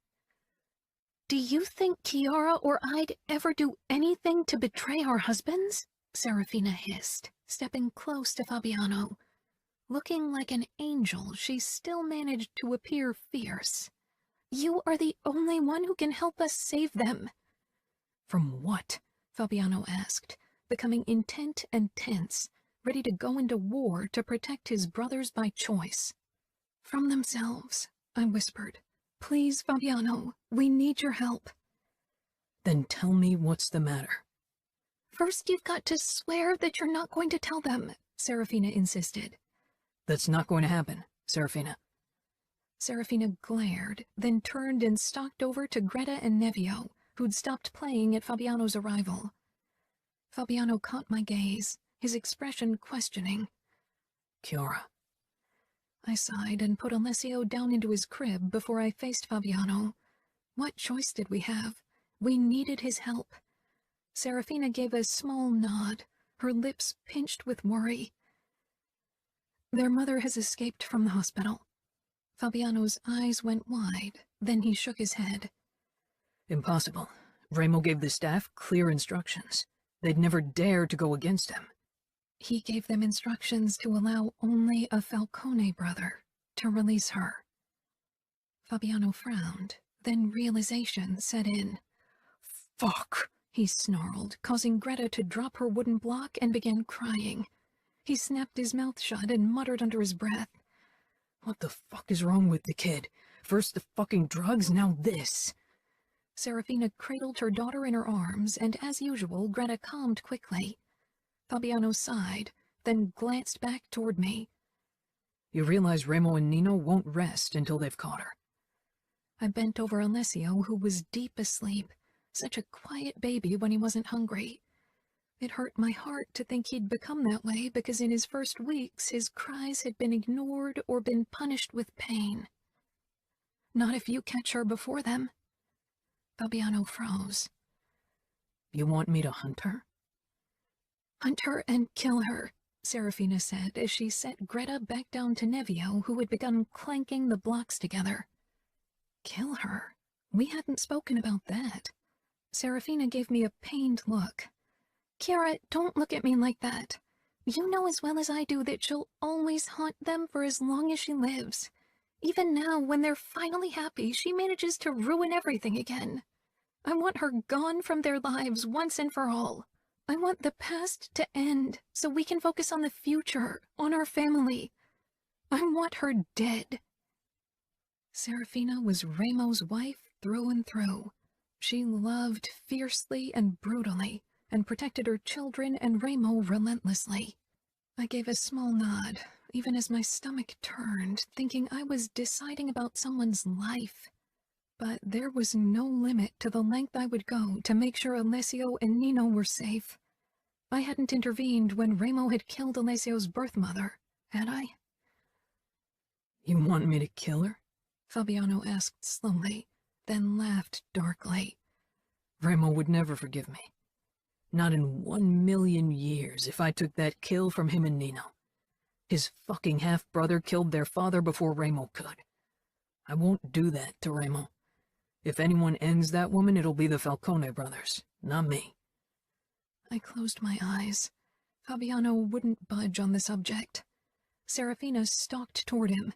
S2: Do you think Chiara or I'd ever do anything to betray our husbands? Serafina hissed, stepping close to Fabiano. Looking like an angel, she still managed to appear fierce. You are the only one who can help us save them.
S3: From what?
S2: Fabiano asked, becoming intent and tense, ready to go into war to protect his brothers by choice. From themselves, I whispered. Please, Fabiano, we need your help.
S3: Then tell me what's the matter.
S2: First, you've got to swear that you're not going to tell them, Serafina insisted.
S3: That's not going to happen, Serafina.
S2: Serafina glared, then turned and stalked over to Greta and Nevio, who'd stopped playing at Fabiano's arrival. Fabiano caught my gaze, his expression questioning.
S3: Chiara.
S2: I sighed and put Alessio down into his crib before I faced Fabiano. What choice did we have? We needed his help. Serafina gave a small nod, her lips pinched with worry. Their mother has escaped from the hospital. Fabiano's eyes went wide, then he shook his head.
S3: Impossible. Remo gave the staff clear instructions. They'd never dare to go against him.
S2: He gave them instructions to allow only a Falcone brother to release her. Fabiano frowned, then realization set in.
S3: Fuck,
S2: he snarled, causing Greta to drop her wooden block and began crying. He snapped his mouth shut and muttered under his breath.
S3: What the fuck is wrong with the kid? First the fucking drugs, now this.
S2: Serafina cradled her daughter in her arms, and as usual, Greta calmed quickly. Fabiano sighed, then glanced back toward me.
S3: You realize Remo and Nino won't rest until they've caught her.
S2: I bent over Alessio, who was deep asleep, such a quiet baby when he wasn't hungry. It hurt my heart to think he'd become that way because in his first weeks his cries had been ignored or been punished with pain. Not if you catch her before them. Fabiano froze.
S3: You want me to hunt her?
S2: Hunt her and kill her, Serafina said as she set Greta back down to Nevio, who had begun clanking the blocks together. Kill her? We hadn't spoken about that. Serafina gave me a pained look. Chiara, don't look at me like that. You know as well as I do that she'll always haunt them for as long as she lives. Even now, when they're finally happy, she manages to ruin everything again. I want her gone from their lives once and for all. I want the past to end so we can focus on the future, on our family. I want her dead. Serafina was Remo's wife through and through. She loved fiercely and brutally, and protected her children and Remo relentlessly. I gave a small nod, even as my stomach turned, thinking I was deciding about someone's life. But there was no limit to the length I would go to make sure Alessio and Nino were safe. I hadn't intervened when Remo had killed Alessio's birth mother, had I?
S3: You want me to kill her?
S2: Fabiano asked slowly, then laughed darkly.
S3: Remo would never forgive me. Not in 1,000,000 years if I took that kill from him and Nino. His fucking half-brother killed their father before Remo could. I won't do that to Remo. If anyone ends that woman, it'll be the Falcone brothers, not me.
S2: I closed my eyes. Fabiano wouldn't budge on the subject. Serafina stalked toward him.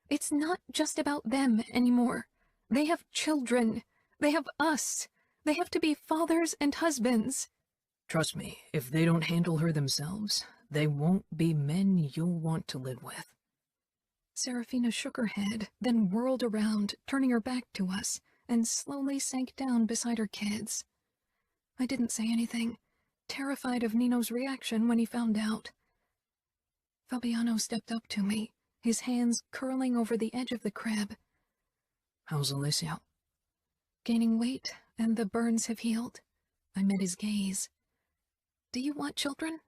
S2: It's not just about them anymore. They have children. They have us. They have to be fathers and husbands.
S3: Trust me, if they don't handle her themselves, they won't be men you'll want to live with.
S2: Serafina shook her head, then whirled around, turning her back to us, and slowly sank down beside her kids. I didn't say anything. terrified of Nino's reaction when he found out. Fabiano stepped up to me, his hands curling over the edge of the crib.
S3: How's Alessio?
S2: Gaining weight, and the burns have healed. I met his gaze. Do you want children?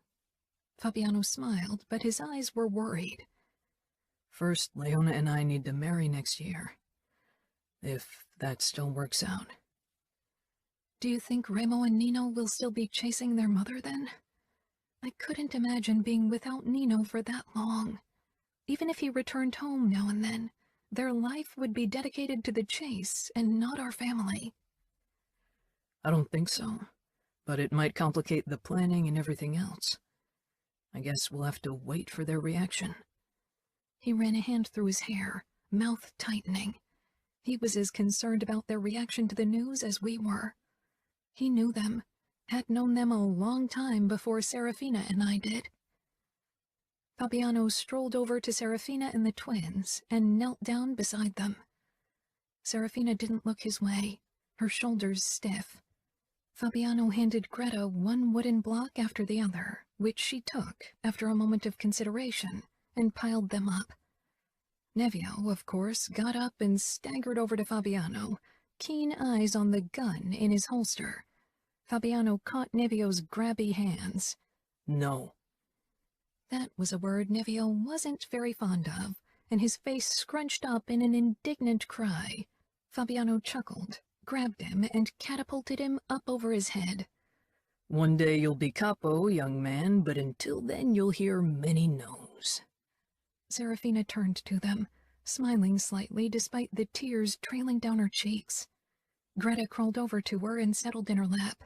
S2: Fabiano smiled, but his eyes were worried.
S3: First, Leona and I need to marry next year. If that still works out.
S2: Do you think Remo and Nino will still be chasing their mother then? I couldn't imagine being without Nino for that long. Even if he returned home now and then, their life would be dedicated to the chase and not our family.
S3: I don't think so, but it might complicate the planning and everything else. I guess we'll have to wait for their reaction.
S2: He ran a hand through his hair, mouth tightening. He was as concerned about their reaction to the news as we were. He knew them, had known them a long time before Serafina and I did. Fabiano strolled over to Serafina and the twins and knelt down beside them. Serafina didn't look his way, her shoulders stiff. Fabiano handed Greta one wooden block after the other, which she took after a moment of consideration, and piled them up. Nevio, of course, got up and staggered over to Fabiano, keen eyes on the gun in his holster. Fabiano caught Nevio's grabby hands.
S3: No.
S2: That was a word Nevio wasn't very fond of, and his face scrunched up in an indignant cry. Fabiano chuckled, grabbed him, and catapulted him up over his head.
S3: One day you'll be capo, young man, but until then you'll hear many no's.
S2: Serafina turned to them, smiling slightly despite the tears trailing down her cheeks. Greta crawled over to her and settled in her lap.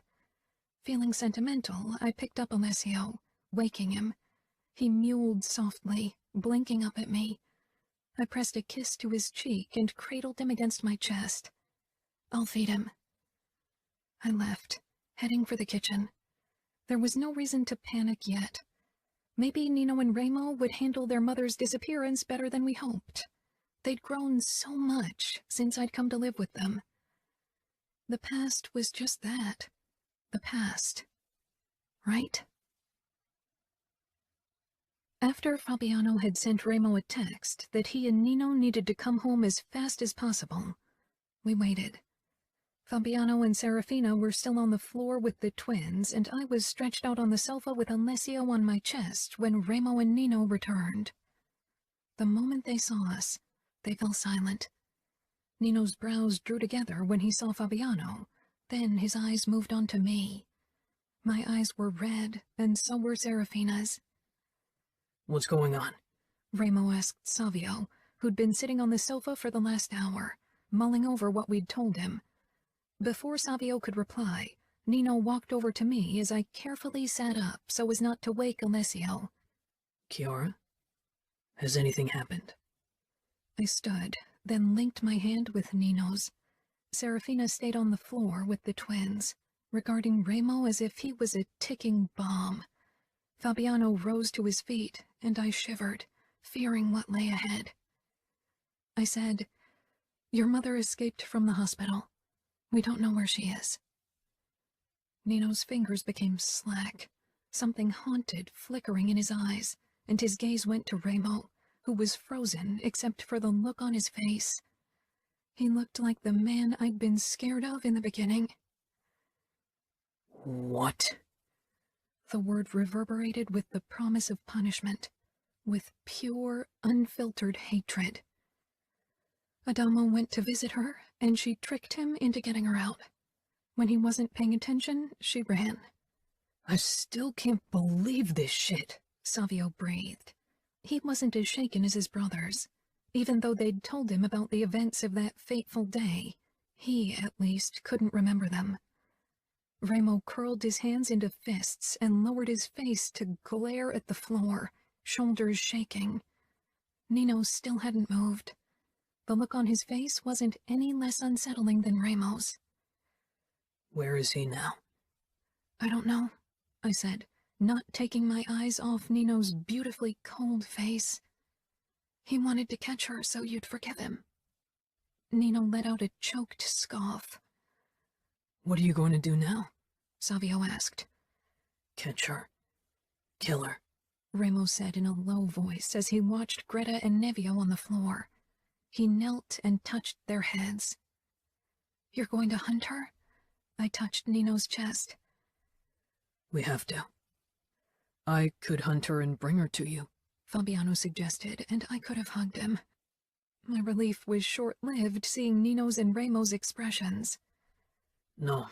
S2: Feeling sentimental, I picked up Alessio, waking him. He mewed softly, blinking up at me. I pressed a kiss to his cheek and cradled him against my chest. I'll feed him. I left, heading for the kitchen. There was no reason to panic yet. Maybe Nino and Remo would handle their mother's disappearance better than we hoped. They'd grown so much since I'd come to live with them. The past was just that. The past. Right? After Fabiano had sent Remo a text that he and Nino needed to come home as fast as possible, we waited. Fabiano and Serafina were still on the floor with the twins, and I was stretched out on the sofa with Alessio on my chest when Remo and Nino returned. The moment they saw us, they fell silent. Nino's brows drew together when he saw Fabiano. Then his eyes moved on to me. My eyes were red, and so were Serafina's.
S3: What's going on?
S2: Remo asked Savio, who'd been sitting on the sofa for the last hour, mulling over what we'd told him. Before Savio could reply, Nino walked over to me as I carefully sat up so as not to wake Alessio.
S3: Chiara? Has anything happened?
S2: I stood, then linked my hand with Nino's. Serafina stayed on the floor with the twins, regarding Remo as if he was a ticking bomb. Fabiano rose to his feet, and I shivered, fearing what lay ahead. I said, "Your mother escaped from the hospital. We don't know where she is." Nino's fingers became slack, something haunted flickering in his eyes, and his gaze went to Remo, who was frozen except for the look on his face. He looked like the man I'd been scared of in the beginning.
S3: What?
S2: The word reverberated with the promise of punishment, with pure, unfiltered hatred. Adamo went to visit her, and she tricked him into getting her out. When he wasn't paying attention, she ran.
S3: I still can't believe this shit,
S2: Savio breathed. He wasn't as shaken as his brothers. Even though they'd told him about the events of that fateful day, he, at least, couldn't remember them. Remo curled his hands into fists and lowered his face to glare at the floor, shoulders shaking. Nino still hadn't moved. The look on his face wasn't any less unsettling than Remo's.
S3: Where is he now?
S2: I don't know, I said, not taking my eyes off Nino's beautifully cold face. He wanted to catch her so you'd forgive him. Nino let out a choked scoff.
S3: What are you going to do now?
S2: Savio asked.
S3: Catch her. Kill her.
S2: Remo said in a low voice as he watched Greta and Nevio on the floor. He knelt and touched their heads. You're going to hunt her? I touched Nino's chest.
S3: We have to. I could hunt her and bring her to you,
S2: Fabiano suggested, and I could have hugged him. My relief was short-lived seeing Nino's and Remo's expressions.
S3: No,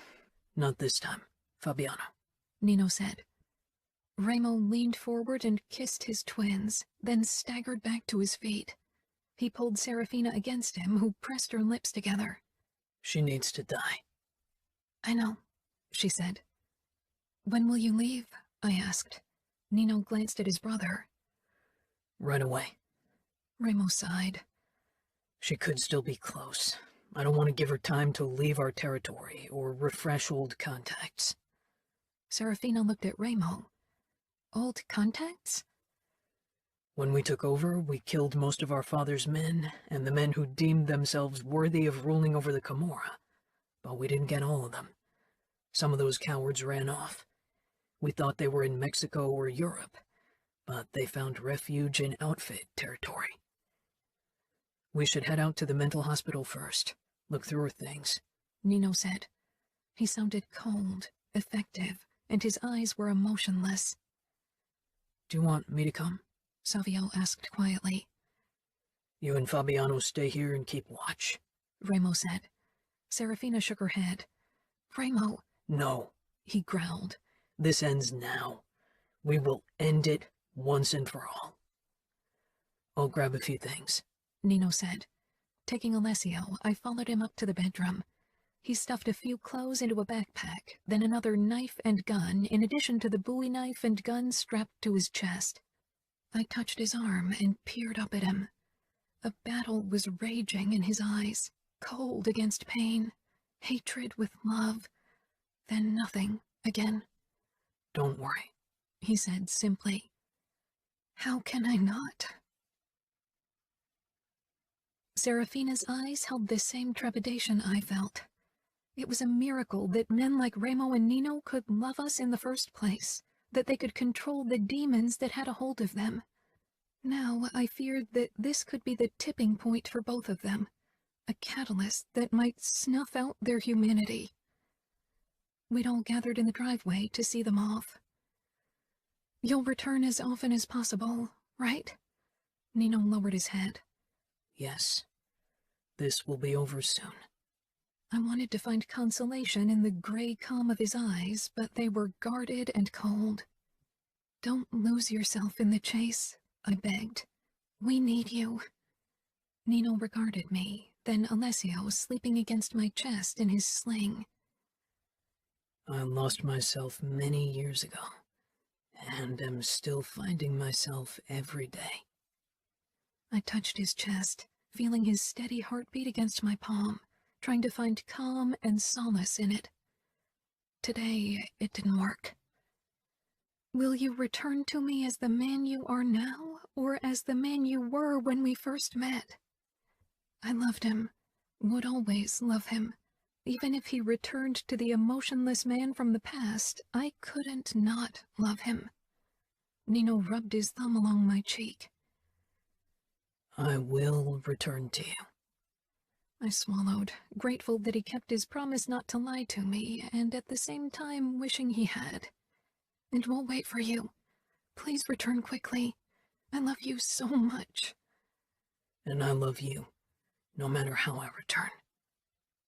S3: not this time, Fabiano,
S2: Nino said. Remo leaned forward and kissed his twins, then staggered back to his feet. He pulled Serafina against him, who pressed her lips together.
S3: She needs to die.
S2: I know, she said. When will you leave? I asked. Nino glanced at his brother.
S3: Right away.
S2: Remo sighed.
S3: She could still be close. I don't want to give her time to leave our territory or refresh old contacts.
S2: Serafina looked at Remo. Old contacts?
S3: When we took over, we killed most of our father's men and the men who deemed themselves worthy of ruling over the Camorra. But we didn't get all of them. Some of those cowards ran off. We thought they were in Mexico or Europe, but they found refuge in outfit territory. We should head out to the mental hospital first, look through her things,
S2: Nino said. He sounded cold, effective, and his eyes were emotionless.
S3: Do you want me to come?
S2: Savio asked quietly.
S3: You and Fabiano stay here and keep watch,
S2: Remo said. Serafina shook her head. Remo.
S3: No,
S2: he growled.
S3: This ends now. We will end it once and for all. I'll grab a few things,
S2: Nino said. Taking Alessio, I followed him up to the bedroom. He stuffed a few clothes into a backpack, then another knife and gun, in addition to the Bowie knife and gun strapped to his chest. I touched his arm and peered up at him. A battle was raging in his eyes, cold against pain, hatred with love, then nothing again.
S3: Don't worry,
S2: he said simply. How can I not? Serafina's eyes held the same trepidation I felt. It was a miracle that men like Remo and Nino could love us in the first place, that they could control the demons that had a hold of them. Now I feared that this could be the tipping point for both of them, a catalyst that might snuff out their humanity. We'd all gathered in the driveway to see them off. You'll return as often as possible, right? Nino lowered his head.
S3: Yes. This will be over soon.
S2: I wanted to find consolation in the gray calm of his eyes, but they were guarded and cold. Don't lose yourself in the chase, I begged. We need you. Nino regarded me, then Alessio sleeping against my chest in his sling.
S3: I lost myself many years ago, and am still finding myself every day.
S2: I touched his chest, feeling his steady heartbeat against my palm, trying to find calm and solace in it. Today, it didn't work. Will you return to me as the man you are now, or as the man you were when we first met? I loved him, would always love him. Even if he returned to the emotionless man from the past, I couldn't not love him. Nino rubbed his thumb along my cheek.
S3: I will return to you.
S2: I swallowed, grateful that he kept his promise not to lie to me, and at the same time wishing he had. And we'll wait for you. Please return quickly. I love you so much.
S3: And I love you, no matter how I return.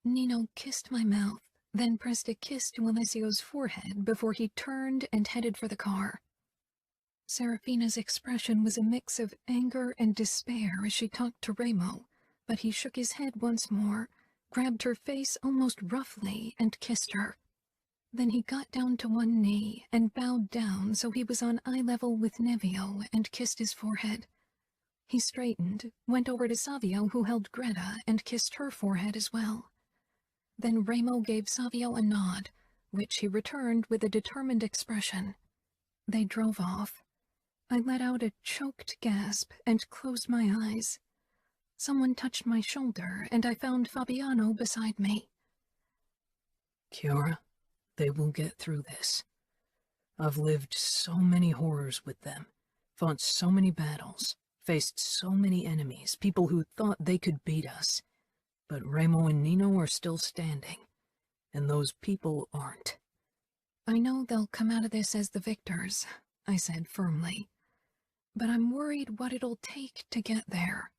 S2: Nino kissed my mouth, then pressed a kiss to Alessio's forehead before he turned and headed for the car. Serafina's expression was a mix of anger and despair as she talked to Remo, but he shook his head once more, grabbed her face almost roughly, and kissed her. Then he got down to one knee and bowed down so he was on eye level with Nevio and kissed his forehead. He straightened, went over to Savio, who held Greta, and kissed her forehead as well. Then Remo gave Savio a nod, which he returned with a determined expression. They drove off. I let out a choked gasp and closed my eyes. Someone touched my shoulder, and I found Fabiano beside me.
S3: Cora, they will get through this. I've lived so many horrors with them, fought so many battles, faced so many enemies, people who thought they could beat us. But Remo and Nino are still standing, and those people aren't.
S2: I know they'll come out of this as the victors, I said firmly. But I'm worried what it'll take to get there.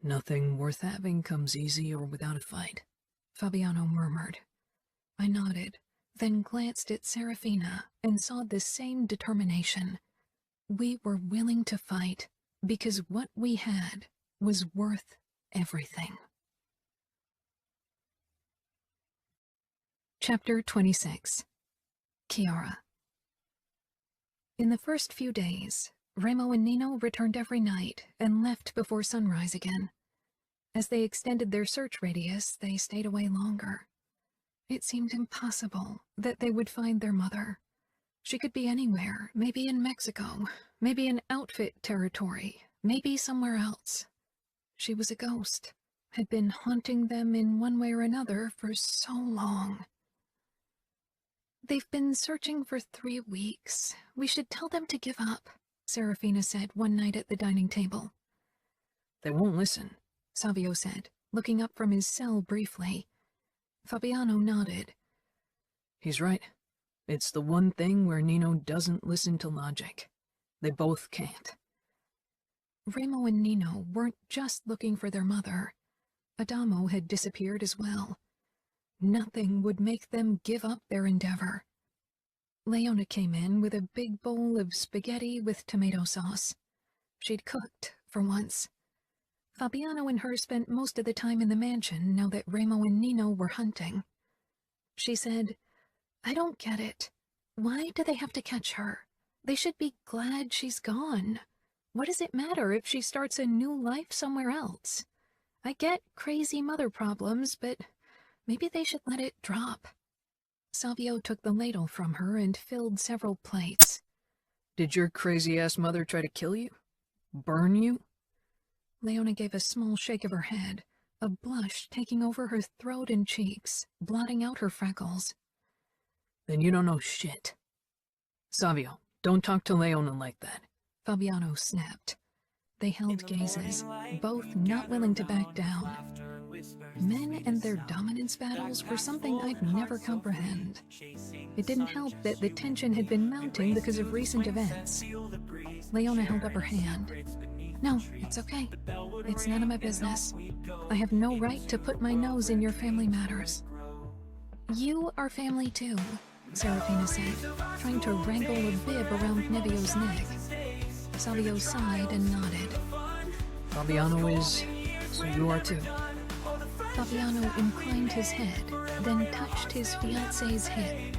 S3: Nothing worth having comes easy or without a fight,
S2: Fabiano murmured. I nodded, then glanced at Serafina and saw the same determination. We were willing to fight because what we had was worth everything. Chapter 26. Chiara. In the first few days, Remo and Nino returned every night and left before sunrise again. As they extended their search radius, they stayed away longer. It seemed impossible that they would find their mother. She could be anywhere, maybe in Mexico, maybe in outfit territory, maybe somewhere else. She was a ghost, had been haunting them in one way or another for so long. They've been searching for 3 weeks. We should tell them to give up, Serafina said one night at the dining table.
S3: They won't listen,
S2: Savio said, looking up from his cell briefly. Fabiano nodded.
S3: He's right. It's the one thing where Nino doesn't listen to logic. They both can't.
S2: Remo and Nino weren't just looking for their mother. Adamo had disappeared as well. Nothing would make them give up their endeavor. Leona came in with a big bowl of spaghetti with tomato sauce. She'd cooked, for once. Fabiano and her spent most of the time in the mansion now that Remo and Nino were hunting. She said, I don't get it. Why do they have to catch her? They should be glad she's gone. What does it matter if she starts a new life somewhere else? I get crazy mother problems, but maybe they should let it drop. Savio took the ladle from her and filled several plates.
S3: Did your crazy-ass mother try to kill you? Burn you?
S2: Leona gave a small shake of her head, a blush taking over her throat and cheeks, blotting out her freckles.
S3: Then you don't know shit. Savio, don't talk to Leona like that.
S2: Fabiano snapped. They held gazes, both not willing to back down. Men and their dominance battles were something I'd never comprehend. It didn't help that the tension had been mounting because of recent events. Leona held up her hand. No, it's okay. It's none of my business. I have no right to put my nose in your family matters. You are family too, Serafina said, trying to wrangle a bib around Nevio's neck. Savio sighed and nodded.
S3: Fabiano is, so you are too.
S2: Fabiano inclined his head, then touched his fiancée's hip.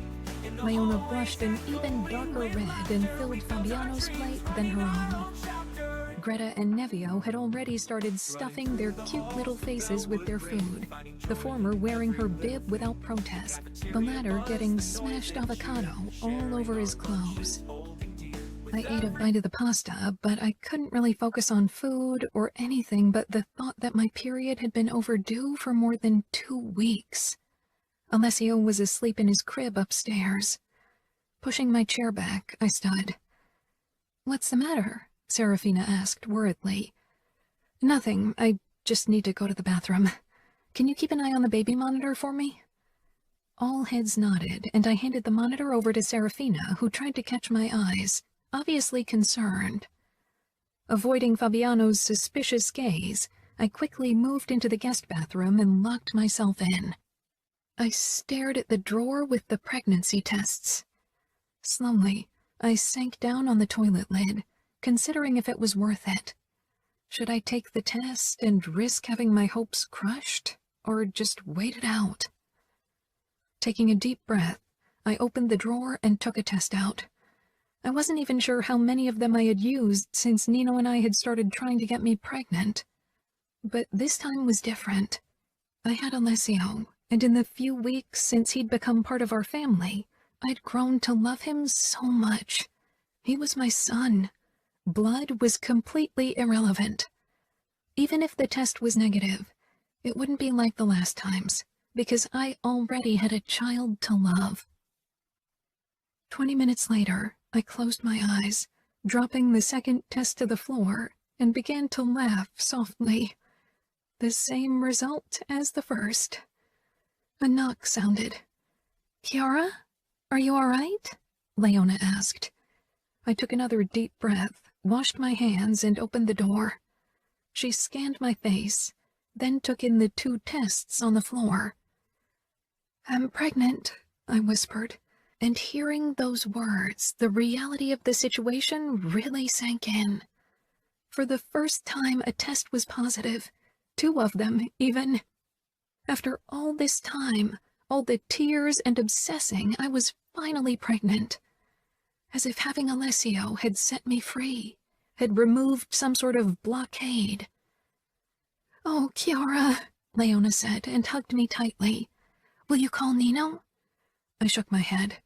S2: Leona blushed an even darker red and filled Fabiano's plate than her own. Greta and Nevio had already started stuffing their cute little faces with their food, the former wearing her bib without protest, the latter getting smashed avocado all over his clothes. I ate a bite of the pasta, but I couldn't really focus on food or anything but the thought that my period had been overdue for more than 2 weeks. Alessio was asleep in his crib upstairs. Pushing my chair back, I stood. "What's the matter?" Serafina asked worriedly. "Nothing. I just need to go to the bathroom. Can you keep an eye on the baby monitor for me?" All heads nodded, and I handed the monitor over to Serafina, who tried to catch my eyes, obviously concerned. Avoiding Fabiano's suspicious gaze, I quickly moved into the guest bathroom and locked myself in. I stared at the drawer with the pregnancy tests. Slowly, I sank down on the toilet lid, considering if it was worth it. Should I take the test and risk having my hopes crushed, or just wait it out? Taking a deep breath, I opened the drawer and took a test out. I wasn't even sure how many of them I had used since Nino and I had started trying to get me pregnant. But this time was different. I had Alessio, and in the few weeks since he'd become part of our family, I'd grown to love him so much. He was my son. Blood was completely irrelevant. Even if the test was negative, it wouldn't be like the last times, because I already had a child to love. 20 minutes later, I closed my eyes, dropping the second test to the floor, and began to laugh softly. The same result as the first. A knock sounded. "Kiara, are you all right?" Leona asked. I took another deep breath, washed my hands, and opened the door. She scanned my face, then took in the 2 tests on the floor. "I'm pregnant," I whispered, and hearing those words, the reality of the situation really sank in. For the first time, a test was positive. 2 of them, even. After all this time, all the tears and obsessing, I was finally pregnant. As if having Alessio had set me free, had removed some sort of blockade. "Oh, Chiara," Leona said, and hugged me tightly. "Will you call Nino?" I shook my head.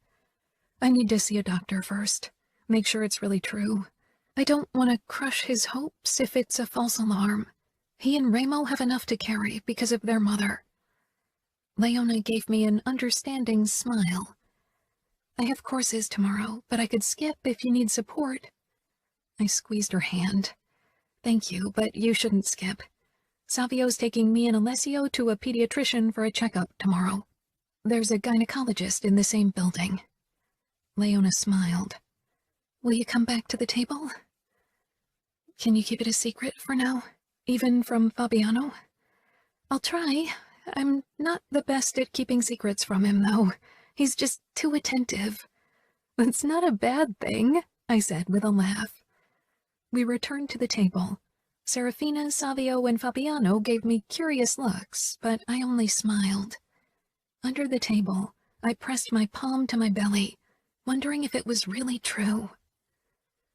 S2: "I need to see a doctor first. Make sure it's really true. I don't want to crush his hopes if it's a false alarm. He and Remo have enough to carry because of their mother." Leona gave me an understanding smile. "I have courses tomorrow, but I could skip if you need support." I squeezed her hand. "Thank you, but you shouldn't skip. Savio's taking me and Alessio to a pediatrician for a checkup tomorrow. There's a gynecologist in the same building." Leona smiled. "Will you come back to the table? Can you keep it a secret for now, even from Fabiano?" "I'll try. I'm not the best at keeping secrets from him, though. He's just too attentive." "That's not a bad thing," I said with a laugh. We returned to the table. Serafina, Savio, and Fabiano gave me curious looks, but I only smiled. Under the table, I pressed my palm to my belly, wondering if it was really true.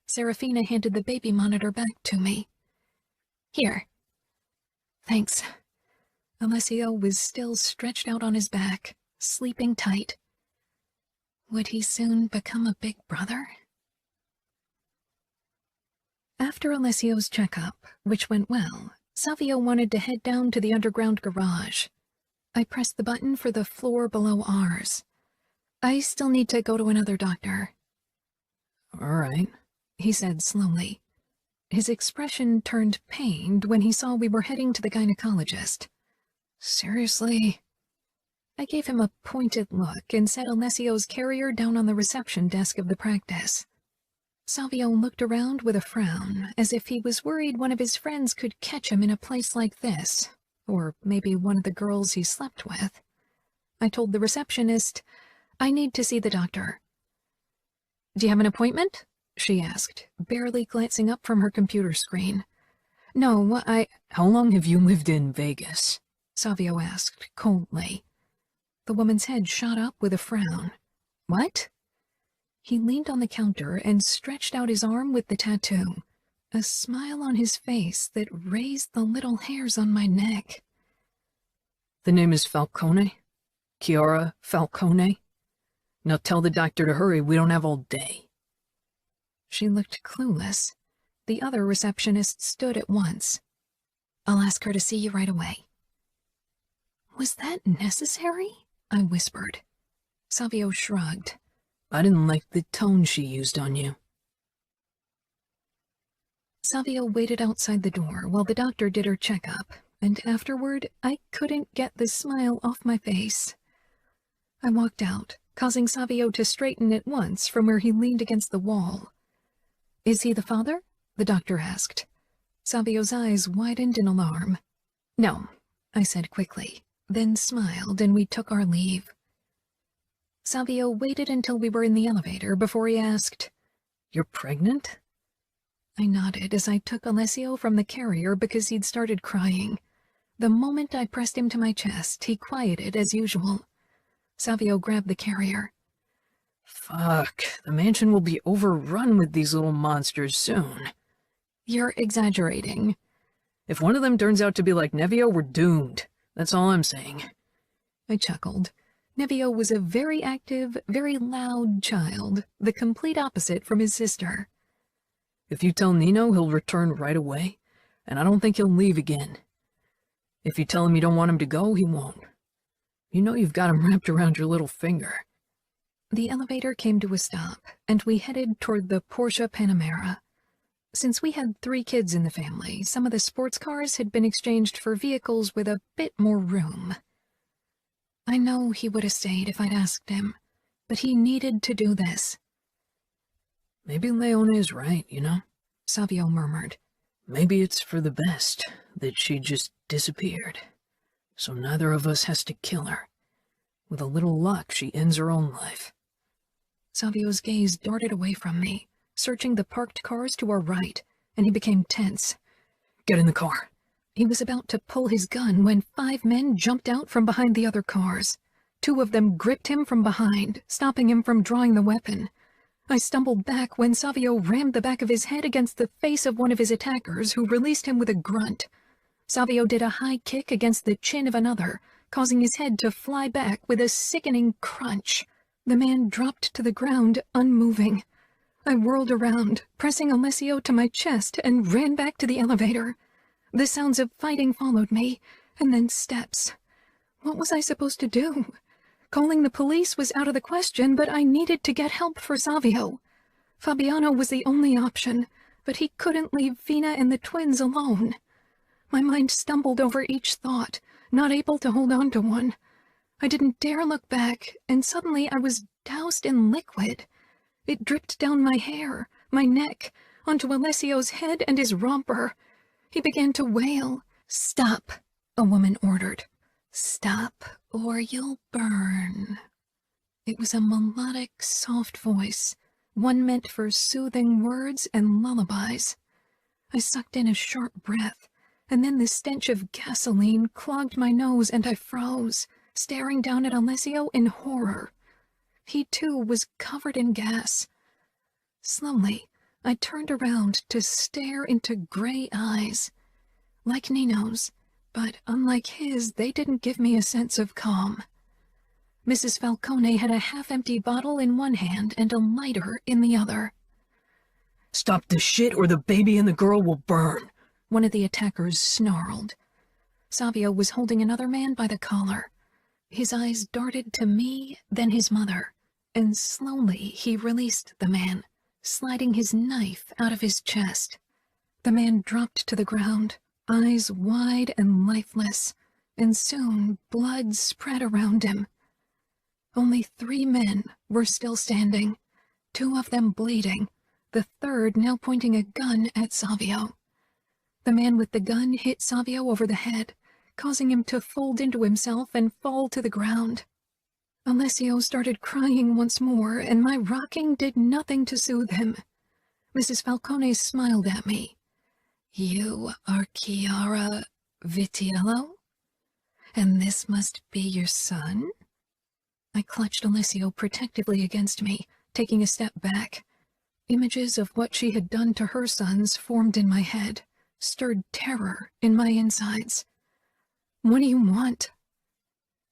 S2: Serafina handed the baby monitor back to me. "Here." "Thanks." Alessio was still stretched out on his back, sleeping tight. Would he soon become a big brother? After Alessio's checkup, which went well, Savio wanted to head down to the underground garage. I pressed the button for the floor below ours. "I still need to go to another doctor."
S3: "All right,"
S2: he said slowly. His expression turned pained when he saw we were heading to the gynecologist.
S3: "Seriously?"
S2: I gave him a pointed look and set Alessio's carrier down on the reception desk of the practice. Savio looked around with a frown, as if he was worried one of his friends could catch him in a place like this, or maybe one of the girls he slept with. I told the receptionist, "I need to see the doctor." "Do you have an appointment?" she asked, barely glancing up from her computer screen.
S3: "No, How long have you lived in Vegas?"
S2: Savio asked coldly. The woman's head shot up with a frown. "What?" He leaned on the counter and stretched out his arm with the tattoo, a smile on his face that raised the little hairs on my neck.
S3: "The name is Falcone. Cora Falcone. Now tell the doctor to hurry, we don't have all day."
S2: She looked clueless. The other receptionist stood at once. "I'll ask her to see you right away." "Was that necessary?" I whispered. Savio shrugged.
S3: "I didn't like the tone she used on you."
S2: Savio waited outside the door while the doctor did her checkup, and afterward I couldn't get the smile off my face. I walked out, causing Savio to straighten at once from where he leaned against the wall. "Is he the father?" the doctor asked. Savio's eyes widened in alarm. "No," I said quickly, then smiled and we took our leave. Savio waited until we were in the elevator before he asked,
S3: "You're pregnant?"
S2: I nodded as I took Alessio from the carrier because he'd started crying. The moment I pressed him to my chest, he quieted as usual. Savio grabbed the carrier.
S3: "Fuck, the mansion will be overrun with these little monsters soon."
S2: "You're exaggerating."
S3: "If one of them turns out to be like Nevio, we're doomed. That's all I'm saying."
S2: I chuckled. Nevio was a very active, very loud child, the complete opposite from his sister.
S3: "If you tell Nino, he'll return right away, and I don't think he'll leave again. If you tell him you don't want him to go, he won't. You know you've got him wrapped around your little finger."
S2: The elevator came to a stop, and we headed toward the Porsche Panamera. Since we had 3 kids in the family, some of the sports cars had been exchanged for vehicles with a bit more room. I know he would have stayed if I'd asked him, but he needed to do this.
S3: Maybe Leone is right, you know?
S2: Savio murmured.
S3: Maybe it's for the best that she just disappeared, so neither of us has to kill her. With a little luck, she ends her own life.
S2: Savio's gaze darted away from me, searching the parked cars to our right, and he became tense.
S3: Get in the car.
S2: He was about to pull his gun when 5 men jumped out from behind the other cars. 2 of them gripped him from behind, stopping him from drawing the weapon. I stumbled back when Savio rammed the back of his head against the face of one of his attackers, who released him with a grunt. Savio did a high kick against the chin of another, causing his head to fly back with a sickening crunch. The man dropped to the ground, unmoving. I whirled around, pressing Alessio to my chest, and ran back to the elevator. The sounds of fighting followed me, and then steps. What was I supposed to do? Calling the police was out of the question, but I needed to get help for Savio. Fabiano was the only option, but he couldn't leave Fina and the twins alone. My mind stumbled over each thought, not able to hold on to one. I didn't dare look back, and suddenly I was doused in liquid. It dripped down my hair, my neck, onto Alessio's head and his romper. He began to wail. "Stop," a woman ordered. "Stop, or you'll burn." It was a melodic, soft voice, one meant for soothing words and lullabies. I sucked in a sharp breath, and then the stench of gasoline clogged my nose and I froze, staring down at Alessio in horror. He, too, was covered in gas. Slowly, I turned around to stare into gray eyes. Like Nino's, but unlike his, they didn't give me a sense of calm. Mrs. Falcone had a half-empty bottle in one hand and a lighter in the other.
S3: "Stop the shit or the baby and the girl will burn,"
S2: one of the attackers snarled. Savio was holding another man by the collar. His eyes darted to me, then his mother, and slowly he released the man, sliding his knife out of his chest. The man dropped to the ground, eyes wide and lifeless, and soon blood spread around him. Only 3 men were still standing, 2 of them bleeding, the third now pointing a gun at Savio. The man with the gun hit Savio over the head, causing him to fold into himself and fall to the ground. Alessio started crying once more, and my rocking did nothing to soothe him. Mrs. Falcone smiled at me. "You are Cora Vitiello? And this must be your son?" I clutched Alessio protectively against me, taking a step back. Images of what she had done to her sons formed in my head, stirred terror in my insides. "What do you want?"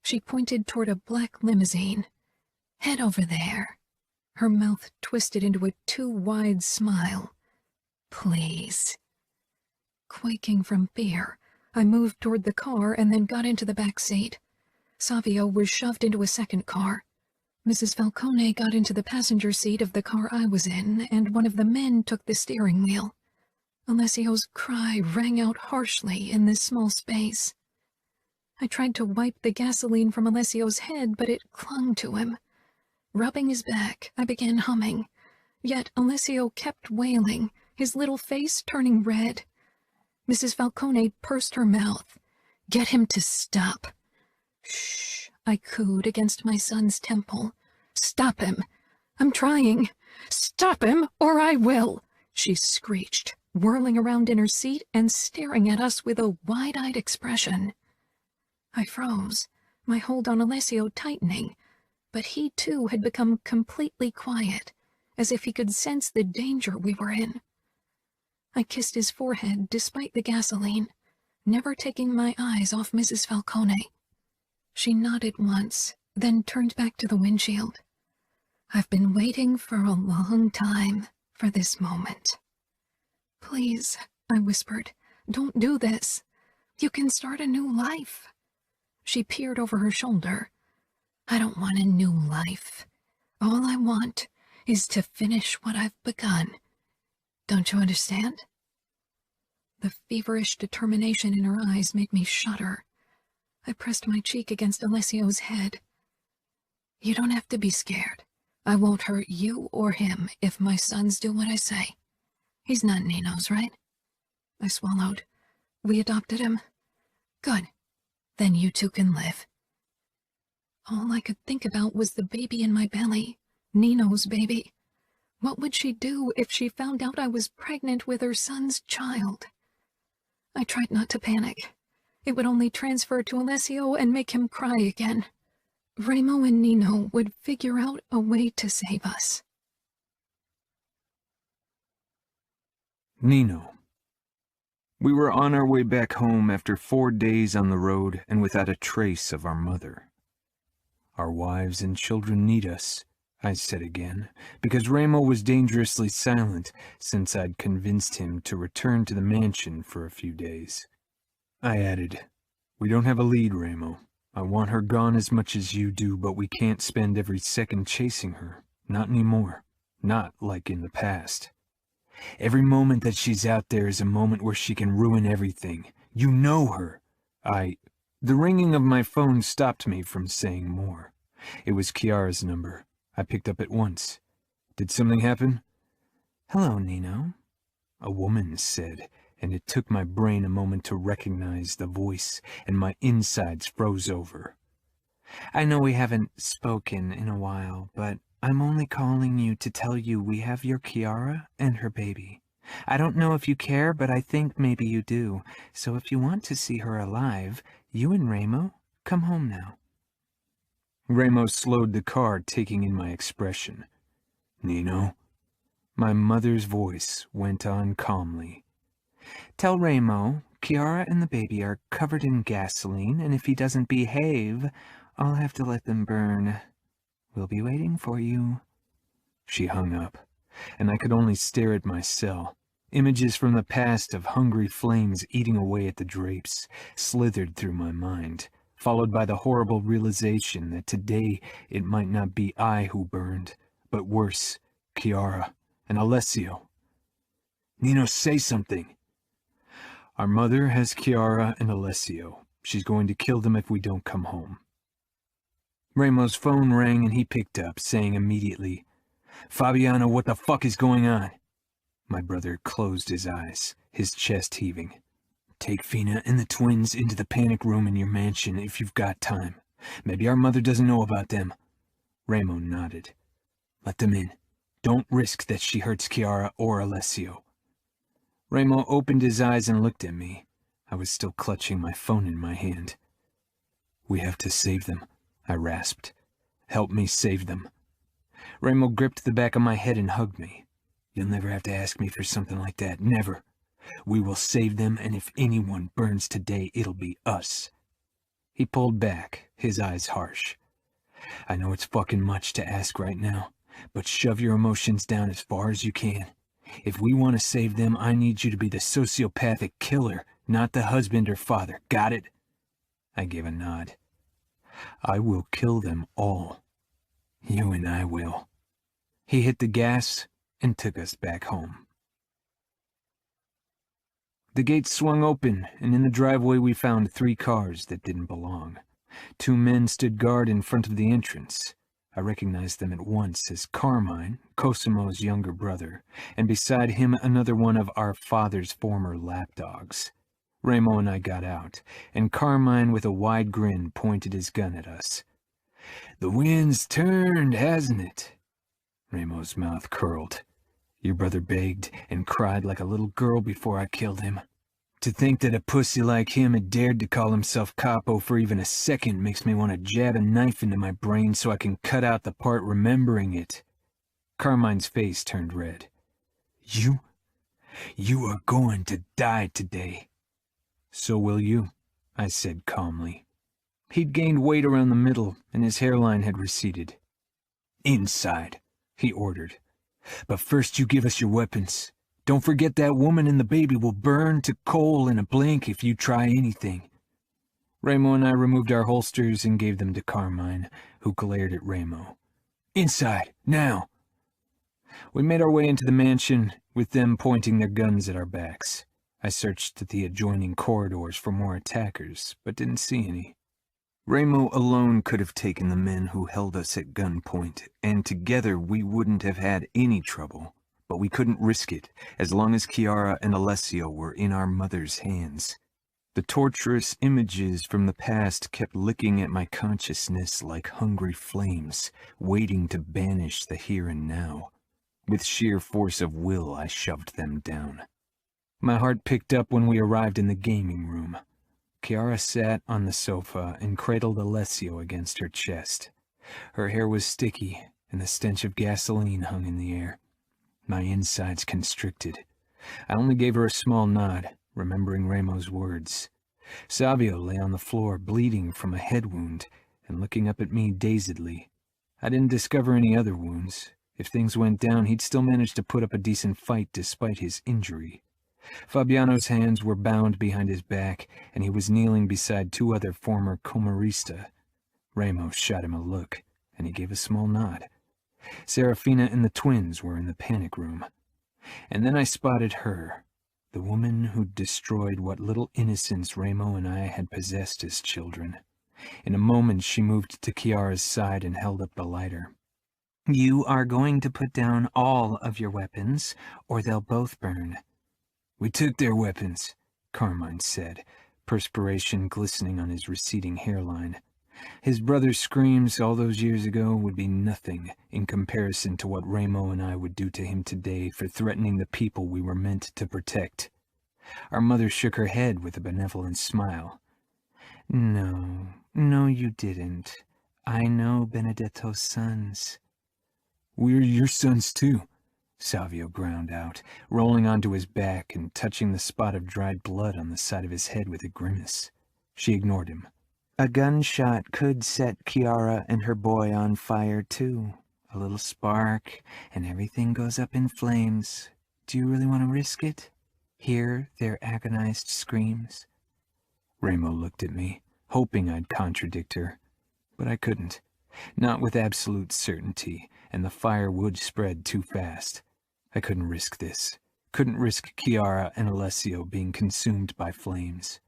S2: She pointed toward a black limousine. "Head over there." Her mouth twisted into a too-wide smile. "Please." Quaking from fear, I moved toward the car and then got into the back seat. Savio was shoved into a second car. Mrs. Falcone got into the passenger seat of the car I was in, and one of the men took the steering wheel. Alessio's cry rang out harshly in this small space. I tried to wipe the gasoline from Alessio's head, but it clung to him. Rubbing his back, I began humming. Yet Alessio kept wailing, his little face turning red. Mrs. Falcone pursed her mouth. "Get him to stop." "Shh," I cooed against my son's temple. "Stop him. I'm trying. Stop him, or I will," she screeched, whirling around in her seat and staring at us with a wide-eyed expression. I froze, my hold on Alessio tightening, but he too had become completely quiet, as if he could sense the danger we were in. I kissed his forehead despite the gasoline, never taking my eyes off Mrs. Falcone. She nodded once, then turned back to the windshield. "I've been waiting for a long time for this moment." "Please," I whispered, "don't do this. You can start a new life." She peered over her shoulder. "I don't want a new life. All I want is to finish what I've begun. Don't you understand? The feverish determination in her eyes made me shudder. I pressed my cheek against Alessio's head. You don't have to be scared. I won't hurt you or him if my sons do what I say. He's not Nino's, right? I swallowed. We adopted him. Good. Then you two can live. All I could think about was the baby in my belly, Nino's baby. What would she do if she found out I was pregnant with her son's child? I tried not to panic. It would only transfer to Alessio and make him cry again. Remo and Nino would figure out a way to save us.
S1: Nino. We were on our way back home after 4 days on the road and without a trace of our mother. Our wives and children need us, I said again, because Remo was dangerously silent since I'd convinced him to return to the mansion for a few days. I added, we don't have a lead, Remo. I want her gone as much as you do, but we can't spend every second chasing her. Not anymore. Not like in the past. Every moment that she's out there is a moment where she can ruin everything. You know her. The ringing of my phone stopped me from saying more. It was Chiara's number. I picked up at once. Did something happen?
S4: Hello, Nino,
S1: a woman said, and it took my brain a moment to recognize the voice, and my insides froze over.
S4: I know we haven't spoken in a while, but I'm only calling you to tell you we have your Chiara and her baby. I don't know if you care, but I think maybe you do. So if you want to see her alive, you and Remo, come home now.
S1: Remo slowed the car, taking in my expression. Nino? My mother's voice went on calmly.
S4: Tell Remo, Chiara and the baby are covered in gasoline, and if he doesn't behave, I'll have to let them burn. We'll be waiting for you.
S1: She hung up, and I could only stare at my cell. Images from the past of hungry flames eating away at the drapes slithered through my mind, followed by the horrible realization that today it might not be I who burned, but worse, Chiara and Alessio. Nino, say something. Our mother has Chiara and Alessio. She's going to kill them if we don't come home. Remo's phone rang and he picked up, saying immediately, Fabiano, what the fuck is going on? My brother closed his eyes, his chest heaving. Take Fina and the twins into the panic room in your mansion if you've got time. Maybe our mother doesn't know about them. Remo nodded. Let them in. Don't risk that she hurts Chiara or Alessio. Remo opened his eyes and looked at me. I was still clutching my phone in my hand. We have to save them, I rasped. Help me save them. Remo gripped the back of my head and hugged me. You'll never have to ask me for something like that, never. We will save them, and if anyone burns today, it'll be us. He pulled back, his eyes harsh. I know it's fucking much to ask right now, but shove your emotions down as far as you can. If we want to save them, I need you to be the sociopathic killer, not the husband or father. Got it? I gave a nod. I will kill them all. You and I will. He hit the gas and took us back home. The gates swung open, and in the driveway we found 3 cars that didn't belong. 2 men stood guard in front of the entrance. I recognized them at once as Carmine, Cosimo's younger brother, and beside him another one of our father's former lapdogs. Remo and I got out, and Carmine with a wide grin pointed his gun at us. The wind's turned, hasn't it? Remo's mouth curled. Your brother begged and cried like a little girl before I killed him. To think that a pussy like him had dared to call himself capo for even a second makes me want to jab a knife into my brain so I can cut out the part remembering it. Carmine's face turned red. You are going to die today. So will you, I said calmly. He'd gained weight around the middle, and his hairline had receded. Inside, he ordered. But first you give us your weapons. Don't forget that woman and the baby will burn to coal in a blink if you try anything. Remo and I removed our holsters and gave them to Carmine, who glared at Remo. Inside, now! We made our way into the mansion, with them pointing their guns at our backs. I searched the adjoining corridors for more attackers, but didn't see any. Ramo alone could have taken the men who held us at gunpoint, and together we wouldn't have had any trouble. But we couldn't risk it, as long as Chiara and Alessio were in our mother's hands. The torturous images from the past kept licking at my consciousness like hungry flames, waiting to banish the here and now. With sheer force of will, I shoved them down. My heart picked up when we arrived in the gaming room. Chiara sat on the sofa and cradled Alessio against her chest. Her hair was sticky, and the stench of gasoline hung in the air. My insides constricted. I only gave her a small nod, remembering Ramo's words. Savio lay on the floor, bleeding from a head wound, and looking up at me dazedly. I didn't discover any other wounds. If things went down, he'd still manage to put up a decent fight despite his injury. Fabiano's hands were bound behind his back, and he was kneeling beside two other former Camorrista. Ramo shot him a look, and he gave a small nod. Serafina and the twins were in the panic room. And then I spotted her, the woman who'd destroyed what little innocence Ramo and I had possessed as children. In a moment, she moved to Chiara's side and held up the lighter. "You are going to put down all of your weapons, or they'll both burn." "We took their weapons," Carmine said, perspiration glistening on his receding hairline. His brother's screams all those years ago would be nothing in comparison to what Ramo and I would do to him today for threatening the people we were meant to protect. Our mother shook her head with a benevolent smile. No, you didn't. I know Benedetto's sons." "We're your sons too," Savio ground out, rolling onto his back and touching the spot of dried blood on the side of his head with a grimace. She ignored him. "A gunshot could set Chiara and her boy on fire too. A little spark, and everything goes up in flames. Do you really want to risk it? Hear their agonized screams?" Ramo looked at me, hoping I'd contradict her. But I couldn't. Not with absolute certainty, and the fire would spread too fast. I couldn't risk this. Couldn't risk Chiara and Alessio being consumed by flames.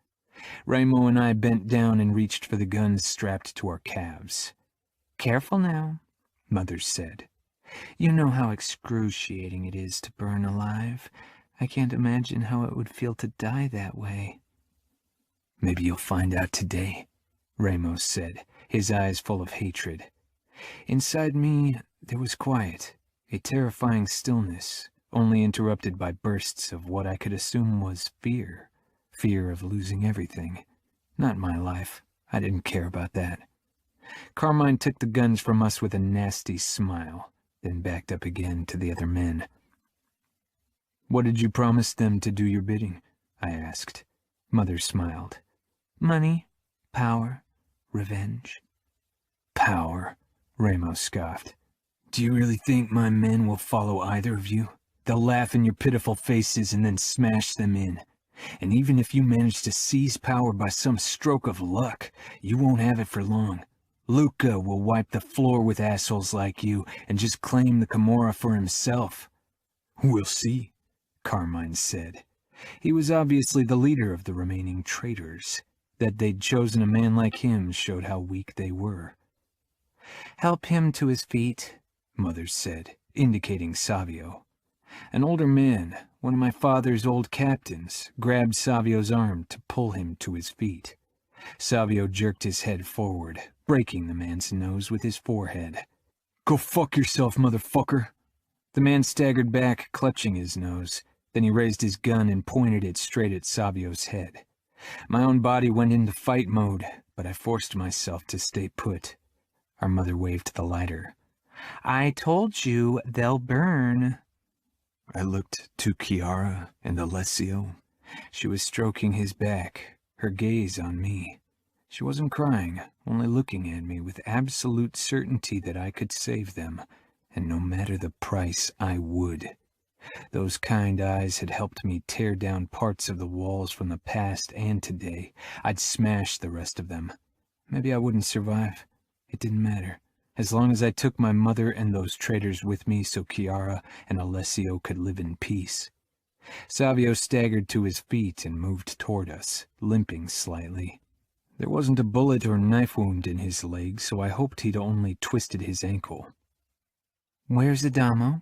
S1: Ramo and I bent down and reached for the guns strapped to our calves. "Careful now," Mother said. "You know how excruciating it is to burn alive. I can't imagine how it would feel to die that way." "Maybe you'll find out today," Ramos said, his eyes full of hatred. Inside me, there was quiet, a terrifying stillness, only interrupted by bursts of what I could assume was fear. Fear of losing everything. Not my life. I didn't care about that. Carmine took the guns from us with a nasty smile, then backed up again to the other men. "What did you promise them to do your bidding?" I asked. Mother smiled. "Money, power, revenge." "Power," Ramos scoffed. "Do you really think my men will follow either of you? They'll laugh in your pitiful faces and then smash them in. And even if you manage to seize power by some stroke of luck, you won't have it for long. Luca will wipe the floor with assholes like you and just claim the Camorra for himself." "We'll see," Carmine said. He was obviously the leader of the remaining traitors. That they'd chosen a man like him showed how weak they were. "Help him to his feet," Mother said, indicating Savio. An older man, one of my father's old captains, grabbed Savio's arm to pull him to his feet. Savio jerked his head forward, breaking the man's nose with his forehead. "Go fuck yourself, motherfucker!" The man staggered back, clutching his nose. Then he raised his gun and pointed it straight at Savio's head. My own body went into fight mode, but I forced myself to stay put. Our mother waved the lighter. "I told you they'll burn." I looked to Chiara and Alessio. She was stroking his back, her gaze on me. She wasn't crying, only looking at me with absolute certainty that I could save them, and no matter the price, I would. Those kind eyes had helped me tear down parts of the walls from the past and today. I'd smash the rest of them. Maybe I wouldn't survive. It didn't matter. as long as I took my mother and those traitors with me so Chiara and Alessio could live in peace. Savio staggered to his feet and moved toward us, limping slightly. There wasn't a bullet or knife wound in his leg, so I hoped he'd only twisted his ankle. "Where's Adamo?"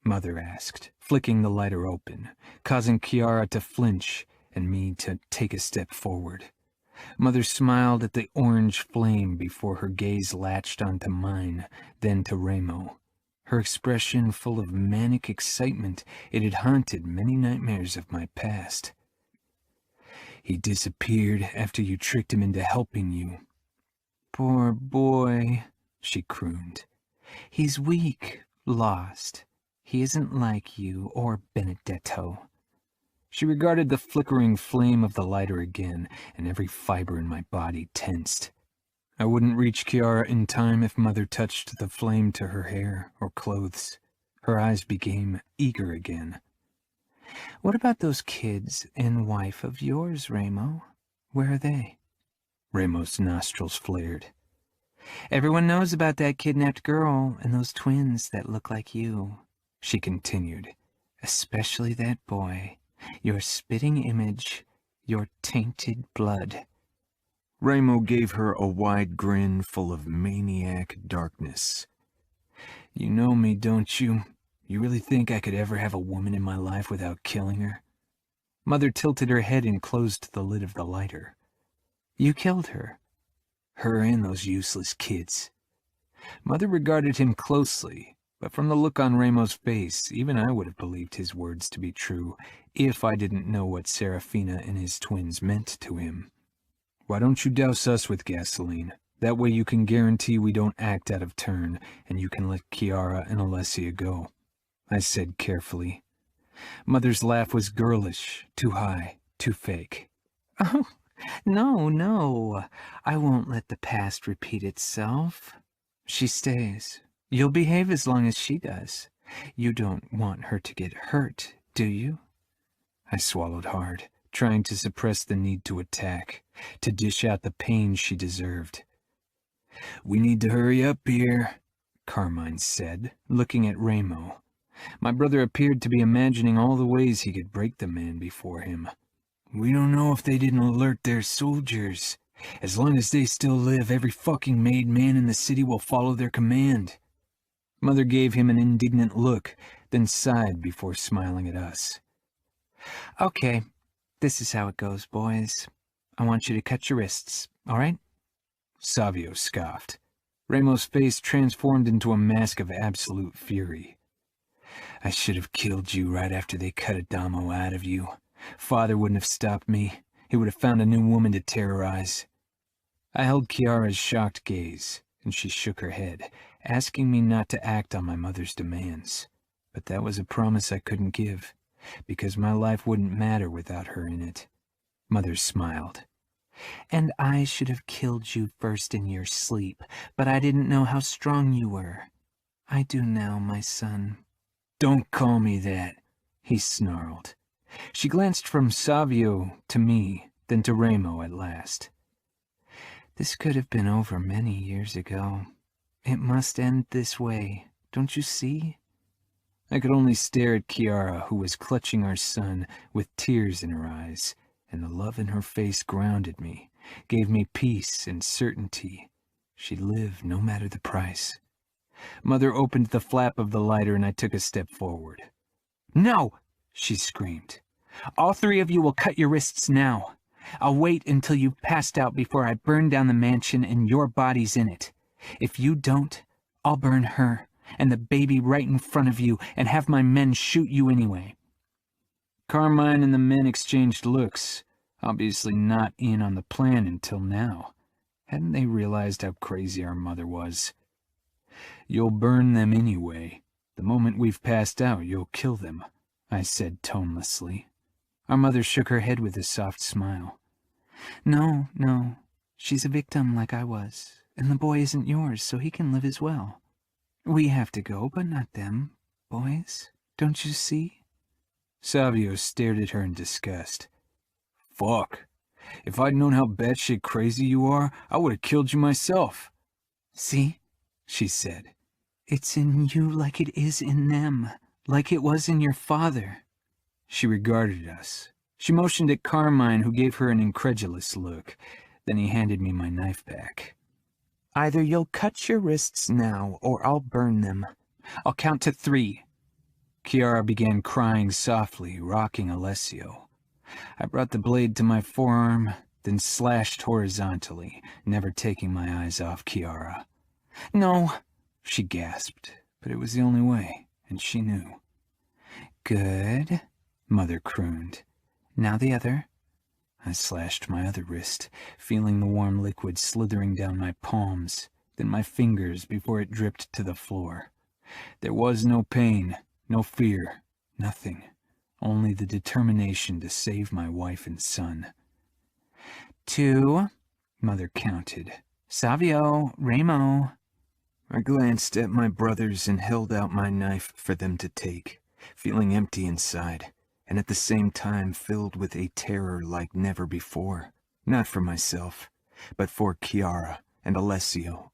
S1: Mother asked, flicking the lighter open, causing Chiara to flinch and me to take a step forward. Mother smiled at the orange flame before her gaze latched onto mine, then to Remo. Her expression full of manic excitement. It had haunted many nightmares of my past. "He disappeared after you tricked him into helping you." "Poor boy," she crooned. "He's weak, lost. He isn't like you or Benedetto." She regarded the flickering flame of the lighter again, and every fiber in my body tensed. I wouldn't reach Chiara in time if Mother touched the flame to her hair or clothes. Her eyes became eager again. "What about those kids and wife of yours, Remo? Where are they?" Remo's nostrils flared. "Everyone knows about that kidnapped girl and those twins that look like you," she continued. "Especially that boy. Your spitting image, your tainted blood." Remo gave her a wide grin full of maniac darkness. "You know me, don't you? You really think I could ever have a woman in my life without killing her?" Mother tilted her head and closed the lid of the lighter. "You killed her?" "Her and those useless kids." Mother regarded him closely, but from the look on Remo's face, even I would have believed his words to be true if I didn't know what Serafina and his twins meant to him. "Why don't you douse us with gasoline? That way you can guarantee we don't act out of turn, and you can let Chiara and Alessia go," I said carefully. Mother's laugh was girlish, too high, too fake. "Oh, no, I won't let the past repeat itself. She stays. You'll behave as long as she does. You don't want her to get hurt, do you?" I swallowed hard, trying to suppress the need to attack, to dish out the pain she deserved. "We need to hurry up here," Carmine said, looking at Remo. My brother appeared to be imagining all the ways he could break the man before him. "We don't know if they didn't alert their soldiers. As long as they still live, every fucking made man in the city will follow their command." Mother gave him an indignant look, then sighed before smiling at us. "Okay, this is how it goes, boys. I want you to cut your wrists, all right?" Savio scoffed. Remo's face transformed into a mask of absolute fury. "I should have killed you right after they cut Adamo out of you. Father wouldn't have stopped me. He would have found a new woman to terrorize." I held Chiara's shocked gaze, and she shook her head, asking me not to act on my mother's demands. But that was a promise I couldn't give, because my life wouldn't matter without her in it. Mother smiled. "And I should have killed you first in your sleep, but I didn't know how strong you were. I do now, my son." "Don't call me that," he snarled. She glanced from Savio to me, then to Remo at last. "This could have been over many years ago. It must end this way, don't you see?" I could only stare at Chiara, who was clutching our son with tears in her eyes, and the love in her face grounded me, gave me peace and certainty. She'd live no matter the price. Mother opened the flap of the lighter and I took a step forward. "No!" she screamed. "All three of you will cut your wrists now. I'll wait until you've passed out before I burn down the mansion and your bodies in it. If you don't, I'll burn her and the baby right in front of you and have my men shoot you anyway." Carmine and the men exchanged looks, obviously not in on the plan until now. Hadn't they realized how crazy our mother was? "You'll burn them anyway. The moment we've passed out, you'll kill them," I said tonelessly. Our mother shook her head with a soft smile. No, she's a victim like I was, and the boy isn't yours, so he can live as well. We have to go, but not them, boys. Don't you see?" Savio stared at her in disgust. "Fuck. If I'd known how batshit crazy you are, I would have killed you myself." "See?
S4: she said. "It's in you like it is in them, like it was in your father." She regarded us. She motioned at Carmine, who gave her an incredulous look. Then he handed me my knife back. "Either you'll cut your wrists now, or I'll burn them. I'll count to 3. Chiara began crying softly, rocking Alessio. I brought the blade to my forearm, then slashed horizontally, never taking my eyes off Chiara. "No," she gasped, but it was the only way, and she knew. "Good," Mother crooned. "Now the other." I slashed my other wrist, feeling the warm liquid slithering down my palms, then my fingers before it dripped to the floor. There was no pain, no fear, nothing. Only the determination to save my wife and son. 2, Mother counted. "Savio, Remo." I glanced at my brothers and held out my knife for them to take, feeling empty inside, and at the same time filled with a terror like never before. Not for myself, but for Chiara and Alessio.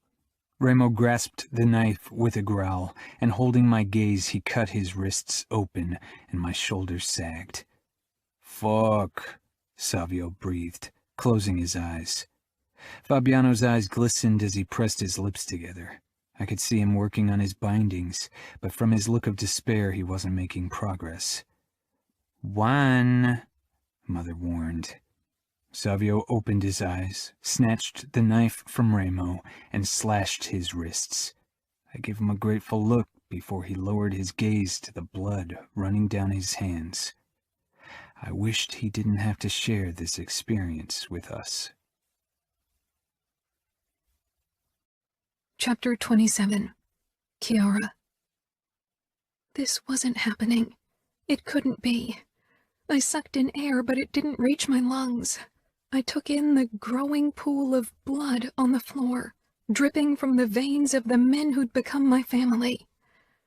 S4: Remo grasped the knife with a growl, and holding my gaze, he cut his wrists open, and my shoulders sagged. "Fuck," Savio breathed, closing his eyes. Fabiano's eyes glistened as he pressed his lips together. I could see him working on his bindings, but from his look of despair, he wasn't making progress. 1, Mother warned. Savio opened his eyes, snatched the knife from Remo, and slashed his wrists. I gave him a grateful look before he lowered his gaze to the blood running down his hands. I wished he didn't have to share this experience with us.
S2: Chapter 27. Chiara. This wasn't happening. It couldn't be. I sucked in air, but it didn't reach my lungs. I took in the growing pool of blood on the floor, dripping from the veins of the men who'd become my family.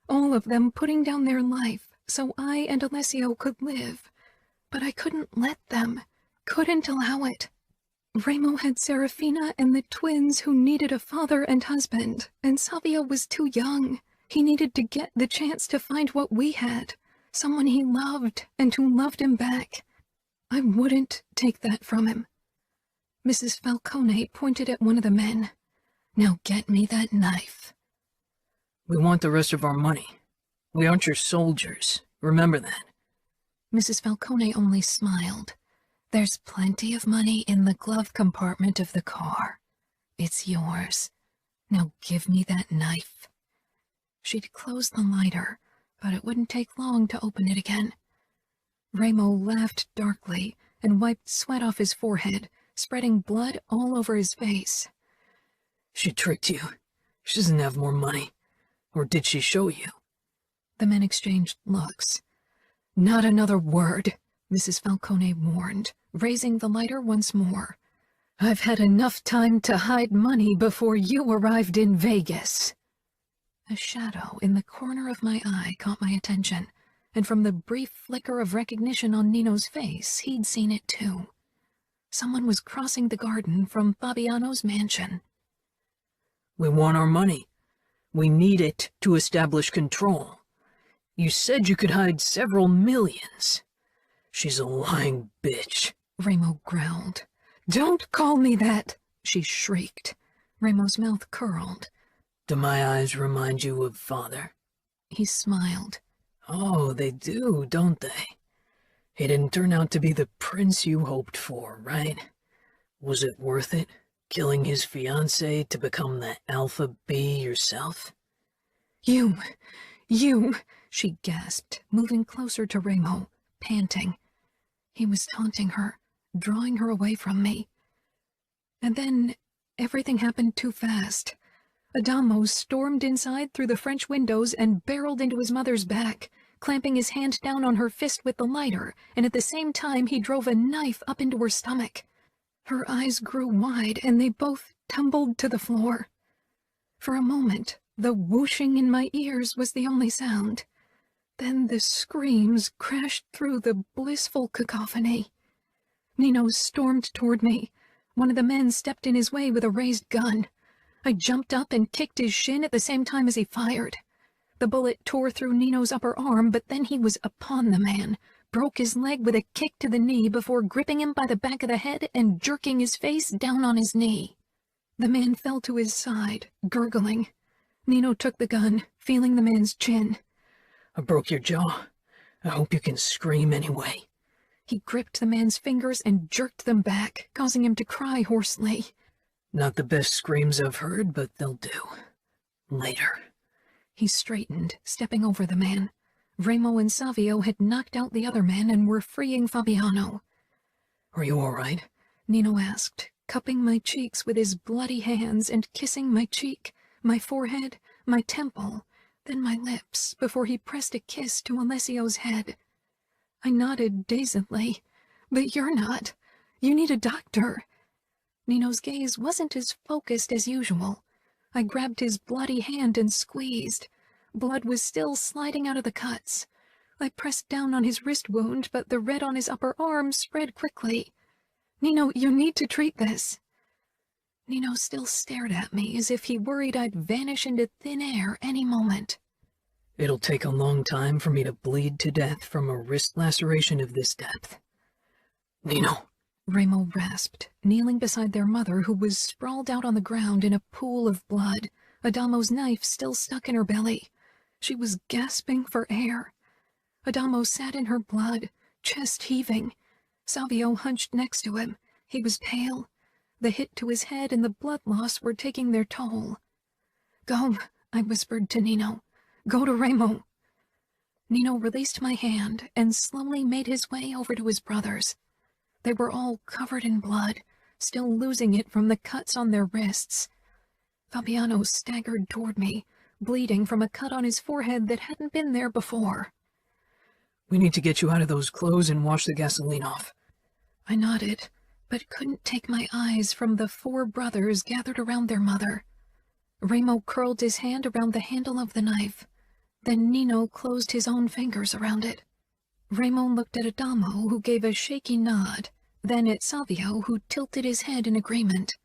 S2: All of them putting down their life so I and Alessio could live. But I couldn't let them, couldn't allow it. Remo had Serafina and the twins who needed a father and husband, and Savio was too young. He needed to get the chance to find what we had, someone he loved and who loved him back. I wouldn't take that from him. Mrs. Falcone pointed at one of the men. "Now get me that knife."
S3: "We want the rest of our money. We aren't your soldiers. Remember that."
S2: Mrs. Falcone only smiled. "There's plenty of money in the glove compartment of the car. It's yours. Now give me that knife." She'd closed the lighter, but it wouldn't take long to open it again. Remo laughed darkly and wiped sweat off his forehead, spreading blood all over his face.
S3: "She tricked you. She doesn't have more money. Or did she show you?"
S2: The men exchanged looks. "Not another word," Mrs. Falcone warned, raising the lighter once more. "I've had enough time to hide money before you arrived in Vegas." A shadow in the corner of my eye caught my attention, and from the brief flicker of recognition on Nino's face, he'd seen it too. Someone was crossing the garden from Fabiano's mansion.
S3: "We want our money. We need it to establish control. You said you could hide several millions." "She's a lying bitch,"
S2: Remo growled. "Don't call me that," she shrieked. Remo's mouth curled.
S3: "Do my eyes remind you of father?"
S2: He smiled.
S3: "Oh, they do, don't they? He didn't turn out to be the prince you hoped for, right? Was it worth it, killing his fiancée to become the alpha bee yourself?"
S2: You, she gasped, moving closer to Remo, panting. He was taunting her, drawing her away from me. And then everything happened too fast. Adamo stormed inside through the French windows and barreled into his mother's back, clamping his hand down on her fist with the lighter, and at the same time he drove a knife up into her stomach. Her eyes grew wide, and they both tumbled to the floor. For a moment, the whooshing in my ears was the only sound. Then the screams crashed through the blissful cacophony. Nino stormed toward me. One of the men stepped in his way with a raised gun. I jumped up and kicked his shin at the same time as he fired. The bullet tore through Nino's upper arm, but then he was upon the man, broke his leg with a kick to the knee before gripping him by the back of the head and jerking his face down on his knee. The man fell to his side, gurgling. Nino took the gun, feeling the man's chin.
S3: I broke your jaw. I hope you can scream anyway.
S2: He gripped the man's fingers and jerked them back, causing him to cry hoarsely.
S3: Not the best screams I've heard, but they'll do. Later.
S2: He straightened, stepping over the man. Remo and Savio had knocked out the other man and were freeing Fabiano.
S3: Are you all right?
S2: Nino asked, cupping my cheeks with his bloody hands and kissing my cheek, my forehead, my temple, then my lips, before he pressed a kiss to Alessio's head. I nodded dazedly. But you're not. You need a doctor. Nino's gaze wasn't as focused as usual. I grabbed his bloody hand and squeezed. Blood was still sliding out of the cuts. I pressed down on his wrist wound, but the red on his upper arm spread quickly. Nino, you need to treat this. Nino still stared at me as if he worried I'd vanish into thin air any moment.
S3: It'll take a long time for me to bleed to death from a wrist laceration of this depth. Nino.
S2: Remo rasped, kneeling beside their mother, who was sprawled out on the ground in a pool of blood, Adamo's knife still stuck in her belly. She was gasping for air. Adamo sat in her blood, chest heaving. Savio hunched next to him. He was pale. The hit to his head and the blood loss were taking their toll. Go, I whispered to Nino. Go to Remo. Nino released my hand and slowly made his way over to his brothers. They were all covered in blood, still losing it from the cuts on their wrists. Fabiano staggered toward me, bleeding from a cut on his forehead that hadn't been there before.
S3: We need to get you out of those clothes and wash the gasoline off.
S2: I nodded, but couldn't take my eyes from the 4 brothers gathered around their mother. Remo curled his hand around the handle of the knife. Then Nino closed his own fingers around it. Remo looked at Adamo, who gave a shaky nod, then at Savio, who tilted his head in agreement.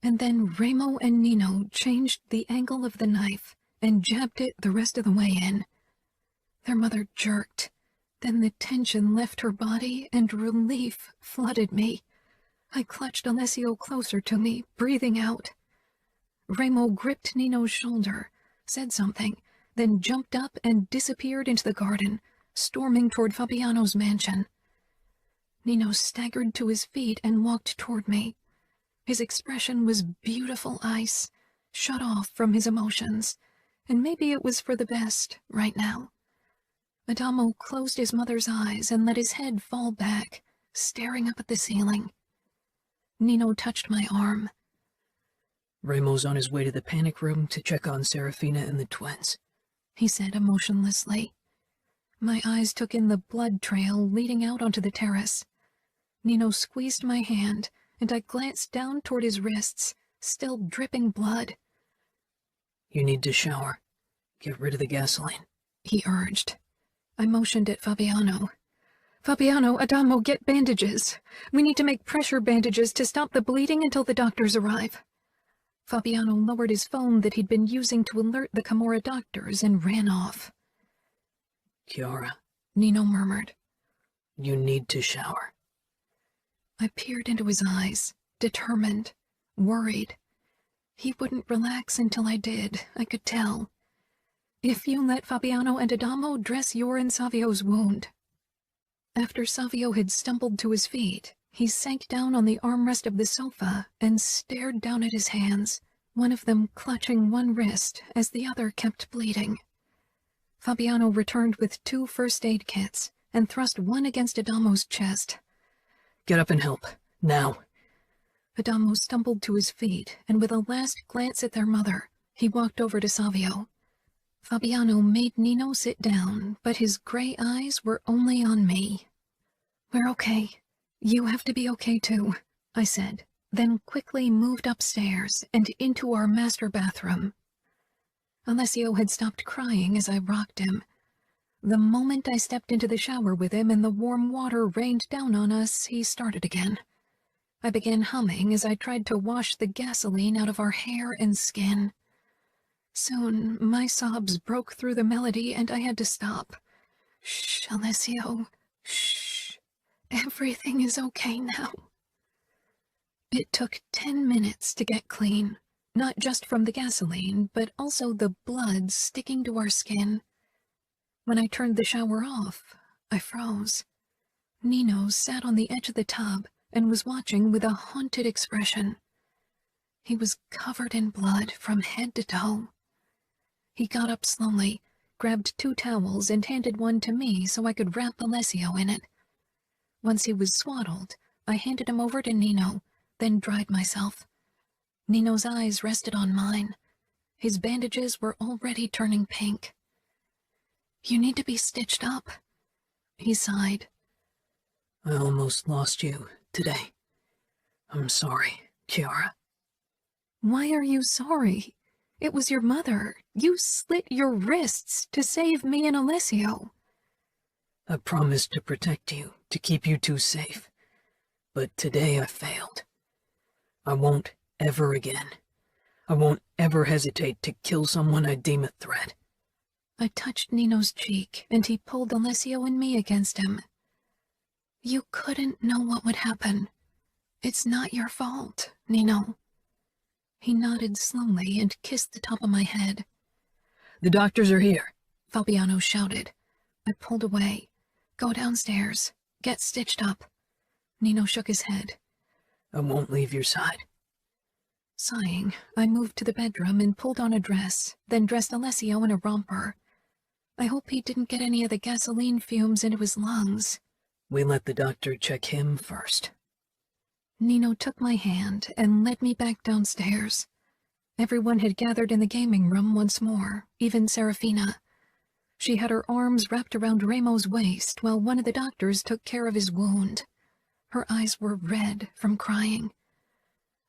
S2: And then Remo and Nino changed the angle of the knife and jabbed it the rest of the way in. Their mother jerked. Then the tension left her body and relief flooded me. I clutched Alessio closer to me, breathing out. Remo gripped Nino's shoulder, said something, then jumped up and disappeared into the garden, storming toward Fabiano's mansion. Nino staggered to his feet and walked toward me. His expression was beautiful ice, shut off from his emotions, and maybe it was for the best right now. Adamo closed his mother's eyes and let his head fall back, staring up at the ceiling. Nino touched my arm.
S3: Remo's on his way to the panic room to check on Serafina and the twins,
S2: he said emotionlessly. My eyes took in the blood trail leading out onto the terrace. Nino squeezed my hand, and I glanced down toward his wrists, still dripping blood.
S3: You need to shower. Get rid of the gasoline,
S2: he urged. I motioned at Fabiano. Fabiano, Adamo, get bandages. We need to make pressure bandages to stop the bleeding until the doctors arrive. Fabiano lowered his phone that he'd been using to alert the Camorra doctors and ran off.
S3: Chiara,
S2: Nino murmured.
S3: You need to shower.
S2: I peered into his eyes, determined, worried. He wouldn't relax until I did, I could tell. If you let Fabiano and Adamo dress your and Savio's wound. After Savio had stumbled to his feet, he sank down on the armrest of the sofa and stared down at his hands, one of them clutching one wrist as the other kept bleeding. Fabiano returned with 2 first aid kits and thrust one against Adamo's chest.
S3: Get up and help, now.
S2: Adamo stumbled to his feet, and with a last glance at their mother, he walked over to Savio. Fabiano made Nino sit down, but his gray eyes were only on me. We're okay. You have to be okay too, I said, then quickly moved upstairs and into our master bathroom. Alessio had stopped crying as I rocked him. The moment I stepped into the shower with him and the warm water rained down on us, he started again. I began humming as I tried to wash the gasoline out of our hair and skin. Soon, my sobs broke through the melody and I had to stop. Shh, Alessio. Shh. Everything is okay now. It took 10 minutes to get clean, not just from the gasoline, but also the blood sticking to our skin. When I turned the shower off, I froze. Nino sat on the edge of the tub and was watching with a haunted expression. He was covered in blood from head to toe. He got up slowly, grabbed 2 towels and handed one to me so I could wrap Alessio in it. Once he was swaddled, I handed him over to Nino, then dried myself. Nino's eyes rested on mine. His bandages were already turning pink. You need to be stitched up. He sighed.
S3: I almost lost you today. I'm sorry, Cora.
S2: Why are you sorry? It was your mother. You slit your wrists to save me and Alessio.
S3: I promised to protect you, to keep you two safe. But today I failed. I won't ever again. I won't ever hesitate to kill someone I deem a threat.
S2: I touched Nino's cheek, and he pulled Alessio and me against him. You couldn't know what would happen. It's not your fault, Nino. He nodded slowly and kissed the top of my head.
S3: The doctors are here,
S2: Fabiano shouted. I pulled away. Go downstairs. Get stitched up. Nino shook his head.
S3: I won't leave your side.
S2: Sighing, I moved to the bedroom and pulled on a dress, then dressed Alessio in a romper. I hope he didn't get any of the gasoline fumes into his lungs.
S3: We let the doctor check him first.
S2: Nino took my hand and led me back downstairs. Everyone had gathered in the gaming room once more, even Serafina. She had her arms wrapped around Ramo's waist while one of the doctors took care of his wound. Her eyes were red from crying.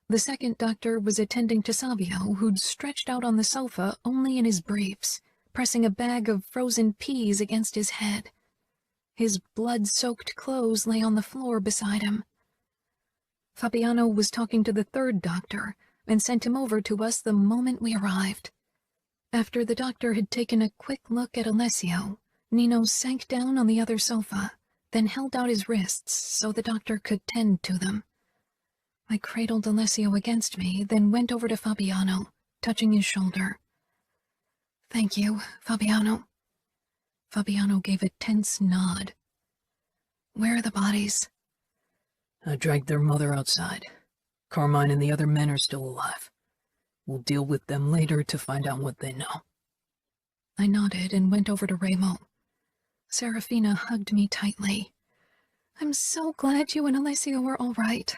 S2: The second doctor was attending to Savio, who'd stretched out on the sofa only in his briefs, pressing a bag of frozen peas against his head. His blood-soaked clothes lay on the floor beside him. Fabiano was talking to the third doctor and sent him over to us the moment we arrived. After the doctor had taken a quick look at Alessio, Nino sank down on the other sofa, then held out his wrists so the doctor could tend to them. I cradled Alessio against me, then went over to Fabiano, touching his shoulder. Thank you, Fabiano. Fabiano gave a tense nod. Where are the bodies?
S3: I dragged their mother outside. Carmine and the other men are still alive. We'll deal with them later to find out what they know.
S2: I nodded and went over to Ramo. Serafina hugged me tightly. I'm so glad you and Alessio were all right.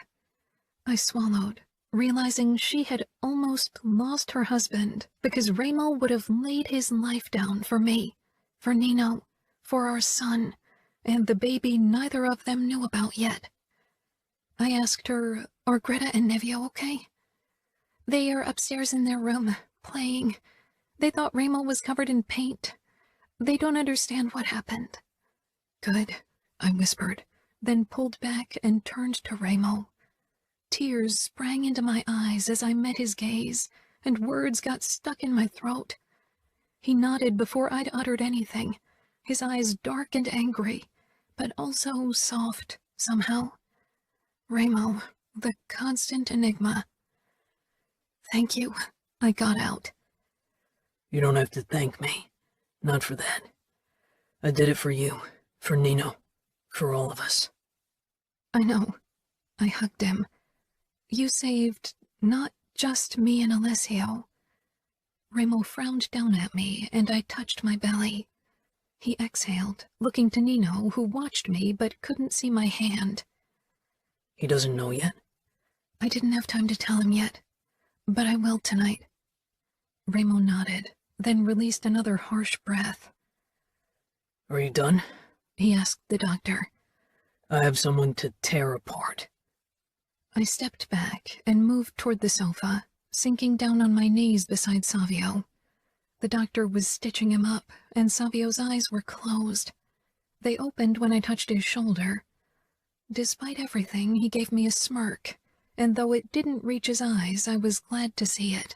S2: I swallowed, realizing she had almost lost her husband because Ramo would have laid his life down for me, for Nino, for our son, and the baby neither of them knew about yet. I asked her, are Greta and Nevio okay? They are upstairs in their room, playing. They thought Ramo was covered in paint. They don't understand what happened. Good, I whispered, then pulled back and turned to Ramo. Tears sprang into my eyes as I met his gaze, and words got stuck in my throat. He nodded before I'd uttered anything, his eyes dark and angry, but also soft, somehow. Ramo, the constant enigma. Thank you, I got out.
S3: You don't have to thank me. Not for that. I did it for you, for Nino, for all of us.
S2: I know. I hugged him. You saved not just me and Alessio. Ramo frowned down at me, and I touched my belly. He exhaled, looking to Nino, who watched me but couldn't see my hand.
S3: He doesn't know yet?
S2: I didn't have time to tell him yet, but I will tonight. Ramo nodded, then released another harsh breath.
S3: Are you done?
S2: He asked the doctor.
S3: I have someone to tear apart.
S2: I stepped back and moved toward the sofa, sinking down on my knees beside Savio. The doctor was stitching him up, and Savio's eyes were closed. They opened when I touched his shoulder. Despite everything, he gave me a smirk, and though it didn't reach his eyes, I was glad to see it.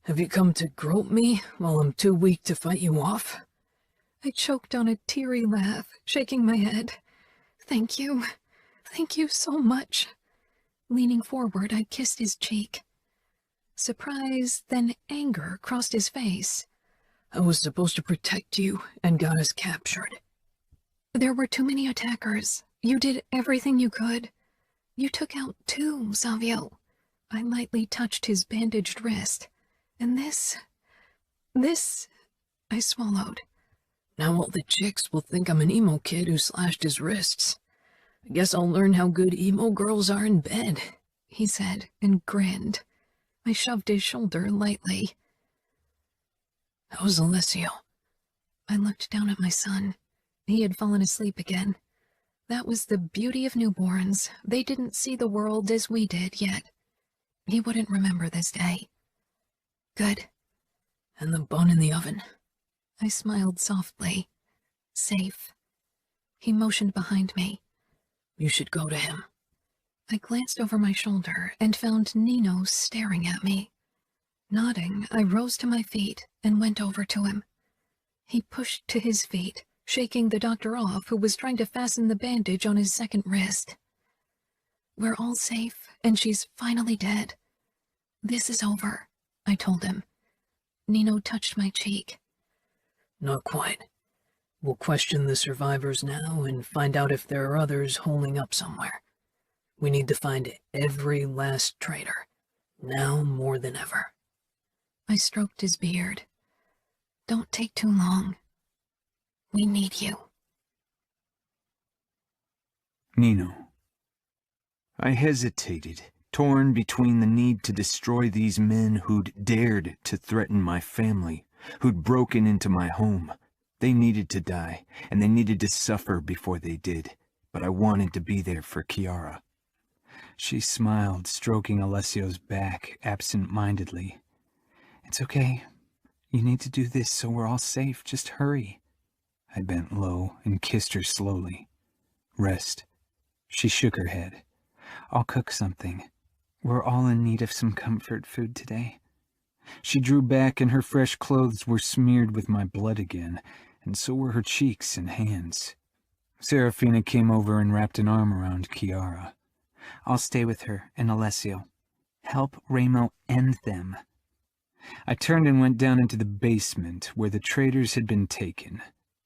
S3: Have you come to grope me while I'm too weak to fight you off?
S2: I choked on a teary laugh, shaking my head. Thank you. Thank you so much. Leaning forward, I kissed his cheek. Surprise, then anger crossed his face.
S3: I was supposed to protect you and got us captured.
S2: There were too many attackers. You did everything you could. You took out 2, Savio. I lightly touched his bandaged wrist. And this... I swallowed.
S3: Now all the chicks will think I'm an emo kid who slashed his wrists. I guess I'll learn how good emo girls are in bed,
S2: he said, and grinned. I shoved his shoulder lightly.
S3: How's Alessio?
S2: I looked down at my son. He had fallen asleep again. That was the beauty of newborns. They didn't see the world as we did yet. He wouldn't remember this day. Good.
S3: And the bun in the oven?
S2: I smiled softly. Safe. He motioned behind me.
S3: You should go to him.
S2: I glanced over my shoulder and found Nino staring at me. Nodding, I rose to my feet and went over to him. He pushed to his feet, shaking the doctor off who was trying to fasten the bandage on his second wrist. We're all safe, and she's finally dead. This is over, I told him. Nino touched my cheek.
S3: Not quite. We'll question the survivors now and find out if there are others holding up somewhere. We need to find every last traitor, now more than ever.
S2: I stroked his beard. Don't take too long. We need you.
S1: Nino. I hesitated, torn between the need to destroy these men who'd dared to threaten my family, who'd broken into my home. They needed to die, and they needed to suffer before they did, but I wanted to be there for Chiara. She smiled, stroking Alessio's back absent-mindedly. It's okay. You need to do this so we're all safe. Just hurry. I bent low and kissed her slowly. Rest. She shook her head. I'll cook something. We're all in need of some comfort food today. She drew back, and her fresh clothes were smeared with my blood again, and so were her cheeks and hands. Serafina came over and wrapped an arm around Chiara. I'll stay with her and Alessio. Help Remo end them. I turned and went down into the basement where the traitors had been taken.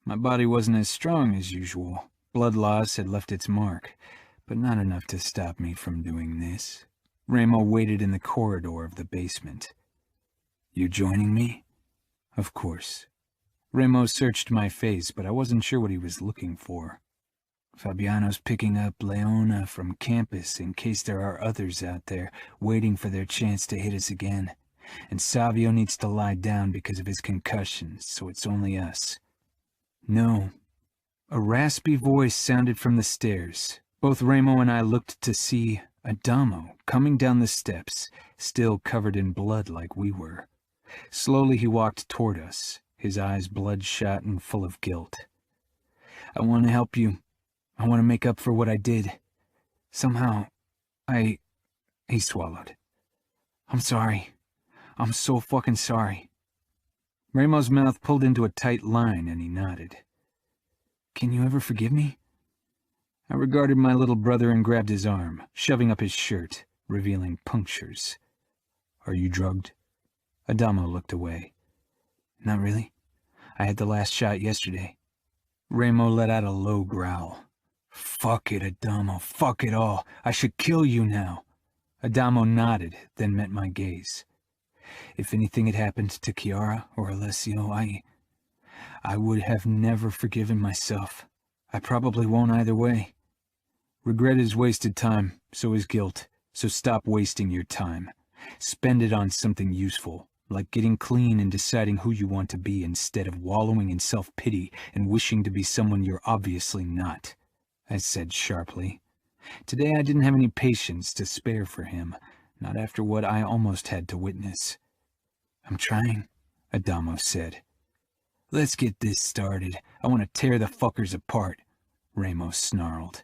S1: My body wasn't as strong as usual. Blood loss had left its mark, but not enough to stop me from doing this. Remo waited in the corridor of the basement. You joining me? Of course. Remo searched my face, but I wasn't sure what he was looking for. Fabiano's picking up Leona from campus in case there are others out there waiting for their chance to hit us again. And Savio needs to lie down because of his concussions, so it's only us. No. A raspy voice sounded from the stairs. Both Remo and I looked to see Adamo coming down the steps, still covered in blood like we were. Slowly he walked toward us, his eyes bloodshot and full of guilt. I want to help you. I want to make up for what I did. Somehow, He swallowed. I'm sorry. I'm so fucking sorry. Remo's mouth pulled into a tight line and he nodded. Can you ever forgive me? I regarded my little brother and grabbed his arm, shoving up his shirt, revealing punctures. Are you drugged? Adamo looked away. Not really. I had the last shot yesterday. Remo let out a low growl. Fuck it, Adamo. Fuck it all. I should kill you now. Adamo nodded, then met my gaze. If anything had happened to Chiara or Alessio, I would have never forgiven myself. I probably won't either way. Regret is wasted time, so is guilt, so stop wasting your time. Spend it on something useful, like getting clean and deciding who you want to be instead of wallowing in self-pity and wishing to be someone you're obviously not, I said sharply. Today I didn't have any patience to spare for him, not after what I almost had to witness. I'm trying, Adamo said. Let's get this started. I want to tear the fuckers apart, Remo snarled.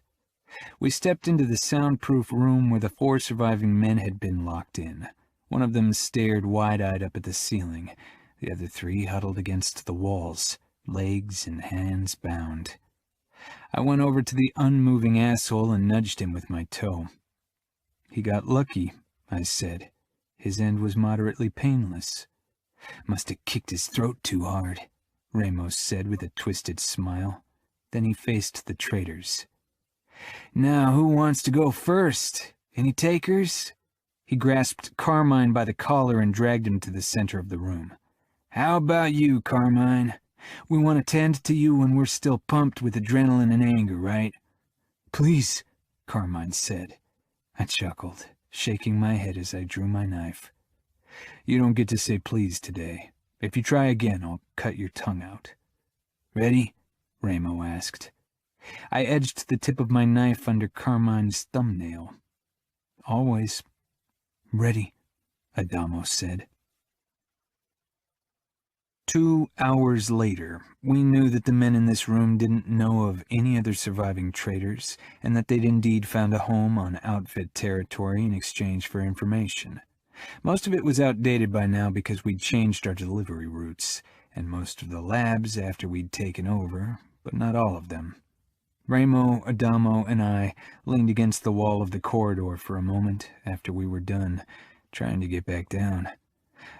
S1: We stepped into the soundproof room where the 4 surviving men had been locked in. One of them stared wide-eyed up at the ceiling. The other 3 huddled against the walls, legs and hands bound. I went over to the unmoving asshole and nudged him with my toe. "He got lucky," I said. "His end was moderately painless." "Must have kicked his throat too hard," Ramos said with a twisted smile. Then he faced the traitors. "Now who wants to go first? Any takers?" He grasped Carmine by the collar and dragged him to the center of the room. "How about you, Carmine? We want to tend to you when we're still pumped with adrenaline and anger, right?" "Please," Carmine said. I chuckled, shaking my head as I drew my knife. "You don't get to say please today. If you try again, I'll cut your tongue out." "Ready?" Ramo asked. I edged the tip of my knife under Carmine's thumbnail. "Always." "Ready," Adamo said. 2 hours later, we knew that the men in this room didn't know of any other surviving traitors, and that they'd indeed found a home on Outfit territory in exchange for information. Most of it was outdated by now because we'd changed our delivery routes, and most of the labs after we'd taken over, but not all of them. Ramo, Adamo, and I leaned against the wall of the corridor for a moment after we were done, trying to get back down.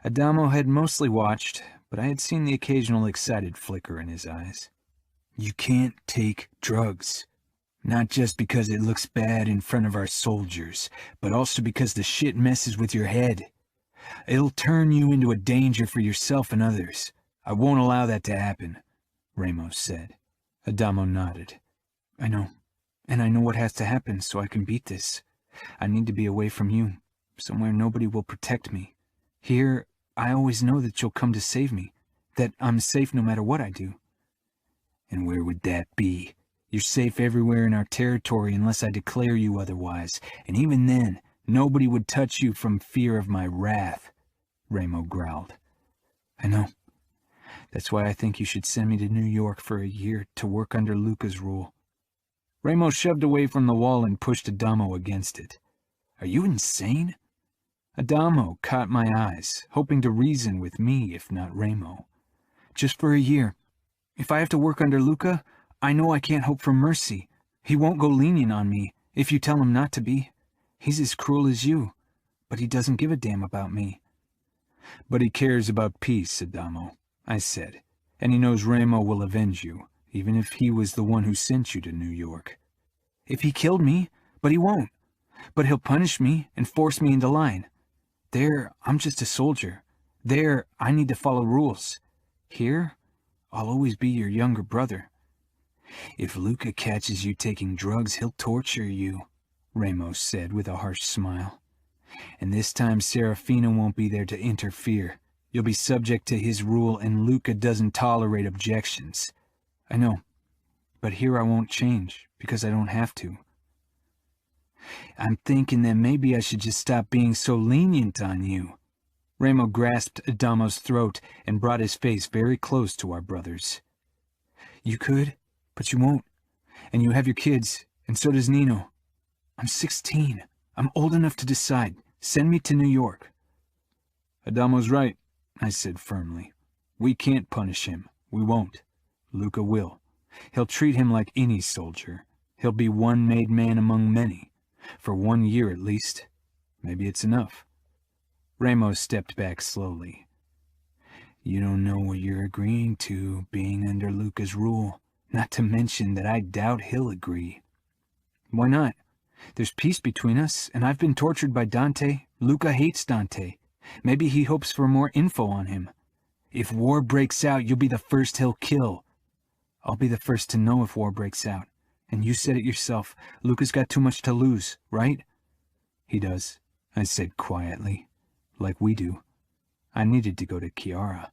S1: Adamo had mostly watched, but I had seen the occasional excited flicker in his eyes. "You can't take drugs. Not just because it looks bad in front of our soldiers, but also because the shit messes with your head. It'll turn you into a danger for yourself and others. I won't allow that to happen," Ramos said. Adamo nodded. "I know. And I know what has to happen so I can beat this. I need to be away from you, somewhere nobody will protect me. Here, I always know that you'll come to save me, that I'm safe no matter what I do." "And where would that be? You're safe everywhere in our territory unless I declare you otherwise, and even then, nobody would touch you from fear of my wrath," Ramo growled. "I know. That's why I think you should send me to New York for a year to work under Luca's rule." Ramo shoved away from the wall and pushed Adamo against it. "Are you insane?" Adamo caught my eyes, hoping to reason with me, if not Ramo. "Just for a year. If I have to work under Luca, I know I can't hope for mercy. He won't go lenient on me, if you tell him not to be. He's as cruel as you, but he doesn't give a damn about me." "But he cares about peace, Adamo," I said, "and he knows Ramo will avenge you, even if he was the one who sent you to New York." "If he killed me, but he won't. But he'll punish me and force me into line. There, I'm just a soldier. There, I need to follow rules. Here, I'll always be your younger brother." "If Luca catches you taking drugs, he'll torture you," Ramos said with a harsh smile. "And this time Serafina won't be there to interfere. You'll be subject to his rule, and Luca doesn't tolerate objections." "I know, but here I won't change, because I don't have to." "I'm thinking that maybe I should just stop being so lenient on you." Ramo grasped Adamo's throat and brought his face very close to our brother's. "You could, but you won't. And you have your kids, and so does Nino. I'm 16. I'm old enough to decide. Send me to New York." "Adamo's right," I said firmly. "We can't punish him. We won't. Luca will. He'll treat him like any soldier. He'll be one made man among many. For 1 year at least. Maybe it's enough." Ramos stepped back slowly. "You don't know what you're agreeing to, being under Luca's rule. Not to mention that I doubt he'll agree." "Why not? There's peace between us, and I've been tortured by Dante. Luca hates Dante. Maybe he hopes for more info on him. If war breaks out, you'll be the first he'll kill." "I'll be the first to know if war breaks out. And you said it yourself, Luca's got too much to lose, right?" "He does," I said quietly. "Like we do. I needed to go to Chiara.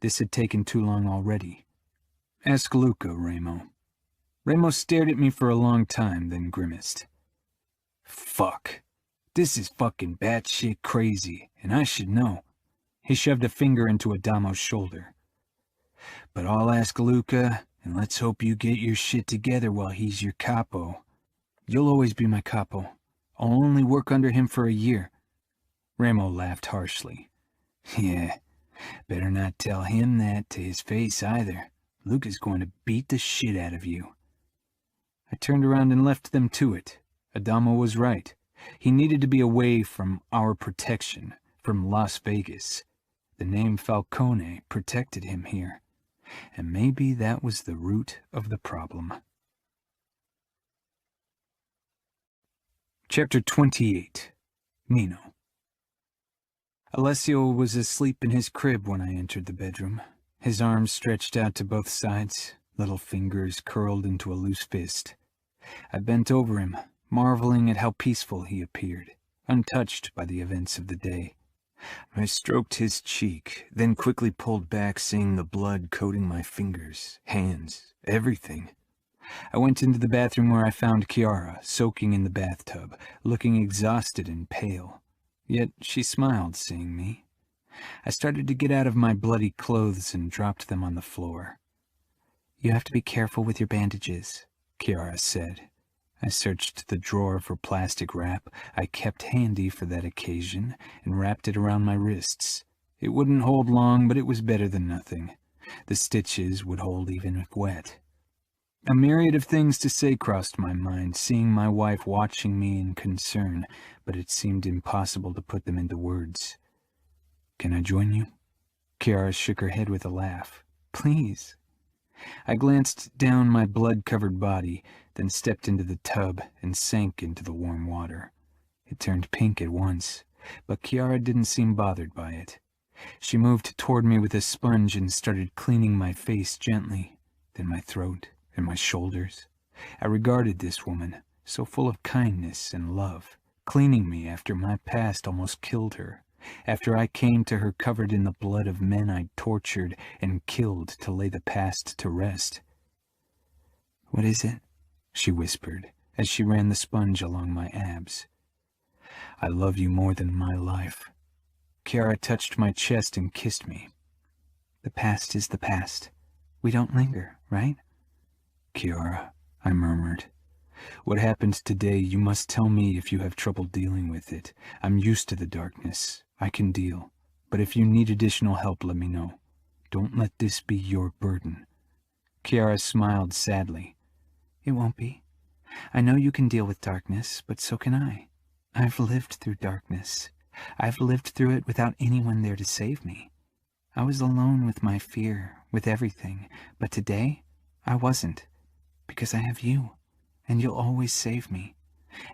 S1: This had taken too long already. Ask Luca, Ramo." Ramo stared at me for a long time, then grimaced. "Fuck. This is fucking batshit crazy, and I should know." He shoved a finger into Adamo's shoulder. "But I'll ask Luca, and let's hope you get your shit together while he's your capo."
S4: You'll always be my capo. I'll only work under him for a year." Ramo laughed harshly. "Yeah, better not tell him that to his face either. Luke is going to beat the shit out of you." I turned around and left them to it. Adamo was right. He needed to be away from our protection, from Las Vegas. The name Falcone protected him here. And maybe that was the root of the problem. Chapter 28. Nino. Alessio was asleep in his crib when I entered the bedroom, his arms stretched out to both sides, little fingers curled into a loose fist. I bent over him, marveling at how peaceful he appeared, untouched by the events of the day. I stroked his cheek, then quickly pulled back, seeing the blood coating my fingers, hands, everything. I went into the bathroom where I found Chiara, soaking in the bathtub, looking exhausted and pale. Yet she smiled, seeing me. I started to get out of my bloody clothes and dropped them on the floor. "You have to be careful with your bandages," Chiara said. I searched the drawer for plastic wrap I kept handy for that occasion and wrapped it around my wrists. It wouldn't hold long, but it was better than nothing. The stitches would hold even if wet. A myriad of things to say crossed my mind, seeing my wife watching me in concern, but it seemed impossible to put them into words. "Can I join you?" Chiara shook her head with a laugh. "Please." I glanced down my blood-covered body, then stepped into the tub and sank into the warm water. It turned pink at once, but Chiara didn't seem bothered by it. She moved toward me with a sponge and started cleaning my face gently, then my throat and my shoulders. I regarded this woman, so full of kindness and love, cleaning me after my past almost killed her, after I came to her covered in the blood of men I'd tortured and killed to lay the past to rest. "What is it?" she whispered, as she ran the sponge along my abs. "I love you more than my life." Chiara touched my chest and kissed me. "The past is the past. We don't linger, right?" "Chiara," I murmured. "What happened today, you must tell me if you have trouble dealing with it. I'm used to the darkness. I can deal. But if you need additional help, let me know. Don't let this be your burden." Chiara smiled sadly. "It won't be. I know you can deal with darkness, but so can I. I've lived through darkness. I've lived through it without anyone there to save me. I was alone with my fear, with everything, but today I wasn't, because I have you, and you'll always save me,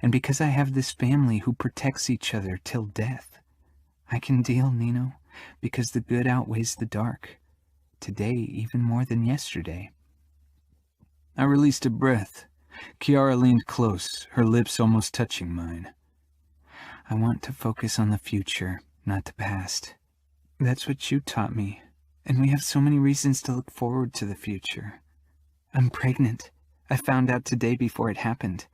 S4: and because I have this family who protects each other till death. I can deal, Nino, because the good outweighs the dark. Today even more than yesterday." I released a breath. Chiara leaned close, her lips almost touching mine. "I want to focus on the future, not the past. That's what you taught me, and we have so many reasons to look forward to the future. I'm pregnant. I found out today before it happened."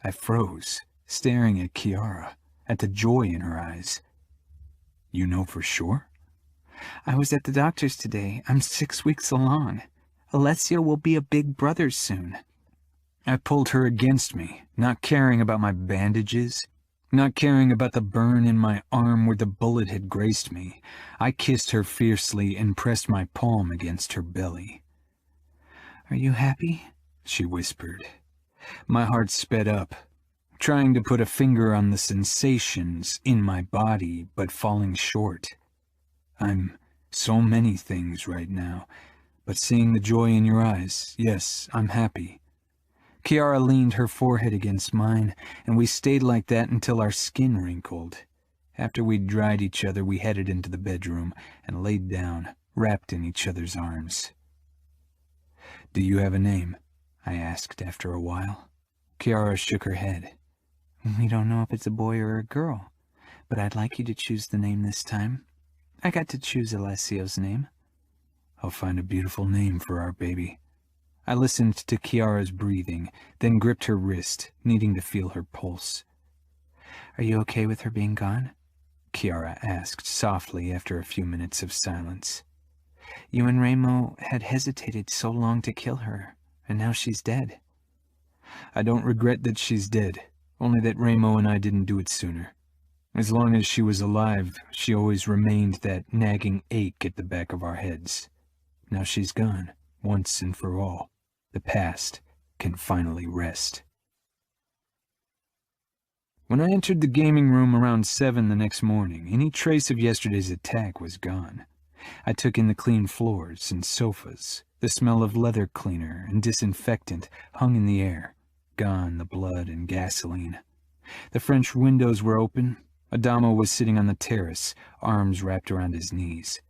S4: I froze, staring at Chiara, at the joy in her eyes. "You know for sure?" "I was at the doctor's today. I'm 6 weeks along. Alessio will be a big brother soon." I pulled her against me, not caring about my bandages, not caring about the burn in my arm where the bullet had grazed me. I kissed her fiercely and pressed my palm against her belly. "Are you happy?" she whispered. My heart sped up, trying to put a finger on the sensations in my body, but falling short. "I'm so many things right now, but seeing the joy in your eyes, yes, I'm happy." Chiara leaned her forehead against mine, and we stayed like that until our skin wrinkled. After we'd dried each other, we headed into the bedroom and laid down, wrapped in each other's arms. "Do you have a name?" I asked after a while. Chiara shook her head. "We don't know if it's a boy or a girl, but I'd like you to choose the name this time. I got to choose Alessio's name." "I'll find a beautiful name for our baby." I listened to Chiara's breathing, then gripped her wrist, needing to feel her pulse. "Are you okay with her being gone?" Chiara asked softly after a few minutes of silence. "You and Ramo had hesitated so long to kill her, and now she's dead."
S1: I don't regret that she's dead, only that Ramo and I didn't do it sooner. As long as she was alive, she always remained that nagging ache at the back of our heads. Now she's gone, once and for all. The past can finally rest. When I entered the gaming room around 7 the next morning, any trace of yesterday's attack was gone. I took in the clean floors and sofas. The smell of leather cleaner and disinfectant hung in the air. Gone the blood and gasoline. The French windows were open. Adamo was sitting on the terrace, arms wrapped around his knees.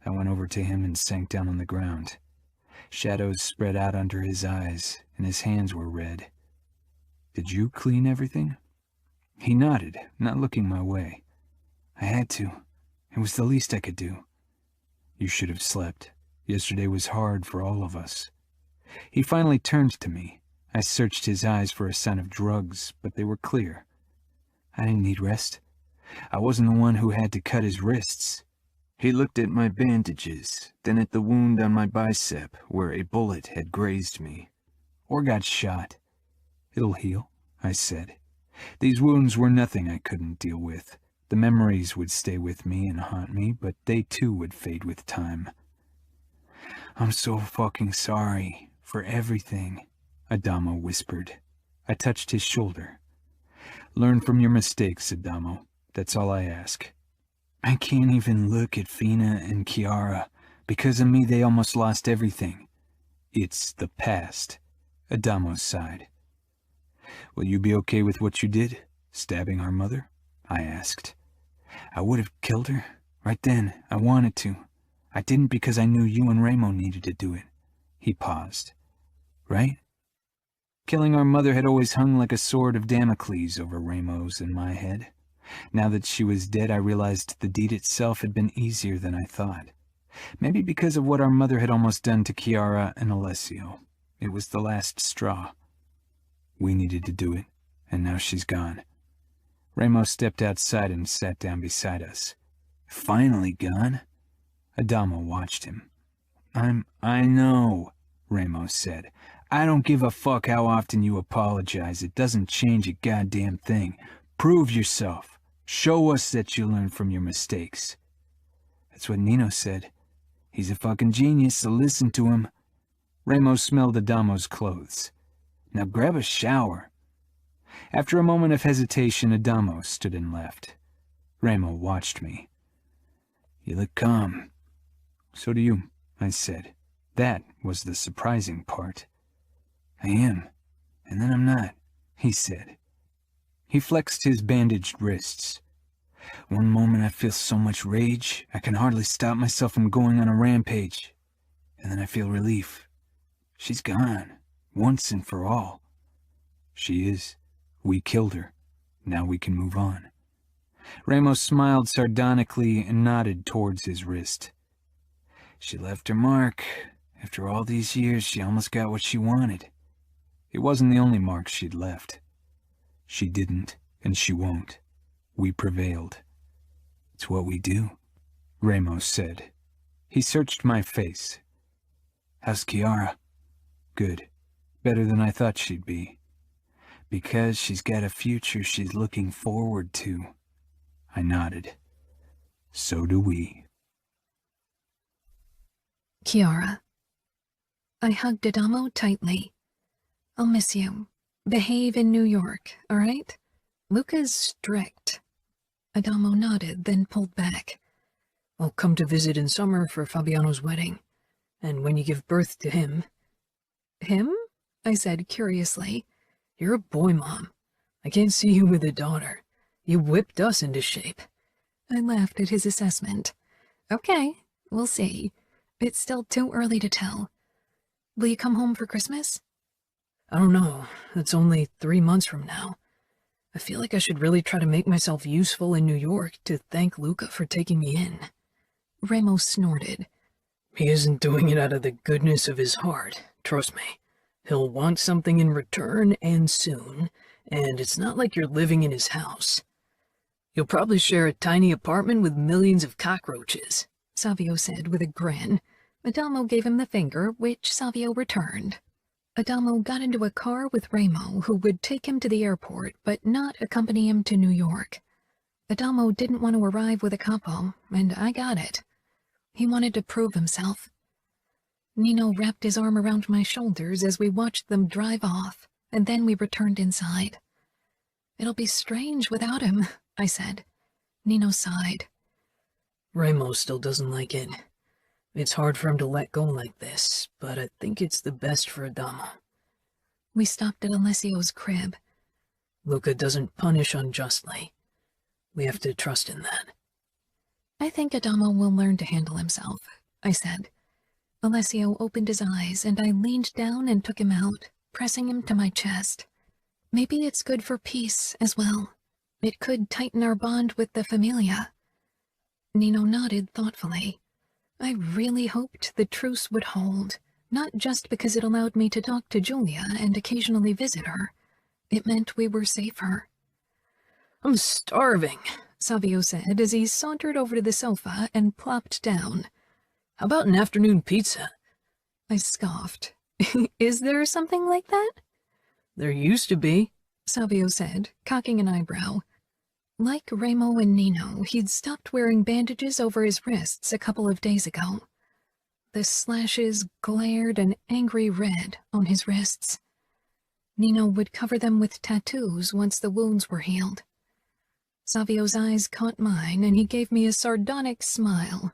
S1: I went over to him and sank down on the ground. Shadows spread out under his eyes, and his hands were red. "Did you clean everything?" He nodded, not looking my way. "I had to. It was the least I could do." "You should have slept. Yesterday was hard for all of us." He finally turned to me. I searched his eyes for a sign of drugs, but they were clear. I didn't need rest. I wasn't the one who had to cut his wrists. He looked at my bandages, then at the wound on my bicep where a bullet had grazed me. "Or got shot." "It'll heal," I said. These wounds were nothing I couldn't deal with. The memories would stay with me and haunt me, but they too would fade with time. "I'm so fucking sorry for everything," Adamo whispered. I touched his shoulder. "Learn from your mistakes, Adamo. That's all I ask." "I can't even look at Fina and Chiara. Because of me, they almost lost everything." "It's the past," Adamo sighed. "Will you be okay with what you did, stabbing our mother?" I asked. "I would have killed her. Right then, I wanted to. I didn't because I knew you and Ramo needed to do it." He paused. "Right?" Killing our mother had always hung like a sword of Damocles over Ramos and my head. Now that she was dead, I realized the deed itself had been easier than I thought. Maybe because of what our mother had almost done to Chiara and Alessio. It was the last straw. We needed to do it, and now she's gone. Ramos stepped outside and sat down beside us. "Finally gone?" Adamo watched him. I know," Ramos said. "I don't give a fuck how often you apologize. It doesn't change a goddamn thing. Prove yourself. Show us that you learn from your mistakes." "That's what Nino said. He's a fucking genius, so listen to him." Ramos smelled Adamo's clothes. "Now grab a shower." After a moment of hesitation, Adamo stood and left. Ramo watched me. "You look calm." "So do you," I said. That was the surprising part. "I am, and then I'm not," he said. He flexed his bandaged wrists. "One moment I feel so much rage, I can hardly stop myself from going on a rampage. And then I feel relief. She's gone, once and for all." "She is. We killed her. Now we can move on." Ramos smiled sardonically and nodded towards his wrist. "She left her mark. After all these years, she almost got what she wanted." It wasn't the only mark she'd left. "She didn't, and she won't. We prevailed." "It's what we do," Ramos said. He searched my face. "How's Chiara?" "Good. Better than I thought she'd be." "Because she's got a future she's looking forward to." I nodded. "So do we."
S2: Chiara. I hugged Adamo tightly. "I'll miss you. Behave in New York, all right? Luca's strict." Adamo nodded, then pulled back.
S3: "I'll come to visit in summer for Fabiano's wedding. And when you give birth to him."
S2: "Him?" I said curiously.
S3: "You're a boy, Mom. I can't see you with a daughter. You whipped us into shape."
S2: I laughed at his assessment. "Okay, we'll see. It's still too early to tell. Will you come home for Christmas?"
S3: "I don't know. It's only 3 months from now. I feel like I should really try to make myself useful in New York to thank Luca for taking me in."
S2: Ramos snorted.
S3: "He isn't doing it out of the goodness of his heart, trust me. He'll want something in return, and soon, and it's not like you're living in his house. You'll probably share a tiny apartment with millions of cockroaches,"
S2: Savio said with a grin. Adamo gave him the finger, which Savio returned. Adamo got into a car with Ramo, who would take him to the airport, but not accompany him to New York. Adamo didn't want to arrive with a capo, and I got it. He wanted to prove himself. Nino wrapped his arm around my shoulders as we watched them drive off, and then we returned inside. "It'll be strange without him," I said. Nino sighed.
S3: Ramo still doesn't like it. It's hard for him to let go like this, but I think it's the best for Adamo.
S2: We stopped at Alessio's crib.
S3: Luca doesn't punish unjustly. We have to trust in that.
S2: "I think Adamo will learn to handle himself," I said. Alessio opened his eyes, and I leaned down and took him out, pressing him to my chest. Maybe it's good for peace as well. It could tighten our bond with the Familia. Nino nodded thoughtfully. I really hoped the truce would hold, not just because it allowed me to talk to Julia and occasionally visit her. It meant we were safer.
S3: "I'm starving,"
S2: Savio said as he sauntered over to the sofa and plopped down.
S3: "How about an afternoon pizza?"
S2: I scoffed. "Is there something like that?"
S3: "There used to be,"
S2: Savio said, cocking an eyebrow. Like Ramo and Nino, he'd stopped wearing bandages over his wrists a couple of days ago. The slashes glared an angry red on his wrists. Nino would cover them with tattoos once the wounds were healed. Savio's eyes caught mine, and he gave me a sardonic smile.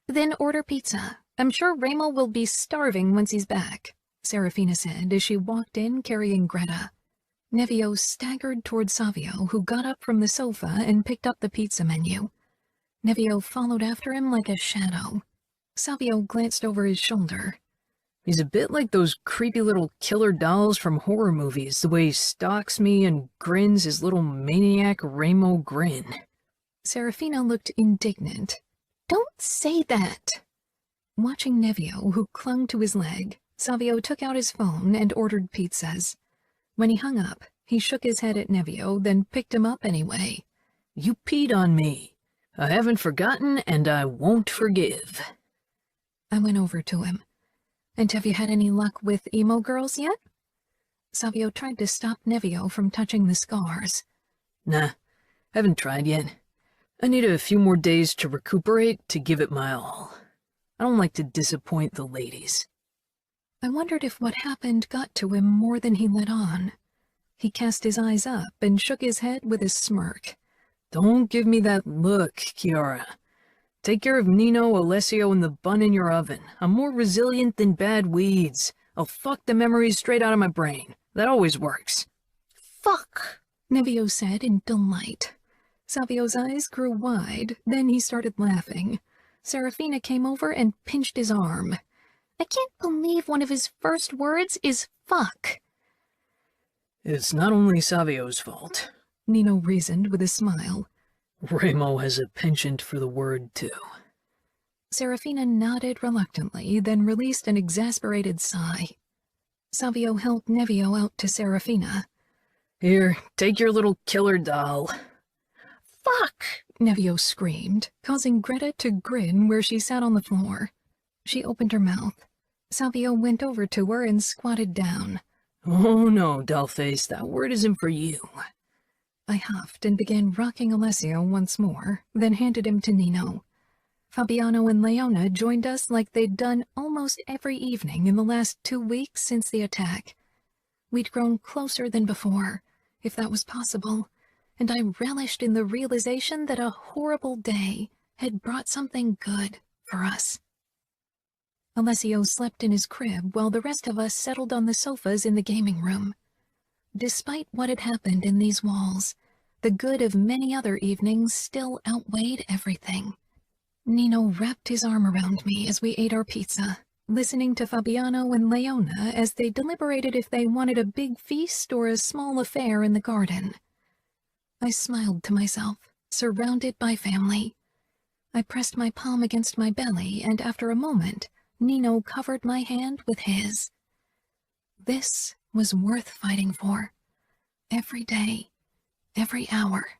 S2: "Then order pizza. I'm sure Ramo will be starving once he's back," Serafina said as she walked in carrying Greta. Nevio staggered toward Savio, who got up from the sofa and picked up the pizza menu. Nevio followed after him like a shadow. Savio glanced over his shoulder.
S3: "He's a bit like those creepy little killer dolls from horror movies, the way he stalks me and grins his little maniac Ramo grin."
S2: Serafina looked indignant. "Don't say that!" Watching Nevio, who clung to his leg, Savio took out his phone and ordered pizzas. When he hung up, he shook his head at Nevio, then picked him up anyway.
S3: "You peed on me. I haven't forgotten, and I won't forgive."
S2: I went over to him. "And have you had any luck with emo girls yet?" Savio tried to stop Nevio from touching the scars.
S3: "Nah, haven't tried yet. I need a few more days to recuperate to give it my all. I don't like to disappoint the ladies."
S2: I wondered if what happened got to him more than he let on. He cast his eyes up and shook his head with a smirk.
S3: "Don't give me that look, Chiara. Take care of Nino, Alessio, and the bun in your oven. I'm more resilient than bad weeds. I'll fuck the memories straight out of my brain. That always works."
S5: Fuck,
S2: Nevio said in delight. Savio's eyes grew wide, then he started laughing. Serafina came over and pinched his arm.
S5: I can't believe one of his first words is fuck.
S3: "It's not only Savio's fault,"
S2: Nino reasoned with a smile.
S3: "Ramo has a penchant for the word, too."
S2: Serafina nodded reluctantly, then released an exasperated sigh. Savio held Nevio out to Serafina.
S3: "Here, take your little killer doll."
S5: Fuck!
S2: Nevio screamed, causing Greta to grin where she sat on the floor. She opened her mouth. Savio went over to her and squatted down.
S3: "Oh no, dollface, that word isn't for you."
S2: I huffed and began rocking Alessio once more, then handed him to Nino. Fabiano and Leona joined us like they'd done almost every evening in the last 2 weeks since the attack. We'd grown closer than before, if that was possible, and I relished in the realization that a horrible day had brought something good for us. Alessio slept in his crib while the rest of us settled on the sofas in the gaming room. Despite what had happened in these walls, the good of many other evenings still outweighed everything. Nino wrapped his arm around me as we ate our pizza, listening to Fabiano and Leona as they deliberated if they wanted a big feast or a small affair in the garden. I smiled to myself, surrounded by family. I pressed my palm against my belly, and after a moment, Nino covered my hand with his. This was worth fighting for. Every day, every hour,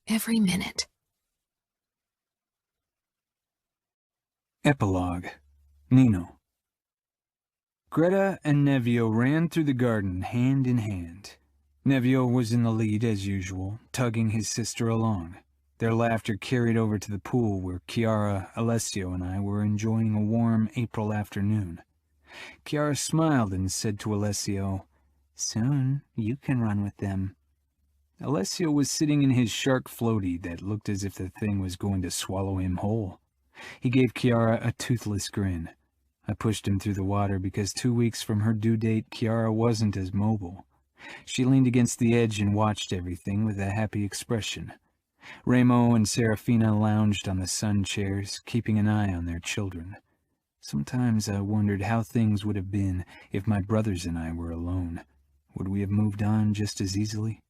S2: every minute.
S1: Epilogue. Nino. Greta and Nevio ran through the garden hand in hand. Nevio was in the lead as usual, tugging his sister along. Their laughter carried over to the pool where Chiara, Alessio, and I were enjoying a warm April afternoon. Chiara smiled and said to Alessio, "Soon you can run with them." Alessio was sitting in his shark floaty that looked as if the thing was going to swallow him whole. He gave Chiara a toothless grin. I pushed him through the water because 2 weeks from her due date, Chiara wasn't as mobile. She leaned against the edge and watched everything with a happy expression. Remo and Serafina lounged on the sun chairs, keeping an eye on their children. Sometimes I wondered how things would have been if my brothers and I were alone. Would we have moved on just as easily?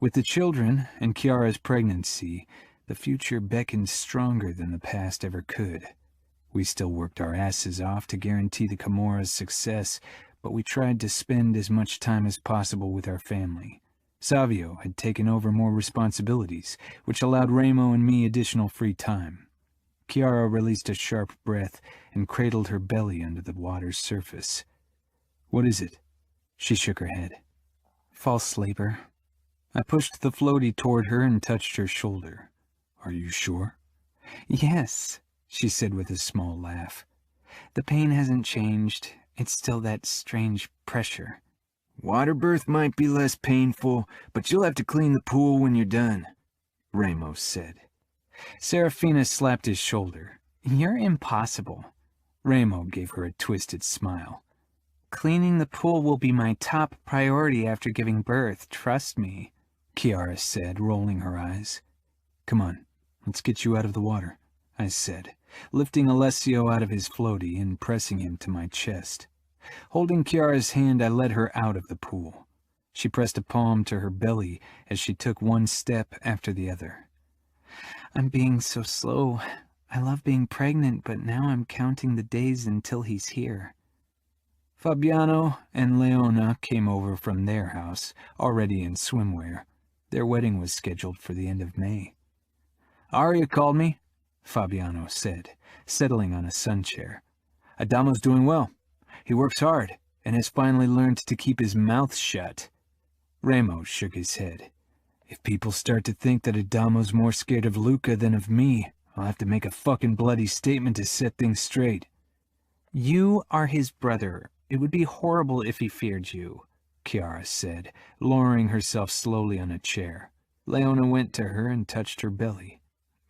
S1: With the children and Chiara's pregnancy, the future beckoned stronger than the past ever could. We still worked our asses off to guarantee the Camorra's success, but we tried to spend as much time as possible with our family. Savio had taken over more responsibilities, which allowed Remo and me additional free time. Chiara released a sharp breath and cradled her belly under the water's surface. "What is it?" She shook her head. "False labor." I pushed the floaty toward her and touched her shoulder. "Are you sure?" "Yes," she said with a small laugh. "The pain hasn't changed. It's still that strange pressure." "Water birth might be less painful, but you'll have to clean the pool when you're done," Remo said. Serafina slapped his shoulder. "You're impossible." Remo gave her a twisted smile. "Cleaning the pool will be my top priority after giving birth, trust me," Chiara said, rolling her eyes. "Come on, let's get you out of the water," I said, lifting Alessio out of his floaty and pressing him to my chest. Holding Chiara's hand, I led her out of the pool. She pressed a palm to her belly as she took one step after the other. "I'm being so slow. I love being pregnant, but now I'm counting the days until he's here." Fabiano and Leona came over from their house, already in swimwear. Their wedding was scheduled for the end of May. "Arya called me," Fabiano said, settling on a sun chair. "Adamo's doing well. He works hard and has finally learned to keep his mouth shut." Remo shook his head. "If people start to think that Adamo's more scared of Luca than of me, I'll have to make a fucking bloody statement to set things straight." "You are his brother. It would be horrible if he feared you," Chiara said, lowering herself slowly on a chair. Leona went to her and touched her belly.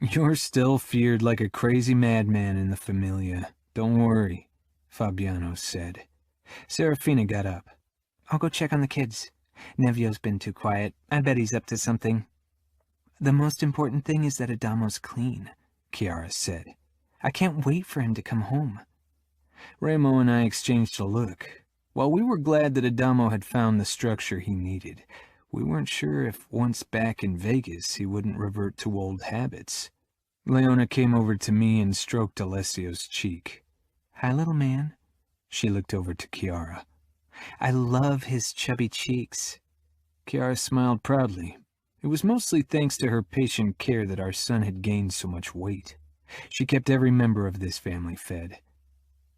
S1: "You're still feared like a crazy madman in the Familia. Don't worry," Fabiano said. Serafina got up. "I'll go check on the kids. Nevio's been too quiet. I bet he's up to something." "The most important thing is that Adamo's clean," Chiara said. "I can't wait for him to come home." Remo and I exchanged a look. While we were glad that Adamo had found the structure he needed, we weren't sure if once back in Vegas he wouldn't revert to old habits. Leona came over to me and stroked Alessio's cheek. "Hi, little man." She looked over to Chiara. "I love his chubby cheeks." Chiara smiled proudly. It was mostly thanks to her patient care that our son had gained so much weight. She kept every member of this family fed.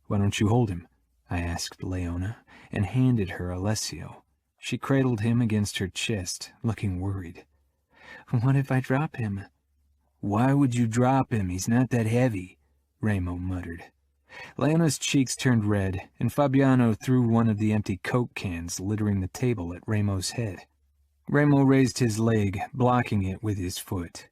S1: "Why don't you hold him?" I asked Leona, and handed her Alessio. She cradled him against her chest, looking worried. "What if I drop him?" "Why would you drop him? He's not that heavy," Remo muttered. Leona's cheeks turned red, and Fabiano threw one of the empty Coke cans littering the table at Remo's head. Remo raised his leg, blocking it with his foot.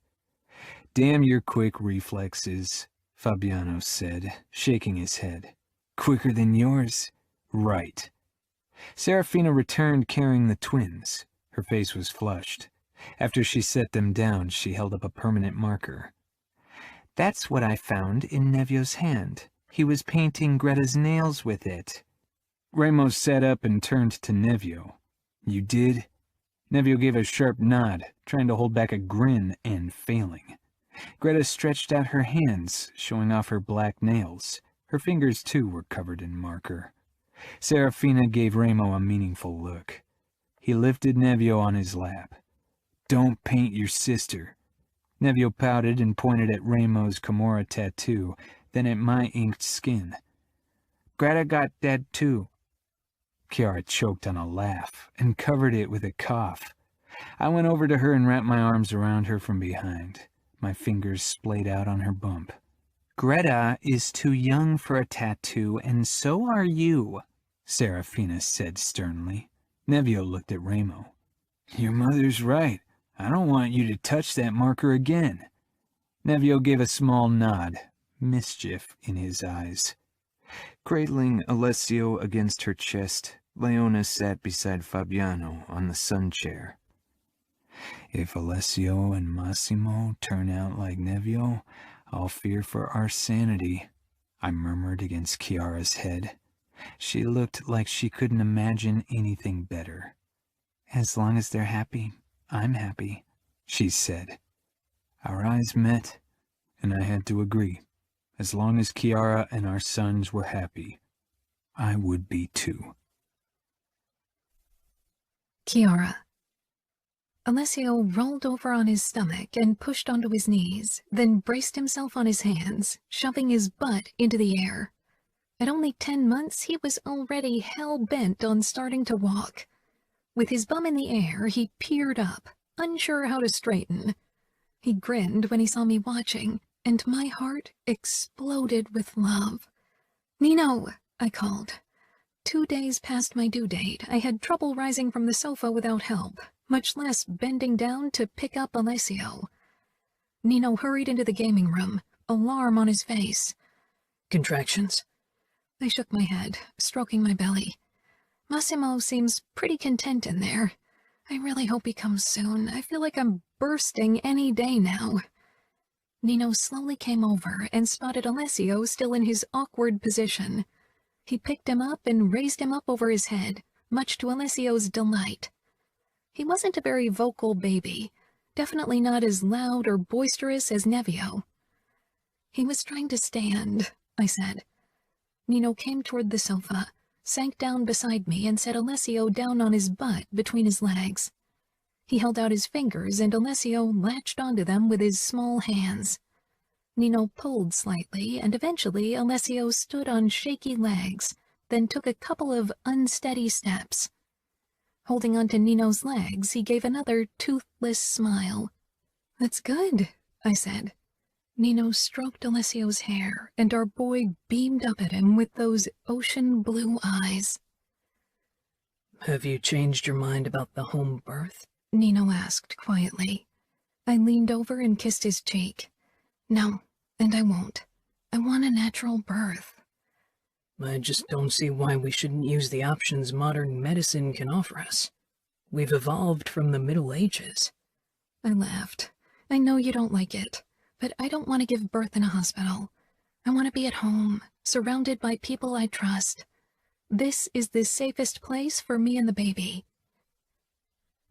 S1: "Damn your quick reflexes," Fabiano said, shaking his head. "Quicker than yours." "Right." Serafina returned carrying the twins. Her face was flushed. After she set them down, she held up a permanent marker. "That's what I found in Nevio's hand. He was painting Greta's nails with it." Remo sat up and turned to Nevio. "You did?" Nevio gave a sharp nod, trying to hold back a grin and failing. Greta stretched out her hands, showing off her black nails. Her fingers, too, were covered in marker. Serafina gave Remo a meaningful look. He lifted Nevio on his lap. "Don't paint your sister." Nevio pouted and pointed at Remo's Camorra tattoo, then at my inked skin.
S4: Greta got dead too. Chiara choked on a laugh and covered it with a cough. I went over to her and wrapped my arms around her from behind. My fingers splayed out on her bump. Greta is too young for a tattoo, and so are you, Serafina said sternly. Nevio looked at Remo. Your mother's right. I don't want you to touch that marker again. Nevio gave a small nod, mischief in his eyes. Cradling Alessio against her chest, Leona sat beside Fabiano on the sun chair. If Alessio and Massimo turn out like Nevio, I'll fear for our sanity, I murmured against Chiara's head. She looked like she couldn't imagine anything better. As long as they're happy, I'm happy, she said. Our eyes met, and I had to agree. As long as Chiara and our sons were happy, I would be too.
S2: Chiara. Alessio rolled over on his stomach and pushed onto his knees, then braced himself on his hands, shoving his butt into the air. At only 10 months, he was already hell-bent on starting to walk. With his bum in the air, he peered up, unsure how to straighten. He grinned when he saw me watching, and my heart exploded with love. "Nino," I called. 2 days past my due date, I had trouble rising from the sofa without help, much less bending down to pick up Alessio. Nino hurried into the gaming room, alarm on his face.
S3: Contractions?
S2: I shook my head, stroking my belly. Massimo seems pretty content in there. I really hope he comes soon. I feel like I'm bursting any day now. Nino slowly came over and spotted Alessio still in his awkward position. He picked him up and raised him up over his head, much to Alessio's delight. He wasn't a very vocal baby, definitely not as loud or boisterous as Nevio. He was trying to stand, I said. Nino came toward the sofa, sank down beside me, and set Alessio down on his butt between his legs. He held out his fingers, and Alessio latched onto them with his small hands. Nino pulled slightly, and eventually Alessio stood on shaky legs, then took a couple of unsteady steps. Holding onto Nino's legs, he gave another toothless smile. "That's good," I said. Nino stroked Alessio's hair, and our boy beamed up at him with those ocean blue eyes.
S3: Have you changed your mind about the home birth?
S2: Nino asked quietly. I leaned over and kissed his cheek. No, and I won't. I want a natural birth.
S3: I just don't see why we shouldn't use the options modern medicine can offer us. We've evolved from the Middle Ages.
S2: I laughed. I know you don't like it, but I don't want to give birth in a hospital. I want to be at home, surrounded by people I trust. This is the safest place for me and the baby.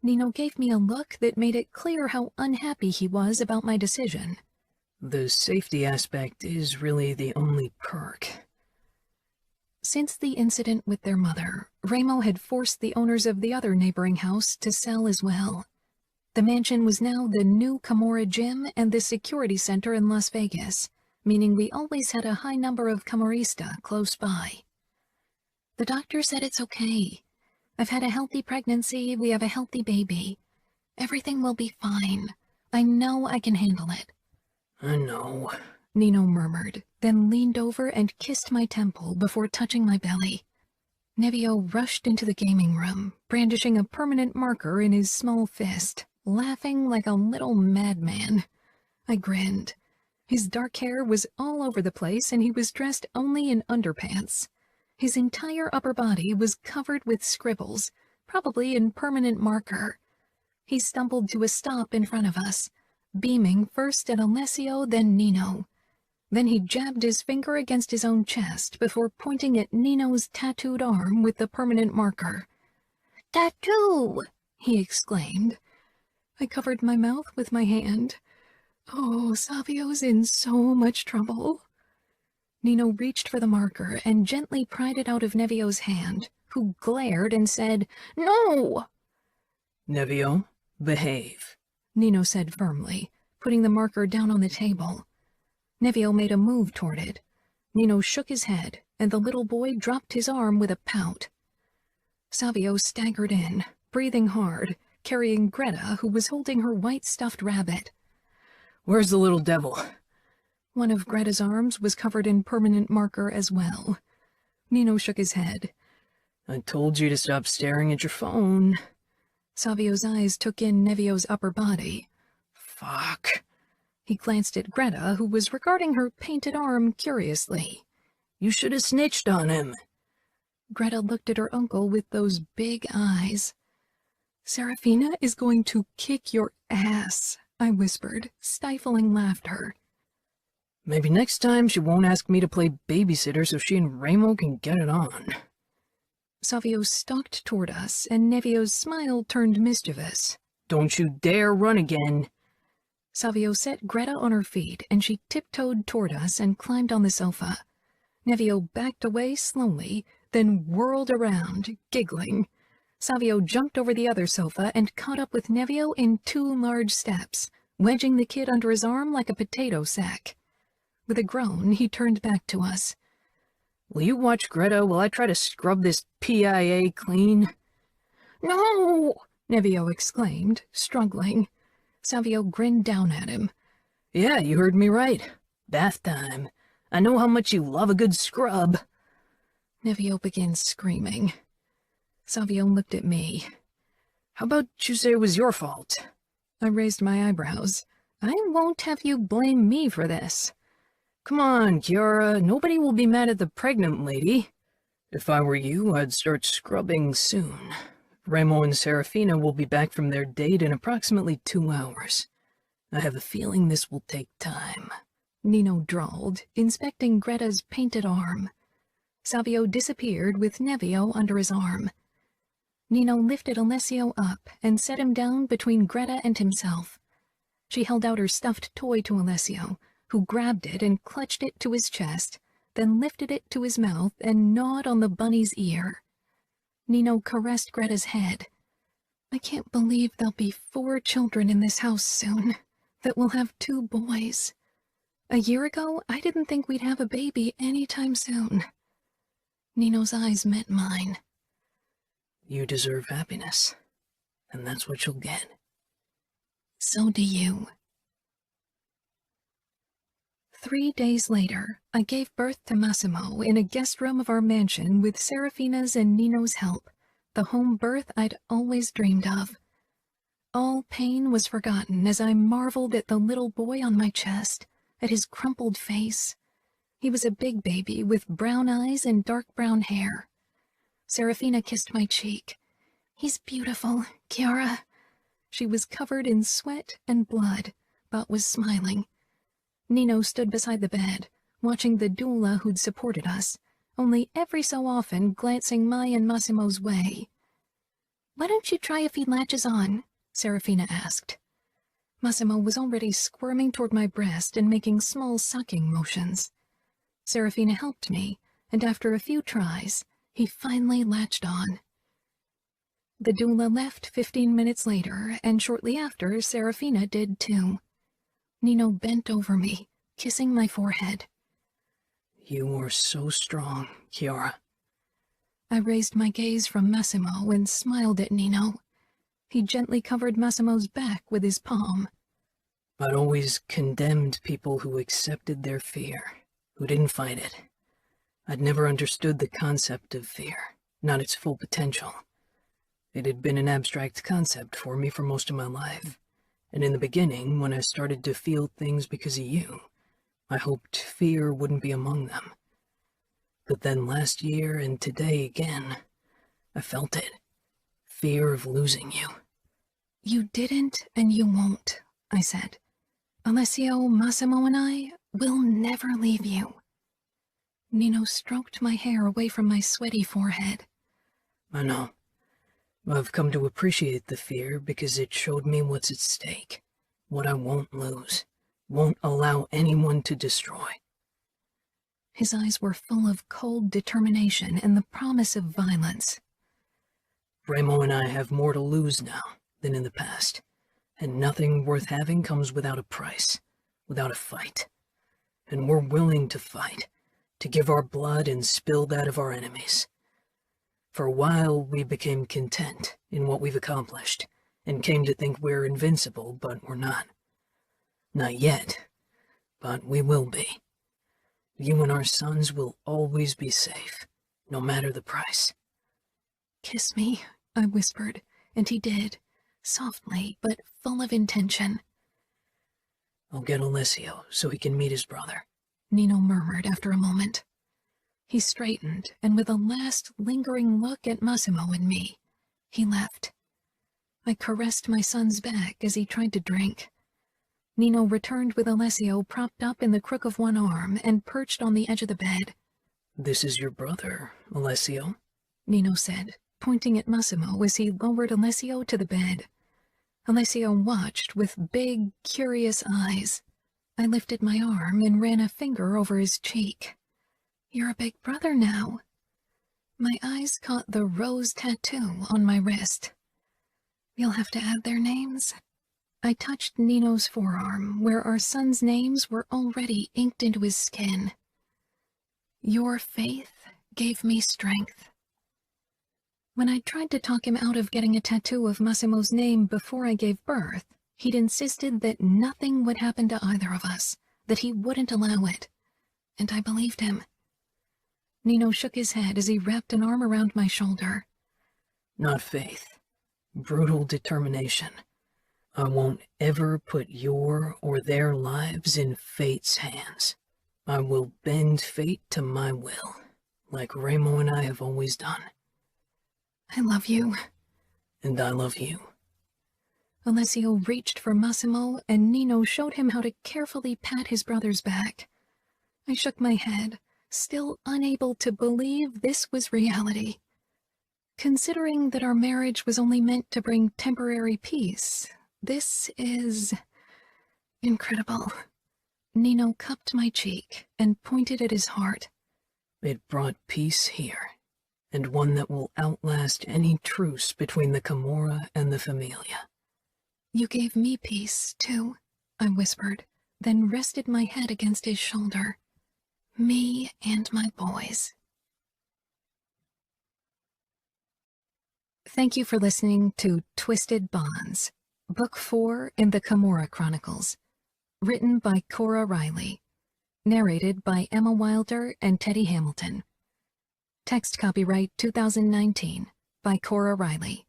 S2: Nino gave me a look that made it clear how unhappy he was about my decision.
S3: The safety aspect is really the only perk.
S2: Since the incident with their mother, Remo had forced the owners of the other neighboring house to sell as well. The mansion was now the new Camorra gym and the security center in Las Vegas, meaning we always had a high number of Camorrista close by. The doctor said it's okay. I've had a healthy pregnancy, we have a healthy baby. Everything will be fine. I know I can handle it.
S3: I know,
S2: Nino murmured, then leaned over and kissed my temple before touching my belly. Nevio rushed into the gaming room, brandishing a permanent marker in his small fist, laughing like a little madman. I grinned. His dark hair was all over the place, and he was dressed only in underpants. His entire upper body was covered with scribbles, probably in permanent marker. He stumbled to a stop in front of us, beaming first at Alessio, then Nino. Then he jabbed his finger against his own chest before pointing at Nino's tattooed arm with the permanent marker. "Tattoo!" he exclaimed. I covered my mouth with my hand. Oh, Savio's in so much trouble. Nino reached for the marker and gently pried it out of Nevio's hand, who glared and said, "No!"
S3: Nevio, behave,
S2: Nino said firmly, putting the marker down on the table. Nevio made a move toward it. Nino shook his head, and the little boy dropped his arm with a pout. Savio staggered in, breathing hard, carrying Greta, who was holding her white stuffed rabbit.
S3: "Where's the little devil?"
S2: One of Greta's arms was covered in permanent marker as well. Nino shook his head.
S3: "I told you to stop staring at your phone."
S2: Savio's eyes took in Nevio's upper body.
S3: "Fuck."
S2: He glanced at Greta, who was regarding her painted arm curiously.
S3: "You should have snitched on him."
S2: Greta looked at her uncle with those big eyes. "Serafina is going to kick your ass," I whispered, stifling laughter.
S3: "Maybe next time she won't ask me to play babysitter so she and Ramo can get it on."
S2: Savio stalked toward us, and Nevio's smile turned mischievous.
S3: "Don't you dare run again."
S2: Savio set Greta on her feet, and she tiptoed toward us and climbed on the sofa. Nevio backed away slowly, then whirled around, giggling. Savio jumped over the other sofa and caught up with Nevio in 2 large steps, wedging the kid under his arm like a potato sack. With a groan, he turned back to us.
S3: "Will you watch Greta while I try to scrub this PIA clean?"
S2: "No!" Nevio exclaimed, struggling. Savio grinned down at him.
S3: "Yeah, you heard me right. Bath time. I know how much you love a good scrub."
S2: Nevio began screaming. Savio looked at me.
S3: "How about you say it was your fault?"
S2: I raised my eyebrows. "I won't have you blame me for this."
S3: "Come on, Chiara. Nobody will be mad at the pregnant lady. If I were you, I'd start scrubbing soon. Ramo and Serafina will be back from their date in approximately 2 hours. I have a feeling this will take time,"
S2: Nino drawled, inspecting Greta's painted arm. Savio disappeared with Nevio under his arm. Nino lifted Alessio up and set him down between Greta and himself. She held out her stuffed toy to Alessio, who grabbed it and clutched it to his chest, then lifted it to his mouth and gnawed on the bunny's ear. Nino caressed Greta's head. "I can't believe there'll be 4 children in this house soon, that will have 2 boys. A year ago, I didn't think we'd have a baby anytime soon." Nino's eyes met mine.
S3: "You deserve happiness, and that's what you'll get."
S2: "So do you." 3 days later, I gave birth to Massimo in a guest room of our mansion with Serafina's and Nino's help, the home birth I'd always dreamed of. All pain was forgotten as I marveled at the little boy on my chest, at his crumpled face. He was a big baby with brown eyes and dark brown hair. Serafina kissed my cheek. "He's beautiful, Chiara." She was covered in sweat and blood, but was smiling. Nino stood beside the bed, watching the doula who'd supported us, only every so often glancing my and Massimo's way. "Why don't you try if he latches on?" Serafina asked. Massimo was already squirming toward my breast and making small sucking motions. Serafina helped me, and after a few tries, he finally latched on. The doula left 15 minutes later, and shortly after, Serafina did too. Nino bent over me, kissing my forehead.
S3: "You are so strong, Chiara."
S2: I raised my gaze from Massimo and smiled at Nino. He gently covered Massimo's back with his palm.
S3: "I'd always condemned people who accepted their fear, who didn't fight it. I'd never understood the concept of fear, not its full potential. It had been an abstract concept for me for most of my life. And in the beginning, when I started to feel things because of you, I hoped fear wouldn't be among them. But then last year and today again, I felt it. Fear of losing you."
S2: "You didn't and you won't," I said. "Alessio, Massimo, and I will never leave you." Nino stroked my hair away from my sweaty forehead.
S3: "I know. I've come to appreciate the fear because it showed me what's at stake, what I won't lose, won't allow anyone to destroy."
S2: His eyes were full of cold determination and the promise of violence.
S3: "Ramo and I have more to lose now than in the past, and nothing worth having comes without a price, without a fight. And we're willing to fight, to give our blood and spill that of our enemies. For a while, we became content in what we've accomplished, and came to think we're invincible, but we're not. Not yet, but we will be. You and our sons will always be safe, no matter the price.
S2: "Kiss me," I whispered, and he did, softly but full of intention.
S3: "I'll get Alessio so he can meet his brother,"
S2: Nino murmured after a moment. He straightened, and with a last lingering look at Massimo and me, he left. I caressed my son's back as he tried to drink. Nino returned with Alessio propped up in the crook of one arm and perched on the edge of the bed.
S3: "This is your brother, Alessio,"
S2: Nino said, pointing at Massimo as he lowered Alessio to the bed. Alessio watched with big, curious eyes. I lifted my arm and ran a finger over his cheek. "You're a big brother now." My eyes caught the rose tattoo on my wrist. "You'll have to add their names." I touched Nino's forearm, where our sons' names were already inked into his skin. "Your faith gave me strength." When I tried to talk him out of getting a tattoo of Massimo's name before I gave birth, he'd insisted that nothing would happen to either of us, that he wouldn't allow it. And I believed him. Nino shook his head as he wrapped an arm around my shoulder.
S3: "Not faith. Brutal determination. I won't ever put your or their lives in fate's hands. I will bend fate to my will, like Remo and I have always done."
S2: "I love you."
S3: "And I love you."
S2: Alessio reached for Massimo, and Nino showed him how to carefully pat his brother's back. I shook my head, still unable to believe this was reality. Considering that our marriage was only meant to bring temporary peace, this is incredible. Nino cupped my cheek and pointed at his heart.
S3: "It brought peace here, and one that will outlast any truce between the Camorra and the Familia."
S2: "You gave me peace, too," I whispered, then rested my head against his shoulder. "Me and my boys." Thank you for listening to Twisted Bonds, Book 4 in the Camorra Chronicles, written by Cora Reilly, narrated by Emma Wilder and Teddy Hamilton. Text copyright 2019 by Cora Reilly.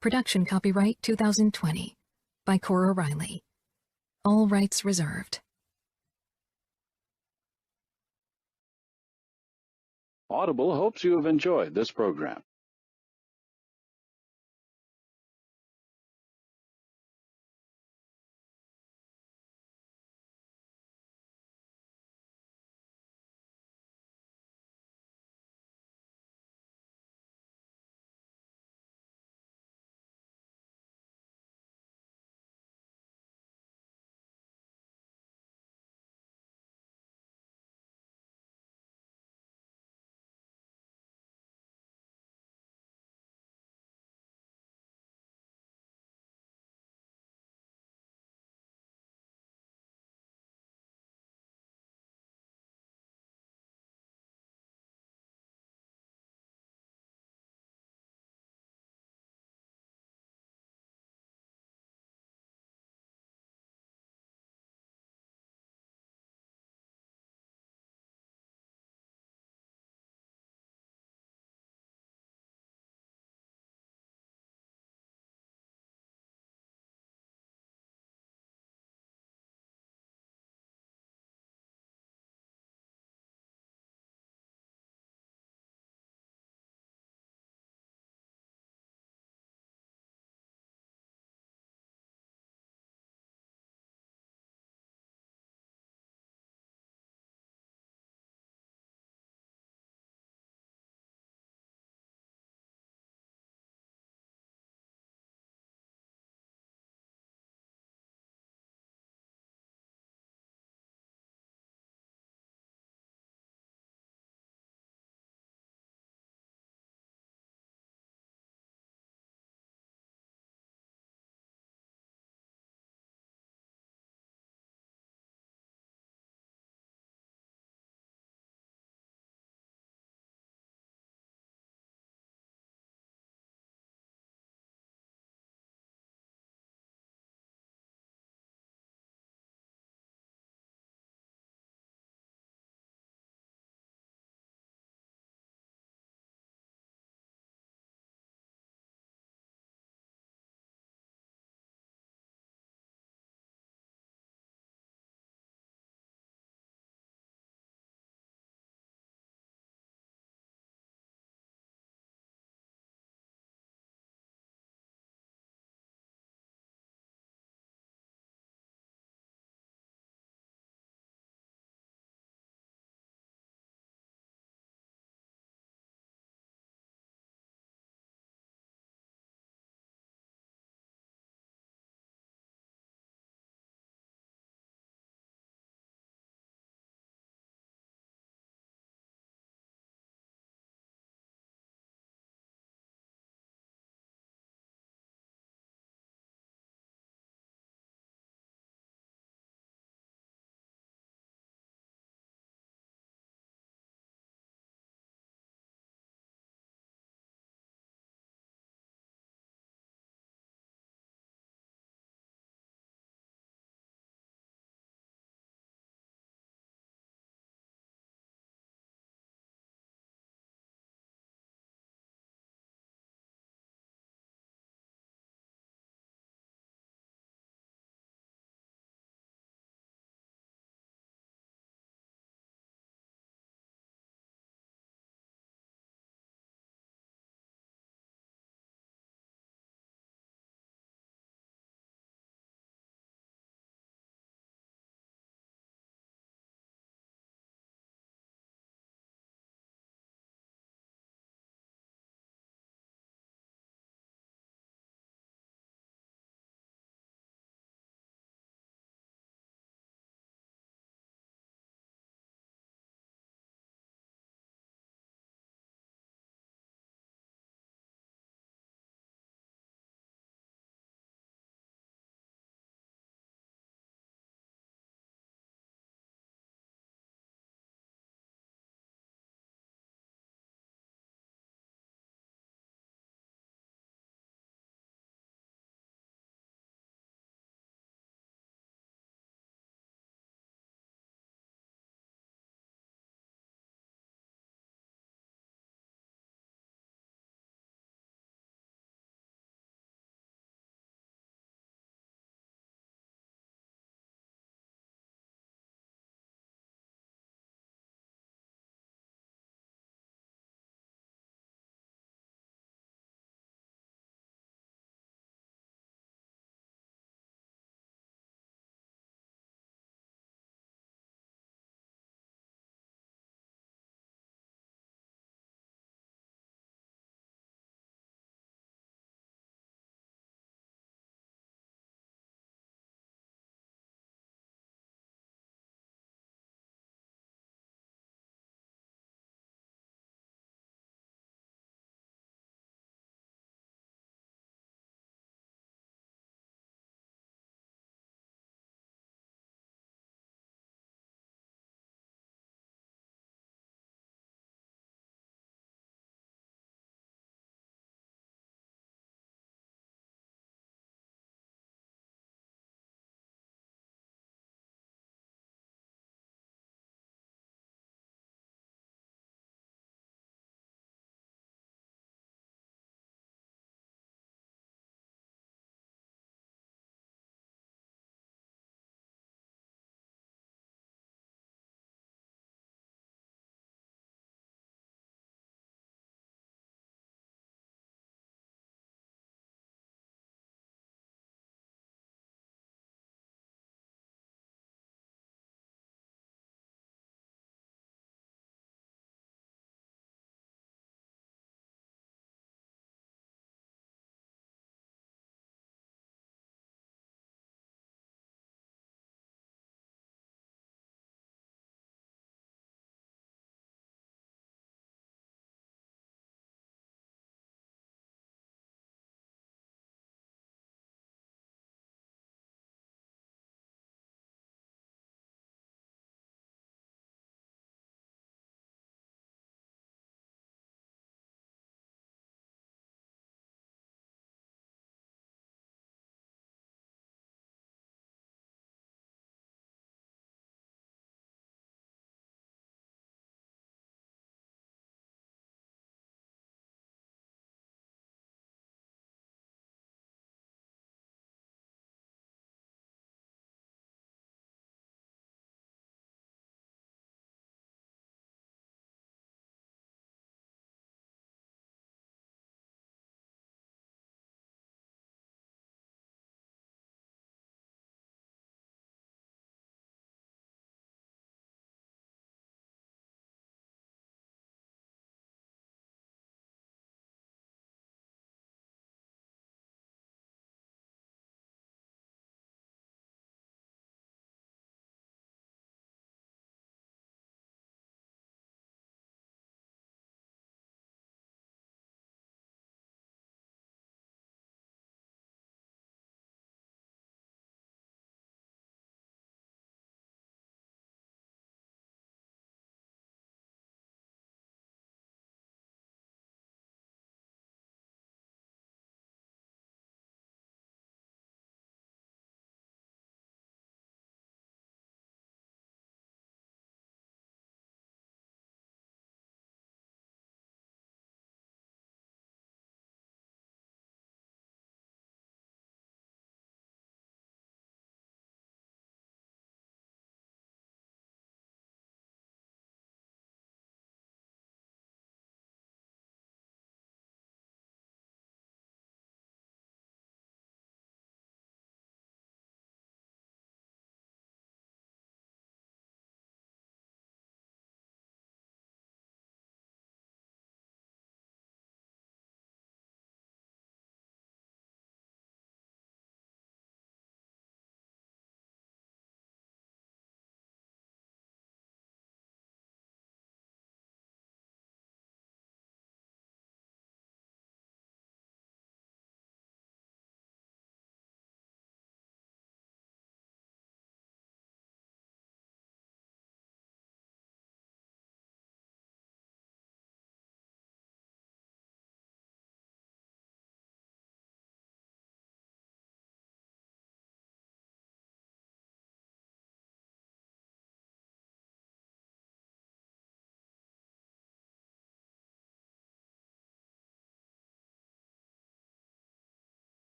S2: Production copyright 2020 by Cora Reilly. All rights reserved.
S6: Audible hopes you have enjoyed this program.